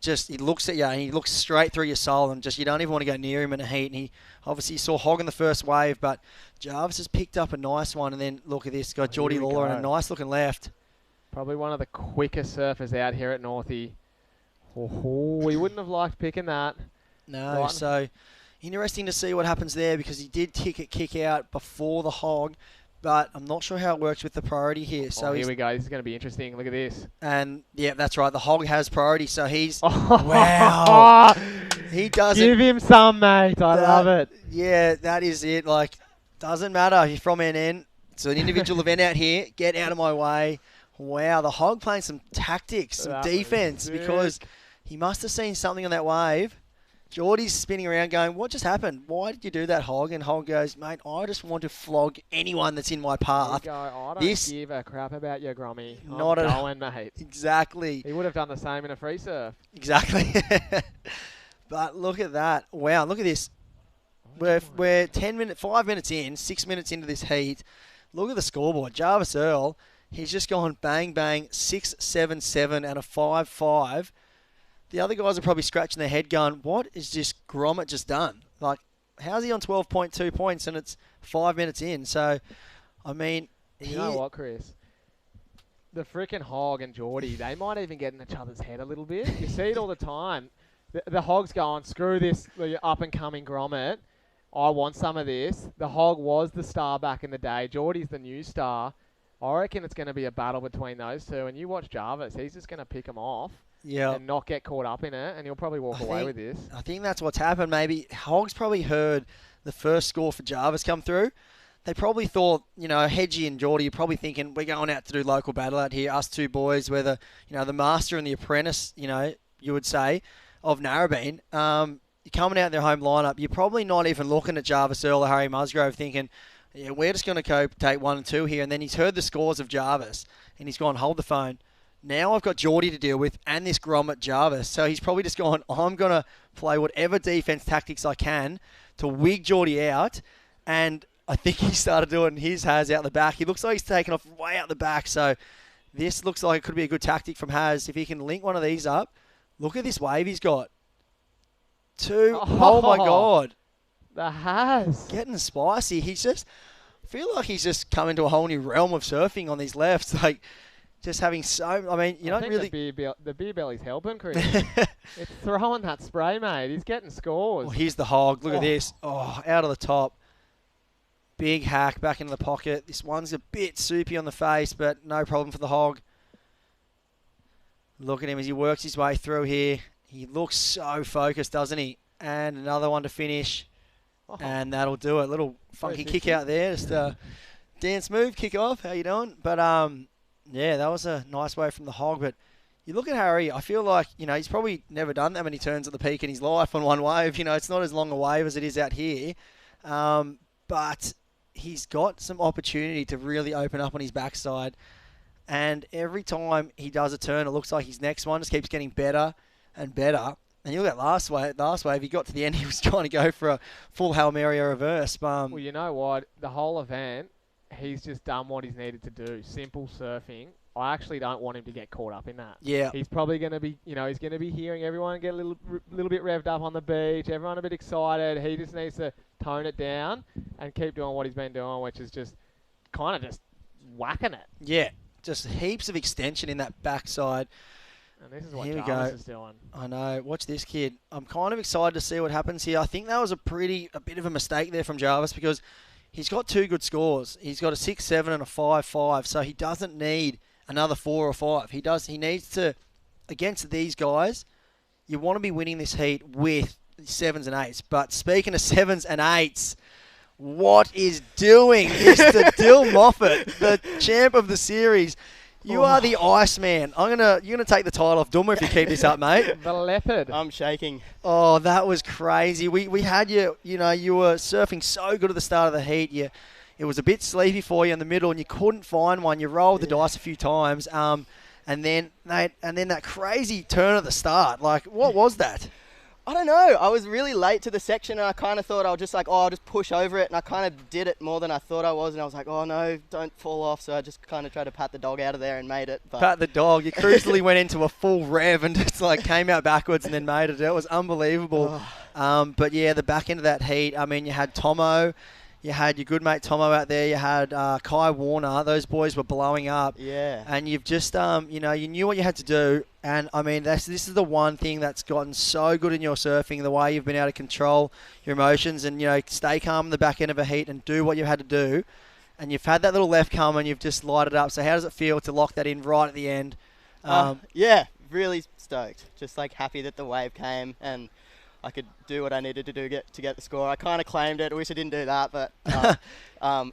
he looks at you and he looks straight through your soul and you don't even want to go near him in a heat. And he obviously saw Hogg in the first wave, but Jarvis has picked up a nice one. And then look at this, got Geordie Lawler and a nice looking left. Probably one of the quickest surfers out here at Northie. We wouldn't have liked picking that. No, Right. So interesting to see what happens there because he did kick out before the Hog, but I'm not sure how it works with the priority here. So here we go. This is going to be interesting. Look at this. And yeah, that's right. The Hog has priority, so he's wow. He doesn't give him some, mate. I love it. Yeah, that is it. Doesn't matter. He's from NN. It's an individual event out here. Get out of my way. Wow, the Hog playing some tactics, some defense because he must have seen something on that wave. Geordie's spinning around going, what just happened? Why did you do that, Hog? And Hog goes, mate, I just want to flog anyone that's in my path. There you go. I don't give a crap about your Grommy. Not I'm at going, mate. Exactly. He would have done the same in a free surf. Exactly. But look at that. Wow, look at this. We're 5 minutes in, 6 minutes into this heat. Look at the scoreboard. Jarvis Earl, he's just gone bang, bang, 6-7-7 and a 5-5. The other guys are probably scratching their head going, what is this Gromit just done? Like, how's he on 12.2 points and it's 5 minutes in? So, I mean... You know what, Chris? The frickin' Hog and Geordie, they might even get in each other's head a little bit. You see it all the time. The Hog's going, screw this, the up-and-coming Gromit. I want some of this. The Hog was the star back in the day. Geordie's the new star. I reckon it's going to be a battle between those two. And you watch Jarvis, he's just going to pick them off and not get caught up in it, and he'll probably walk away with this. I think that's what's happened. Maybe Hog's probably heard the first score for Jarvis come through. They probably thought, Hedgie and Geordie are probably thinking, we're going out to do local battle out here, us two boys, whether, the master and the apprentice, you would say, of Narrabeen. You're coming out in their home lineup, you're probably not even looking at Jarvis Earl or Harry Musgrove thinking, yeah, we're just going to go take 1 and 2 here. And then he's heard the scores of Jarvis and he's gone, hold the phone. Now I've got Geordie to deal with and this Gromit Jarvis. So he's probably just gone, I'm going to play whatever defense tactics I can to wig Geordie out. And I think he started doing his Haz out the back. He looks like he's taken off way out the back. So this looks like it could be a good tactic from Haz. If he can link one of these up, look at this wave he's got. 2. Oh my God. The Haz. Getting spicy. He's just, I feel like he's just come into a whole new realm of surfing on these lefts. Like, just having so, I mean, you don't really. The beer belly's helping, Chris. It's throwing that spray, mate. He's getting scores. Oh, here's the Hog. Look at this. Oh, out of the top. Big hack back into the pocket. This one's a bit soupy on the face, but no problem for the Hog. Look at him as he works his way through here. He looks so focused, doesn't he? And another one to finish. And that'll do it. Little funky kick out there. Just dance move, kick off. How you doing? But, yeah, that was a nice way from the Hog. But you look at Harry, I feel like, he's probably never done that many turns at the peak in his life on one wave. It's not as long a wave as it is out here. But he's got some opportunity to really open up on his backside. And every time he does a turn, it looks like his next one just keeps getting better and better. And you look at last wave, he got to the end, he was trying to go for a full Hail Mary reverse. Well, you know what? The whole event, he's just done what he's needed to do. Simple surfing. I actually don't want him to get caught up in that. Yeah. He's probably going to be, he's going to be hearing everyone get a little bit revved up on the beach, everyone a bit excited. He just needs to tone it down and keep doing what he's been doing, which is just kind of just whacking it. Yeah. Just heaps of extension in that backside. And this is what Jarvis is doing. I know. Watch this kid. I'm kind of excited to see what happens here. I think that was a bit of a mistake there from Jarvis because he's got 2 good scores. He's got a 6-7 and a 5-5, so he doesn't need another 4 or 5. He needs to, against these guys, you want to be winning this heat with 7s and 8s. But speaking of 7s and 8s, what is doing Mr. Dill Moffat, the champ of the series? You are the Iceman. You're gonna take the title off Dummer if you keep this up, mate. The leopard. I'm shaking. Oh, that was crazy. We had you. You were surfing so good at the start of the heat. It was a bit sleepy for you in the middle, and you couldn't find one. You rolled the dice a few times, and then that crazy turn at the start. Like, what was that? I don't know. I was really late to the section, and I kind of thought I was just like, I'll just push over it, and I kind of did it more than I thought I was, and I was like, oh no, don't fall off. So I just kind of tried to pat the dog out of there and made it. But pat the dog. You crucially went into a full rev and just came out backwards and then made it. It was unbelievable. But yeah, the back end of that heat. I mean, you had Tomo. You had your good mate Tomo out there. You had Kai Warner. Those boys were blowing up. Yeah. And you've just, you knew what you had to do. And, I mean, this is the one thing that's gotten so good in your surfing, the way you've been able to control your emotions and, stay calm in the back end of a heat and do what you had to do. And you've had that little left come and you've just lighted up. So how does it feel to lock that in right at the end? Yeah, really stoked. Just happy that the wave came and I could do what I needed to do to get the score. I kind of claimed it. I wish I didn't do that, but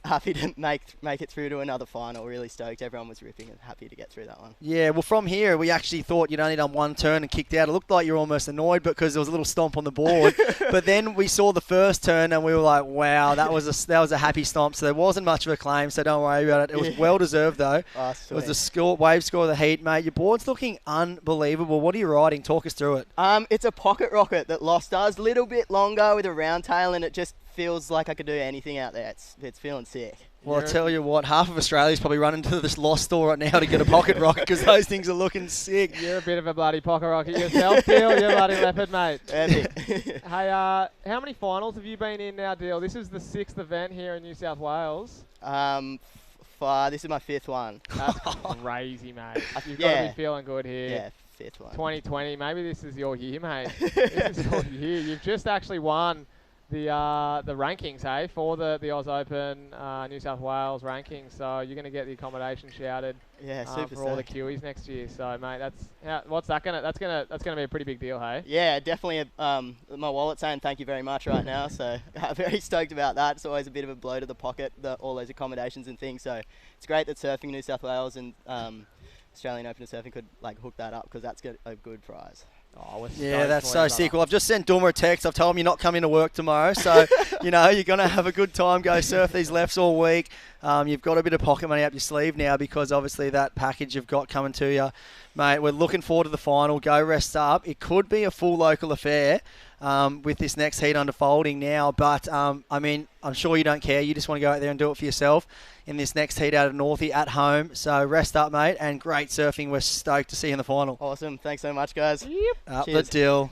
happy to make it through to another final. Really stoked. Everyone was ripping and happy to get through that one. Yeah, well, from here, we actually thought you'd only done one turn and kicked out. It looked like you were almost annoyed because there was a little stomp on the board. But then we saw the first turn and we were like, wow, that was a happy stomp. So there wasn't much of a claim, so don't worry about it. It was well-deserved, though. Oh, it was the wave score of the heat, mate. Your board's looking unbelievable. What are you riding? Talk us through it. It's a pocket rocket that lost us. A little bit longer with a round tail, and it just feels like I could do anything out there. It's feeling sick. Well, I tell you what, half of Australia's probably running to this Lost store right now to get a pocket rocket because those things are looking sick. You're a bit of a bloody pocket rocket yourself, Dill. You're a bloody leopard, mate. Epic. Hey, how many finals have you been in now, Dill? This is the 6th event here in New South Wales. This is my 5th one. That's crazy, mate. You've got to be feeling good here. Yeah, 5th one. 2020, maybe this is your year, mate. This is your year. You've just actually won the rankings, hey, for the Oz Open New South Wales rankings. So you're going to get the accommodation shouted for all the Kiwis next year. So, mate, that's gonna be a pretty big deal, hey? Yeah, definitely. My wallet's saying thank you very much right now. So I'm very stoked about that. It's always a bit of a blow to the pocket, all those accommodations and things. So it's great that Surfing New South Wales and Australian Open of Surfing could hook that up because that's a good prize. Oh, yeah, that's so sick. Well, I've just sent Doomer a text. I've told him you're not coming to work tomorrow. So, you're going to have a good time. Go surf these lefts all week. You've got a bit of pocket money up your sleeve now because obviously that package you've got coming to you. Mate, we're looking forward to the final. Go rest up. It could be a full local affair with this next heat unfolding now. But, I'm sure you don't care. You just want to go out there and do it for yourself in this next heat out of Northie at home. So rest up, mate, and great surfing. We're stoked to see you in the final. Awesome. Thanks so much, guys. Yep. Up the Dill.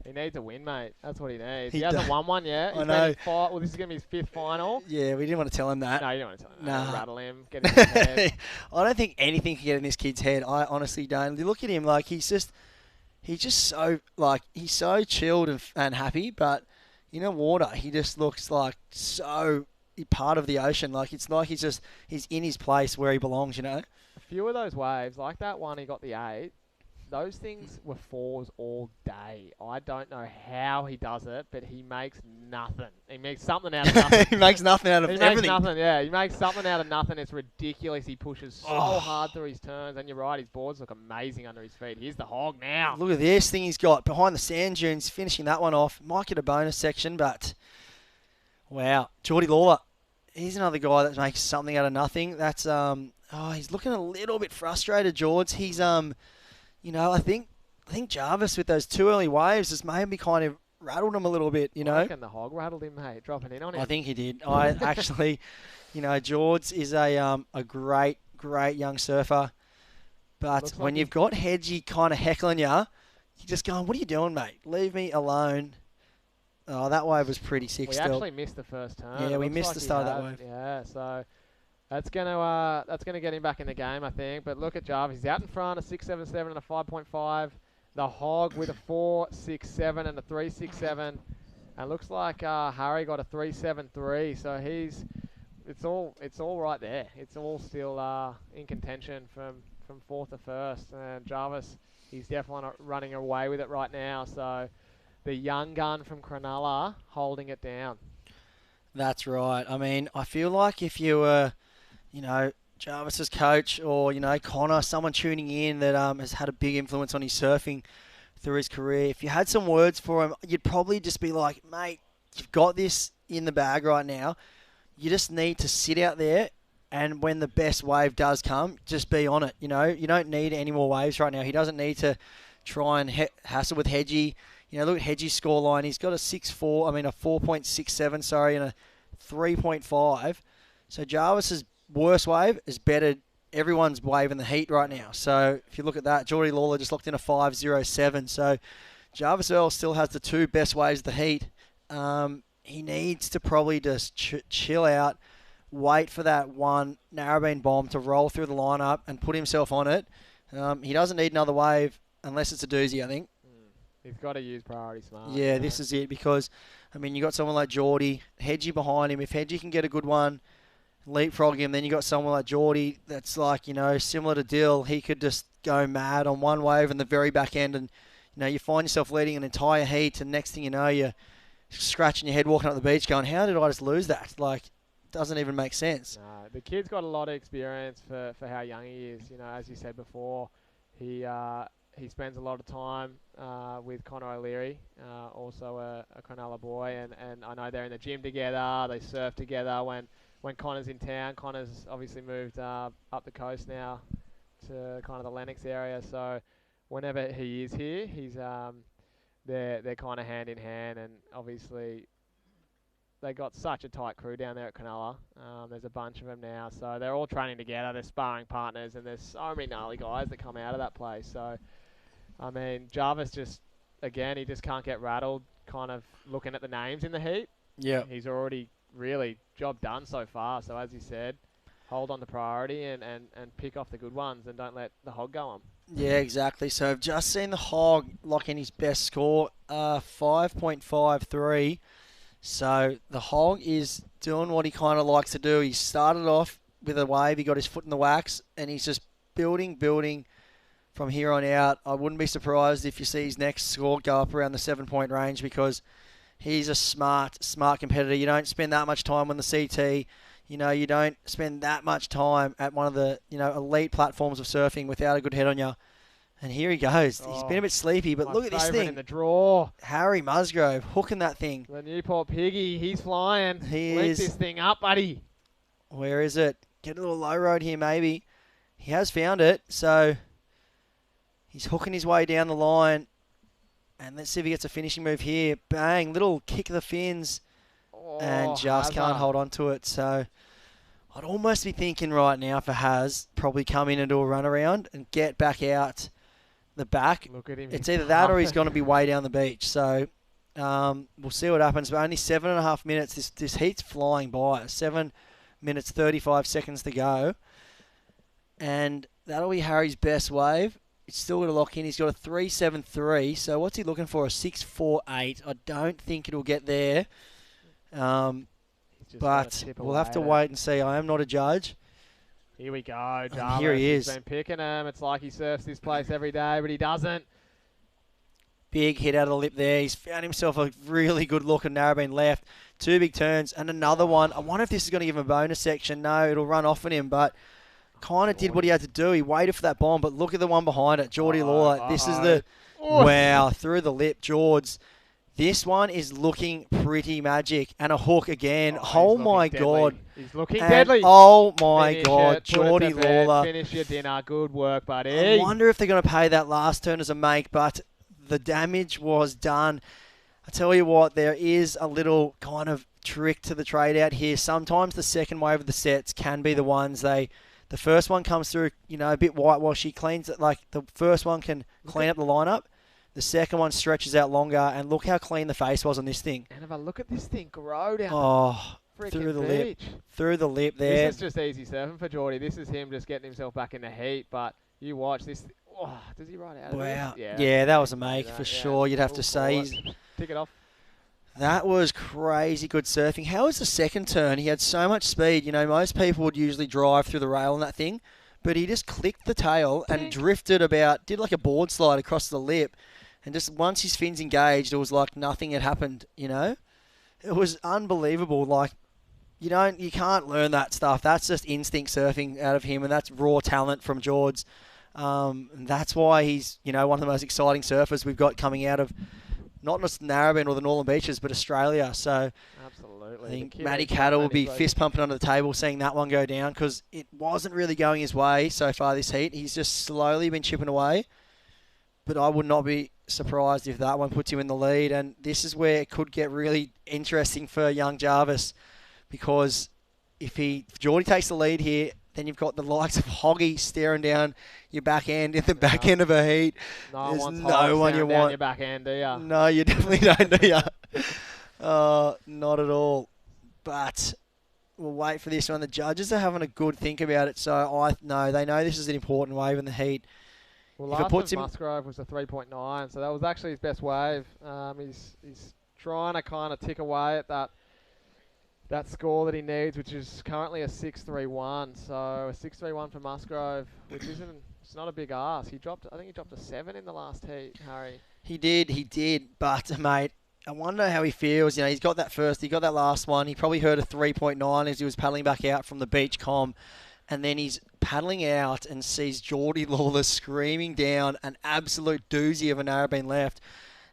He needs a win, mate. That's what he needs. He hasn't won one yet. I know. Well, this is going to be his 5th final. Yeah, we didn't want to tell him that. No, you don't want to tell him that. Nah. Rattle him. Get in his head. I don't think anything can get in this kid's head. I honestly don't. You look at him like he's just so he's so chilled and happy, but in the water he just looks like so part of the ocean. Like it's like he's in his place where he belongs. A few of those waves, like that one he got the 8. Those things were 4s all day. I don't know how he does it, but he makes nothing. He makes something out of nothing. He makes nothing out of everything. He makes nothing, yeah. He makes something out of nothing. It's ridiculous. He pushes so hard through his turns. And you're right, his boards look amazing under his feet. Here's the hog now. Look at this thing he's got behind the sand dunes, finishing that one off. Might get a bonus section, but wow. Geordie Lawler, he's another guy that makes something out of nothing. That's he's looking a little bit frustrated, George. He's I think Jarvis with those 2 early waves has maybe kind of rattled him a little bit, I reckon the hog rattled him, mate, dropping in on him. I think he did. I actually, George is a great young surfer, but Looks when like you've got Hedgie kind of heckling you, you're just going, what are you doing, mate? Leave me alone. Oh, that wave was pretty sick we still. actually missed the first turn. Yeah, It we looks missed like the he start of that had. wave. Yeah, so that's gonna get him back in the game, I think. But look at Jarvis. He's out in front, a 6.77 and a 5.5. The hog with a 4.67 and a 3.67, and looks like Harry got a 3.73. So it's all right there. It's all still in contention from 4th to 1st, and Jarvis, he's definitely not running away with it right now. So the young gun from Cronulla holding it down. That's right. I feel like if you were, Jarvis's coach or, Connor, someone tuning in that has had a big influence on his surfing through his career, if you had some words for him, you'd probably just be like, mate, you've got this in the bag right now. You just need to sit out there, and when the best wave does come, just be on it. You don't need any more waves right now. He doesn't need to try and hassle with Hedgie. Look at Hedgie's scoreline. He's got a 4.67, sorry, and a 3.5. So Jarvis's worst wave is better everyone's wave in the heat right now. So if you look at that, Geordie Lawler just locked in a 5.07. So Jarvis Earl still has the 2 best waves of the heat. He needs to probably just chill out, wait for that one narrowbeam bomb to roll through the lineup and put himself on it. He doesn't need another wave unless it's a doozy, I think. He's got to use priority smart. Yeah, this is it because, you got someone like Geordie, Hedgie behind him. If Hedgie can get a good one, leapfrog him, then you got someone like Geordie that's like, similar to Dill. He could just go mad on one wave in the very back end and you find yourself leading an entire heat, and next thing you know, you're scratching your head walking up the beach going, how did I just lose that? Like, doesn't even make sense. No, the kid's got a lot of experience for how young he is. As you said before, he spends a lot of time with Connor O'Leary, also a Cronulla boy, and I know they're in the gym together. They surf together when Connor's in town. Connor's obviously moved up the coast now to kind of the Lennox area, so whenever he is here, he's they're kind of hand in hand, and obviously they got such a tight crew down there at Cronulla. There's a bunch of them now, so they're all training together. They're sparring partners, and there's so many gnarly guys that come out of that place. So, I mean, Jarvis he just can't get rattled. Kind of looking at the names in the heat. Yeah, he's already really job done so far. So as you said, hold on to priority and pick off the good ones, and don't let the hog go on. Yeah, exactly. So I've just seen the hog lock in his best score, 5.53. So the hog is doing what he kind of likes to do. He started off with a wave. He got his foot in the wax, and he's just building from here on out. I wouldn't be surprised if you see his next score go up around the 7-point range, because he's a smart competitor. You don't spend that much time on the CT. You don't spend that much time at one of the, elite platforms of surfing without a good head on you. And here he goes. He's been a bit sleepy, but look at this thing. In the draw. Harry Musgrove hooking that thing. The Newport Piggy, he's flying. He Link is. this thing up, buddy. Where is it? Get a little low road here, maybe. He has found it, so he's hooking his way down the line. And let's see if he gets a finishing move here. Bang, little kick of the fins. And just can't hold on to it. So I'd almost be thinking right now for Haz, probably come in and do a run around and get back out the back. Look at him. It's either that or he's going to be way down the beach. So we'll see what happens. But only 7.5 minutes. This heat's flying by. 7 minutes, 35 seconds to go. And that'll be Harry's best wave. It's still going to lock in. He's got a 3.73. So what's he looking for? A 6.48. I don't think it'll get there. But we'll have to wait and see. I am not a judge. Here we go, Jarvis. Here he is. He's been picking him. It's like he surfs this place every day, but he doesn't. Big hit out of the lip there. He's found himself a really good look at Narrabeen left. 2 big turns and another one. I wonder if this is going to give him a bonus section. No, it'll run off on him, but kind of did what he had to do. He waited for that bomb, but look at the one behind it. Geordie Lawler. This is the... Wow, through the lip, George. This one is looking pretty magic. And a hook again. Oh my God. He's looking deadly. Oh my God. Geordie Lawler. Finish your dinner. Good work, buddy. I wonder if they're going to pay that last turn as a make, but the damage was done. I tell you what, there is a little kind of trick to the trade out here. Sometimes the second wave of the sets can be the ones the first one comes through, a bit whitewashy, cleans it. Like the first one can clean up the lineup. The second one stretches out longer, and look how clean the face was on this thing. And if I look at this thing grow down through the beach. lip. Through the lip there. This is just easy surfing for Geordie. This is him just getting himself back in the heat, but you watch this. Oh, does he ride out of Wow. this? Yeah, that was a make for sure. You'd have to say. Tick it off. That was crazy good surfing. How was the second turn? He had so much speed. Most people would usually drive through the rail on that thing, but he just clicked the tail and drifted did like a board slide across the lip. And just once his fins engaged, it was like nothing had happened, It was unbelievable. Like, you can't learn that stuff. That's just instinct surfing out of him, and that's raw talent from George. And that's why he's, one of the most exciting surfers we've got coming out of not just Narrabeen or the Northern Beaches, but Australia. So absolutely. I think Matty Cattle will be fist pumping under the table seeing that one go down, because it wasn't really going his way so far this heat. He's just slowly been chipping away. But I would not be surprised if that one puts him in the lead. And this is where it could get really interesting for young Jarvis, because if Geordie takes the lead here, then you've got the likes of Hoggy staring down your back end in the back end of a heat. There's no one you want. Your back end, do you? No, you definitely don't, do you? Not at all. But we'll wait for this one. The judges are having a good think about it, so they know this is an important wave in the heat. Well, last of Musgrove was a 3.9, so that was actually his best wave. He's trying to kind of tick away at that score that he needs, which is currently a 6.31. So a 6.31 for Musgrove, which isn't It's not a big ask. I think he dropped a 7 in the last heat, Harry. He did. But, mate, I wonder how he feels. You know, he got that last one. He probably heard a 3.9 as he was paddling back out from the beach comm. And then he's paddling out and sees Geordie Lawler screaming down an absolute doozy of a Narrabeen left.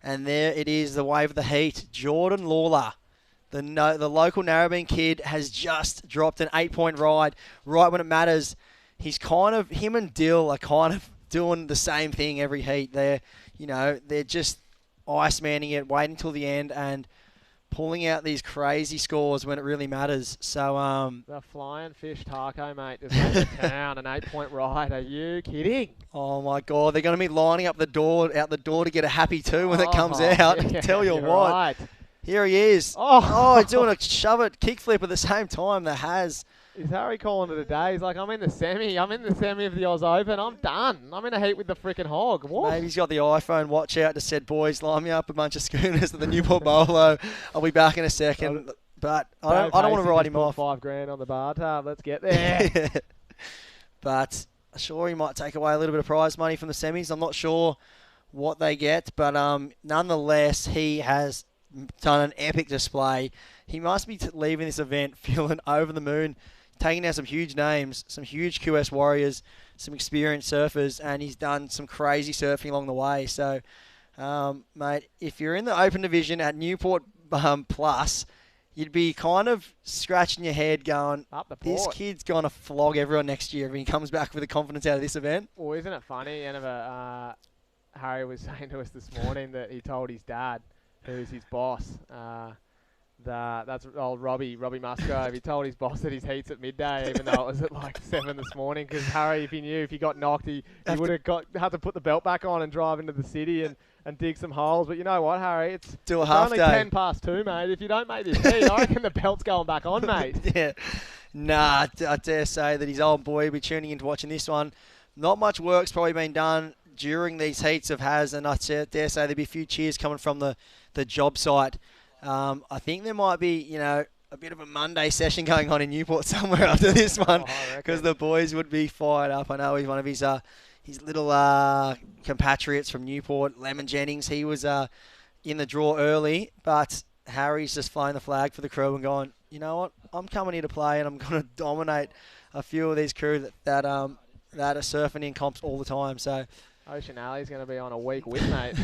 And there it is, the wave of the heat. Jordan Lawler, the local Narrabeen kid, has just dropped an 8-point ride right when it matters. Him and Dill are kind of doing the same thing every heat. They're just ice manning it, waiting till the end, and pulling out these crazy scores when it really matters. So the Flying Fish Taco, mate, just went to town, an 8-point ride. Are you kidding? Oh my God, they're going to be lining up out the door to get a happy 2 when it comes out. Yeah, Tell you what, right. Here he is. Oh, doing a shove it kickflip at the same time. The Has. Is Harry calling it a day? He's like, I'm in the semi of the Oz Open. I'm done. I'm in a heat with the freaking hog. What? Maybe he's got the iPhone watch out, just said, boys, line me up a bunch of schooners at the Newport Bolo. I'll be back in a second. But I don't want to write him off. $5,000 on the bar tab. Let's get there. But sure, he might take away a little bit of prize money from the semis. I'm not sure what they get. But nonetheless, he has done an epic display. He must be leaving this event feeling over the moon, taking down some huge names, some huge QS warriors, some experienced surfers, and he's done some crazy surfing along the way. So, mate, if you're in the open division at Newport Plus, you'd be kind of scratching your head going, this kid's going to flog everyone next year if he comes back with the confidence out of this event. Well, isn't it funny? Harry was saying to us this morning that he told his dad, who's his boss, that's old Robbie Musgrove. He told his boss that his heat's at midday, even though it was at like 7 this morning. Because Harry, if he knew if he got knocked, he would have had to put the belt back on and drive into the city and dig some holes. But you know what, Harry? It's half only day. 10 past 2, mate. If you don't make this heat, I reckon the belt's going back on, mate. Yeah. Nah, I dare say that his old boy will be tuning into watching this one. Not much work's probably been done during these heats of Has, and I dare say there'll be a few cheers coming from the job site. I think there might be, a bit of a Monday session going on in Newport somewhere after this one, because the boys would be fired up. I know he's one of his little compatriots from Newport, Lemon Jennings. He was in the draw early, but Harry's just flying the flag for the crew and going, you know what, I'm coming here to play and I'm going to dominate a few of these crew that are surfing in comps all the time. So Ocean Alley's going to be on a week with, mate.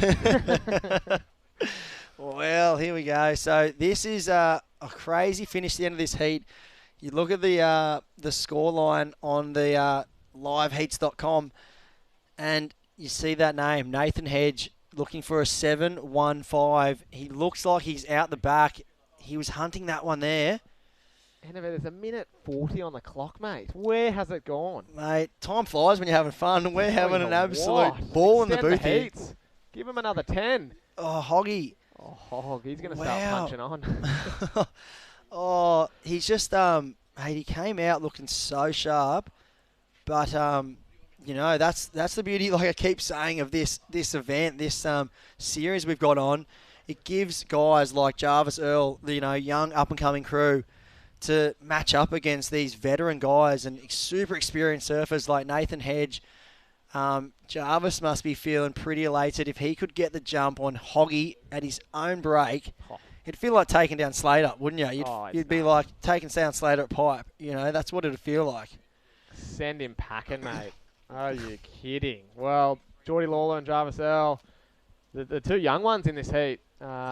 Well, here we go. So this is a crazy finish at the end of this heat. You look at the score line on the liveheats.com and you see that name, Nathan Hedge, looking for a 7.15. He looks like he's out the back. He was hunting that one there. There's a minute 40 on the clock, mate. Where has it gone? Mate, time flies when you're having fun. We're having an absolute ball in the booth here. Give him another 10. Oh, Hoggy. Oh, Hog, he's going to start punching on. Oh, he's just, he came out looking so sharp. But, that's the beauty, like I keep saying, of this event, this series we've got on. It gives guys like Jarvis Earl, the young up-and-coming crew, to match up against these veteran guys and super experienced surfers like Nathan Hedge. Jarvis must be feeling pretty elated if he could get the jump on Hoggy at his own break. It'd feel like taking down Slater, wouldn't you? You'd be like taking down Slater at Pipe. That's what it'd feel like. Send him packing, mate. Are you kidding? Well, Geordie Lawler and Jarvis Earl, the two young ones in this heat.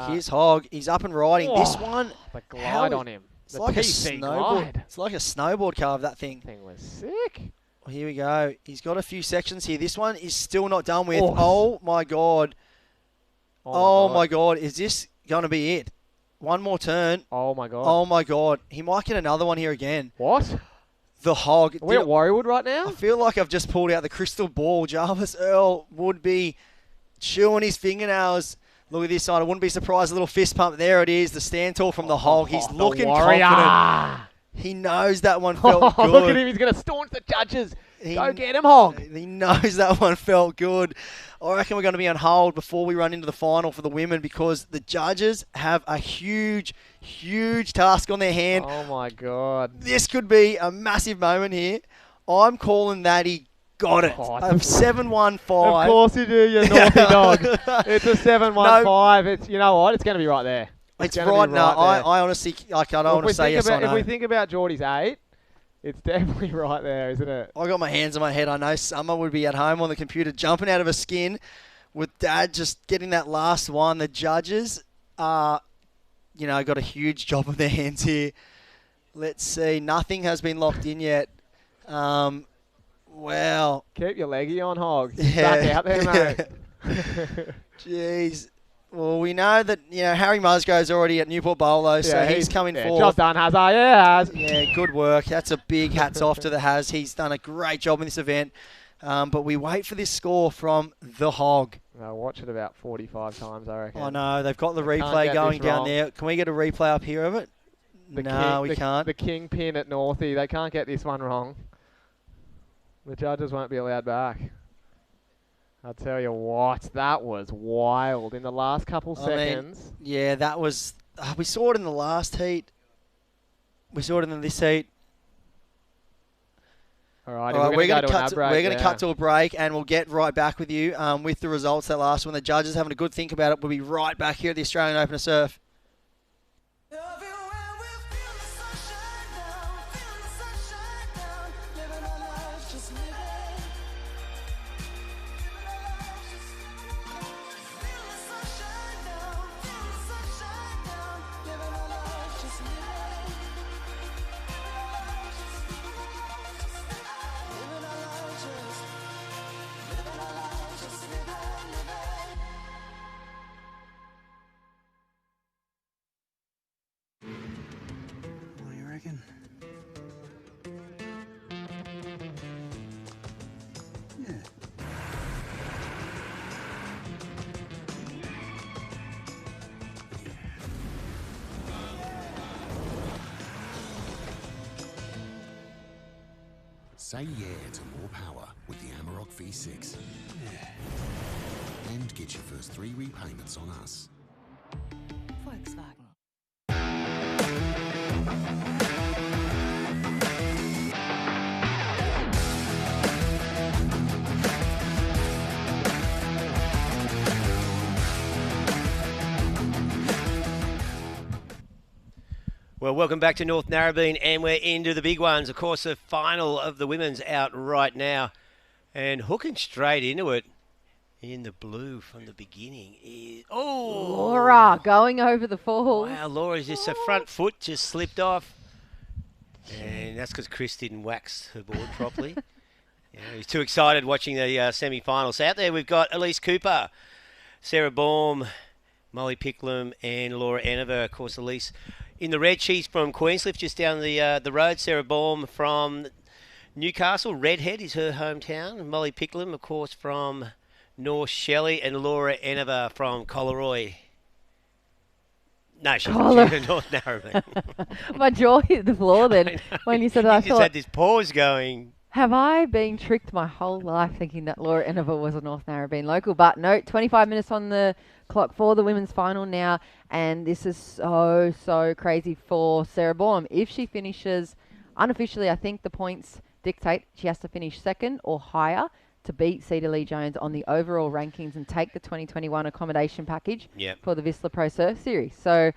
Here's Hog. He's up and riding. Oh, this one, the glide on him. It's like PC a snowboard. glide. It's like a snowboard carve, that thing. Thing was sick. Well, here we go. He's got a few sections here. This one is still not done with. Oh my God. Oh my God. Is this going to be it? One more turn. Oh my God. Oh my God. He might get another one here again. What? The Hog. Are we at Warriewood right now? I feel like I've just pulled out the crystal ball. Jarvis Earl would be chewing his fingernails. Look at this side. I wouldn't be surprised. A little fist pump. There it is. The stand tall from the Hog. He's looking confident. He knows that one felt good. Look at him. He's going to staunch the judges. Go get him, Hog. He knows that one felt good. I reckon we're going to be on hold before we run into the final for the women because the judges have a huge, huge task on their hand. Oh, my God. This could be a massive moment here. I'm calling that he got it. Oh, 7-1-5. Of course you do, you naughty dog. It's a 7-1-5. It's, you know what? It's going to be right there. It's gonna right be now. there. I honestly, I don't want to say yes or no. If we think about Geordie's 8, it's definitely right there, isn't it? I got my hands on my head. I know Summer would be at home on the computer jumping out of her skin with Dad just getting that last one. The judges got a huge job on their hands here. Let's see. Nothing has been locked in yet. Well. Keep your leggy on, Hog. Yeah. Back out there, mate. Jeez. Well, we know that, Harry Musgrove's already at Newport Bolo, so he's coming forth. Job done, Hazard. Yeah, Haz. Yeah, good work. That's a big hats off to the Haz. He's done a great job in this event. But we wait for this score from the Hog. I'll watch it about 45 times, I reckon. I know. They've got the replay going down there. Can we get a replay up here of it? We can't. The kingpin at Northie. They can't get this one wrong. The judges won't be allowed back. I'll tell you what, that was wild in the last couple seconds. Yeah, that was... we saw it in the last heat. We saw it in this heat. All right, we're going to cut to a break, and we'll get right back with you with the results of that last one. The judges having a good think about it. We'll be right back here at the Australian Open of Surf. What do you reckon? Yeah. Say yeah to more power with the Amarok V6. Yeah. And get your first 3 repayments on us. Volkswagen. Well, welcome back to North Narrabeen, and we're into the big ones. Of course, the final of the women's out right now. And hooking straight into it in the blue from the beginning is... Oh! Laura going over the fall. Wow, Laura's just her front foot just slipped off. And that's because Chris didn't wax her board properly. He's too excited watching the semi-finals. Out there we've got Elise Cooper, Sarah Baum, Molly Picklum and Laura Enever. Of course, Elise in the red. She's from Queenscliff, just down the road. Sarah Baum from Newcastle. Redhead is her hometown. And Molly Picklum, of course, from North Shelley. And Laura Enever from Collaroy. No, she's from North Narrabeen. My jaw hit the floor then when you said that. I just had this pause going. Have I been tricked my whole life thinking that Laura Enever was a North Narrabeen local? But no, 25 minutes on the clock for the women's final now. And this is so crazy for Sarah Baum. If she finishes unofficially, I think the points dictate she has to finish second or higher to beat Cedar Lee Jones on the overall rankings and take the 2021 accommodation package for the Whistler Pro Surf Series. So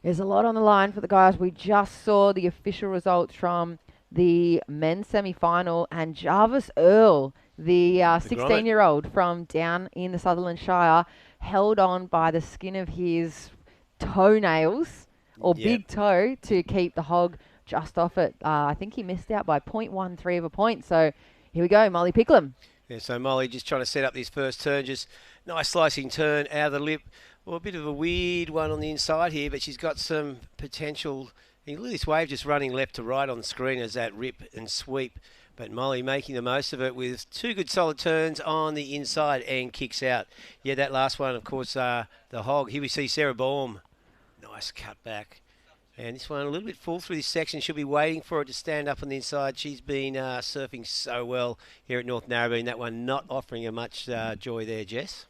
there's a lot on the line for the guys. We just saw the official results from the men's semi-final, and Jarvis Earl, the 16-year-old from down in the Sutherland Shire, held on by the skin of his toenails or big toe to keep the Hog just off it. I think he missed out by 0.13 of a point. So here we go, Molly Picklum. Yeah, so Molly just trying to set up this first turn. Just nice slicing turn out of the lip. Well, a bit of a weird one on the inside here, but she's got some potential. You look at this wave just running left to right on the screen as that rip and sweep. But Molly making the most of it with 2 good solid turns on the inside and kicks out. Yeah, that last one, of course, the Hog. Here we see Sarah Baum. Nice cut back. And this one a little bit full through this section. She'll be waiting for it to stand up on the inside. She's been surfing so well here at North Narrabeen. That one not offering her much joy there, Jess.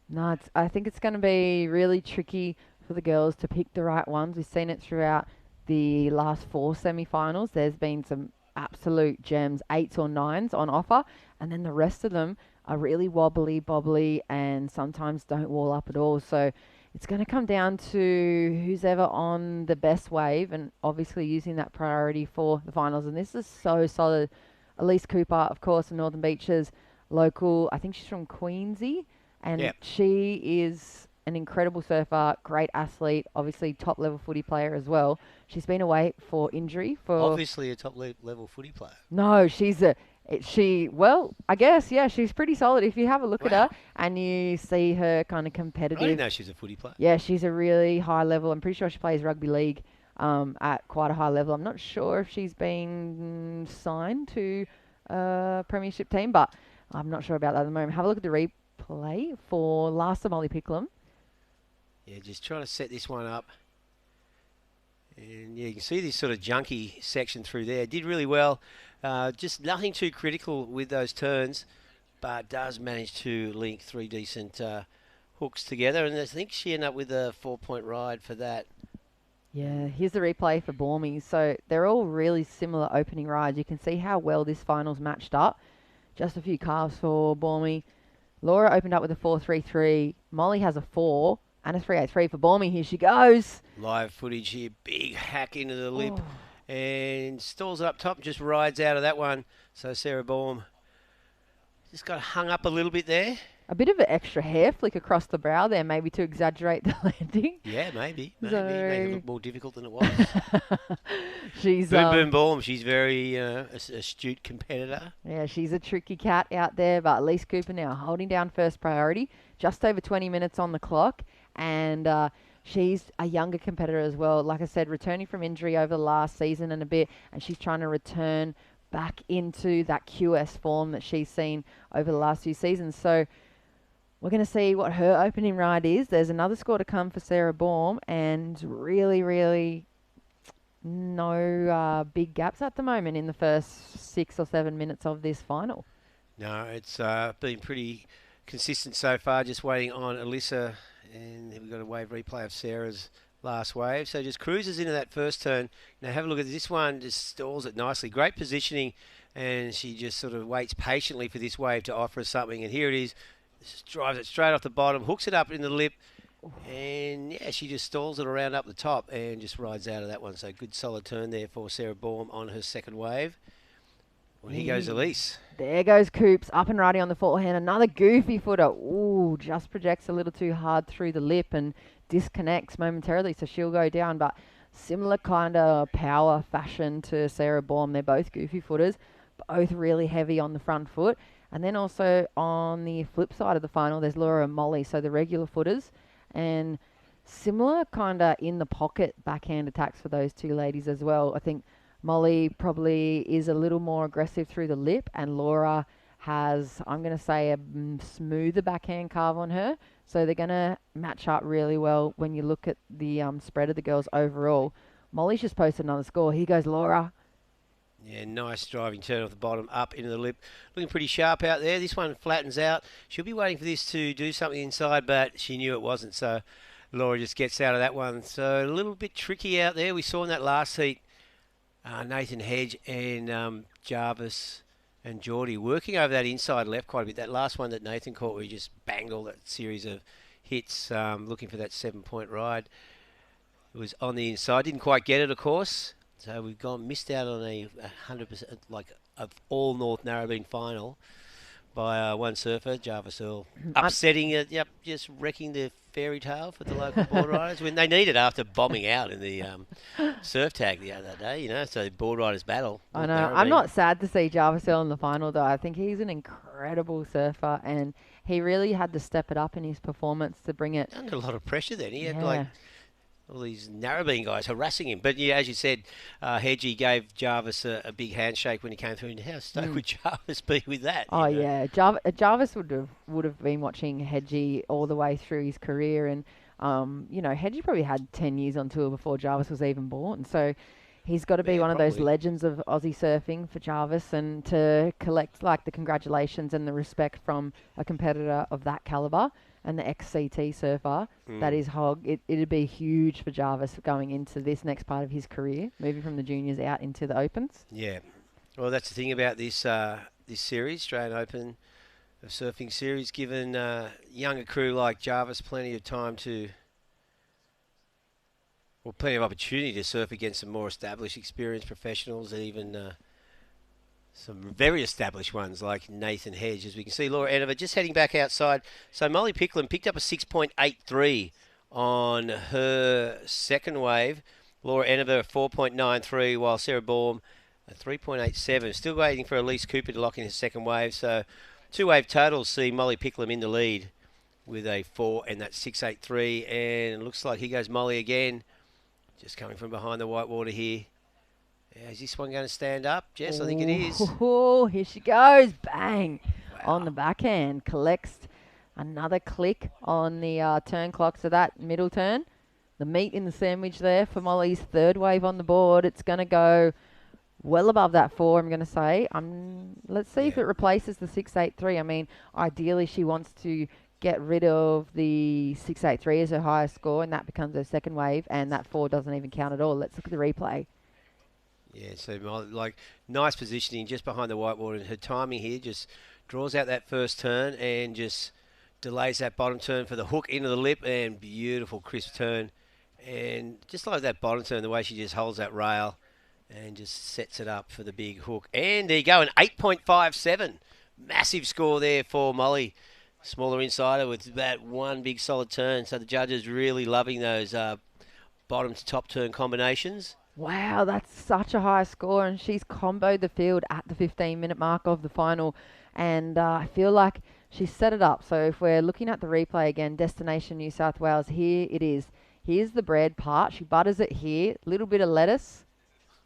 No, I think it's going to be really tricky for the girls to pick the right ones. We've seen it throughout the last 4 semi-finals. There's been some absolute gems, 8s or 9s on offer, and then the rest of them are really wobbly, bobbly, and sometimes don't wall up at all. So it's going to come down to who's ever on the best wave, and obviously using that priority for the finals. And this is so solid. Elise Cooper, of course, in Northern Beaches, local. I think she's from Queensy, and she is an incredible surfer, great athlete, obviously top level footy player as well. She's been away for injury for. Obviously a top level footy player. No, I guess, yeah, she's pretty solid. If you have a look at her and you see her kind of competitive. I didn't know she was a footy player. Yeah, she's a really high level. I'm pretty sure she plays rugby league at quite a high level. I'm not sure if she's been signed to a premiership team, but I'm not sure about that at the moment. Have a look at the replay for Lasta Molly Picklum. Yeah, just trying to set this one up. And yeah, you can see this sort of junky section through there. Did really well. Just nothing too critical with those turns, but does manage to link 3 decent hooks together. And I think she ended up with a 4-point ride for that. Yeah, here's the replay for Bormy. So they're all really similar opening rides. You can see how well this final's matched up. Just a few calves for Bormy. Laura opened up with a 4.33. Molly has a 4 and a 3.83 for Bormy. Here she goes. Live footage here. Big hack into the lip. And stalls it up top and just rides out of that one. So Sarah Baum just got hung up a little bit there. A bit of an extra hair flick across the brow there, maybe to exaggerate the landing. Yeah, maybe. So- Make it look more difficult than it was. She's Boom Baum. She's very astute competitor. Yeah, she's a tricky cat out there, but Elise Cooper now holding down first priority. Just over 20 minutes on the clock, and she's a younger competitor as well. Like I said, returning from injury over the last season and a bit, and she's trying to return back into that QS form that she's seen over the last few seasons. So we're going to see what her opening ride is. There's another score to come for Sarah Baum, and really, really no big gaps at the moment in the first 6 or 7 minutes of this final. No, it's been pretty consistent so far. Just waiting on Alyssa, and we've got a wave replay of Sarah's last wave. So just cruises into that first turn. Now have a look at this one. Just stalls it nicely. Great positioning, and she just sort of waits patiently for this wave to offer us something. And here it is. Just drives it straight off the bottom, hooks it up in the lip, and yeah, she just stalls it around up the top and just rides out of that one. So good solid turn there for Sarah Baum on her second wave. Well, here goes Elise. There goes Coops, up and riding on the forehand. Another goofy footer. Ooh, just projects a little too hard through the lip and disconnects momentarily, so she'll go down. But similar kind of power fashion to Sarah Baum. They're both goofy footers, both really heavy on the front foot. And then also on the flip side of the final, there's Laura and Molly, so the regular footers. And similar kind of in the pocket backhand attacks for those two ladies as well. I think Molly probably is a little more aggressive through the lip, and Laura has, I'm going to say, a smoother backhand carve on her. So they're going to match up really well when you look at the spread of the girls overall. Molly's just posted another score. Here goes Laura. Yeah, nice driving turn off the bottom, up into the lip. Looking pretty sharp out there. This one flattens out. She'll be waiting for this to do something inside, but she knew it wasn't, so Laura just gets out of that one. So a little bit tricky out there. We saw in that last heat, Nathan Hedge and Jarvis and Geordie working over that inside left quite a bit. That last one that Nathan caught, where he just banged all that series of hits, looking for that 7-point ride. It was on the inside. Didn't quite get it, of course. So we've missed out on a 100%, like, of all North Narrabeen final by one surfer, Jarvis Earl. Upsetting it, just wrecking the fairy tale for the local board riders when they need it after bombing out in the surf tag the other day, so the board riders battle. I know. I'm not sad to see Jarvis Earl in the final, though. I think he's an incredible surfer, and he really had to step it up in his performance to bring it. Under a lot of pressure then. He had, all these Narrabeen guys harassing him. But, yeah, as you said, Hedgie gave Jarvis a big handshake when he came through. And how stoked would Jarvis be with that? Oh, yeah. Jarvis would have been watching Hedgie all the way through his career. And, Hedgie probably had 10 years on tour before Jarvis was even born. So he's got to be one of those legends of Aussie surfing for Jarvis, and to collect, the congratulations and the respect from a competitor of that calibre. And the ex-CT surfer, that is Hog, it'd be huge for Jarvis going into this next part of his career, moving from the juniors out into the opens. Yeah. Well, that's the thing about this this series, Australian Open of Surfing series, given younger crew like Jarvis plenty of time to, well, plenty of opportunity to surf against some more established, experienced professionals, and even some very established ones like Nathan Hedge. As we can see, Laura Enover just heading back outside. So Molly Picklum picked up a 6.83 on her second wave. Laura Enover 4.93, while Sarah Baum a 3.87. Still waiting for Elise Cooper to lock in his second wave. So two-wave totals see Molly Picklum in the lead with a 4 and that 6.83. And it looks like here goes Molly again, just coming from behind the whitewater here. Is this one going to stand up? Jess, I think it is. Oh, here she goes. Bang. Wow. On the backhand. Collects another click on the turn clock. So that middle turn, the meat in the sandwich there for Molly's third wave on the board. It's going to go well above that 4, I'm going to say. Let's see if it replaces the 6.83. I mean, ideally she wants to get rid of the 6.83 as her highest score, and that becomes her second wave, and that 4 doesn't even count at all. Let's look at the replay. Yeah, so like nice positioning just behind the whitewater, and her timing here just draws out that first turn and just delays that bottom turn for the hook into the lip, and beautiful crisp turn. And just like that bottom turn, the way she just holds that rail and just sets it up for the big hook. And there you go, an 8.57. Massive score there for Molly. Smaller insider with that one big solid turn. So the judges really loving those bottom to top turn combinations. Wow, that's such a high score, and she's comboed the field at the 15-minute mark of the final, and I feel like she's set it up. So if we're looking at the replay again, Destination New South Wales, here it is. Here's the bread part. She butters it here, little bit of lettuce,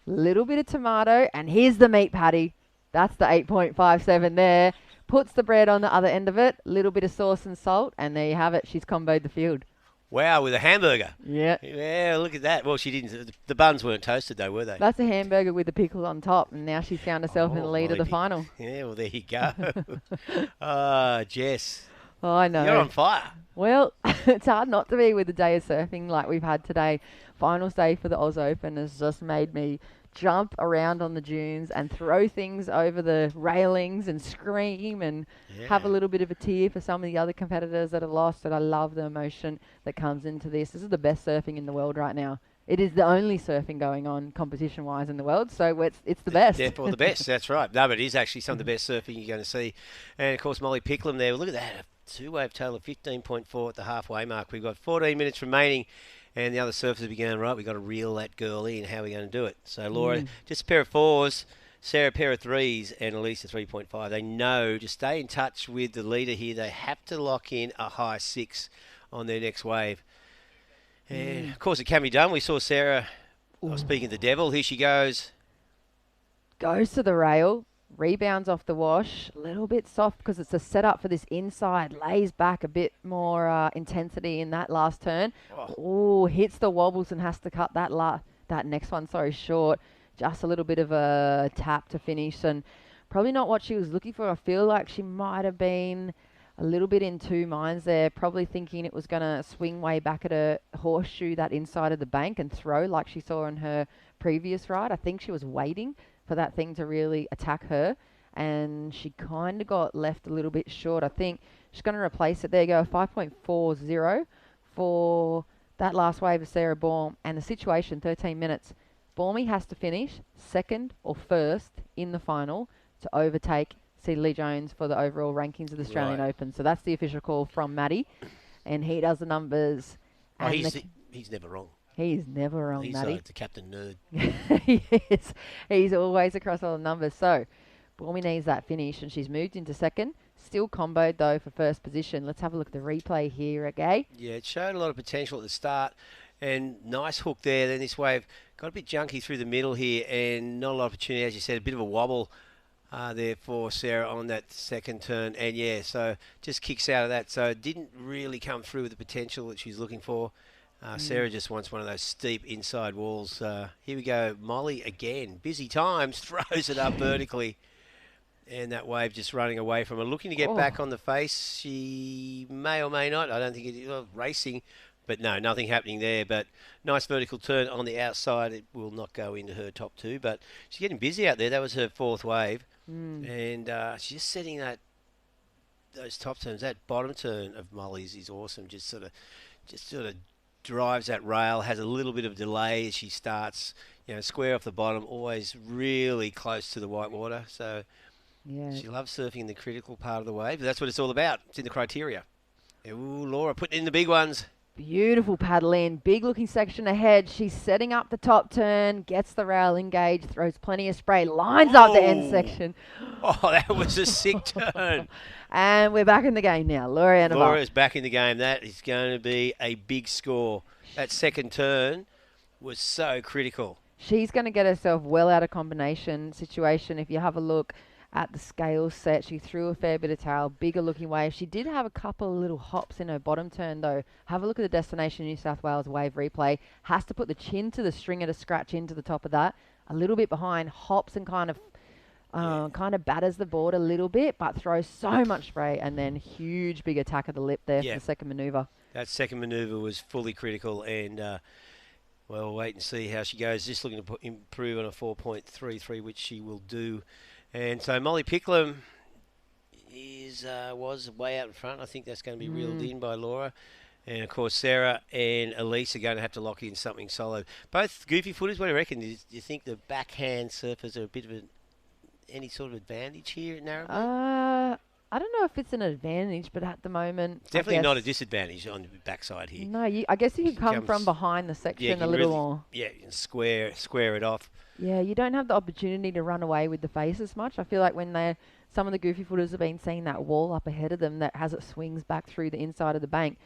little bit of tomato, and here's the meat patty. That's the 8.57 there. Puts the bread on the other end of it, little bit of sauce and salt, and there you have it. She's comboed the field. Wow, with a hamburger. Yeah. Yeah, look at that. Well, she didn't. The buns weren't toasted, though, were they? That's a hamburger with the pickle on top, and now she's found herself in the lead of the final. Yeah, well, there you go. Jess. Oh, I know. You're on fire. Well, it's hard not to be with the day of surfing like we've had today. Finals day for the Oz Open has just made me jump around on the dunes and throw things over the railings and scream and have a little bit of a tear for some of the other competitors that have lost. And I love the emotion that comes into this. This is the best surfing in the world right now. It is the only surfing going on competition-wise in the world, so it's the best. Therefore the best, that's right. No, but it is actually some of the best surfing you're going to see. And, of course, Molly Picklum there. Well, look at that, a two-wave total of 15.4 at the halfway mark. We've got 14 minutes remaining. And the other surfers are going, right, we've got to reel that girl in. How are we going to do it? So, Laura, just a pair of 4s, Sarah a pair of 3s, and Elise a 3.5. They know to stay in touch with the leader here, they have to lock in a high 6 on their next wave. And, of course, it can be done. We saw Sarah, speaking of the devil, here she goes. Goes to the rail. Rebounds off the wash, a little bit soft because it's a setup for this inside, lays back a bit more intensity in that last turn. Oh, hits the wobbles and has to cut that next one short. Just a little bit of a tap to finish, and probably not what she was looking for. I feel like she might have been a little bit in two minds there, probably thinking it was going to swing way back at a horseshoe that inside of the bank and throw like she saw in her previous ride. I think she was waiting for that thing to really attack her, and she kind of got left a little bit short. I think she's going to replace it. There you go, 5.40 for that last wave of Sarah Baum, and the situation, 13 minutes. Baumie has to finish second or first in the final to overtake C. Lee Jones for the overall rankings of the Australian Open. So that's the official call from Matty, and he does the numbers. Oh, he's never wrong. He's never wrong, Matty. He's the captain nerd. He is. He's always across all the numbers. So, Baumie needs that finish, and she's moved into second. Still comboed, though, for first position. Let's have a look at the replay here, okay? Yeah, it showed a lot of potential at the start, and nice hook there. Then this wave got a bit junky through the middle here, and not a lot of opportunity, as you said, a bit of a wobble there for Sarah on that second turn. And, yeah, so just kicks out of that. So it didn't really come through with the potential that she's looking for. Sarah just wants one of those steep inside walls. Here we go. Molly again. Busy times. Throws it up vertically. And that wave just running away from her. Looking to get back on the face. She may or may not. I don't think it is. Racing. But no, nothing happening there. But nice vertical turn on the outside. It will not go into her top two. But she's getting busy out there. That was her fourth wave. And she's just setting those top turns. That bottom turn of Molly's is awesome. Just sort of drives that rail, has a little bit of delay as she starts, square off the bottom, always really close to the white water. So she loves surfing in the critical part of the wave. That's what it's all about. It's in the criteria. Ooh, Laura putting in the big ones. Beautiful paddle in, big looking section ahead. She's setting up the top turn, gets the rail engaged, throws plenty of spray, lines up the end section. Oh, that was a sick turn. And we're back in the game now. Laura Anova. Laura is back in the game. That is going to be a big score. That second turn was so critical. She's going to get herself well out of combination situation. If you have a look at the scales set, she threw a fair bit of tail, bigger looking wave. She did have a couple of little hops in her bottom turn though. Have a look at the Destination New South Wales wave replay. Has to put the chin to the stringer to scratch into the top of that. A little bit behind, hops and kind of batters the board a little bit, but throws so much spray, and then huge big attack of the lip there for the second manoeuvre. That second manoeuvre was fully critical, and we'll wait and see how she goes. Just looking to improve on a 4.33, which she will do. And so Molly Picklum was way out in front. I think that's going to be reeled in by Laura. And, of course, Sarah and Elise are going to have to lock in something solid. Both goofy footers, what do you reckon? Do you think the backhand surfers are a bit of any sort of advantage here at Narrabeen? I don't know if it's an advantage, but at the moment... Definitely not a disadvantage on the backside here. No, I guess you can come from behind the section a little more. Yeah, and square it off. Yeah, you don't have the opportunity to run away with the face as much. I feel like when some of the goofy footers have been seeing that wall up ahead of them that has it swings back through the inside of the bank,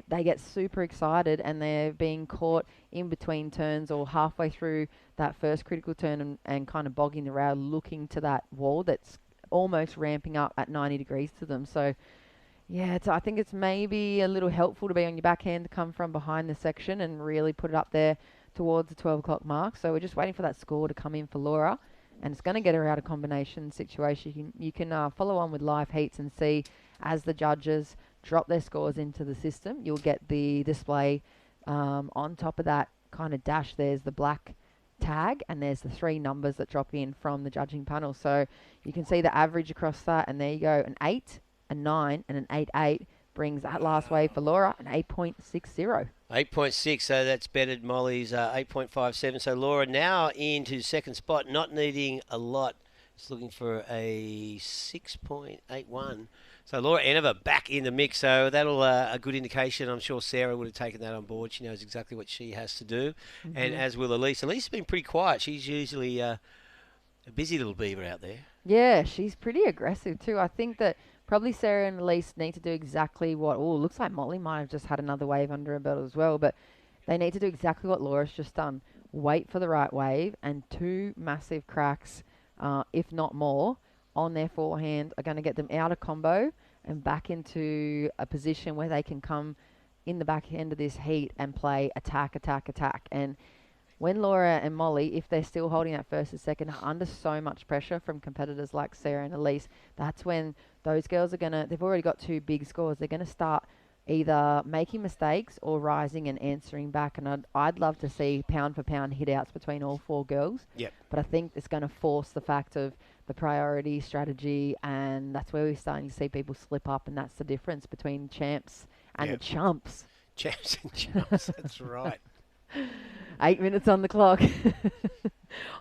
they get super excited and they're being caught in between turns or halfway through that first critical turn and kind of bogging the rail, looking to that wall that's almost ramping up at 90 degrees to them. So, yeah, I think it's maybe a little helpful to be on your backhand to come from behind the section and really put it up there towards the 12 o'clock mark. So we're just waiting for that score to come in for Laura, and it's going to get her out of combination situation. You can follow on with live heats and see as the judges drop their scores into the system, you'll get the display on top of that kind of dash. There's the black tag and there's the 3 numbers that drop in from the judging panel. So you can see the average across that, and there you go, an 8, a 9 and an 8.8 brings that last wave for Laura an 8.60. 8.6, so that's bettered Molly's 8.57. So Laura now into second spot, not needing a lot. It's looking for a 6.81. So Laura Enova back in the mix, so that'll a good indication. I'm sure Sarah would have taken that on board. She knows exactly what she has to do, and as will Elise. Elise has been pretty quiet. She's usually a busy little beaver out there. Yeah, she's pretty aggressive too. I think that probably Sarah and Elise need to do exactly what... Oh, looks like Molly might have just had another wave under her belt as well, but they need to do exactly what Laura's just done. Wait for the right wave, and 2 massive cracks, if not more, on their forehand are going to get them out of combo and back into a position where they can come in the back end of this heat and play attack, attack, attack. And when Laura and Molly, if they're still holding that first and second under so much pressure from competitors like Sarah and Elise, that's when those girls are going to, they've already got 2 big scores. They're going to start either making mistakes or rising and answering back. And I'd love to see pound for pound hit outs between all 4 girls. Yep. But I think it's going to force the fact of the priority strategy, and that's where we're starting to see people slip up, and that's the difference between champs and the chumps. Champs and chumps, that's right. 8 minutes on the clock.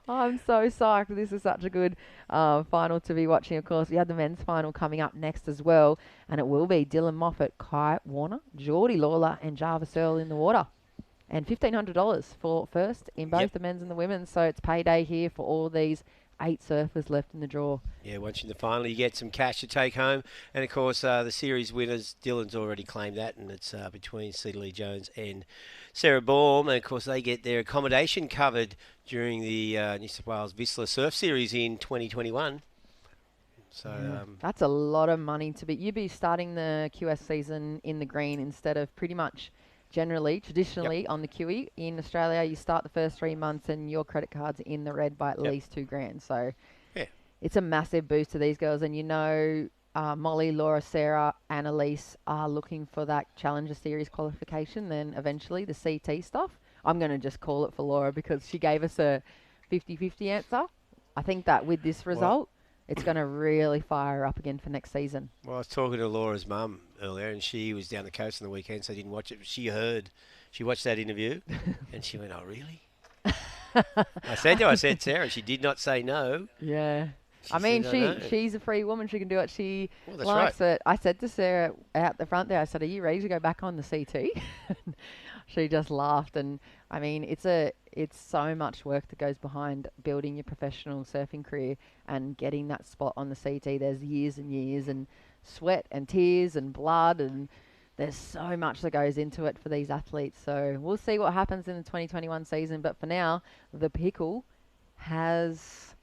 I'm so psyched. This is such a good final to be watching. Of course, we have the men's final coming up next as well, and it will be Dylan Moffat, Kai Warner, Geordie Lawler, and Jarvis Earl in the water. And $1,500 for first in both the men's and the women's. So it's payday here for all these 8 surfers left in the draw. Yeah, once you're in the final, you get some cash to take home. And, of course, the series winners, Dylan's already claimed that, and it's between Cedar Lee Jones and Sarah Baum. And, of course, they get their accommodation covered during the New South Wales Whistler Surf Series in 2021. So that's a lot of money to be. You'd be starting the QS season in the green instead of pretty much traditionally on the QE in Australia. You start the first 3 months and your credit card's in the red by at least $2,000. So it's a massive boost to these girls. And Molly, Laura, Sarah, and Elise are looking for that Challenger Series qualification, then eventually the CT stuff. I'm going to just call it for Laura because she gave us a 50-50 answer. I think that with this result, it's going to really fire her up again for next season. Well, I was talking to Laura's mum earlier, and she was down the coast on the weekend, so I didn't watch it. But she watched that interview, and she went, "Oh, really?" I said, Sarah, she did not say no. Yeah. She I mean, said, "I know." she's a free woman. She can do what she that's likes. right. It. I said to Sarah out the front there, I said, "Are you ready to go back on the CT?" She just laughed, and I mean, it's so much work that goes behind building your professional surfing career and getting that spot on the CT. There's years and years and sweat and tears and blood, and there's so much that goes into it for these athletes. So we'll see what happens in the 2021 season. But for now, the Pickle has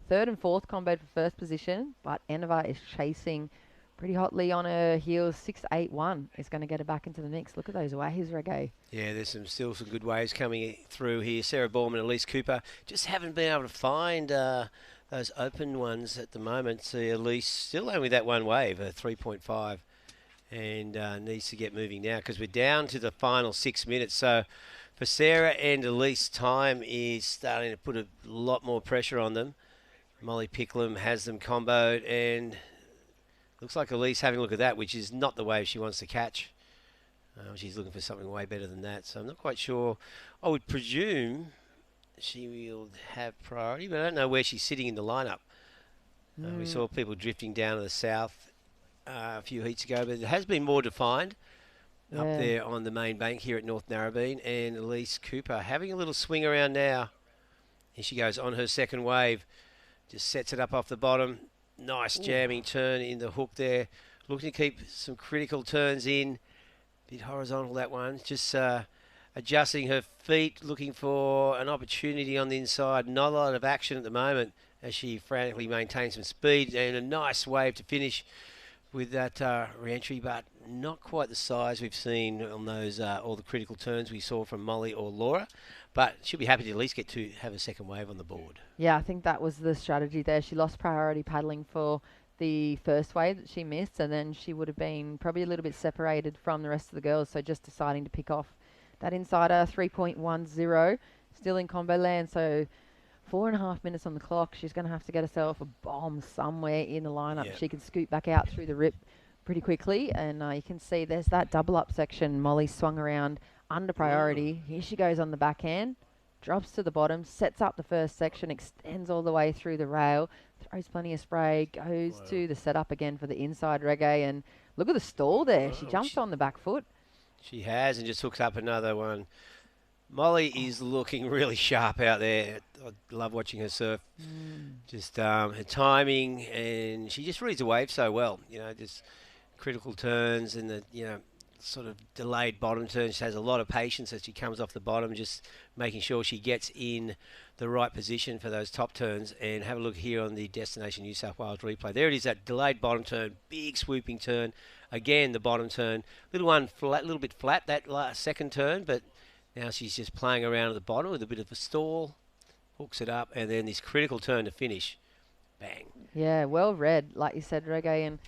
third and fourth comboed for first position, but Enova is chasing pretty hotly on her heels. 6-8-1 is going to get her back into the mix. Look at those waves, Reggae. Yeah, there's still some good waves coming through here. Sarah Ballman and Elise Cooper just haven't been able to find those open ones at the moment. See, Elise still only that one wave, a 3.5, and needs to get moving now because we're down to the final 6 minutes. So for Sarah and Elise, time is starting to put a lot more pressure on them. Molly Picklum has them comboed, and looks like Elise having a look at that, which is not the wave she wants to catch. She's looking for something way better than that, so I'm not quite sure. I would presume she will have priority, but I don't know where she's sitting in the lineup. We saw people drifting down to the south a few heats ago, but it has been more defined up there on the main bank here at North Narrabeen. And Elise Cooper having a little swing around now. Here she goes on her second wave. Just sets it up off the bottom. Nice jamming turn in the hook there. Looking to keep some critical turns in. Bit horizontal, that one. Just adjusting her feet, looking for an opportunity on the inside. Not a lot of action at the moment as she frantically maintains some speed. And a nice wave to finish with that re-entry, but not quite the size we've seen on those all the critical turns we saw from Molly or Laura. But she'll be happy to at least get to have a second wave on the board. Yeah, I think that was the strategy there. She lost priority paddling for the first wave that she missed, and then she would have been probably a little bit separated from the rest of the girls, so just deciding to pick off that insider. 3.10, still in combo land, so 4.5 minutes on the clock. She's going to have to get herself a bomb somewhere in the lineup. Yep. She can scoot back out through the rip pretty quickly, and you can see there's that double up section. Molly swung around under priority. Here she goes on the backhand, drops to the bottom, sets up the first section, extends all the way through the rail, throws plenty of spray, goes to the setup again for the inside Reggae, and look at the stall there. She jumps on the back foot. She has, and just hooks up another one. Molly is looking really sharp out there. I love watching her surf. Just her timing, and she just reads the wave so well. You know, just critical turns and the, sort of delayed bottom turn. She has a lot of patience as she comes off the bottom, just making sure she gets in the right position for those top turns. And have a look here on the Destination New South Wales replay. There it is, that delayed bottom turn, big swooping turn. Again, the bottom turn, little bit flat that last second turn, but now she's just playing around at the bottom with a bit of a stall, hooks it up, and then this critical turn to finish. Bang. Yeah, well read, like you said, Reggae, and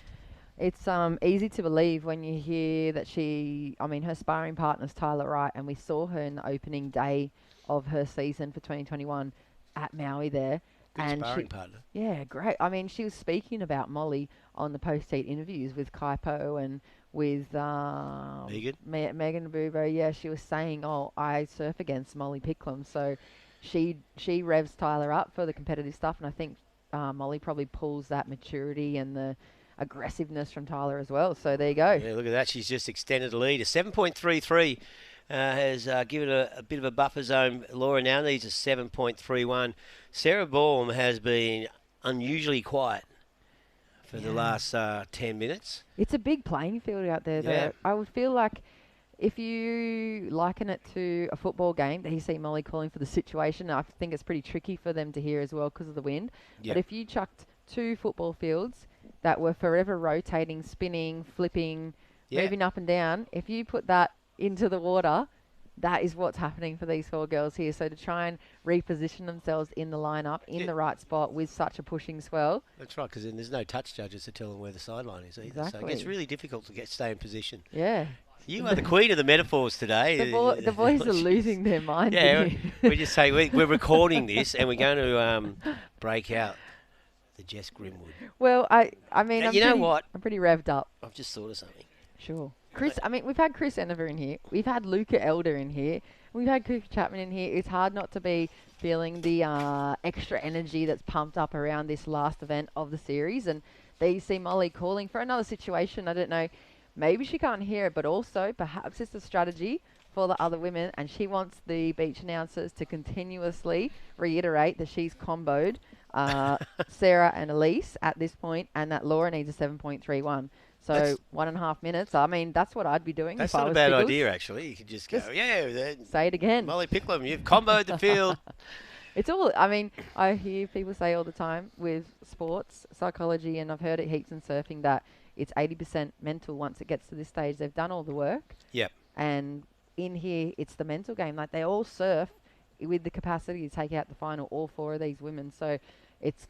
it's easy to believe when you hear that her sparring partner's Tyler Wright, and we saw her in the opening day of her season for 2021 at Maui there. Good sparring partner. Yeah, great. I mean, she was speaking about Molly on the post-heat interviews with Kaipo and with Megan Abubo. Yeah, she was saying, I surf against Molly Picklum. So she revs Tyler up for the competitive stuff, and I think Molly probably pulls that maturity and the aggressiveness from Tyler as well. So there you go. Yeah, look at that. She's just extended the lead. A 7.33 has given a bit of a buffer zone. Laura now needs a 7.31. Sarah Baum has been unusually quiet for the last 10 minutes. It's a big playing field out there, though. Yeah. I would feel like if you liken it to a football game, that you see Molly calling for the situation, I think it's pretty tricky for them to hear as well because of the wind. Yep. But if you chucked 2 football fields that were forever rotating, spinning, flipping, moving up and down, if you put that into the water, that is what's happening for these 4 girls here. So to try and reposition themselves in the lineup, in the right spot with such a pushing swell. That's right, because then there's no touch judges to tell them where the sideline is either. Exactly. So it gets really difficult to stay in position. Yeah. You are the queen of the metaphors today. The boys are losing their mind. Yeah, we just say we're recording this and we're going to break out the Jess Grimwood. Well, I mean, now, you know what? I'm pretty revved up. I've just thought of something. Sure. Chris, I mean, we've had Chris Enever in here. We've had Luca Elder in here. We've had Cooper Chapman in here. It's hard not to be feeling the extra energy that's pumped up around this last event of the series. And there you see Molly calling for another situation. I don't know. Maybe she can't hear it, but also perhaps it's a strategy for the other women. And she wants the beach announcers to continuously reiterate that she's comboed Sarah and Elise at this point, and that Laura needs a 7.31. So that's 1.5 minutes. I mean, that's what I'd be doing. That's if not I was a bad Pickles. idea, actually. You could just go, say it again. Molly Picklum, you've comboed the field. It's all, I mean, I hear people say all the time with sports psychology, and I've heard it heaps in surfing, that it's 80% mental once it gets to this stage. They've done all the work. Yep. And in here, it's the mental game. Like, they all surf with the capacity to take out the final, all 4 of these women. So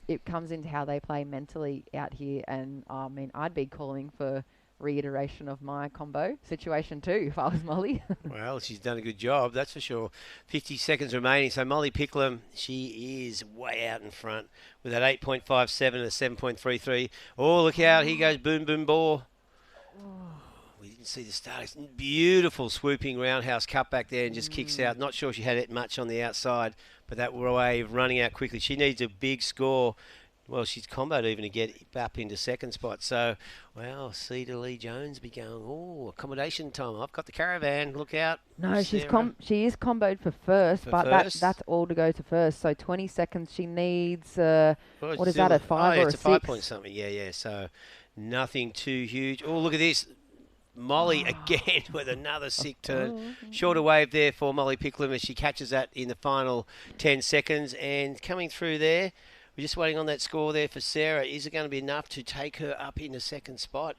it comes into how they play mentally out here. And I mean, I'd be calling for reiteration of my combo situation too if I was Molly. Well, she's done a good job, that's for sure. 50 seconds remaining. So Molly Picklum, she is way out in front with that 8.57 and a 7.33. Oh, look out. Here goes Boom Boom Ball. We didn't see the start. It's beautiful swooping roundhouse cut back there and just kicks out. Not sure she had it much on the outside, but that wave running out quickly. She needs a big score. Well, she's comboed even to get up into second spot. So, well, Cedar Lee Jones be going, oh, accommodation time. I've got the caravan. Look out. No, she is comboed for first, but that's all to go to first. So 20 seconds. She needs, what is that, a 5 or a 6? It's a 5 point something. Yeah. So nothing too huge. Oh, look at this. Molly again with another sick turn. Shorter wave there for Molly Picklum as she catches that in the final 10 seconds. And coming through there, we're just waiting on that score there for Sarah. Is it going to be enough to take her up in the second spot?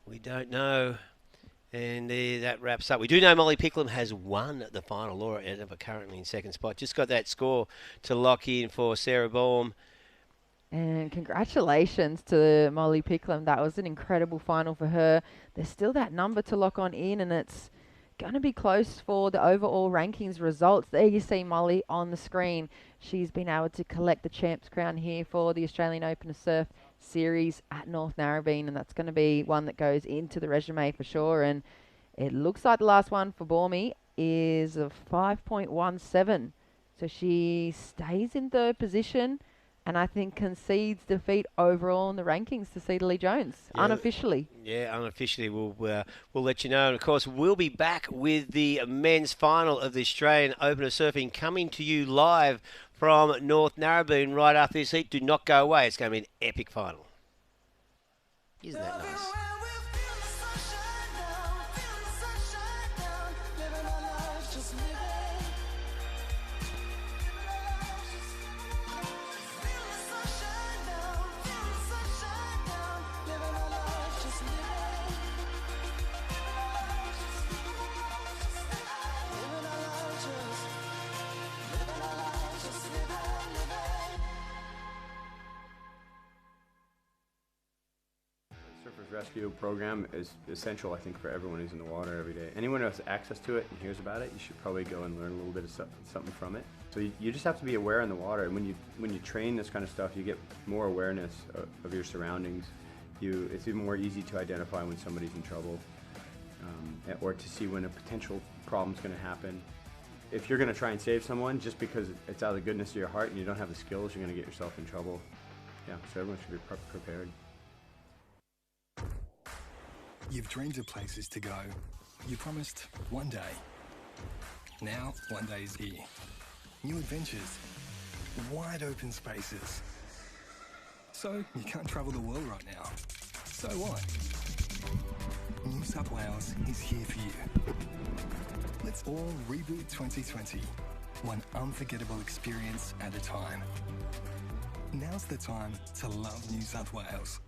We don't know. And there that wraps up. We do know Molly Picklum has won the final. Laura Enever currently in second spot. Just got that score to lock in for Sarah Baum. And congratulations to Molly Picklum. That was an incredible final for her. There's still that number to lock on in, and it's going to be close for the overall rankings results. There you see Molly on the screen. She's been able to collect the champ's crown here for the Australian Open of Surf series at North Narrabeen, and that's going to be one that goes into the resume for sure. And it looks like the last one for Baumie is a 5.17. So she stays in third position, and I think concedes defeat overall in the rankings to Cedar Lee Jones, unofficially. Yeah, unofficially. We'll let you know. And, of course, we'll be back with the men's final of the Australian Open of Surfing coming to you live from North Narrabeen right after this heat. Do not go away. It's going to be an epic final. Isn't that nice? Rescue program is essential, I think, for everyone who's in the water every day. Anyone who has access to it and hears about it, you should probably go and learn a little bit of something from it. So you just have to be aware in the water, and when you train this kind of stuff, you get more awareness of your surroundings. It's even more easy to identify when somebody's in trouble, or to see when a potential problem's going to happen. If you're going to try and save someone just because it's out of the goodness of your heart and you don't have the skills, you're going to get yourself in trouble. Yeah, so everyone should be prepared. You've dreamed of places to go. You promised one day. Now, one day is here. New adventures. Wide open spaces. So, you can't travel the world right now. So what? New South Wales is here for you. Let's all reboot 2020. One unforgettable experience at a time. Now's the time to love New South Wales.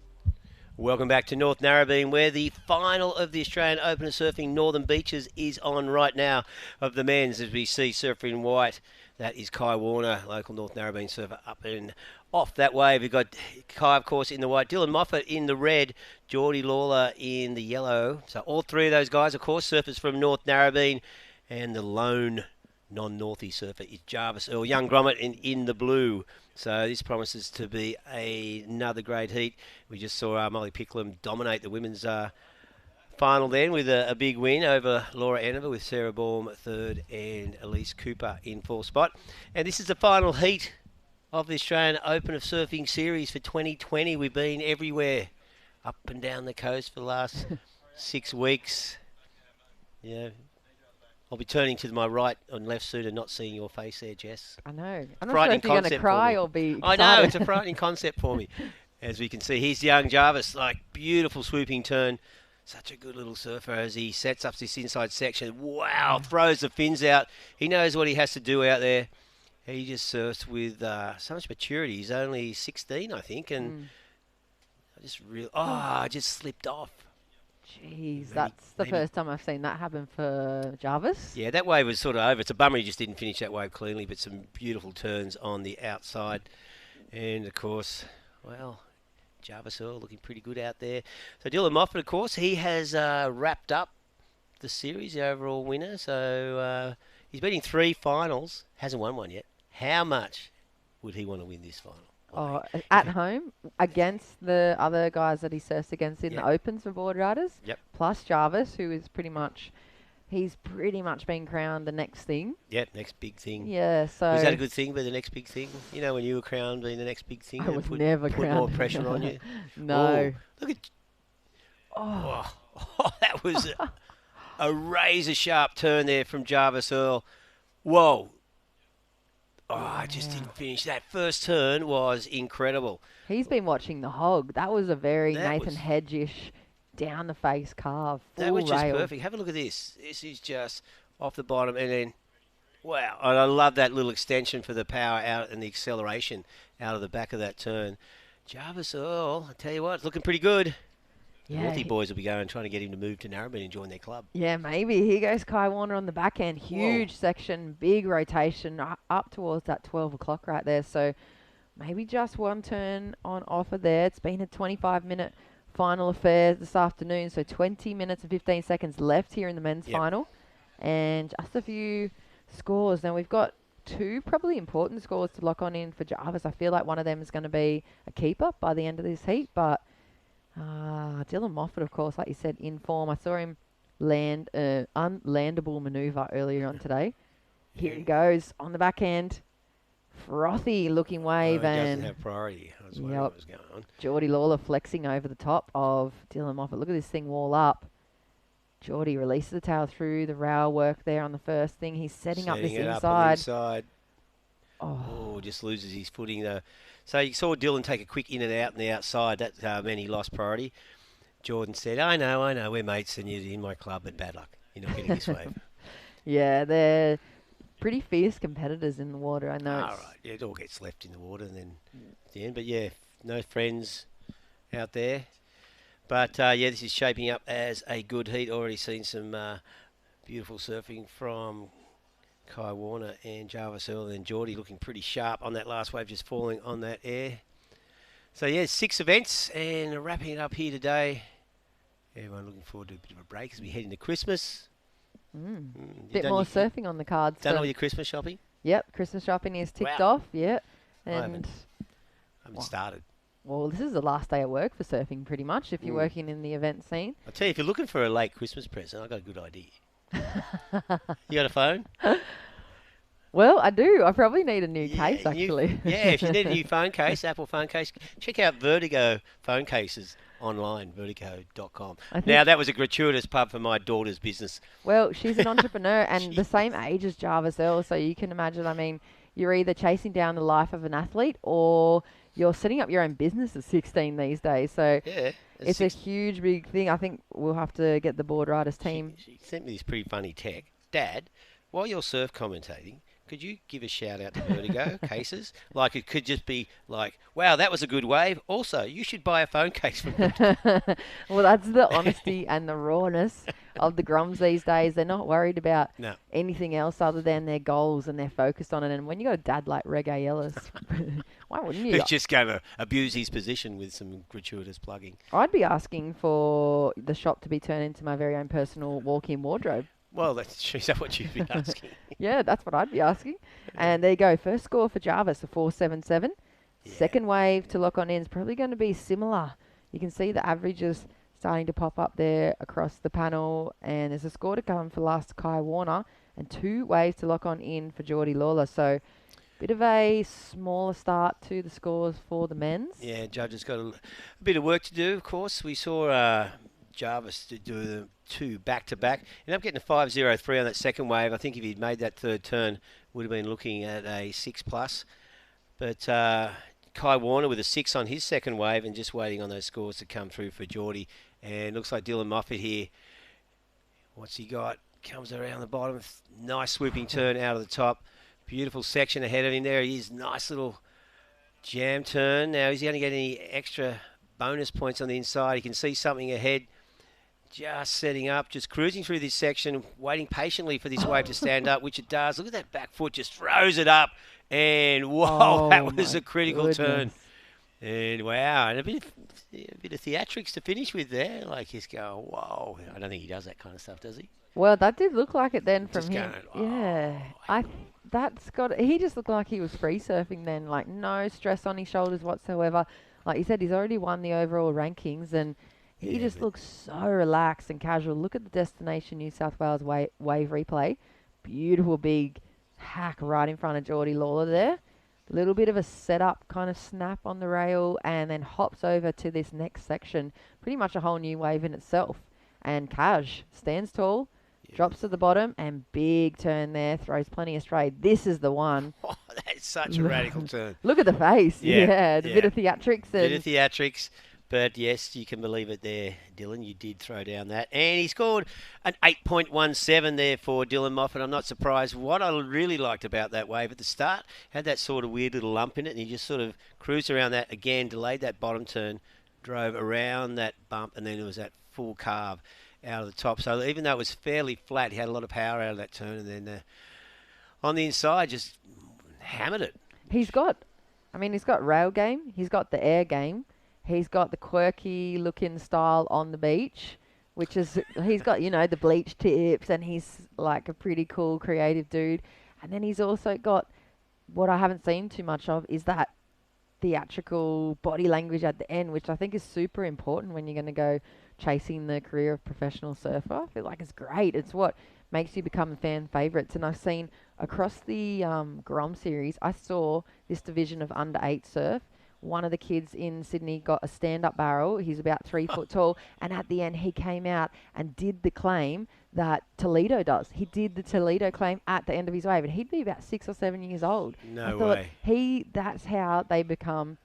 Welcome back to North Narrabeen, where the final of the Australian Open of Surfing Northern Beaches is on right now of the men's, as we see surfer in white. That is Kai Warner, local North Narrabeen surfer, up and off that wave. We've got Kai, of course, in the white, Dylan Moffat in the red, Geordie Lawler in the yellow. So all three of those guys, of course, surfers from North Narrabeen, and the lone non-Northie surfer is Jarvis Earl, young grommet in the blue. So this promises to be another great heat. We just saw Molly Picklum dominate the women's final then with a big win over Laura Enever, with Sarah Baum third and Elise Cooper in fourth spot. And this is the final heat of the Australian Open of Surfing Series for 2020. We've been everywhere, up and down the coast for the last 6 weeks. Yeah. I'll be turning to my right and left suit and not seeing your face there, Jess. I know. I'm not sure if you're going to cry or be excited. I know, it's a frightening concept for me. As we can see, here's young Jarvis, like beautiful swooping turn. Such a good little surfer as he sets up this inside section. Wow, throws the fins out. He knows what he has to do out there. He just surfs with so much maturity. He's only 16, I think, and I just slipped off. Jeez, that's the first time I've seen that happen for Jarvis. Yeah, that wave was sort of over. It's a bummer he just didn't finish that wave cleanly, but some beautiful turns on the outside. And, of course, well, Jarvis Earl looking pretty good out there. So Dylan Moffat, of course, he has wrapped up the series, the overall winner. So he's been in 3 finals, hasn't won one yet. How much would he want to win this final? Oh, at home against the other guys that he surfs against in the Opens for board riders. Yep. Plus Jarvis, who is he's pretty much been crowned the next thing. Yep, next big thing. Yeah, so... Was that a good thing, but the next big thing? You know, when you were crowned being the next big thing? I was never put crowned. more pressure on you? No. Oh, look at... Oh, that was a razor-sharp turn there from Jarvis Earl. Whoa. Oh, I just didn't finish. That first turn was incredible. He's been watching the hog. That was a very Nathan Hedge-ish down the face carve. That was just rail. perfect. Have a look at this. This is just off the bottom, and then, wow. And I love that little extension for the power out and the acceleration out of the back of that turn. Jarvis Earl, I tell you what, it's looking pretty good. Yeah, The Northie boys will be going trying to get him to move to Narrabeen and join their club. Yeah, maybe. Here goes Kai Warner on the back end. Huge section, big rotation, up towards that 12 o'clock right there. So maybe just one turn on offer there. It's been a 25-minute final affair this afternoon. So 20 minutes and 15 seconds left here in the men's final. And just a few scores. Now we've got 2 probably important scores to lock on in for Jarvis. I feel like one of them is going to be a keeper by the end of this heat, but... Dylan Moffat, of course, like you said, in form. I saw him land unlandable manoeuvre earlier on today. Here he goes on the back end. Frothy looking wave. He and doesn't have priority. I was wondering what was going on. Geordie Lawler flexing over the top of Dylan Moffat. Look at this thing wall up. Geordie releases the tail through the rail work there on the first thing. He's setting up this inside. Oh, just loses his footing though. So you saw Dylan take a quick in and out on the outside. That meant he lost priority. Jordan said, I know, we're mates and you're in my club, but bad luck. You're not getting this wave. Yeah, they're pretty fierce competitors in the water. I know. Right. Yeah, it all gets left in the water and then at the end. But yeah, no friends out there. But this is shaping up as a good heat. Already seen some beautiful surfing from Kai Warner and Jarvis Earl, and Geordie looking pretty sharp on that last wave, just falling on that air. So 6 events, and wrapping it up here today. Everyone looking forward to a bit of a break as we head into Christmas. Bit more surfing on the cards. Done all your Christmas shopping? Yep, Christmas shopping is ticked off. Yeah, and I haven't started. Well, this is the last day at work for surfing, pretty much. If you're working in the event scene. I'll tell you, if you're looking for a late Christmas present, I've got a good idea. You got a phone? Well, I do. I probably need a new case, actually. If you need a new phone case, Apple phone case, check out Vertigo phone cases online, vertigo.com. Now, that was a gratuitous pub for my daughter's business. Well, she's an entrepreneur and the same age as Jarvis Earl, so you can imagine, I mean, you're either chasing down the life of an athlete or you're setting up your own business at 16 these days. So it's a huge, big thing. I think we'll have to get the board riders team. She sent me this pretty funny tech. Dad, while you're surf commentating, Could you give a shout out to Vertigo cases? Like, it could just be like, wow, that was a good wave. Also, you should buy a phone case from Vertigo. Well, that's the honesty and the rawness of the Grums these days. They're not worried about No. anything else other than their goals, and they're focused on it. And when you got a dad like Reggae Ellis, why wouldn't you? Who's just going to abuse his position with some gratuitous plugging. I'd be asking for the shop to be turned into my very own personal walk-in wardrobe. Well, is that what you'd be asking? Yeah, that's what I'd be asking. And there you go. First score for Jarvis, a 4.77. Second wave to lock on in is probably going to be similar. You can see the averages starting to pop up there across the panel. And there's a score to come for last Kai Warner and 2 waves to lock on in for Geordie Lawler. So bit of a smaller start to the scores for the men's. Yeah, Judge has got a bit of work to do, of course. We saw Jarvis to do the 2 back-to-back. Ended up getting a 5.03 on that second wave. I think if he'd made that third turn, would have been looking at a 6+. But Kai Warner with a 6 on his second wave and just waiting on those scores to come through for Geordie. And looks like Dylan Moffat here. What's he got? Comes around the bottom. Nice swooping turn out of the top. Beautiful section ahead of him there. He is. Nice little jam turn. Now, is he going to get any extra bonus points on the inside? He can see something ahead. Just setting up, just cruising through this section, waiting patiently for this wave to stand up, which it does. Look at that back foot, just throws it up. And, whoa, that was a critical turn. And, wow, and a bit of theatrics to finish with there. Like, he's going, whoa. I don't think he does that kind of stuff, does he? Well, that did look like it then from Just him. going, Yeah. He just looked like he was free surfing then, like no stress on his shoulders whatsoever. Like you said, he's already won the overall rankings and he just looks so relaxed and casual. Look at the Destination New South Wales wave replay. Beautiful big hack right in front of Geordie Lawler there. Little bit of a setup kind of snap on the rail and then hops over to this next section. Pretty much a whole new wave in itself. And Kaj stands tall, drops to the bottom, and big turn there, throws plenty of straight. This is the one. Oh, that's such a radical turn. Look at the face. Yeah, a bit of theatrics. Bit of theatrics. But yes, you can believe it there, Dylan. You did throw down that. And he scored an 8.17 there for Dylan Moffat. I'm not surprised. What I really liked about that wave at the start, had that sort of weird little lump in it, and he just sort of cruised around that again, delayed that bottom turn, drove around that bump, and then there was that full carve out of the top. So even though it was fairly flat, he had a lot of power out of that turn, and then on the inside just hammered it. He's got rail game. He's got the air game. He's got the quirky looking style on the beach, which is, he's got, the bleach tips, and he's like a pretty cool, creative dude. And then he's also got, what I haven't seen too much of, is that theatrical body language at the end, which I think is super important when you're going to go chasing the career of professional surfer. I feel like it's great. It's what makes you become fan favourites. And I've seen across the Grom series, I saw this division of under 8 surf. One of the kids in Sydney got a stand-up barrel. He's about 3 foot tall. And at the end, he came out and did the claim that Toledo does. He did the Toledo claim at the end of his wave. And he'd be about 6 or 7 years old. No way. That's how they become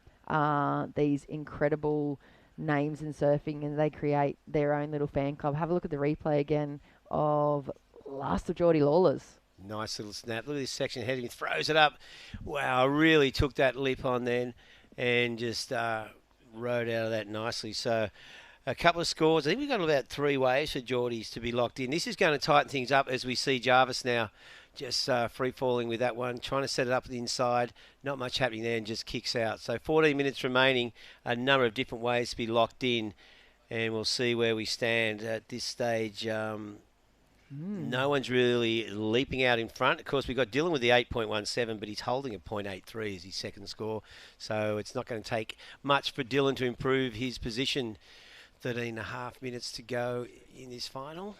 these incredible names in surfing, and they create their own little fan club. Have a look at the replay again of last of Geordie Lawler's. Nice little snap. Look at this section ahead of him. Throws it up. Wow, really took that lip on then and just rode out of that nicely. So a couple of scores. I think we've got about 3 waves for Geordies to be locked in. This is going to tighten things up as we see Jarvis now just free-falling with that one, trying to set it up the inside. Not much happening there and just kicks out. So 14 minutes remaining, a number of different ways to be locked in, and we'll see where we stand at this stage. No one's really leaping out in front. Of course, we've got Dylan with the 8.17, but he's holding a 0.83 as his second score. So it's not going to take much for Dylan to improve his position. 13.5 minutes to go in this final.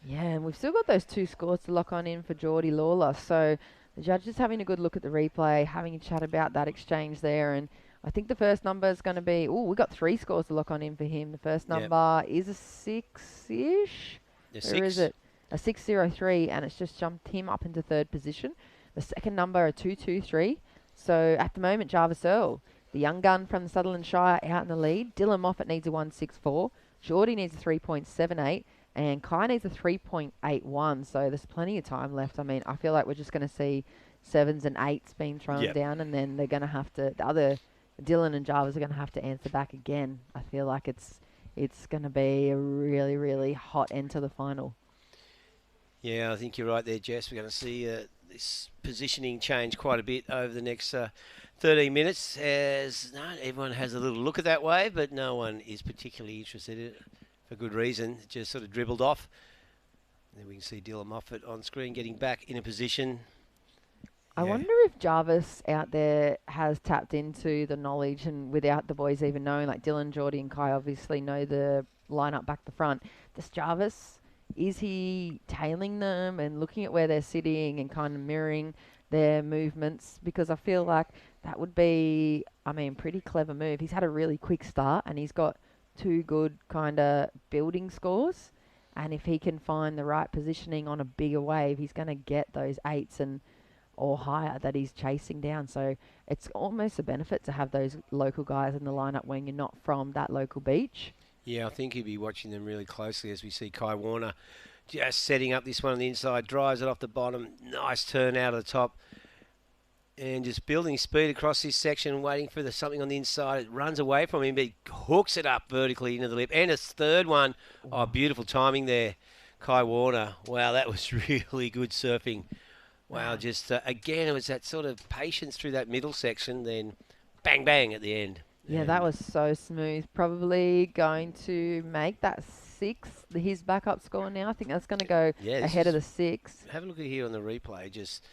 Yeah, and we've still got those 2 scores to lock on in for Geordie Lawler. So the judge is having a good look at the replay, having a chat about that exchange there. And I think the first number is going to be, we've got 3 scores to lock on in for him. The first number is a 6-ish. Or is it? A 6.03, and it's just jumped him up into 3rd position. The second number, a 2.23. So at the moment, Jarvis Earl, the young gun from the Sutherland Shire, out in the lead. Dylan Moffat needs a 1.64. Geordie needs a 3.78. And Kai needs a 3.81, so there's plenty of time left. I mean, I feel like we're just going to see 7s and 8s being thrown down, and then they're going to have to, the other, Dylan and Jarvis are going to have to answer back again. I feel like it's going to be a really, really hot end to the final. Yeah, I think you're right there, Jess. We're going to see this positioning change quite a bit over the next 13 minutes, as everyone has a little look at that wave, but no one is particularly interested in it for good reason. It just sort of dribbled off. And then we can see Dylan Moffat on screen getting back in a position. I wonder if Jarvis out there has tapped into the knowledge, and without the boys even knowing, like Dylan, Geordie and Kai obviously know the lineup back the front. Does Jarvis, is he tailing them and looking at where they're sitting and kind of mirroring their movements? Because I feel like that would be, I mean, pretty clever move. He's had a really quick start and he's got 2 good kind of building scores. And if he can find the right positioning on a bigger wave, he's going to get those 8s and or higher that he's chasing down. So it's almost a benefit to have those local guys in the lineup when you're not from that local beach. Yeah, I think he'll be watching them really closely as we see Kai Warner just setting up this one on the inside, drives it off the bottom, nice turn out of the top, and just building speed across this section, waiting for something on the inside. It runs away from him, but he hooks it up vertically into the lip. And his third one, oh, beautiful timing there, Kai Warner. Wow, that was really good surfing. Wow, just again, it was that sort of patience through that middle section, then bang, bang at the end. Yeah, that was so smooth. Probably going to make that 6 his backup score now. I think that's going to go ahead of the 6. Have a look at here on the replay. Just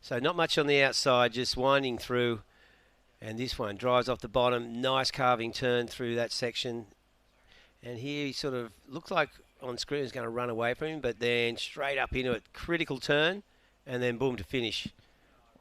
so not much on the outside, just winding through. And this one drives off the bottom. Nice carving turn through that section. And here he sort of looked like on screen was going to run away from him, but then straight up into it. Critical turn. And then boom to finish.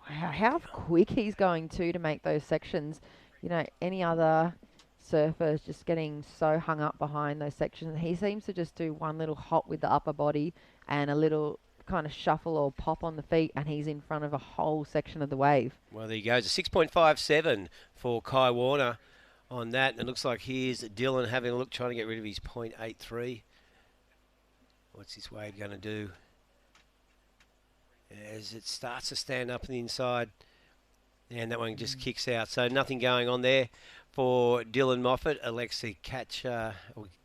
Wow, how quick he's going to make those sections. You know, any other surfer is just getting so hung up behind those sections. He seems to just do one little hop with the upper body and a little kind of shuffle or pop on the feet, and he's in front of a whole section of the wave. Well, there he goes. A 6.57 for Kai Warner on that. And it looks like here's Dylan having a look, trying to get rid of his 0.83. What's this wave going to do? As it starts to stand up on the inside, and that one just kicks out. So nothing going on there for Dylan Moffat. Elects to catch or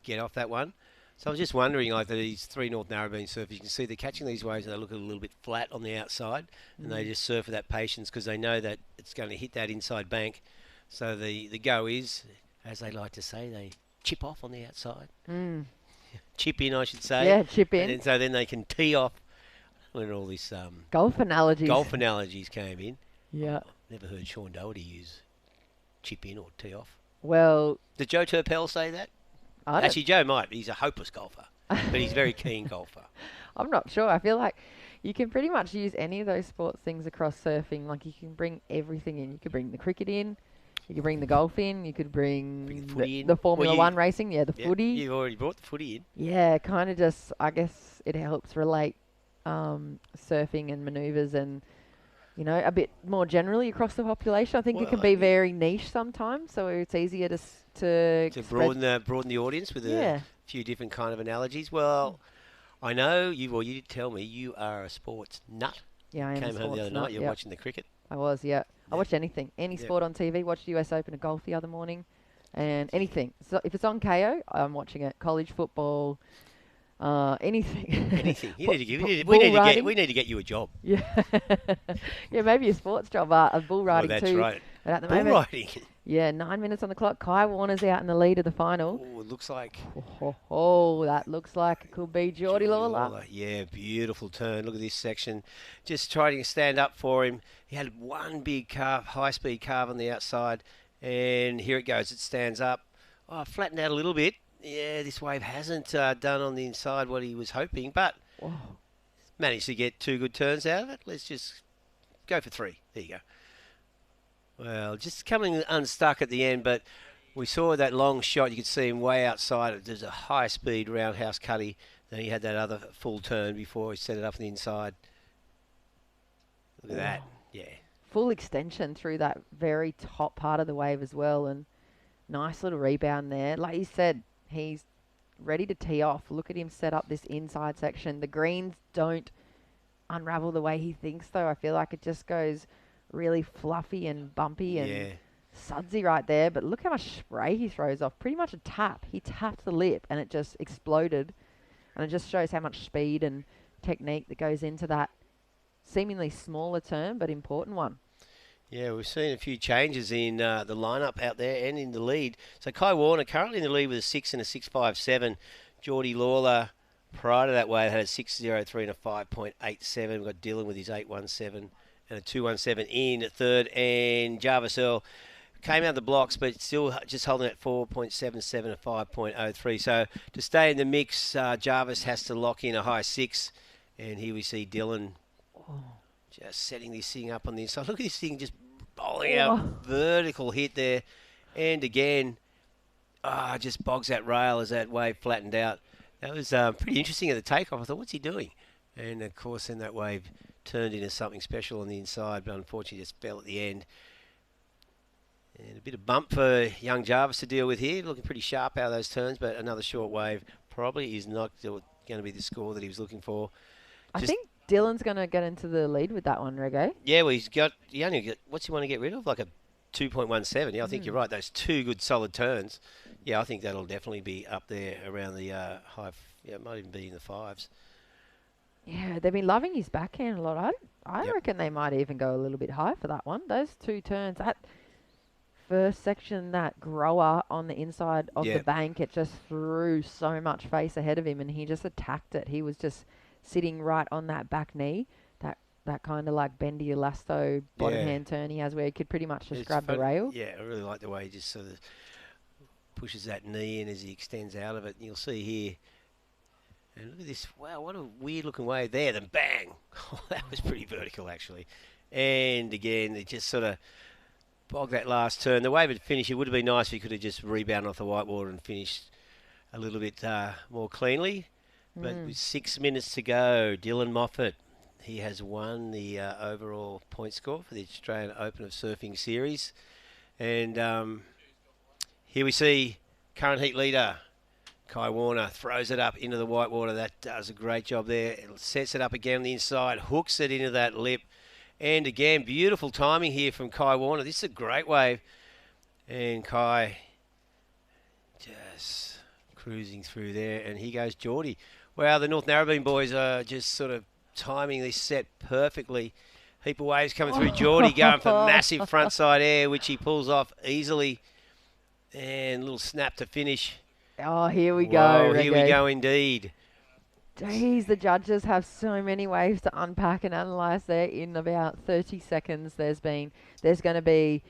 get off that one. So I was just wondering, like these 3 North Narrabeen surfers, you can see they're catching these waves and they look a little bit flat on the outside, and they just surf with that patience because they know that it's going to hit that inside bank. So the go is, as they like to say, they chip off on the outside. Chip in, I should say. Yeah, chip in. And so then they can tee off. When all this golf analogies came in. Yeah. Never heard Sean Doherty use chip in or tee off. Well, did Joe Turpel say that? Actually, Joe might. He's a hopeless golfer, but he's a very keen golfer. I'm not sure. I feel like you can pretty much use any of those sports things across surfing. Like you can bring everything in. You could bring the cricket in. You could bring the golf in. You could bring the Formula One racing. Yeah, the footy. You've already brought the footy in. Yeah, kind of just, I guess it helps relate surfing and maneuvers and, you know, a bit more generally across the population. I think it can be very niche sometimes, so it's easier to broaden the audience with a few different kind of analogies. Well, I know you did tell me you are a sports nut. Yeah, I am. Came home the other night. You're watching the cricket. I was, yeah. I watch anything, any sport on TV. Watched the US Open of golf the other morning, and anything. So if it's on KO, I'm watching it. College football. Anything. Anything. We need to get you a job. Yeah. Yeah, maybe a sports job. A bull riding that's too. Right. But at the bull moment, riding. Yeah, 9 minutes on the clock. Kai Warner's out in the lead of the final. Oh, it looks like. Oh, that looks like it could be Geordie Lawler. Yeah, beautiful turn. Look at this section. Just trying to stand up for him. He had one big carve, high-speed carve on the outside, and here it goes. It stands up. Oh, flattened out a little bit. Yeah, this wave hasn't done on the inside what he was hoping, but managed to get 2 good turns out of it. Let's just go for 3. There you go. Well, just coming unstuck at the end, but we saw that long shot. You could see him way outside. There's a high-speed roundhouse cutty. Then he had that other full turn before he set it up on the inside. Look at that. Yeah. Full extension through that very top part of the wave as well, and nice little rebound there. Like you said, he's ready to tee off. Look at him set up this inside section. The greens don't unravel the way he thinks, though. I feel like it just goes really fluffy and bumpy and sudsy right there. But look how much spray he throws off. Pretty much a tap. He tapped the lip and it just exploded. And it just shows how much speed and technique that goes into that seemingly smaller turn but important one. Yeah, we've seen a few changes in the lineup out there and in the lead. So Kai Warner currently in the lead with a 6 and a 6.57. Geordie Lawler prior to that wave had a 6.03 and a 5.87. We've got Dylan with his 8.17 and a 2.17 in third. And Jarvis Earl came out of the blocks, but still just holding at 4.77 and 5.03. So to stay in the mix, Jarvis has to lock in a high 6. And here we see Dylan just setting this thing up on the inside. Look at this thing just bowling out. Vertical hit there. And again, just bogs that rail as that wave flattened out. That was pretty interesting at the takeoff. I thought, what's he doing? And, of course, then that wave turned into something special on the inside, but unfortunately just fell at the end. And a bit of bump for young Jarvis to deal with here. Looking pretty sharp out of those turns, but another short wave probably is not going to be the score that he was looking for. I think Dylan's going to get into the lead with that one, Rego. Yeah, well, he only got, what's he want to get rid of? Like a 2.17. Yeah, I think you're right. Those two good solid turns. Yeah, I think that'll definitely be up there around the high. Yeah, it might even be in the 5s. Yeah, they've been loving his backhand a lot. I reckon they might even go a little bit high for that one. Those two turns, that first section, that grower on the inside of the bank, it just threw so much face ahead of him, and he just attacked it. He was just sitting right on that back knee, that kind of like bendy elasto bottom hand turn he has where he could pretty much just grab the rail. Yeah, I really like the way he just sort of pushes that knee in as he extends out of it. And you'll see here, and look at this, wow, what a weird looking wave there, then bang. That was pretty vertical actually. And again, it just sort of bogged that last turn. The wave had finished, it would have been nice if he could have just rebounded off the white water and finished a little bit more cleanly. But with 6 minutes to go, Dylan Moffat, he has won the overall point score for the Australian Open of Surfing Series. And here we see current heat leader, Kai Warner, throws it up into the white water. That does a great job there. It sets it up again on the inside, hooks it into that lip. And again, beautiful timing here from Kai Warner. This is a great wave. And Kai just cruising through there. And here goes Geordie. Wow, the North Narrabeen boys are just sort of timing this set perfectly. Heap of waves coming through. Geordie going for massive frontside air, which he pulls off easily. And a little snap to finish. Oh, here we go. Here we go indeed. Jeez, the judges have so many waves to unpack and analyse there in about 30 seconds. There's going to be,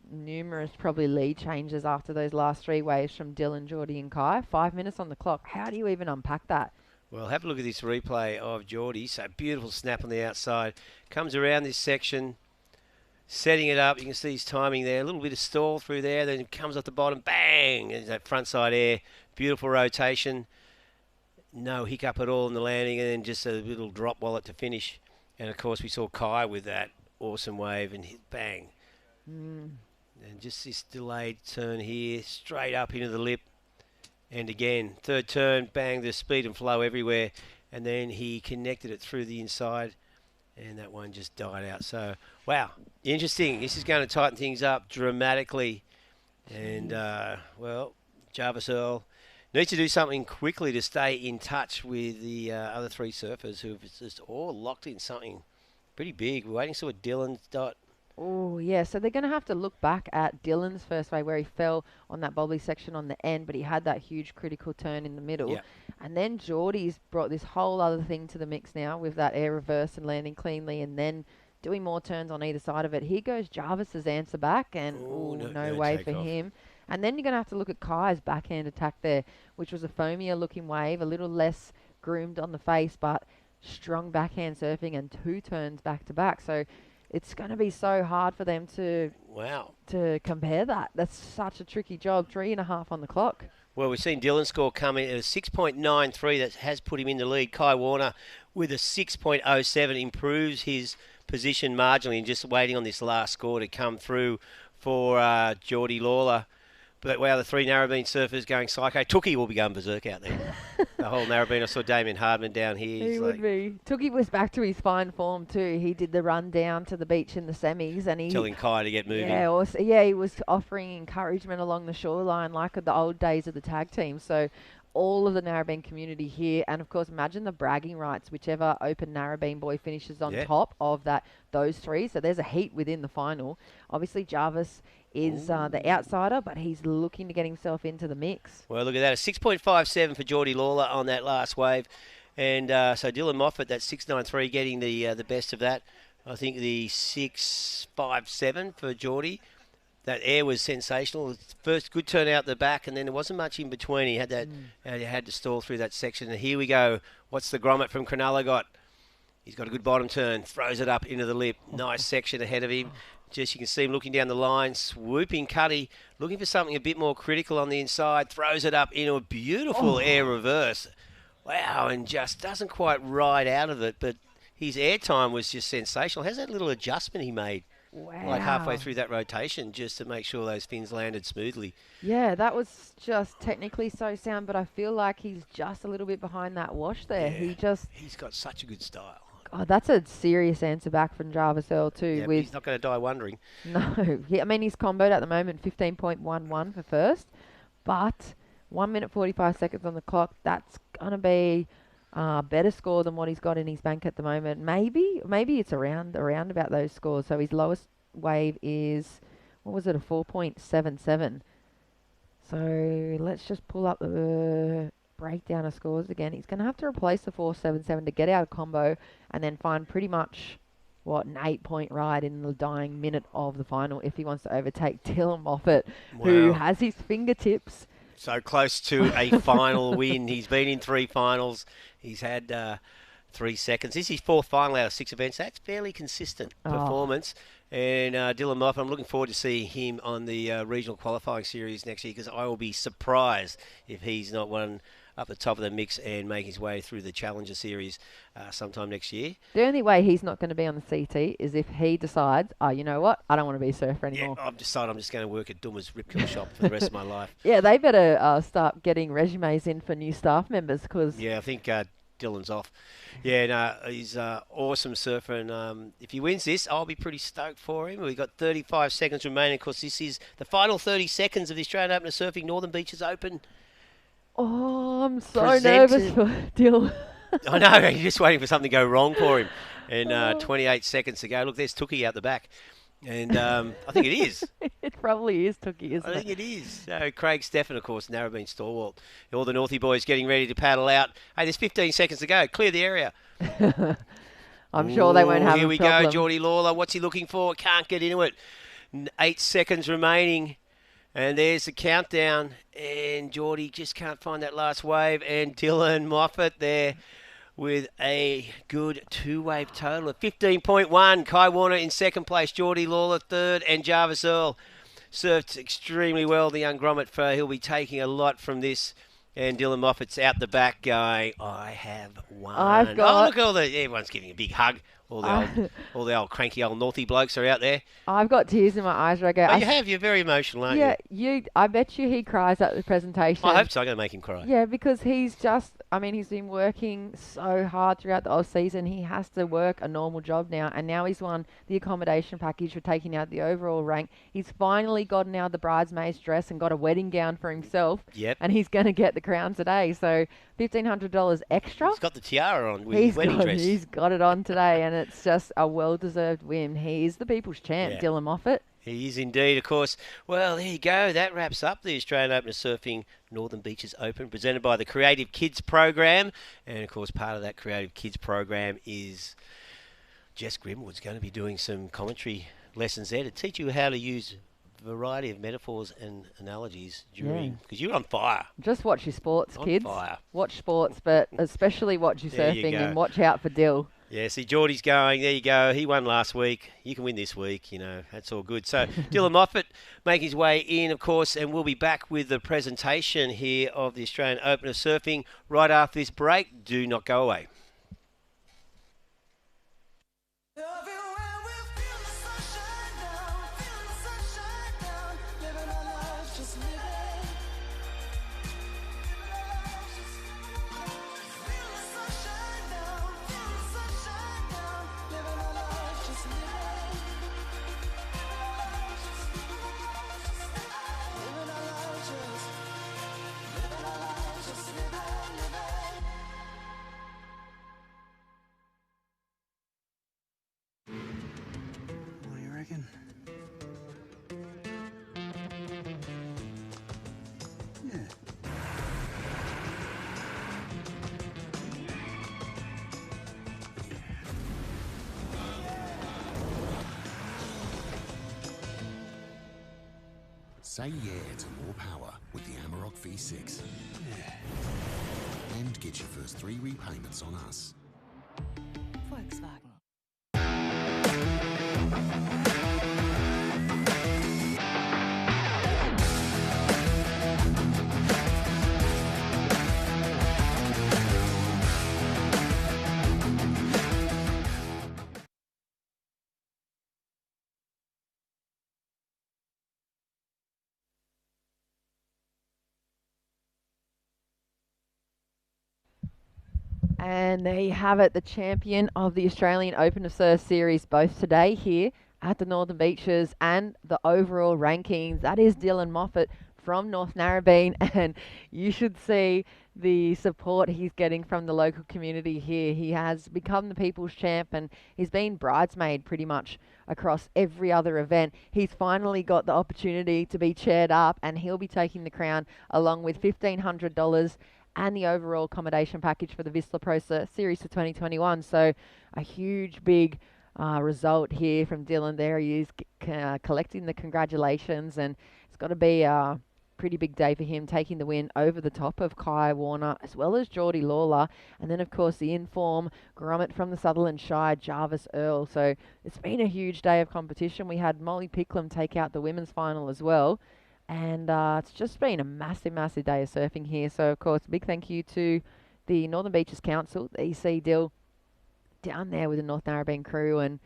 numerous probably lead changes after those last 3 waves from Dylan, Geordie and Kai. 5 minutes on the clock. How do you even unpack that? Well, have a look at this replay of Geordie. So beautiful snap on the outside. Comes around this section, setting it up. You can see his timing there. A little bit of stall through there. Then it comes off the bottom. Bang! There's that frontside air. Beautiful rotation. No hiccup at all in the landing. And then just a little drop wallet to finish. And, of course, we saw Kai with that awesome wave and hit bang. And just this delayed turn here, straight up into the lip. And again, third turn, bang, the speed and flow everywhere. And then he connected it through the inside. And that one just died out. So, wow, interesting. This is going to tighten things up dramatically. And, Jarvis Earl needs to do something quickly to stay in touch with the other 3 surfers who've just all locked in something pretty big. We're waiting to see what Dylan's dot. Oh, yeah. So they're going to have to look back at Dylan's first wave where he fell on that bobbly section on the end, but he had that huge critical turn in the middle. Yeah. And then Geordie's brought this whole other thing to the mix now with that air reverse and landing cleanly and then doing more turns on either side of it. Here goes Jarvis's answer back and no way for him. And then you're going to have to look at Kai's backhand attack there, which was a foamier looking wave, a little less groomed on the face, but strong backhand surfing and 2 turns back to back. So it's going to be so hard for them to compare that. That's such a tricky job. 3.5 on the clock. Well, we've seen Dylan's score come in at a 6.93 that has put him in the lead. Kai Warner with a 6.07 improves his position marginally and just waiting on this last score to come through for Geordie Lawler. But wow, the three Narrabeen surfers going psycho. Tookie will be going berserk out there. The whole Narrabeen. I saw Damien Hardman down here. He would be. Tookie was back to his fine form too. He did the run down to the beach in the semis, and he telling Kai to get moving. Yeah, he was offering encouragement along the shoreline like the old days of the tag team. So all of the Narrabeen community here, and of course, imagine the bragging rights, whichever open Narrabeen boy finishes on top of those three. So there's a heat within the final. Obviously, Jarvis is the outsider, but he's looking to get himself into the mix. Well, look at that. A 6.57 for Geordie Lawler on that last wave. And so Dylan Moffat, that 6.93, getting the best of that. I think the 6.57 for Geordie. That air was sensational. First good turn out the back, and then there wasn't much in between. He had that. He had to stall through that section. And here we go. What's the grommet from Cronulla got? He's got a good bottom turn. Throws it up into the lip. Nice section ahead of him. Just you can see him looking down the line. Swooping Cuddy. Looking for something a bit more critical on the inside. Throws it up into a beautiful air reverse. Wow, and just doesn't quite ride out of it. But his air time was just sensational. Has that little adjustment he made? Wow. Like halfway through that rotation just to make sure those fins landed smoothly. Yeah, that was just technically so sound, but I feel like he's just a little bit behind that wash there. Yeah, he's got such a good style. God, that's a serious answer back from Jarvis Earl too. Yeah, he's not going to die wondering. No. I mean, he's comboed at the moment 15.11 for first, but 1 minute 45 seconds on the clock. That's going to be a better score than what he's got in his bank at the moment. Maybe it's around about those scores. So his lowest wave is, what was it, a 4.77. So let's just pull up the breakdown of scores again. He's going to have to replace the 4.77 to get out of combo and then find pretty much, an 8-point ride in the dying minute of the final if he wants to overtake Dylan Moffat, who has his fingertips. So close to a final win. He's been in 3 finals. He's had 3 seconds. This is his 4th final out of 6 events. That's fairly consistent performance. And Dylan Moffat, I'm looking forward to seeing him on the regional qualifying series next year because I will be surprised if he's not one up the top of the mix and make his way through the Challenger Series sometime next year. The only way he's not going to be on the CT is if he decides, you know what, I don't want to be a surfer anymore. Yeah, I've decided I'm just going to work at Dummer's Rip Curl Shop for the rest of my life. Yeah, they better start getting resumes in for new staff members because... Yeah, I think Dylan's off. Yeah, no, he's an awesome surfer, and if he wins this, I'll be pretty stoked for him. We've got 35 seconds remaining. Of course, this is the final 30 seconds of the Australian Open of Surfing Northern Beaches Open. Oh, I'm so nervous for Dylan. I know, you're just waiting for something to go wrong for him. And 28 seconds to go. Look, there's Tookie out the back. And I think it is. It probably is Tookie, isn't it? I think it is. So Craig Steffen, of course, Narrabeen stalwart. All the Northie boys getting ready to paddle out. Hey, there's 15 seconds to go. Clear the area. I'm sure they won't have a problem. Here we go, Geordie Lawler. What's he looking for? Can't get into it. 8 seconds remaining. And there's the countdown. And Geordie just can't find that last wave. And Dylan Moffat there with a good 2-wave total of 15.1. Kai Warner in 2nd place. Geordie Lawler 3rd. And Jarvis Earl surfed extremely well. The young grommet, he'll be taking a lot from this. And Dylan Moffat's out the back going, I have won. I've got... Oh, look, everyone's giving a big hug. All the old cranky old Northie blokes are out there. I've got tears in my eyes. I go, oh, you have? You're very emotional, aren't you? I bet you he cries at the presentation. I hope so. I'm going to make him cry. Yeah, because he's been working so hard throughout the off-season. He has to work a normal job now, and now he's won the accommodation package for taking out the overall rank. He's finally gotten out the bridesmaid's dress and got a wedding gown for himself. Yep. And he's going to get the crown today. So $1,500 extra. He's got the tiara on with his wedding dress. He's got it on today, and it's just a well-deserved win. He is the people's champ, Dylan Moffat. He is indeed, of course. Well, there you go. That wraps up the Australian Open of Surfing Northern Beaches Open, presented by the Creative Kids Program. And, of course, part of that Creative Kids Program is Jess Grimwood's going to be doing some commentary lessons there to teach you how to use a variety of metaphors and analogies during... Because you're on fire. Just watch your sports, kids. On fire. Watch sports, but especially watch your surfing and watch out for Dill. Yeah, see, Geordie's going. There you go. He won last week. You can win this week. That's all good. So, Dylan Moffat making his way in, of course, and we'll be back with the presentation here of the Australian Open of Surfing right after this break. Do not go away. Say yeah to more power with the Amarok V6. And get your first 3 repayments on us. Volkswagen. And there you have it, the champion of the Australian Open of Surf Series, both today here at the Northern Beaches and the overall rankings. That is Dylan Moffat from North Narrabeen, and you should see the support he's getting from the local community here. He has become the people's champ, and he's been bridesmaid pretty much across every other event. He's finally got the opportunity to be chaired up, and he'll be taking the crown along with $1,500 and the overall accommodation package for the Vistla Pro Series for 2021. So a huge, big result here from Dylan there. He is collecting the congratulations, and it's got to be a pretty big day for him, taking the win over the top of Kai Warner as well as Geordie Lawler. And then, of course, the in-form Gromit from the Sutherland Shire, Jarvis Earl. So it's been a huge day of competition. We had Molly Picklum take out the women's final as well. And it's just been a massive, massive day of surfing here. So, of course, a big thank you to the Northern Beaches Council, the EC Dill, down there with the North Narrabeen crew, and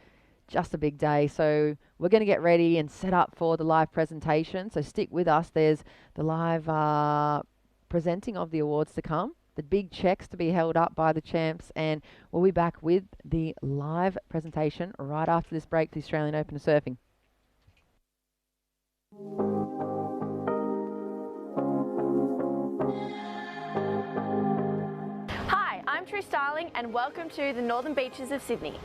just a big day. So we're going to get ready and set up for the live presentation. So stick with us. There's the live presenting of the awards to come, the big checks to be held up by the champs, and we'll be back with the live presentation right after this break for the Australian Open of Surfing. Hi, I'm True Starling and welcome to the Northern Beaches of Sydney.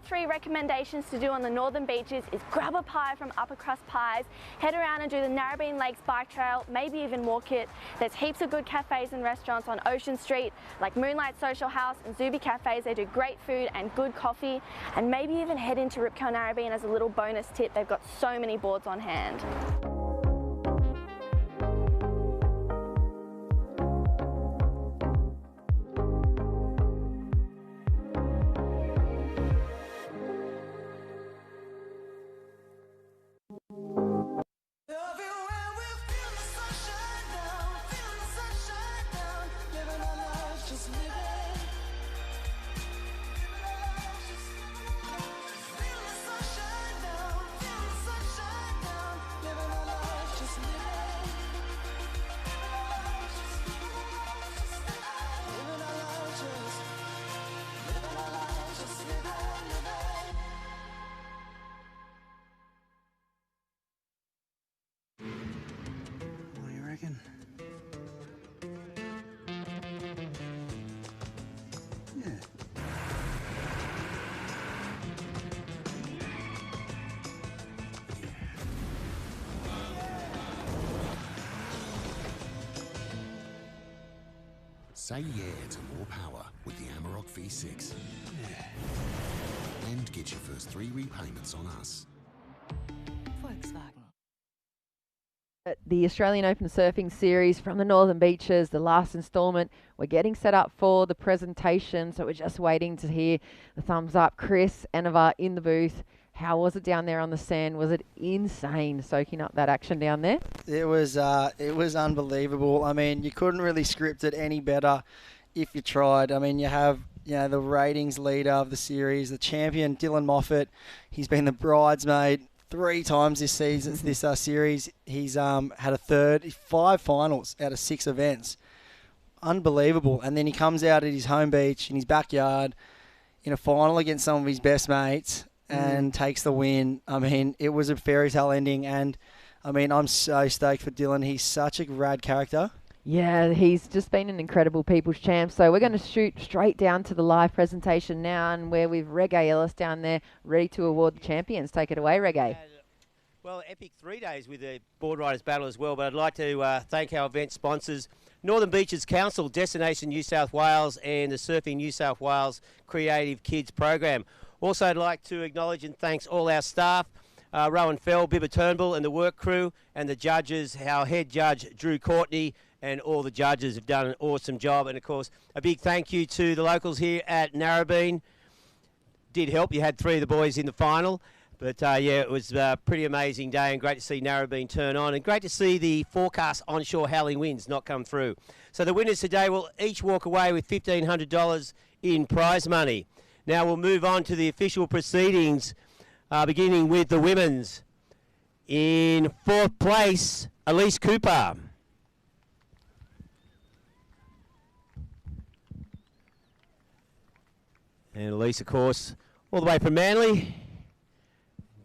top 3 recommendations to do on the northern beaches is grab a pie from Upper Crust Pies, head around and do the Narrabeen Lakes bike trail, maybe even walk it. There's heaps of good cafes and restaurants on Ocean Street, like Moonlight Social House and Zuby Cafes. They do great food and good coffee, and maybe even head into Rip Curl Narrabeen as a little bonus tip. They've got so many boards on hand. What do you reckon? Yeah. Say yeah to more power with the Amarok V6. And get your first 3 repayments on us. Volkswagen. The Australian Open Surfing Series from the Northern Beaches, the last instalment. We're getting set up for the presentation, so we're just waiting to hear the thumbs up. Chris, Enova in the booth. How was it down there on the sand? Was it insane soaking up that action down there? It was unbelievable. I mean, you couldn't really script it any better if you tried. I mean, you have the ratings leader of the series, the champion Dylan Moffat. He's been the bridesmaid 3 times this season, this series. He's had a 5 finals out of 6 events. Unbelievable. And then he comes out at his home beach in his backyard in a final against some of his best mates and takes the win. I mean, it was a fairy tale ending, and I mean, I'm so stoked for Dylan. He's such a rad character. Yeah, he's just been an incredible people's champ. So we're going to shoot straight down to the live presentation now, and where we've Reggae Ellis down there ready to award the champions. Take it away, Reggae. Well, epic 3 days with the board riders battle as well, but I'd like to thank our event sponsors, Northern Beaches Council, Destination New South Wales, and the Surfing New South Wales Creative Kids Program. Also, I'd like to acknowledge and thanks all our staff, Rowan Fell, Bibba Turnbull and the work crew, and the judges, our head judge, Drew Courtney, and all the judges have done an awesome job. And, of course, a big thank you to the locals here at Narrabeen. Did help. You had 3 of the boys in the final. But, yeah, it was a pretty amazing day, and great to see Narrabeen turn on, and great to see the forecast onshore howling winds not come through. So the winners today will each walk away with $1,500 in prize money. Now we'll move on to the official proceedings, beginning with the women's. In 4th place, Elise Cooper. And Elise, of course, all the way from Manly.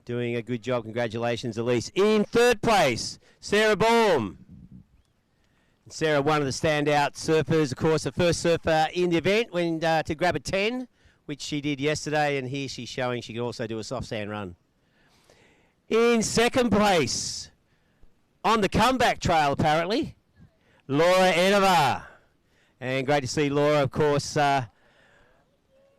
Doing a good job. Congratulations, Elise. In 3rd place, Sarah Baum. Sarah, one of the standout surfers, of course, the first surfer in the event, went to grab a 10, which she did yesterday, and here she's showing she can also do a soft sand run. In 2nd place, on the comeback trail, apparently, Laura Enova. And great to see Laura, of course,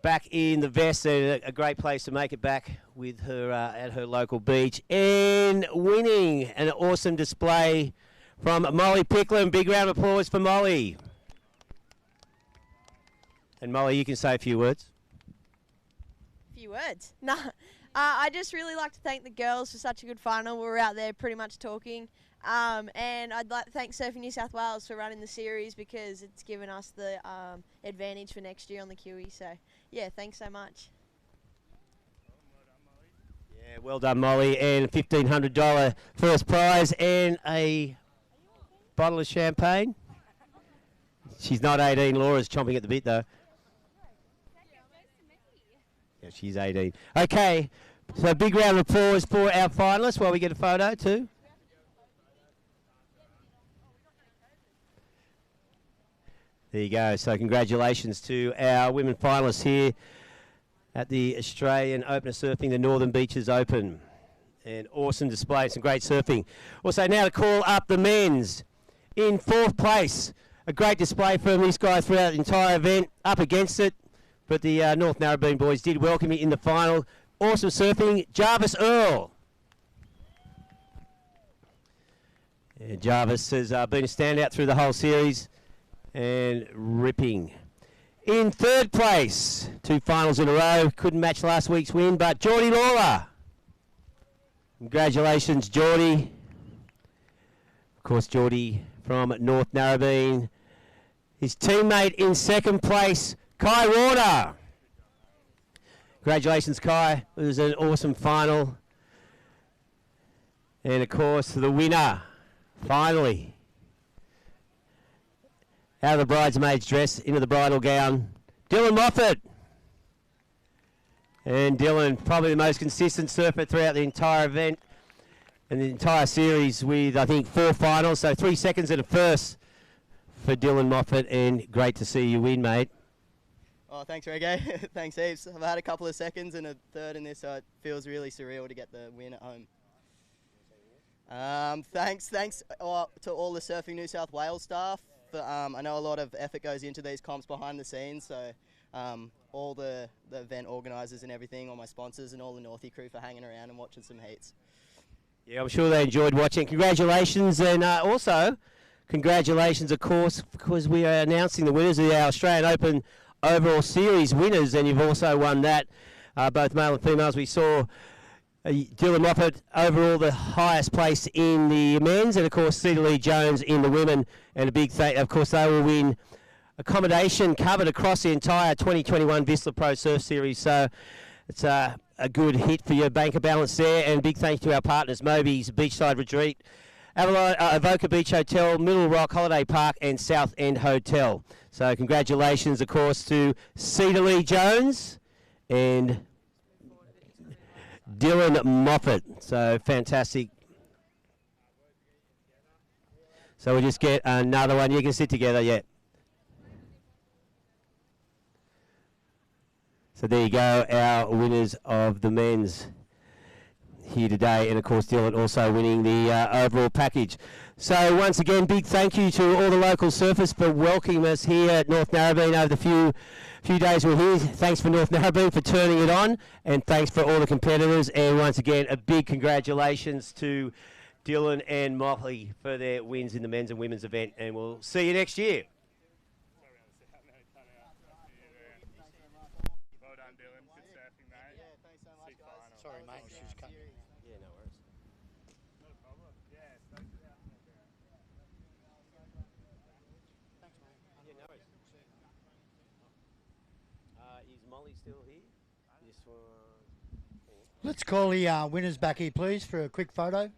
back in the vest, a great place to make it back with her at her local beach. And winning an awesome display from Molly Picklin. Big round of applause for Molly. And Molly, you can say a few words. Few words? No. I just really like to thank the girls for such a good final. We were out there pretty much talking. And I'd like to thank Surfing New South Wales for running the series, because it's given us the advantage for next year on the QE. So, yeah, thanks so much. Yeah, well done, Molly. And a $1,500 first prize and a bottle of champagne. She's not 18. Laura's chomping at the bit, though. Yeah, she's 18. Okay, so big round of applause for our finalists while we get a photo, too. There you go. So congratulations to our women finalists here at the Australian Open of Surfing, the Northern Beaches Open. An awesome display, some great surfing. Also now to call up the men's. In 4th place, a great display from these guys throughout the entire event, up against it, but the North Narrabeen boys did welcome me in the final. Awesome surfing, Jarvis Earl. Yeah, Jarvis has been a standout through the whole series and ripping. In 3rd place, 2 finals in a row, couldn't match last week's win, but Geordie Lawler. Congratulations, Geordie. Of course, Geordie from North Narrabeen. His teammate in 2nd place, Kai Warner. Congratulations, Kai. It was an awesome final. And, of course, the winner, finally, out of the bridesmaid's dress into the bridal gown, Dylan Moffat. And Dylan, probably the most consistent surfer throughout the entire event and the entire series with, I think, 4 finals. So 3 seconds and a first for Dylan Moffat, and great to see you win, mate. Oh, thanks, Reggae. Thanks, heaps. I've had a couple of seconds and a third in this, so it feels really surreal to get the win at home. Thanks to all the Surfing New South Wales staff. I know a lot of effort goes into these comps behind the scenes, so all the event organisers and everything, all my sponsors and all the Northie crew for hanging around and watching some heats. Yeah, I'm sure they enjoyed watching. Congratulations, and also congratulations, of course, because we are announcing the winners of the Australian Open Overall Series winners, and you've also won that, both male and females. We saw Dylan Moffat overall the highest place in the men's, and of course Cedar Lee Jones in the women, and a big thank, of course, they will win accommodation covered across the entire 2021 Vissla Pro Surf Series, so it's a good hit for your banker balance there, and big thank you to our partners, Moby's Beachside Retreat, Avalon, Avoca Beach Hotel, Middle Rock Holiday Park and South End Hotel. So congratulations, of course, to Cedar Lee Jones and Dylan Moffat. So fantastic. So we'll just get another one. You can sit together, yeah. So there you go, our winners of the men's here today, and of course Dylan also winning the overall package. So once again, big thank you to all the local surfers for welcoming us here at North Narrabeen over the few days we're here. Thanks for North Narrabeen for turning it on, and thanks for all the competitors, and once again a big congratulations to Dylan and Molly for their wins in the men's and women's event, and we'll see you next year. Sorry, mate. She was cutting. Yeah, no worries. Not a problem. Yeah, thanks for that. Thanks, mate. Yeah, no worries. Is Molly still here? This one. Let's call the winners back here, please, for a quick photo.